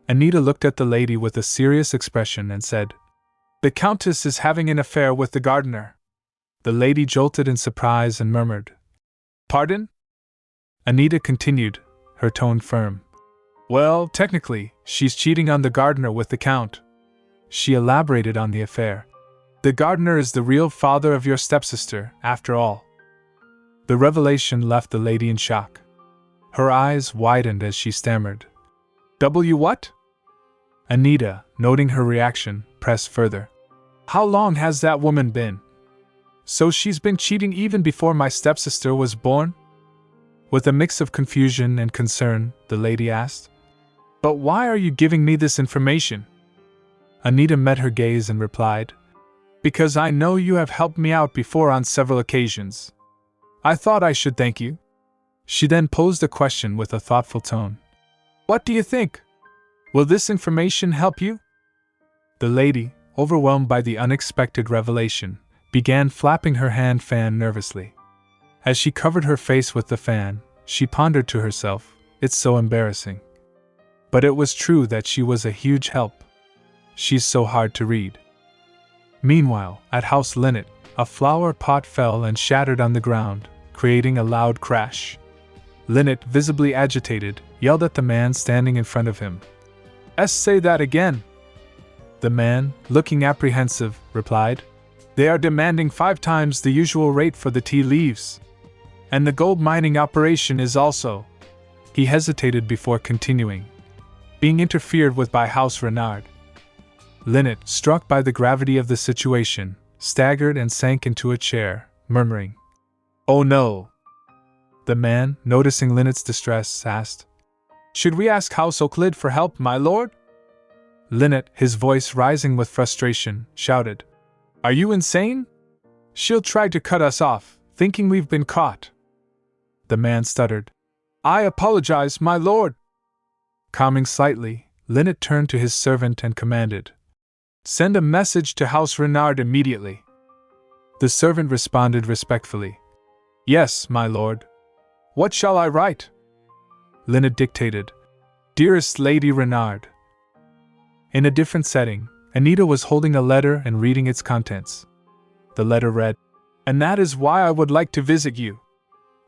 Anita looked at the lady with a serious expression and said, The Countess is having an affair with the gardener. The lady jolted in surprise and murmured, Pardon? Anita continued, her tone firm. Well, technically, she's cheating on the gardener with the Count. She elaborated on the affair. The gardener is the real father of your stepsister, after all. The revelation left the lady in shock. Her eyes widened as she stammered. What? Anita, noting her reaction, pressed further. How long has that woman been? So she's been cheating even before my stepsister was born? With a mix of confusion and concern, the lady asked. But why are you giving me this information? Anita met her gaze and replied, Because I know you have helped me out before on several occasions. I thought I should thank you. She then posed a question with a thoughtful tone. What do you think? Will this information help you? The lady, overwhelmed by the unexpected revelation, began flapping her hand fan nervously. As she covered her face with the fan, she pondered to herself, It's so embarrassing. But it was true that she was a huge help. She's so hard to read. Meanwhile, at House Linnet, a flower pot fell and shattered on the ground, creating a loud crash. Linnet, visibly agitated, yelled at the man standing in front of him. Say that again. The man, looking apprehensive, replied, They are demanding 5 times the usual rate for the tea leaves. And the gold mining operation is also… He hesitated before continuing. Being interfered with by House Renard. Linnet, struck by the gravity of the situation, staggered and sank into a chair, murmuring, Oh no! The man, noticing Linnet's distress, asked, Should we ask House Oaklid for help, my lord? Linnet, his voice rising with frustration, shouted, Are you insane? She'll try to cut us off, thinking we've been caught. The man stuttered, I apologize, my lord. Calming slightly, Linnet turned to his servant and commanded, Send a message to House Renard immediately. The servant responded respectfully, Yes, my lord. What shall I write? Linnet dictated, Dearest Lady Renard. In a different setting, Anita was holding a letter and reading its contents. The letter read, And that is why I would like to visit you.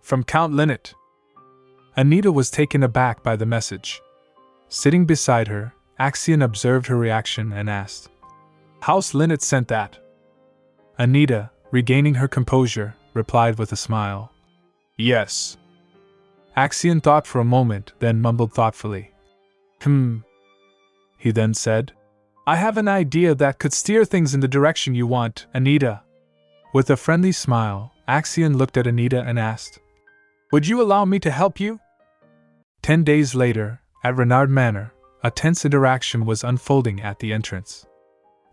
From Count Linnet. Anita was taken aback by the message. Sitting beside her, Axion observed her reaction and asked, House Linnet sent that? Anita, regaining her composure, replied with a smile, Yes. Axion thought for a moment, then mumbled thoughtfully, He then said, I have an idea that could steer things in the direction you want, Anita. With a friendly smile, Axion looked at Anita and asked, Would you allow me to help you? 10 days later, at Renard Manor, a tense interaction was unfolding at the entrance.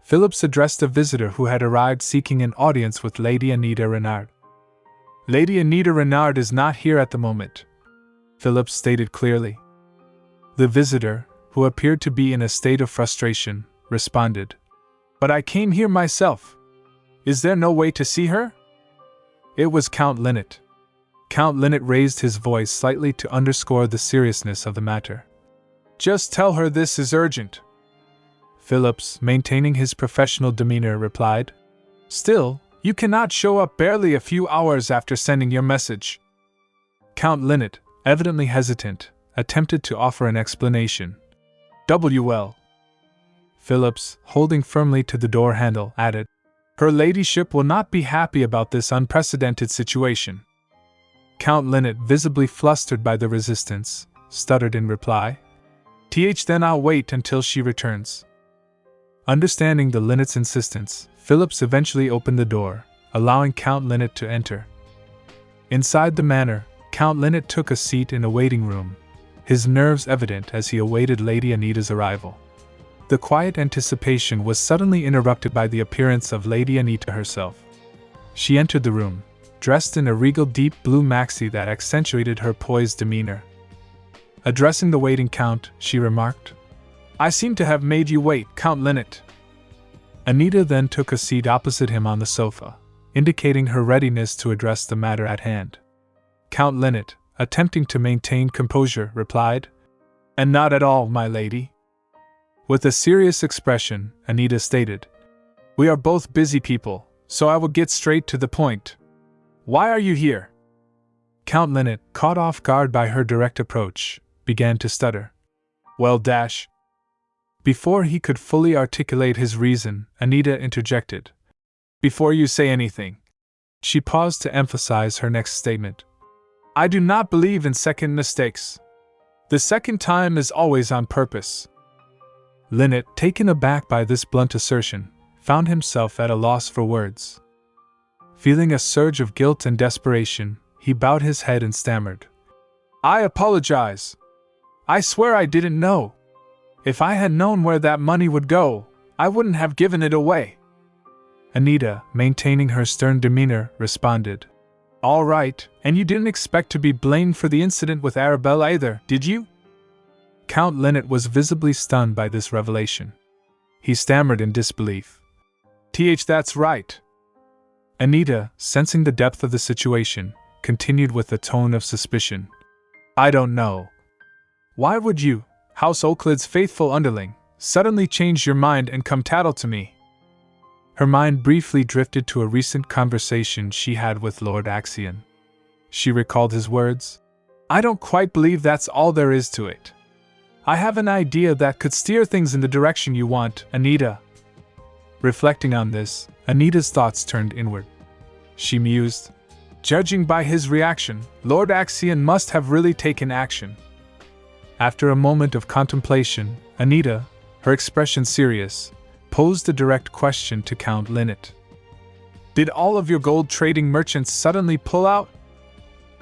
Phillips addressed a visitor who had arrived seeking an audience with Lady Anita Renard. Lady Anita Renard is not here at the moment, Phillips stated clearly. The visitor, who appeared to be in a state of frustration, responded, But I came here myself. Is there no way to see her? It was Count Linnet. Count Linnet raised his voice slightly to underscore the seriousness of the matter. Just tell her this is urgent. Phillips, maintaining his professional demeanor, replied. Still, you cannot show up barely a few hours after sending your message. Count Linnet, evidently hesitant, attempted to offer an explanation. Well. Phillips, holding firmly to the door handle, added, Her ladyship will not be happy about this unprecedented situation. Count Linnet, visibly flustered by the resistance, stuttered in reply. Then I'll wait until she returns. Understanding the Linnet's insistence, Phillips eventually opened the door, allowing Count Linnet to enter. Inside the manor, Count Linnet took a seat in a waiting room, his nerves evident as he awaited Lady Anita's arrival. The quiet anticipation was suddenly interrupted by the appearance of Lady Anita herself. She entered the room, dressed in a regal deep blue maxi that accentuated her poised demeanor. Addressing the waiting count, she remarked, I seem to have made you wait, Count Linnet. Anita then took a seat opposite him on the sofa, indicating her readiness to address the matter at hand. Count Linnet, attempting to maintain composure, replied, And not at all, my lady. With a serious expression, Anita stated, We are both busy people, so I will get straight to the point. Why are you here? Count Linnet, caught off guard by her direct approach, began to stutter. Well, Before he could fully articulate his reason, Anita interjected. Before you say anything. She paused to emphasize her next statement. I do not believe in second mistakes. The second time is always on purpose. Linnet, taken aback by this blunt assertion, found himself at a loss for words. Feeling a surge of guilt and desperation, he bowed his head and stammered. I apologize. I swear I didn't know. If I had known where that money would go, I wouldn't have given it away. Anita, maintaining her stern demeanor, responded. All right, and you didn't expect to be blamed for the incident with Arabella either, did you? Count Linnet was visibly stunned by this revelation. He stammered in disbelief. That's right. Anita, sensing the depth of the situation, continued with a tone of suspicion. I don't know. Why would you, House Euclid's faithful underling, suddenly change your mind and come tattle to me? Her mind briefly drifted to a recent conversation she had with Lord Axion. She recalled his words. I don't quite believe that's all there is to it. I have an idea that could steer things in the direction you want, Anita. Reflecting on this, Anita's thoughts turned inward. She mused. Judging by his reaction, Lord Axion must have really taken action. After a moment of contemplation, Anita, her expression serious, posed a direct question to Count Linnet. Did all of your gold trading merchants suddenly pull out?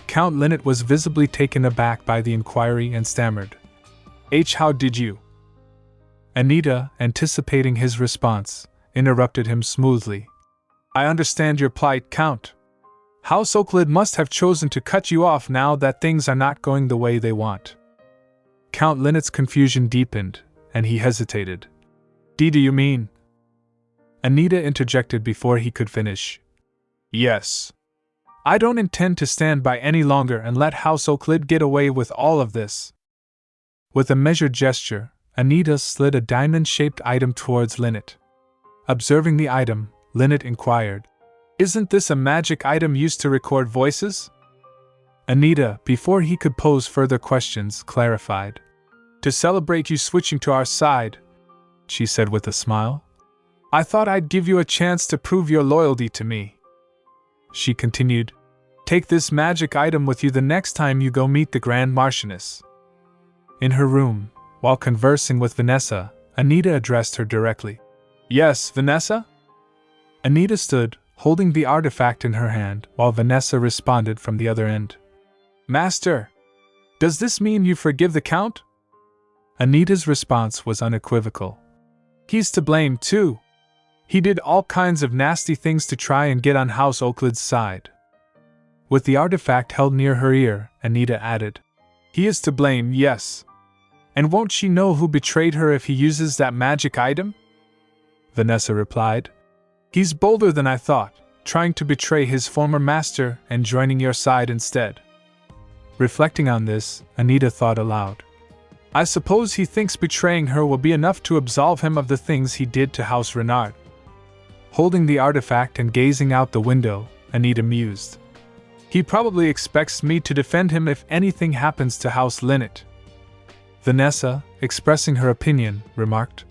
Count Linnet was visibly taken aback by the inquiry and stammered. How did you? Anita, anticipating his response, interrupted him smoothly. I understand your plight, Count. House Euclid must have chosen to cut you off now that things are not going the way they want. Count Linnet's confusion deepened, and he hesitated. Do you mean? Anita interjected before he could finish. Yes. I don't intend to stand by any longer and let House Euclid get away with all of this. With a measured gesture, Anita slid a diamond-shaped item towards Linnet. Observing the item, Linnet inquired, Isn't this a magic item used to record voices? Anita, before he could pose further questions, clarified. To celebrate you switching to our side, she said with a smile. I thought I'd give you a chance to prove your loyalty to me. She continued, Take this magic item with you the next time you go meet the Grand Marchioness. In her room, while conversing with Vanessa, Anita addressed her directly. Yes, Vanessa? Anita stood, holding the artifact in her hand, while Vanessa responded from the other end. Master, does this mean you forgive the Count? Anita's response was unequivocal. He's to blame, too. He did all kinds of nasty things to try and get on House Euclid's side. With the artifact held near her ear, Anita added, He is to blame, yes. And won't she know who betrayed her if he uses that magic item? Vanessa replied, He's bolder than I thought, trying to betray his former master and joining your side instead. Reflecting on this, Anita thought aloud. I suppose he thinks betraying her will be enough to absolve him of the things he did to House Renard. Holding the artifact and gazing out the window, Anita mused. He probably expects me to defend him if anything happens to House Linnet. Vanessa, expressing her opinion, remarked,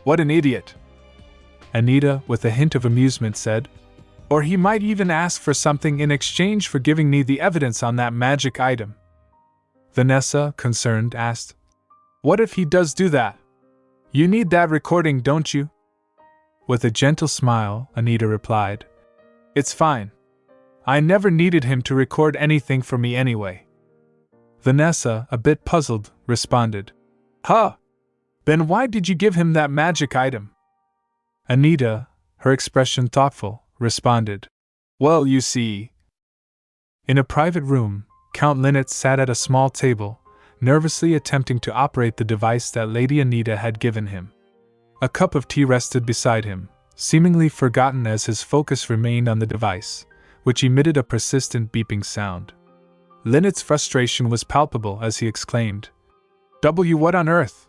"What an idiot." Anita, with a hint of amusement, said, "Or he might even ask for something in exchange for giving me the evidence on that magic item." Vanessa, concerned, asked, "What if he does do that? You need that recording, don't you?" With a gentle smile, Anita replied, "It's fine. I never needed him to record anything for me anyway." Vanessa, a bit puzzled, responded, "Huh! Then why did you give him that magic item?" Anita, her expression thoughtful, responded, "Well, you see." In a private room, Count Linnet sat at a small table, nervously attempting to operate the device that Lady Anita had given him. A cup of tea rested beside him, seemingly forgotten as his focus remained on the device, which emitted a persistent beeping sound. Linnet's frustration was palpable as he exclaimed, What on earth?"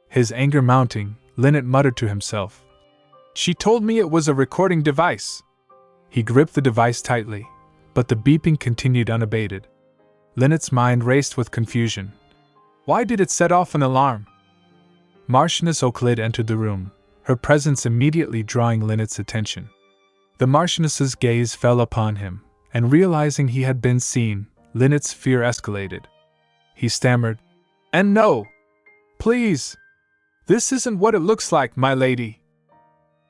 His anger mounting, Linnet muttered to himself, "She told me it was a recording device." He gripped the device tightly, but the beeping continued unabated. Linnet's mind raced with confusion. Why did it set off an alarm? Marchioness Euclid entered the room, her presence immediately drawing Linnet's attention. The Marchioness's gaze fell upon him, and realizing he had been seen, Linnet's fear escalated. He stammered, "And no! Please! This isn't what it looks like, my lady!"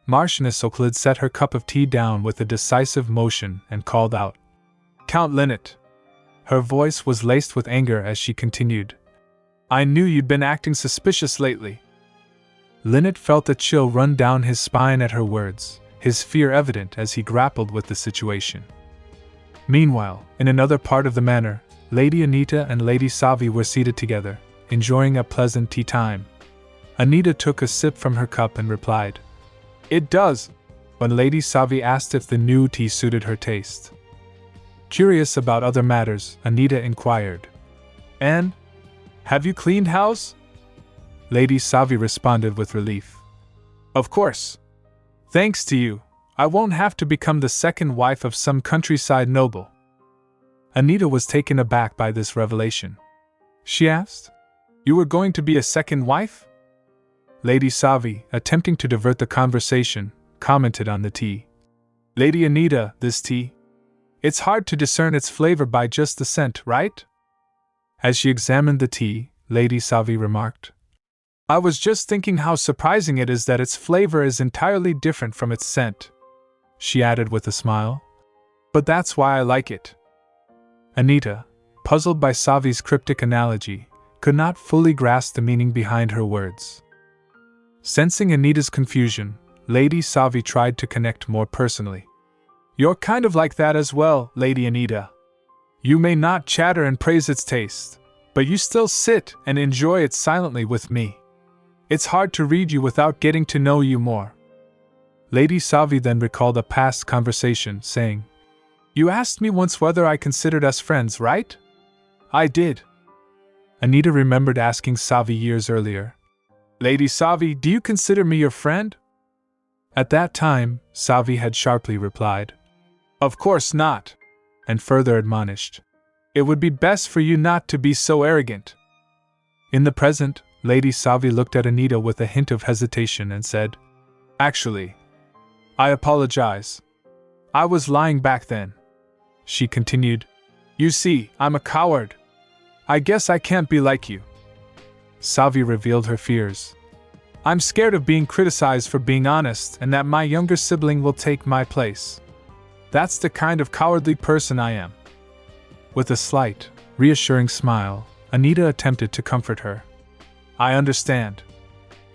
Marchioness Euclid set her cup of tea down with a decisive motion and called out, "Count Linnet!" Her voice was laced with anger as she continued, "I knew you'd been acting suspicious lately." Linnet felt a chill run down his spine at her words, his fear evident as he grappled with the situation. Meanwhile, in another part of the manor, Lady Anita and Lady Savi were seated together, enjoying a pleasant tea time. Anita took a sip from her cup and replied, "It does," when Lady Savi asked if the new tea suited her taste. Curious about other matters, Anita inquired, "And? Have you cleaned house?" Lady Savi responded with relief, "Of course. Thanks to you, I won't have to become the second wife of some countryside noble." Anita was taken aback by this revelation. She asked, "You were going to be a second wife?" Lady Savi, attempting to divert the conversation, commented on the tea. "Lady Anita, this tea? It's hard to discern its flavor by just the scent, right?" As she examined the tea, Lady Savi remarked, "I was just thinking how surprising it is that its flavor is entirely different from its scent," she added with a smile. "But that's why I like it." Anita, puzzled by Savi's cryptic analogy, could not fully grasp the meaning behind her words. Sensing Anita's confusion, Lady Savi tried to connect more personally. "You're kind of like that as well, Lady Anita. You may not chatter and praise its taste, but you still sit and enjoy it silently with me. It's hard to read you without getting to know you more." Lady Savi then recalled a past conversation, saying, "You asked me once whether I considered us friends, right?" "I did." Anita remembered asking Savi years earlier, "Lady Savi, do you consider me your friend?" At that time, Savi had sharply replied, "Of course not," and further admonished, "It would be best for you not to be so arrogant." In the present, Lady Savi looked at Anita with a hint of hesitation and said, "Actually, I apologize. I was lying back then." She continued, "You see, I'm a coward. I guess I can't be like you." Savi revealed her fears. "I'm scared of being criticized for being honest and that my younger sibling will take my place. That's the kind of cowardly person I am." With a slight, reassuring smile, Anita attempted to comfort her. "I understand.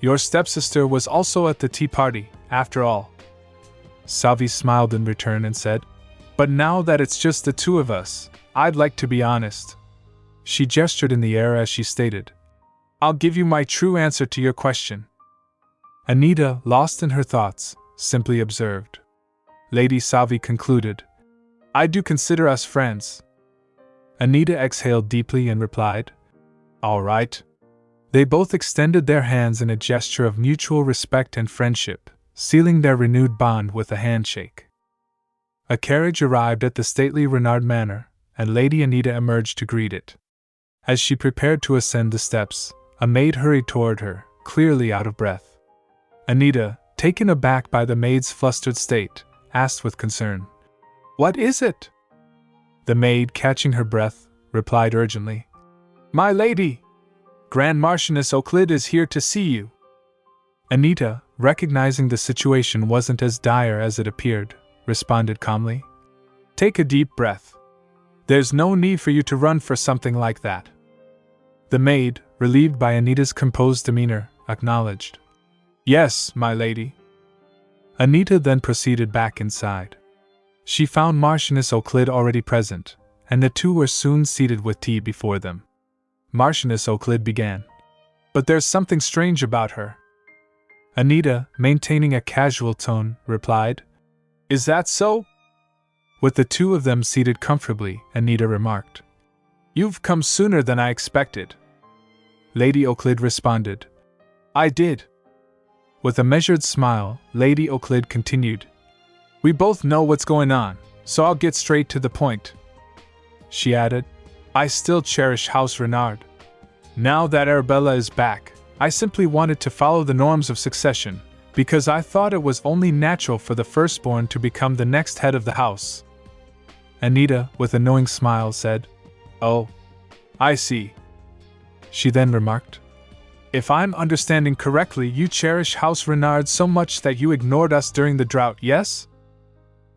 Your stepsister was also at the tea party, after all." Savi smiled in return and said, "But now that it's just the two of us, I'd like to be honest." She gestured in the air as she stated, "I'll give you my true answer to your question." Anita, lost in her thoughts, simply observed. Lady Savi concluded, "I do consider us friends." Anita exhaled deeply and replied, "All right. They both extended their hands in a gesture of mutual respect and friendship, sealing their renewed bond with a handshake. A carriage arrived at the stately Renard Manor, and Lady Anita emerged to greet it. As she prepared to ascend the steps, a maid hurried toward her, clearly out of breath. Anita, taken aback by the maid's flustered state, asked with concern, "What is it?" The maid, catching her breath, replied urgently, "My lady, Grand Marchioness Euclid is here to see you." Anita, recognizing the situation wasn't as dire as it appeared, responded calmly, "Take a deep breath. There's no need for you to run for something like that." The maid, relieved by Anita's composed demeanor, acknowledged, "Yes, my lady." Anita then proceeded back inside. She found Marchioness Euclid already present, and the two were soon seated with tea before them. Marchioness Euclid began, "But there's something strange about her." Anita, maintaining a casual tone, replied, "Is that so?" With the two of them seated comfortably, Anita remarked, "You've come sooner than I expected." Lady Euclid responded, "I did." With a measured smile, Lady Euclid continued, "We both know what's going on, so I'll get straight to the point." She added, "I still cherish House Renard. Now that Arabella is back, I simply wanted to follow the norms of succession, because I thought it was only natural for the firstborn to become the next head of the house." Anita, with a knowing smile, said, "Oh, I see." She then remarked, "If I'm understanding correctly, you cherish House Renard so much that you ignored us during the drought, yes?"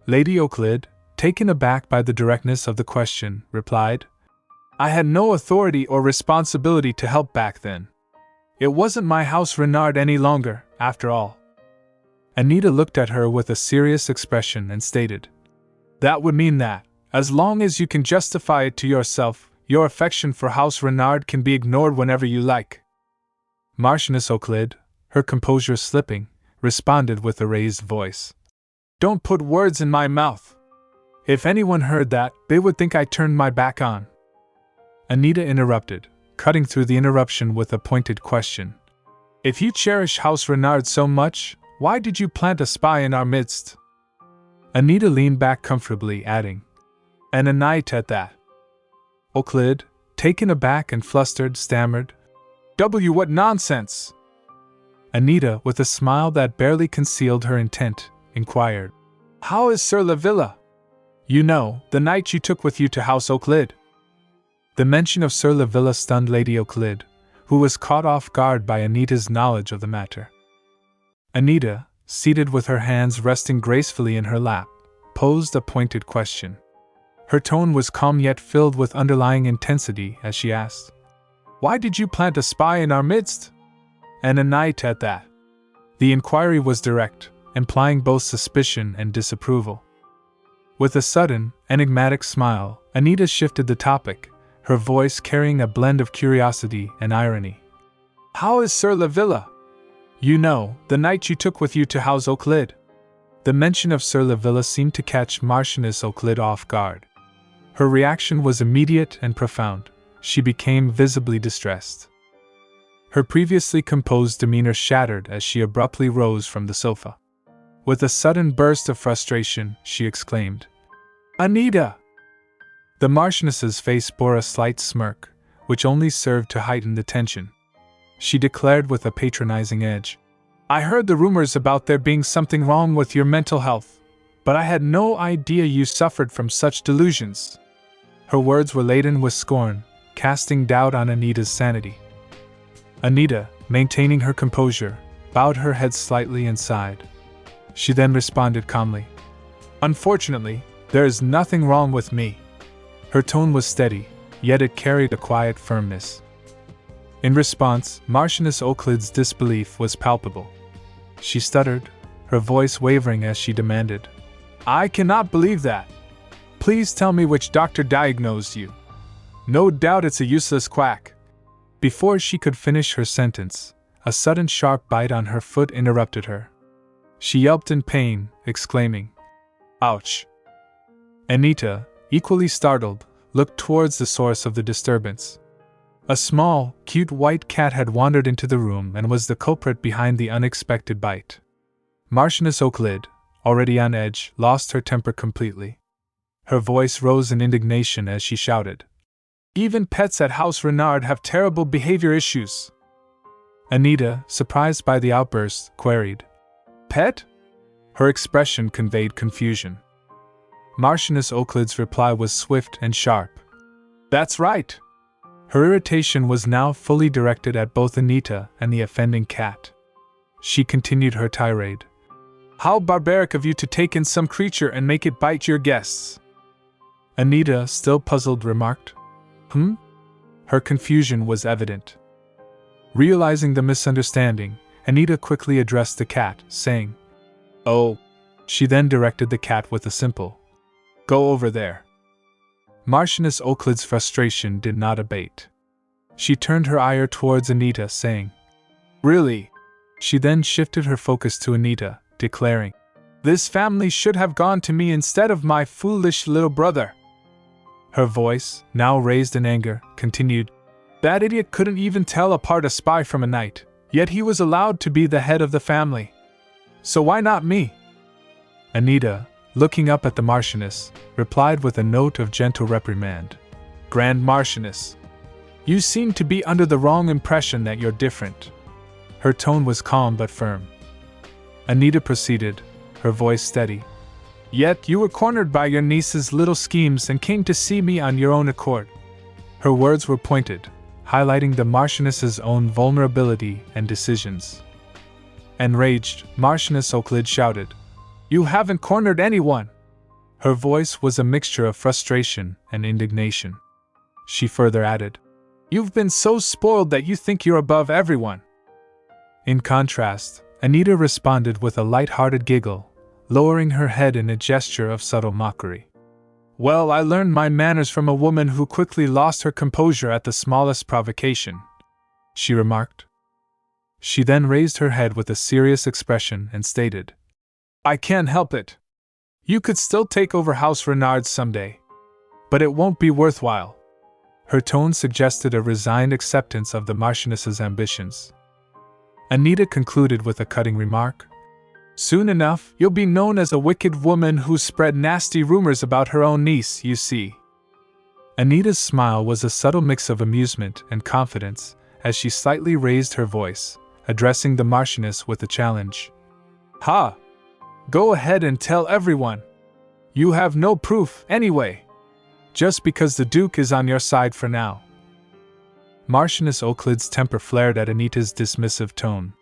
Lady Euclid, taken aback by the directness of the question, replied, "I had no authority or responsibility to help back then. It wasn't my House Renard any longer, after all." Anita looked at her with a serious expression and stated, "That would mean that, as long as you can justify it to yourself, your affection for House Renard can be ignored whenever you like." Marchioness Euclid, her composure slipping, responded with a raised voice, "Don't put words in my mouth. If anyone heard that, they would think I turned my back on." Anita interrupted, cutting through the interruption with a pointed question. "If you cherish House Renard so much, why did you plant a spy in our midst?" Anita leaned back comfortably, adding, "And a knight at that." Euclid, taken aback and flustered, stammered, What nonsense!" Anita, with a smile that barely concealed her intent, inquired, "How is Sir Lavilla? You know, the knight you took with you to House Euclid." The mention of Sir Lavilla stunned Lady Euclid, who was caught off guard by Anita's knowledge of the matter. Anita, seated with her hands resting gracefully in her lap, posed a pointed question. Her tone was calm yet filled with underlying intensity as she asked, "Why did you plant a spy in our midst? And a knight at that?" The inquiry was direct, implying both suspicion and disapproval. With a sudden, enigmatic smile, Anita shifted the topic, her voice carrying a blend of curiosity and irony. "How is Sir Lavilla? You know, the knight you took with you to House Euclid." The mention of Sir Lavilla seemed to catch Marchioness Euclid off guard. Her reaction was immediate and profound. She became visibly distressed. Her previously composed demeanor shattered as she abruptly rose from the sofa. With a sudden burst of frustration, she exclaimed, "Anita!" The Marchioness's face bore a slight smirk, which only served to heighten the tension. She declared with a patronizing edge, "I heard the rumors about there being something wrong with your mental health, but I had no idea you suffered from such delusions." Her words were laden with scorn, casting doubt on Anita's sanity. Anita, maintaining her composure, bowed her head slightly and sighed. She then responded calmly, "Unfortunately, there is nothing wrong with me." Her tone was steady, yet it carried a quiet firmness. In response, Marchioness Euclid's disbelief was palpable. She stuttered, her voice wavering as she demanded, "I cannot believe that. Please tell me which doctor diagnosed you. No doubt it's a useless quack." Before she could finish her sentence, a sudden sharp bite on her foot interrupted her. She yelped in pain, exclaiming, "Ouch!" Anita, equally startled, looked towards the source of the disturbance. A small, cute white cat had wandered into the room and was the culprit behind the unexpected bite. Marchioness Oaklid, already on edge, lost her temper completely. Her voice rose in indignation as she shouted, "Even pets at House Renard have terrible behavior issues." Anita, surprised by the outburst, queried, "Pet?" Her expression conveyed confusion. Marchioness Oaklid's reply was swift and sharp. "That's right." Her irritation was now fully directed at both Anita and the offending cat. She continued her tirade. "How barbaric of you to take in some creature and make it bite your guests." Anita, still puzzled, remarked, Her confusion was evident. Realizing the misunderstanding, Anita quickly addressed the cat, saying, "Oh." She then directed the cat with a simple, "Go over there." Marchioness Oaklid's frustration did not abate. She turned her ire towards Anita, saying, "Really?" She then shifted her focus to Anita, declaring, "This family should have gone to me instead of my foolish little brother." Her voice, now raised in anger, continued, "That idiot couldn't even tell apart a spy from a knight, yet he was allowed to be the head of the family. So why not me?" Anita, looking up at the Marchioness, replied with a note of gentle reprimand, "Grand Marchioness, you seem to be under the wrong impression that you're different." Her tone was calm but firm. Anita proceeded, her voice steady, "Yet you were cornered by your niece's little schemes and came to see me on your own accord." Her words were pointed, highlighting the Marchioness's own vulnerability and decisions. Enraged, Marchioness Oaklid shouted, "You haven't cornered anyone!" Her voice was a mixture of frustration and indignation. She further added, "You've been so spoiled that you think you're above everyone." In contrast, Anita responded with a light-hearted giggle, lowering her head in a gesture of subtle mockery. "Well, I learned my manners from a woman who quickly lost her composure at the smallest provocation," she remarked. She then raised her head with a serious expression and stated, "I can't help it. You could still take over House Renard someday. But it won't be worthwhile." Her tone suggested a resigned acceptance of the Marchioness's ambitions. Anita concluded with a cutting remark, "Soon enough, you'll be known as a wicked woman who spread nasty rumors about her own niece, you see." Anita's smile was a subtle mix of amusement and confidence as she slightly raised her voice, addressing the Marchioness with a challenge. "Ha! Go ahead and tell everyone. You have no proof, anyway. Just because the Duke is on your side for now." Marchioness Oaklid's temper flared at Anita's dismissive tone.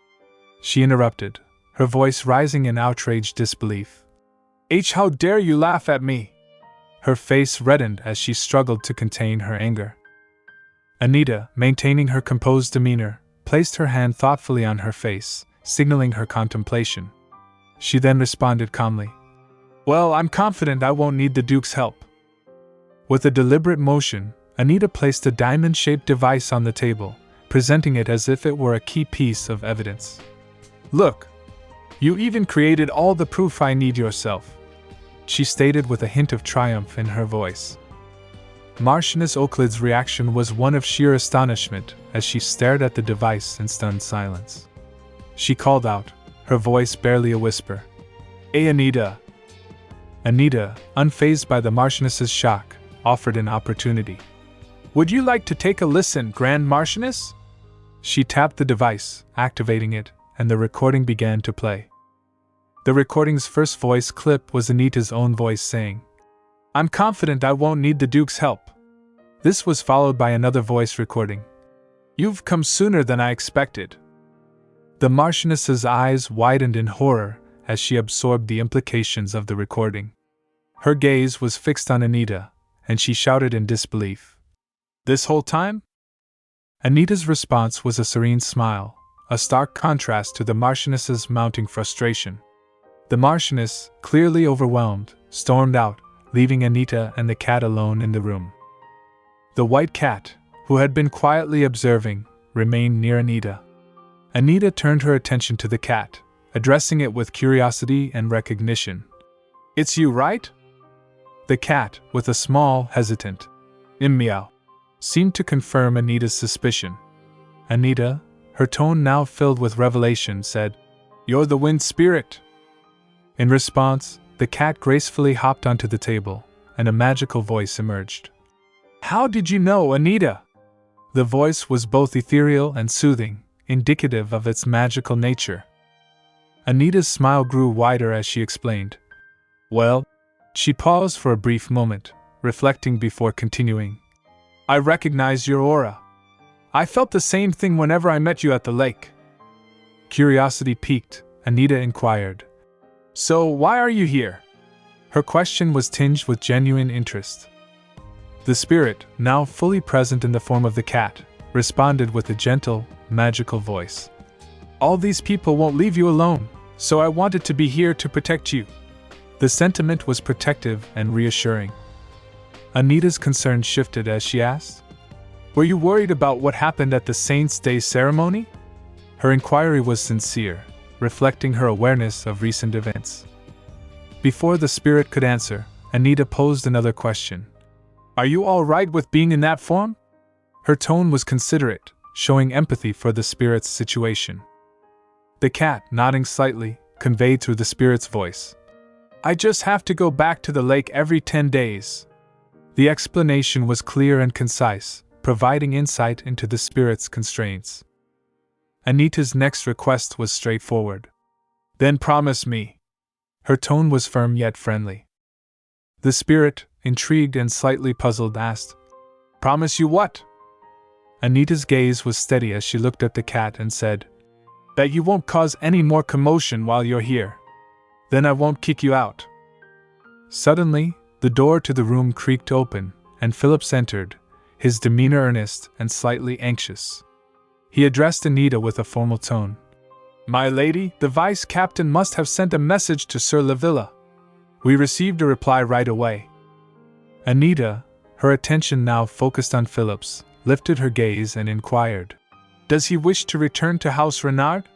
She interrupted, her voice rising in outraged disbelief. How dare you laugh at me?" Her face reddened as she struggled to contain her anger. Anita, maintaining her composed demeanor, placed her hand thoughtfully on her face, signaling her contemplation. She then responded calmly, "Well, I'm confident I won't need the Duke's help." With a deliberate motion, Anita placed a diamond-shaped device on the table, presenting it as if it were a key piece of evidence. "Look! You even created all the proof I need yourself," she stated with a hint of triumph in her voice. Marchioness Oaklid's reaction was one of sheer astonishment as she stared at the device in stunned silence. She called out, her voice barely a whisper, "Hey, Anita!" Anita, unfazed by the Marchioness's shock, offered an opportunity. "Would you like to take a listen, Grand Marchioness?" She tapped the device, activating it, and the recording began to play. The recording's first voice clip was Anita's own voice saying, "I'm confident I won't need the Duke's help." This was followed by another voice recording, "You've come sooner than I expected." The Marchioness's eyes widened in horror as she absorbed the implications of the recording. Her gaze was fixed on Anita, and she shouted in disbelief, "This whole time?" Anita's response was a serene smile, a stark contrast to the Marchioness's mounting frustration. The Marchioness, clearly overwhelmed, stormed out, leaving Anita and the cat alone in the room. The white cat, who had been quietly observing, remained near Anita. Anita turned her attention to the cat, addressing it with curiosity and recognition. "It's you, right?" The cat, with a small, hesitant meow, seemed to confirm Anita's suspicion. Anita, her tone now filled with revelation, said, "You're the wind spirit." In response, the cat gracefully hopped onto the table, and a magical voice emerged. "How did you know, Anita?" The voice was both ethereal and soothing, indicative of its magical nature. Anita's smile grew wider as she explained. "Well," she paused for a brief moment, reflecting before continuing. "I recognize your aura. I felt the same thing whenever I met you at the lake." Curiosity piqued, Anita inquired, "So why are you here?" Her question was tinged with genuine interest. The spirit, now fully present in the form of the cat, responded with a gentle, magical voice. "All these people won't leave you alone, so I wanted to be here to protect you." The sentiment was protective and reassuring. Anita's concern shifted as she asked, "Were you worried about what happened at the Saints' Day ceremony?" Her inquiry was sincere, reflecting her awareness of recent events. Before the spirit could answer, Anita posed another question. "Are you all right with being in that form?" Her tone was considerate, showing empathy for the spirit's situation. The cat, nodding slightly, conveyed through the spirit's voice, "I just have to go back to the lake every 10 days. The explanation was clear and concise, providing insight into the spirit's constraints. Anita's next request was straightforward. "Then promise me." Her tone was firm yet friendly. The spirit, intrigued and slightly puzzled, asked, "Promise you what?" Anita's gaze was steady as she looked at the cat and said, "That you won't cause any more commotion while you're here. Then I won't kick you out." Suddenly, the door to the room creaked open, and Phillips entered, his demeanor earnest and slightly anxious. He addressed Anita with a formal tone. "My lady, the vice captain must have sent a message to Sir Lavilla. We received a reply right away." Anita, her attention now focused on Phillips, lifted her gaze and inquired, "Does he wish to return to House Renard?"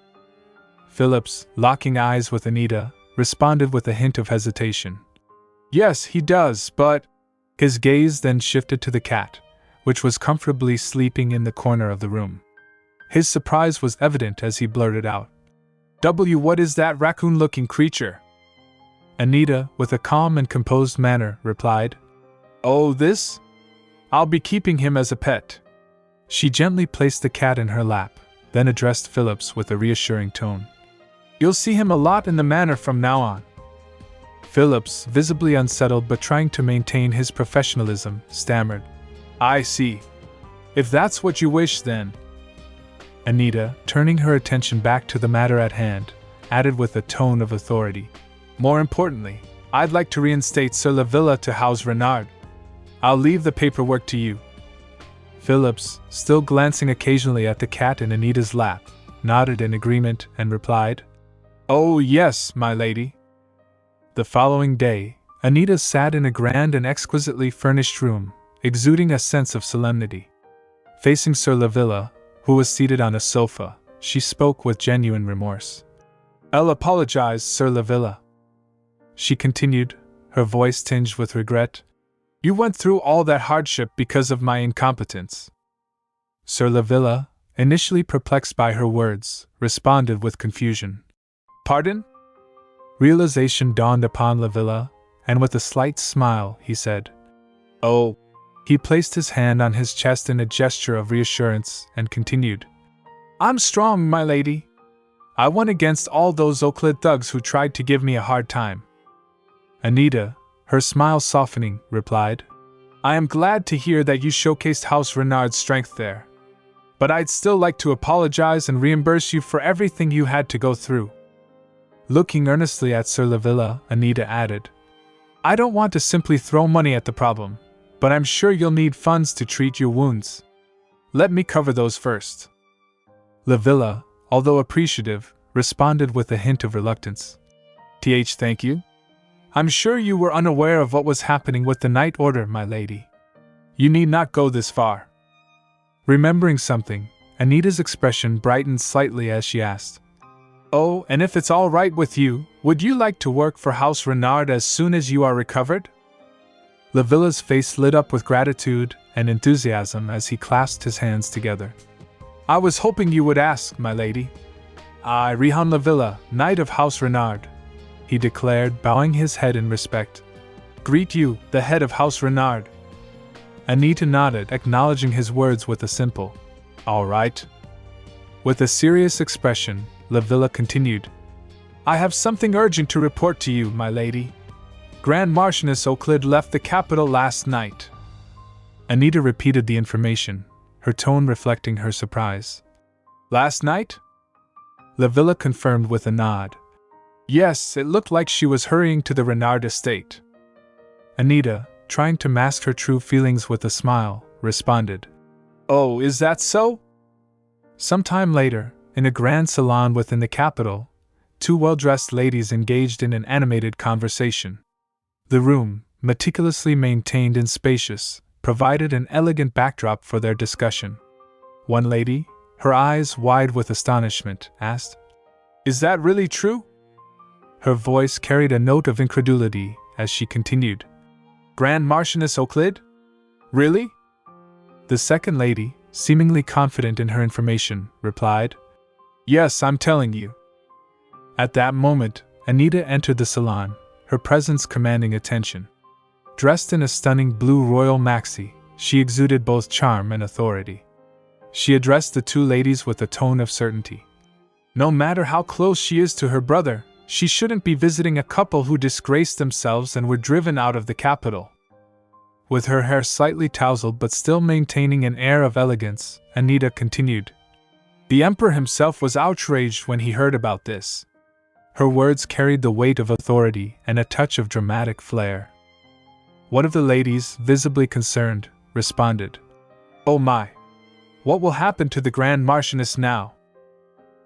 Phillips, locking eyes with Anita, responded with a hint of hesitation. "Yes, he does, but—" His gaze then shifted to the cat, which was comfortably sleeping in the corner of the room. His surprise was evident as he blurted out, What is that raccoon-looking creature?" Anita, with a calm and composed manner, replied, "Oh, this? I'll be keeping him as a pet." She gently placed the cat in her lap, then addressed Phillips with a reassuring tone. "You'll see him a lot in the manor from now on." Phillips, visibly unsettled but trying to maintain his professionalism, stammered, "I see. If that's what you wish, then—" Anita, turning her attention back to the matter at hand, added with a tone of authority, "More importantly, I'd like to reinstate Sir Lavilla to House Renard. I'll leave the paperwork to you." Phillips, still glancing occasionally at the cat in Anita's lap, nodded in agreement and replied, "Oh yes, my lady." The following day, Anita sat in a grand and exquisitely furnished room, exuding a sense of solemnity. Facing Sir Lavilla, who was seated on a sofa, she spoke with genuine remorse. "I'll apologize, Sir Lavilla," she continued, her voice tinged with regret. "You went through all that hardship because of my incompetence." Sir Lavilla, initially perplexed by her words, responded with confusion. "Pardon?" Realization dawned upon Lavilla, and with a slight smile, he said, "Oh." He placed his hand on his chest in a gesture of reassurance and continued, "I'm strong, my lady. I won against all those Oaklid thugs who tried to give me a hard time." Anita, her smile softening, replied, "I am glad to hear that you showcased House Renard's strength there. But I'd still like to apologize and reimburse you for everything you had to go through." Looking earnestly at Sir Lavilla, Anita added, "I don't want to simply throw money at the problem, but I'm sure you'll need funds to treat your wounds. Let me cover those first." Lavilla, although appreciative, responded with a hint of reluctance. Thank you. I'm sure you were unaware of what was happening with the Night Order, my lady. You need not go this far." Remembering something, Anita's expression brightened slightly as she asked, "Oh, and if it's all right with you, would you like to work for House Renard as soon as you are recovered?" Lavilla's face lit up with gratitude, and enthusiasm as he clasped his hands together. "I was hoping you would ask, my lady. I, Rihan Lavilla, Knight of House Renard," he declared, bowing his head in respect. "Greet you, the head of House Renard." Anita nodded, acknowledging his words with a simple, "All right." With a serious expression, Lavilla continued, "I have something urgent to report to you, my lady. Grand Marchioness Euclid left the capital last night." Anita repeated the information, her tone reflecting her surprise. "Last night?" Lavilla confirmed with a nod. "Yes, it looked like she was hurrying to the Renard estate." Anita, trying to mask her true feelings with a smile, responded, "Oh, is that so?" Some time later, in a grand salon within the capital, two well-dressed ladies engaged in an animated conversation. The room, meticulously maintained and spacious, provided an elegant backdrop for their discussion. One lady, her eyes wide with astonishment, asked, "Is that really true?" Her voice carried a note of incredulity as she continued, "Grand Marchioness Euclid? Really?" The second lady, seemingly confident in her information, replied, "Yes, I'm telling you." At that moment, Anita entered the salon, her presence commanding attention. Dressed in a stunning blue royal maxi, she exuded both charm and authority. She addressed the two ladies with a tone of certainty. No matter how close she is to her brother, she shouldn't be visiting a couple who disgraced themselves and were driven out of the capital. With her hair slightly tousled but still maintaining an air of elegance, Anita continued, "The Emperor himself was outraged when he heard about this." Her words carried the weight of authority and a touch of dramatic flair. One of the ladies, visibly concerned, responded, "Oh my! What will happen to the Grand Marchioness now?"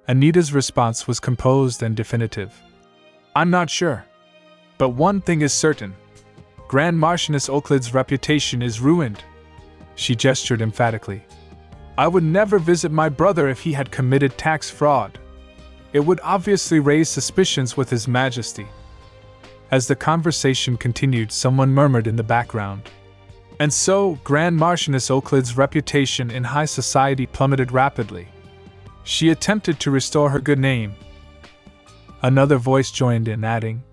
Anita's response was composed and definitive. "I'm not sure. But one thing is certain. Grand Marchioness Euclid's reputation is ruined." She gestured emphatically. "I would never visit my brother if he had committed tax fraud. It would obviously raise suspicions with His Majesty." As the conversation continued, someone murmured in the background, "And so, Grand Marchioness Euclid's reputation in high society plummeted rapidly. She attempted to restore her good name." Another voice joined in, adding,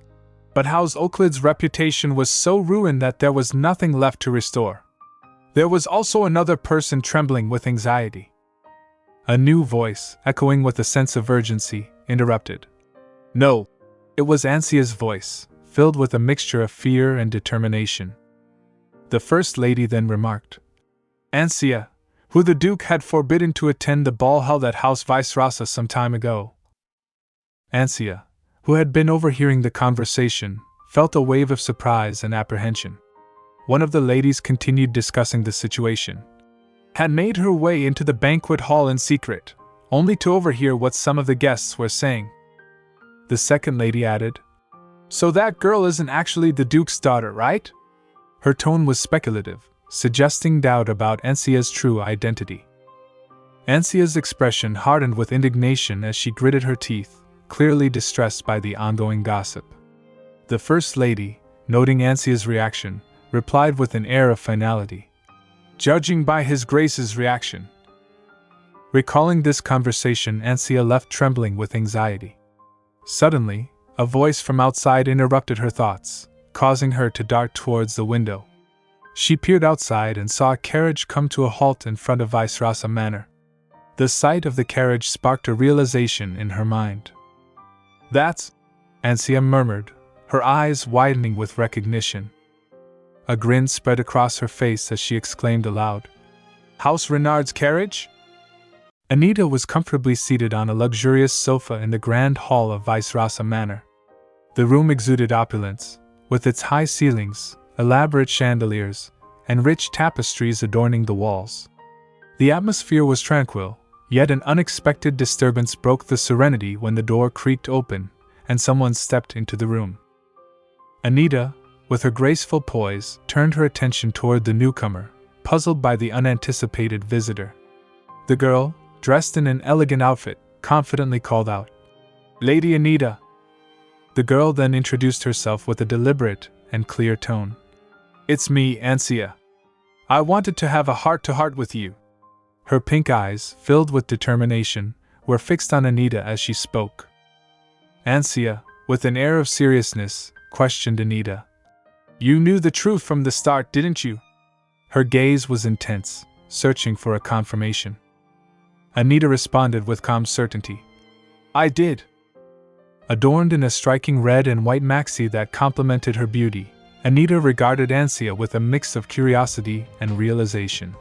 "But House Euclid's reputation was so ruined that there was nothing left to restore." There was also another person trembling with anxiety. A new voice, echoing with a sense of urgency, interrupted. "No." It was Ansia's voice, filled with a mixture of fear and determination. The First Lady then remarked, "Ansia, who the Duke had forbidden to attend the ball held at House Vice-Rasa some time ago." Ansia, who had been overhearing the conversation, felt a wave of surprise and apprehension. One of the ladies continued discussing the situation. Had made her way into the banquet hall in secret, only to overhear what some of the guests were saying. The second lady added, "So that girl isn't actually the Duke's daughter, right?" Her tone was speculative, suggesting doubt about Ansia's true identity. Ansia's expression hardened with indignation as she gritted her teeth, clearly distressed by the ongoing gossip. The First Lady, noting Ansia's reaction, replied with an air of finality, "Judging by His Grace's reaction." Recalling this conversation, Ansia left trembling with anxiety. Suddenly, a voice from outside interrupted her thoughts, causing her to dart towards the window. She peered outside and saw a carriage come to a halt in front of Vice-Rasa Manor. The sight of the carriage sparked a realization in her mind. "That's," Ansia murmured, her eyes widening with recognition. A grin spread across her face as she exclaimed aloud, "House Renard's carriage?" Anita was comfortably seated on a luxurious sofa in the grand hall of Vice-Rasa Manor. The room exuded opulence, with its high ceilings, elaborate chandeliers, and rich tapestries adorning the walls. The atmosphere was tranquil, yet an unexpected disturbance broke the serenity when the door creaked open and someone stepped into the room. Anita, with her graceful poise, turned her attention toward the newcomer, puzzled by the unanticipated visitor. The girl, dressed in an elegant outfit, confidently called out, "Lady Anita." The girl then introduced herself with a deliberate and clear tone. "It's me, Ansia. I wanted to have a heart-to-heart with you." Her pink eyes, filled with determination, were fixed on Anita as she spoke. Ansia, with an air of seriousness, questioned Anita. "You knew the truth from the start, didn't you?" Her gaze was intense, searching for a confirmation. Anita responded with calm certainty. "I did." Adorned in a striking red and white maxi that complemented her beauty, Anita regarded Ansia with a mix of curiosity and realization.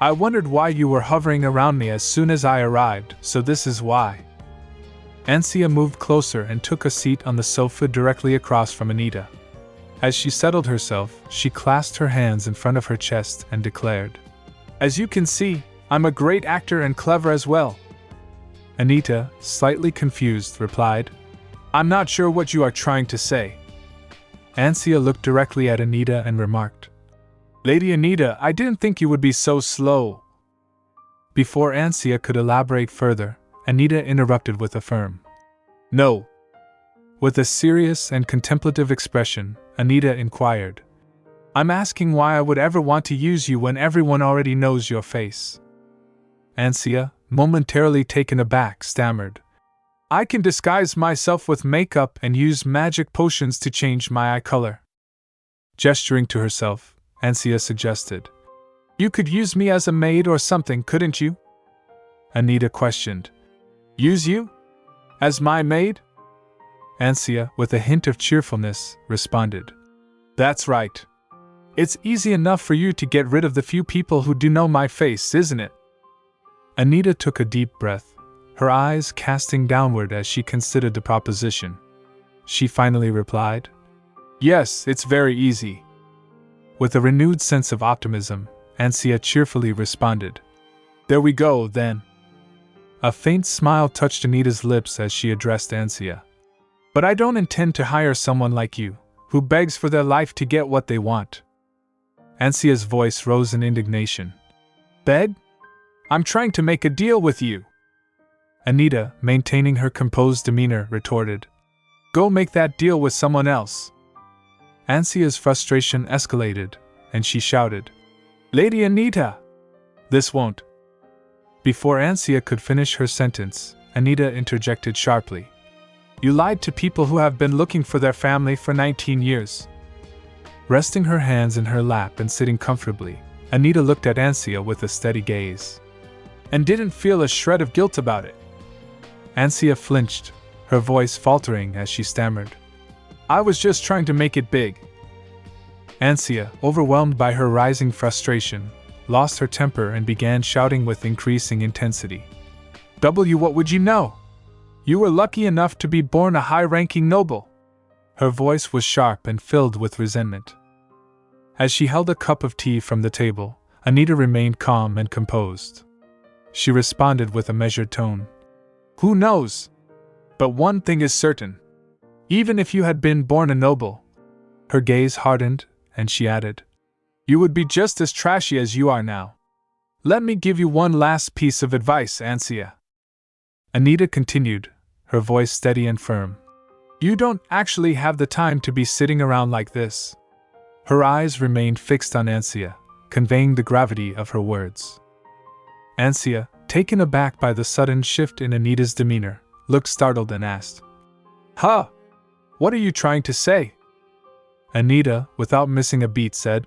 "I wondered why you were hovering around me as soon as I arrived, so this is why." Ansia moved closer and took a seat on the sofa directly across from Anita. As she settled herself, she clasped her hands in front of her chest and declared, "As you can see, I'm a great actor and clever as well." Anita, slightly confused, replied, "I'm not sure what you are trying to say." Ansia looked directly at Anita and remarked, "Lady Anita, I didn't think you would be so slow." Before Ansia could elaborate further, Anita interrupted with a firm, "No." With a serious and contemplative expression, Anita inquired, "I'm asking why I would ever want to use you when everyone already knows your face." Ansia, momentarily taken aback, stammered, "I can disguise myself with makeup and use magic potions to change my eye color." Gesturing to herself, Ansia suggested, "You could use me as a maid or something, couldn't you?" Anita questioned, "Use you? As my maid?" Ansia, with a hint of cheerfulness, responded, "That's right. It's easy enough for you to get rid of the few people who do know my face, isn't it?" Anita took a deep breath, her eyes casting downward as she considered the proposition. She finally replied, "Yes, it's very easy." With a renewed sense of optimism, Ansia cheerfully responded, "There we go, then." A faint smile touched Anita's lips as she addressed Ansia. "But I don't intend to hire someone like you, who begs for their life to get what they want." Ansia's voice rose in indignation. "Beg? I'm trying to make a deal with you." Anita, maintaining her composed demeanor, retorted, "Go make that deal with someone else." Ansia's frustration escalated, and she shouted, "Lady Anita! This won't." Before Ansia could finish her sentence, Anita interjected sharply, "You lied to people who have been looking for their family for 19 years. Resting her hands in her lap and sitting comfortably, Anita looked at Ansia with a steady gaze. "And didn't feel a shred of guilt about it." Ansia flinched, her voice faltering as she stammered, "I was just trying to make it big." Ansia, overwhelmed by her rising frustration, lost her temper and began shouting with increasing intensity, What would you know? You were lucky enough to be born a high-ranking noble." Her voice was sharp and filled with resentment. As she held a cup of tea from the table, Anita remained calm and composed. She responded with a measured tone, "Who knows? But one thing is certain. Even if you had been born a noble." Her gaze hardened, and she added, "You would be just as trashy as you are now. Let me give you one last piece of advice, Ansia." Anita continued, her voice steady and firm. "You don't actually have the time to be sitting around like this." Her eyes remained fixed on Ansia, conveying the gravity of her words. Ansia, taken aback by the sudden shift in Anita's demeanor, looked startled and asked, "Huh? What are you trying to say?" Anita, without missing a beat, said,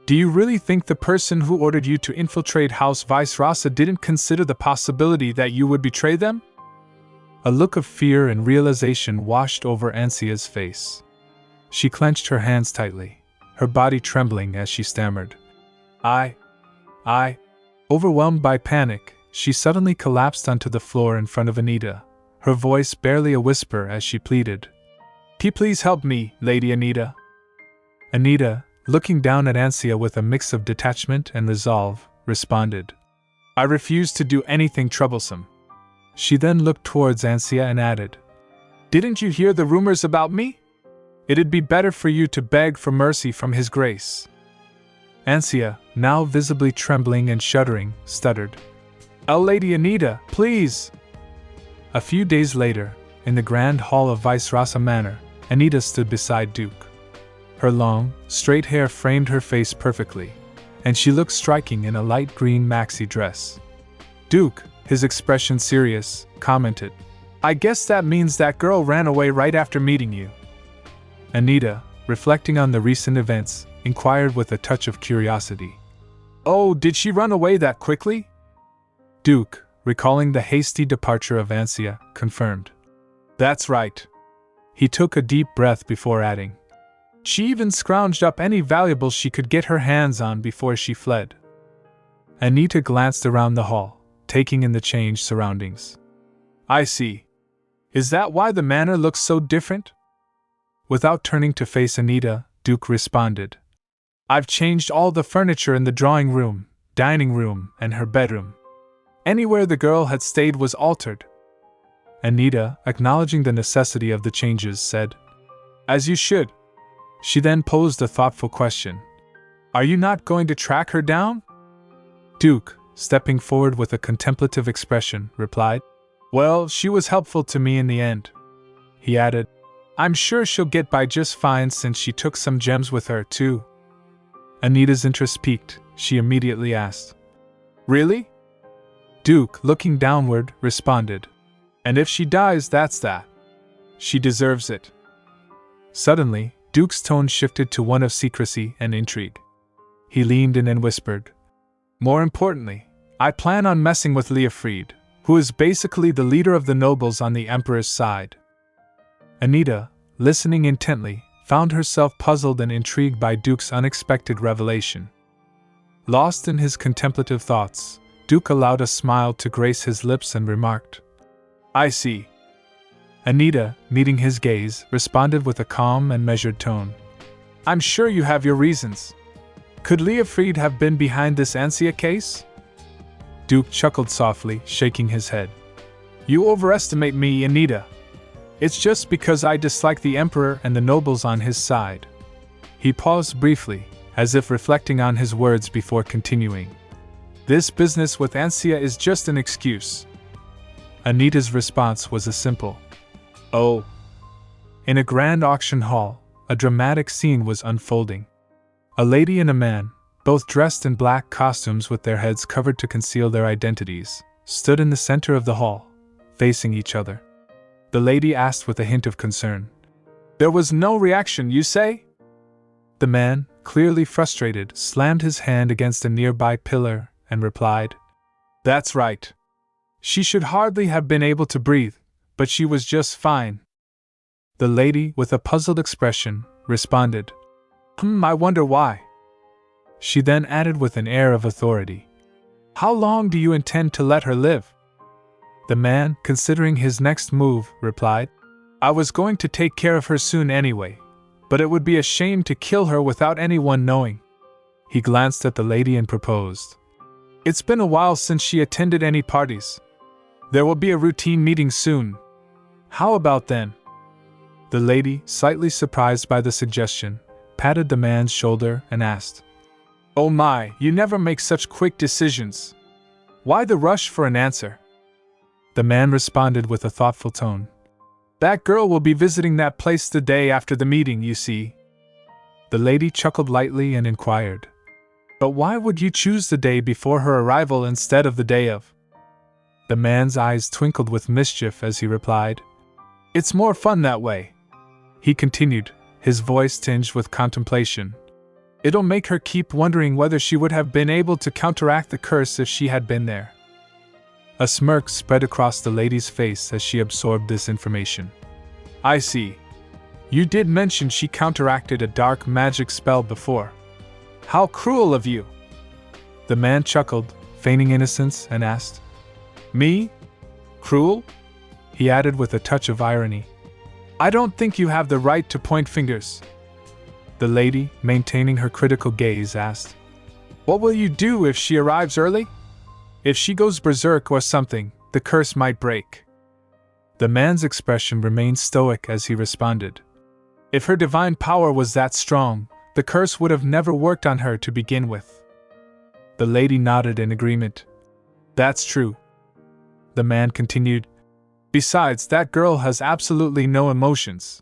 "Do you really think the person who ordered you to infiltrate House Vice Rasa didn't consider the possibility that you would betray them?" A look of fear and realization washed over Ansia's face. She clenched her hands tightly, her body trembling as she stammered, I. Overwhelmed by panic, she suddenly collapsed onto the floor in front of Anita, her voice barely a whisper as she pleaded, Please help me, Lady Anita." Anita, looking down at Ansia with a mix of detachment and resolve, responded, "I refuse to do anything troublesome." She then looked towards Ansia and added, "Didn't you hear the rumors about me? It'd be better for you to beg for mercy from His grace." Ansia, now visibly trembling and shuddering, stuttered, "Oh, Lady Anita, please!" A few days later, in the grand hall of Vice Rasa Manor, Anita stood beside Duke. Her long, straight hair framed her face perfectly, and she looked striking in a light green maxi dress. Duke, his expression serious, commented, "I guess that means that girl ran away right after meeting you." Anita, reflecting on the recent events, inquired with a touch of curiosity. "Oh, did she run away that quickly?" Duke, recalling the hasty departure of Ancia, confirmed. "That's right." He took a deep breath before adding, "She even scrounged up any valuables she could get her hands on before she fled." Anita glanced around the hall, taking in the changed surroundings. "I see. Is that why the manor looks so different?" Without turning to face Anita, Duke responded, "I've changed all the furniture in the drawing room, dining room, and her bedroom. Anywhere the girl had stayed was altered." Anita, acknowledging the necessity of the changes, said, "As you should." She then posed a thoughtful question. "Are you not going to track her down?" Duke, stepping forward with a contemplative expression, replied, "Well, she was helpful to me in the end." He added, "I'm sure she'll get by just fine since she took some gems with her, too." Anita's interest piqued. She immediately asked, "Really?" Duke, looking downward, responded, "And if she dies, that's that. She deserves it." Suddenly, Duke's tone shifted to one of secrecy and intrigue. He leaned in and whispered, "More importantly, I plan on messing with Leofried, who is basically the leader of the nobles on the Emperor's side." Anita, listening intently, found herself puzzled and intrigued by Duke's unexpected revelation. Lost in his contemplative thoughts, Duke allowed a smile to grace his lips and remarked, "I see." Anita, meeting his gaze, responded with a calm and measured tone, "I'm sure you have your reasons. Could Leofried have been behind this Ancia case?" Duke chuckled softly, shaking his head. "You overestimate me, Anita. It's just because I dislike the Emperor and the nobles on his side." He paused briefly, as if reflecting on his words before continuing. "This business with Ancia is just an excuse." Anita's response was a simple, "Oh." In a grand auction hall, a dramatic scene was unfolding. A lady and a man, both dressed in black costumes with their heads covered to conceal their identities, stood in the center of the hall, facing each other. The lady asked with a hint of concern, "There was no reaction, you say?" The man, clearly frustrated, slammed his hand against a nearby pillar and replied, "That's right. She should hardly have been able to breathe, but she was just fine." The lady, with a puzzled expression, responded, I wonder why." She then added with an air of authority, "How long do you intend to let her live?" The man, considering his next move, replied, "I was going to take care of her soon anyway, but it would be a shame to kill her without anyone knowing." He glanced at the lady and proposed, "It's been a while since she attended any parties. There will be a routine meeting soon. How about then?" The lady, slightly surprised by the suggestion, patted the man's shoulder and asked, "Oh my, you never make such quick decisions. Why the rush for an answer?" The man responded with a thoughtful tone, "That girl will be visiting that place the day after the meeting, you see." The lady chuckled lightly and inquired, "But why would you choose the day before her arrival instead of the day of?" The man's eyes twinkled with mischief as he replied, "It's more fun that way." He continued, his voice tinged with contemplation, "It'll make her keep wondering whether she would have been able to counteract the curse if she had been there." A smirk spread across the lady's face as she absorbed this information. "I see. You did mention she counteracted a dark magic spell before. How cruel of you!" The man chuckled, feigning innocence, and asked, "Me? Cruel?" He added with a touch of irony, "I don't think you have the right to point fingers." The lady, maintaining her critical gaze, asked, "What will you do if she arrives early? If she goes berserk or something, the curse might break." The man's expression remained stoic as he responded, "If her divine power was that strong, the curse would have never worked on her to begin with." The lady nodded in agreement. "That's true." The man continued, "Besides, that girl has absolutely no emotions."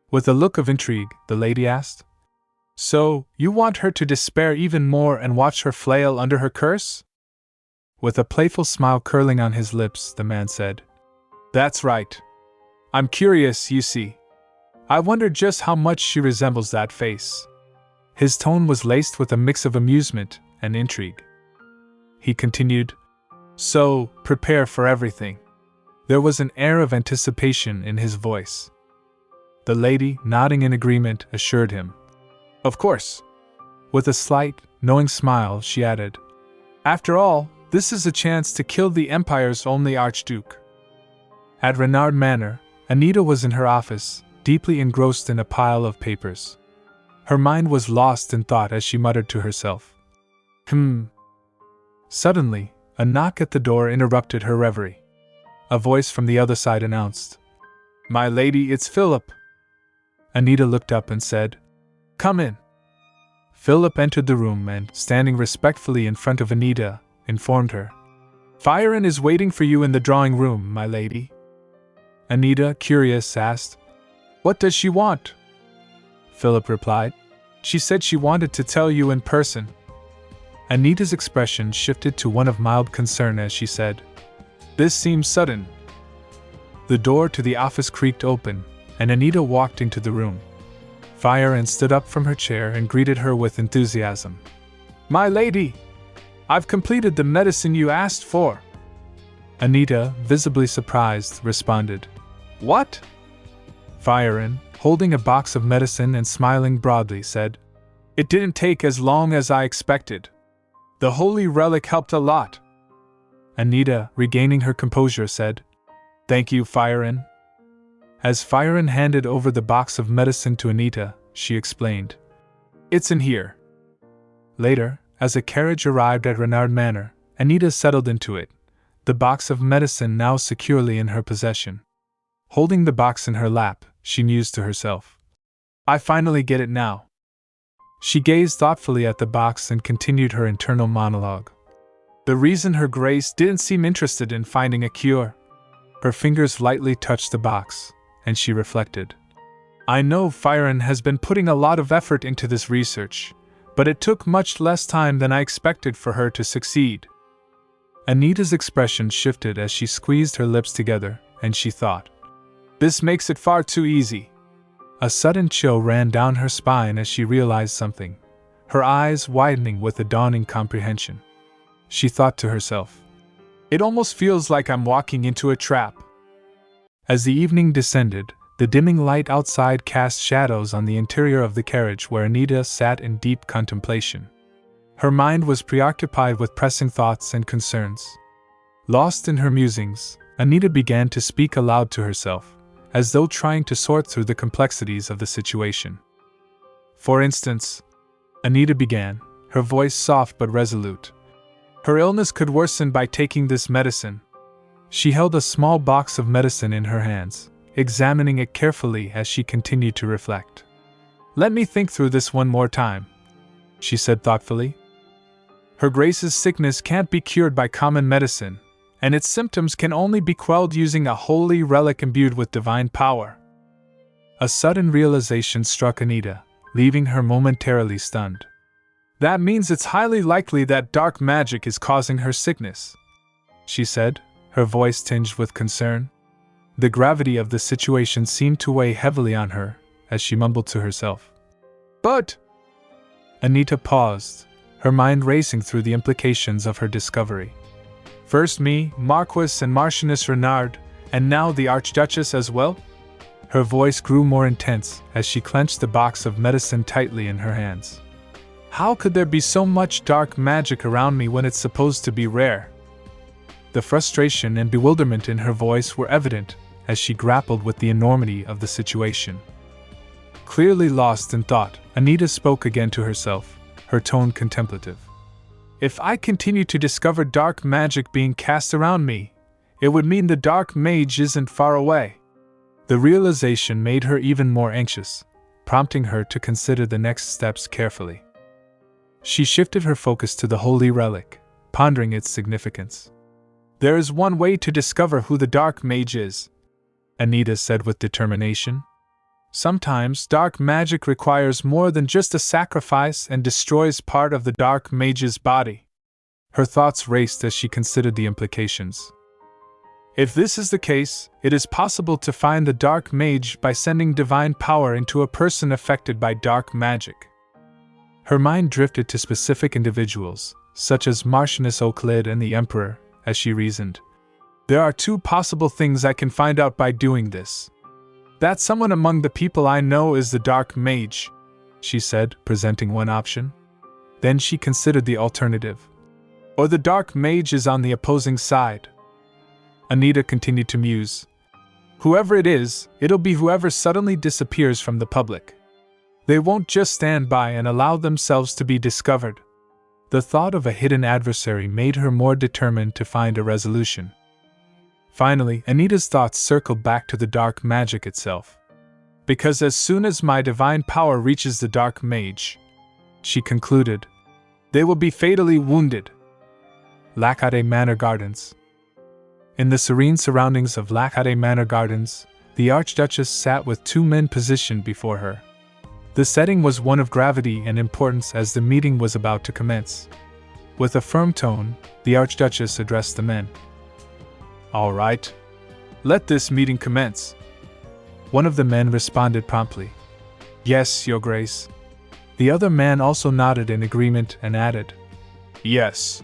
With a look of intrigue, the lady asked, So, you want her to despair even more and watch her flail under her curse? With a playful smile curling on his lips, the man said. That's right. I'm curious, you see. I wonder just how much she resembles that face. His tone was laced with a mix of amusement and intrigue. He continued, So, prepare for everything. There was an air of anticipation in his voice. The lady, nodding in agreement, assured him. Of course. With a slight, knowing smile, she added, After all, this is a chance to kill the Empire's only Archduke. At Renard Manor, Anita was in her office, deeply engrossed in a pile of papers. Her mind was lost in thought as she muttered to herself. Suddenly, a knock at the door interrupted her reverie. A voice from the other side announced, My lady, it's Philip. Anita looked up and said, Come in. Philip entered the room and, standing respectfully in front of Anita, informed her. Firen is waiting for you in the drawing room, my lady. Anita, curious, asked, What does she want? Philip replied, She said she wanted to tell you in person. Anita's expression shifted to one of mild concern as she said, This seems sudden. The door to the office creaked open, and Anita walked into the room. Firen stood up from her chair and greeted her with enthusiasm. My lady! I've completed the medicine you asked for. Anita, visibly surprised, responded, What? Firen, holding a box of medicine and smiling broadly, said, It didn't take as long as I expected. The holy relic helped a lot. Anita, regaining her composure, said, Thank you, Firen. As Firen handed over the box of medicine to Anita, she explained, It's in here. Later, as a carriage arrived at Renard Manor, Anita settled into it, the box of medicine now securely in her possession. Holding the box in her lap, she mused to herself, I finally get it now. She gazed thoughtfully at the box and continued her internal monologue. The reason Her Grace didn't seem interested in finding a cure. Her fingers lightly touched the box, and she reflected. I know Firen has been putting a lot of effort into this research, but it took much less time than I expected for her to succeed. Anita's expression shifted as she squeezed her lips together, and she thought, This makes it far too easy. A sudden chill ran down her spine as she realized something, her eyes widening with a dawning comprehension. She thought to herself, It almost feels like I'm walking into a trap. As the evening descended, the dimming light outside cast shadows on the interior of the carriage where Anita sat in deep contemplation. Her mind was preoccupied with pressing thoughts and concerns. Lost in her musings, Anita began to speak aloud to herself, as though trying to sort through the complexities of the situation. For instance, Anita began, her voice soft but resolute. Her illness could worsen by taking this medicine. She held a small box of medicine in her hands, examining it carefully as she continued to reflect. Let me think through this one more time, she said thoughtfully. Her Grace's sickness can't be cured by common medicine, and its symptoms can only be quelled using a holy relic imbued with divine power. A sudden realization struck Anita, leaving her momentarily stunned. That means it's highly likely that dark magic is causing her sickness, she said, her voice tinged with concern. The gravity of the situation seemed to weigh heavily on her, as she mumbled to herself. But... Anita paused, her mind racing through the implications of her discovery. First me, Marquis and Marchioness Renard, and now the Archduchess as well? Her voice grew more intense as she clenched the box of medicine tightly in her hands. How could there be so much dark magic around me when it's supposed to be rare? The frustration and bewilderment in her voice were evident as she grappled with the enormity of the situation. Clearly lost in thought, Anita spoke again to herself, her tone contemplative. If I continue to discover dark magic being cast around me, it would mean the dark mage isn't far away. The realization made her even more anxious, prompting her to consider the next steps carefully. She shifted her focus to the holy relic, pondering its significance. There is one way to discover who the dark mage is, Anita said with determination. Sometimes dark magic requires more than just a sacrifice and destroys part of the dark mage's body. Her thoughts raced as she considered the implications. If this is the case, it is possible to find the dark mage by sending divine power into a person affected by dark magic. Her mind drifted to specific individuals, such as Marchioness Euclid and the Emperor, as she reasoned. There are two possible things I can find out by doing this. That someone among the people I know is the dark mage, she said, presenting one option. Then she considered the alternative. Or the dark mage is on the opposing side. Anita continued to muse. Whoever it is, it'll be whoever suddenly disappears from the public. They won't just stand by and allow themselves to be discovered. The thought of a hidden adversary made her more determined to find a resolution. Finally, Anita's thoughts circled back to the dark magic itself. Because as soon as my divine power reaches the dark mage, she concluded, they will be fatally wounded. Lacade Manor Gardens. In the serene surroundings of Lacade Manor Gardens, the Archduchess sat with two men positioned before her. The setting was one of gravity and importance as the meeting was about to commence. With a firm tone, the Archduchess addressed the men. All right. Let this meeting commence. One of the men responded promptly. Yes, Your Grace. The other man also nodded in agreement and added, Yes.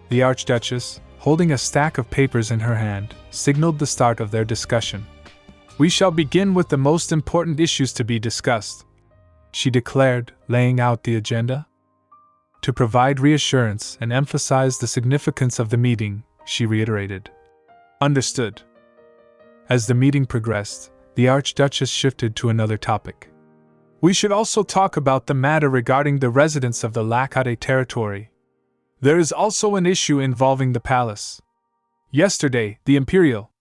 The Archduchess, holding a stack of papers in her hand, signaled the start of their discussion. We shall begin with the most important issues to be discussed, she declared, laying out the agenda. To provide reassurance and emphasize the significance of the meeting, she reiterated. Understood. As the meeting progressed, the Archduchess shifted to another topic. We should also talk about the matter regarding the residents of the Lacade territory. There is also an issue involving the palace. Yesterday, the Imperial.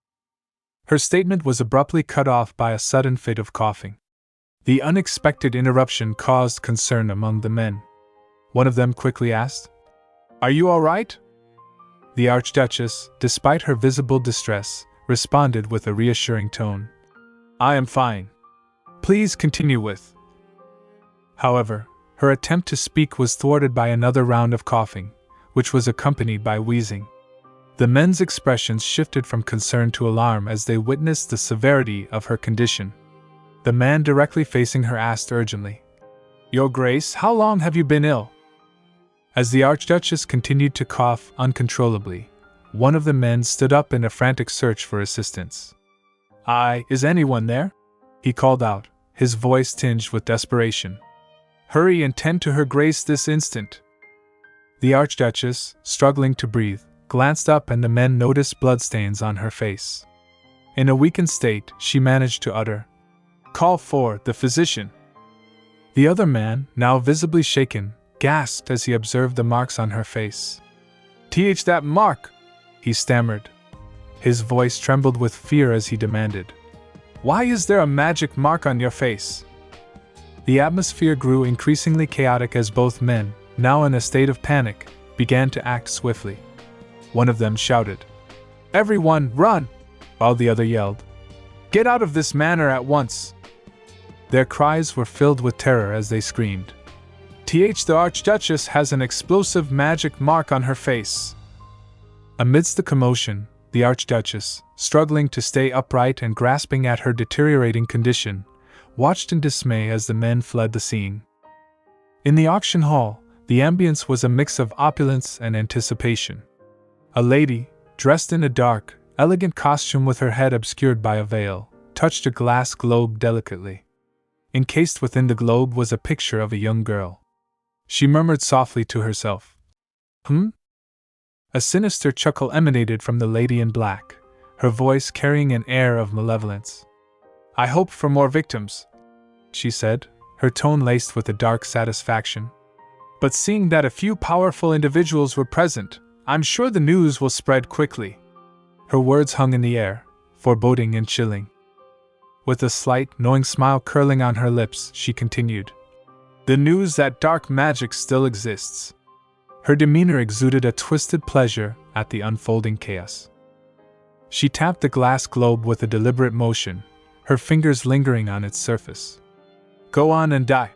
Her statement was abruptly cut off by a sudden fit of coughing. The unexpected interruption caused concern among the men. One of them quickly asked, Are you all right? The Archduchess, despite her visible distress, responded with a reassuring tone. I am fine. Please continue with. However, her attempt to speak was thwarted by another round of coughing, which was accompanied by wheezing. The men's expressions shifted from concern to alarm as they witnessed the severity of her condition. The man directly facing her asked urgently, Your Grace, how long have you been ill? As the Archduchess continued to cough uncontrollably, one of the men stood up in a frantic search for assistance. Is anyone there? He called out, his voice tinged with desperation. Hurry and tend to her Grace this instant. The Archduchess, struggling to breathe, glanced up and the men noticed bloodstains on her face. In a weakened state, she managed to utter, Call for the physician. The other man, now visibly shaken, gasped as he observed the marks on her face. That mark, he stammered. His voice trembled with fear as he demanded, Why is there a magic mark on your face? The atmosphere grew increasingly chaotic as both men, now in a state of panic, began to act swiftly. One of them shouted, Everyone, run! While the other yelled, Get out of this manor at once! Their cries were filled with terror as they screamed, The Archduchess has an explosive magic mark on her face! Amidst the commotion, the Archduchess, struggling to stay upright and grasping at her deteriorating condition, watched in dismay as the men fled the scene. In the auction hall, the ambience was a mix of opulence and anticipation. A lady, dressed in a dark, elegant costume with her head obscured by a veil, touched a glass globe delicately. Encased within the globe was a picture of a young girl. She murmured softly to herself, A sinister chuckle emanated from the lady in black, her voice carrying an air of malevolence. I hope for more victims, she said, her tone laced with a dark satisfaction. But seeing that a few powerful individuals were present, I'm sure the news will spread quickly. Her words hung in the air, foreboding and chilling. With a slight, knowing smile curling on her lips, she continued, The news that dark magic still exists. Her demeanor exuded a twisted pleasure at the unfolding chaos. She tapped the glass globe with a deliberate motion, her fingers lingering on its surface. "Go on and die,"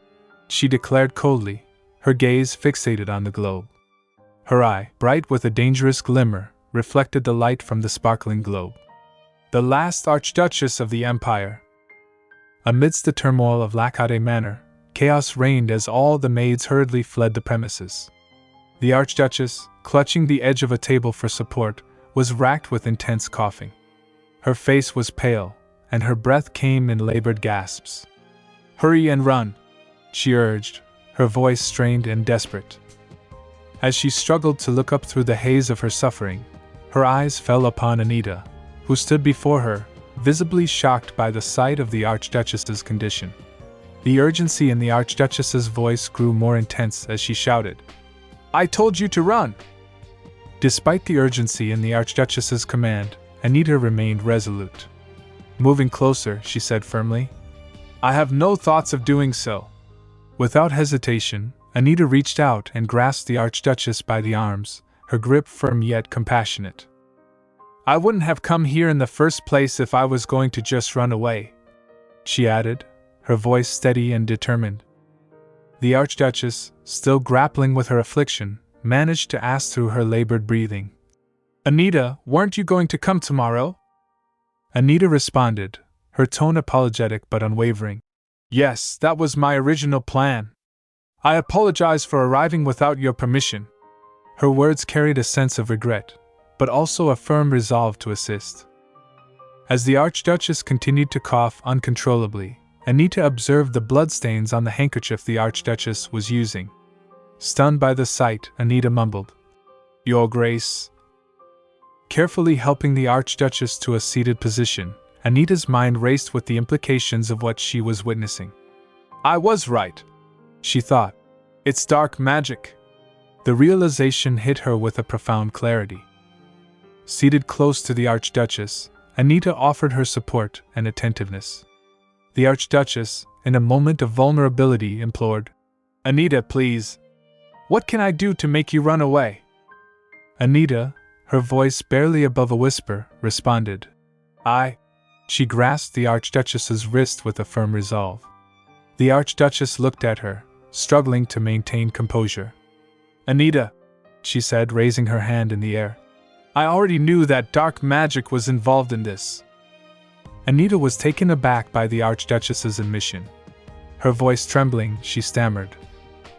she declared coldly, her gaze fixated on the globe. Her eye, bright with a dangerous glimmer, reflected the light from the sparkling globe. The last Archduchess of the Empire. Amidst the turmoil of Lacade Manor, chaos reigned as all the maids hurriedly fled the premises. The Archduchess, clutching the edge of a table for support, was racked with intense coughing. Her face was pale, and her breath came in labored gasps. "Hurry and run," she urged, her voice strained and desperate. As she struggled to look up through the haze of her suffering, her eyes fell upon Anita, who stood before her, visibly shocked by the sight of the Archduchess's condition. The urgency in the Archduchess's voice grew more intense as she shouted, "I told you to run!" Despite the urgency in the Archduchess's command, Anita remained resolute. Moving closer, she said firmly, "I have no thoughts of doing so." Without hesitation, Anita reached out and grasped the Archduchess by the arms, her grip firm yet compassionate. "I wouldn't have come here in the first place if I was going to just run away," she added, her voice steady and determined. The Archduchess, still grappling with her affliction, managed to ask through her labored breathing, "Anita, weren't you going to come tomorrow?" Anita responded, her tone apologetic but unwavering. "Yes, that was my original plan. I apologize for arriving without your permission." Her words carried a sense of regret, but also a firm resolve to assist. As the Archduchess continued to cough uncontrollably, Anita observed the bloodstains on the handkerchief the Archduchess was using. Stunned by the sight, Anita mumbled, "Your Grace." Carefully helping the Archduchess to a seated position, Anita's mind raced with the implications of what she was witnessing. "I was right," she thought. "It's dark magic." The realization hit her with a profound clarity. Seated close to the Archduchess, Anita offered her support and attentiveness. The Archduchess, in a moment of vulnerability, implored, "Anita, please. What can I do to make you run away?" Anita, her voice barely above a whisper, responded, She grasped the Archduchess's wrist with a firm resolve. The Archduchess looked at her, struggling to maintain composure. "Anita," she said, raising her hand in the air, "I already knew that dark magic was involved in this." Anita was taken aback by the Archduchess's admission. Her voice trembling, she stammered,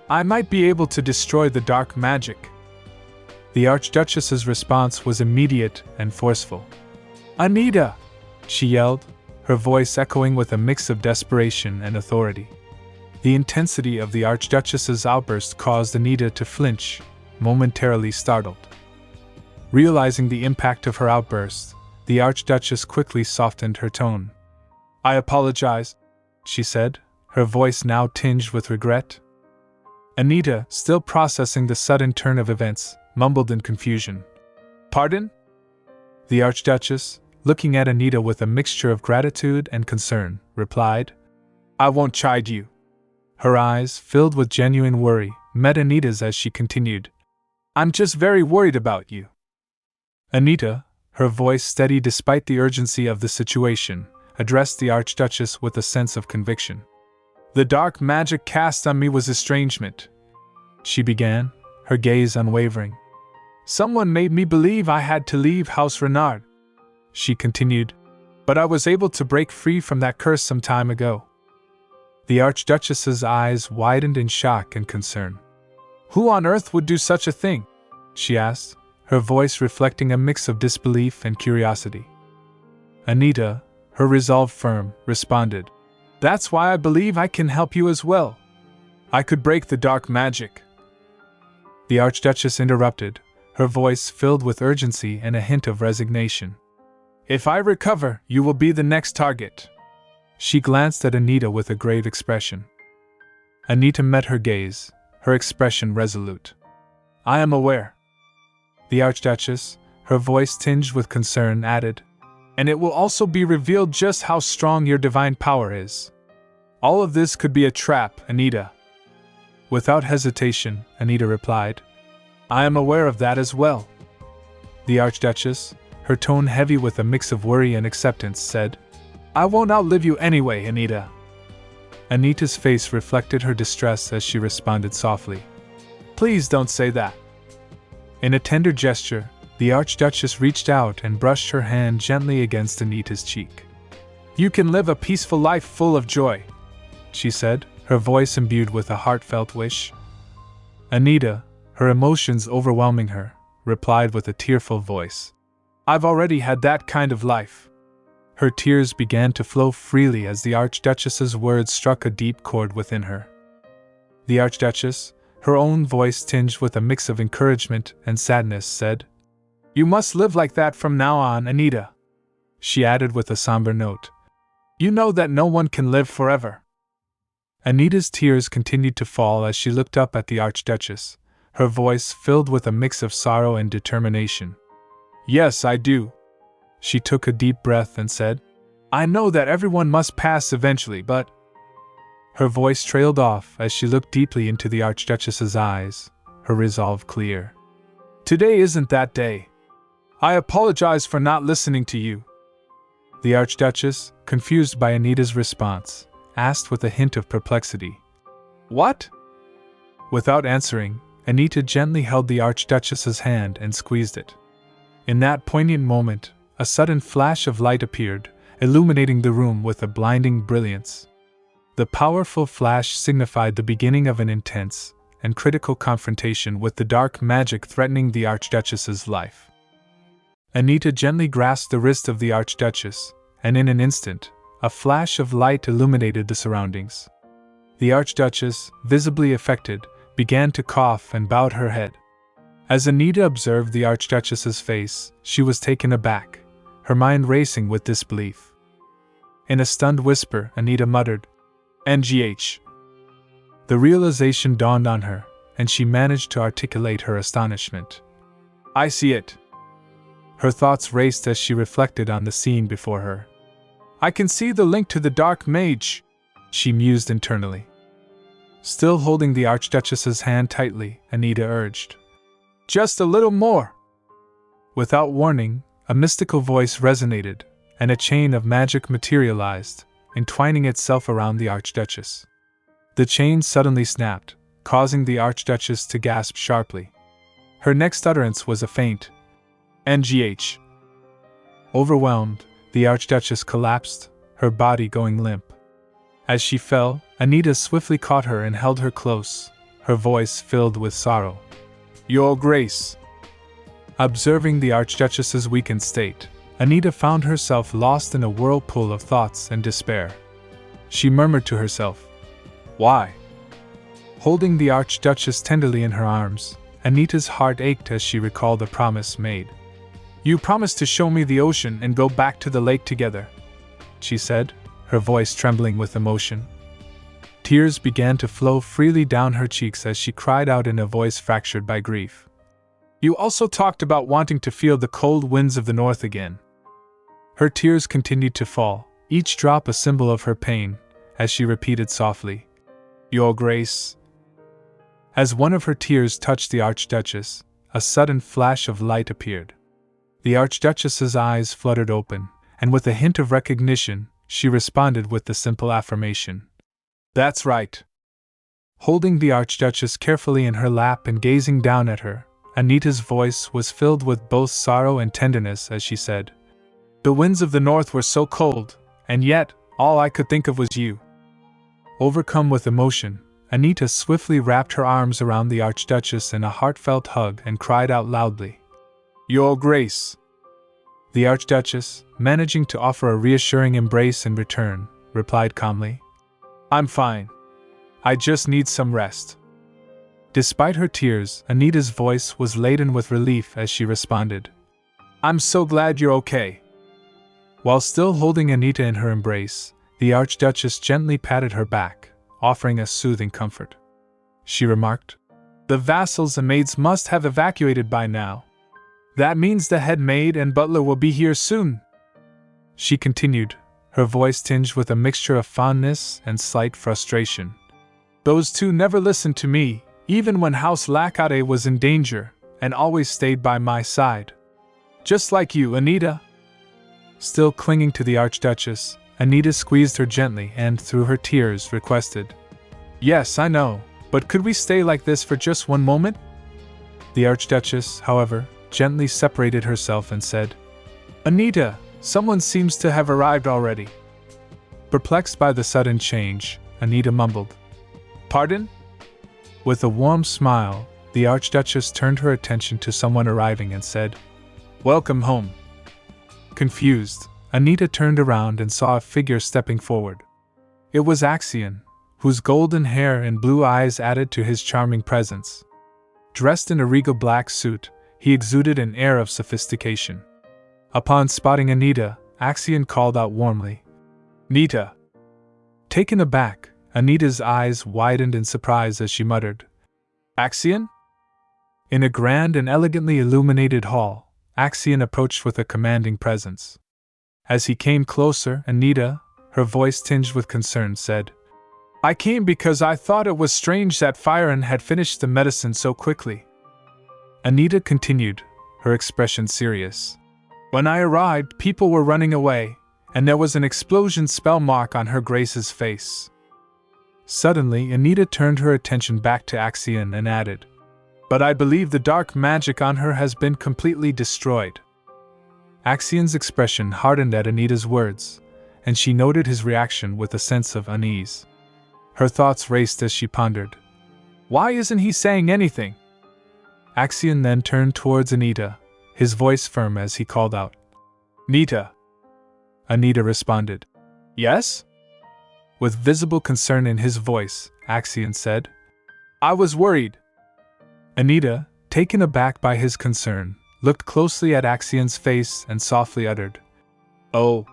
"I might be able to destroy the dark magic." The Archduchess's response was immediate and forceful. "Anita!" she yelled, her voice echoing with a mix of desperation and authority. The intensity of the Archduchess's outburst caused Anita to flinch, momentarily startled. Realizing the impact of her outburst, the Archduchess quickly softened her tone. "I apologize," she said, her voice now tinged with regret. Anita, still processing the sudden turn of events, mumbled in confusion, "Pardon?" The Archduchess, looking at Anita with a mixture of gratitude and concern, replied, "I won't chide you." Her eyes, filled with genuine worry, met Anita's as she continued, "I'm just very worried about you." Anita, her voice steady despite the urgency of the situation, addressed the Archduchess with a sense of conviction. "The dark magic cast on me was estrangement," she began, her gaze unwavering. "Someone made me believe I had to leave House Renard," she continued, "but I was able to break free from that curse some time ago." The Archduchess's eyes widened in shock and concern. "Who on earth would do such a thing?" she asked, her voice reflecting a mix of disbelief and curiosity. Anita, her resolve firm, responded, "That's why I believe I can help you as well. I could break the dark magic." The Archduchess interrupted, her voice filled with urgency and a hint of resignation. "If I recover, you will be the next target." She glanced at Anita with a grave expression. Anita met her gaze, her expression resolute. "I am aware." The Archduchess, her voice tinged with concern, added, "And it will also be revealed just how strong your divine power is. All of this could be a trap, Anita." Without hesitation, Anita replied, "I am aware of that as well." The Archduchess, her tone heavy with a mix of worry and acceptance, said, I won't outlive you anyway, Anita. Anita's face reflected her distress as she responded softly. Please don't say that. In a tender gesture, the Archduchess reached out and brushed her hand gently against Anita's cheek. You can live a peaceful life full of joy, she said, her voice imbued with a heartfelt wish. Anita, her emotions overwhelming her, replied with a tearful voice. I've already had that kind of life. Her tears began to flow freely as the Archduchess's words struck a deep chord within her. The Archduchess, her own voice tinged with a mix of encouragement and sadness, said, You must live like that from now on, Anita. She added with a somber note, You know that no one can live forever. Anita's tears continued to fall as she looked up at the Archduchess, her voice filled with a mix of sorrow and determination. Yes, I do. She took a deep breath and said, I know that everyone must pass eventually, but… Her voice trailed off as she looked deeply into the Archduchess's eyes, her resolve clear. Today isn't that day. I apologize for not listening to you. The Archduchess, confused by Anita's response, asked with a hint of perplexity. What? Without answering, Anita gently held the Archduchess's hand and squeezed it. In that poignant moment, a sudden flash of light appeared, illuminating the room with a blinding brilliance. The powerful flash signified the beginning of an intense and critical confrontation with the dark magic threatening the Archduchess's life. Anita gently grasped the wrist of the Archduchess, and in an instant, a flash of light illuminated the surroundings. The Archduchess, visibly affected, began to cough and bowed her head. As Anita observed the Archduchess's face, she was taken aback, her mind racing with disbelief. In a stunned whisper, Anita muttered, NGH. The realization dawned on her, and she managed to articulate her astonishment. I see it. Her thoughts raced as she reflected on the scene before her. I can see the link to the dark mage, she mused internally. Still holding the Archduchess's hand tightly, Anita urged, Just a little more. Without warning, a mystical voice resonated, and a chain of magic materialized, entwining itself around the Archduchess. The chain suddenly snapped, causing the Archduchess to gasp sharply. Her next utterance was a faint NGH. Overwhelmed, the Archduchess collapsed, her body going limp. As she fell, Anita swiftly caught her and held her close, her voice filled with sorrow. Your Grace. Observing the Archduchess's weakened state, Anita found herself lost in a whirlpool of thoughts and despair. She murmured to herself, Why? Holding the Archduchess tenderly in her arms, Anita's heart ached as she recalled the promise made. You promised to show me the ocean and go back to the lake together, she said, her voice trembling with emotion. Tears began to flow freely down her cheeks as she cried out in a voice fractured by grief. You also talked about wanting to feel the cold winds of the north again. Her tears continued to fall, each drop a symbol of her pain, as she repeated softly, Your Grace. As one of her tears touched the Archduchess, a sudden flash of light appeared. The Archduchess's eyes fluttered open, and with a hint of recognition, she responded with the simple affirmation. That's right. Holding the Archduchess carefully in her lap and gazing down at her, Anita's voice was filled with both sorrow and tenderness as she said, The winds of the north were so cold, and yet, all I could think of was you. Overcome with emotion, Anita swiftly wrapped her arms around the Archduchess in a heartfelt hug and cried out loudly, Your Grace. The Archduchess, managing to offer a reassuring embrace in return, replied calmly, I'm fine. I just need some rest. Despite her tears, Anita's voice was laden with relief as she responded, I'm so glad you're okay. While still holding Anita in her embrace, the Archduchess gently patted her back, offering a soothing comfort. She remarked, The vassals and maids must have evacuated by now. That means the head maid and butler will be here soon. She continued, her voice tinged with a mixture of fondness and slight frustration. Those two never listened to me, even when House Lacade was in danger, and always stayed by my side. Just like you, Anita. Still clinging to the Archduchess, Anita squeezed her gently and, through her tears, requested, "Yes, I know, but could we stay like this for just one moment?" The Archduchess, however, gently separated herself and said, "Anita, someone seems to have arrived already." Perplexed by the sudden change, Anita mumbled, "Pardon?" With a warm smile, the Archduchess turned her attention to someone arriving and said, "Welcome home." Confused, Anita turned around and saw a figure stepping forward. It was Axion, whose golden hair and blue eyes added to his charming presence. Dressed in a regal black suit, he exuded an air of sophistication. Upon spotting Anita, Axion called out warmly, "Nita!" Taken aback, Anita's eyes widened in surprise as she muttered, "Axion?" In a grand and elegantly illuminated hall, Axion approached with a commanding presence. As he came closer, Anita, her voice tinged with concern, said, "I came because I thought it was strange that Firen had finished the medicine so quickly." Anita continued, her expression serious. "When I arrived, people were running away, and there was an explosion spell mark on her Grace's face." Suddenly, Anita turned her attention back to Axion and added, "But I believe the dark magic on her has been completely destroyed." Axion's expression hardened at Anita's words, and she noted his reaction with a sense of unease. Her thoughts raced as she pondered, "Why isn't he saying anything?" Axion then turned towards Anita, his voice firm as he called out, "Nita." Anita responded, "Yes?" With visible concern in his voice, Axion said, "I was worried." Anita, taken aback by his concern, looked closely at Axion's face and softly uttered, "Oh."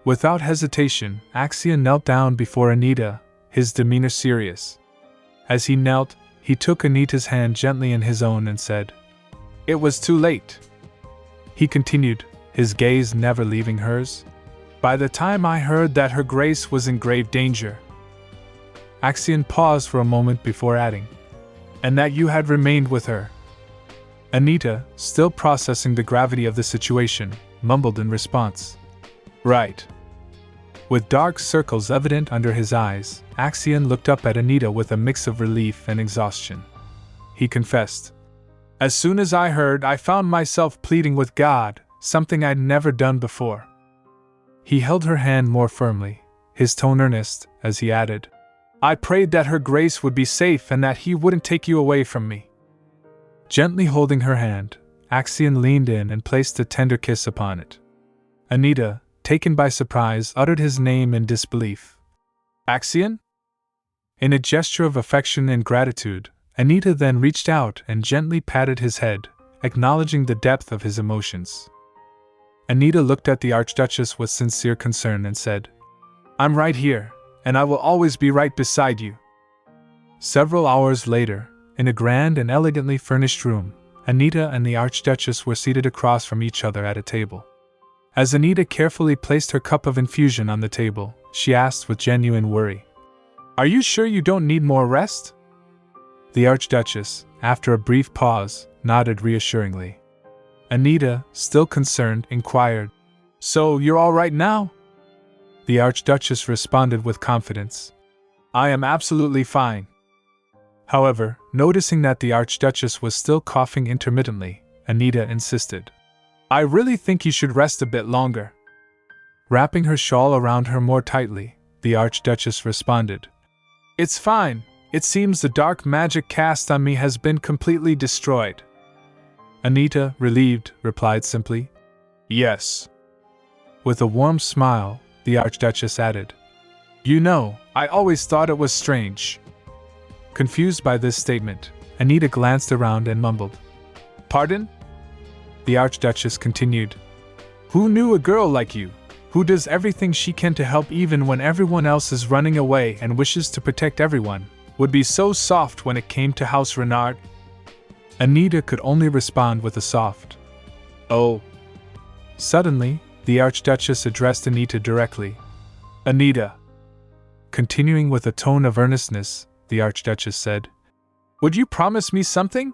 Without hesitation, Axion knelt down before Anita, his demeanor serious. As he knelt, he took Anita's hand gently in his own and said, "It was too late." He continued, his gaze never leaving hers. "By the time I heard that her Grace was in grave danger." Axion paused for a moment before adding, "And that you had remained with her." Anita, still processing the gravity of the situation, mumbled in response, "Right." With dark circles evident under his eyes, Axion looked up at Anita with a mix of relief and exhaustion. He confessed, "As soon as I heard, I found myself pleading with God, something I'd never done before." He held her hand more firmly, his tone earnest, as he added, "I prayed that her Grace would be safe and that he wouldn't take you away from me." Gently holding her hand, Axion leaned in and placed a tender kiss upon it. Anita, taken by surprise, uttered his name in disbelief. "Axion?" In a gesture of affection and gratitude, Anita then reached out and gently patted his head, acknowledging the depth of his emotions. Anita looked at the Archduchess with sincere concern and said, "I'm right here, and I will always be right beside you." Several hours later, in a grand and elegantly furnished room, Anita and the Archduchess were seated across from each other at a table. As Anita carefully placed her cup of infusion on the table, she asked with genuine worry, "Are you sure you don't need more rest?" The Archduchess, after a brief pause, nodded reassuringly. Anita, still concerned, inquired, "So you're all right now?" The Archduchess responded with confidence, "I am absolutely fine." However, noticing that the Archduchess was still coughing intermittently, Anita insisted, "I really think you should rest a bit longer." Wrapping her shawl around her more tightly, the Archduchess responded, "It's fine. It seems the dark magic cast on me has been completely destroyed." Anita, relieved, replied simply, "Yes." With a warm smile, the Archduchess added, "You know, I always thought it was strange." Confused by this statement, Anita glanced around and mumbled, "Pardon?" The Archduchess continued, "Who knew a girl like you, who does everything she can to help even when everyone else is running away and wishes to protect everyone, would be so soft when it came to House Renard?" Anita could only respond with a soft, "Oh." Suddenly, the Archduchess addressed Anita directly. "Anita." Continuing with a tone of earnestness, the Archduchess said, "Would you promise me something?"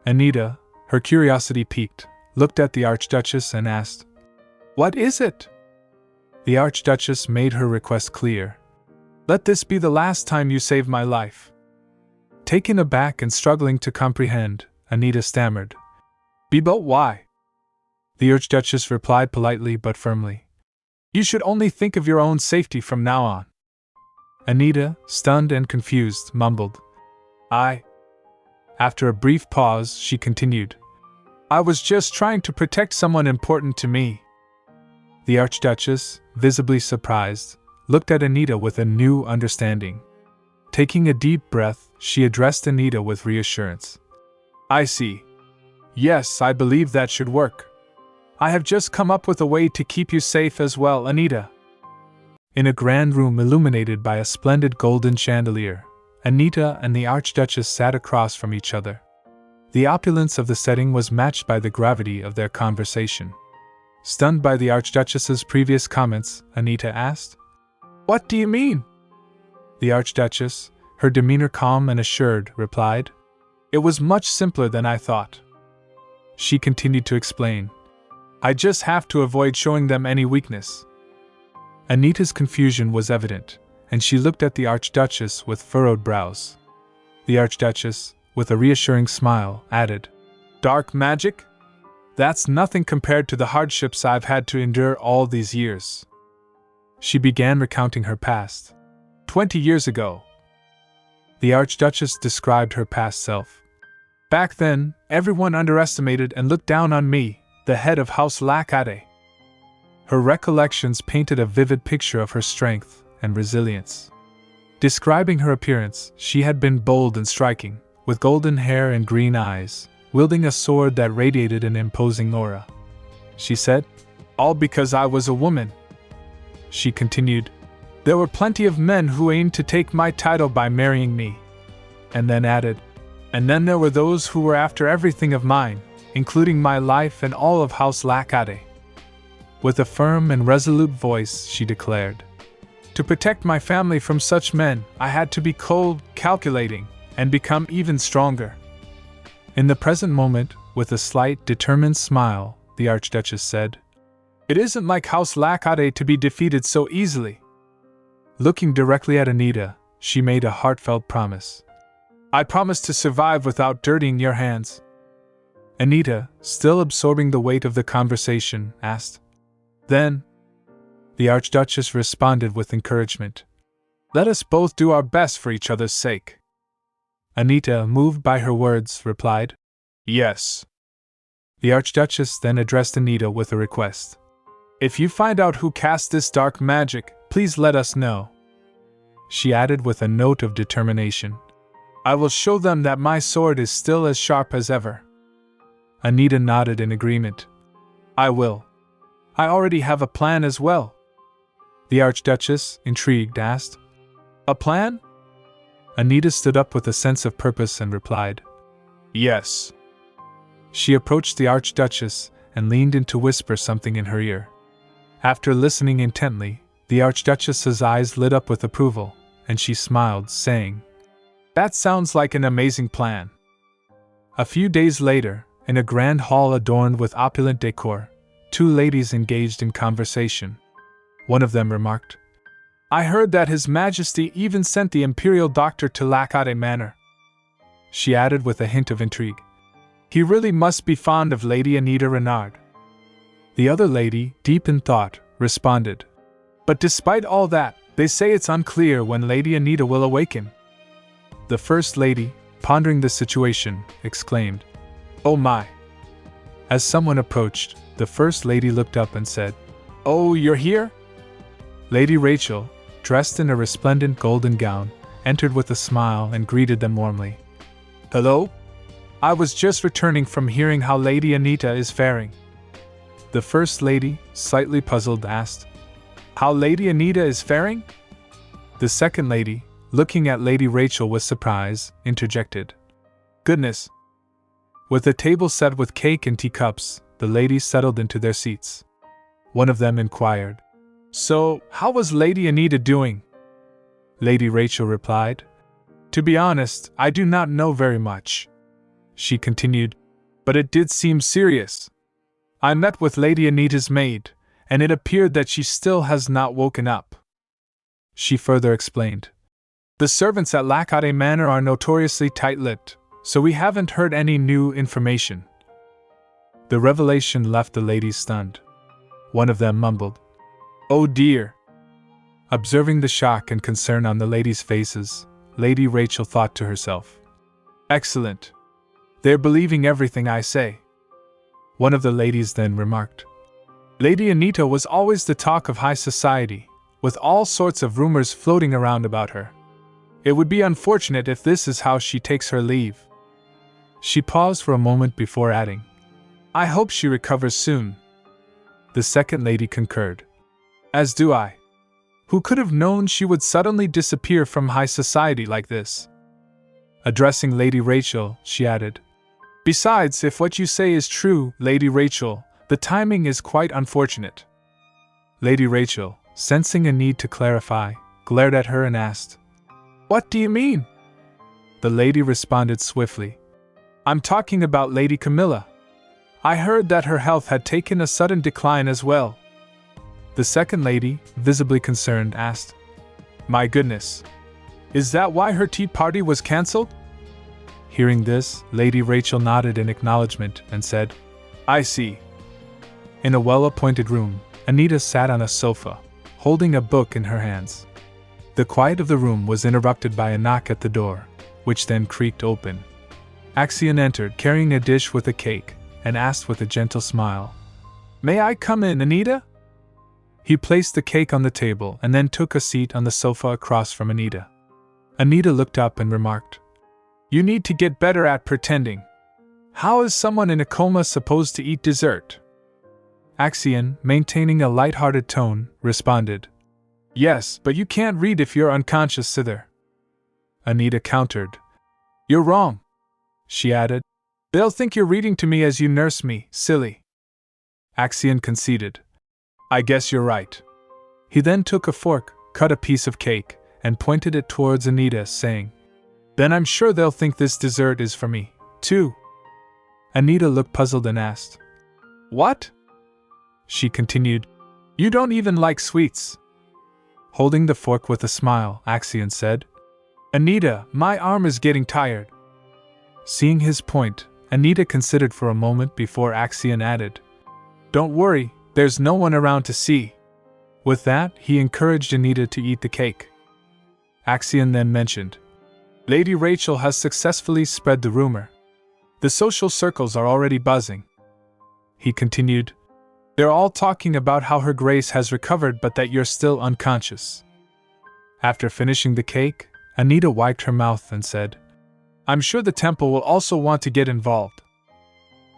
Anita, her curiosity piqued, looked at the Archduchess and asked, "What is it?" The Archduchess made her request clear. "Let this be the last time you save my life." Taken aback and struggling to comprehend, Anita stammered. "But why?" The Archduchess replied politely but firmly. "You should only think of your own safety from now on." Anita, stunned and confused, mumbled, "I..." After a brief pause, she continued, "I was just trying to protect someone important to me." The Archduchess, visibly surprised, looked at Anita with a new understanding. Taking a deep breath, she addressed Anita with reassurance. "I see. Yes, I believe that should work. I have just come up with a way to keep you safe as well, Anita." In a grand room illuminated by a splendid golden chandelier, Anita and the Archduchess sat across from each other. The opulence of the setting was matched by the gravity of their conversation. Stunned by the Archduchess's previous comments, Anita asked, "What do you mean?" The Archduchess, her demeanor calm and assured, replied, "It was much simpler than I thought." She continued to explain, "I just have to avoid showing them any weakness." Anita's confusion was evident, and she looked at the Archduchess with furrowed brows. The Archduchess, with a reassuring smile, added, "Dark magic? That's nothing compared to the hardships I've had to endure all these years." She began recounting her past. 20 years ago. The Archduchess described her past self. "Back then, everyone underestimated and looked down on me, the head of House Lackade." Her recollections painted a vivid picture of her strength and resilience. Describing her appearance, she had been bold and striking, with golden hair and green eyes, wielding a sword that radiated an imposing aura. She said, "All because I was a woman." She continued, "There were plenty of men who aimed to take my title by marrying me." And then added, "And then there were those who were after everything of mine, including my life and all of House Lackade." With a firm and resolute voice, she declared, "To protect my family from such men, I had to be cold, calculating, and become even stronger." In the present moment, with a slight, determined smile, the Archduchess said, "It isn't like House Lackade to be defeated so easily." Looking directly at Anita, she made a heartfelt promise. "I promise to survive without dirtying your hands." Anita, still absorbing the weight of the conversation, asked, "Then?" The Archduchess responded with encouragement, "Let us both do our best for each other's sake." Anita, moved by her words, replied, "Yes." The Archduchess then addressed Anita with a request. "If you find out who cast this dark magic, please let us know." She added with a note of determination, "I will show them that my sword is still as sharp as ever." Anita nodded in agreement. "I will. I already have a plan as well." The Archduchess, intrigued, asked, "A plan?" Anita stood up with a sense of purpose and replied, "Yes." She approached the Archduchess and leaned in to whisper something in her ear. After listening intently, the Archduchess's eyes lit up with approval, and she smiled, saying, "That sounds like an amazing plan." A few days later, in a grand hall adorned with opulent decor, two ladies engaged in conversation. One of them remarked, "I heard that His Majesty even sent the Imperial Doctor to Lackade Manor." She added with a hint of intrigue, "He really must be fond of Lady Anita Renard." The other lady, deep in thought, responded, "But despite all that, they say it's unclear when Lady Anita will awaken." The First Lady, pondering the situation, exclaimed, "Oh my!" As someone approached, the First Lady looked up and said, "Oh, you're here?" Lady Rachel, dressed in a resplendent golden gown, entered with a smile and greeted them warmly. "Hello? I was just returning from hearing how Lady Anita is faring." The First Lady, slightly puzzled, asked, "How Lady Anita is faring?" The Second Lady, looking at Lady Rachel with surprise, interjected, "Goodness!" With the table set with cake and teacups, the ladies settled into their seats. One of them inquired, "So, how was Lady Anita doing?" Lady Rachel replied, "To be honest, I do not know very much." She continued, "But it did seem serious. I met with Lady Anita's maid, and it appeared that she still has not woken up. She further explained. The servants at Lakate Manor are notoriously tight-lipped, so we haven't heard any new information. The revelation left the ladies stunned. One of them mumbled, "Oh dear." Observing the shock and concern on the ladies' faces, Lady Rachel thought to herself, "Excellent. They're believing everything I say." One of the ladies then remarked, "Lady Anita was always the talk of high society, with all sorts of rumors floating around about her. It would be unfortunate if this is how she takes her leave." She paused for a moment before adding, "I hope she recovers soon." The second lady concurred. "As do I. Who could have known she would suddenly disappear from high society like this?" Addressing Lady Rachel, she added, "Besides, if what you say is true, Lady Rachel, the timing is quite unfortunate." Lady Rachel, sensing a need to clarify, glared at her and asked, "What do you mean?" The lady responded swiftly, "I'm talking about Lady Camilla. I heard that her health had taken a sudden decline as well." The second lady, visibly concerned, asked, "My goodness. Is that why her tea party was cancelled?" Hearing this, Lady Rachel nodded in acknowledgement and said, "I see." In a well-appointed room, Anita sat on a sofa, holding a book in her hands. The quiet of the room was interrupted by a knock at the door, which then creaked open. Axion entered carrying a dish with a cake, and asked with a gentle smile, "May I come in, Anita?" He placed the cake on the table and then took a seat on the sofa across from Anita. Anita looked up and remarked, "You need to get better at pretending. How is someone in a coma supposed to eat dessert?" Axion, maintaining a light-hearted tone, responded, "Yes, but you can't read if you're unconscious either." Anita countered, "You're wrong," she added. "They'll think you're reading to me as you nurse me, silly." Axion conceded, "I guess you're right." He then took a fork, cut a piece of cake, and pointed it towards Anita, saying, "Then I'm sure they'll think this dessert is for me, too." Anita looked puzzled and asked, "What?" She continued, "You don't even like sweets." Holding the fork with a smile, Axion said, "Anita, my arm is getting tired." Seeing his point, Anita considered for a moment before Axion added, "Don't worry, there's no one around to see." With that, he encouraged Anita to eat the cake. Axion then mentioned, "Lady Rachel has successfully spread the rumor. The social circles are already buzzing." He continued, "They're all talking about how Her Grace has recovered but that you're still unconscious." After finishing the cake, Anita wiped her mouth and said, "I'm sure the temple will also want to get involved."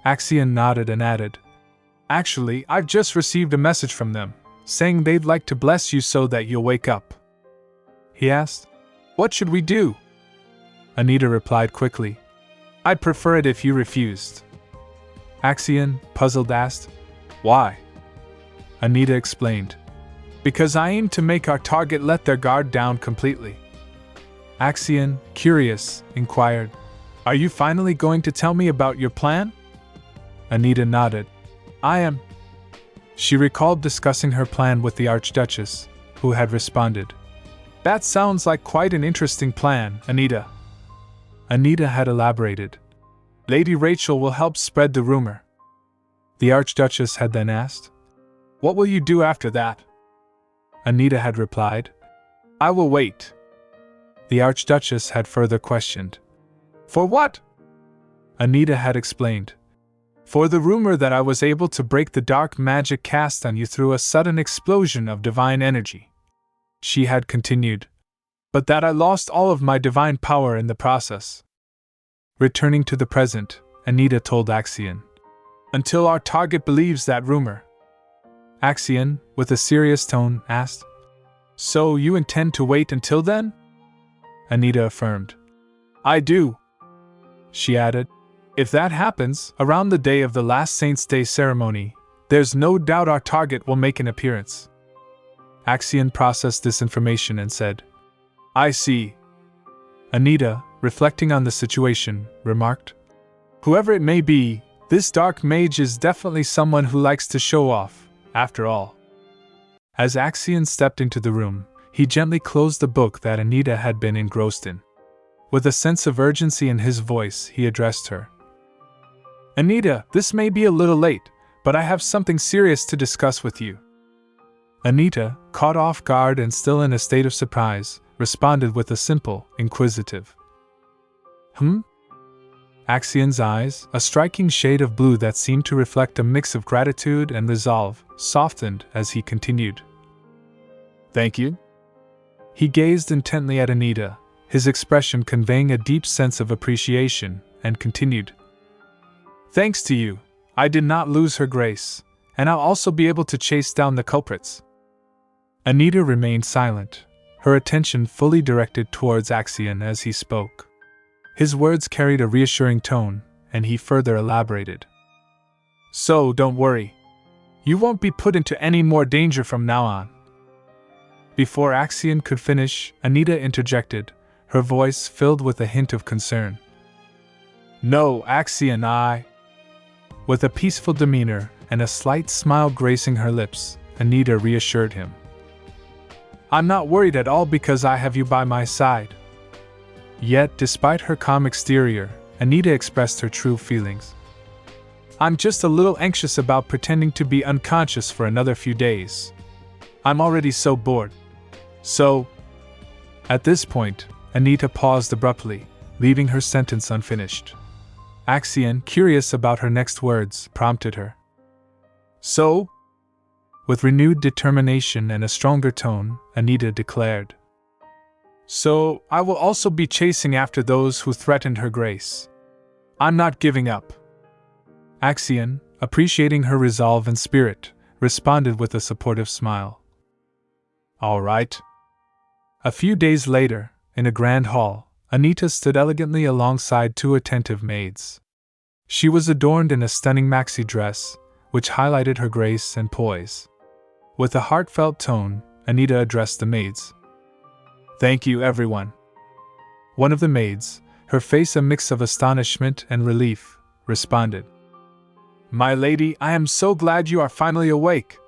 Axion nodded and added, "Actually, I've just received a message from them, saying they'd like to bless you so that you'll wake up." He asked, "What should we do?" Anita replied quickly, "I'd prefer it if you refused." Axion, puzzled, asked, "Why?" Anita explained, "Because I aim to make our target let their guard down completely." Axion, curious, inquired, "Are you finally going to tell me about your plan?" Anita nodded. "I am." She recalled discussing her plan with the Archduchess, who had responded, "That sounds like quite an interesting plan, Anita." Anita had elaborated, "Lady Rachel will help spread the rumor." The Archduchess had then asked, "What will you do after that?" Anita had replied, "I will wait." The Archduchess had further questioned, "For what?" Anita had explained, "For the rumor that I was able to break the dark magic cast on you through a sudden explosion of divine energy." She had continued, "But that I lost all of my divine power in the process." Returning to the present, Anita told Axion, "Until our target believes that rumor." Axion, with a serious tone, asked, "So you intend to wait until then?" Anita affirmed, "I do." She added, "If that happens, around the day of the last Saint's Day ceremony, there's no doubt our target will make an appearance." Axion processed this information and said, "I see." Anita, reflecting on the situation, remarked, "Whoever it may be, this dark mage is definitely someone who likes to show off, after all." As Axion stepped into the room, he gently closed the book that Anita had been engrossed in. With a sense of urgency in his voice, he addressed her. Anita, this may be a little late, but I have something serious to discuss with you. Anita, caught off guard and still in a state of surprise, responded with a simple, inquisitive, Axion's eyes, a striking shade of blue that seemed to reflect a mix of gratitude and resolve, softened as he continued. Thank you? He gazed intently at Anita, his expression conveying a deep sense of appreciation, and continued. Thanks to you, I did not lose her grace, and I'll also be able to chase down the culprits. Anita remained silent, her attention fully directed towards Axion as he spoke. His words carried a reassuring tone, and he further elaborated. So, don't worry. You won't be put into any more danger from now on. Before Axion could finish, Anita interjected, her voice filled with a hint of concern. No, Axion, I... With a peaceful demeanor and a slight smile gracing her lips, Anita reassured him. I'm not worried at all because I have you by my side. Yet, despite her calm exterior, Anita expressed her true feelings. I'm just a little anxious about pretending to be unconscious for another few days. I'm already so bored. So... At this point, Anita paused abruptly, leaving her sentence unfinished. Axion, curious about her next words, prompted her. So? With renewed determination and a stronger tone, Anita declared. So, I will also be chasing after those who threatened her grace. I'm not giving up. Axion, appreciating her resolve and spirit, responded with a supportive smile. All right. A few days later, in a grand hall, Anita stood elegantly alongside two attentive maids. She was adorned in a stunning maxi dress, which highlighted her grace and poise. With a heartfelt tone, Anita addressed the maids. Thank you, everyone. One of the maids, her face a mix of astonishment and relief, responded. My lady, I am so glad you are finally awake.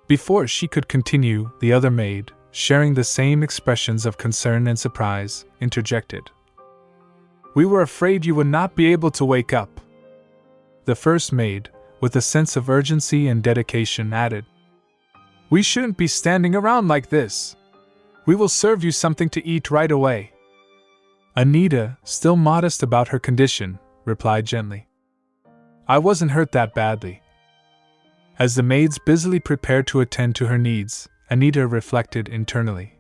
Before she could continue, the other maid, sharing the same expressions of concern and surprise, interjected. We were afraid you would not be able to wake up. The first maid, with a sense of urgency and dedication, added. We shouldn't be standing around like this. We will serve you something to eat right away. Anita, still modest about her condition, replied gently. I wasn't hurt that badly. As the maids busily prepared to attend to her needs, Anita reflected internally.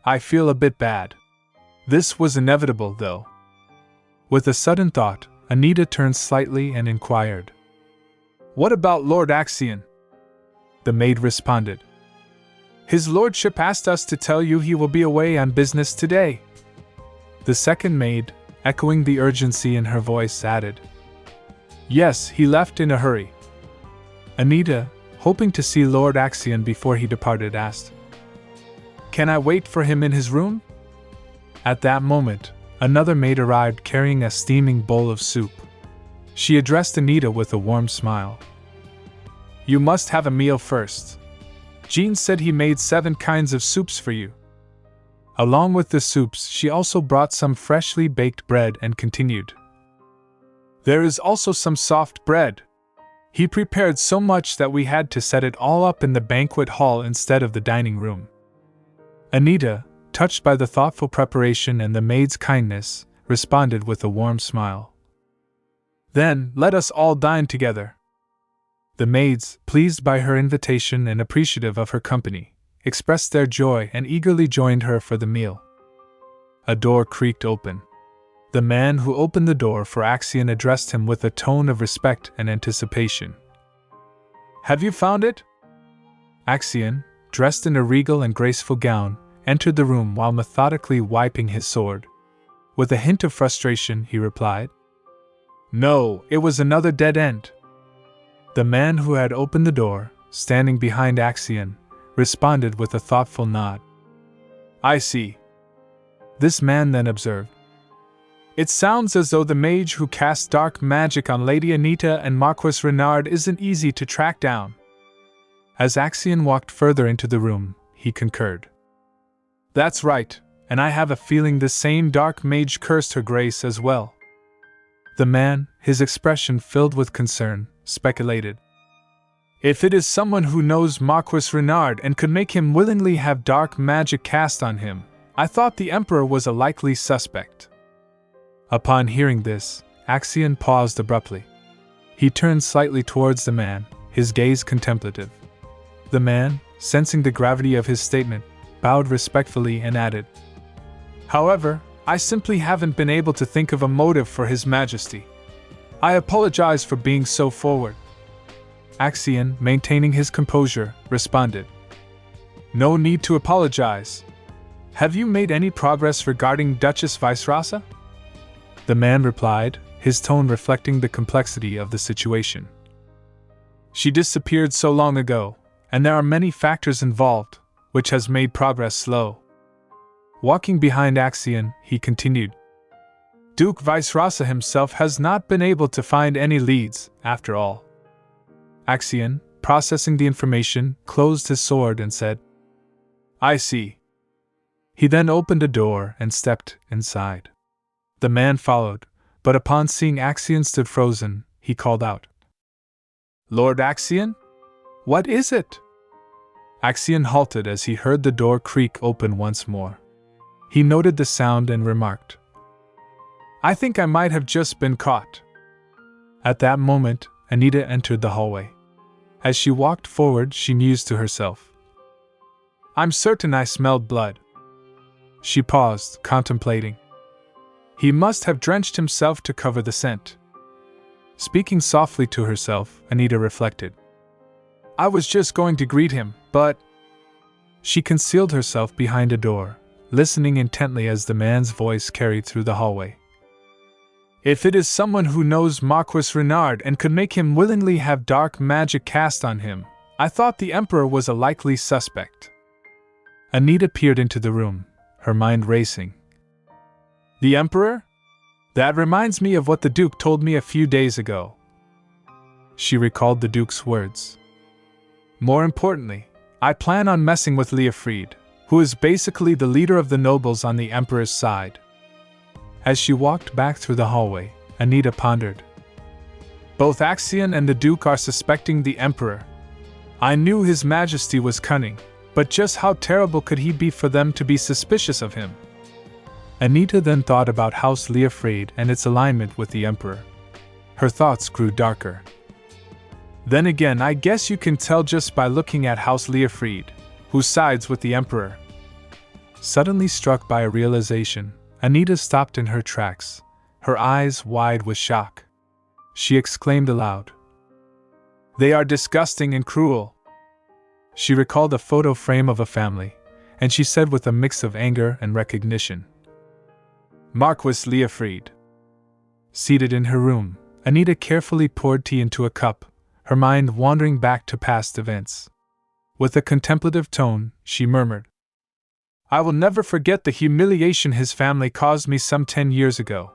I feel a bit bad. This was inevitable, though. With a sudden thought, Anita turned slightly and inquired. What about Lord Axion? The maid responded. His lordship asked us to tell you he will be away on business today. The second maid, echoing the urgency in her voice, added. Yes, he left in a hurry. Anita, hoping to see Lord Axion before he departed, asked. Can I wait for him in his room? At that moment, another maid arrived carrying a steaming bowl of soup. She addressed Anita with a warm smile. You must have a meal first. Jean said he made 7 kinds of soups for you. Along with the soups, she also brought some freshly baked bread and continued. There is also some soft bread. He prepared so much that we had to set it all up in the banquet hall instead of the dining room. Anita, touched by the thoughtful preparation and the maid's kindness, responded with a warm smile. Then, let us all dine together. The maids, pleased by her invitation and appreciative of her company, expressed their joy and eagerly joined her for the meal. A door creaked open. The man who opened the door for Axion addressed him with a tone of respect and anticipation. Have you found it? Axion, dressed in a regal and graceful gown, entered the room while methodically wiping his sword. With a hint of frustration, he replied. No, it was another dead end. The man who had opened the door, standing behind Axion, responded with a thoughtful nod. I see. This man then observed. It sounds as though the mage who cast dark magic on Lady Anita and Marquis Renard isn't easy to track down. As Axion walked further into the room, he concurred. That's right, and I have a feeling the same dark mage cursed her grace as well. The man, his expression filled with concern, speculated. If it is someone who knows Marquis Renard and could make him willingly have dark magic cast on him, I thought the Emperor was a likely suspect. Upon hearing this, Axion paused abruptly. He turned slightly towards the man, his gaze contemplative. The man, sensing the gravity of his statement, bowed respectfully and added, However, I simply haven't been able to think of a motive for His Majesty. I apologize for being so forward. Axion, maintaining his composure, responded, No need to apologize. Have you made any progress regarding Duchess Vice-Rasa? The man replied, his tone reflecting the complexity of the situation. She disappeared so long ago, and there are many factors involved, which has made progress slow. Walking behind Axion, he continued, Duke Vice-Rasa himself has not been able to find any leads, after all. Axion, processing the information, closed his sword and said, I see. He then opened a door and stepped inside. The man followed, but upon seeing Axion stood frozen, he called out, Lord Axion? What is it? Axion halted as he heard the door creak open once more. He noted the sound and remarked, I think I might have just been caught. At that moment, Anita entered the hallway. As she walked forward, she mused to herself, I'm certain I smelled blood. She paused, contemplating. He must have drenched himself to cover the scent. Speaking softly to herself, Anita reflected, I was just going to greet him, but... She concealed herself behind a door, listening intently as the man's voice carried through the hallway. If it is someone who knows Marquis Renard and could make him willingly have dark magic cast on him, I thought the Emperor was a likely suspect. Anita peered into the room, her mind racing. The Emperor? That reminds me of what the Duke told me a few days ago. She recalled the Duke's words. More importantly, I plan on messing with Leofried, who is basically the leader of the nobles on the Emperor's side. As she walked back through the hallway, Anita pondered. Both Axion and the Duke are suspecting the Emperor. I knew His Majesty was cunning, but just how terrible could he be for them to be suspicious of him? Anita then thought about House Leofried and its alignment with the Emperor. Her thoughts grew darker. Then again, I guess you can tell just by looking at House Leofried, who sides with the Emperor. Suddenly struck by a realization, Anita stopped in her tracks, her eyes wide with shock. She exclaimed aloud, They are disgusting and cruel. She recalled a photo frame of a family, and she said with a mix of anger and recognition, Marquis Leofried. Seated in her room, Anita carefully poured tea into a cup, her mind wandering back to past events. With a contemplative tone, she murmured, I will never forget the humiliation his family caused me some 10 years ago.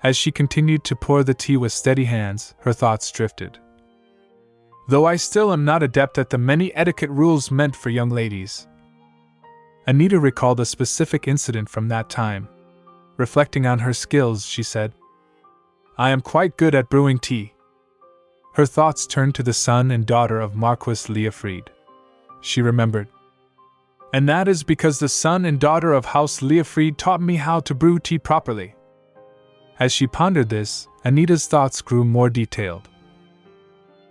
As she continued to pour the tea with steady hands, her thoughts drifted. Though I still am not adept at the many etiquette rules meant for young ladies. Anita recalled a specific incident from that time. Reflecting on her skills, she said, I am quite good at brewing tea. Her thoughts turned to the son and daughter of Marquis Leofried. She remembered. And that is because the son and daughter of House Leofried taught me how to brew tea properly. As she pondered this, Anita's thoughts grew more detailed.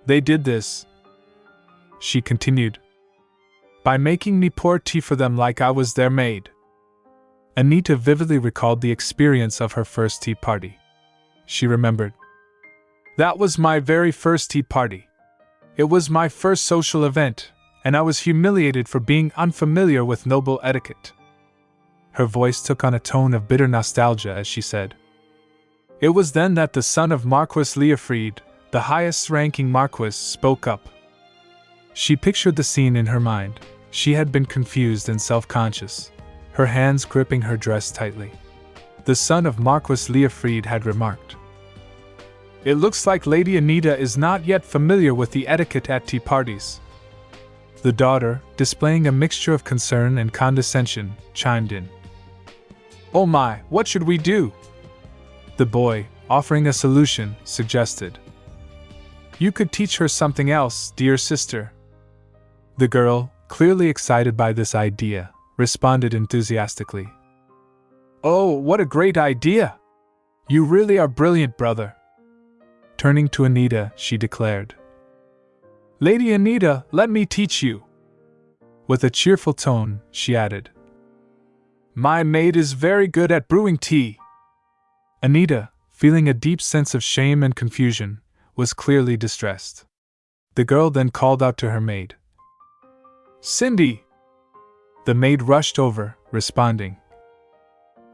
They did this, she continued, by making me pour tea for them like I was their maid. Anita vividly recalled the experience of her first tea party. She remembered. That was my very first tea party. It was my first social event, and I was humiliated for being unfamiliar with noble etiquette. Her voice took on a tone of bitter nostalgia as she said, It was then that the son of Marquis Leofried, the highest-ranking Marquis, spoke up. She pictured the scene in her mind. She had been confused and self-conscious, her hands gripping her dress tightly. The son of Marquis Leofried had remarked, It looks like Lady Anita is not yet familiar with the etiquette at tea parties. The daughter, displaying a mixture of concern and condescension, chimed in. "Oh my, what should we do?" The boy, offering a solution, suggested. "You could teach her something else, dear sister." The girl, clearly excited by this idea, responded enthusiastically. "Oh, what a great idea! You really are brilliant, brother." Turning to Anita, she declared, "Lady Anita, let me teach you." With a cheerful tone, she added, "My maid is very good at brewing tea." Anita, feeling a deep sense of shame and confusion, was clearly distressed. The girl then called out to her maid. "Cindy!" The maid rushed over, responding,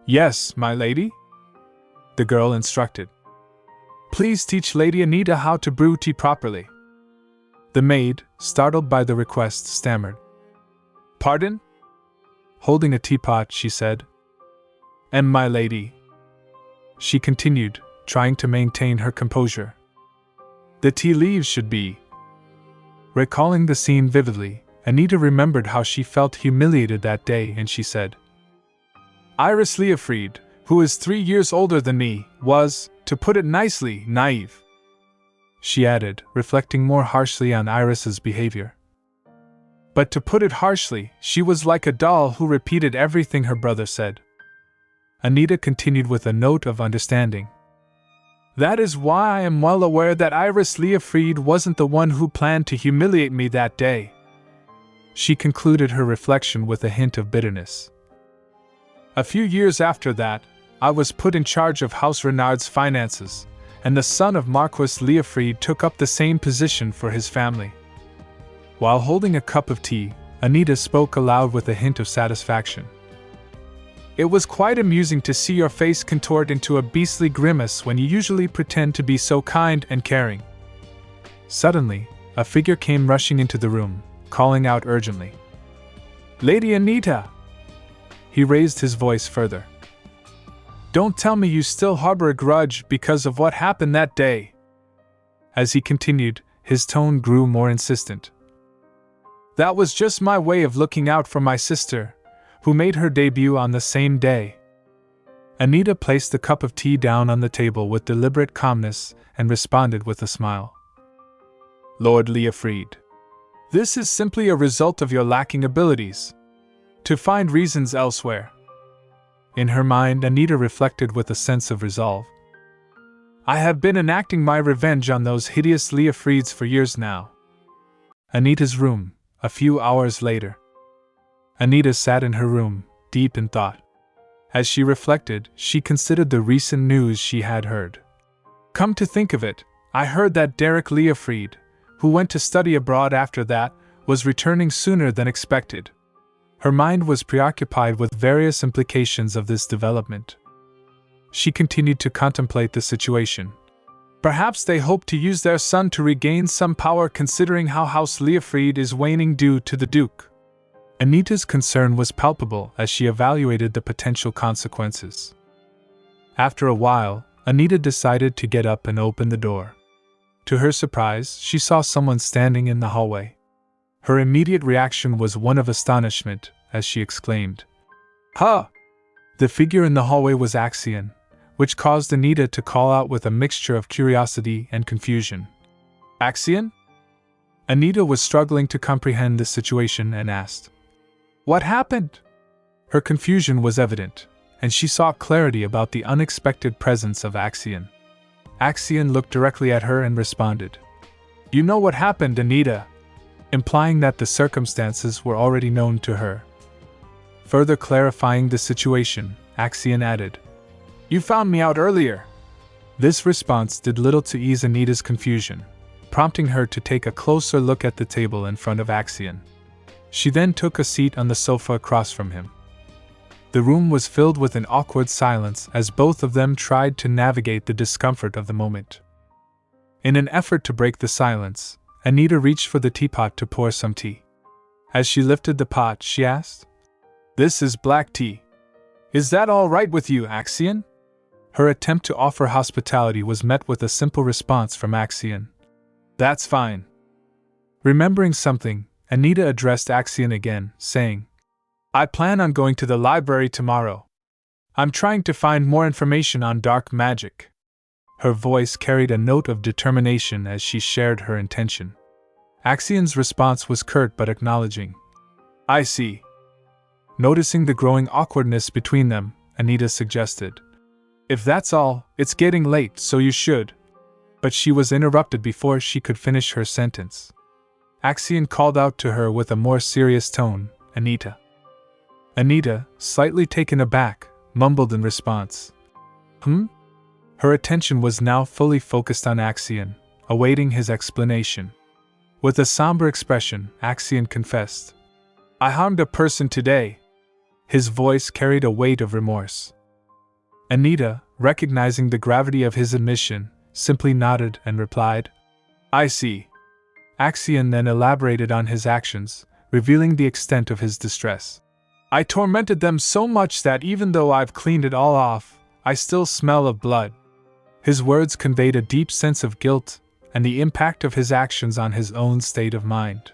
"Yes, my lady?" The girl instructed. "Please teach Lady Anita how to brew tea properly." The maid, startled by the request, stammered. "Pardon?" Holding a teapot, she said. "And my lady?" She continued, trying to maintain her composure. "The tea leaves should be." Recalling the scene vividly, Anita remembered how she felt humiliated that day, and she said, "Iris Leofried, who is 3 years older than me, was, to put it nicely, naive." She added, reflecting more harshly on Iris's behavior. "But to put it harshly, she was like a doll who repeated everything her brother said." Anita continued with a note of understanding. "That is why I am well aware that Iris Leofried wasn't the one who planned to humiliate me that day." She concluded her reflection with a hint of bitterness. "A few years after that, I was put in charge of House Renard's finances, and the son of Marquis Leofried took up the same position for his family." While holding a cup of tea, Anita spoke aloud with a hint of satisfaction. "It was quite amusing to see your face contort into a beastly grimace when you usually pretend to be so kind and caring." Suddenly, a figure came rushing into the room, calling out urgently, "Lady Anita!" He raised his voice further. "Don't tell me you still harbor a grudge because of what happened that day." As he continued, his tone grew more insistent. "That was just my way of looking out for my sister, who made her debut on the same day." Anita placed the cup of tea down on the table with deliberate calmness and responded with a smile. "Lord Leofried, this is simply a result of your lacking abilities to find reasons elsewhere." In her mind, Anita reflected with a sense of resolve. "I have been enacting my revenge on those hideous Leofrieds for years now." Anita's room, a few hours later. Anita sat in her room, deep in thought. As she reflected, she considered the recent news she had heard. "Come to think of it, I heard that Derek Leofried, who went to study abroad after that, was returning sooner than expected." Her mind was preoccupied with various implications of this development. She continued to contemplate the situation. Perhaps they hope to use their son to regain some power, considering how House Leofried is waning due to the Duke. Anita's concern was palpable as she evaluated the potential consequences. After a while, Anita decided to get up and open the door. To her surprise, she saw someone standing in the hallway. Her immediate reaction was one of astonishment, as she exclaimed, "Huh!" The figure in the hallway was Axion, which caused Anita to call out with a mixture of curiosity and confusion. "Axion?" Anita was struggling to comprehend the situation and asked, "What happened?" Her confusion was evident, and she sought clarity about the unexpected presence of Axion. Axion looked directly at her and responded, "You know what happened, Anita," implying that the circumstances were already known to her. Further clarifying the situation, Axion added, "You found me out earlier." This response did little to ease Anita's confusion, prompting her to take a closer look at the table in front of Axion. She then took a seat on the sofa across from him. The room was filled with an awkward silence as both of them tried to navigate the discomfort of the moment. In an effort to break the silence, Anita reached for the teapot to pour some tea. As she lifted the pot, she asked, "This is black tea. Is that all right with you, Axion?" Her attempt to offer hospitality was met with a simple response from Axion, "That's fine." Remembering something, Anita addressed Axion again, saying, I plan on going to the library tomorrow. I'm trying to find more information on dark magic. Her voice carried a note of determination as she shared her intention. Axion's response was curt but acknowledging. I see. Noticing the growing awkwardness between them, Anita suggested, If that's all, it's getting late, so you should. But she was interrupted before she could finish her sentence. Axion called out to her with a more serious tone, Anita. Anita, slightly taken aback, mumbled in response. Her attention was now fully focused on Axion, awaiting his explanation. With a somber expression, Axion confessed, I harmed a person today. His voice carried a weight of remorse. Anita, recognizing the gravity of his admission, simply nodded and replied, I see. Axion then elaborated on his actions, revealing the extent of his distress. I tormented them so much that even though I've cleaned it all off, I still smell of blood. His words conveyed a deep sense of guilt and the impact of his actions on his own state of mind.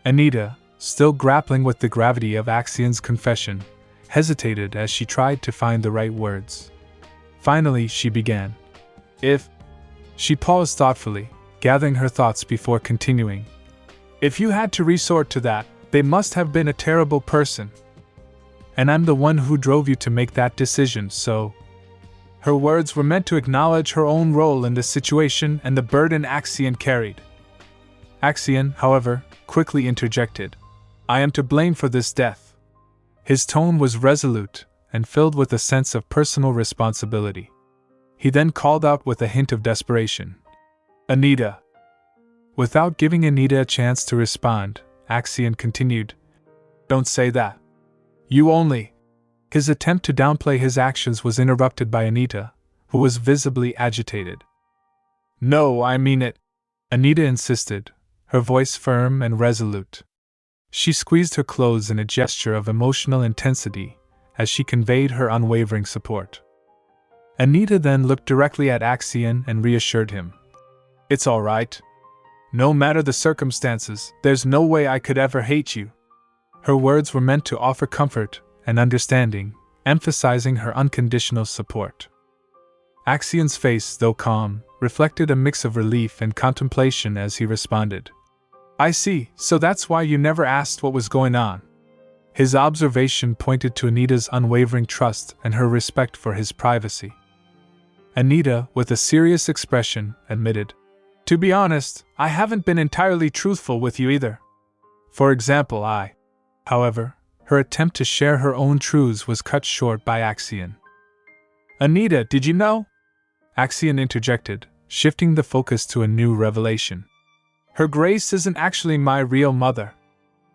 Anita, still grappling with the gravity of Axion's confession, hesitated as she tried to find the right words. Finally, she began. She paused thoughtfully, gathering her thoughts before continuing. If you had to resort to that, they must have been a terrible person. And I'm the one who drove you to make that decision, so... Her words were meant to acknowledge her own role in the situation and the burden Axion carried. Axion, however, quickly interjected. I am to blame for this death. His tone was resolute and filled with a sense of personal responsibility. He then called out with a hint of desperation. Anita. Without giving Anita a chance to respond, Axion continued. Don't say that. You only. His attempt to downplay his actions was interrupted by Anita, who was visibly agitated. No, I mean it, Anita insisted, her voice firm and resolute. She squeezed her clothes in a gesture of emotional intensity as she conveyed her unwavering support. Anita then looked directly at Axion and reassured him. It's all right. No matter the circumstances, there's no way I could ever hate you. Her words were meant to offer comfort and understanding, emphasizing her unconditional support. Axion's face, though calm, reflected a mix of relief and contemplation as he responded. I see, so that's why you never asked what was going on. His observation pointed to Anita's unwavering trust and her respect for his privacy. Anita, with a serious expression, admitted, To be honest, I haven't been entirely truthful with you either. For example, However, her attempt to share her own truths was cut short by Axion. Anita, did you know? Axion interjected, shifting the focus to a new revelation. Her Grace isn't actually my real mother.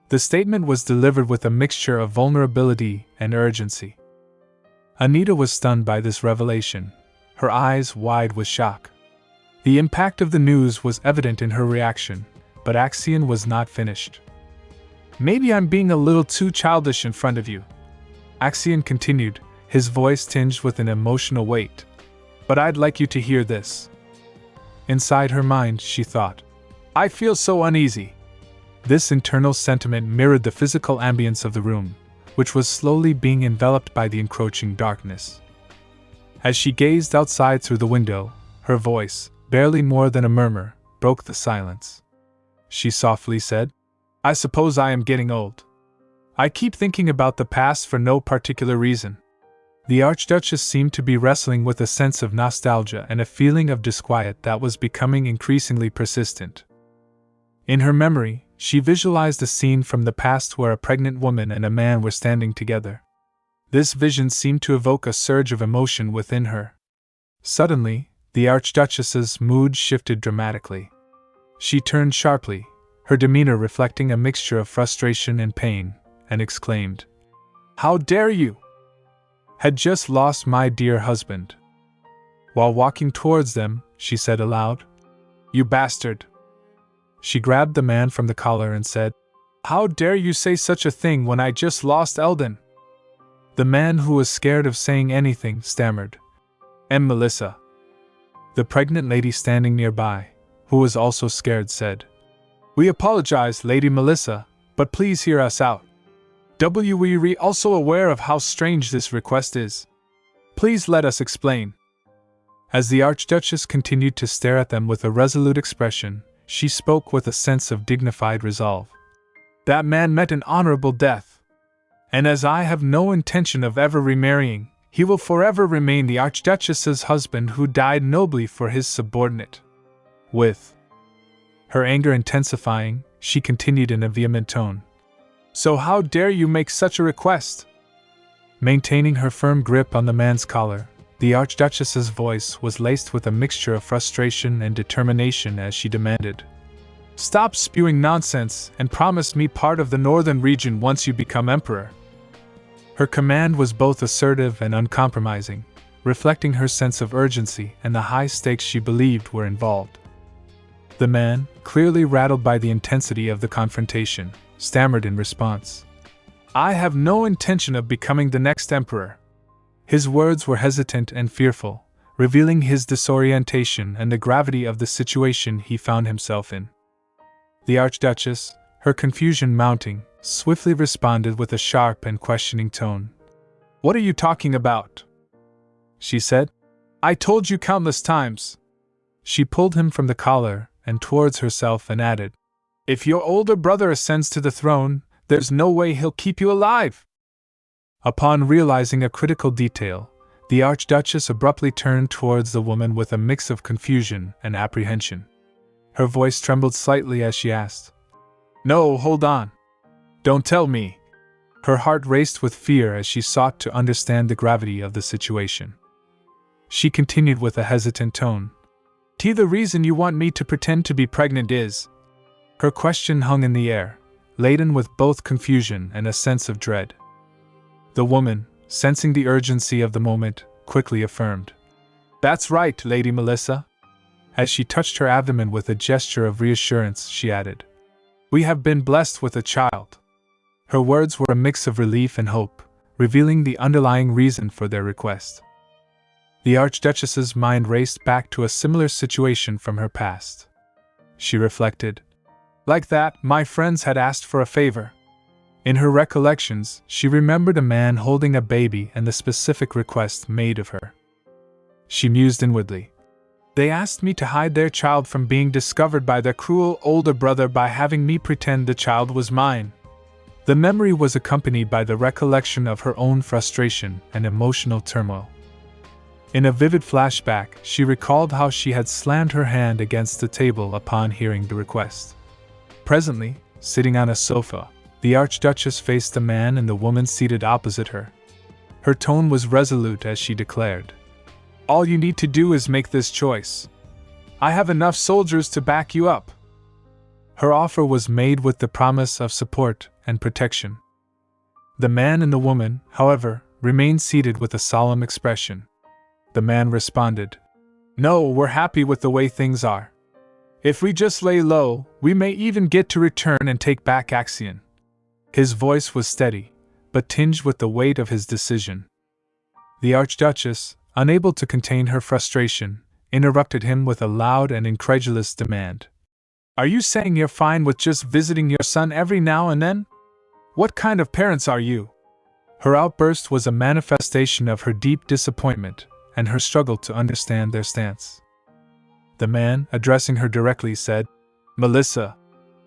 The statement was delivered with a mixture of vulnerability and urgency. Anita was stunned by this revelation, her eyes wide with shock. The impact of the news was evident in her reaction, but Axion was not finished. Maybe I'm being a little too childish in front of you, Axion continued, his voice tinged with an emotional weight. But I'd like you to hear this. Inside her mind, she thought, I feel so uneasy. This internal sentiment mirrored the physical ambience of the room, which was slowly being enveloped by the encroaching darkness. As she gazed outside through the window, her voice, barely more than a murmur, broke the silence. She softly said, I suppose I am getting old. I keep thinking about the past for no particular reason. The Archduchess seemed to be wrestling with a sense of nostalgia and a feeling of disquiet that was becoming increasingly persistent. In her memory, she visualized a scene from the past where a pregnant woman and a man were standing together. This vision seemed to evoke a surge of emotion within her. Suddenly, the Archduchess's mood shifted dramatically. She turned sharply, her demeanor reflecting a mixture of frustration and pain, and exclaimed, How dare you! Had just lost my dear husband. While walking towards them, she said aloud, You bastard! She grabbed the man from the collar and said, How dare you say such a thing when I just lost Eldon? The man, who was scared of saying anything, stammered, Melissa. The pregnant lady standing nearby, who was also scared, said, We apologize, Lady Melissa, but please hear us out. We are also aware of how strange this request is. Please let us explain. As the Archduchess continued to stare at them with a resolute expression, she spoke with a sense of dignified resolve. That man met an honorable death. And as I have no intention of ever remarrying, he will forever remain the Archduchess's husband who died nobly for his subordinate. With her anger intensifying, she continued in a vehement tone. So how dare you make such a request? Maintaining her firm grip on the man's collar, the Archduchess's voice was laced with a mixture of frustration and determination as she demanded, "Stop spewing nonsense and promise me part of the northern region once you become emperor." Her command was both assertive and uncompromising, reflecting her sense of urgency and the high stakes she believed were involved. The man, clearly rattled by the intensity of the confrontation, stammered in response, "I have no intention of becoming the next emperor." His words were hesitant and fearful, revealing his disorientation and the gravity of the situation he found himself in. The Archduchess, her confusion mounting, swiftly responded with a sharp and questioning tone. "What are you talking about?" she said. "I told you countless times." She pulled him from the collar and towards herself and added, "If your older brother ascends to the throne, there's no way he'll keep you alive." Upon realizing a critical detail, the Archduchess abruptly turned towards the woman with a mix of confusion and apprehension. Her voice trembled slightly as she asked, "No, hold on. Don't tell me." Her heart raced with fear as she sought to understand the gravity of the situation. She continued with a hesitant tone, "The reason you want me to pretend to be pregnant is..." Her question hung in the air, laden with both confusion and a sense of dread. The woman, sensing the urgency of the moment, quickly affirmed, "That's right, Lady Melissa." As she touched her abdomen with a gesture of reassurance, she added, "We have been blessed with a child." Her words were a mix of relief and hope, revealing the underlying reason for their request. The Archduchess's mind raced back to a similar situation from her past. She reflected, "Like that, my friends had asked for a favor." In her recollections, she remembered a man holding a baby and the specific request made of her. She mused inwardly. "They asked me to hide their child from being discovered by their cruel older brother by having me pretend the child was mine." The memory was accompanied by the recollection of her own frustration and emotional turmoil. In a vivid flashback, she recalled how she had slammed her hand against the table upon hearing the request. Presently, sitting on a sofa, the Archduchess faced the man and the woman seated opposite her. Her tone was resolute as she declared, "All you need to do is make this choice. I have enough soldiers to back you up." Her offer was made with the promise of support and protection. The man and the woman, however, remained seated with a solemn expression. The man responded, "No, we're happy with the way things are. If we just lay low, we may even get to return and take back Axion." His voice was steady, but tinged with the weight of his decision. The Archduchess, unable to contain her frustration, interrupted him with a loud and incredulous demand. "Are you saying you're fine with just visiting your son every now and then? What kind of parents are you?" Her outburst was a manifestation of her deep disappointment and her struggle to understand their stance. The man, addressing her directly, said, "Melissa."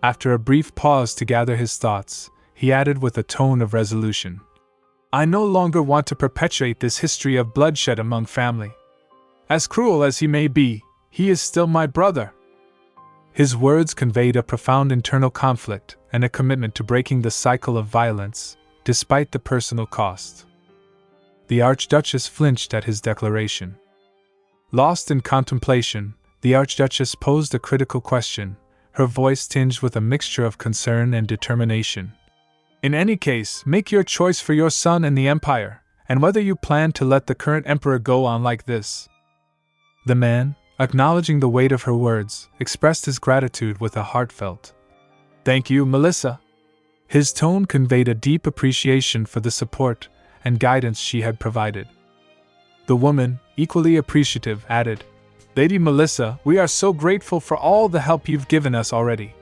After a brief pause to gather his thoughts, he added with a tone of resolution, "I no longer want to perpetuate this history of bloodshed among family. As cruel as he may be, he is still my brother." His words conveyed a profound internal conflict and a commitment to breaking the cycle of violence, despite the personal cost. The Archduchess flinched at his declaration. Lost in contemplation, the Archduchess posed a critical question, her voice tinged with a mixture of concern and determination. "In any case, make your choice for your son and the Empire, and whether you plan to let the current emperor go on like this." The man, acknowledging the weight of her words, expressed his gratitude with a heartfelt, "Thank you, Melissa." His tone conveyed a deep appreciation for the support and guidance she had provided. The woman, equally appreciative, added, "Lady Melissa, we are so grateful for all the help you've given us already.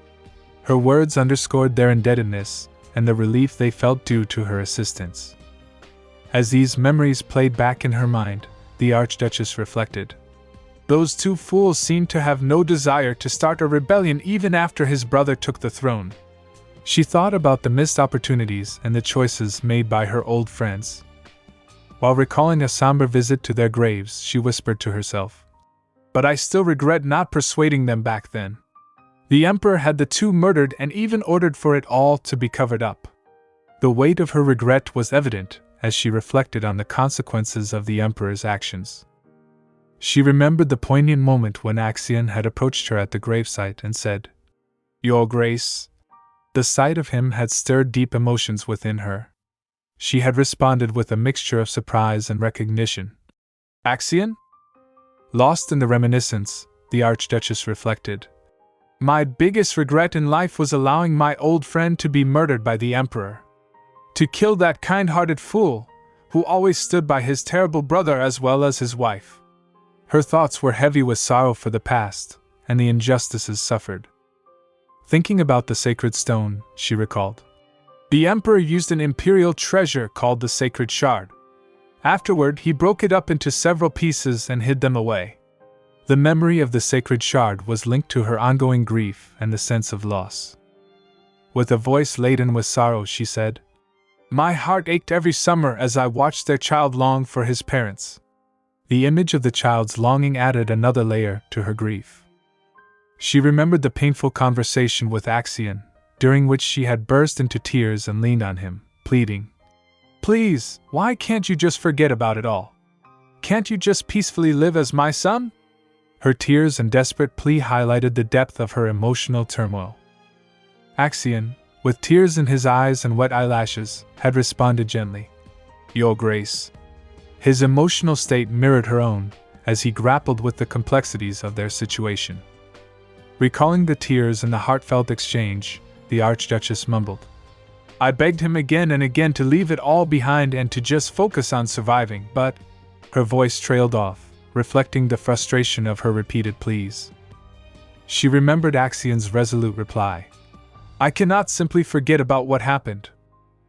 Her words underscored their indebtedness and the relief they felt due to her assistance. As these memories played back in her mind, the Archduchess reflected. Those two fools seemed to have no desire to start a rebellion even after his brother took the throne. She thought about the missed opportunities and the choices made by her old friends. While recalling a somber visit to their graves, she whispered to herself, "But I still regret not persuading them back then. The Emperor had the two murdered and even ordered for it all to be covered up." The weight of her regret was evident as she reflected on the consequences of the Emperor's actions. She remembered the poignant moment when Axion had approached her at the gravesite and said, "Your Grace." The sight of him had stirred deep emotions within her. She had responded with a mixture of surprise and recognition. "Axion?" Lost in the reminiscence, the Archduchess reflected. "My biggest regret in life was allowing my old friend to be murdered by the Emperor. To kill that kind-hearted fool, who always stood by his terrible brother as well as his wife." Her thoughts were heavy with sorrow for the past and the injustices suffered. Thinking about the sacred stone, she recalled. The Emperor used an imperial treasure called the Sacred Shard. Afterward, he broke it up into several pieces and hid them away. The memory of the Sacred Shard was linked to her ongoing grief and the sense of loss. With a voice laden with sorrow, she said, "My heart ached every summer as I watched their child long for his parents." The image of the child's longing added another layer to her grief. She remembered the painful conversation with Axion, during which she had burst into tears and leaned on him, pleading, "Please, why can't you just forget about it all? Can't you just peacefully live as my son?" Her tears and desperate plea highlighted the depth of her emotional turmoil. Axion, with tears in his eyes and wet eyelashes, had responded gently, "Your Grace." His emotional state mirrored her own, as he grappled with the complexities of their situation. Recalling the tears and the heartfelt exchange, the Archduchess mumbled, "I begged him again and again to leave it all behind and to just focus on surviving, but—" Her voice trailed off, reflecting the frustration of her repeated pleas. She remembered Axion's resolute reply, "I cannot simply forget about what happened."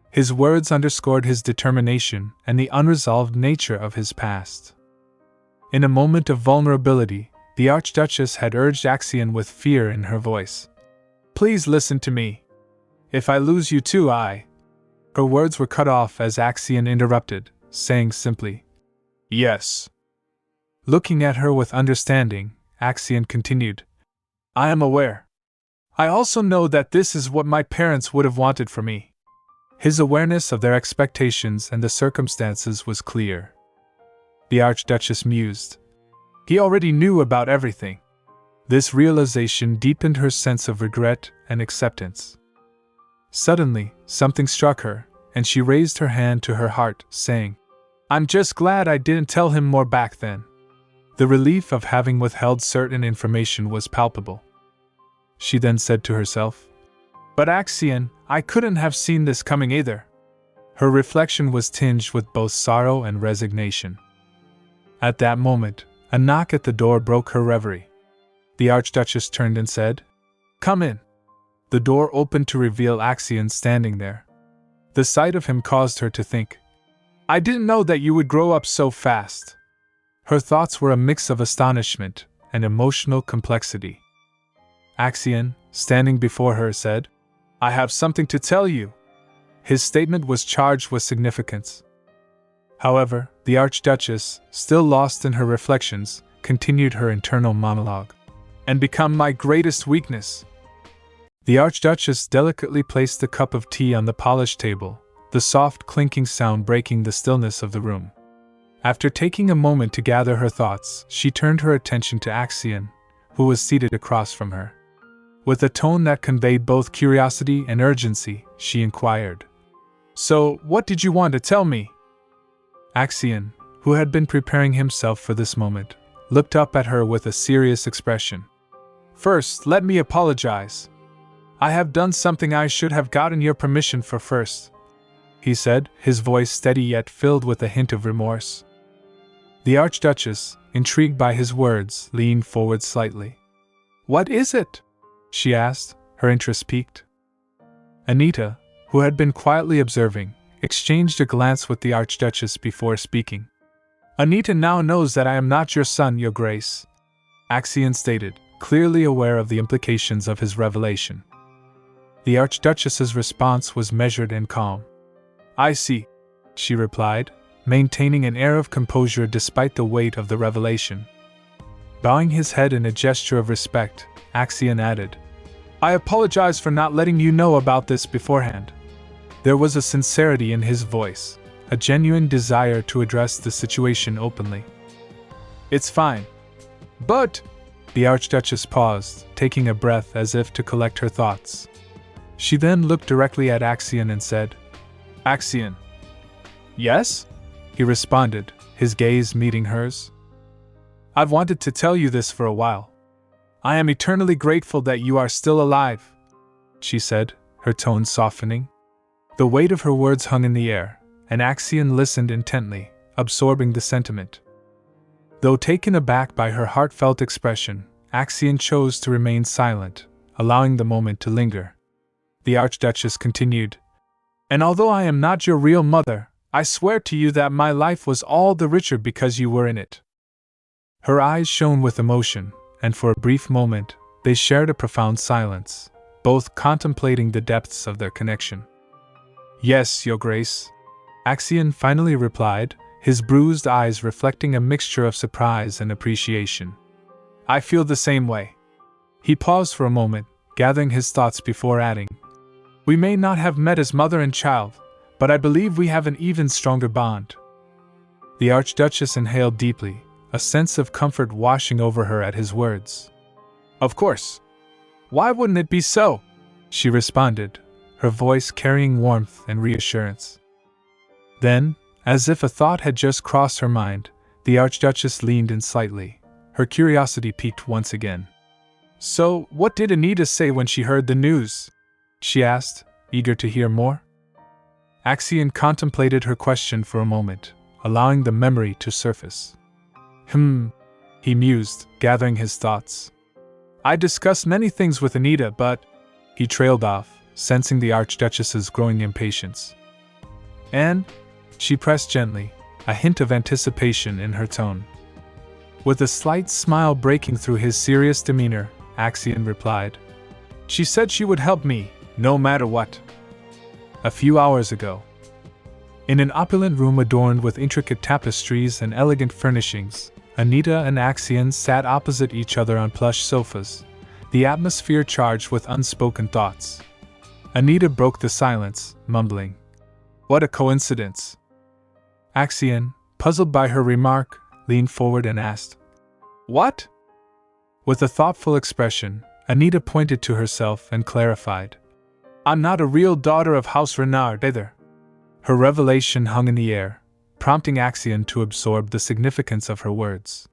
His words underscored his determination and the unresolved nature of his past. In a moment of vulnerability, the Archduchess had urged Axion with fear in her voice, "Please listen to me. If I lose you too, I—" Her words were cut off as Axion interrupted, saying simply, "Yes." Looking at her with understanding, Axion continued, "I am aware. I also know that this is what my parents would have wanted for me." His awareness of their expectations and the circumstances was clear. The Archduchess mused. He already knew about everything. This realization deepened her sense of regret and acceptance. Suddenly, something struck her, and she raised her hand to her heart, saying, "I'm just glad I didn't tell him more back then." The relief of having withheld certain information was palpable. She then said to herself, "But Axion, I couldn't have seen this coming either." Her reflection was tinged with both sorrow and resignation. At that moment, a knock at the door broke her reverie. The Archduchess turned and said, "Come in." The door opened to reveal Axion standing there. The sight of him caused her to think, "I didn't know that you would grow up so fast." Her thoughts were a mix of astonishment and emotional complexity. Axion, standing before her, said, "I have something to tell you." His statement was charged with significance. However, the Archduchess, still lost in her reflections, continued her internal monologue. "And become my greatest weakness." The Archduchess delicately placed the cup of tea on the polished table, the soft clinking sound breaking the stillness of the room. After taking a moment to gather her thoughts, she turned her attention to Axion, who was seated across from her. With a tone that conveyed both curiosity and urgency, she inquired, "So, what did you want to tell me?" Axion, who had been preparing himself for this moment, looked up at her with a serious expression. "First, let me apologize. I have done something I should have gotten your permission for first," he said, his voice steady yet filled with a hint of remorse. The Archduchess, intrigued by his words, leaned forward slightly. "What is it?" she asked, her interest piqued. Anita, who had been quietly observing, exchanged a glance with the Archduchess before speaking. Anita now knows that I am not your son, Your Grace, Axion stated, clearly aware of the implications of his revelation. The Archduchess's response was measured and calm. I see, she replied, maintaining an air of composure despite the weight of the revelation. Bowing his head in a gesture of respect, Axion added, I apologize for not letting you know about this beforehand. There was a sincerity in his voice, a genuine desire to address the situation openly. It's fine. But, the Archduchess paused, taking a breath as if to collect her thoughts. She then looked directly at Axion and said, Axion. Yes? He responded, his gaze meeting hers. I've wanted to tell you this for a while. I am eternally grateful that you are still alive, she said, her tone softening. The weight of her words hung in the air, and Axion listened intently, absorbing the sentiment. Though taken aback by her heartfelt expression, Axion chose to remain silent, allowing the moment to linger. The Archduchess continued, And although I am not your real mother, I swear to you that my life was all the richer because you were in it. Her eyes shone with emotion, and for a brief moment, they shared a profound silence, both contemplating the depths of their connection. Yes, Your Grace, Axion finally replied, his bruised eyes reflecting a mixture of surprise and appreciation. I feel the same way. He paused for a moment, gathering his thoughts before adding, We may not have met as mother and child, but I believe we have an even stronger bond. The Archduchess inhaled deeply, a sense of comfort washing over her at his words. Of course. Why wouldn't it be so? She responded, her voice carrying warmth and reassurance. Then, as if a thought had just crossed her mind, the Archduchess leaned in slightly, her curiosity piqued once again. So, what did Anita say when she heard the news? She asked, eager to hear more. Axion contemplated her question for a moment, allowing the memory to surface. He mused, gathering his thoughts. I discussed many things with Anita, but... He trailed off, sensing the Archduchess's growing impatience. And? She pressed gently, a hint of anticipation in her tone. With a slight smile breaking through his serious demeanor, Axion replied. She said she would help me, no matter what. A few hours ago. In an opulent room adorned with intricate tapestries and elegant furnishings, Anita and Axion sat opposite each other on plush sofas, the atmosphere charged with unspoken thoughts. Anita broke the silence, mumbling, What a coincidence! Axion, puzzled by her remark, leaned forward and asked, What? With a thoughtful expression, Anita pointed to herself and clarified, I'm not a real daughter of House Renard either. Her revelation hung in the air, prompting Axion to absorb the significance of her words.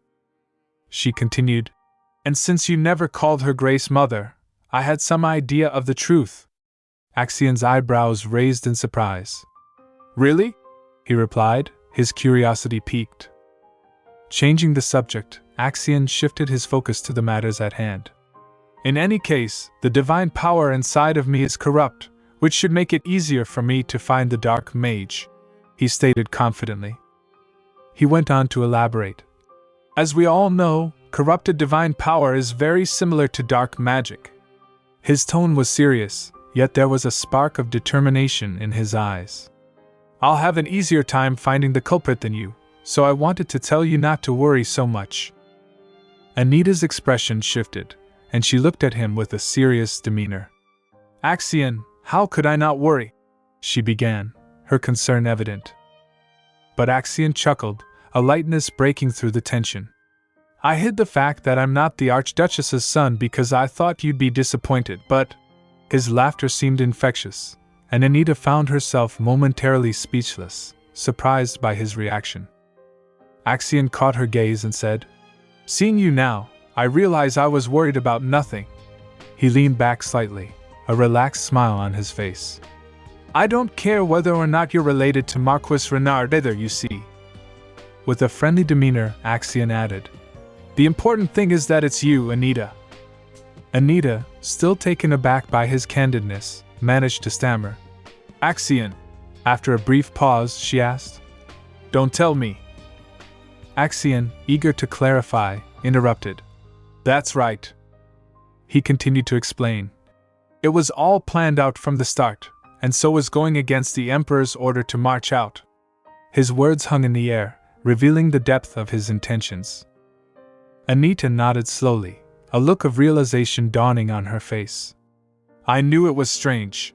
She continued, And since you never called her Grace Mother, I had some idea of the truth. Axion's eyebrows raised in surprise. Really? He replied, his curiosity piqued. Changing the subject, Axion shifted his focus to the matters at hand. In any case, the divine power inside of me is corrupt, which should make it easier for me to find the dark mage, he stated confidently. He went on to elaborate. As we all know, corrupted divine power is very similar to dark magic. His tone was serious, yet there was a spark of determination in his eyes. I'll have an easier time finding the culprit than you, so I wanted to tell you not to worry so much. Anita's expression shifted, and she looked at him with a serious demeanor. Axion, how could I not worry? She began, her concern evident. But Axion chuckled, a lightness breaking through the tension. I hid the fact that I'm not the Archduchess's son because I thought you'd be disappointed, but... His laughter seemed infectious, and Anita found herself momentarily speechless, surprised by his reaction. Axion caught her gaze and said, Seeing you now, I realize I was worried about nothing. He leaned back slightly, a relaxed smile on his face. I don't care whether or not you're related to Marquis Renard either, you see. With a friendly demeanor, Axion added, The important thing is that it's you, Anita. Anita, still taken aback by his candidness, managed to stammer. Axion. After a brief pause, she asked. Don't tell me. Axion, eager to clarify, interrupted. That's right. He continued to explain. It was all planned out from the start, and so was going against the Emperor's order to march out. His words hung in the air, revealing the depth of his intentions. Anita nodded slowly, a look of realization dawning on her face. I knew it was strange.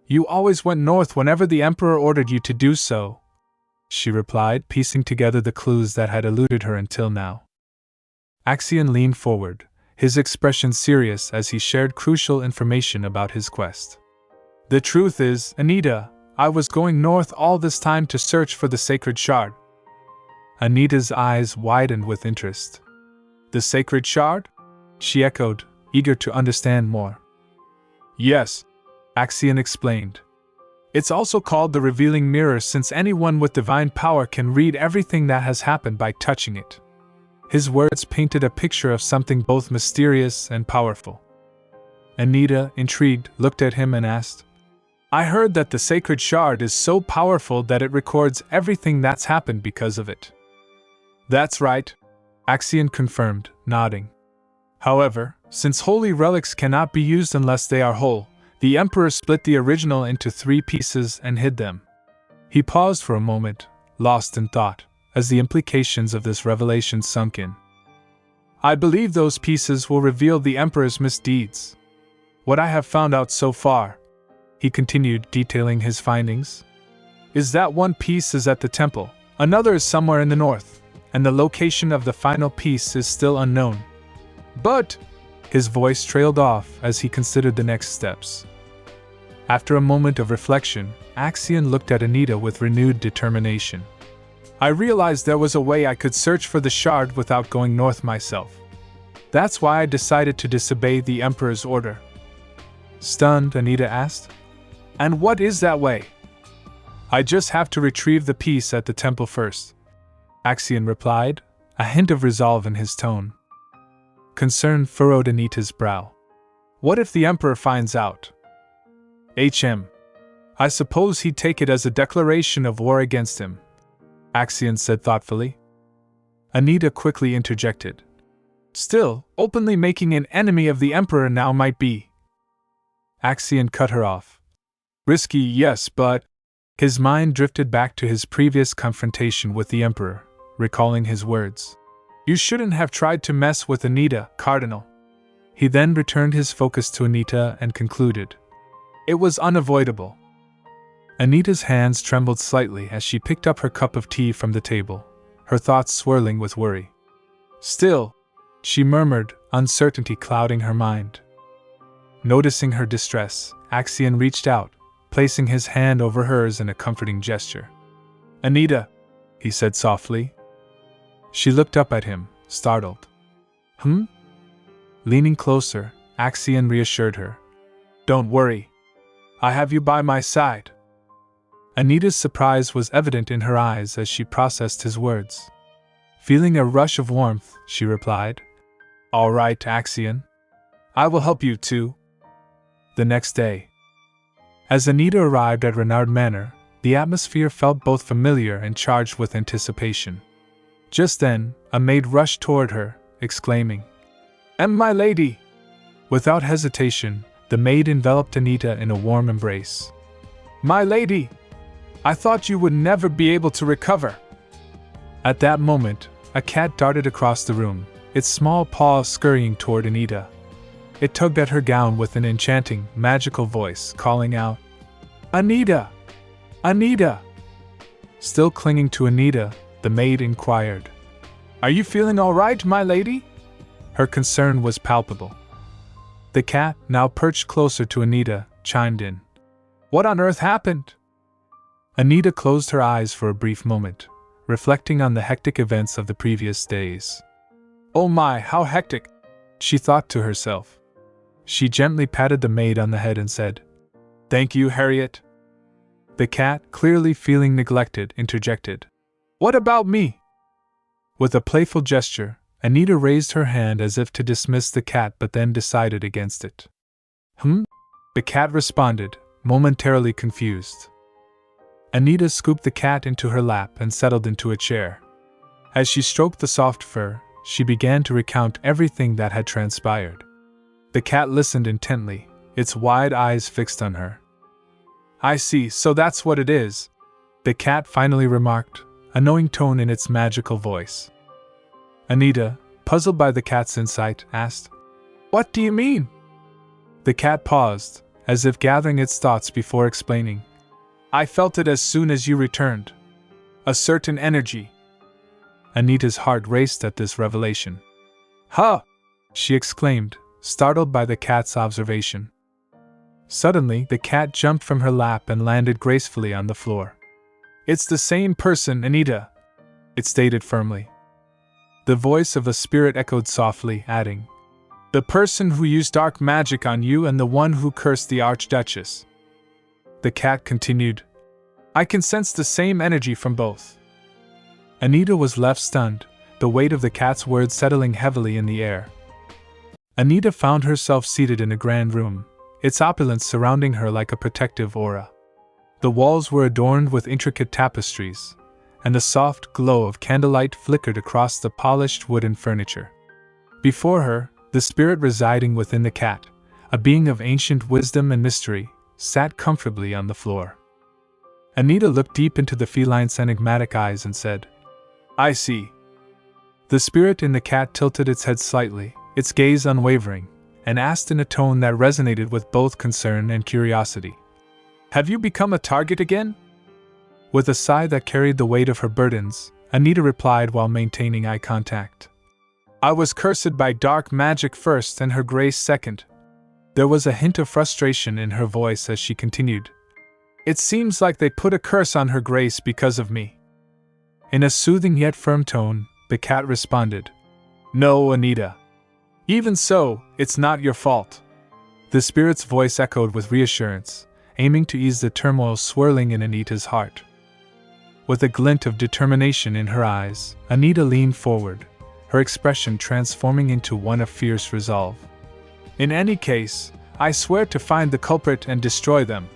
You always went north whenever the Emperor ordered you to do so, she replied, piecing together the clues that had eluded her until now. Axion leaned forward, his expression serious as he shared crucial information about his quest. The truth is, Anita, I was going north all this time to search for the sacred shard. Anita's eyes widened with interest. The sacred shard? She echoed, eager to understand more. Yes, Axion explained. It's also called the revealing mirror since anyone with divine power can read everything that has happened by touching it. His words painted a picture of something both mysterious and powerful. Anita, intrigued, looked at him and asked, I heard that the sacred shard is so powerful that it records everything that's happened because of it. That's right, Axion confirmed, nodding. However, since holy relics cannot be used unless they are whole, the Emperor split the original into 3 pieces and hid them. He paused for a moment, lost in thought, as the implications of this revelation sunk in. I believe those pieces will reveal the Emperor's misdeeds. What I have found out so far, he continued, detailing his findings, is that one piece is at the temple, another is somewhere in the north, and the location of the final piece is still unknown. But, his voice trailed off as he considered the next steps. After a moment of reflection, Axion looked at Anita with renewed determination. I realized there was a way I could search for the shard without going north myself. That's why I decided to disobey the Emperor's order. Stunned, Anita asked, And what is that way? I just have to retrieve the piece at the temple first, Axion replied, a hint of resolve in his tone. Concern furrowed Anita's brow. What if the Emperor finds out? I suppose he'd take it as a declaration of war against him, Axion said thoughtfully. Anita quickly interjected. Still, openly making an enemy of the Emperor now might be. Axion cut her off. Risky, yes, but... His mind drifted back to his previous confrontation with the Emperor, recalling his words. You shouldn't have tried to mess with Anita, Cardinal. He then returned his focus to Anita and concluded. It was unavoidable. Anita's hands trembled slightly as she picked up her cup of tea from the table, her thoughts swirling with worry. Still, she murmured, uncertainty clouding her mind. Noticing her distress, Axion reached out, placing his hand over hers in a comforting gesture. Anita, he said softly. She looked up at him, startled. Leaning closer, Axion reassured her. Don't worry. I have you by my side. Anita's surprise was evident in her eyes as she processed his words. Feeling a rush of warmth, she replied, All right, Axion. I will help you too. The next day. As Anita arrived at Renard Manor, the atmosphere felt both familiar and charged with anticipation. Just then, a maid rushed toward her, exclaiming, My lady! Without hesitation, the maid enveloped Anita in a warm embrace. My lady! I thought you would never be able to recover. At that moment, a cat darted across the room, its small paws scurrying toward Anita. It tugged at her gown with an enchanting, magical voice, calling out, Anita! Anita! Still clinging to Anita, the maid inquired, Are you feeling all right, my lady? Her concern was palpable. The cat, now perched closer to Anita, chimed in. What on earth happened? Anita closed her eyes for a brief moment, reflecting on the hectic events of the previous days. Oh my, how hectic, she thought to herself. She gently patted the maid on the head and said, Thank you, Harriet. The cat, clearly feeling neglected, interjected. What about me? With a playful gesture, Anita raised her hand as if to dismiss the cat but then decided against it. The cat responded, momentarily confused. Anita scooped the cat into her lap and settled into a chair. As she stroked the soft fur, she began to recount everything that had transpired. The cat listened intently, its wide eyes fixed on her. "I see, so that's what it is," the cat finally remarked, a knowing tone in its magical voice. Anita, puzzled by the cat's insight, asked, "What do you mean?" The cat paused, as if gathering its thoughts before explaining. "I felt it as soon as you returned. A certain energy." Anita's heart raced at this revelation. "Huh!" she exclaimed, startled by the cat's observation. Suddenly, the cat jumped from her lap and landed gracefully on the floor. "It's the same person, Anita," it stated firmly. The voice of a spirit echoed softly, adding, "The person who used dark magic on you and the one who cursed the Archduchess." The cat continued, "I can sense the same energy from both." Anita was left stunned, the weight of the cat's words settling heavily in the air. Anita found herself seated in a grand room, its opulence surrounding her like a protective aura. The walls were adorned with intricate tapestries, and a soft glow of candlelight flickered across the polished wooden furniture. Before her, the spirit residing within the cat, a being of ancient wisdom and mystery, sat comfortably on the floor. Anita looked deep into the feline's enigmatic eyes and said, "I see." The spirit in the cat tilted its head slightly, its gaze unwavering, and asked in a tone that resonated with both concern and curiosity, "Have you become a target again?" With a sigh that carried the weight of her burdens, Anita replied while maintaining eye contact, "I was cursed by dark magic first and her grace second." There was a hint of frustration in her voice as she continued, "It seems like they put a curse on her grace because of me." In a soothing yet firm tone, the cat responded, "No, Anita. Even so, it's not your fault." The spirit's voice echoed with reassurance, aiming to ease the turmoil swirling in Anita's heart. With a glint of determination in her eyes, Anita leaned forward, her expression transforming into one of fierce resolve. "In any case, I swear to find the culprit and destroy them,"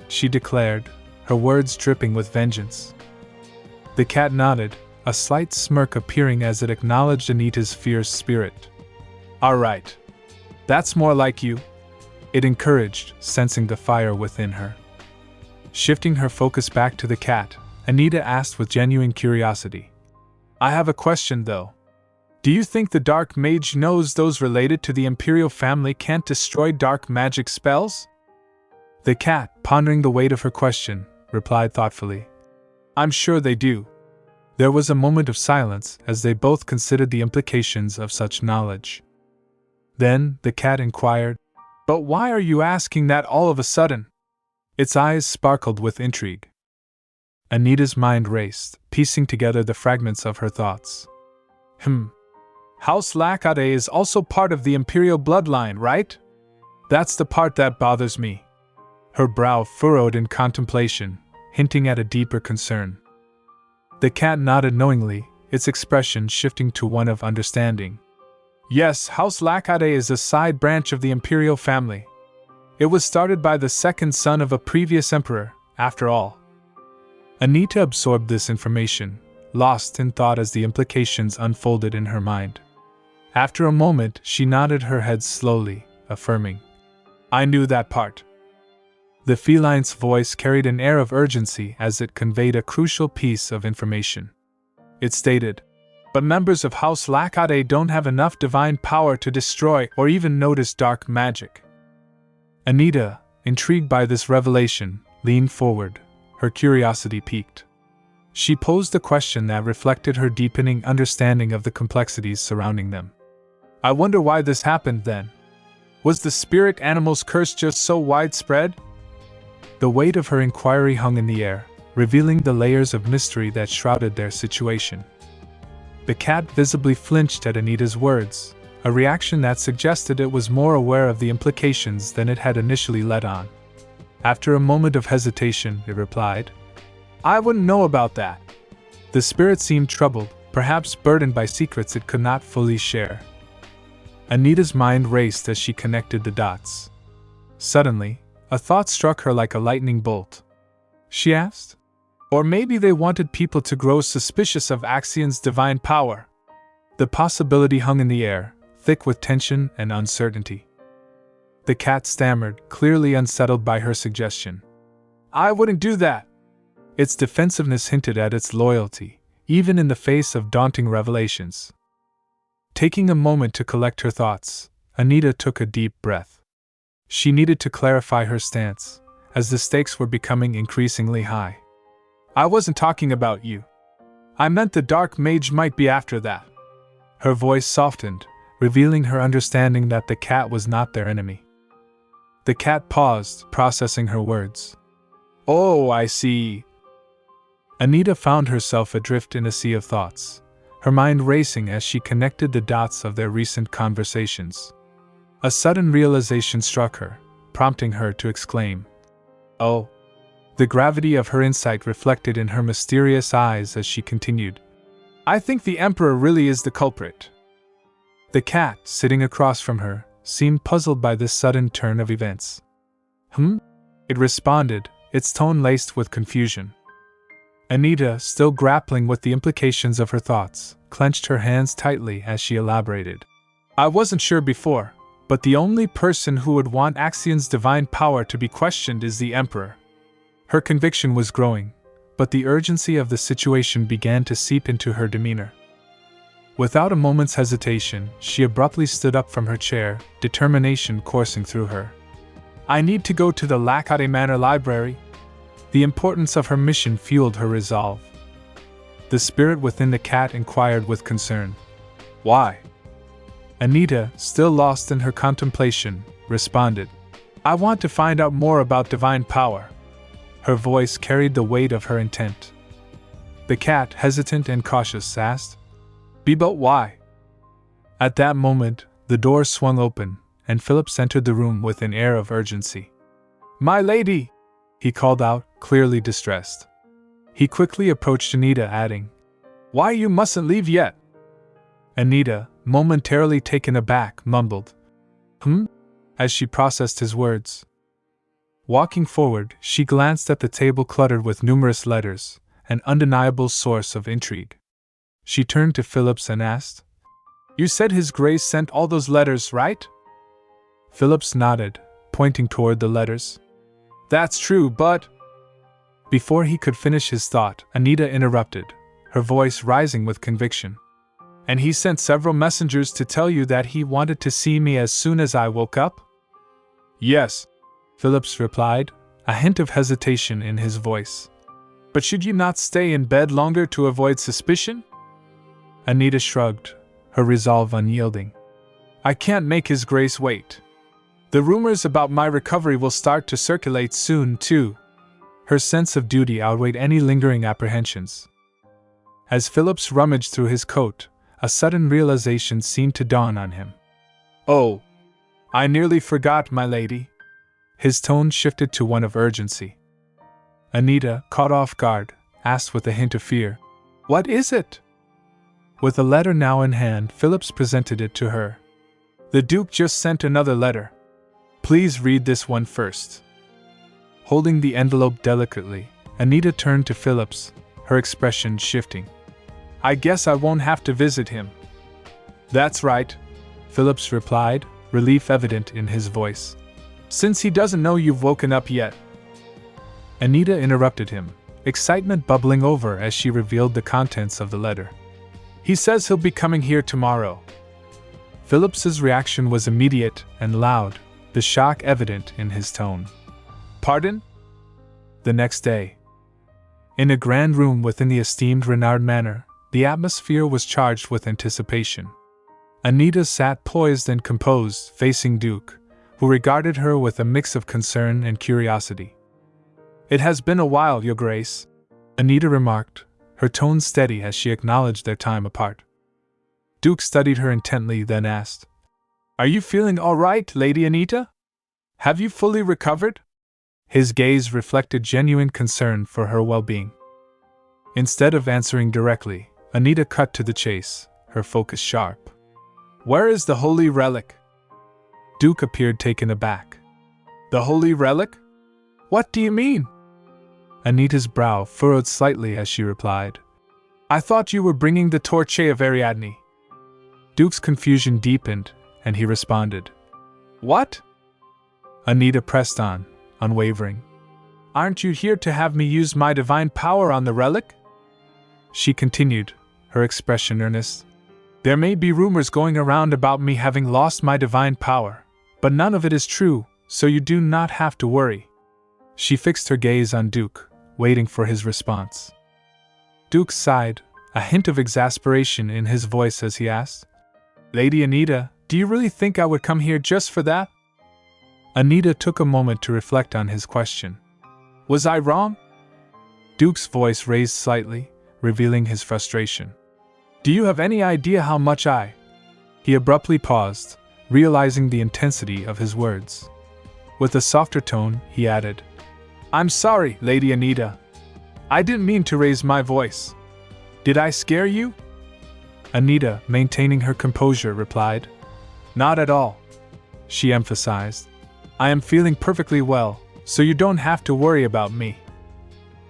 she declared, her words dripping with vengeance. The cat nodded, a slight smirk appearing as it acknowledged Anita's fierce spirit. "All right. That's more like you," it encouraged, sensing the fire within her. Shifting her focus back to the cat, Anita asked with genuine curiosity, "I have a question though. Do you think the dark mage knows those related to the imperial family can't destroy dark magic spells?" The cat, pondering the weight of her question, replied thoughtfully, "I'm sure they do." There was a moment of silence as they both considered the implications of such knowledge. Then, the cat inquired, "But why are you asking that all of a sudden?" Its eyes sparkled with intrigue. Anita's mind raced, piecing together the fragments of her thoughts. House Lackade is also part of the imperial bloodline, right? That's the part that bothers me. Her brow furrowed in contemplation, hinting at a deeper concern. The cat nodded knowingly, its expression shifting to one of understanding. "Yes, House Lackade is a side branch of the imperial family. It was started by the second son of a previous emperor, after all." Anita absorbed this information, lost in thought as the implications unfolded in her mind. After a moment, she nodded her head slowly, affirming, "I knew that part." The feline's voice carried an air of urgency as it conveyed a crucial piece of information. It stated, "But members of House Lackade don't have enough divine power to destroy or even notice dark magic." Anita, intrigued by this revelation, leaned forward, her curiosity piqued. She posed a question that reflected her deepening understanding of the complexities surrounding them. "I wonder why this happened then. Was the spirit animal's curse just so widespread?" The weight of her inquiry hung in the air, revealing the layers of mystery that shrouded their situation. The cat visibly flinched at Anita's words, a reaction that suggested it was more aware of the implications than it had initially let on. After a moment of hesitation, it replied, "I wouldn't know about that." The spirit seemed troubled, perhaps burdened by secrets it could not fully share. Anita's mind raced as she connected the dots. Suddenly, a thought struck her like a lightning bolt. She asked, or maybe they wanted people to grow suspicious of Axion's divine power. The possibility hung in the air, thick with tension and uncertainty. The cat stammered, clearly unsettled by her suggestion. I wouldn't do that. Its defensiveness hinted at its loyalty, even in the face of daunting revelations. Taking a moment to collect her thoughts, Anita took a deep breath. She needed to clarify her stance, as the stakes were becoming increasingly high. I wasn't talking about you. I meant the dark mage might be after that. Her voice softened, revealing her understanding that the cat was not their enemy. The cat paused, processing her words. Oh, I see. Anita found herself adrift in a sea of thoughts, her mind racing as she connected the dots of their recent conversations. A sudden realization struck her, prompting her to exclaim, "Oh!" The gravity of her insight reflected in her mysterious eyes as she continued, I think the Emperor really is the culprit. The cat, sitting across from her, seemed puzzled by this sudden turn of events. It responded, its tone laced with confusion. Anita, still grappling with the implications of her thoughts, clenched her hands tightly as she elaborated. I wasn't sure before, but the only person who would want Axion's divine power to be questioned is the Emperor. Her conviction was growing, but the urgency of the situation began to seep into her demeanor. Without a moment's hesitation, she abruptly stood up from her chair, determination coursing through her. I need to go to the Lacate Manor Library. The importance of her mission fueled her resolve. The spirit within the cat inquired with concern. Why? Anita, still lost in her contemplation, responded. I want to find out more about divine power. Her voice carried the weight of her intent. The cat, hesitant and cautious, asked, But why? At that moment, the door swung open, and Phillips entered the room with an air of urgency. My lady! He called out, clearly distressed. He quickly approached Anita, adding, Why, you mustn't leave yet. Anita, momentarily taken aback, mumbled, as she processed his words. Walking forward, she glanced at the table cluttered with numerous letters, an undeniable source of intrigue. She turned to Phillips and asked, You said His Grace sent all those letters, right? Phillips nodded, pointing toward the letters. That's true, but... Before he could finish his thought, Anita interrupted, her voice rising with conviction. And he sent several messengers to tell you that he wanted to see me as soon as I woke up? Yes, Phillips replied, a hint of hesitation in his voice. But should you not stay in bed longer to avoid suspicion? Anita shrugged, her resolve unyielding. I can't make His Grace wait. The rumors about my recovery will start to circulate soon, too. Her sense of duty outweighed any lingering apprehensions. As Phillips rummaged through his coat, a sudden realization seemed to dawn on him. Oh, I nearly forgot, my lady. His tone shifted to one of urgency. Anita, caught off guard, asked with a hint of fear, What is it? With a letter now in hand, Phillips presented it to her. The Duke just sent another letter. Please read this one first. Holding the envelope delicately, Anita turned to Phillips, her expression shifting. I guess I won't have to visit him. That's right, Phillips replied, relief evident in his voice. Since he doesn't know you've woken up yet. Anita interrupted him, excitement bubbling over as she revealed the contents of the letter. He says he'll be coming here tomorrow. Phillips's reaction was immediate and loud, the shock evident in his tone. Pardon? The next day. In a grand room within the esteemed Renard Manor, the atmosphere was charged with anticipation. Anita sat poised and composed, facing Duke, who regarded her with a mix of concern and curiosity. It has been a while, Your Grace, Anita remarked, her tone steady as she acknowledged their time apart. Duke studied her intently, then asked, Are you feeling all right, Lady Anita? Have you fully recovered? His gaze reflected genuine concern for her well-being. Instead of answering directly, Anita cut to the chase, her focus sharp. Where is the holy relic? Duke appeared taken aback. The holy relic? What do you mean? Anita's brow furrowed slightly as she replied. I thought you were bringing the torch of Ariadne. Duke's confusion deepened, and he responded. What? Anita pressed on, unwavering. Aren't you here to have me use my divine power on the relic? She continued, her expression earnest. There may be rumors going around about me having lost my divine power, but none of it is true, so you do not have to worry. She fixed her gaze on Duke, waiting for his response. Duke sighed, a hint of exasperation in his voice as he asked, Lady Anita, do you really think I would come here just for that? Anita took a moment to reflect on his question. Was I wrong? Duke's voice raised slightly, revealing his frustration. Do you have any idea how much I... He abruptly paused, realizing the intensity of his words. With a softer tone, he added, I'm sorry, Lady Anita. I didn't mean to raise my voice. Did I scare you? Anita, maintaining her composure, replied, Not at all. She emphasized, I am feeling perfectly well, so you don't have to worry about me.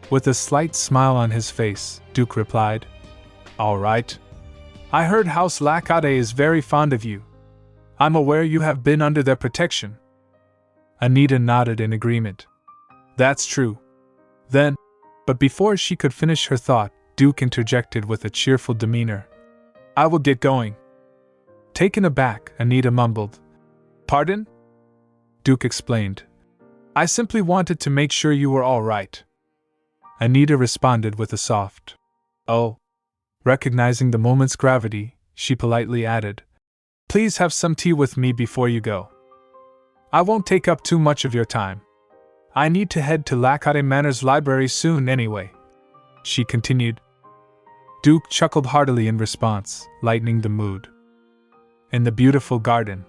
With a slight smile on his face, Duke replied, All right. I heard House Lacade is very fond of you. I'm aware you have been under their protection. Anita nodded in agreement. That's true. Then, but before she could finish her thought, Duke interjected with a cheerful demeanor. I will get going. Taken aback, Anita mumbled. Pardon? Duke explained. I simply wanted to make sure you were all right. Anita responded with a soft, Oh. Recognizing the moment's gravity, she politely added, Please have some tea with me before you go. I won't take up too much of your time. I need to head to Lacade Manor's library soon anyway. She continued. Duke chuckled heartily in response, lightening the mood. In the beautiful garden.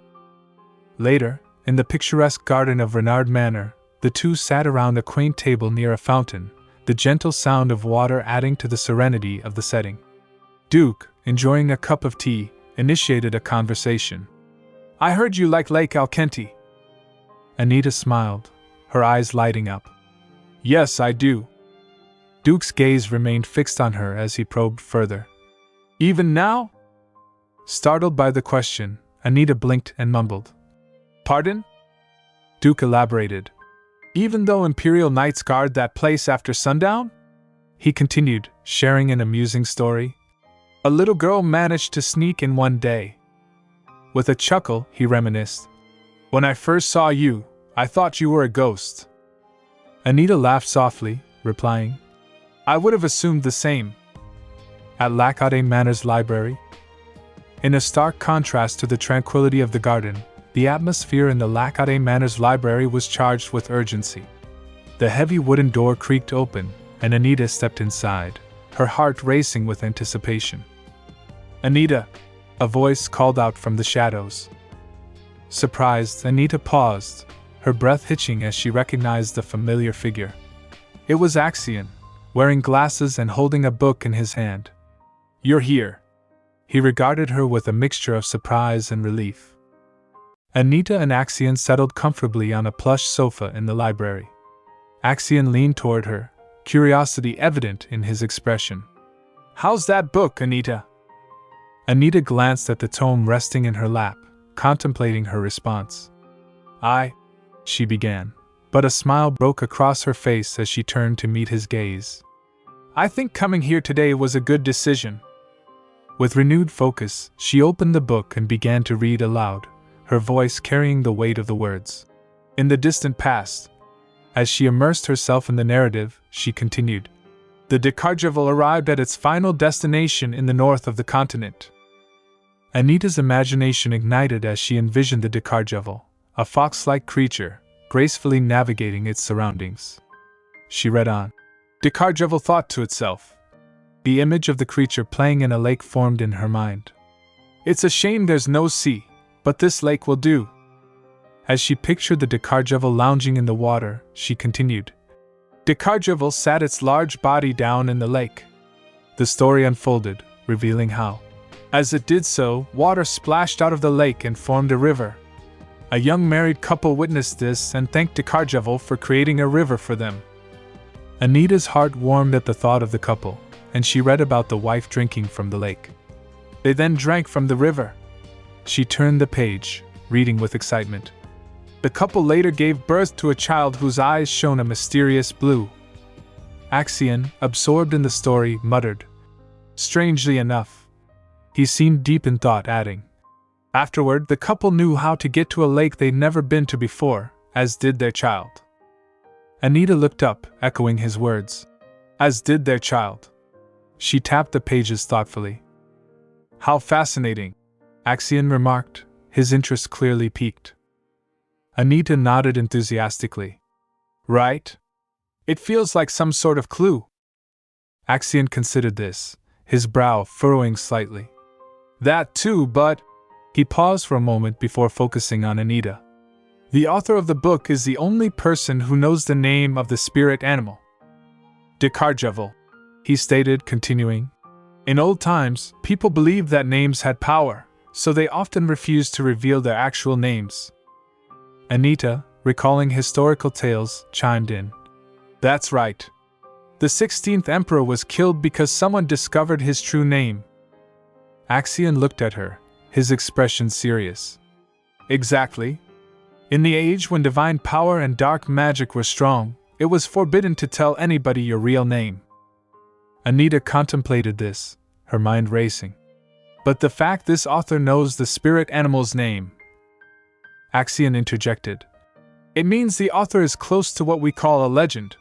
Later, in the picturesque garden of Renard Manor, the two sat around a quaint table near a fountain, the gentle sound of water adding to the serenity of the setting. Duke, enjoying a cup of tea, initiated a conversation. I heard you like Lake Alkenti. Anita smiled, her eyes lighting up. Yes, I do. Duke's gaze remained fixed on her as he probed further. Even now? Startled by the question, Anita blinked and mumbled. Pardon? Duke elaborated. Even though Imperial Knights guard that place after sundown? He continued, sharing an amusing story. A little girl managed to sneak in one day. With a chuckle, he reminisced. When I first saw you, I thought you were a ghost. Anita laughed softly, replying, I would have assumed the same. At Lacade Manor's library? In a stark contrast to the tranquility of the garden, the atmosphere in the Lacade Manor's library was charged with urgency. The heavy wooden door creaked open, and Anita stepped inside, her heart racing with anticipation. Anita! A voice called out from the shadows. Surprised, Anita paused, her breath hitching as she recognized the familiar figure. It was Axion, wearing glasses and holding a book in his hand. You're here. He regarded her with a mixture of surprise and relief. Anita and Axion settled comfortably on a plush sofa in the library. Axion leaned toward her, curiosity evident in his expression. How's that book, Anita? Anita glanced at the tome resting in her lap, contemplating her response. She began, but a smile broke across her face as she turned to meet his gaze. I think coming here today was a good decision. With renewed focus, she opened the book and began to read aloud, her voice carrying the weight of the words. In the distant past. As she immersed herself in the narrative, she continued. The Decargevel arrived at its final destination in the north of the continent. Anita's imagination ignited as she envisioned the Decargevel, a fox-like creature, gracefully navigating its surroundings. She read on. Decargevel thought to itself. The image of the creature playing in a lake formed in her mind. It's a shame there's no sea, but this lake will do. As she pictured the Decargevel lounging in the water, she continued. Decargevel sat its large body down in the lake. The story unfolded, revealing how. As it did so, water splashed out of the lake and formed a river. A young married couple witnessed this and thanked Archduke for creating a river for them. Anita's heart warmed at the thought of the couple, and she read about the wife drinking from the lake. They then drank from the river. She turned the page, reading with excitement. The couple later gave birth to a child whose eyes shone a mysterious blue. Axion, absorbed in the story, muttered, "Strangely enough." He seemed deep in thought, adding, "Afterward, the couple knew how to get to a lake they'd never been to before, as did their child." Anita looked up, echoing his words. As did their child. She tapped the pages thoughtfully. "How fascinating," Axion remarked, his interest clearly piqued. Anita nodded enthusiastically. "Right? It feels like some sort of clue." Axion considered this, his brow furrowing slightly. "That too, but—" He paused for a moment before focusing on Anita. "The author of the book is the only person who knows the name of the spirit animal. Archduke," he stated, continuing. "In old times, people believed that names had power, so they often refused to reveal their actual names." Anita, recalling historical tales, chimed in. "That's right. The 16th emperor was killed because someone discovered his true name." Axion looked at her, his expression serious. "Exactly. In the age when divine power and dark magic were strong, it was forbidden to tell anybody your real name." Anita contemplated this, her mind racing. "But the fact this author knows the spirit animal's name," Axion interjected. "It means the author is close to what we call a legend."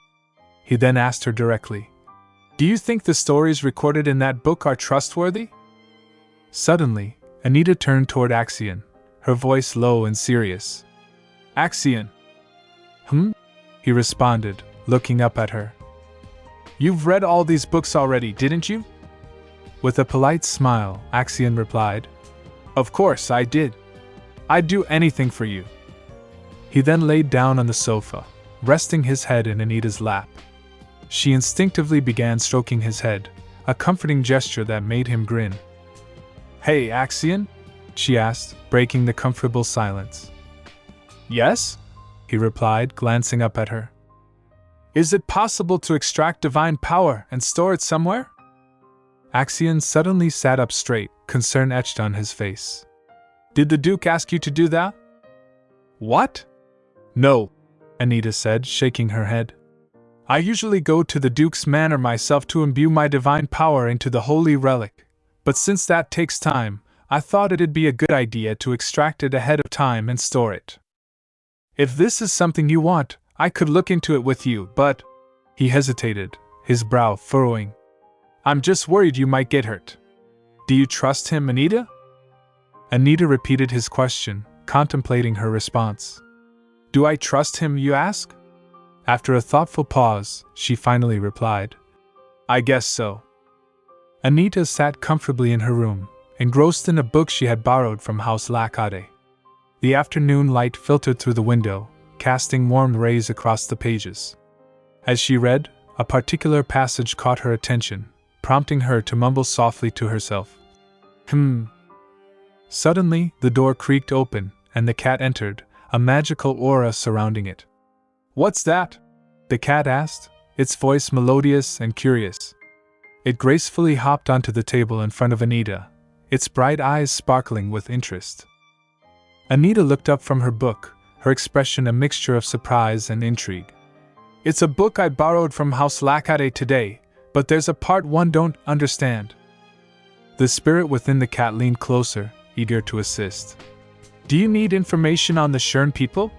He then asked her directly, "Do you think the stories recorded in that book are trustworthy?" Suddenly, Anita turned toward Axion, her voice low and serious. "Axion." He responded, looking up at her. "You've read all these books already, didn't you?" With a polite smile, Axion replied, "Of course I did. I'd do anything for you." He then laid down on the sofa, resting his head in Anita's lap. She instinctively began stroking his head, a comforting gesture that made him grin. "Hey, Axion?" she asked, breaking the comfortable silence. "Yes?" he replied, glancing up at her. "Is it possible to extract divine power and store it somewhere?" Axion suddenly sat up straight, concern etched on his face. "Did the Duke ask you to do that?" "What?" "No," Anita said, shaking her head. "I usually go to the Duke's manor myself to imbue my divine power into the holy relic, but since that takes time, I thought it'd be a good idea to extract it ahead of time and store it. If this is something you want, I could look into it with you, but—" He hesitated, his brow furrowing. "I'm just worried you might get hurt. Do you trust him, Anita?" Anita repeated his question, contemplating her response. "Do I trust him, you ask?" After a thoughtful pause, she finally replied, "I guess so." Anita sat comfortably in her room, engrossed in a book she had borrowed from House Lacade. The afternoon light filtered through the window, casting warm rays across the pages. As she read, a particular passage caught her attention, prompting her to mumble softly to herself. Suddenly, the door creaked open, and the cat entered, a magical aura surrounding it. "What's that?" the cat asked, its voice melodious and curious. It gracefully hopped onto the table in front of Anita, its bright eyes sparkling with interest. Anita looked up from her book, her expression a mixture of surprise and intrigue. "It's a book I borrowed from House Lacade today, but there's a part one don't understand." The spirit within the cat leaned closer, eager to assist. "Do you need information on the Shern people?"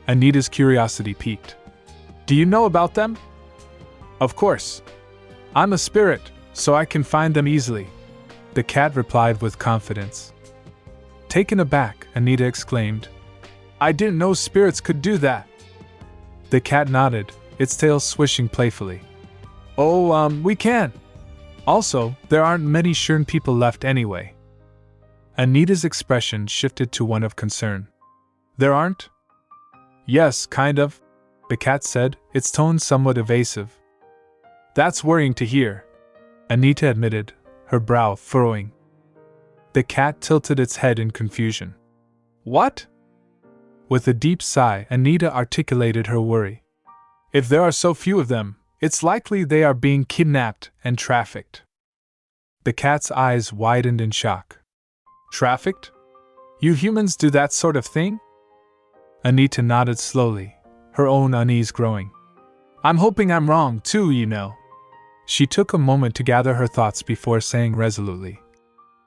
Anita's curiosity piqued. "Do you know about them?" "Of course. I'm a spirit, so I can find them easily," the cat replied with confidence. Taken aback, Anita exclaimed, "I didn't know spirits could do that." The cat nodded, its tail swishing playfully. "Oh, we can. Also, there aren't many Shern people left anyway." Anita's expression shifted to one of concern. "There aren't?" "Yes, kind of," the cat said, its tone somewhat evasive. "That's worrying to hear," Anita admitted, her brow furrowing. The cat tilted its head in confusion. What? With a deep sigh, Anita articulated her worry. If there are so few of them, it's likely they are being kidnapped and trafficked. The cat's eyes widened in shock. Trafficked? You humans do that sort of thing? Anita nodded slowly, her own unease growing. I'm hoping I'm wrong too, you know. She took a moment to gather her thoughts before saying resolutely,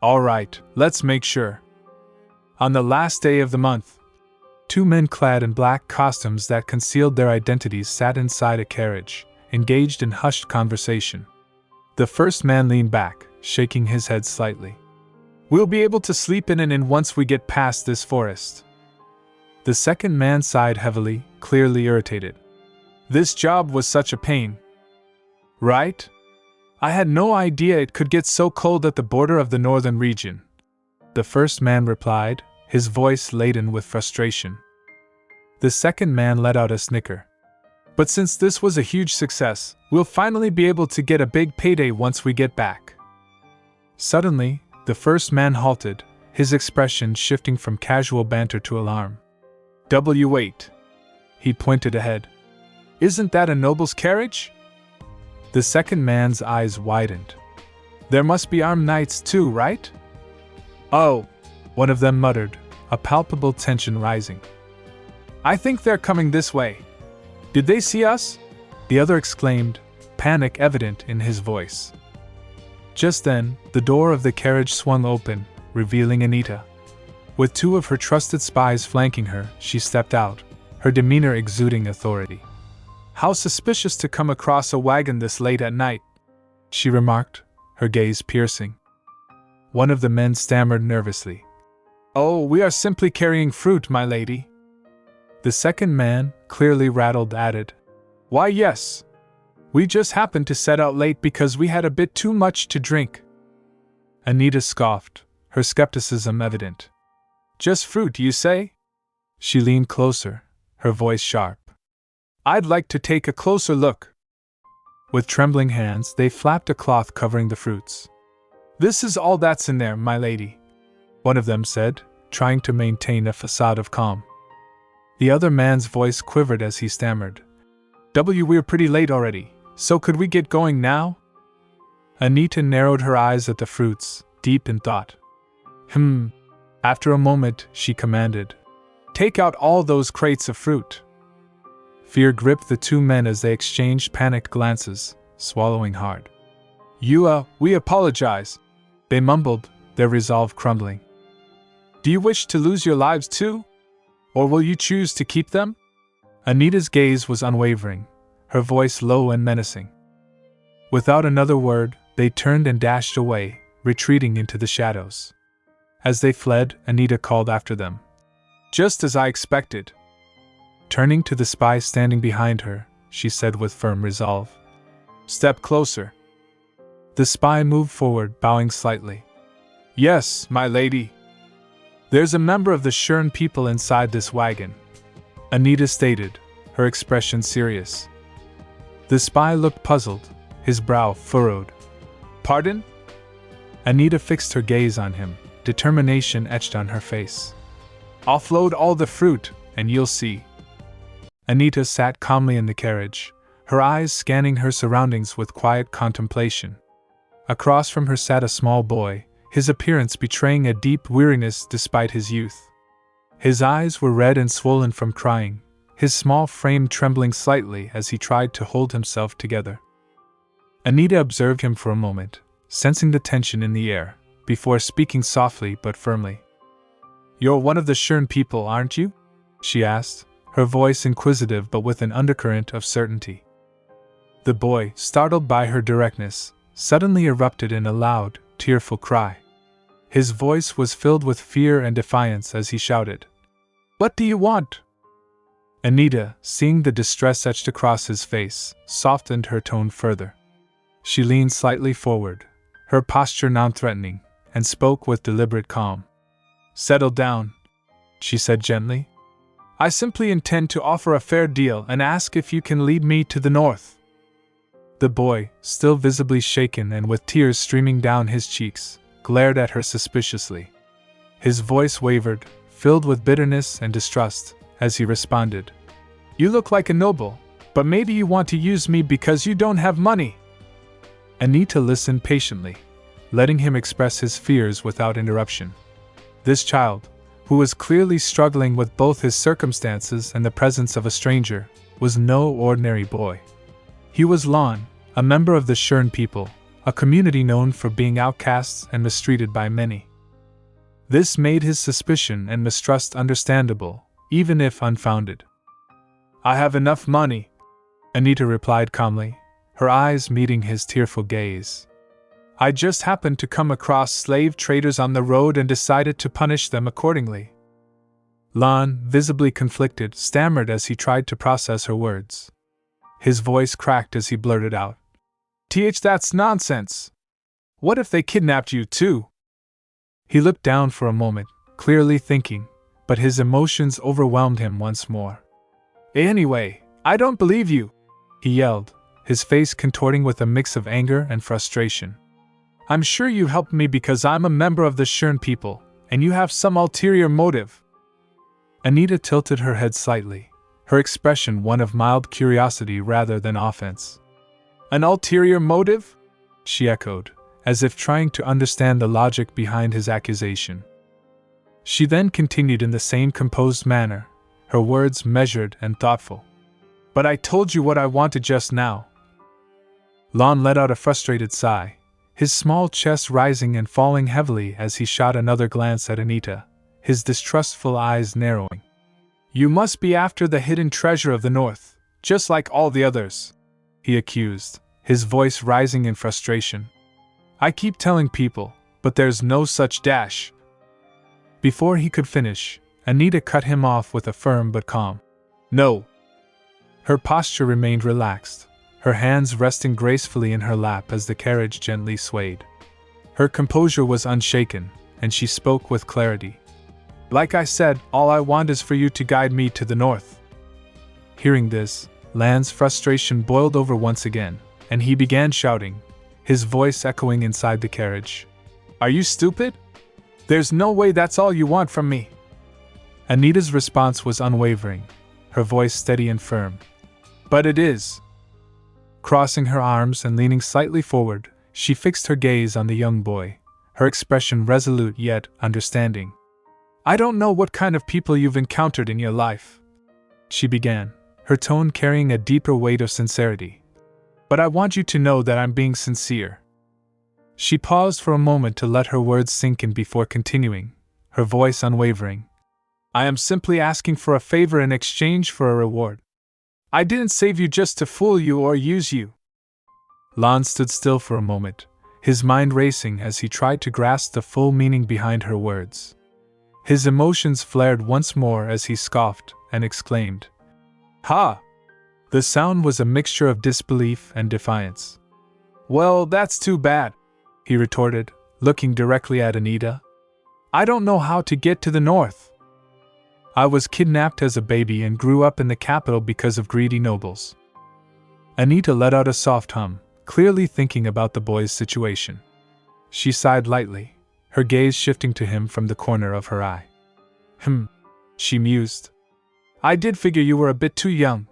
All right, let's make sure. On the last day of the month, 2 men clad in black costumes that concealed their identities sat inside a carriage, engaged in hushed conversation. The first man leaned back, shaking his head slightly. We'll be able to sleep in an inn once we get past this forest. The second man sighed heavily, clearly irritated. This job was such a pain. Right? I had no idea it could get so cold at the border of the northern region. The first man replied, his voice laden with frustration. The second man let out a snicker. But since this was a huge success, we'll finally be able to get a big payday once we get back. Suddenly, the first man halted, his expression shifting from casual banter to alarm. Wait. He pointed ahead. Isn't that a noble's carriage? The second man's eyes widened. There must be armed knights too, right? Oh, one of them muttered, a palpable tension rising. I think they're coming this way. Did they see us? The other exclaimed, panic evident in his voice. Just then, the door of the carriage swung open, revealing Anita. With 2 of her trusted spies flanking her, she stepped out, her demeanor exuding authority. How suspicious to come across a wagon this late at night, she remarked, her gaze piercing. One of the men stammered nervously. Oh, we are simply carrying fruit, my lady. The second man, clearly rattled, added, Why yes. We just happened to set out late because we had a bit too much to drink. Anita scoffed, her skepticism evident. Just fruit, you say? She leaned closer, her voice sharp. I'd like to take a closer look. With trembling hands, they flapped a cloth covering the fruits. This is all that's in there, my lady, one of them said, trying to maintain a facade of calm. The other man's voice quivered as he stammered. We're pretty late already, so could we get going now? Anita narrowed her eyes at the fruits, deep in thought. After a moment, she commanded, Take out all those crates of fruit. Fear gripped the 2 men as they exchanged panicked glances, swallowing hard. We apologize, they mumbled, their resolve crumbling. Do you wish to lose your lives too? Or will you choose to keep them? Anita's gaze was unwavering, her voice low and menacing. Without another word, they turned and dashed away, retreating into the shadows. As they fled, Anita called after them. Just as I expected. Turning to the spy standing behind her, she said with firm resolve. Step closer. The spy moved forward, bowing slightly. Yes, my lady. There's a member of the Shern people inside this wagon, Anita stated, her expression serious. The spy looked puzzled, his brow furrowed. Pardon? Anita fixed her gaze on him, determination etched on her face. Offload all the fruit, and you'll see. Anita sat calmly in the carriage, her eyes scanning her surroundings with quiet contemplation. Across from her sat a small boy, his appearance betraying a deep weariness despite his youth. His eyes were red and swollen from crying, his small frame trembling slightly as he tried to hold himself together. Anita observed him for a moment, sensing the tension in the air, before speaking softly but firmly. You're one of the Shern people, aren't you? She asked, her voice inquisitive but with an undercurrent of certainty. The boy, startled by her directness, suddenly erupted in a loud, tearful cry. His voice was filled with fear and defiance as he shouted, What do you want? Anita, seeing the distress etched across his face, softened her tone further. She leaned slightly forward, her posture non-threatening, and spoke with deliberate calm. Settle down, she said gently. I simply intend to offer a fair deal and ask if you can lead me to the north. The boy, still visibly shaken and with tears streaming down his cheeks, glared at her suspiciously. His voice wavered, filled with bitterness and distrust, as he responded. "You look like a noble, but maybe you want to use me because you don't have money." Anita listened patiently, letting him express his fears without interruption. This child, who was clearly struggling with both his circumstances and the presence of a stranger, was no ordinary boy. He was Lon, a member of the Shern people, a community known for being outcasts and mistreated by many. This made his suspicion and mistrust understandable, even if unfounded. "I have enough money," Anita replied calmly, her eyes meeting his tearful gaze. "I just happened to come across slave traders on the road and decided to punish them accordingly." Lon, visibly conflicted, stammered as he tried to process her words. His voice cracked as he blurted out, That's nonsense. What if they kidnapped you too?" He looked down for a moment, clearly thinking, but his emotions overwhelmed him once more. "Anyway, I don't believe you," he yelled, his face contorting with a mix of anger and frustration. "I'm sure you helped me because I'm a member of the Shern people, and you have some ulterior motive." Anita tilted her head slightly, her expression one of mild curiosity rather than offense. "An ulterior motive?" she echoed, as if trying to understand the logic behind his accusation. She then continued in the same composed manner, her words measured and thoughtful. "But I told you what I wanted just now." Lon let out a frustrated sigh, his small chest rising and falling heavily as he shot another glance at Anita, his distrustful eyes narrowing. "You must be after the hidden treasure of the North, just like all the others," he accused, his voice rising in frustration. "I keep telling people, but there's no such dash." Before he could finish, Anita cut him off with a firm but calm "No." Her posture remained relaxed, her hands resting gracefully in her lap as the carriage gently swayed. Her composure was unshaken, and she spoke with clarity. "Like I said, all I want is for you to guide me to the north." Hearing this, Lan's frustration boiled over once again, and he began shouting, his voice echoing inside the carriage. "Are you stupid? There's no way that's all you want from me." Anita's response was unwavering, her voice steady and firm. "But it is." Crossing her arms and leaning slightly forward, she fixed her gaze on the young boy, her expression resolute yet understanding. "I don't know what kind of people you've encountered in your life," she began, her tone carrying a deeper weight of sincerity. "But I want you to know that I'm being sincere." She paused for a moment to let her words sink in before continuing, her voice unwavering. "I am simply asking for a favor in exchange for a reward. I didn't save you just to fool you or use you." Lon stood still for a moment, his mind racing as he tried to grasp the full meaning behind her words. His emotions flared once more as he scoffed and exclaimed, "Ha!" The sound was a mixture of disbelief and defiance. "Well, that's too bad," he retorted, looking directly at Anita. "I don't know how to get to the north. I was kidnapped as a baby and grew up in the capital because of greedy nobles." Anita let out a soft hum, clearly thinking about the boy's situation. She sighed lightly, her gaze shifting to him from the corner of her eye. She mused. "I did figure you were a bit too young."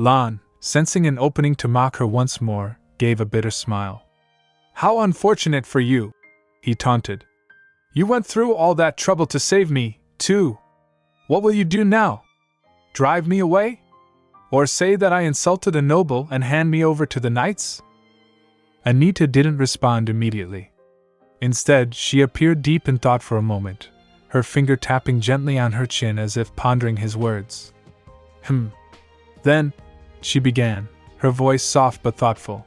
Lon, sensing an opening to mock her once more, gave a bitter smile. "How unfortunate for you," he taunted. "You went through all that trouble to save me, too. What will you do now? Drive me away? Or say that I insulted a noble and hand me over to the knights?" Anita didn't respond immediately. Instead, she appeared deep in thought for a moment, her finger tapping gently on her chin as if pondering his words. Then, she began, her voice soft but thoughtful.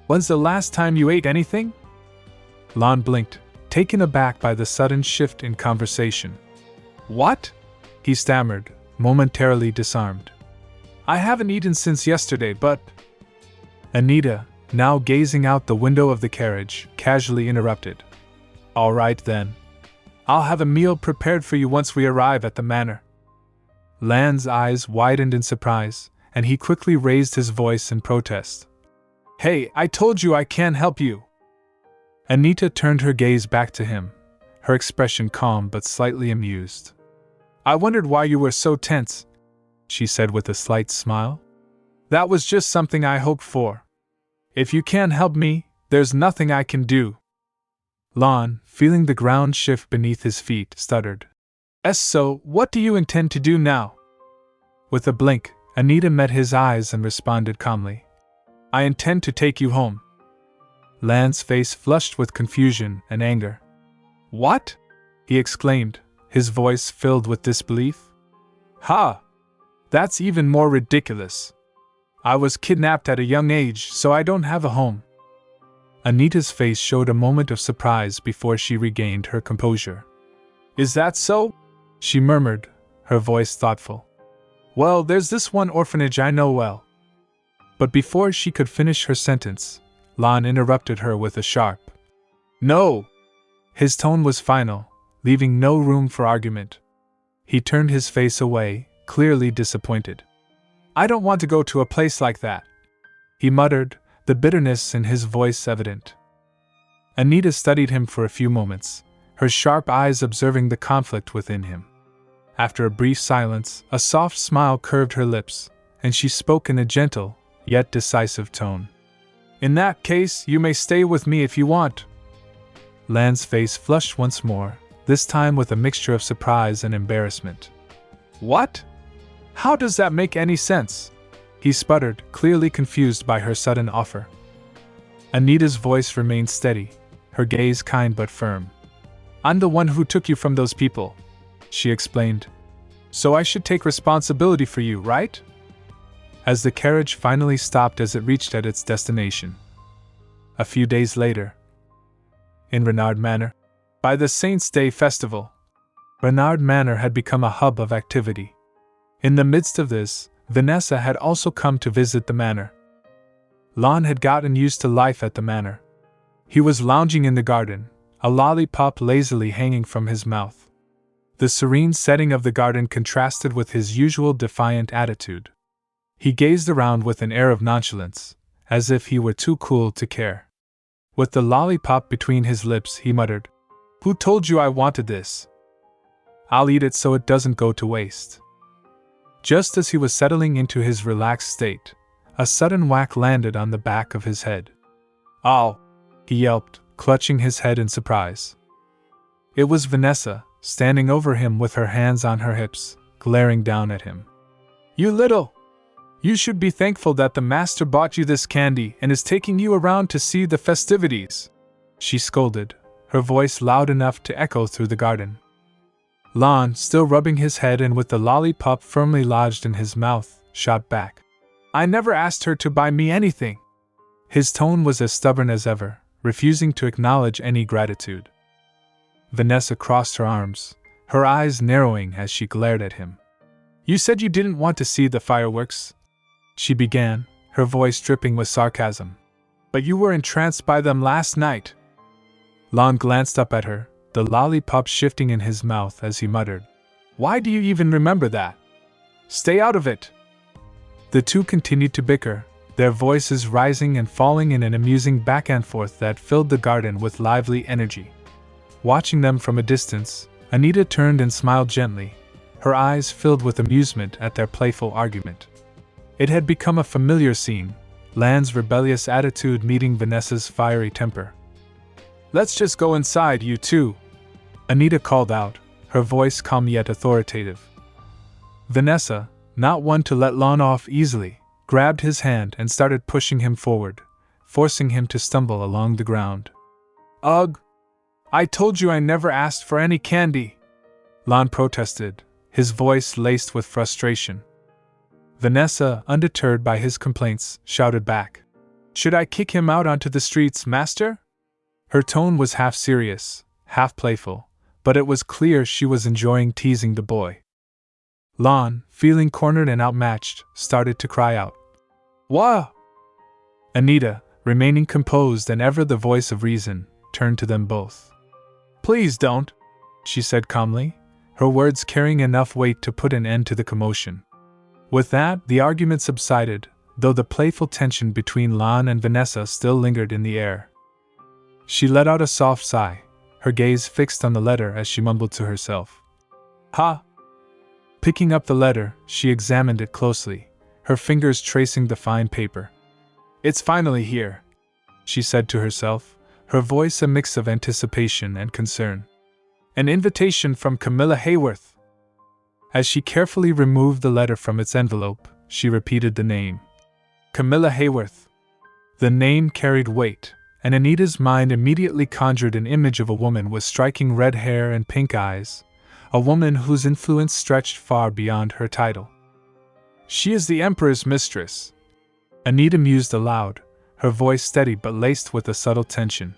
"When's the last time you ate anything?" Lon blinked, taken aback by the sudden shift in conversation. "What?" he stammered, momentarily disarmed. "I haven't eaten since yesterday, but—" Anita, now gazing out the window of the carriage, casually interrupted. "All right then. I'll have a meal prepared for you once we arrive at the manor." Lan's eyes widened in surprise, and he quickly raised his voice in protest. Hey, I told you I can't help you. Anita turned her gaze back to him, her expression calm but slightly amused. I wondered why you were so tense, she said with a slight smile. That was just something I hoped for. If you can't help me, there's nothing I can do. Lon, feeling the ground shift beneath his feet, stuttered. So, what do you intend to do now? With a blink, Anita met his eyes and responded calmly. I intend to take you home. Lan's face flushed with confusion and anger. What? He exclaimed, his voice filled with disbelief. Ha! That's even more ridiculous. I was kidnapped at a young age, so I don't have a home. Anita's face showed a moment of surprise before she regained her composure. Is that so? She murmured, her voice thoughtful. Well, there's this one orphanage I know well. But before she could finish her sentence, Lon interrupted her with a sharp no. His tone was final, leaving no room for argument. He turned his face away, clearly disappointed. I don't want to go to a place like that, he muttered, the bitterness in his voice evident. Anita studied him for a few moments, her sharp eyes observing the conflict within him. After a brief silence, a soft smile curved her lips, and she spoke in a gentle, yet decisive tone. In that case, you may stay with me if you want. Lan's face flushed once more, this time with a mixture of surprise and embarrassment. What? How does that make any sense? He sputtered, clearly confused by her sudden offer. Anita's voice remained steady, her gaze kind but firm. I'm the one who took you from those people, she explained. So I should take responsibility for you, right? As the carriage finally stopped as it reached at its destination. A few days later, in Renard Manor, by the Saints' Day festival, Renard Manor had become a hub of activity. In the midst of this, Vanessa had also come to visit the manor. Lon had gotten used to life at the manor. He was lounging in the garden, a lollipop lazily hanging from his mouth. The serene setting of the garden contrasted with his usual defiant attitude. He gazed around with an air of nonchalance, as if he were too cool to care. With the lollipop between his lips, he muttered, Who told you I wanted this? I'll eat it so it doesn't go to waste. Just as he was settling into his relaxed state, a sudden whack landed on the back of his head. Ow! He yelped, clutching his head in surprise. It was Vanessa, standing over him with her hands on her hips, glaring down at him. You little! You should be thankful that the master bought you this candy and is taking you around to see the festivities, she scolded, her voice loud enough to echo through the garden. Lon, still rubbing his head and with the lollipop firmly lodged in his mouth, shot back. I never asked her to buy me anything. His tone was as stubborn as ever, refusing to acknowledge any gratitude. Vanessa crossed her arms, her eyes narrowing as she glared at him. You said you didn't want to see the fireworks, she began, her voice dripping with sarcasm. But you were entranced by them last night. Lon glanced up at her, the lollipop shifting in his mouth as he muttered, Why do you even remember that? Stay out of it. The two continued to bicker, their voices rising and falling in an amusing back and forth that filled the garden with lively energy. Watching them from a distance, Anita turned and smiled gently, her eyes filled with amusement at their playful argument. It had become a familiar scene, Lan's rebellious attitude meeting Vanessa's fiery temper. Let's just go inside, you two, Anita called out, her voice calm yet authoritative. Vanessa, not one to let Lon off easily, grabbed his hand and started pushing him forward, forcing him to stumble along the ground. Ugh! I told you I never asked for any candy, Lon protested, his voice laced with frustration. Vanessa, undeterred by his complaints, shouted back, Should I kick him out onto the streets, master? Her tone was half serious, half playful, but it was clear she was enjoying teasing the boy. Lon, feeling cornered and outmatched, started to cry out. Wah! Anita, remaining composed and ever the voice of reason, turned to them both. Please don't, she said calmly, her words carrying enough weight to put an end to the commotion. With that, the argument subsided, though the playful tension between Lan and Vanessa still lingered in the air. She let out a soft sigh, her gaze fixed on the letter as she mumbled to herself. Ha! Picking up the letter, she examined it closely, her fingers tracing the fine paper. It's finally here, she said to herself, her voice a mix of anticipation and concern. An invitation from Camilla Hayworth. As she carefully removed the letter from its envelope, she repeated the name. Camilla Hayworth. The name carried weight, and Anita's mind immediately conjured an image of a woman with striking red hair and pink eyes, a woman whose influence stretched far beyond her title. She is the Emperor's mistress. Anita mused aloud, her voice steady but laced with a subtle tension.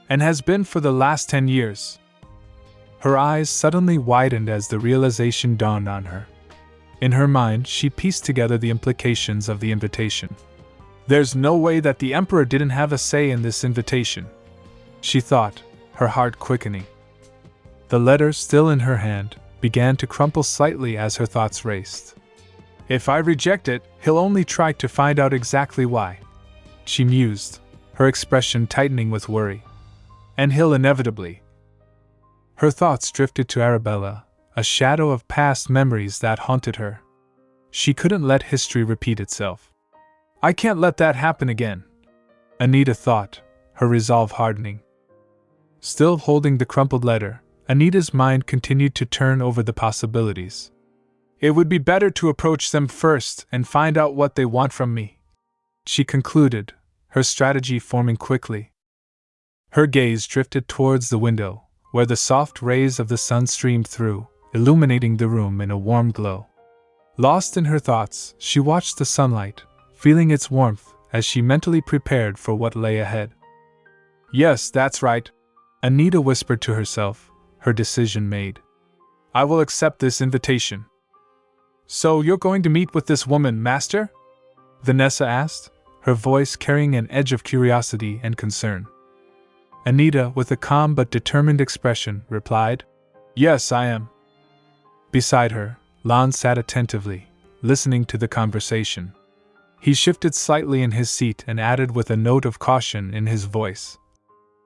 And has been for the last 10 years. Her eyes suddenly widened as the realization dawned on her. In her mind, she pieced together the implications of the invitation. There's no way that the Emperor didn't have a say in this invitation, she thought, her heart quickening. The letter, still in her hand, began to crumple slightly as her thoughts raced. If I reject it, he'll only try to find out exactly why, she mused, her expression tightening with worry. And he'll inevitably. Her thoughts drifted to Arabella, a shadow of past memories that haunted her. She couldn't let history repeat itself. I can't let that happen again, Anita thought, her resolve hardening. Still holding the crumpled letter, Anita's mind continued to turn over the possibilities. It would be better to approach them first and find out what they want from me, she concluded, her strategy forming quickly. Her gaze drifted towards the window, where the soft rays of the sun streamed through, illuminating the room in a warm glow. Lost in her thoughts, she watched the sunlight, feeling its warmth as she mentally prepared for what lay ahead. Yes, that's right, Anita whispered to herself, her decision made. I will accept this invitation. So you're going to meet with this woman, Master? Vanessa asked, her voice carrying an edge of curiosity and concern. Anita, with a calm but determined expression, replied, Yes, I am. Beside her, Lan sat attentively, listening to the conversation. He shifted slightly in his seat and added with a note of caution in his voice.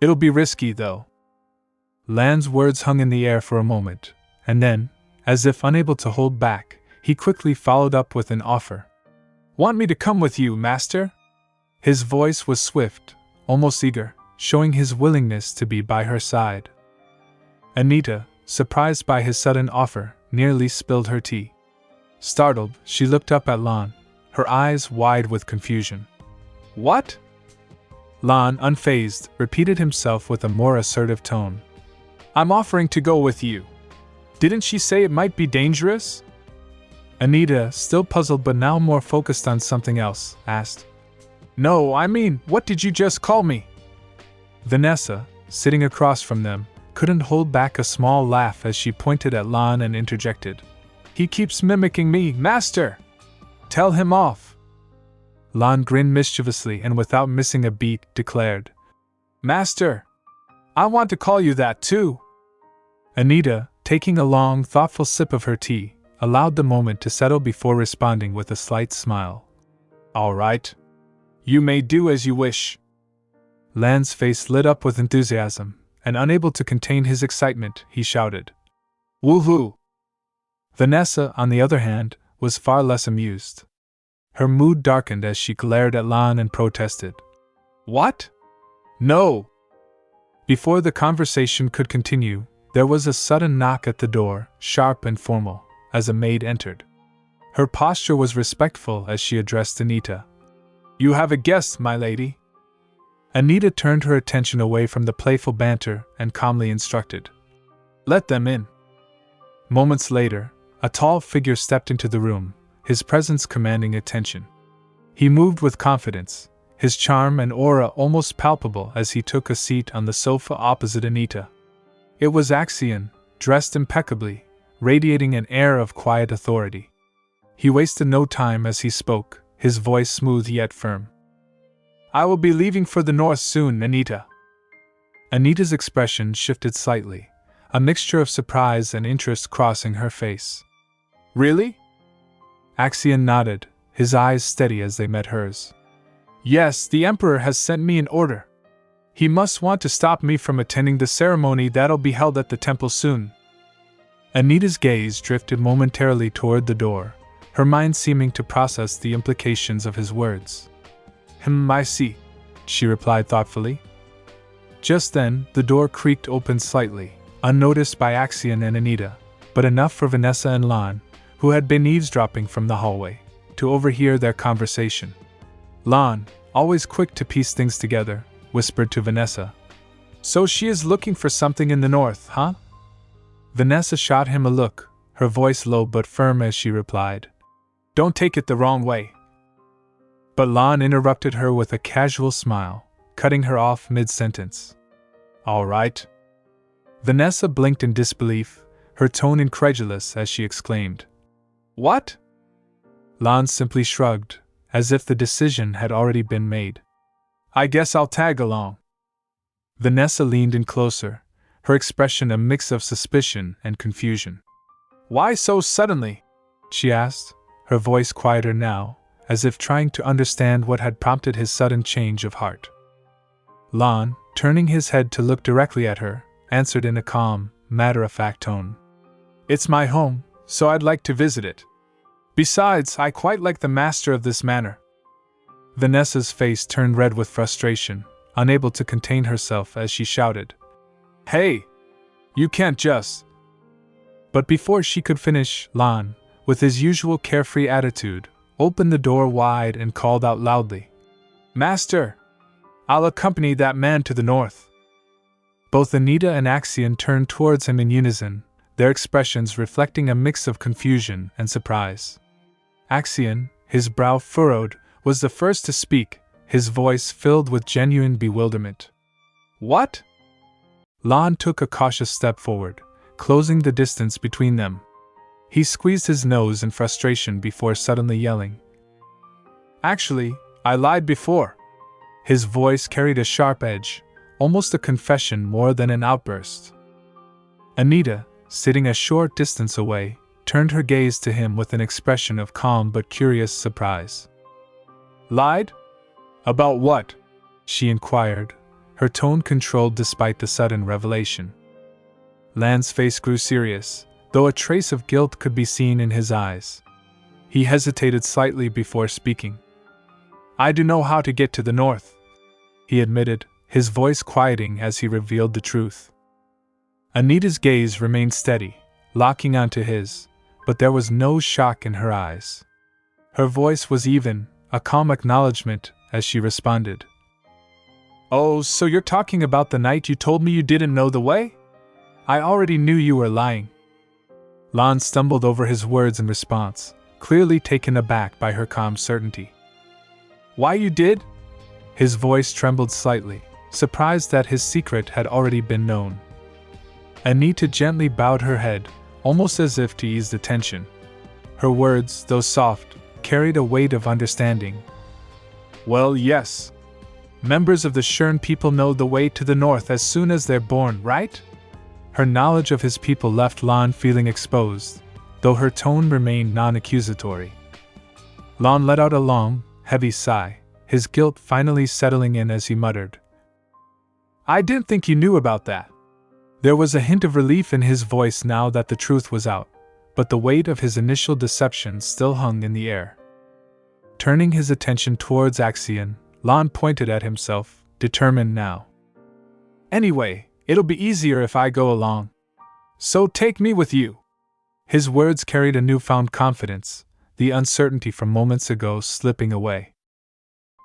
It'll be risky, though. Lan's words hung in the air for a moment, and then, as if unable to hold back, he quickly followed up with an offer. Want me to come with you, Master? His voice was swift, almost eager, showing his willingness to be by her side. Anita, surprised by his sudden offer, nearly spilled her tea. Startled, she looked up at Lan, her eyes wide with confusion. What? Lan, unfazed, repeated himself with a more assertive tone. I'm offering to go with you. Didn't she say it might be dangerous? Anita, still puzzled but now more focused on something else, asked. No, I mean, what did you just call me? Vanessa, sitting across from them, couldn't hold back a small laugh as she pointed at Lan and interjected. He keeps mimicking me, Master! Tell him off! Lan grinned mischievously and without missing a beat, declared. Master! I want to call you that too! Anita, taking a long, thoughtful sip of her tea, allowed the moment to settle before responding with a slight smile. All right. You may do as you wish. Lan's face lit up with enthusiasm, and unable to contain his excitement, he shouted. Woohoo! Vanessa, on the other hand, was far less amused. Her mood darkened as she glared at Lan and protested. What? No! Before the conversation could continue, there was a sudden knock at the door, sharp and formal, as a maid entered. Her posture was respectful as she addressed Anita. You have a guest, my lady. Anita turned her attention away from the playful banter and calmly instructed. Let them in. Moments later, a tall figure stepped into the room, his presence commanding attention. He moved with confidence, his charm and aura almost palpable as he took a seat on the sofa opposite Anita. It was Axion, dressed impeccably, radiating an air of quiet authority. He wasted no time as he spoke, his voice smooth yet firm. I will be leaving for the north soon, Anita. Anita's expression shifted slightly, a mixture of surprise and interest crossing her face. Really? Axion nodded, his eyes steady as they met hers. Yes, the Emperor has sent me an order. He must want to stop me from attending the ceremony that'll be held at the temple soon. Anita's gaze drifted momentarily toward the door, her mind seeming to process the implications of his words. I see, she replied thoughtfully. Just then, the door creaked open slightly, unnoticed by Axion and Anita, but enough for Vanessa and Lan, who had been eavesdropping from the hallway, to overhear their conversation. Lan, always quick to piece things together, whispered to Vanessa. So she is looking for something in the north, huh? Vanessa shot him a look, her voice low but firm as she replied. Don't take it the wrong way. But Lan interrupted her with a casual smile, cutting her off mid-sentence. All right. Vanessa blinked in disbelief, her tone incredulous as she exclaimed. What? Lan simply shrugged, as if the decision had already been made. I guess I'll tag along. Vanessa leaned in closer, her expression a mix of suspicion and confusion. Why so suddenly? She asked, her voice quieter now, as if trying to understand what had prompted his sudden change of heart. Lan, turning his head to look directly at her, answered in a calm, matter-of-fact tone. It's my home, so I'd like to visit it. Besides, I quite like the master of this manor. Vanessa's face turned red with frustration, unable to contain herself as she shouted. Hey! You can't just… But before she could finish, Lan, with his usual carefree attitude, opened the door wide and called out loudly. Master! I'll accompany that man to the north. Both Anita and Axion turned towards him in unison, their expressions reflecting a mix of confusion and surprise. Axion, his brow furrowed, was the first to speak, his voice filled with genuine bewilderment. What? Lan took a cautious step forward, closing the distance between them. He squeezed his nose in frustration before suddenly yelling. Actually, I lied before. His voice carried a sharp edge, almost a confession more than an outburst. Anita, sitting a short distance away, turned her gaze to him with an expression of calm but curious surprise. Lied? About what? She inquired, her tone controlled despite the sudden revelation. Lan's face grew serious, though a trace of guilt could be seen in his eyes. He hesitated slightly before speaking. I do know how to get to the north, he admitted, his voice quieting as he revealed the truth. Anita's gaze remained steady, locking onto his, but there was no shock in her eyes. Her voice was even, a calm acknowledgement, as she responded. Oh, so you're talking about the night you told me you didn't know the way? I already knew you were lying. Lan stumbled over his words in response, clearly taken aback by her calm certainty. Why you did? His voice trembled slightly, surprised that his secret had already been known. Anita gently bowed her head, almost as if to ease the tension. Her words, though soft, carried a weight of understanding. Well, yes. Members of the Shern people know the way to the north as soon as they're born, right? Her knowledge of his people left Lan feeling exposed, though her tone remained non-accusatory. Lan let out a long, heavy sigh, his guilt finally settling in as he muttered. I didn't think you knew about that. There was a hint of relief in his voice now that the truth was out, but the weight of his initial deception still hung in the air. Turning his attention towards Axion, Lan pointed at himself, determined now. Anyway, it'll be easier if I go along. So take me with you. His words carried a newfound confidence, the uncertainty from moments ago slipping away.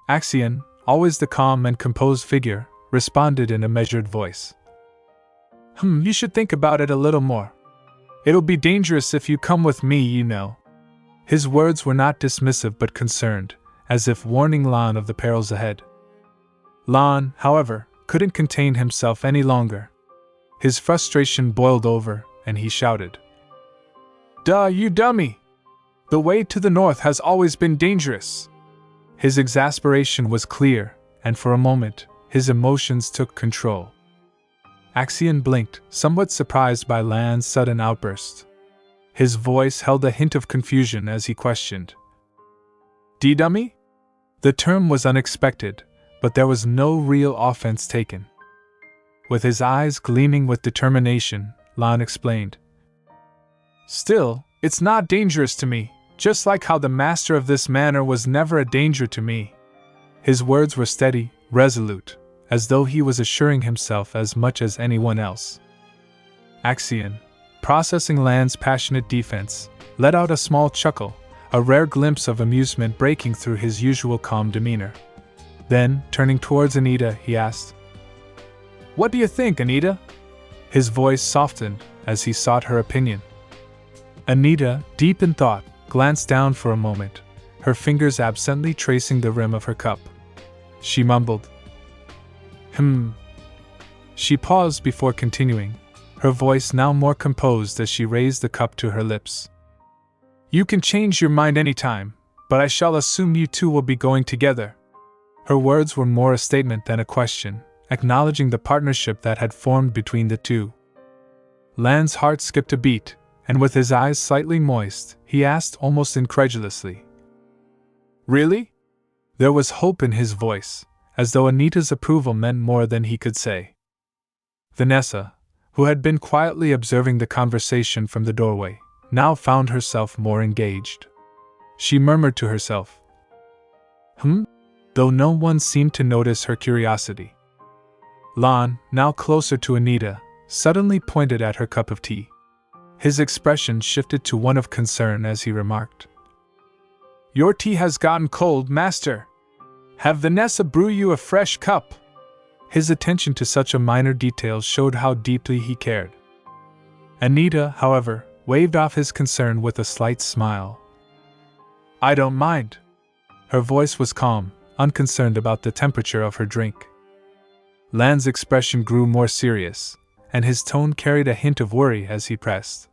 Axion, always the calm and composed figure, responded in a measured voice. You should think about it a little more. It'll be dangerous if you come with me, you know. His words were not dismissive but concerned, as if warning Lan of the perils ahead. Lan, however, couldn't contain himself any longer. His frustration boiled over, and he shouted. Duh, you dummy! The way to the north has always been dangerous. His exasperation was clear, and for a moment, his emotions took control. Axion blinked, somewhat surprised by Lan's sudden outburst. His voice held a hint of confusion as he questioned. D-dummy? The term was unexpected, but there was no real offense taken. With his eyes gleaming with determination, Lan explained. Still, it's not dangerous to me, just like how the master of this manor was never a danger to me. His words were steady, resolute, as though he was assuring himself as much as anyone else. Axion, processing Lan's passionate defense, let out a small chuckle, a rare glimpse of amusement breaking through his usual calm demeanor. Then, turning towards Anita, he asked, "What do you think, Anita?" His voice softened as he sought her opinion. Anita, deep in thought, glanced down for a moment, her fingers absently tracing the rim of her cup. She mumbled, She paused before continuing, her voice now more composed as she raised the cup to her lips. "You can change your mind any time, but I shall assume you two will be going together." Her words were more a statement than a question, acknowledging the partnership that had formed between the two. Lan's heart skipped a beat, and with his eyes slightly moist, he asked almost incredulously, "Really?" There was hope in his voice, as though Anita's approval meant more than he could say. Vanessa, who had been quietly observing the conversation from the doorway, now found herself more engaged. She murmured to herself, though no one seemed to notice her curiosity. Lan, now closer to Anita, suddenly pointed at her cup of tea. His expression shifted to one of concern as he remarked, "Your tea has gotten cold, master. Have Vanessa brew you a fresh cup?" His attention to such a minor detail showed how deeply he cared. Anita, however, waved off his concern with a slight smile. "I don't mind." Her voice was calm, unconcerned about the temperature of her drink. Lan's expression grew more serious, and his tone carried a hint of worry as he pressed,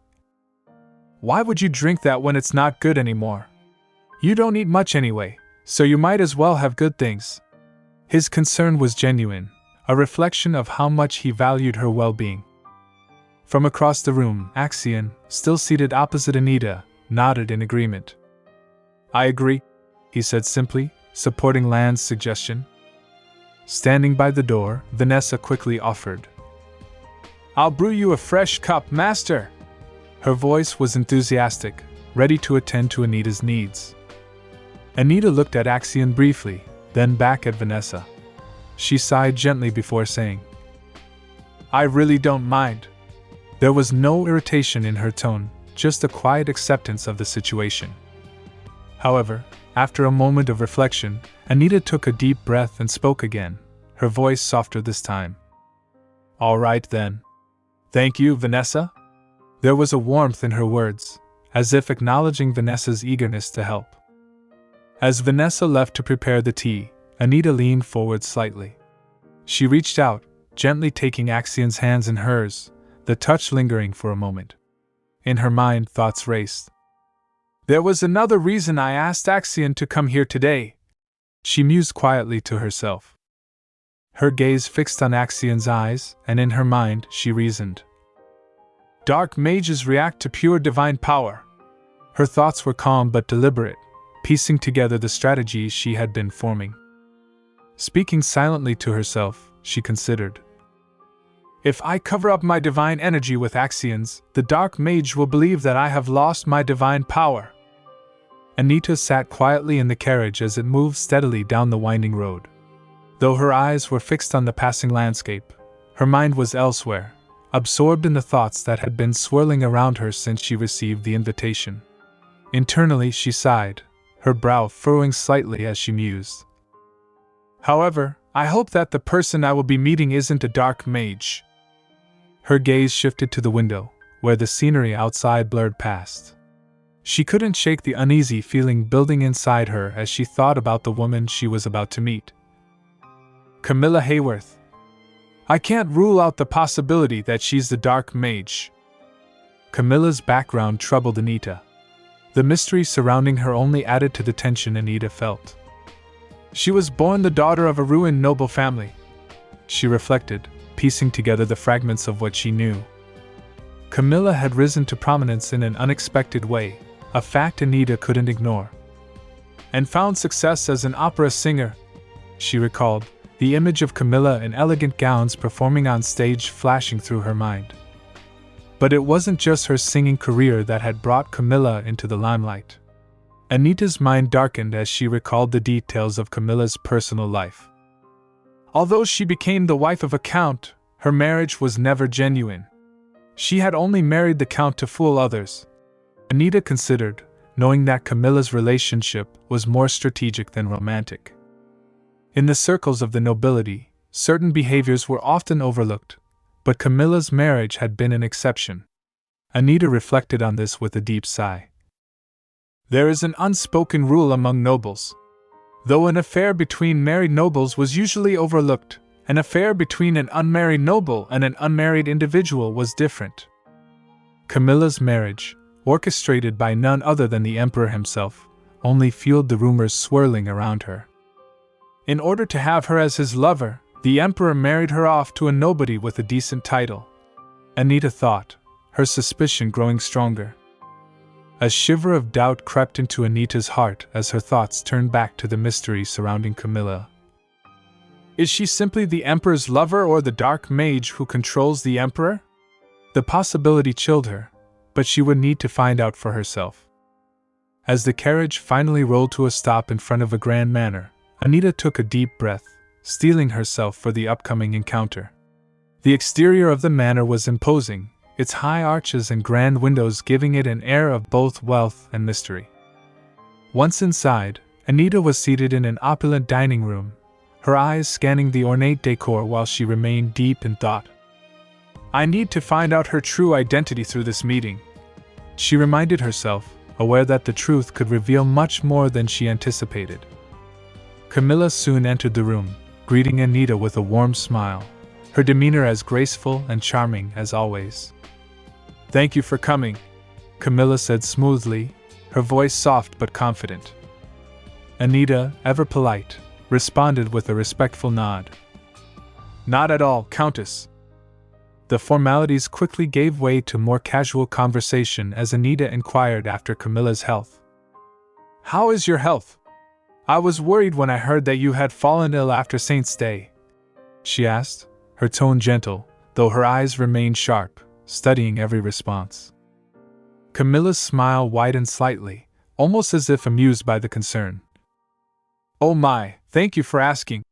"Why would you drink that when it's not good anymore? You don't eat much anyway, so you might as well have good things." His concern was genuine, a reflection of how much he valued her well-being. From across the room, Axion, still seated opposite Anita, nodded in agreement. "I agree," he said simply, supporting Lan's suggestion. Standing by the door, Vanessa quickly offered, "I'll brew you a fresh cup, master." Her voice was enthusiastic, ready to attend to Anita's needs. Anita looked at Axion briefly, then back at Vanessa. She sighed gently before saying, "I really don't mind." There was no irritation in her tone, just a quiet acceptance of the situation. However, after a moment of reflection, Anita took a deep breath and spoke again, her voice softer this time. "All right then. Thank you, Vanessa." There was a warmth in her words, as if acknowledging Vanessa's eagerness to help. As Vanessa left to prepare the tea, Anita leaned forward slightly. She reached out, gently taking Axion's hands in hers, the touch lingering for a moment. In her mind, thoughts raced. "There was another reason I asked Axion to come here today," she mused quietly to herself. Her gaze fixed on Axion's eyes, and in her mind, she reasoned. "Dark mages react to pure divine power." Her thoughts were calm but deliberate, piecing together the strategies she had been forming. Speaking silently to herself, she considered. "If I cover up my divine energy with Axion's, the dark mage will believe that I have lost my divine power." Anita sat quietly in the carriage as it moved steadily down the winding road. Though her eyes were fixed on the passing landscape, her mind was elsewhere, absorbed in the thoughts that had been swirling around her since she received the invitation. Internally she sighed, her brow furrowing slightly as she mused. "However, I hope that the person I will be meeting isn't a dark mage." Her gaze shifted to the window, where the scenery outside blurred past. She couldn't shake the uneasy feeling building inside her as she thought about the woman she was about to meet. Camilla Hayworth. I can't rule out the possibility that she's the dark mage. Camilla's background troubled Anita. The mystery surrounding her only added to the tension Anita felt. She was born the daughter of a ruined noble family, she reflected, piecing together the fragments of what she knew. Camilla had risen to prominence in an unexpected way, a fact Anita couldn't ignore. and found success as an opera singer. She recalled, the image of Camilla in elegant gowns performing on stage flashing through her mind. But it wasn't just her singing career that had brought Camilla into the limelight. Anita's mind darkened as she recalled the details of Camilla's personal life. Although she became the wife of a count, her marriage was never genuine. She had only married the count to fool others. Anita considered, knowing that Camilla's relationship was more strategic than romantic. In the circles of the nobility, certain behaviors were often overlooked, but Camilla's marriage had been an exception. Anita reflected on this with a deep sigh. There is an unspoken rule among nobles. Though an affair between married nobles was usually overlooked, an affair between an unmarried noble and an unmarried individual was different. Camilla's marriage, orchestrated by none other than the emperor himself, only fueled the rumors swirling around her. In order to have her as his lover, the emperor married her off to a nobody with a decent title. Anita thought, her suspicion growing stronger. A shiver of doubt crept into Anita's heart as her thoughts turned back to the mystery surrounding Camilla. Is she simply the emperor's lover or the dark mage who controls the emperor? The possibility chilled her, but she would need to find out for herself. As the carriage finally rolled to a stop in front of a grand manor, Anita took a deep breath, steeling herself for the upcoming encounter. The exterior of the manor was imposing, its high arches and grand windows giving it an air of both wealth and mystery. Once inside, Anita was seated in an opulent dining room, her eyes scanning the ornate decor while she remained deep in thought. I need to find out her true identity through this meeting, she reminded herself, aware that the truth could reveal much more than she anticipated. Camilla soon entered the room, greeting Anita with a warm smile, her demeanor as graceful and charming as always. Thank you for coming, Camilla said smoothly, her voice soft but confident. Anita, ever polite, responded with a respectful nod. Not at all, Countess. The formalities quickly gave way to more casual conversation as Anita inquired after Camilla's health. How is your health? I was worried when I heard that you had fallen ill after Saint's Day, she asked, her tone gentle, though her eyes remained sharp, studying every response. Camilla's smile widened slightly, almost as if amused by the concern. Oh my, thank you for asking,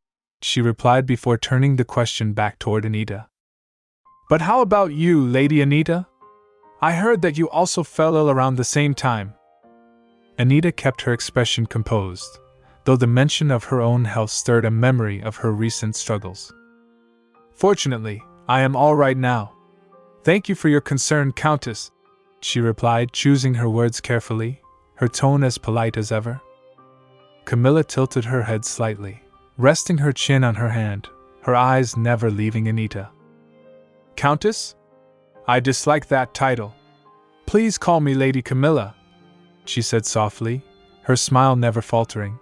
she replied before turning the question back toward Anita. But how about you, Lady Anita? I heard that you also fell ill around the same time. Anita kept her expression composed, though the mention of her own health stirred a memory of her recent struggles. Fortunately, I am all right now. Thank you for your concern, Countess, she replied, choosing her words carefully, her tone as polite as ever. Camilla tilted her head slightly, resting her chin on her hand, her eyes never leaving Anita. Countess? I dislike that title. Please call me Lady Camilla, she said softly, her smile never faltering.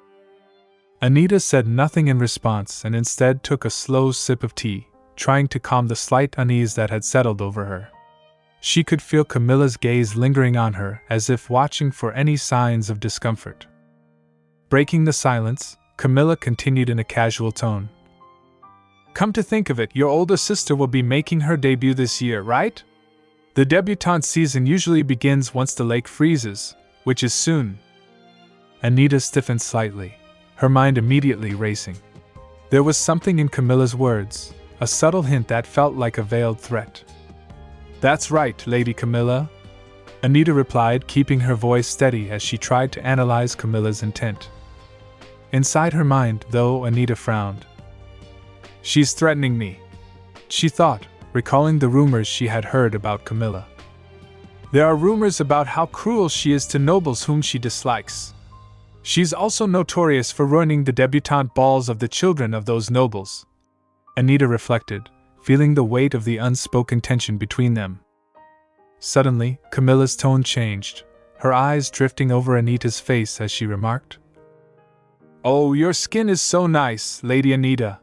Anita said nothing in response and instead took a slow sip of tea, trying to calm the slight unease that had settled over her. She could feel Camilla's gaze lingering on her as if watching for any signs of discomfort. Breaking the silence, Camilla continued in a casual tone. Come to think of it, your older sister will be making her debut this year, right? The debutante season usually begins once the lake freezes, which is soon. Anita stiffened slightly, her mind immediately racing. There was something in Camilla's words, a subtle hint that felt like a veiled threat. That's right, Lady Camilla, Anita replied, keeping her voice steady as she tried to analyze Camilla's intent. Inside her mind, though, Anita frowned. She's threatening me, she thought, recalling the rumors she had heard about Camilla. There are rumors about how cruel she is to nobles whom she dislikes. She's also notorious for ruining the debutante balls of the children of those nobles. Anita reflected, feeling the weight of the unspoken tension between them. Suddenly, Camilla's tone changed, her eyes drifting over Anita's face as she remarked, Oh, your skin is so nice, Lady Anita.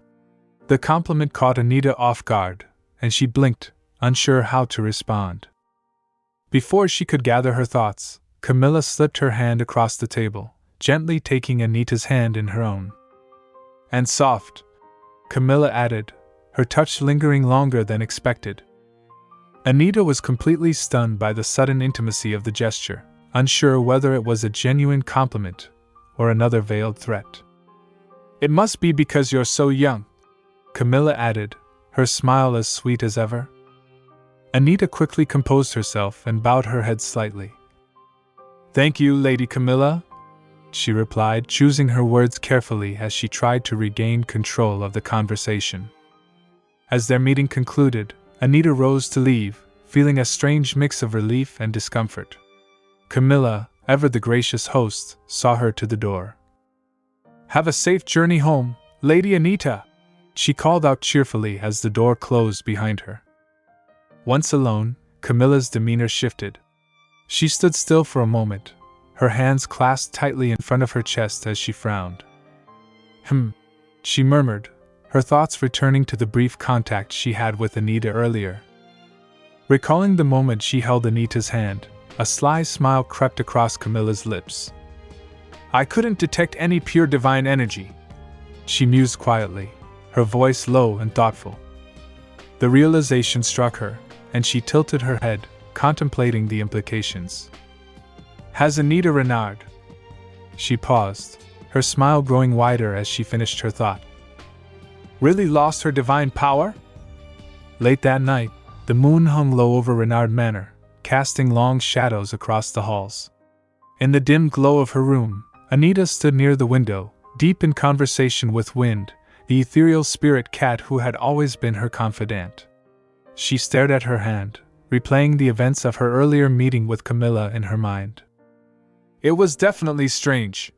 The compliment caught Anita off guard, and she blinked, unsure how to respond. Before she could gather her thoughts, Camilla slipped her hand across the table, gently taking Anita's hand in her own. And soft, Camilla added, her touch lingering longer than expected. Anita was completely stunned by the sudden intimacy of the gesture, unsure whether it was a genuine compliment or another veiled threat. It must be because you're so young, Camilla added, her smile as sweet as ever. Anita quickly composed herself and bowed her head slightly. Thank you, Lady Camilla, she replied, choosing her words carefully as she tried to regain control of the conversation. As their meeting concluded, Anita rose to leave, feeling a strange mix of relief and discomfort. Camilla, ever the gracious host, saw her to the door. Have a safe journey home, Lady Anita, she called out cheerfully as the door closed behind her. Once alone, Camilla's demeanor shifted. She stood still for a moment, her hands clasped tightly in front of her chest as she frowned. She murmured, her thoughts returning to the brief contact she had with Anita earlier. Recalling the moment she held Anita's hand, a sly smile crept across Camilla's lips. I couldn't detect any pure divine energy, she mused quietly, her voice low and thoughtful. The realization struck her, and she tilted her head, contemplating the implications. Has Anita Renard? She paused, her smile growing wider as she finished her thought. Really lost her divine power? Late that night, the moon hung low over Renard Manor, casting long shadows across the halls. In the dim glow of her room, Anita stood near the window, deep in conversation with Wind, the ethereal spirit cat who had always been her confidant. She stared at her hand, replaying the events of her earlier meeting with Camilla in her mind. It was definitely strange,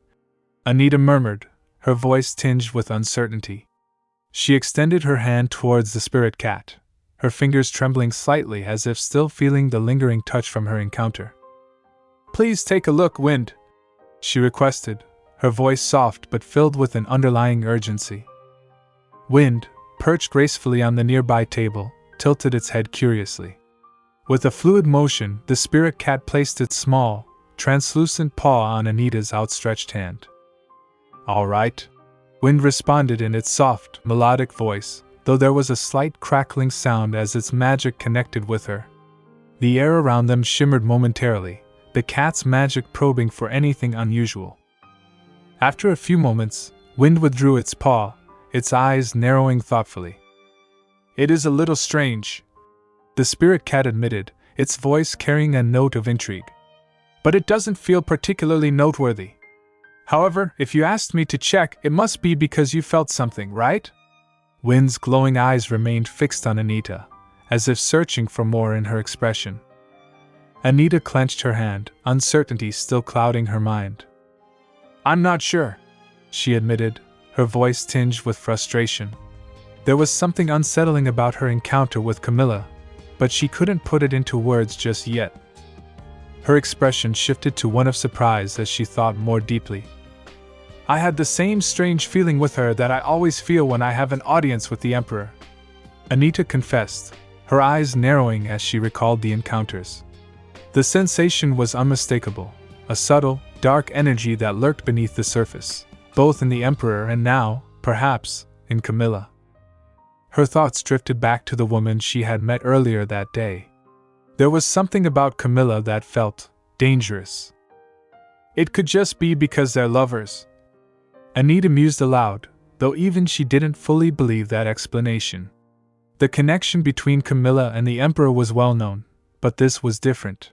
Anita murmured, her voice tinged with uncertainty. She extended her hand towards the spirit cat, her fingers trembling slightly as if still feeling the lingering touch from her encounter. Please take a look, Wind, she requested, her voice soft but filled with an underlying urgency. Wind, perched gracefully on the nearby table, tilted its head curiously. With a fluid motion, the spirit cat placed its small, translucent paw on Anita's outstretched hand. All right, Wind responded in its soft, melodic voice, though there was a slight crackling sound as its magic connected with her. The air around them shimmered momentarily, the cat's magic probing for anything unusual. After a few moments, Wind withdrew its paw, its eyes narrowing thoughtfully. It is a little strange, the spirit cat admitted, its voice carrying a note of intrigue. But it doesn't feel particularly noteworthy. However, if you asked me to check, it must be because you felt something, right? Wind's glowing eyes remained fixed on Anita, as if searching for more in her expression. Anita clenched her hand, uncertainty still clouding her mind. I'm not sure, she admitted, her voice tinged with frustration. There was something unsettling about her encounter with Camilla, but she couldn't put it into words just yet. Her expression shifted to one of surprise as she thought more deeply. I had the same strange feeling with her that I always feel when I have an audience with the Emperor, Anita confessed, her eyes narrowing as she recalled the encounters. The sensation was unmistakable, a subtle, dark energy that lurked beneath the surface, both in the Emperor and now, perhaps, in Camilla. Her thoughts drifted back to the woman she had met earlier that day. There was something about Camilla that felt dangerous. It could just be because they're lovers. Anita mused aloud, though even she didn't fully believe that explanation. The connection between Camilla and the Emperor was well known, but this was different.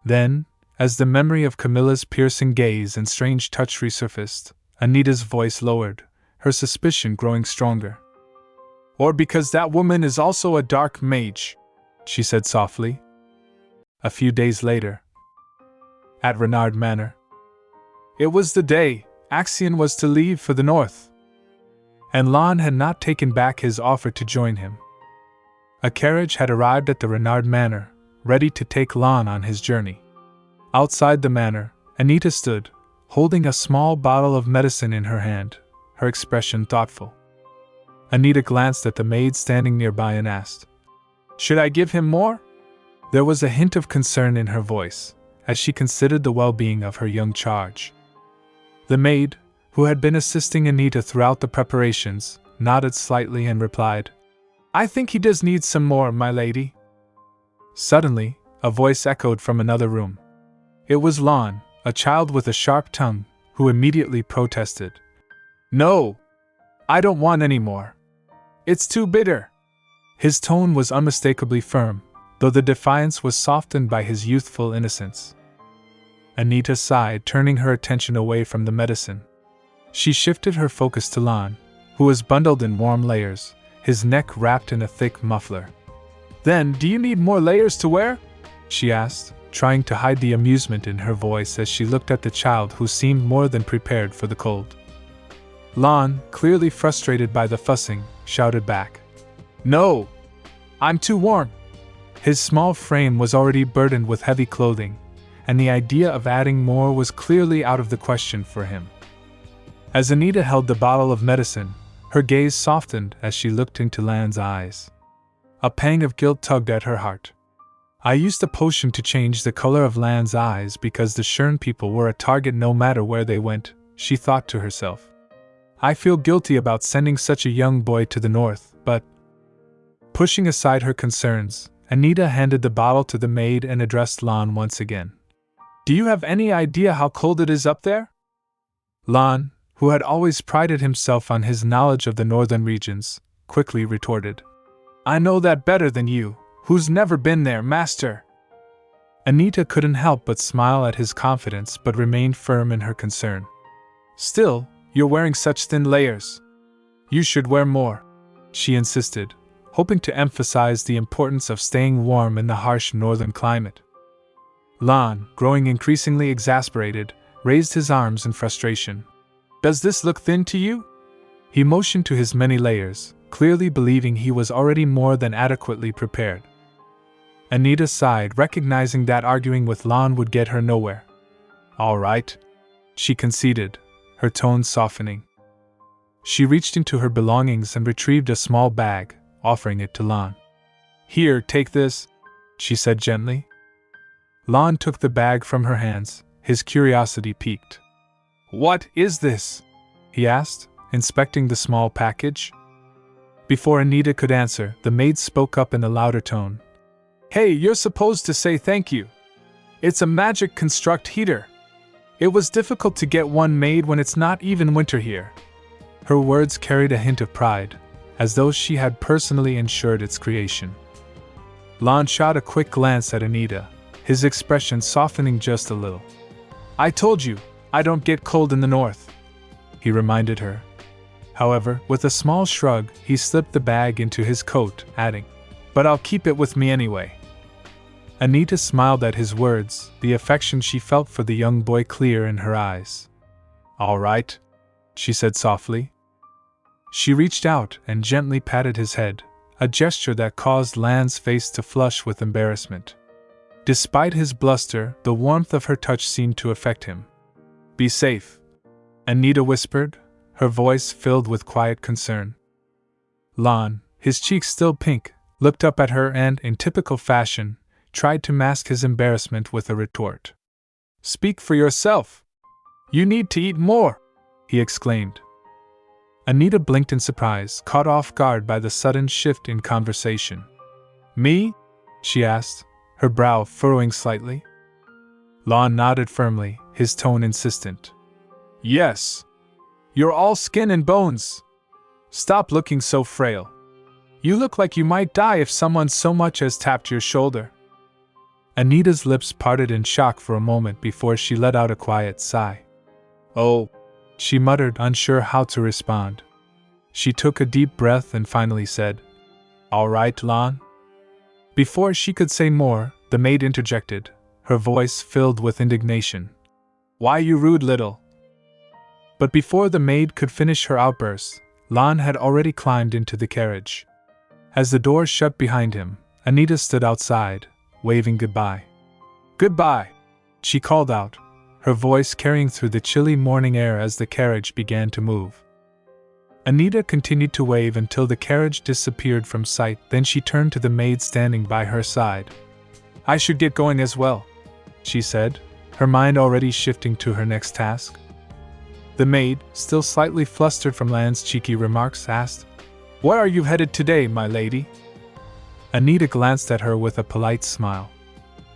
Then, as the memory of Camilla's piercing gaze and strange touch resurfaced, Anita's voice lowered, her suspicion growing stronger. Or because that woman is also a dark mage, she said softly. A few days later, at Renard Manor. It was the day Axion was to leave for the north, and Lon had not taken back his offer to join him. A carriage had arrived at the Renard Manor, ready to take Lon on his journey. Outside the manor, Anita stood, holding a small bottle of medicine in her hand, her expression thoughtful. Anita glanced at the maid standing nearby and asked, "Should I give him more?" There was a hint of concern in her voice, as she considered the well-being of her young charge. The maid, who had been assisting Anita throughout the preparations, nodded slightly and replied, "I think he does need some more, my lady." Suddenly, a voice echoed from another room. It was Lon, a child with a sharp tongue, who immediately protested. "No! I don't want any more. It's too bitter." His tone was unmistakably firm, though the defiance was softened by his youthful innocence. Anita sighed, turning her attention away from the medicine. She shifted her focus to Lon, who was bundled in warm layers, his neck wrapped in a thick muffler. "Then, do you need more layers to wear?" she asked, trying to hide the amusement in her voice as she looked at the child who seemed more than prepared for the cold. Lon, clearly frustrated by the fussing, shouted back, "No! I'm too warm." His small frame was already burdened with heavy clothing, and the idea of adding more was clearly out of the question for him. As Anita held the bottle of medicine, her gaze softened as she looked into Lan's eyes. A pang of guilt tugged at her heart. "I used a potion to change the color of Lan's eyes because the Shern people were a target no matter where they went," she thought to herself. "I feel guilty about sending such a young boy to the north, but—" Pushing aside her concerns, Anita handed the bottle to the maid and addressed Lon once again. "Do you have any idea how cold it is up there?" Lon, who had always prided himself on his knowledge of the northern regions, quickly retorted, "I know that better than you, who's never been there, master." Anita couldn't help but smile at his confidence but remained firm in her concern. "Still, you're wearing such thin layers. You should wear more," she insisted, hoping to emphasize the importance of staying warm in the harsh northern climate. Lon, growing increasingly exasperated, raised his arms in frustration. "Does this look thin to you?" He motioned to his many layers, clearly believing he was already more than adequately prepared. Anita sighed, recognizing that arguing with Lon would get her nowhere. "All right," she conceded, her tone softening. She reached into her belongings and retrieved a small bag, offering it to Lon. "Here, take this," she said gently. Lon took the bag from her hands, his curiosity piqued. "What is this?" he asked, inspecting the small package. Before Anita could answer, the maid spoke up in a louder tone. "Hey, you're supposed to say thank you. It's a magic construct heater. It was difficult to get one made when it's not even winter here." Her words carried a hint of pride, as though she had personally ensured its creation. Lon shot a quick glance at Anita, his expression softening just a little. "I told you, I don't get cold in the north," he reminded her. However, with a small shrug, he slipped the bag into his coat, adding, "But I'll keep it with me anyway." Anita smiled at his words, the affection she felt for the young boy clear in her eyes. "All right," she said softly. She reached out and gently patted his head, a gesture that caused Lan's face to flush with embarrassment. Despite his bluster, the warmth of her touch seemed to affect him. "Be safe," Anita whispered, her voice filled with quiet concern. Lon, his cheeks still pink, looked up at her and, in typical fashion, tried to mask his embarrassment with a retort. "Speak for yourself. You need to eat more," he exclaimed. Anita blinked in surprise, caught off guard by the sudden shift in conversation. "Me?" she asked, her brow furrowing slightly. Lon nodded firmly, his tone insistent. "Yes. You're all skin and bones. Stop looking so frail. You look like you might die if someone so much as tapped your shoulder." Anita's lips parted in shock for a moment before she let out a quiet sigh. "Oh," she muttered, unsure how to respond. She took a deep breath and finally said, "All right, Lon." Before she could say more, the maid interjected, her voice filled with indignation. "Why, you rude little—" But before the maid could finish her outburst, Lon had already climbed into the carriage. As the door shut behind him, Anita stood outside, waving goodbye. "Goodbye," she called out, her voice carrying through the chilly morning air as the carriage began to move. Anita continued to wave until the carriage disappeared from sight, then she turned to the maid standing by her side. "I should get going as well," she said, her mind already shifting to her next task. The maid, still slightly flustered from Lan's cheeky remarks, asked, "Where are you headed today, my lady?" Anita glanced at her with a polite smile.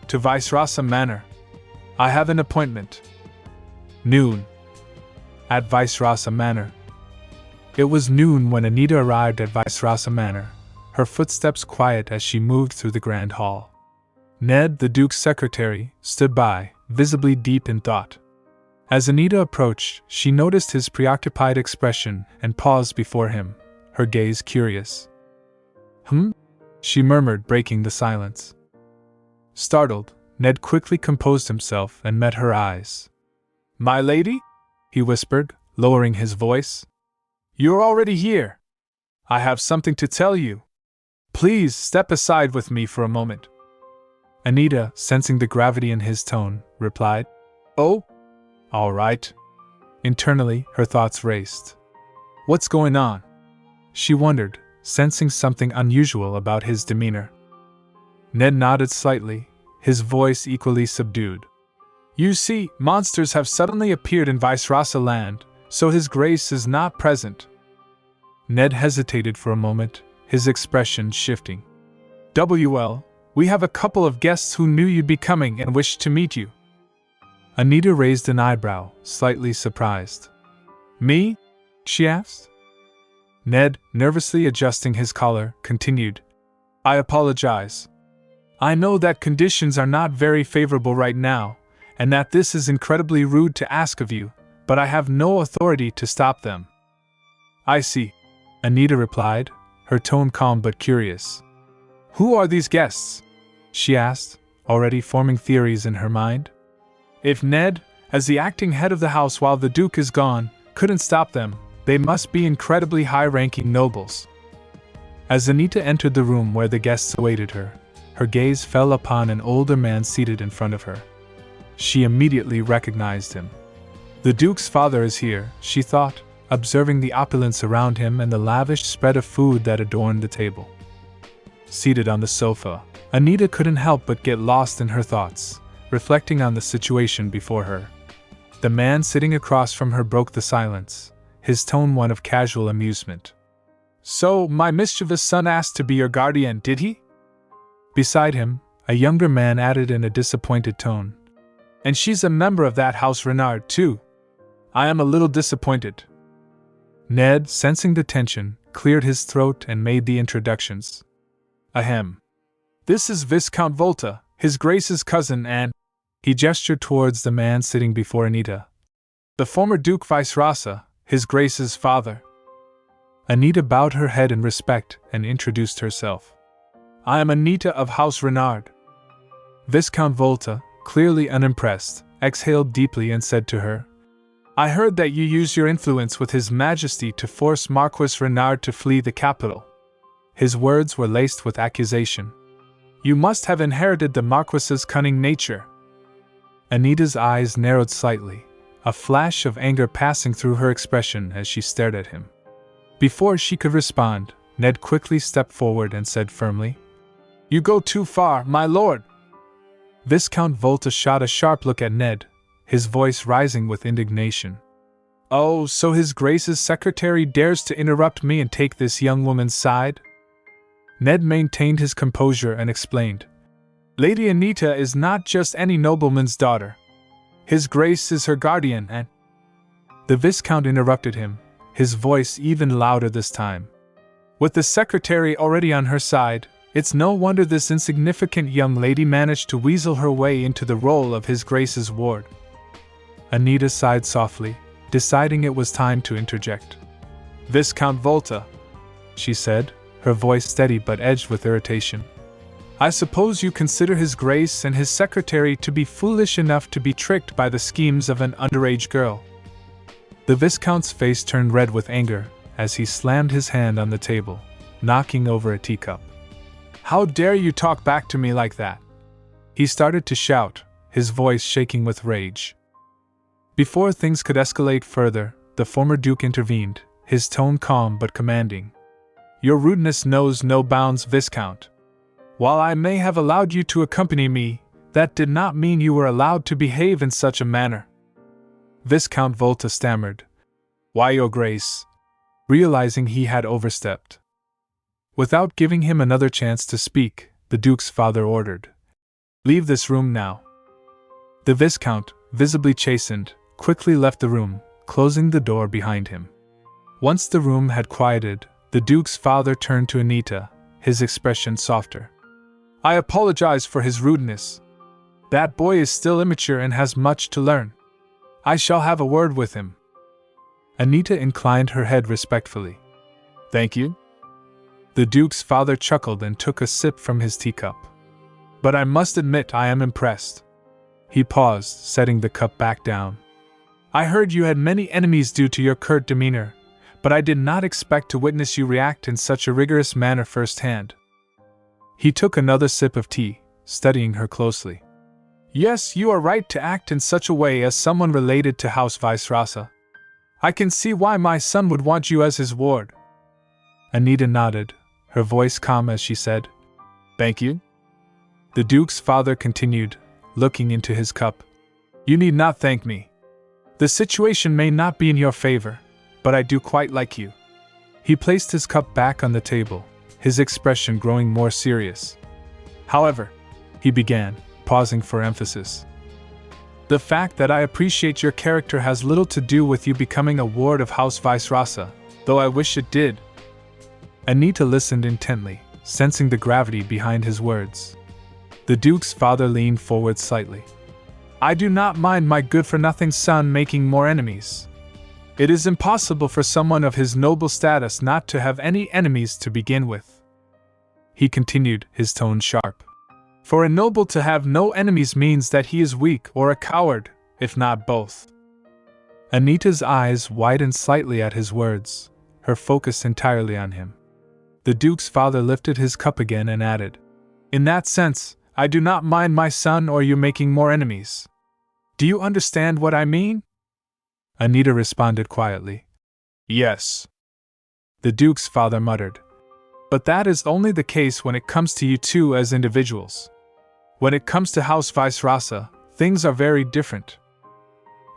"To Vice-Rasa Manor. I have an appointment." Noon. At Vice-Rasa Manor. It was noon when Anita arrived at Vice-Rasa Manor, her footsteps quiet as she moved through the grand hall. Ned, the Duke's secretary, stood by, visibly deep in thought. As Anita approached, she noticed his preoccupied expression and paused before him, her gaze curious. She murmured, breaking the silence. Startled, Ned quickly composed himself and met her eyes. "My lady?" he whispered, lowering his voice. "You're already here. I have something to tell you. Please step aside with me for a moment." Anita, sensing the gravity in his tone, replied, "Oh, all right." Internally, her thoughts raced. What's going on? She wondered, sensing something unusual about his demeanor. Ned nodded slightly, his voice equally subdued. "You see, monsters have suddenly appeared in Vice-Rasa land, so His Grace is not present." Ned hesitated for a moment, his expression shifting. "Well, we have a couple of guests who knew you'd be coming and wished to meet you." Anita raised an eyebrow, slightly surprised. "Me?" she asked. Ned, nervously adjusting his collar, continued, "I apologize. I know that conditions are not very favorable right now, and that this is incredibly rude to ask of you, but I have no authority to stop them." "I see," Anita replied, her tone calm but curious. "Who are these guests?" she asked, already forming theories in her mind. If Ned, as the acting head of the house while the Duke is gone, couldn't stop them, they must be incredibly high-ranking nobles. As Anita entered the room where the guests awaited her, her gaze fell upon an older man seated in front of her. She immediately recognized him. The Duke's father is here, she thought, observing the opulence around him and the lavish spread of food that adorned the table. Seated on the sofa, Anita couldn't help but get lost in her thoughts, reflecting on the situation before her. The man sitting across from her broke the silence, his tone one of casual amusement. "So, my mischievous son asked to be your guardian, did he?" Beside him, a younger man added in a disappointed tone. "And she's a member of that house Renard, too. I am a little disappointed." Ned, sensing the tension, cleared his throat and made the introductions. "Ahem. This is Viscount Volta, His Grace's cousin, and—" he gestured towards the man sitting before Anita. "The former Duke Vice-Rasa, His Grace's father." Anita bowed her head in respect and introduced herself. "I am Anita of House Renard." Viscount Volta, clearly unimpressed, exhaled deeply and said to her, "I heard that you used your influence with His Majesty to force Marquis Renard to flee the capital." His words were laced with accusation. "You must have inherited the Marquis's cunning nature." Anita's eyes narrowed slightly, a flash of anger passing through her expression as she stared at him. Before she could respond, Ned quickly stepped forward and said firmly, "You go too far, my lord." Viscount Volta shot a sharp look at Ned, his voice rising with indignation. "Oh, so His Grace's secretary dares to interrupt me and take this young woman's side?" Ned maintained his composure and explained, "Lady Anita is not just any nobleman's daughter. His Grace is her guardian and—" The Viscount interrupted him, his voice even louder this time. "With the secretary already on her side, it's no wonder this insignificant young lady managed to weasel her way into the role of His Grace's ward." Anita sighed softly, deciding it was time to interject. "Viscount Volta," she said, her voice steady but edged with irritation, "I suppose you consider His Grace and his secretary to be foolish enough to be tricked by the schemes of an underage girl." The Viscount's face turned red with anger as he slammed his hand on the table, knocking over a teacup. "How dare you talk back to me like that?" He started to shout, his voice shaking with rage. Before things could escalate further, the former Duke intervened, his tone calm but commanding. "Your rudeness knows no bounds, Viscount. While I may have allowed you to accompany me, that did not mean you were allowed to behave in such a manner." Viscount Volta stammered, Why, Your Grace? Realizing he had overstepped. Without giving him another chance to speak, the Duke's father ordered, "Leave this room now." The Viscount, visibly chastened, quickly left the room, closing the door behind him. Once the room had quieted, the Duke's father turned to Anita, his expression softer. "I apologize for his rudeness. That boy is still immature and has much to learn. I shall have a word with him." Anita inclined her head respectfully. "Thank you." The Duke's father chuckled and took a sip from his teacup. "But I must admit I am impressed." He paused, setting the cup back down. "I heard you had many enemies due to your curt demeanor, but I did not expect to witness you react in such a rigorous manner firsthand." He took another sip of tea, studying her closely. "Yes, you are right to act in such a way as someone related to House Vice-Rasa. I can see why my son would want you as his ward." Anita nodded, her voice calm as she said, "Thank you." The Duke's father continued, looking into his cup. "You need not thank me. The situation may not be in your favor, but I do quite like you." He placed his cup back on the table, his expression growing more serious. "However," he began, pausing for emphasis, "the fact that I appreciate your character has little to do with you becoming a ward of House Vice-Rasa, though I wish it did." Anita listened intently, sensing the gravity behind his words. The Duke's father leaned forward slightly. "I do not mind my good-for-nothing son making more enemies. It is impossible for someone of his noble status not to have any enemies to begin with." He continued, his tone sharp. "For a noble to have no enemies means that he is weak or a coward, if not both." Anita's eyes widened slightly at his words, her focus entirely on him. The Duke's father lifted his cup again and added, "In that sense, I do not mind my son or you making more enemies. Do you understand what I mean?" Anita responded quietly, "Yes." The Duke's father muttered, "But that is only the case when it comes to you two as individuals. When it comes to House Vice-Rasa, things are very different."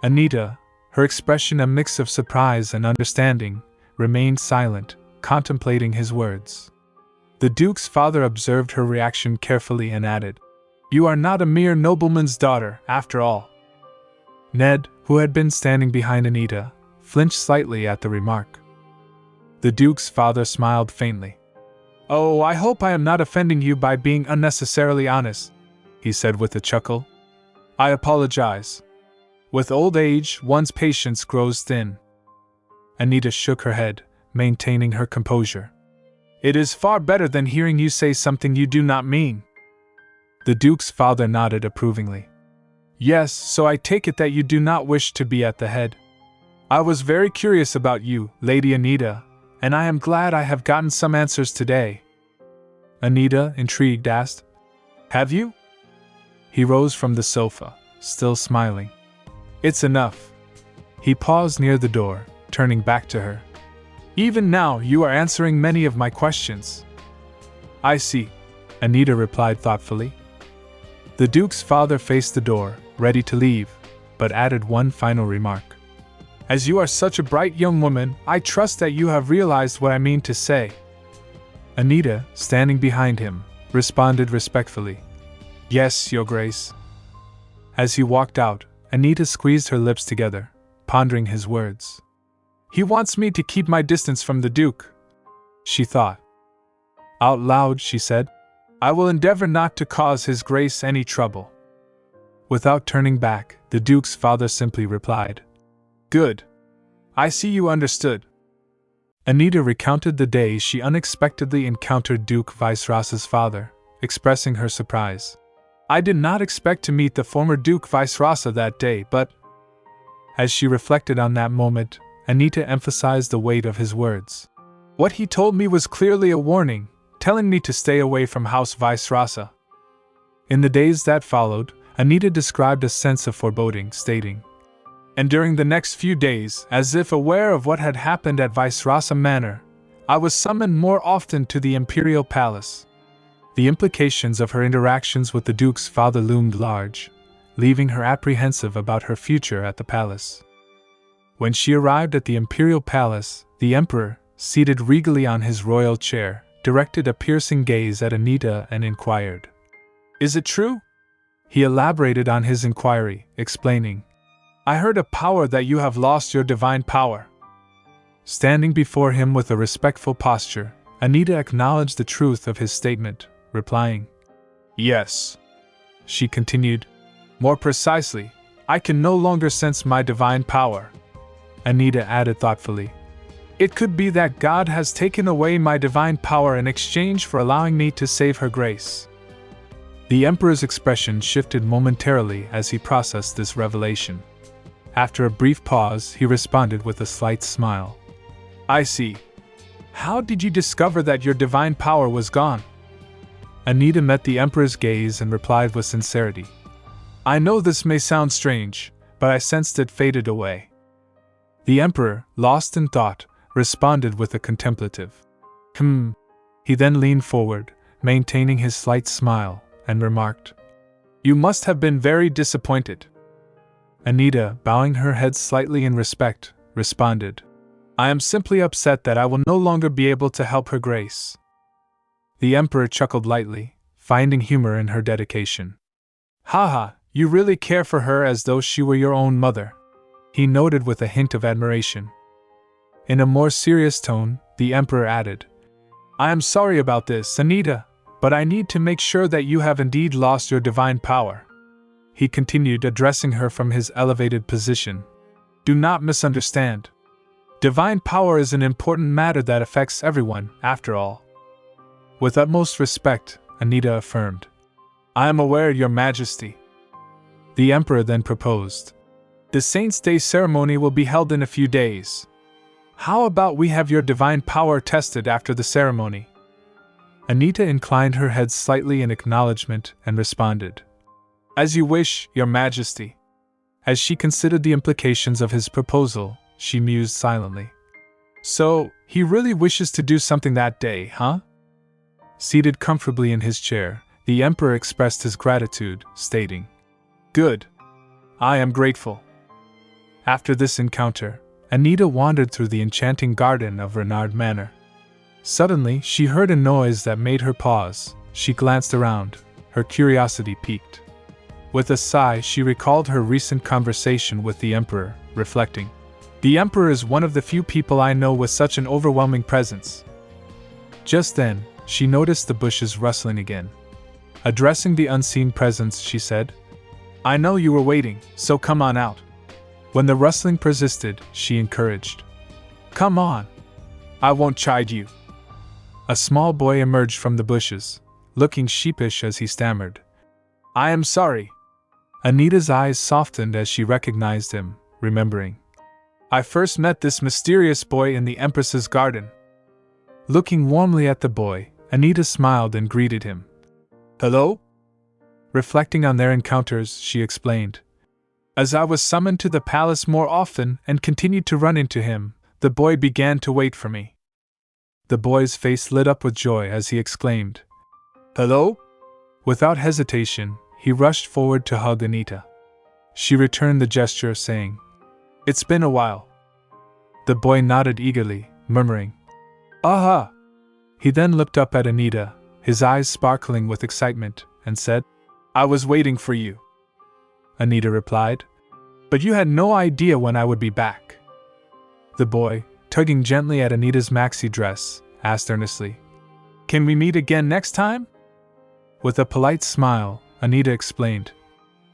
Anita, her expression a mix of surprise and understanding, remained silent, contemplating his words. The Duke's father observed her reaction carefully and added, "You are not a mere nobleman's daughter, after all." Ned, who had been standing behind Anita, flinched slightly at the remark. The Duke's father smiled faintly. "Oh, I hope I am not offending you by being unnecessarily honest," he said with a chuckle. "I apologize. With old age, one's patience grows thin." Anita shook her head, maintaining her composure. "It is far better than hearing you say something you do not mean." The Duke's father nodded approvingly. "Yes, so I take it that you do not wish to be at the head. I was very curious about you, Lady Anita, and I am glad I have gotten some answers today." Anita, intrigued, asked, "Have you?" He rose from the sofa, still smiling. "It's enough." He paused near the door, turning back to her. "Even now you are answering many of my questions." "I see," Anita replied thoughtfully. The Duke's father faced the door, ready to leave, but added one final remark. "As you are such a bright young woman, I trust that you have realized what I mean to say." Anita, standing behind him, responded respectfully, "Yes, Your Grace." As he walked out, Anita squeezed her lips together, pondering his words. "He wants me to keep my distance from the Duke," she thought. Out loud, she said, "I will endeavor not to cause His Grace any trouble." Without turning back, the Duke's father simply replied, "Good. I see you understood." Anita recounted the day she unexpectedly encountered Duke Vice-Rasa's father, expressing her surprise. "I did not expect to meet the former Duke Vice-Rasa that day, but—" As she reflected on that moment, Anita emphasized the weight of his words. "What he told me was clearly a warning, telling me to stay away from House Vice-Rasa." In the days that followed, Anita described a sense of foreboding, stating, "And during the next few days, as if aware of what had happened at Vice-Rasa Manor, I was summoned more often to the Imperial Palace." The implications of her interactions with the Duke's father loomed large, leaving her apprehensive about her future at the palace. When she arrived at the imperial palace, the emperor, seated regally on his royal chair, directed a piercing gaze at Anita and inquired, "Is it true?" He elaborated on his inquiry, explaining, "I heard a power that you have lost your divine power." Standing before him with a respectful posture, Anita acknowledged the truth of his statement, replying, "Yes." She continued, "More precisely, I can no longer sense my divine power." Anita added thoughtfully, "It could be that God has taken away my divine power in exchange for allowing me to save her grace." The emperor's expression shifted momentarily as he processed this revelation. After a brief pause, he responded with a slight smile. "I see. How did you discover that your divine power was gone?" Anita met the emperor's gaze and replied with sincerity, "I know this may sound strange, but I sensed it faded away." The emperor, lost in thought, responded with a contemplative, He then leaned forward, maintaining his slight smile, and remarked, "You must have been very disappointed." Anita, bowing her head slightly in respect, responded, "I am simply upset that I will no longer be able to help her grace." The emperor chuckled lightly, finding humor in her dedication. "Haha, you really care for her as though she were your own mother," he noted with a hint of admiration. In a more serious tone, the emperor added, "I am sorry about this, Anita, but I need to make sure that you have indeed lost your divine power." He continued, addressing her from his elevated position. "Do not misunderstand. Divine power is an important matter that affects everyone, after all." With utmost respect, Anita affirmed, "I am aware, Your Majesty." The emperor then proposed, "The Saint's Day ceremony will be held in a few days. How about we have your divine power tested after the ceremony?" Anita inclined her head slightly in acknowledgement and responded, "As you wish, Your Majesty." As she considered the implications of his proposal, she mused silently. "So, he really wishes to do something that day, huh?" Seated comfortably in his chair, the emperor expressed his gratitude, stating, "Good. I am grateful." After this encounter, Anita wandered through the enchanting garden of Renard Manor. Suddenly, she heard a noise that made her pause. She glanced around, her curiosity piqued. With a sigh, she recalled her recent conversation with the emperor, reflecting, "The emperor is one of the few people I know with such an overwhelming presence." Just then, she noticed the bushes rustling again. Addressing the unseen presence, she said, "I know you were waiting, so come on out." When the rustling persisted, she encouraged, "Come on. I won't chide you." A small boy emerged from the bushes, looking sheepish as he stammered, "I am sorry." Anita's eyes softened as she recognized him, remembering, "I first met this mysterious boy in the Empress's garden." Looking warmly at the boy, Anita smiled and greeted him. "Hello?" Reflecting on their encounters, she explained, "As I was summoned to the palace more often and continued to run into him, the boy began to wait for me." The boy's face lit up with joy as he exclaimed, "Hello?" Without hesitation, he rushed forward to hug Anita. She returned the gesture, saying, "It's been a while." The boy nodded eagerly, murmuring, "Aha!" He then looked up at Anita, his eyes sparkling with excitement, and said, "I was waiting for you." Anita replied, "But you had no idea when I would be back." The boy, tugging gently at Anita's maxi dress, asked earnestly, "Can we meet again next time?" With a polite smile, Anita explained,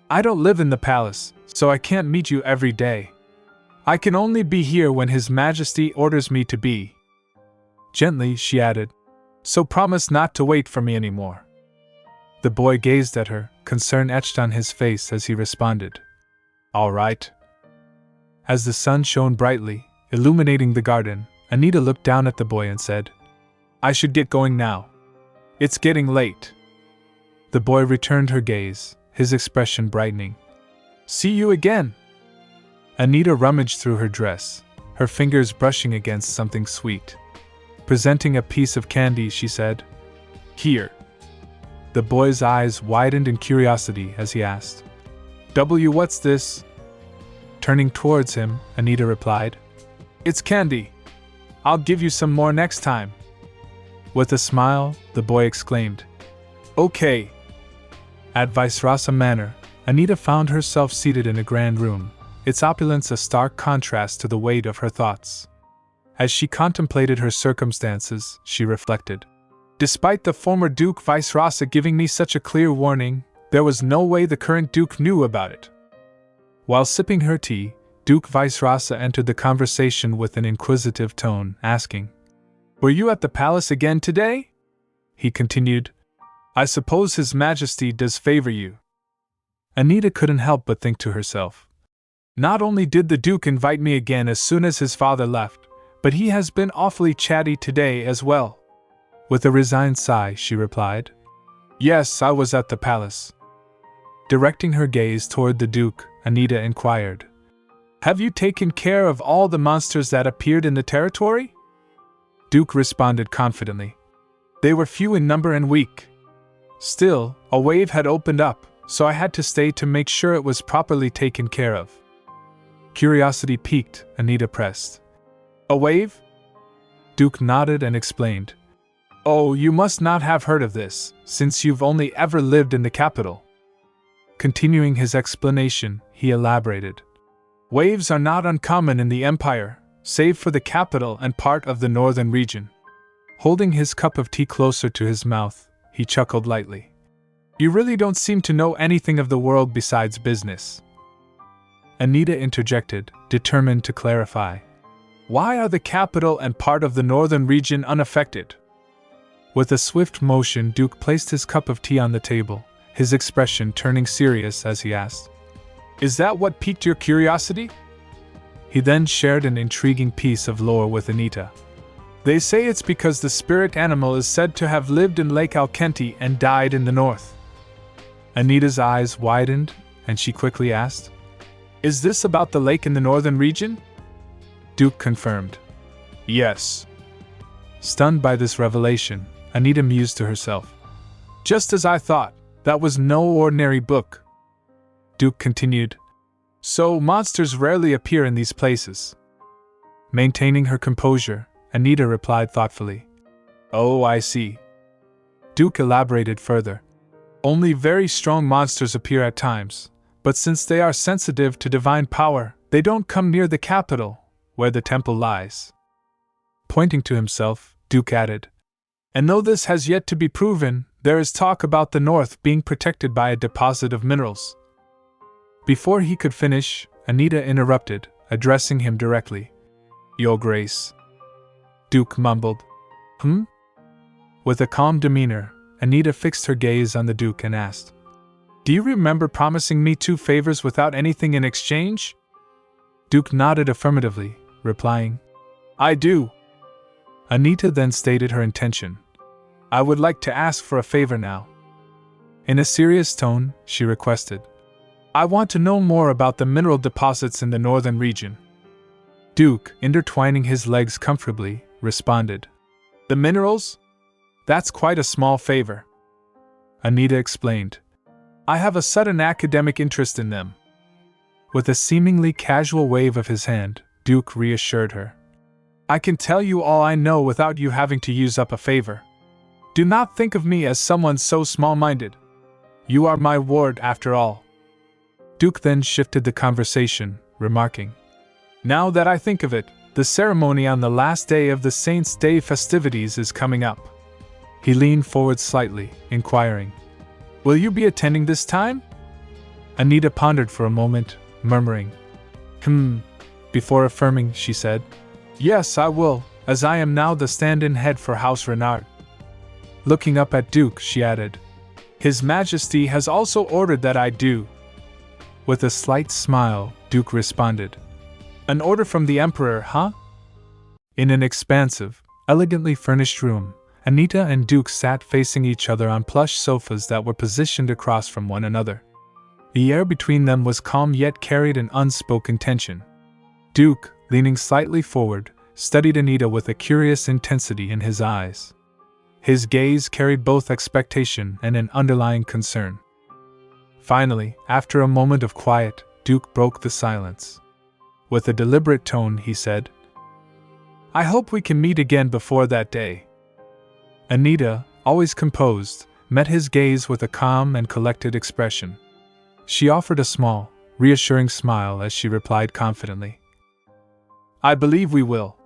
"I don't live in the palace, so I can't meet you every day. I can only be here when His Majesty orders me to be." Gently, she added, "So promise not to wait for me anymore." The boy gazed at her, concern etched on his face as he responded, "All right." As the sun shone brightly, illuminating the garden, Anita looked down at the boy and said, "I should get going now. It's getting late." The boy returned her gaze, his expression brightening. "See you again." Anita rummaged through her dress, her fingers brushing against something sweet. Presenting a piece of candy, she said, "Here." The boy's eyes widened in curiosity as he asked, "What's this?" Turning towards him, Anita replied, "It's candy. I'll give you some more next time." With a smile, the boy exclaimed, "Okay." At Vice-Rasa Manor, Anita found herself seated in a grand room, its opulence a stark contrast to the weight of her thoughts. As she contemplated her circumstances, she reflected, "Despite the former Duke Vice-Rasa giving me such a clear warning, there was no way the current Duke knew about it." While sipping her tea, Duke Vice-Rasa entered the conversation with an inquisitive tone, asking, "Were you at the palace again today?" He continued, "I suppose His Majesty does favor you." Anita couldn't help but think to herself, "Not only did the Duke invite me again as soon as his father left, but he has been awfully chatty today as well." With a resigned sigh, she replied, "Yes, I was at the palace." Directing her gaze toward the Duke, Anita inquired, "Have you taken care of all the monsters that appeared in the territory?" Duke responded confidently, "They were few in number and weak. Still, a wave had opened up, so I had to stay to make sure it was properly taken care of." Curiosity piqued, Anita pressed, "A wave?" Duke nodded and explained, "Oh, you must not have heard of this, since you've only ever lived in the capital." Continuing his explanation, he elaborated, "Waves are not uncommon in the empire, save for the capital and part of the northern region." Holding his cup of tea closer to his mouth, he chuckled lightly. "You really don't seem to know anything of the world besides business." Anita interjected, determined to clarify, "Why are the capital and part of the northern region unaffected?" With a swift motion, Duke placed his cup of tea on the table, his expression turning serious as he asked, "Is that what piqued your curiosity?" He then shared an intriguing piece of lore with Anita. "They say it's because the spirit animal is said to have lived in Lake Alkenti and died in the north." Anita's eyes widened, and she quickly asked, "Is this about the lake in the northern region?" Duke confirmed, "Yes." Stunned by this revelation, Anita mused to herself, "Just as I thought, that was no ordinary book." Duke continued, "So monsters rarely appear in these places." Maintaining her composure, Anita replied thoughtfully, "Oh, I see." Duke elaborated further, "Only very strong monsters appear at times, but since they are sensitive to divine power, they don't come near the capital, where the temple lies." Pointing to himself, Duke added, "And though this has yet to be proven, there is talk about the north being protected by a deposit of minerals." Before he could finish, Anita interrupted, addressing him directly, "Your Grace." Duke mumbled, "Hmm?" With a calm demeanor, Anita fixed her gaze on the Duke and asked, "Do you remember promising me 2 favors without anything in exchange?" Duke nodded affirmatively, replying, "I do." Anita then stated her intention. "I would like to ask for a favor now." In a serious tone, she requested, "I want to know more about the mineral deposits in the northern region." Duke, intertwining his legs comfortably, responded, "The minerals? That's quite a small favor." Anita explained, "I have a sudden academic interest in them." With a seemingly casual wave of his hand, Duke reassured her, "I can tell you all I know without you having to use up a favor. Do not think of me as someone so small-minded. You are my ward after all." Duke then shifted the conversation, remarking, "Now that I think of it, the ceremony on the last day of the Saints' Day festivities is coming up." He leaned forward slightly, inquiring, "Will you be attending this time?" Anita pondered for a moment, murmuring, Before affirming, she said, "Yes, I will, as I am now the stand-in head for House Renard." Looking up at Duke, she added, "His Majesty has also ordered that I do." With a slight smile, Duke responded, "An order from the Emperor, huh?" In an expansive, elegantly furnished room, Anita and Duke sat facing each other on plush sofas that were positioned across from one another. The air between them was calm yet carried an unspoken tension. Duke, leaning slightly forward, studied Anita with a curious intensity in his eyes. His gaze carried both expectation and an underlying concern. Finally, after a moment of quiet, Duke broke the silence. With a deliberate tone, he said, "I hope we can meet again before that day." Anita, always composed, met his gaze with a calm and collected expression. She offered a small, reassuring smile as she replied confidently, "I believe we will."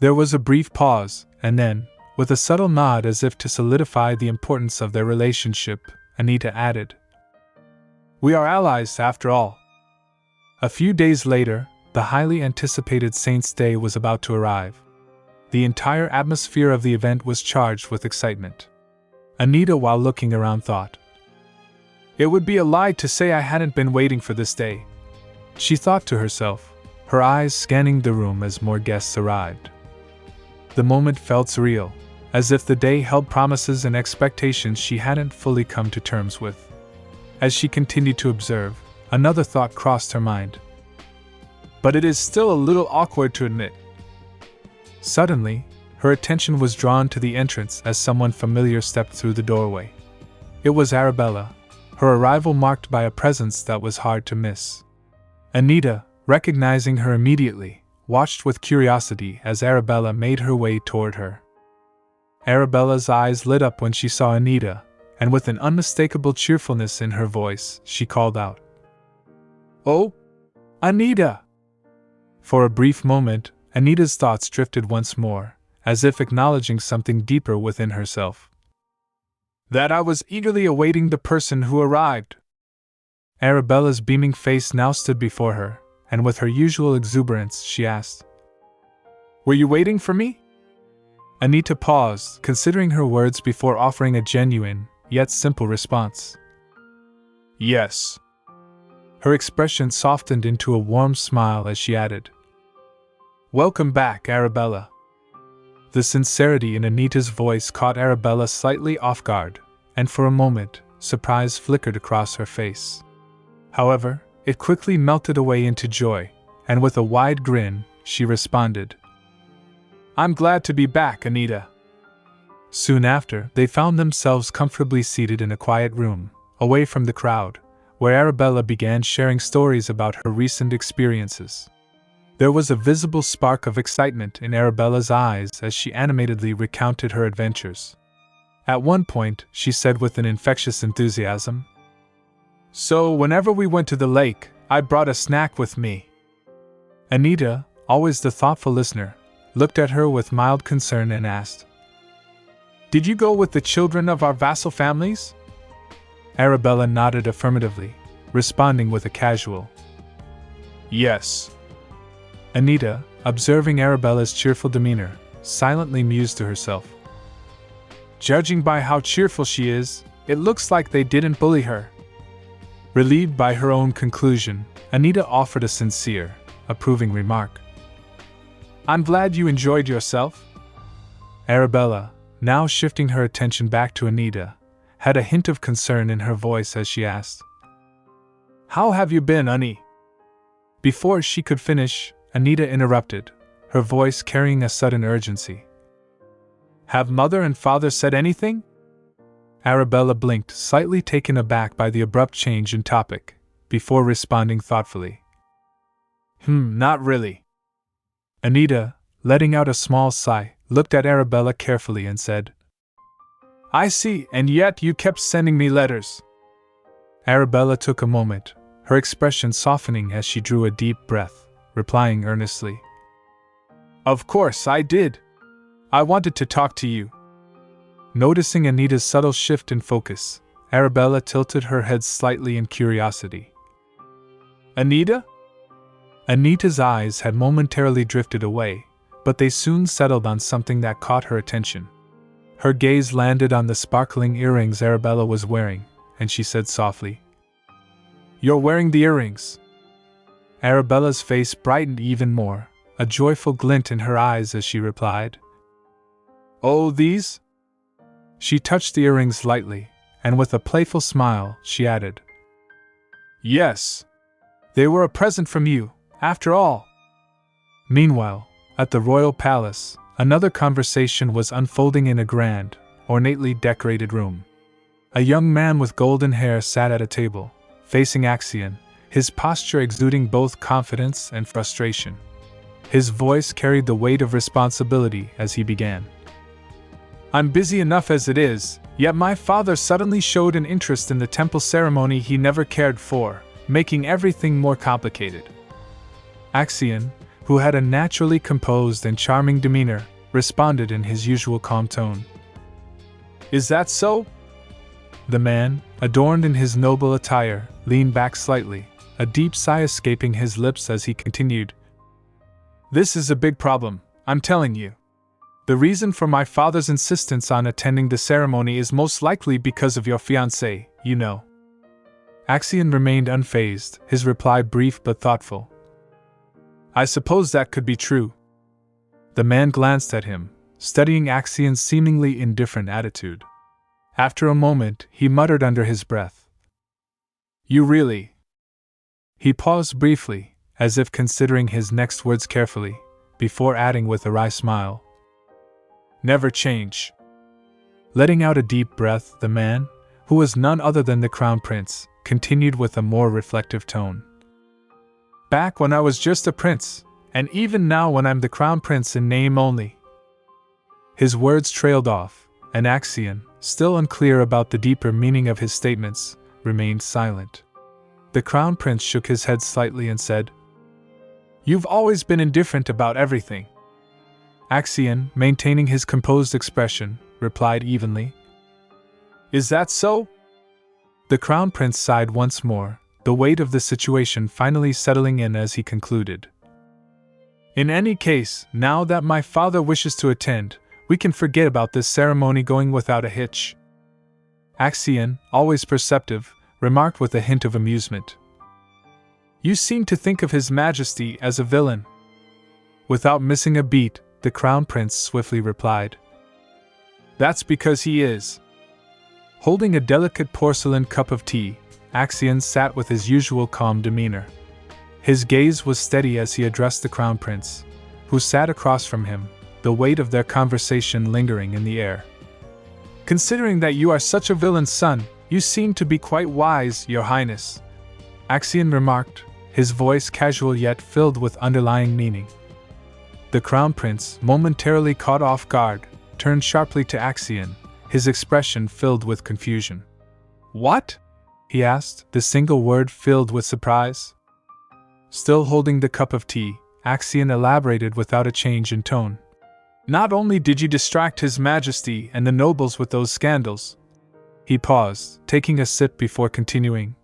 There was a brief pause, and then, with a subtle nod as if to solidify the importance of their relationship, Anita added, "We are allies, after all." A few days later, the highly anticipated Saint's Day was about to arrive. The entire atmosphere of the event was charged with excitement. Anita, while looking around, thought, "It would be a lie to say I hadn't been waiting for this day," she thought to herself, her eyes scanning the room as more guests arrived. The moment felt surreal, as if the day held promises and expectations she hadn't fully come to terms with. As she continued to observe, another thought crossed her mind. "But it is still a little awkward to admit." Suddenly, her attention was drawn to the entrance as someone familiar stepped through the doorway. It was Arabella, her arrival marked by a presence that was hard to miss. Anita, recognizing her immediately, watched with curiosity as Arabella made her way toward her. Arabella's eyes lit up when she saw Anita, and with an unmistakable cheerfulness in her voice, she called out, "Oh, Anita!" For a brief moment, Anita's thoughts drifted once more, as if acknowledging something deeper within herself. "That I was eagerly awaiting the person who arrived." Arabella's beaming face now stood before her, and with her usual exuberance, she asked, "Were you waiting for me?" Anita paused, considering her words before offering a genuine, yet simple response. "Yes." Her expression softened into a warm smile as she added, "Welcome back, Arabella." The sincerity in Anita's voice caught Arabella slightly off guard, and for a moment, surprise flickered across her face. However, it quickly melted away into joy, and with a wide grin, she responded, "I'm glad to be back, Anita." Soon after, they found themselves comfortably seated in a quiet room, away from the crowd, where Arabella began sharing stories about her recent experiences. There was a visible spark of excitement in Arabella's eyes as she animatedly recounted her adventures. At one point, she said with an infectious enthusiasm, "So, whenever we went to the lake, I brought a snack with me." Anita, always the thoughtful listener, looked at her with mild concern and asked, "Did you go with the children of our vassal families?" Arabella nodded affirmatively, responding with a casual, "Yes." Anita, observing Arabella's cheerful demeanor, silently mused to herself, "Judging by how cheerful she is, it looks like they didn't bully her." Relieved by her own conclusion, Anita offered a sincere, approving remark. "I'm glad you enjoyed yourself." Arabella, now shifting her attention back to Anita, had a hint of concern in her voice as she asked, "How have you been, Annie?" Before she could finish, Anita interrupted, her voice carrying a sudden urgency. "Have mother and father said anything?" Arabella blinked, slightly taken aback by the abrupt change in topic, before responding thoughtfully, Not really." Anita, letting out a small sigh, looked at Arabella carefully and said, "I see, and yet you kept sending me letters." Arabella took a moment, her expression softening as she drew a deep breath, replying earnestly, "Of course I did. I wanted to talk to you." Noticing Anita's subtle shift in focus, Arabella tilted her head slightly in curiosity. "Anita?" Anita's eyes had momentarily drifted away, but they soon settled on something that caught her attention. Her gaze landed on the sparkling earrings Arabella was wearing, and she said softly, "You're wearing the earrings." Arabella's face brightened even more, a joyful glint in her eyes as she replied, "Oh, these?" She touched the earrings lightly, and with a playful smile, she added, "Yes. They were a present from you, after all." Meanwhile, at the royal palace, another conversation was unfolding in a grand, ornately decorated room. A young man with golden hair sat at a table, facing Axion, his posture exuding both confidence and frustration. His voice carried the weight of responsibility as he began. I'm busy enough as it is, yet my father suddenly showed an interest in the temple ceremony he never cared for, making everything more complicated. Axion, who had a naturally composed and charming demeanor, responded in his usual calm tone. Is that so? The man, adorned in his noble attire, leaned back slightly, a deep sigh escaping his lips as he continued. This is a big problem, I'm telling you. The reason for my father's insistence on attending the ceremony is most likely because of your fiancé, you know. Axion remained unfazed, his reply brief but thoughtful. I suppose that could be true. The man glanced at him, studying Axion's seemingly indifferent attitude. After a moment, he muttered under his breath. You really? He paused briefly, as if considering his next words carefully, before adding with a wry smile. Never change. Letting out a deep breath, the man, who was none other than the Crown Prince, continued with a more reflective tone. Back when I was just a prince, and even now when I'm the Crown Prince in name only. His words trailed off, and Axion, still unclear about the deeper meaning of his statements, remained silent. The Crown Prince shook his head slightly and said, You've always been indifferent about everything. Axion, maintaining his composed expression, replied evenly. Is that so? The Crown Prince sighed once more, the weight of the situation finally settling in as he concluded. In any case, now that my father wishes to attend, we can forget about this ceremony going without a hitch. Axion, always perceptive, remarked with a hint of amusement. You seem to think of His Majesty as a villain. Without missing a beat, the Crown Prince swiftly replied. That's because he is. Holding a delicate porcelain cup of tea, Axion sat with his usual calm demeanor. His gaze was steady as he addressed the Crown Prince, who sat across from him, the weight of their conversation lingering in the air. Considering that you are such a villain's son, you seem to be quite wise, Your Highness, Axion remarked, his voice casual yet filled with underlying meaning. The Crown Prince, momentarily caught off guard, turned sharply to Axion, his expression filled with confusion. What? He asked, the single word filled with surprise. Still holding the cup of tea, Axion elaborated without a change in tone. Not only did you distract His Majesty and the nobles with those scandals. He paused, taking a sip before continuing.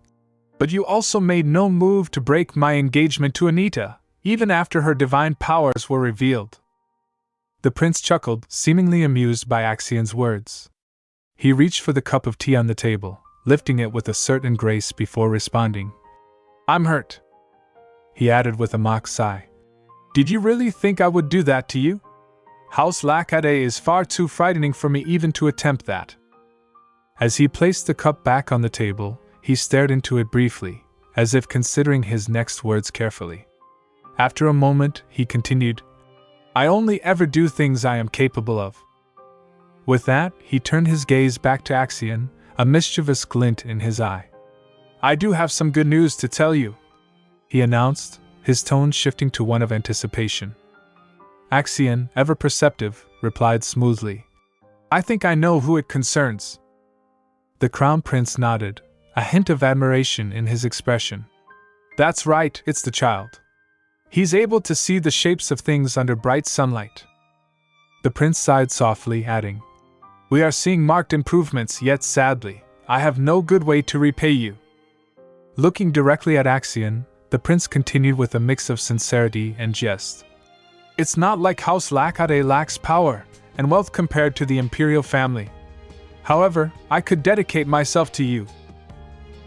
But you also made no move to break my engagement to Anita, even after her divine powers were revealed. The prince chuckled, seemingly amused by Axion's words. He reached for the cup of tea on the table, lifting it with a certain grace before responding. I'm hurt, he added with a mock sigh. Did you really think I would do that to you? House Lacade is far too frightening for me even to attempt that. As he placed the cup back on the table, he stared into it briefly, as if considering his next words carefully. After a moment, he continued, I only ever do things I am capable of. With that, he turned his gaze back to Axion, a mischievous glint in his eye. I do have some good news to tell you, he announced, his tone shifting to one of anticipation. Axion, ever perceptive, replied smoothly. I think I know who it concerns. The Crown Prince nodded, a hint of admiration in his expression. That's right, it's the child. He's able to see the shapes of things under bright sunlight. The prince sighed softly, adding, We are seeing marked improvements, yet sadly, I have no good way to repay you. Looking directly at Axion, the prince continued with a mix of sincerity and jest. It's not like House Lacade lacks power and wealth compared to the imperial family. However, I could dedicate myself to you.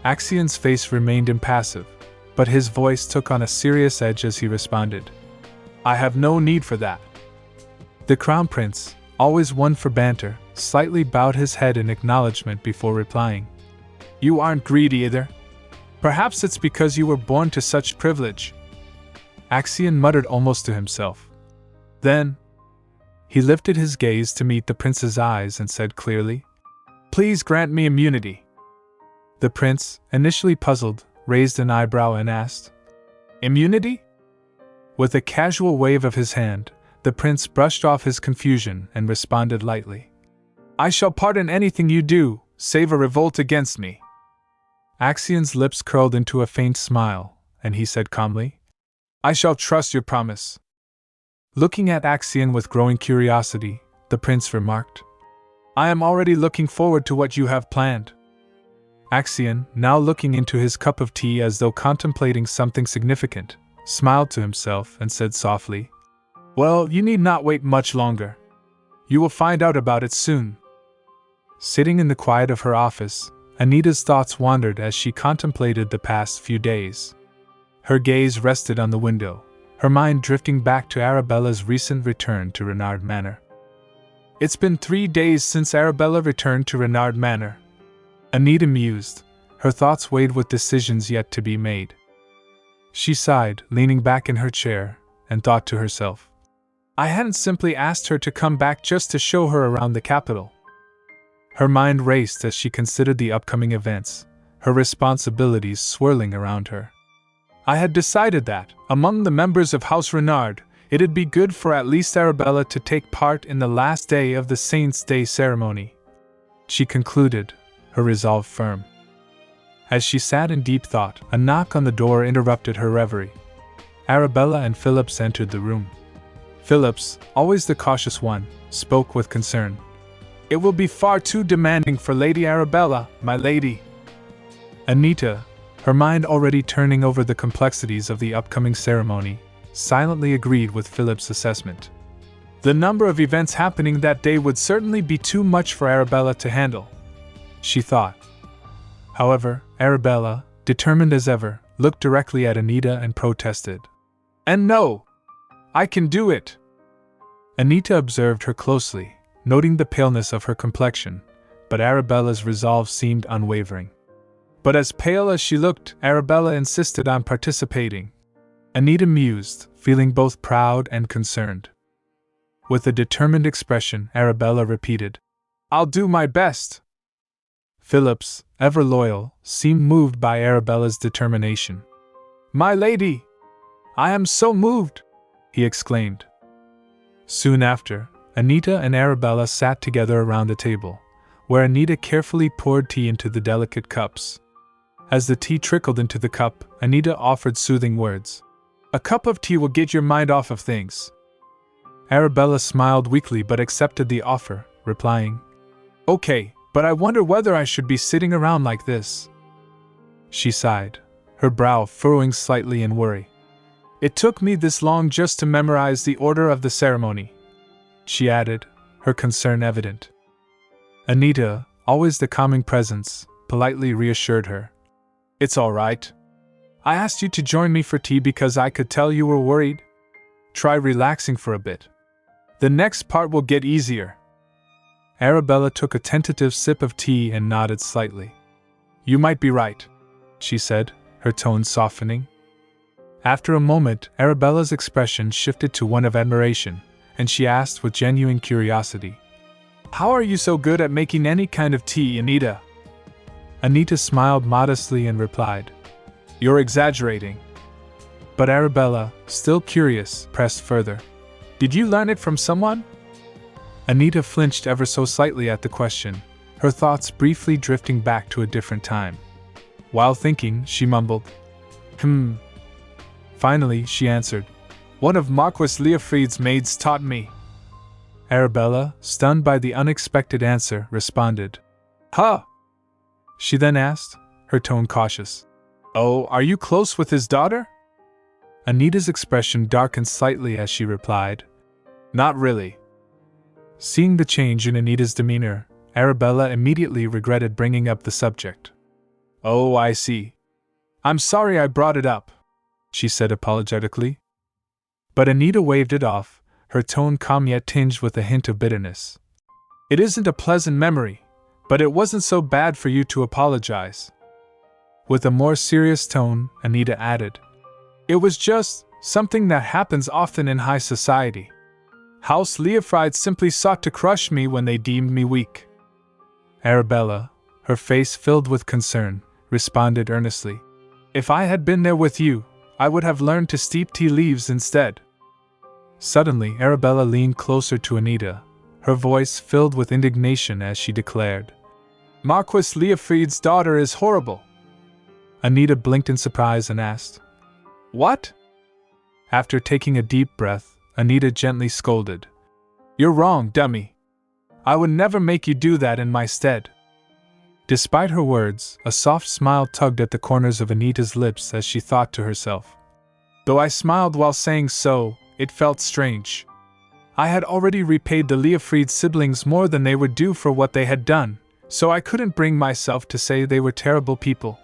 Axion's face remained impassive, but his voice took on a serious edge as he responded. I have no need for that. The Crown Prince, always one for banter, slightly bowed his head in acknowledgement before replying. You aren't greedy either. Perhaps it's because you were born to such privilege. Axion muttered almost to himself. Then, he lifted his gaze to meet the prince's eyes and said clearly, Please grant me immunity. The prince, initially puzzled, raised an eyebrow and asked, "Immunity?" With a casual wave of his hand, the prince brushed off his confusion and responded lightly, "I shall pardon anything you do, save a revolt against me." Axion's lips curled into a faint smile, and he said calmly, "I shall trust your promise." Looking at Axion with growing curiosity, the prince remarked, "I am already looking forward to what you have planned." Axion, now looking into his cup of tea as though contemplating something significant, smiled to himself and said softly, "Well, you need not wait much longer. You will find out about it soon." Sitting in the quiet of her office, Anita's thoughts wandered as she contemplated the past few days. Her gaze rested on the window, her mind drifting back to Arabella's recent return to Renard Manor. It's been 3 days since Arabella returned to Renard Manor. Anita mused, her thoughts weighed with decisions yet to be made. She sighed, leaning back in her chair, and thought to herself, I hadn't simply asked her to come back just to show her around the capital. Her mind raced as she considered the upcoming events, her responsibilities swirling around her. I had decided that, among the members of House Renard, it'd be good for at least Arabella to take part in the last day of the Saints' Day ceremony. She concluded, her resolve firm. As she sat in deep thought, a knock on the door interrupted her reverie. Arabella and Phillips entered the room. Phillips, always the cautious one, spoke with concern. It will be far too demanding for Lady Arabella, my lady. Anita, her mind already turning over the complexities of the upcoming ceremony, silently agreed with Phillips' assessment. The number of events happening that day would certainly be too much for Arabella to handle, she thought. However, Arabella, determined as ever, looked directly at Anita and protested. And no! I can do it! Anita observed her closely, noting the paleness of her complexion, but Arabella's resolve seemed unwavering. But as pale as she looked, Arabella insisted on participating. Anita mused, feeling both proud and concerned. With a determined expression, Arabella repeated, I'll do my best. Phillips, ever loyal, seemed moved by Arabella's determination. My lady! I am so moved! He exclaimed. Soon after, Anita and Arabella sat together around a table, where Anita carefully poured tea into the delicate cups. As the tea trickled into the cup, Anita offered soothing words. A cup of tea will get your mind off of things. Arabella smiled weakly but accepted the offer, replying, Okay, but I wonder whether I should be sitting around like this. She sighed, her brow furrowing slightly in worry. It took me this long just to memorize the order of the ceremony, she added, her concern evident. Anita, always the calming presence, politely reassured her. It's all right. I asked you to join me for tea because I could tell you were worried. Try relaxing for a bit. The next part will get easier. Arabella took a tentative sip of tea and nodded slightly. You might be right, she said, her tone softening. After a moment, Arabella's expression shifted to one of admiration, and she asked with genuine curiosity, How are you so good at making any kind of tea, Anita? Anita smiled modestly and replied, You're exaggerating. But Arabella, still curious, pressed further. Did you learn it from someone? Anita flinched ever so slightly at the question, her thoughts briefly drifting back to a different time. While thinking, she mumbled, Finally, she answered, One of Marquis Leofried's maids taught me. Arabella, stunned by the unexpected answer, responded, Huh? She then asked, her tone cautious, Oh, are you close with his daughter? Anita's expression darkened slightly as she replied, Not really. Seeing the change in Anita's demeanor, Arabella immediately regretted bringing up the subject. Oh, I see. I'm sorry I brought it up, she said apologetically. But Anita waved it off, her tone calm yet tinged with a hint of bitterness. It isn't a pleasant memory, but it wasn't so bad for you to apologize. With a more serious tone, Anita added, It was just something that happens often in high society. House Leofried simply sought to crush me when they deemed me weak. Arabella, her face filled with concern, responded earnestly, If I had been there with you, I would have learned to steep tea leaves instead. Suddenly, Arabella leaned closer to Anita, her voice filled with indignation as she declared, Marquis Leofried's daughter is horrible. Anita blinked in surprise and asked, What? After taking a deep breath, Anita gently scolded, You're wrong, dummy. I would never make you do that in my stead. Despite her words, a soft smile tugged at the corners of Anita's lips as she thought to herself. Though I smiled while saying so, it felt strange. I had already repaid the Leofried siblings more than they would do for what they had done, so I couldn't bring myself to say they were terrible people.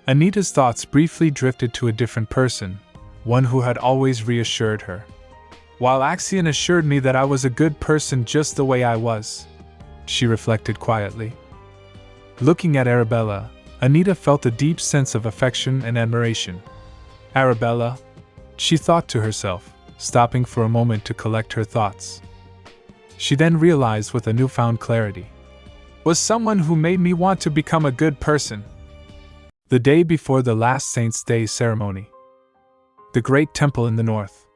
Anita's thoughts briefly drifted to a different person, one who had always reassured her. While Axion assured me that I was a good person just the way I was, she reflected quietly. Looking at Arabella, Anita felt a deep sense of affection and admiration. Arabella, she thought to herself, stopping for a moment to collect her thoughts. She then realized with a newfound clarity, was someone who made me want to become a good person. The day before the last Saint's Day ceremony. The Great Temple in the north.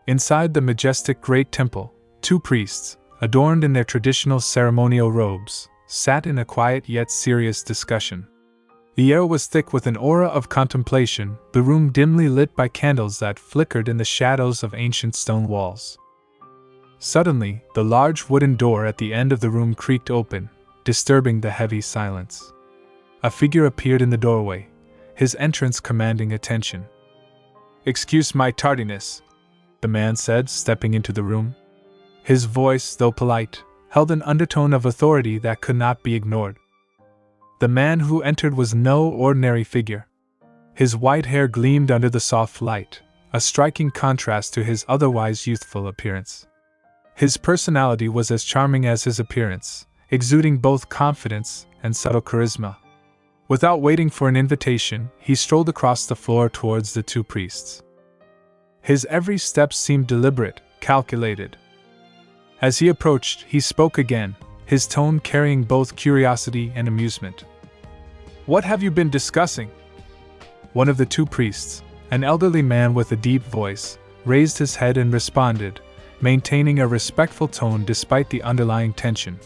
Inside the majestic Great Temple, two priests, adorned in their traditional ceremonial robes, sat in a quiet yet serious discussion. The air was thick with an aura of contemplation, the room dimly lit by candles that flickered in the shadows of ancient stone walls. Suddenly, the large wooden door at the end of the room creaked open, disturbing the heavy silence. A figure appeared in the doorway, his entrance commanding attention. "Excuse my tardiness," the man said, stepping into the room. His voice, though polite, held an undertone of authority that could not be ignored. The man who entered was no ordinary figure. His white hair gleamed under the soft light, a striking contrast to his otherwise youthful appearance. His personality was as charming as his appearance, exuding both confidence and subtle charisma. Without waiting for an invitation, he strolled across the floor towards the two priests. His every step seemed deliberate, calculated. As he approached, he spoke again, his tone carrying both curiosity and amusement. "What have you been discussing?" One of the two priests, an elderly man with a deep voice, raised his head and responded, maintaining a respectful tone despite the underlying tension.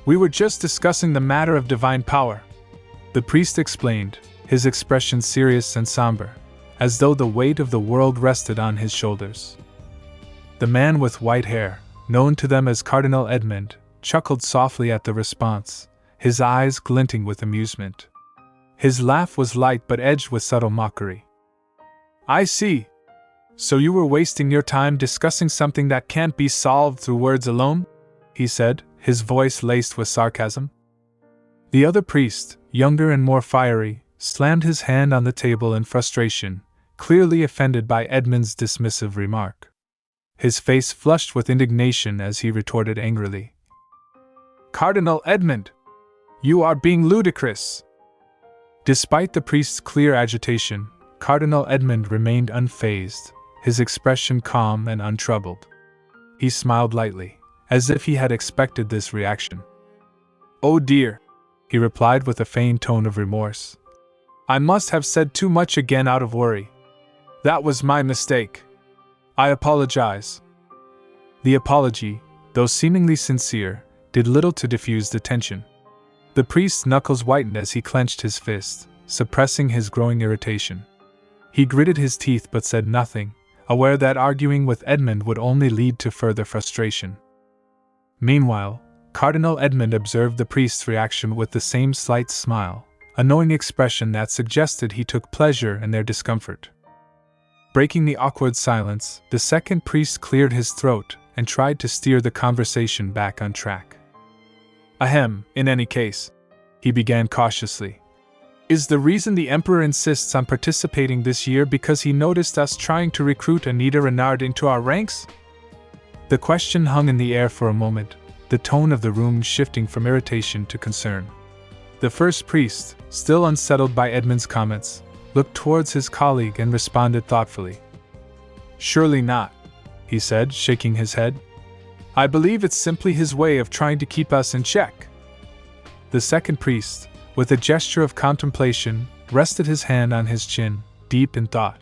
"We were just discussing the matter of divine power," the priest explained, his expression serious and somber, as though the weight of the world rested on his shoulders. The man with white hair, known to them as Cardinal Edmund, chuckled softly at the response, his eyes glinting with amusement. His laugh was light but edged with subtle mockery. "I see. So you were wasting your time discussing something that can't be solved through words alone?" he said, his voice laced with sarcasm. The other priest, younger and more fiery, slammed his hand on the table in frustration, clearly offended by Edmund's dismissive remark. His face flushed with indignation as he retorted angrily, "Cardinal Edmund! You are being ludicrous!" Despite the priest's clear agitation, Cardinal Edmund remained unfazed, his expression calm and untroubled. He smiled lightly, as if he had expected this reaction. "Oh dear," he replied with a feigned tone of remorse. "I must have said too much again out of worry. That was my mistake. I apologize." The apology, though seemingly sincere, did little to diffuse the tension. The priest's knuckles whitened as he clenched his fist, suppressing his growing irritation. He gritted his teeth but said nothing, aware that arguing with Edmund would only lead to further frustration. Meanwhile, Cardinal Edmund observed the priest's reaction with the same slight smile, a knowing expression that suggested he took pleasure in their discomfort. Breaking the awkward silence, the second priest cleared his throat and tried to steer the conversation back on track. "Ahem, in any case," he began cautiously. "Is the reason the Emperor insists on participating this year because he noticed us trying to recruit Anita Renard into our ranks?" The question hung in the air for a moment, the tone of the room shifting from irritation to concern. The first priest, still unsettled by Edmund's comments, looked towards his colleague and responded thoughtfully. "Surely not," he said, shaking his head. "I believe it's simply his way of trying to keep us in check." The second priest, with a gesture of contemplation, rested his hand on his chin, deep in thought.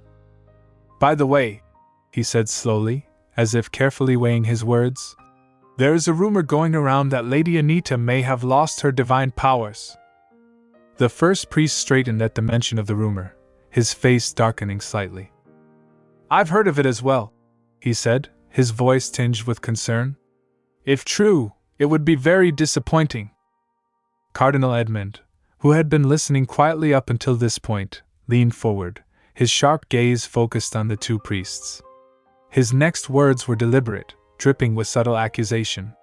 "By the way," he said slowly, as if carefully weighing his words, "there is a rumor going around that Lady Anita may have lost her divine powers." The first priest straightened at the mention of the rumor, his face darkening slightly. "I've heard of it as well," he said, his voice tinged with concern. "If true, it would be very disappointing." Cardinal Edmund, who had been listening quietly up until this point, leaned forward, his sharp gaze focused on the two priests. His next words were deliberate, dripping with subtle accusation.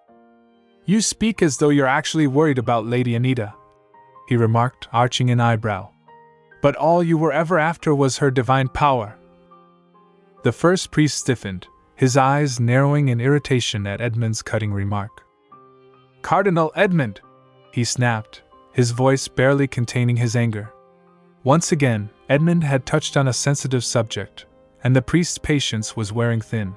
"You speak as though you're actually worried about Lady Anita," he remarked, arching an eyebrow. "But all you were ever after was her divine power." The first priest stiffened, his eyes narrowing in irritation at Edmund's cutting remark. "Cardinal Edmund!" he snapped, his voice barely containing his anger. Once again, Edmund had touched on a sensitive subject, and the priest's patience was wearing thin.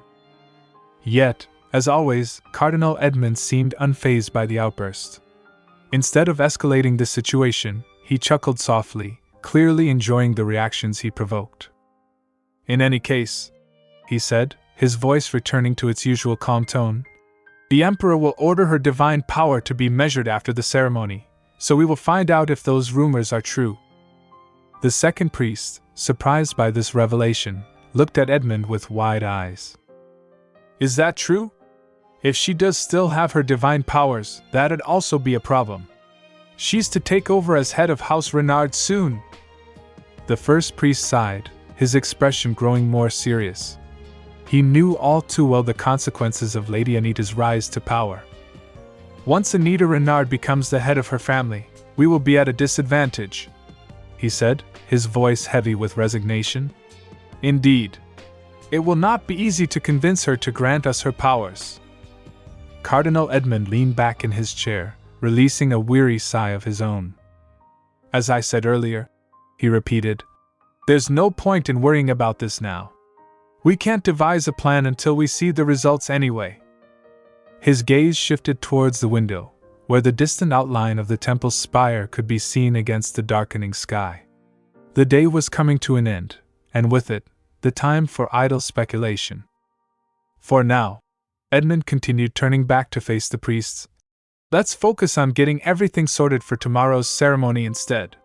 Yet, as always, Cardinal Edmund seemed unfazed by the outburst. Instead of escalating the situation, he chuckled softly, clearly enjoying the reactions he provoked. "In any case," he said, his voice returning to its usual calm tone, "the Emperor will order her divine power to be measured after the ceremony, so we will find out if those rumors are true." The second priest, surprised by this revelation, looked at Edmund with wide eyes. "Is that true? If she does still have her divine powers, that'd also be a problem. She's to take over as head of House Renard soon." The first priest sighed, his expression growing more serious. He knew all too well the consequences of Lady Anita's rise to power. "Once Anita Renard becomes the head of her family, we will be at a disadvantage," he said, his voice heavy with resignation. "Indeed. It will not be easy to convince her to grant us her powers." Cardinal Edmund leaned back in his chair, releasing a weary sigh of his own. "As I said earlier," he repeated, "there's no point in worrying about this now. We can't devise a plan until we see the results anyway." His gaze shifted towards the window, where the distant outline of the temple's spire could be seen against the darkening sky. The day was coming to an end, and with it, the time for idle speculation. "For now," Edmund continued, turning back to face the priests, "let's focus on getting everything sorted for tomorrow's ceremony instead."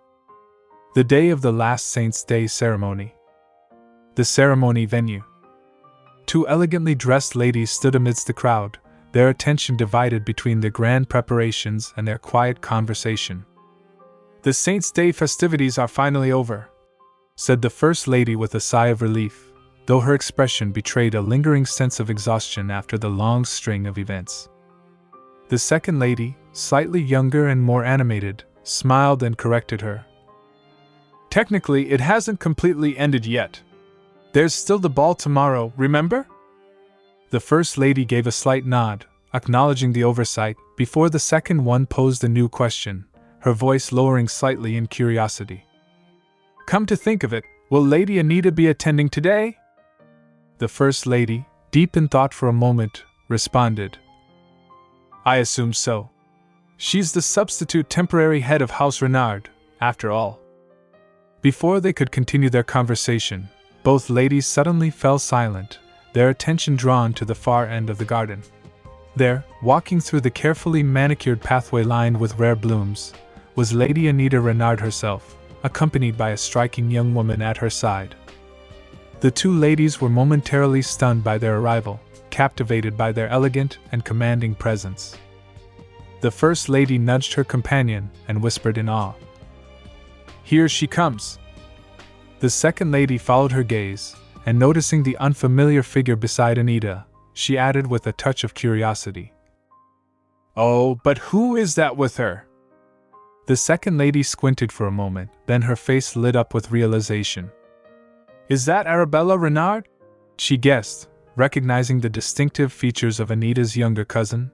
The day of the last Saint's Day ceremony. The ceremony venue. Two elegantly dressed ladies stood amidst the crowd, their attention divided between the grand preparations and their quiet conversation. "The Saint's Day festivities are finally over," said the First Lady with a sigh of relief, though her expression betrayed a lingering sense of exhaustion after the long string of events. The Second Lady, slightly younger and more animated, smiled and corrected her. "Technically, it hasn't completely ended yet. There's still the ball tomorrow, remember?" The First Lady gave a slight nod, acknowledging the oversight, before the second one posed a new question, her voice lowering slightly in curiosity. "Come to think of it, will Lady Anita be attending today?" The First Lady, deep in thought for a moment, responded, "I assume so. She's the substitute temporary head of House Renard, after all." Before they could continue their conversation, both ladies suddenly fell silent, their attention drawn to the far end of the garden. There, walking through the carefully manicured pathway lined with rare blooms, was Lady Anita Renard herself, accompanied by a striking young woman at her side. The two ladies were momentarily stunned by their arrival, captivated by their elegant and commanding presence. The First Lady nudged her companion and whispered in awe, "Here she comes." The Second Lady followed her gaze, and noticing the unfamiliar figure beside Anita, she added with a touch of curiosity, "Oh, but who is that with her?" The Second Lady squinted for a moment, then her face lit up with realization. "Is that Arabella Renard?" she guessed, recognizing the distinctive features of Anita's younger cousin.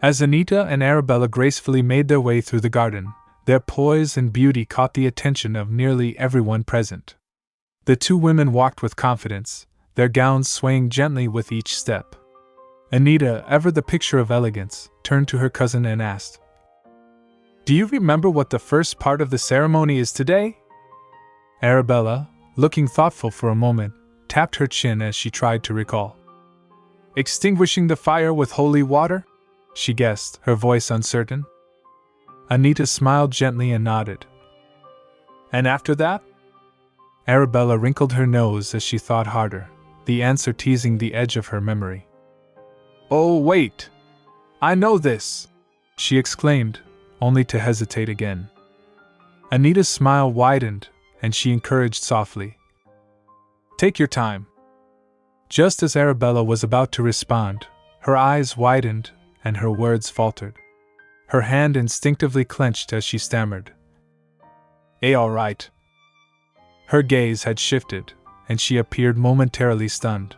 As Anita and Arabella gracefully made their way through the garden, their poise and beauty caught the attention of nearly everyone present. The two women walked with confidence, their gowns swaying gently with each step. Anita, ever the picture of elegance, turned to her cousin and asked, "Do you remember what the first part of the ceremony is today?" Arabella, looking thoughtful for a moment, tapped her chin as she tried to recall. Extinguishing the fire with holy water? She guessed, her voice uncertain. Anita smiled gently and nodded. And after that? Arabella wrinkled her nose as she thought harder, the answer teasing the edge of her memory. Oh, wait! I know this! She exclaimed, only to hesitate again. Anita's smile widened, and she encouraged softly. Take your time. Just as Arabella was about to respond, her eyes widened and her words faltered. Her hand instinctively clenched as she stammered. All right. Her gaze had shifted, and she appeared momentarily stunned.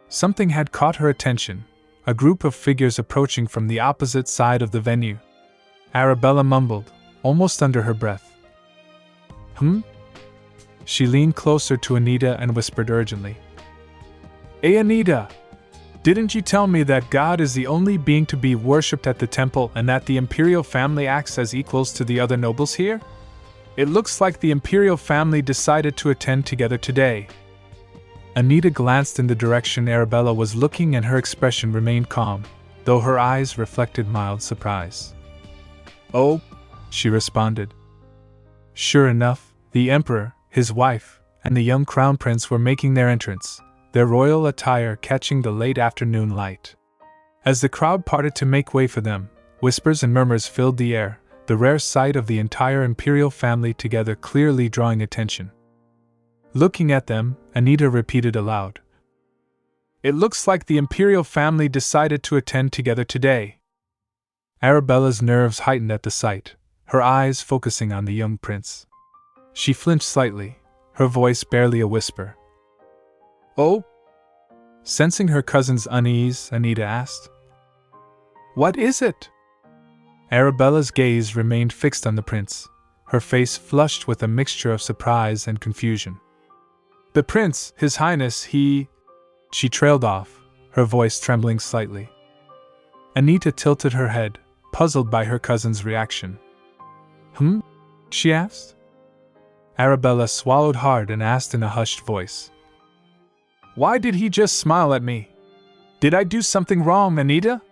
Something had caught her attention, a group of figures approaching from the opposite side of the venue. Arabella mumbled, almost under her breath. She leaned closer to Anita and whispered urgently. Hey Anita! Didn't you tell me that God is the only being to be worshipped at the temple and that the imperial family acts as equals to the other nobles here? It looks like the imperial family decided to attend together today. Anita glanced in the direction Arabella was looking and her expression remained calm, though her eyes reflected mild surprise. Oh, she responded. Sure enough, the emperor, his wife, and the young crown prince were making their entrance, their royal attire catching the late afternoon light. As the crowd parted to make way for them, whispers and murmurs filled the air, the rare sight of the entire imperial family together clearly drawing attention. Looking at them, Anita repeated aloud. It looks like the imperial family decided to attend together today. Arabella's nerves heightened at the sight, her eyes focusing on the young prince. She flinched slightly, her voice barely a whisper. Oh? Sensing her cousin's unease, Anita asked. What is it? Arabella's gaze remained fixed on the prince, her face flushed with a mixture of surprise and confusion. The prince, his highness, he... She trailed off, her voice trembling slightly. Anita tilted her head, puzzled by her cousin's reaction. She asked. Arabella swallowed hard and asked in a hushed voice. Why did he just smile at me? Did I do something wrong, Anita?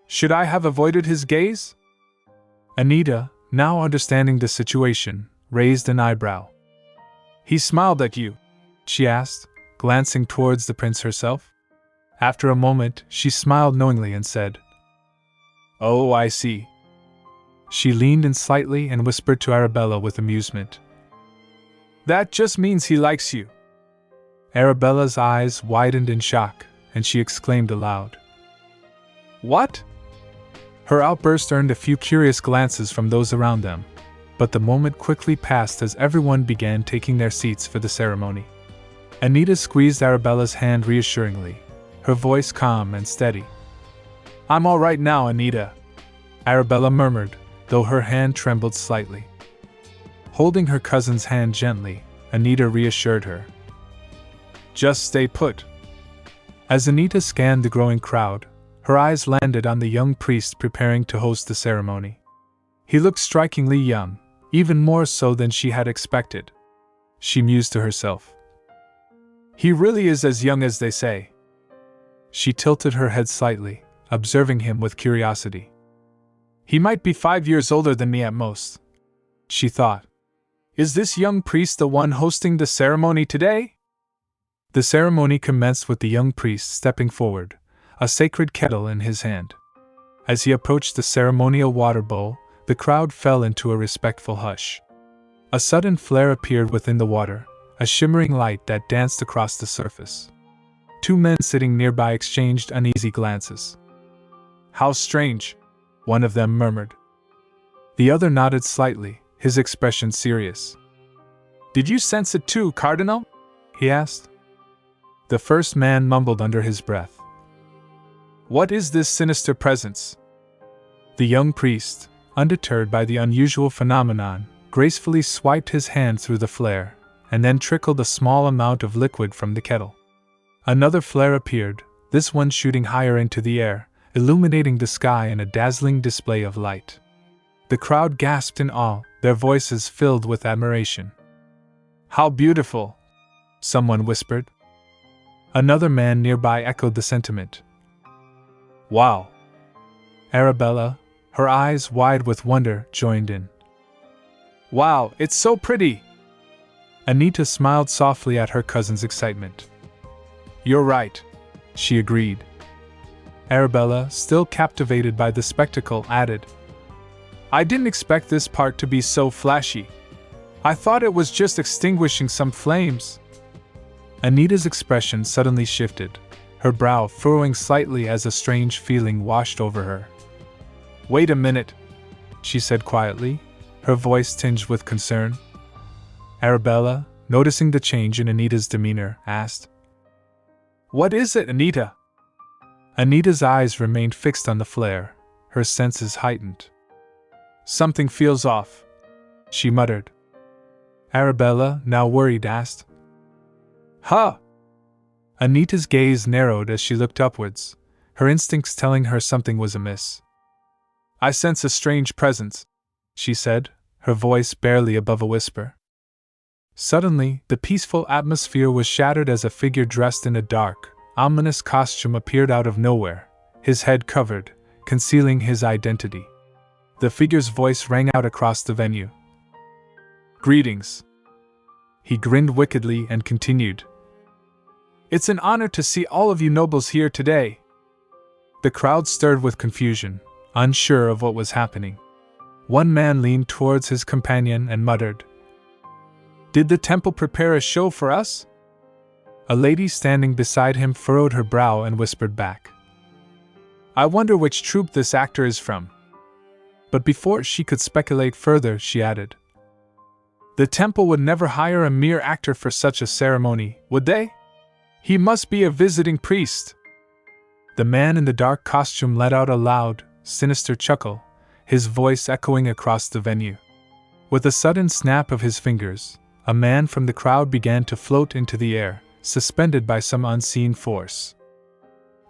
Should I have avoided his gaze? Anita, now understanding the situation, raised an eyebrow. He smiled at you, she asked, glancing towards the prince herself. After a moment, she smiled knowingly and said, Oh, I see. She leaned in slightly and whispered to Arabella with amusement. That just means he likes you. Arabella's eyes widened in shock, and she exclaimed aloud. What? Her outburst earned a few curious glances from those around them, but the moment quickly passed as everyone began taking their seats for the ceremony. Anita squeezed Arabella's hand reassuringly, her voice calm and steady. I'm all right now, Anita, Arabella murmured, though her hand trembled slightly. Holding her cousin's hand gently, Anita reassured her. Just stay put. As Anita scanned the growing crowd, her eyes landed on the young priest preparing to host the ceremony. He looked strikingly young, even more so than she had expected. She mused to herself. He really is as young as they say. She tilted her head slightly, observing him with curiosity. He might be 5 years older than me at most, she thought. Is this young priest the one hosting the ceremony today? The ceremony commenced with the young priest stepping forward, a sacred kettle in his hand. As he approached the ceremonial water bowl, the crowd fell into a respectful hush. A sudden flare appeared within the water, a shimmering light that danced across the surface. Two men sitting nearby exchanged uneasy glances. How strange, one of them murmured. The other nodded slightly, his expression serious. Did you sense it too, Cardinal? He asked. The first man mumbled under his breath. What is this sinister presence? The young priest, undeterred by the unusual phenomenon, gracefully swiped his hand through the flare, and then trickled a small amount of liquid from the kettle. Another flare appeared, this one shooting higher into the air, illuminating the sky in a dazzling display of light. The crowd gasped in awe, their voices filled with admiration. How beautiful! Someone whispered. Another man nearby echoed the sentiment. Wow! Arabella, her eyes wide with wonder, joined in. Wow, it's so pretty! Anita smiled softly at her cousin's excitement. You're right, she agreed. Arabella, still captivated by the spectacle, added, I didn't expect this part to be so flashy. I thought it was just extinguishing some flames. Anita's expression suddenly shifted, her brow furrowing slightly as a strange feeling washed over her. Wait a minute, she said quietly, her voice tinged with concern. Arabella, noticing the change in Anita's demeanor, asked, What is it, Anita? Anita's eyes remained fixed on the flare, her senses heightened. Something feels off, she muttered. Arabella, now worried, asked, Huh? Anita's gaze narrowed as she looked upwards, her instincts telling her something was amiss. I sense a strange presence, she said, her voice barely above a whisper. Suddenly, the peaceful atmosphere was shattered as a figure dressed in a dark, ominous costume appeared out of nowhere, his head covered, concealing his identity. The figure's voice rang out across the venue. Greetings. He grinned wickedly and continued. It's an honor to see all of you nobles here today. The crowd stirred with confusion, unsure of what was happening. One man leaned towards his companion and muttered, Did the temple prepare a show for us? A lady standing beside him furrowed her brow and whispered back, I wonder which troupe this actor is from. But before she could speculate further, she added, The temple would never hire a mere actor for such a ceremony, would they? He must be a visiting priest. The man in the dark costume let out a loud, sinister chuckle, his voice echoing across the venue. With a sudden snap of his fingers, a man from the crowd began to float into the air, suspended by some unseen force.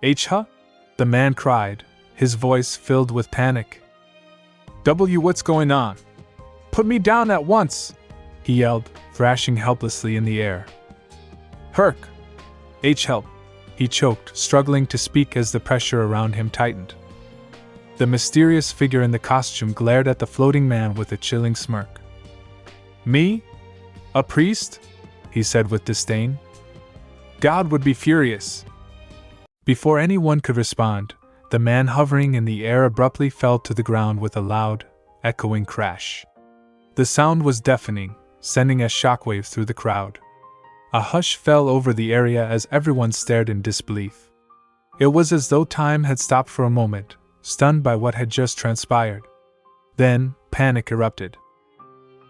Huh? The man cried, his voice filled with panic. What's going on? Put me down at once! He yelled, thrashing helplessly in the air. Herc! Help! He choked, struggling to speak as the pressure around him tightened. The mysterious figure in the costume glared at the floating man with a chilling smirk. Me? A priest? He said with disdain. God would be furious. Before anyone could respond, the man hovering in the air abruptly fell to the ground with a loud, echoing crash. The sound was deafening, sending a shockwave through the crowd. A hush fell over the area as everyone stared in disbelief. It was as though time had stopped for a moment, stunned by what had just transpired. Then, panic erupted.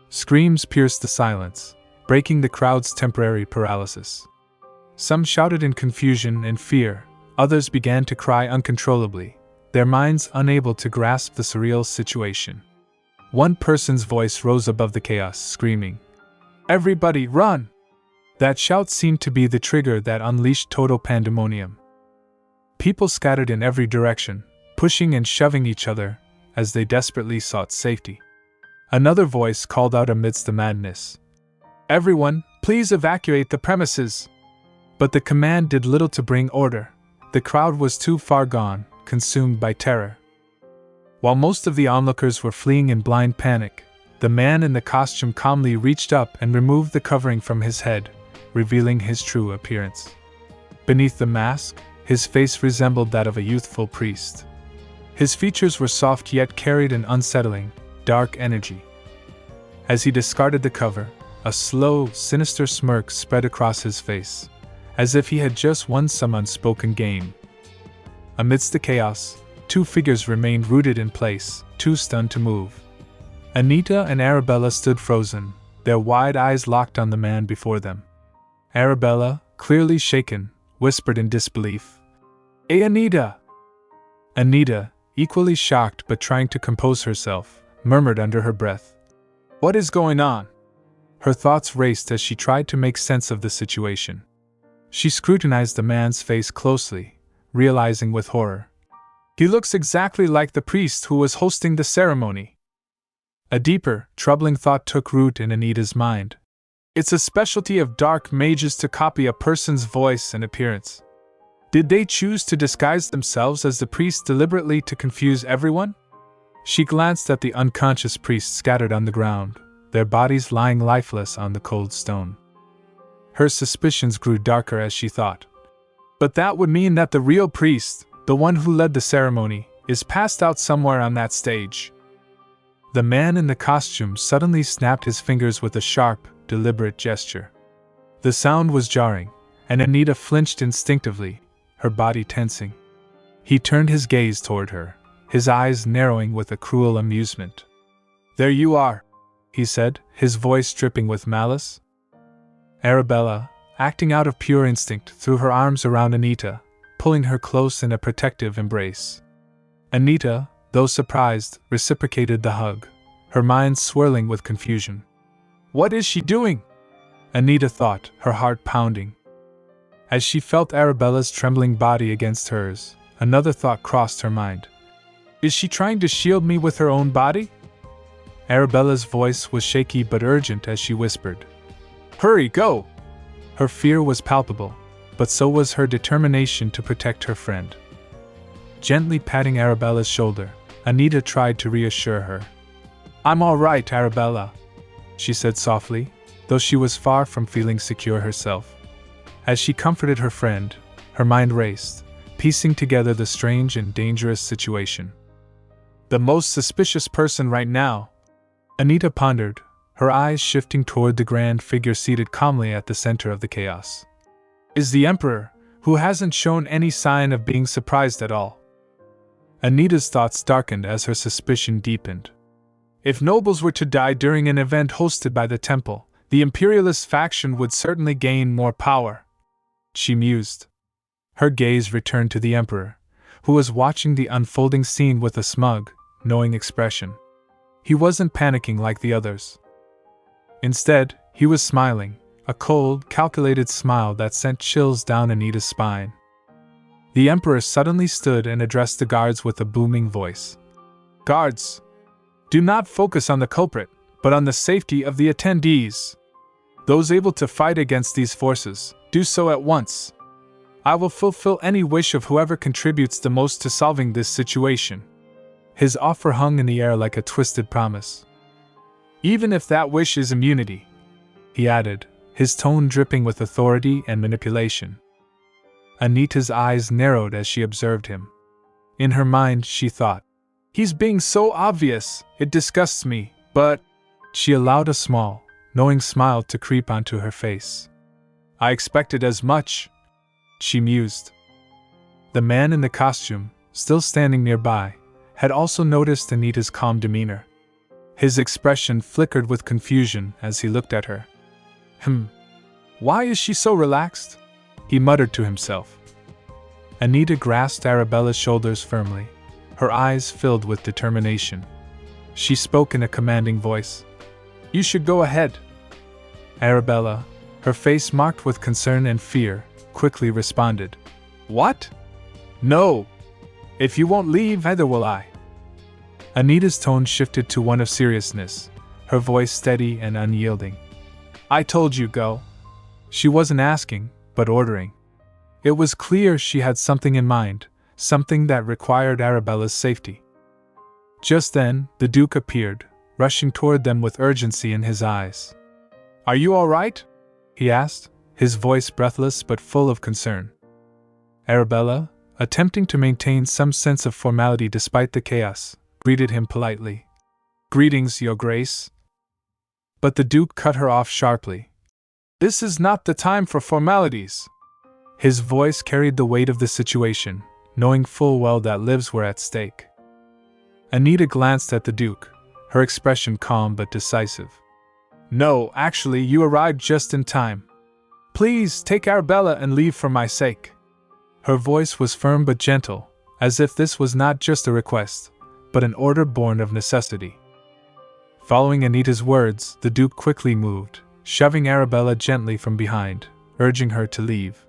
Screams pierced the silence, breaking the crowd's temporary paralysis. Some shouted in confusion and fear, others began to cry uncontrollably, their minds unable to grasp the surreal situation. One person's voice rose above the chaos, screaming, Everybody, run! That shout seemed to be the trigger that unleashed total pandemonium. People scattered in every direction, pushing and shoving each other, as they desperately sought safety. Another voice called out amidst the madness, Everyone, please evacuate the premises! But the command did little to bring order. The crowd was too far gone, consumed by terror. While most of the onlookers were fleeing in blind panic, the man in the costume calmly reached up and removed the covering from his head, revealing his true appearance. Beneath the mask, his face resembled that of a youthful priest. His features were soft yet carried an unsettling, dark energy. As he discarded the cover, a slow, sinister smirk spread across his face, as if he had just won some unspoken game. Amidst the chaos, two figures remained rooted in place, too stunned to move. Anita and Arabella stood frozen, their wide eyes locked on the man before them. Arabella, clearly shaken, whispered in disbelief, Hey, Anita! Anita, equally shocked but trying to compose herself, murmured under her breath, What is going on? Her thoughts raced as she tried to make sense of the situation. She scrutinized the man's face closely, realizing with horror, He looks exactly like the priest who was hosting the ceremony. A deeper, troubling thought took root in Anita's mind. It's a specialty of dark mages to copy a person's voice and appearance. Did they choose to disguise themselves as the priest deliberately to confuse everyone? She glanced at the unconscious priests scattered on the ground, their bodies lying lifeless on the cold stone. Her suspicions grew darker as she thought. But that would mean that the real priest, the one who led the ceremony, is passed out somewhere on that stage. The man in the costume suddenly snapped his fingers with a sharp, deliberate gesture. The sound was jarring, and Anita flinched instinctively, her body tensing. He turned his gaze toward her, his eyes narrowing with a cruel amusement. "There you are," he said, his voice dripping with malice. Arabella, acting out of pure instinct, threw her arms around Anita, pulling her close in a protective embrace. Anita, though surprised, reciprocated the hug, her mind swirling with confusion. What is she doing? Anita thought, her heart pounding. As she felt Arabella's trembling body against hers, another thought crossed her mind. Is she trying to shield me with her own body? Arabella's voice was shaky but urgent as she whispered, "Hurry, go!" Her fear was palpable, but so was her determination to protect her friend. Gently patting Arabella's shoulder, Anita tried to reassure her. "I'm all right, Arabella," she said softly, though she was far from feeling secure herself. As she comforted her friend, her mind raced, piecing together the strange and dangerous situation. The most suspicious person right now, Anita pondered, her eyes shifting toward the grand figure seated calmly at the center of the chaos, is the Emperor, who hasn't shown any sign of being surprised at all. Anita's thoughts darkened as her suspicion deepened. If nobles were to die during an event hosted by the temple, the imperialist faction would certainly gain more power, she mused. Her gaze returned to the Emperor, who was watching the unfolding scene with a smug, knowing expression. He wasn't panicking like the others. Instead, he was smiling, a cold, calculated smile that sent chills down Anita's spine. The Emperor suddenly stood and addressed the guards with a booming voice. "Guards! Do not focus on the culprit, but on the safety of the attendees. Those able to fight against these forces, do so at once. I will fulfill any wish of whoever contributes the most to solving this situation." His offer hung in the air like a twisted promise. "Even if that wish is immunity," he added, his tone dripping with authority and manipulation. Anita's eyes narrowed as she observed him. In her mind, she thought, "He's being so obvious, it disgusts me, but—" She allowed a small, knowing smile to creep onto her face. "I expected as much," she mused. The man in the costume, still standing nearby, had also noticed Anita's calm demeanor. His expression flickered with confusion as he looked at her. Why is she so relaxed?" he muttered to himself. Anita grasped Arabella's shoulders firmly, her eyes filled with determination. She spoke in a commanding voice. "You should go ahead." Arabella, her face marked with concern and fear, quickly responded. "What? No! If you won't leave, neither will I." Anita's tone shifted to one of seriousness, her voice steady and unyielding. "I told you, go." She wasn't asking, but ordering. It was clear she had something in mind, something that required Arabella's safety. Just then, the Duke appeared, rushing toward them with urgency in his eyes. "Are you all right?" he asked, his voice breathless but full of concern. Arabella, attempting to maintain some sense of formality despite the chaos, greeted him politely. "Greetings, Your Grace." But the Duke cut her off sharply. "This is not the time for formalities." His voice carried the weight of the situation, knowing full well that lives were at stake. Anita glanced at the Duke, her expression calm but decisive. "No, actually, you arrived just in time. Please take Arabella and leave for my sake." Her voice was firm but gentle, as if this was not just a request, but an order born of necessity. Following Anita's words, the Duke quickly moved, shoving Arabella gently from behind, urging her to leave.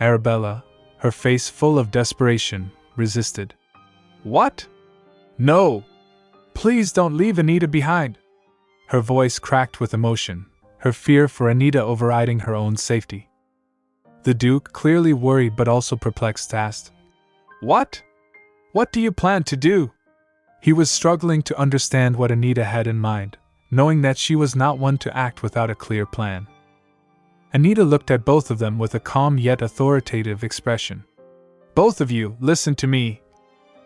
Arabella, her face full of desperation, resisted. "What? No! Please don't leave Anita behind!" Her voice cracked with emotion, her fear for Anita overriding her own safety. The Duke, clearly worried but also perplexed, asked, "What? What do you plan to do?" He was struggling to understand what Anita had in mind, knowing that she was not one to act without a clear plan. Anita looked at both of them with a calm yet authoritative expression. "Both of you, listen to me,"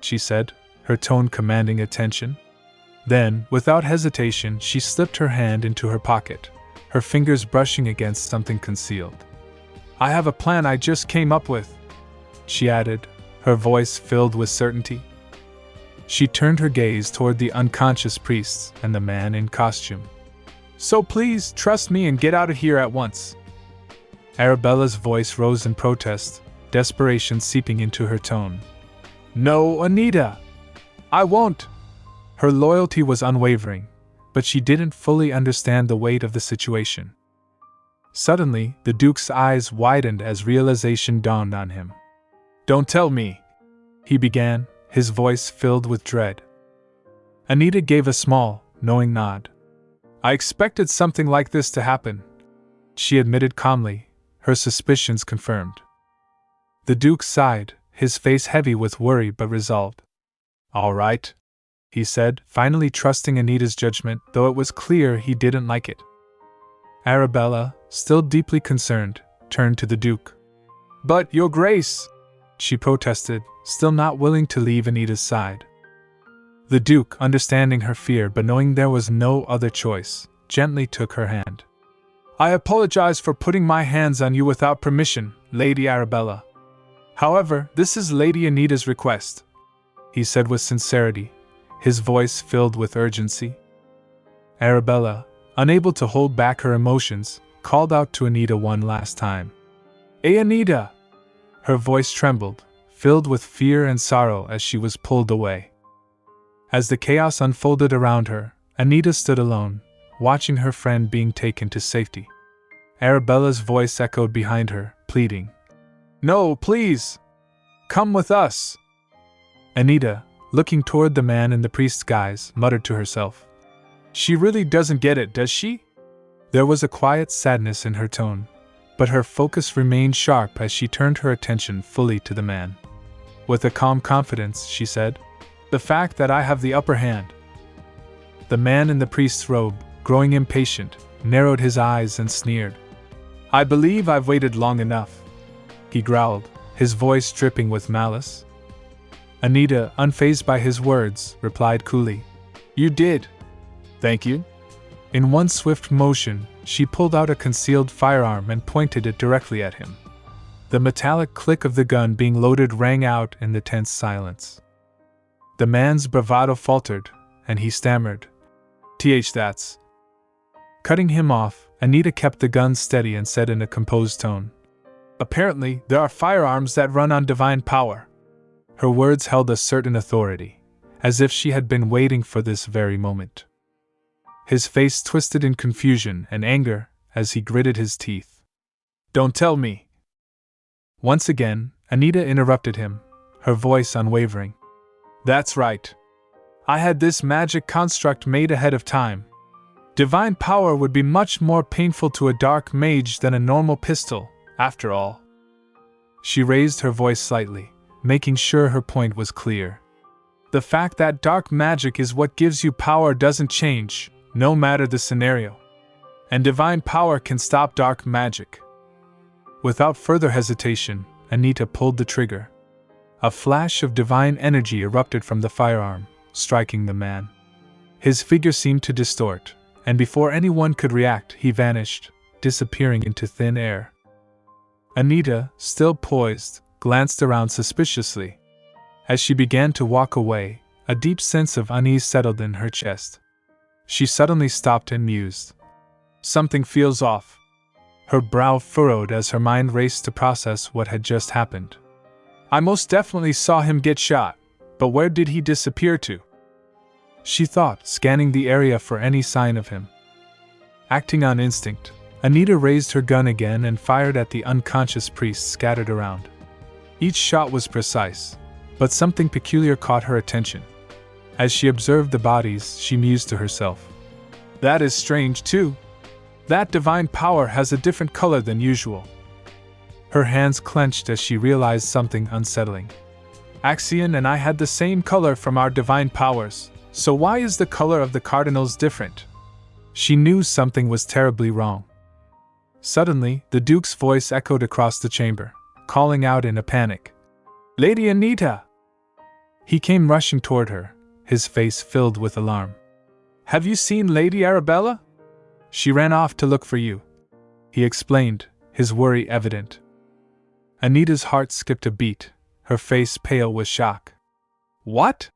she said, her tone commanding attention. Then, without hesitation, she slipped her hand into her pocket, her fingers brushing against something concealed. "I have a plan I just came up with," she added, her voice filled with certainty. She turned her gaze toward the unconscious priests and the man in costume. "So please, trust me and get out of here at once." Arabella's voice rose in protest, desperation seeping into her tone. "No, Anita! I won't!" Her loyalty was unwavering, but she didn't fully understand the weight of the situation. Suddenly, the Duke's eyes widened as realization dawned on him. "Don't tell me," he began, his voice filled with dread. Anita gave a small, knowing nod. "I expected something like this to happen," she admitted calmly, her suspicions confirmed. The Duke sighed, his face heavy with worry but resolved. "All right," he said, finally trusting Anita's judgment, though it was clear he didn't like it. Arabella, still deeply concerned, turned to the Duke. "But, Your Grace," she protested, still not willing to leave Anita's side. The Duke, understanding her fear but knowing there was no other choice, gently took her hand. "I apologize for putting my hands on you without permission, Lady Arabella. However, this is Lady Anita's request," he said with sincerity, his voice filled with urgency. Arabella, unable to hold back her emotions, called out to Anita one last time. "Hey, Anita!" Her voice trembled, filled with fear and sorrow as she was pulled away. As the chaos unfolded around her, Anita stood alone, watching her friend being taken to safety. Arabella's voice echoed behind her, pleading, "No, please! Come with us!" Anita, looking toward the man in the priest's guise, muttered to herself, "She really doesn't get it, does she?" There was a quiet sadness in her tone, but her focus remained sharp as she turned her attention fully to the man. With a calm confidence, she said, "The fact that I have the upper hand." The man in the priest's robe, growing impatient, narrowed his eyes and sneered. "I believe I've waited long enough," he growled, his voice dripping with malice. Anita, unfazed by his words, replied coolly, "You did. Thank you." In one swift motion, she pulled out a concealed firearm and pointed it directly at him. The metallic click of the gun being loaded rang out in the tense silence. The man's bravado faltered, and he stammered, That's. Cutting him off, Anita kept the gun steady and said in a composed tone, "Apparently, there are firearms that run on divine power." Her words held a certain authority, as if she had been waiting for this very moment. His face twisted in confusion and anger as he gritted his teeth. "Don't tell me!" Once again, Anita interrupted him, her voice unwavering. "That's right. I had this magic construct made ahead of time. Divine power would be much more painful to a dark mage than a normal pistol, after all." She raised her voice slightly, making sure her point was clear. "The fact that dark magic is what gives you power doesn't change, no matter the scenario. And divine power can stop dark magic." Without further hesitation, Anita pulled the trigger. A flash of divine energy erupted from the firearm, striking the man. His figure seemed to distort, and before anyone could react, he vanished, disappearing into thin air. Anita, still poised, glanced around suspiciously. As she began to walk away, a deep sense of unease settled in her chest. She suddenly stopped and mused. Something feels off. Her brow furrowed as her mind raced to process what had just happened. I most definitely saw him get shot, but where did he disappear to? She thought, scanning the area for any sign of him. Acting on instinct, Anita raised her gun again and fired at the unconscious priests scattered around. Each shot was precise, but something peculiar caught her attention. As she observed the bodies, she mused to herself, "That is strange too. That divine power has a different color than usual. Her hands clenched as she realized something unsettling. Axion and I had the same color from our divine powers, so why is the color of the cardinals different? She knew something was terribly wrong. Suddenly, the Duke's voice echoed across the chamber, calling out in a panic, "Lady Anita!" He came rushing toward her, his face filled with alarm. "Have you seen Lady Arabella? She ran off to look for you," he explained, his worry evident. Anita's heart skipped a beat, her face pale with shock. "What?"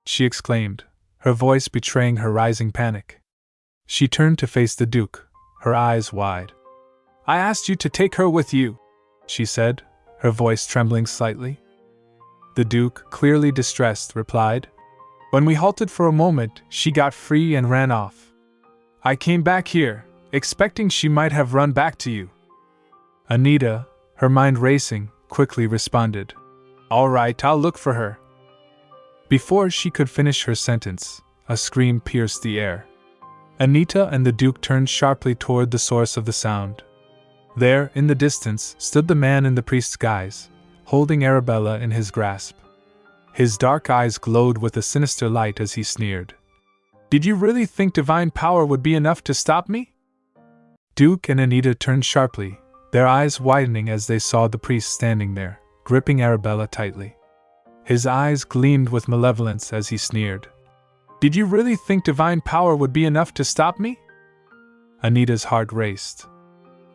she exclaimed, her voice betraying her rising panic. She turned to face the Duke, her eyes wide. "I asked you to take her with you," she said, her voice trembling slightly. The Duke, clearly distressed, replied, "When we halted for a moment, she got free and ran off. I came back here, expecting she might have run back to you." Anita, her mind racing, quickly responded, "All right, I'll look for her." Before she could finish her sentence, a scream pierced the air. Anita and the Duke turned sharply toward the source of the sound. There, in the distance, stood the man in the priest's guise, holding Arabella in his grasp. His dark eyes glowed with a sinister light as he sneered. "Did you really think divine power would be enough to stop me?" Duke and Anita turned sharply, their eyes widening as they saw the priest standing there, gripping Arabella tightly. His eyes gleamed with malevolence as he sneered. "Did you really think divine power would be enough to stop me?" Anita's heart raced.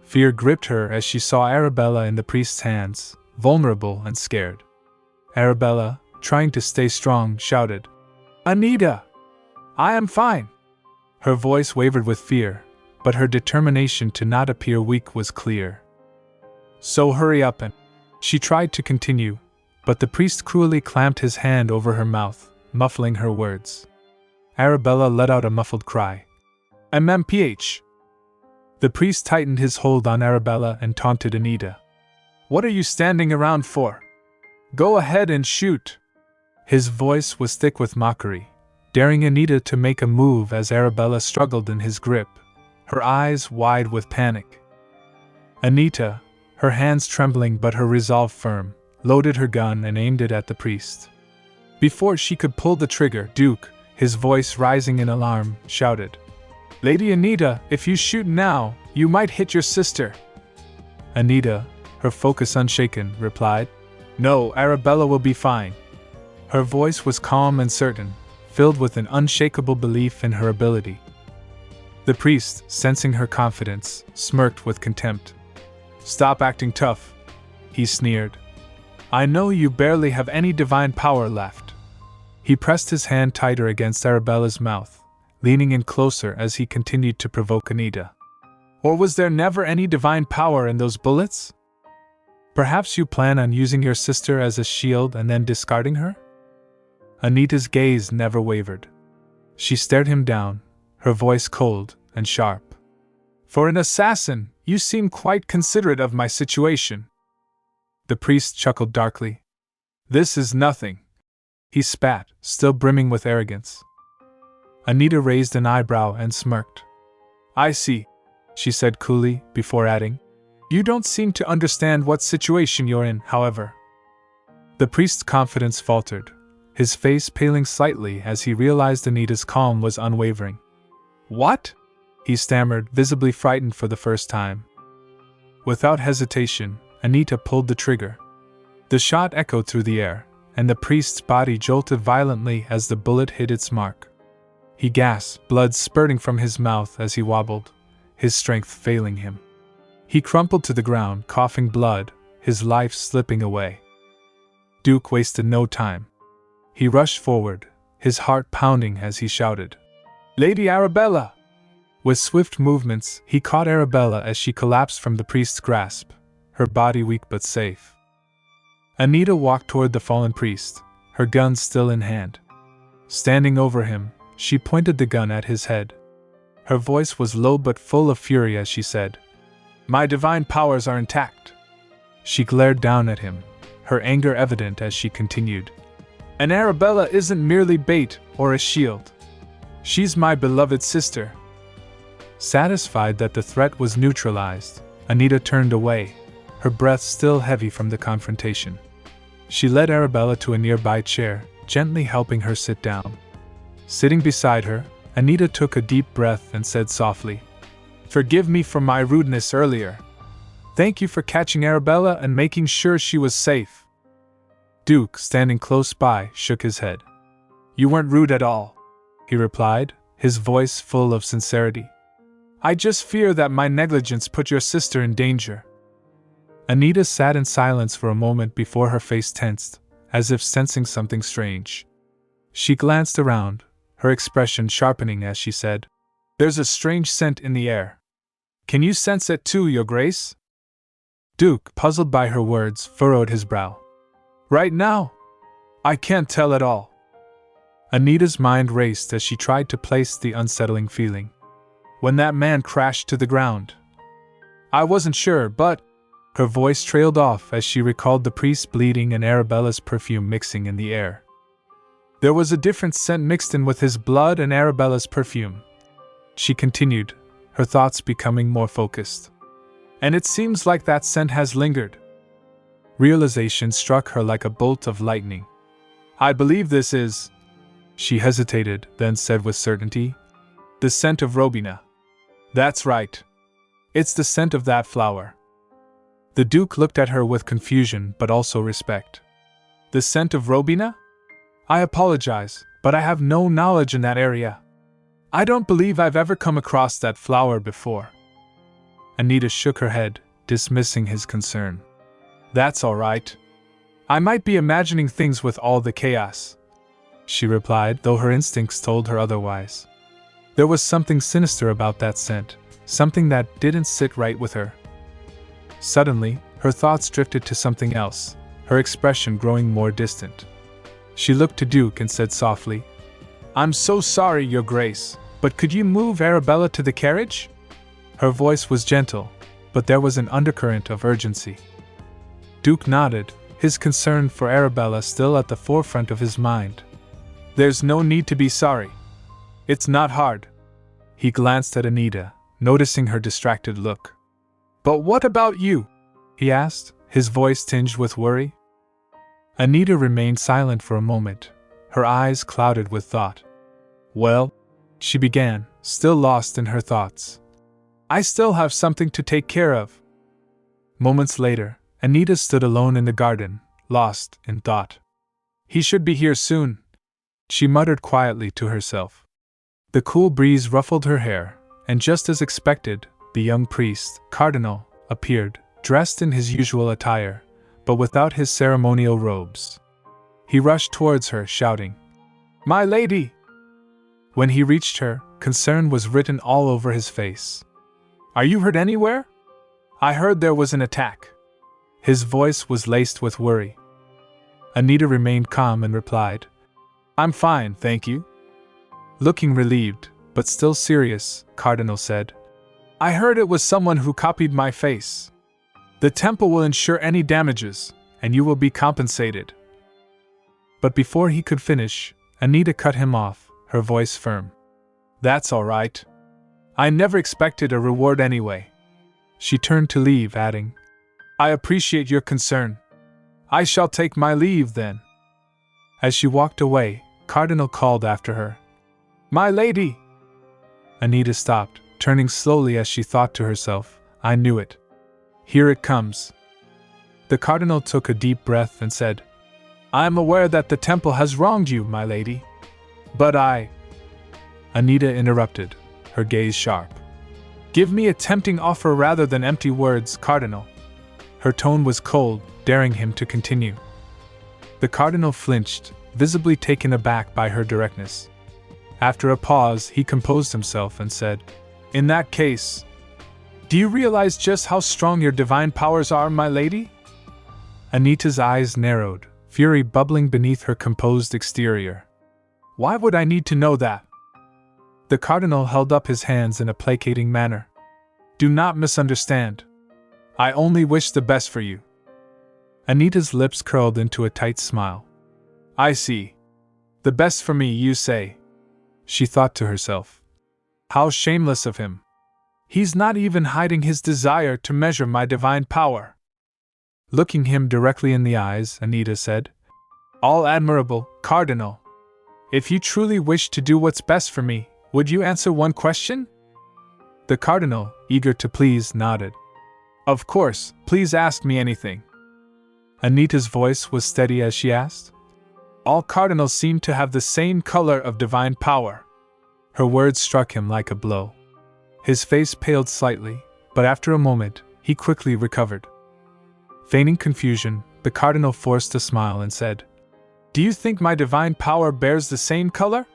Fear gripped her as she saw Arabella in the priest's hands, vulnerable and scared. Arabella, trying to stay strong, shouted, "Anita! I am fine!" Her voice wavered with fear, but her determination to not appear weak was clear. "So hurry up and—" She tried to continue, but the priest cruelly clamped his hand over her mouth, muffling her words. Arabella let out a muffled cry. "MMPH!" The priest tightened his hold on Arabella and taunted Anita. "What are you standing around for? Go ahead and shoot!" His voice was thick with mockery, daring Anita to make a move as Arabella struggled in his grip, her eyes wide with panic. Anita, her hands trembling but her resolve firm, loaded her gun and aimed it at the priest. Before she could pull the trigger, Duke, his voice rising in alarm, shouted, "Lady Anita, if you shoot now, you might hit your sister." Anita, her focus unshaken, replied, "No, Arabella will be fine." Her voice was calm and certain, filled with an unshakable belief in her ability. The priest, sensing her confidence, smirked with contempt. "Stop acting tough," he sneered. "I know you barely have any divine power left." He pressed his hand tighter against Arabella's mouth, leaning in closer as he continued to provoke Anita. "Or was there never any divine power in those bullets? Perhaps you plan on using your sister as a shield and then discarding her?" Anita's gaze never wavered. She stared him down, her voice cold and sharp. "For an assassin, you seem quite considerate of my situation." The priest chuckled darkly. "This is nothing," he spat, still brimming with arrogance. Anita raised an eyebrow and smirked. "I see," she said coolly, before adding, "You don't seem to understand what situation you're in, however." The priest's confidence faltered, his face paling slightly as he realized Anita's calm was unwavering. "What?" he stammered, visibly frightened for the first time. Without hesitation, Anita pulled the trigger. The shot echoed through the air, and the priest's body jolted violently as the bullet hit its mark. He gasped, blood spurting from his mouth as he wobbled, his strength failing him. He crumpled to the ground, coughing blood, his life slipping away. Duke wasted no time. He rushed forward, his heart pounding as he shouted, "Lady Arabella!" With swift movements, he caught Arabella as she collapsed from the priest's grasp, her body weak but safe. Anita walked toward the fallen priest, her gun still in hand. Standing over him, she pointed the gun at his head. Her voice was low but full of fury as she said, "My divine powers are intact." She glared down at him, her anger evident as she continued, "And Arabella isn't merely bait or a shield. She's my beloved sister." Satisfied that the threat was neutralized, Anita turned away, her breath still heavy from the confrontation. She led Arabella to a nearby chair, gently helping her sit down. Sitting beside her, Anita took a deep breath and said softly, "Forgive me for my rudeness earlier. Thank you for catching Arabella and making sure she was safe." Duke, standing close by, shook his head. "You weren't rude at all," he replied, his voice full of sincerity. "I just fear that my negligence put your sister in danger." Anita sat in silence for a moment before her face tensed, as if sensing something strange. She glanced around, her expression sharpening as she said, "There's a strange scent in the air. Can you sense it too, Your Grace?" Duke, puzzled by her words, furrowed his brow. "Right now? I can't tell at all." Anita's mind raced as she tried to place the unsettling feeling. "When that man crashed to the ground, I wasn't sure, but—" Her voice trailed off as she recalled the priest bleeding and Arabella's perfume mixing in the air. There was a different scent mixed in with his blood and Arabella's perfume. She continued, her thoughts becoming more focused. "And it seems like that scent has lingered." Realization struck her like a bolt of lightning. "I believe this is—" She hesitated, then said with certainty, "the scent of Robina." "That's right. It's the scent of that flower." The Duke looked at her with confusion but also respect. "The scent of Robina? I apologize, but I have no knowledge in that area. I don't believe I've ever come across that flower before." Anita shook her head, dismissing his concern. "That's all right. I might be imagining things with all the chaos," she replied, though her instincts told her otherwise. There was something sinister about that scent, something that didn't sit right with her. Suddenly, her thoughts drifted to something else, her expression growing more distant. She looked to Duke and said softly, "I'm so sorry, Your Grace, but could you move Arabella to the carriage?" Her voice was gentle, but there was an undercurrent of urgency. Duke nodded, his concern for Arabella still at the forefront of his mind. "There's no need to be sorry. It's not hard." He glanced at Anita, noticing her distracted look. "But what about you?" he asked, his voice tinged with worry. Anita remained silent for a moment, her eyes clouded with thought. "Well," she began, still lost in her thoughts, "I still have something to take care of." Moments later, Anita stood alone in the garden, lost in thought. "He should be here soon," she muttered quietly to herself. The cool breeze ruffled her hair, and just as expected, the young priest, Cardinal, appeared, dressed in his usual attire, but without his ceremonial robes. He rushed towards her, shouting, "My lady!" When he reached her, concern was written all over his face. "Are you hurt anywhere? I heard there was an attack." His voice was laced with worry. Anita remained calm and replied, "I'm fine, thank you." Looking relieved, but still serious, Cardinal said, "I heard it was someone who copied my face. The temple will insure any damages, and you will be compensated." But before he could finish, Anita cut him off, her voice firm. "That's all right. I never expected a reward anyway." She turned to leave, adding, "I appreciate your concern. I shall take my leave then." As she walked away, Cardinal called after her, "My lady!" Anita stopped, turning slowly as she thought to herself, "I knew it. Here it comes." The Cardinal took a deep breath and said, "I am aware that the temple has wronged you, my lady. But I—" Anita interrupted, her gaze sharp. "Give me a tempting offer rather than empty words, Cardinal." Her tone was cold, daring him to continue. The Cardinal flinched, visibly taken aback by her directness. After a pause, he composed himself and said, "In that case, do you realize just how strong your divine powers are, my lady?" Anita's eyes narrowed, fury bubbling beneath her composed exterior. "Why would I need to know that?" The Cardinal held up his hands in a placating manner. "Do not misunderstand. I only wish the best for you." Anita's lips curled into a tight smile. "I see. The best for me, you say," she thought to herself. "How shameless of him. He's not even hiding his desire to measure my divine power. Looking him directly in the eyes, Anita said, "All admirable, Cardinal. If you truly wish to do what's best for me, would you answer one question?" The Cardinal, eager to please, nodded. "Of course, please ask me anything." Anita's voice was steady as she asked, "All cardinals seem to have the same color of divine power." Her words struck him like a blow. His face paled slightly, but after a moment, he quickly recovered. Feigning confusion, the Cardinal forced a smile and said, "Do you think my divine power bears the same color?"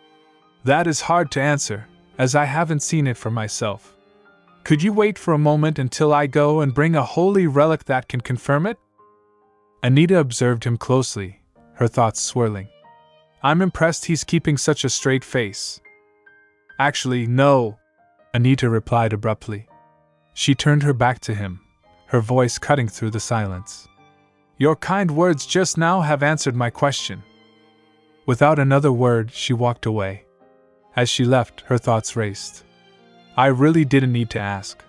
"That is hard to answer, as I haven't seen it for myself. Could you wait for a moment until I go and bring a holy relic that can confirm it?" Anita observed him closely, her thoughts swirling. "I'm impressed he's keeping such a straight face." "Actually, no," Anita replied abruptly. She turned her back to him, her voice cutting through the silence. "Your kind words just now have answered my question." Without another word, she walked away. As she left, her thoughts raced. I really didn't need to ask.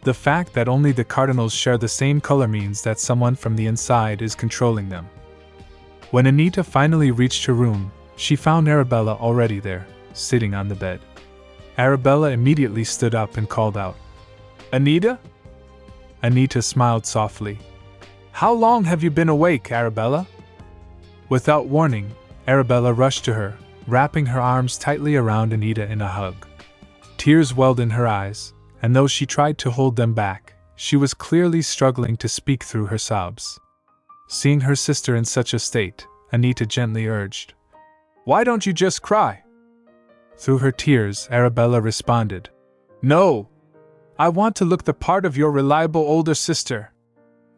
The fact that only the cardinals share the same color means that someone from the inside is controlling them. When Anita finally reached her room, she found Arabella already there, sitting on the bed. Arabella immediately stood up and called out, "Anita?" Anita smiled softly. "How long have you been awake, Arabella?" Without warning, Arabella rushed to her, wrapping her arms tightly around Anita in a hug. Tears welled in her eyes, and though she tried to hold them back, she was clearly struggling to speak through her sobs. Seeing her sister in such a state, Anita gently urged, "Why don't you just cry?" Through her tears, Arabella responded, "No! I want to look the part of your reliable older sister."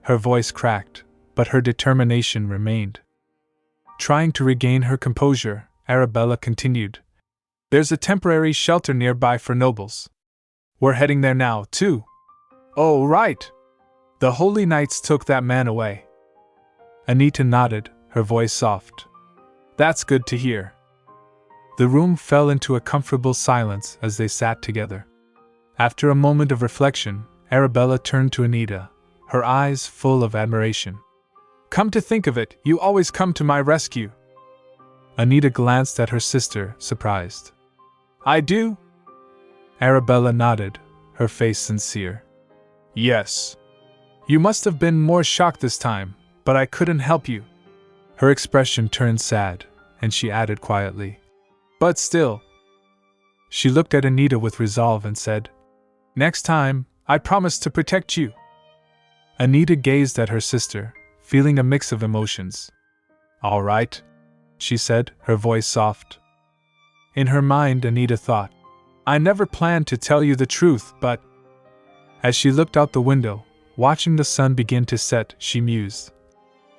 Her voice cracked, but her determination remained. Trying to regain her composure, Arabella continued, "There's a temporary shelter nearby for nobles. We're heading there now, too." "Oh, right! The Holy Knights took that man away." Anita nodded, her voice soft. "That's good to hear." The room fell into a comfortable silence as they sat together. After a moment of reflection, Arabella turned to Anita, her eyes full of admiration. "Come to think of it, you always come to my rescue." Anita glanced at her sister, surprised. "I do?" Arabella nodded, her face sincere. "Yes. You must have been more shocked this time, but I couldn't help you." Her expression turned sad, and she added quietly, "But still." She looked at Anita with resolve and said, "Next time, I promise to protect you." Anita gazed at her sister, feeling a mix of emotions. "All right," she said, her voice soft. In her mind, Anita thought, "I never planned to tell you the truth, but—" As she looked out the window, watching the sun begin to set, she mused,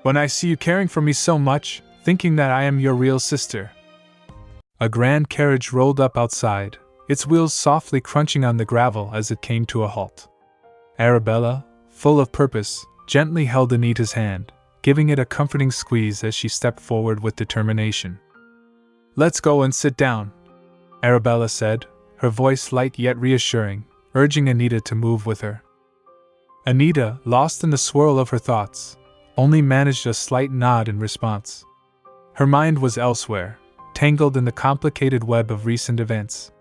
"When I see you caring for me so much, thinking that I am your real sister." A grand carriage rolled up outside, its wheels softly crunching on the gravel as it came to a halt. Arabella, full of purpose, gently held Anita's hand, giving it a comforting squeeze as she stepped forward with determination. "Let's go and sit down," Arabella said, her voice light yet reassuring, urging Anita to move with her. Anita, lost in the swirl of her thoughts, only managed a slight nod in response. Her mind was elsewhere, tangled in the complicated web of recent events.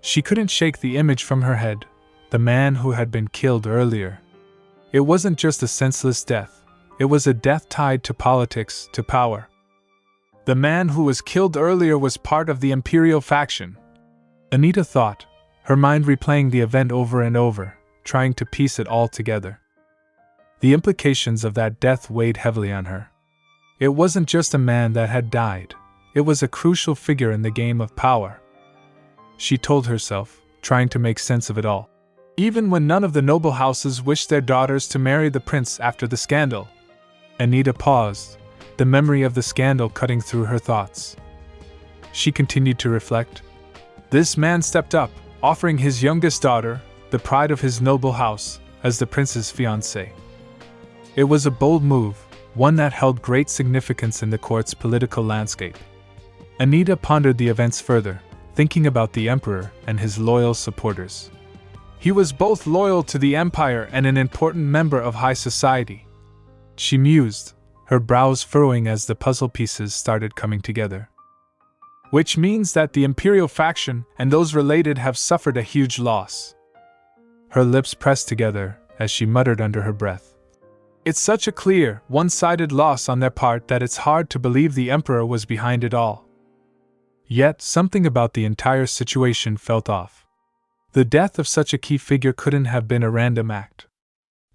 She couldn't shake the image from her head, the man who had been killed earlier. It wasn't just a senseless death, it was a death tied to politics, to power. The man who was killed earlier was part of the Imperial faction. Anita thought, her mind replaying the event over and over, trying to piece it all together. The implications of that death weighed heavily on her. It wasn't just a man that had died, it was a crucial figure in the game of power. She told herself, trying to make sense of it all. Even when none of the noble houses wished their daughters to marry the prince after the scandal. Anita paused, the memory of the scandal cutting through her thoughts. She continued to reflect. This man stepped up, offering his youngest daughter, the pride of his noble house, as the prince's fiancé. It was a bold move, one that held great significance in the court's political landscape. Anita pondered the events further, thinking about the emperor and his loyal supporters. He was both loyal to the empire and an important member of high society. She mused, her brows furrowing as the puzzle pieces started coming together. Which means that the imperial faction and those related have suffered a huge loss. Her lips pressed together as she muttered under her breath. It's such a clear, one-sided loss on their part that it's hard to believe the emperor was behind it all. Yet, something about the entire situation felt off. The death of such a key figure couldn't have been a random act.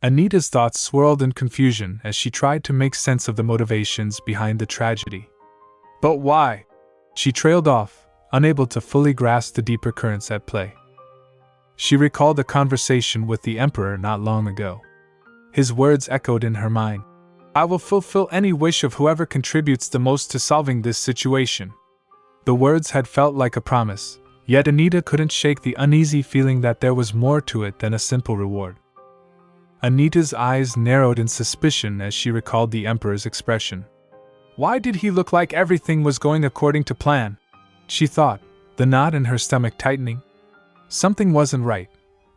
Anita's thoughts swirled in confusion as she tried to make sense of the motivations behind the tragedy. But why? She trailed off, unable to fully grasp the deeper currents at play. She recalled a conversation with the emperor not long ago. His words echoed in her mind. I will fulfill any wish of whoever contributes the most to solving this situation. The words had felt like a promise, yet Anita couldn't shake the uneasy feeling that there was more to it than a simple reward. Anita's eyes narrowed in suspicion as she recalled the emperor's expression. Why did he look like everything was going according to plan? She thought, the knot in her stomach tightening. Something wasn't right.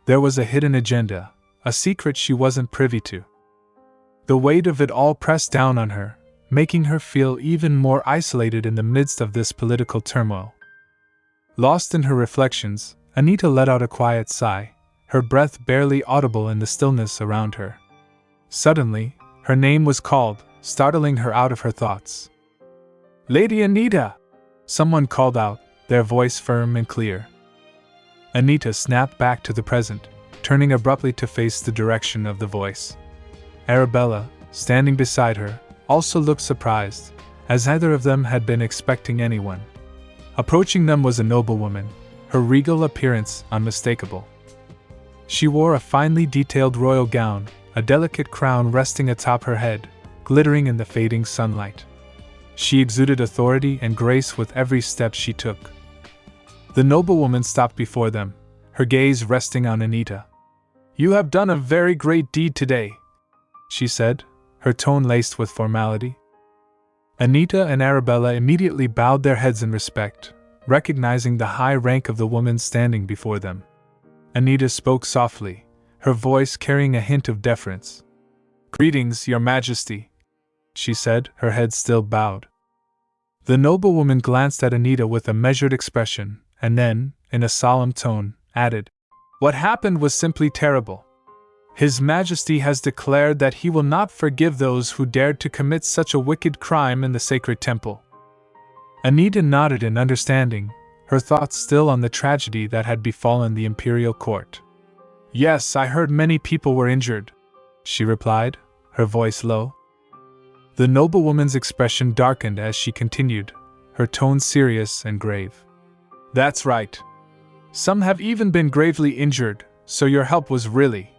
There was a hidden agenda, a secret she wasn't privy to. The weight of it all pressed down on her, making her feel even more isolated in the midst of this political turmoil. Lost in her reflections, Anita let out a quiet sigh, her breath barely audible in the stillness around her. Suddenly, her name was called, startling her out of her thoughts. Lady Anita! Someone called out, their voice firm and clear. Anita snapped back to the present, turning abruptly to face the direction of the voice. Arabella, standing beside her, also looked surprised, as neither of them had been expecting anyone. Approaching them was a noblewoman, her regal appearance unmistakable. She wore a finely detailed royal gown, a delicate crown resting atop her head, glittering in the fading sunlight. She exuded authority and grace with every step she took. The noblewoman stopped before them, her gaze resting on Anita. You have done a very great deed today, she said, her tone laced with formality. Anita and Arabella immediately bowed their heads in respect, recognizing the high rank of the woman standing before them. Anita spoke softly, her voice carrying a hint of deference. Greetings, Your Majesty, she said, her head still bowed. The noblewoman glanced at Anita with a measured expression, and then, in a solemn tone, added, What happened was simply terrible. His Majesty has declared that he will not forgive those who dared to commit such a wicked crime in the sacred temple. Anita nodded in understanding, her thoughts still on the tragedy that had befallen the imperial court. Yes, I heard many people were injured, she replied, her voice low. The noblewoman's expression darkened as she continued, her tone serious and grave. That's right. Some have even been gravely injured, so your help was really...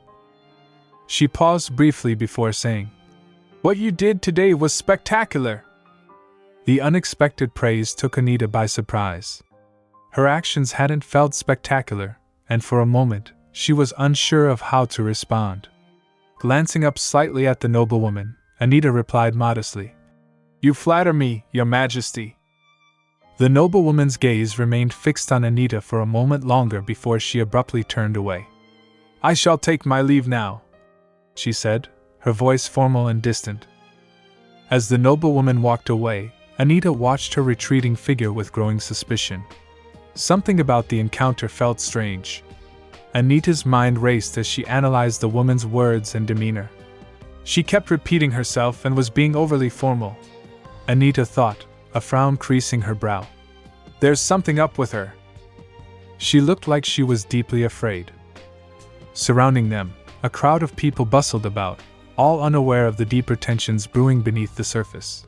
She paused briefly before saying, What you did today was spectacular. The unexpected praise took Anita by surprise. Her actions hadn't felt spectacular, and for a moment, she was unsure of how to respond. Glancing up slightly at the noblewoman, Anita replied modestly, You flatter me, Your Majesty. The noblewoman's gaze remained fixed on Anita for a moment longer before she abruptly turned away. I shall take my leave now, she said, her voice formal and distant. As the noblewoman walked away, Anita watched her retreating figure with growing suspicion. Something about the encounter felt strange. Anita's mind raced as she analyzed the woman's words and demeanor. She kept repeating herself and was being overly formal. Anita thought, a frown creasing her brow. There's something up with her. She looked like she was deeply afraid. Surrounding them, a crowd of people bustled about, all unaware of the deeper tensions brewing beneath the surface.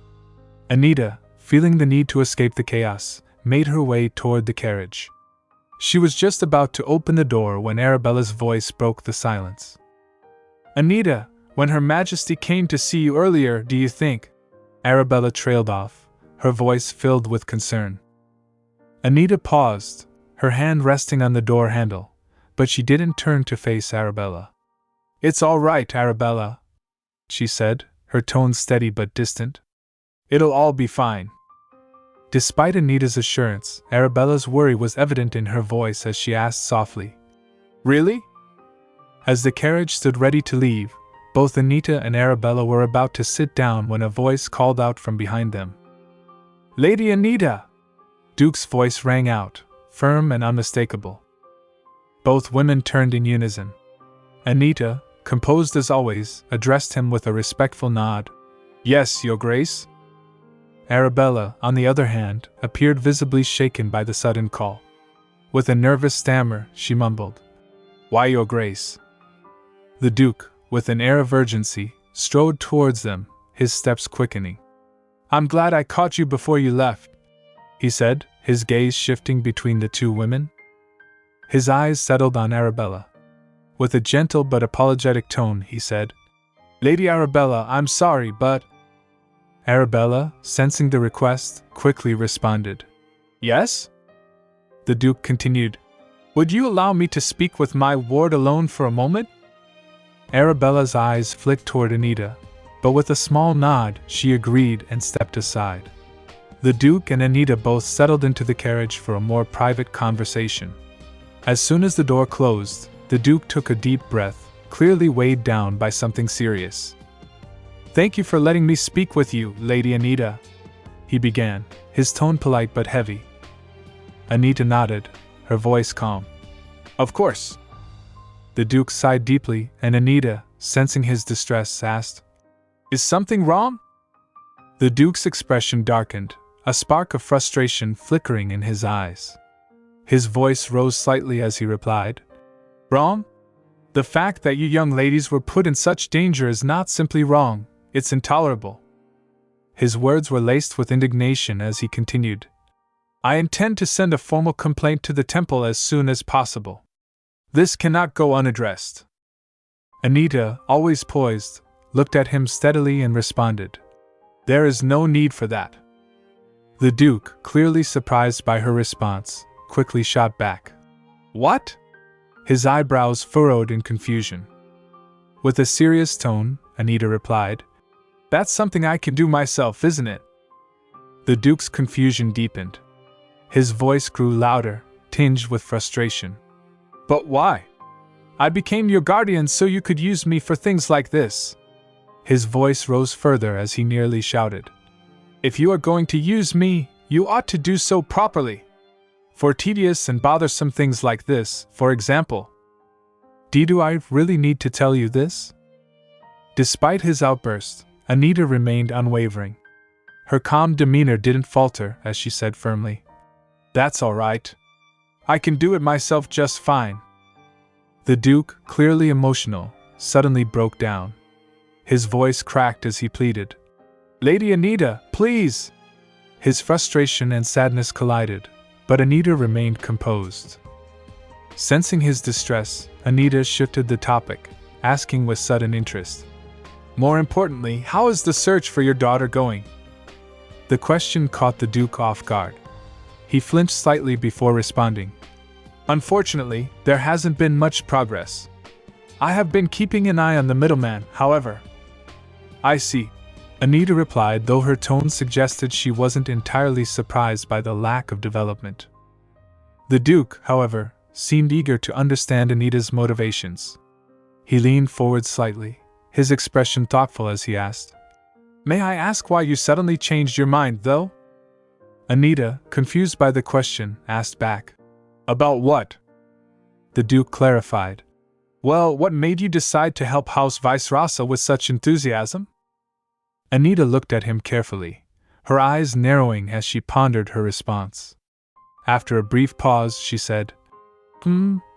Anita, feeling the need to escape the chaos, made her way toward the carriage. She was just about to open the door when Arabella's voice broke the silence. Anita, when Her Majesty came to see you earlier, do you think? Arabella trailed off, her voice filled with concern. Anita paused, her hand resting on the door handle, but she didn't turn to face Arabella. It's all right, Arabella, she said, her tone steady but distant. It'll all be fine. Despite Anita's assurance, Arabella's worry was evident in her voice as she asked softly, Really? As the carriage stood ready to leave, both Anita and Arabella were about to sit down when a voice called out from behind them. "Lady Anita!" Duke's voice rang out, firm and unmistakable. Both women turned in unison. Anita, composed as always, addressed him with a respectful nod. "Yes, Your Grace." Arabella, on the other hand, appeared visibly shaken by the sudden call. With a nervous stammer, she mumbled, "Why, Your Grace?" The Duke, with an air of urgency, strode towards them, his steps quickening. "I'm glad I caught you before you left," he said, his gaze shifting between the two women. His eyes settled on Arabella. With a gentle but apologetic tone, he said, "Lady Arabella, I'm sorry, but—" Arabella, sensing the request, quickly responded, "Yes?" The Duke continued, "Would you allow me to speak with my ward alone for a moment?" Arabella's eyes flicked toward Anita, but with a small nod, she agreed and stepped aside. The Duke and Anita both settled into the carriage for a more private conversation. As soon as the door closed, the Duke took a deep breath, clearly weighed down by something serious. "Thank you for letting me speak with you, Lady Anita," he began, his tone polite but heavy. Anita nodded, her voice calm. "Of course." The Duke sighed deeply, and Anita, sensing his distress, asked, "Is something wrong?" The Duke's expression darkened, a spark of frustration flickering in his eyes. His voice rose slightly as he replied, "Wrong? The fact that you young ladies were put in such danger is not simply wrong, it's intolerable." His words were laced with indignation as he continued, "I intend to send a formal complaint to the temple as soon as possible. This cannot go unaddressed." Anita, always poised, looked at him steadily and responded, "There is no need for that." The Duke, clearly surprised by her response, quickly shot back, "What?" His eyebrows furrowed in confusion. With a serious tone, Anita replied, "That's something I can do myself, isn't it?" The Duke's confusion deepened. His voice grew louder, tinged with frustration. "But why? I became your guardian so you could use me for things like this." His voice rose further as he nearly shouted, "If you are going to use me, you ought to do so properly. For tedious and bothersome things like this, for example." "Do I really need to tell you this?" Despite his outburst, Anita remained unwavering. Her calm demeanor didn't falter as she said firmly, "That's all right. I can do it myself just fine." The Duke, clearly emotional, suddenly broke down. His voice cracked as he pleaded, "Lady Anita, please!" His frustration and sadness collided, but Anita remained composed. Sensing his distress, Anita shifted the topic, asking with sudden interest, "More importantly, how is the search for your daughter going?" The question caught the Duke off guard. He flinched slightly before responding, "Unfortunately, there hasn't been much progress. I have been keeping an eye on the middleman, however." "I see," Anita replied, though her tone suggested she wasn't entirely surprised by the lack of development. The Duke, however, seemed eager to understand Anita's motivations. He leaned forward slightly, his expression thoughtful as he asked, "May I ask why you suddenly changed your mind, though?" Anita, confused by the question, asked back, "About what?" The Duke clarified, "Well, what made you decide to help House Vice-Rasa with such enthusiasm?" Anita looked at him carefully, her eyes narrowing as she pondered her response. After a brief pause, she said,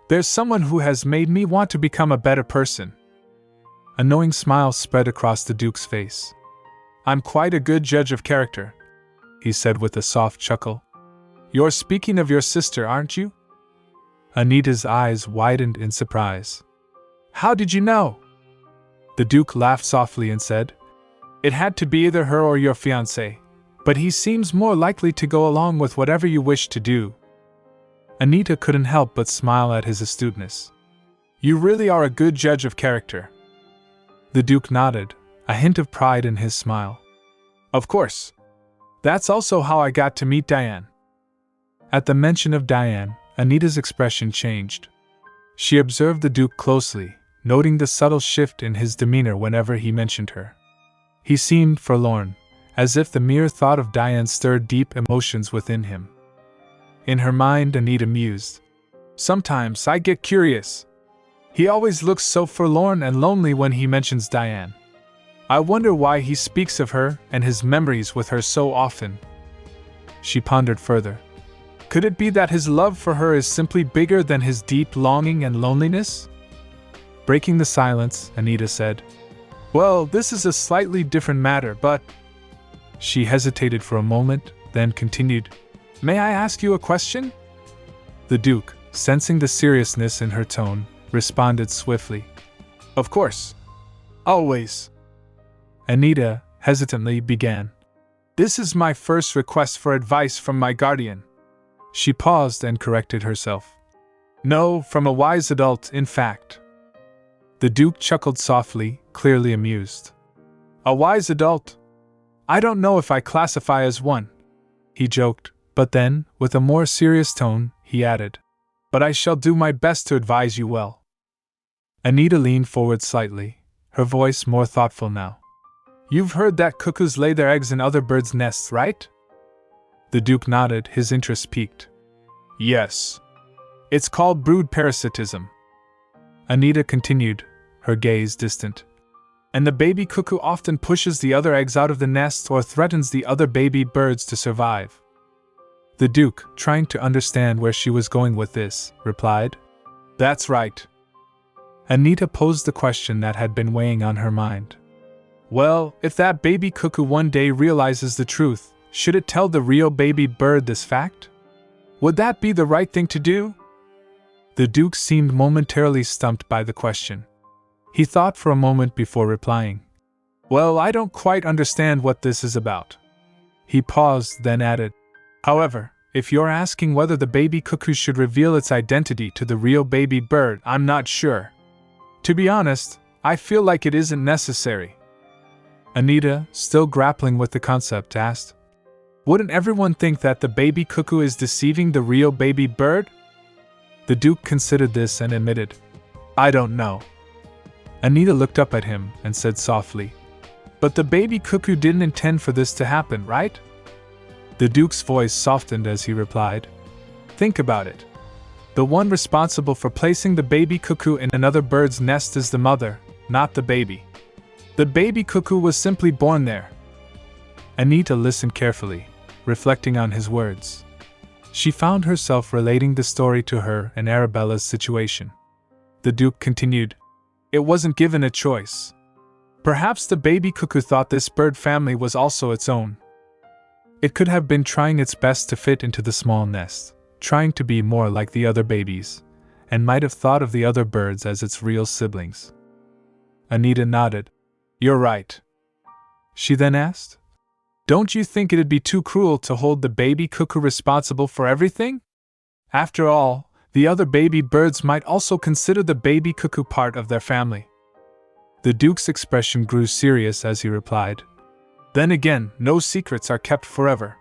There's someone who has made me want to become a better person." A knowing smile spread across the Duke's face. "I'm quite a good judge of character," he said with a soft chuckle. "You're speaking of your sister, aren't you?" Anita's eyes widened in surprise. "How did you know?" The Duke laughed softly and said, "It had to be either her or your fiancé, but he seems more likely to go along with whatever you wish to do." Anita couldn't help but smile at his astuteness. "You really are a good judge of character." The Duke nodded, a hint of pride in his smile. "Of course. That's also how I got to meet Diane." At the mention of Diane, Anita's expression changed. She observed the Duke closely, noting the subtle shift in his demeanor whenever he mentioned her. He seemed forlorn, as if the mere thought of Diane stirred deep emotions within him. In her mind, Anita mused, "Sometimes I get curious. He always looks so forlorn and lonely when he mentions Diane. I wonder why he speaks of her and his memories with her so often." She pondered further. Could it be that his love for her is simply bigger than his deep longing and loneliness? Breaking the silence, Anita said, "Well, this is a slightly different matter, but—" She hesitated for a moment, then continued, "May I ask you a question?" The Duke, sensing the seriousness in her tone, responded swiftly, "Of course. Always." Anita hesitantly began, "This is my first request for advice from my guardian." She paused and corrected herself. "No, from a wise adult, in fact." The Duke chuckled softly, clearly amused. "A wise adult? I don't know if I classify as one," he joked, but then, with a more serious tone, he added, "But I shall do my best to advise you well." Anita leaned forward slightly, her voice more thoughtful now. "You've heard that cuckoos lay their eggs in other birds' nests, right?" The Duke nodded, his interest piqued. "Yes. It's called brood parasitism." Anita continued, her gaze distant. "And the baby cuckoo often pushes the other eggs out of the nest or threatens the other baby birds to survive." The Duke, trying to understand where she was going with this, replied, "That's right." Anita posed the question that had been weighing on her mind. "Well, if that baby cuckoo one day realizes the truth, should it tell the real baby bird this fact? Would that be the right thing to do?" The Duke seemed momentarily stumped by the question. He thought for a moment before replying. "Well, I don't quite understand what this is about." He paused, then added, "However, if you're asking whether the baby cuckoo should reveal its identity to the real baby bird, I'm not sure. To be honest, I feel like it isn't necessary." Anita, still grappling with the concept, asked, "Wouldn't everyone think that the baby cuckoo is deceiving the real baby bird?" The Duke considered this and admitted, "I don't know." Anita looked up at him and said softly, "But the baby cuckoo didn't intend for this to happen, right?" The Duke's voice softened as he replied, "Think about it. The one responsible for placing the baby cuckoo in another bird's nest is the mother, not the baby. The baby cuckoo was simply born there." Anita listened carefully, reflecting on his words. She found herself relating the story to her and Arabella's situation. The Duke continued, "It wasn't given a choice. Perhaps the baby cuckoo thought this bird family was also its own. It could have been trying its best to fit into the small nest, trying to be more like the other babies, and might have thought of the other birds as its real siblings." Anita nodded. "You're right." She then asked, "Don't you think it'd be too cruel to hold the baby cuckoo responsible for everything? After all, the other baby birds might also consider the baby cuckoo part of their family." The Duke's expression grew serious as he replied, "Then again, no secrets are kept forever.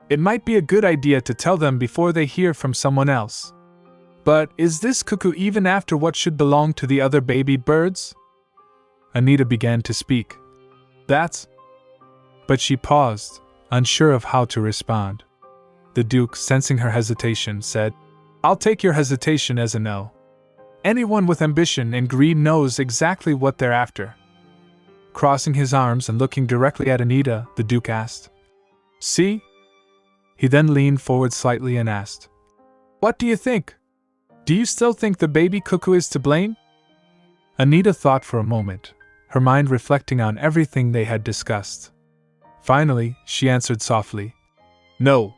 It might be a good idea to tell them before they hear from someone else. But is this cuckoo even after what should belong to the other baby birds?" Anita began to speak. "That's—" But she paused, unsure of how to respond. The Duke, sensing her hesitation, said, "I'll take your hesitation as a no. Anyone with ambition and greed knows exactly what they're after." Crossing his arms and looking directly at Anita, the Duke asked, "See?" He then leaned forward slightly and asked, "What do you think? Do you still think the baby cuckoo is to blame?" Anita thought for a moment, her mind reflecting on everything they had discussed. Finally, she answered softly, "No,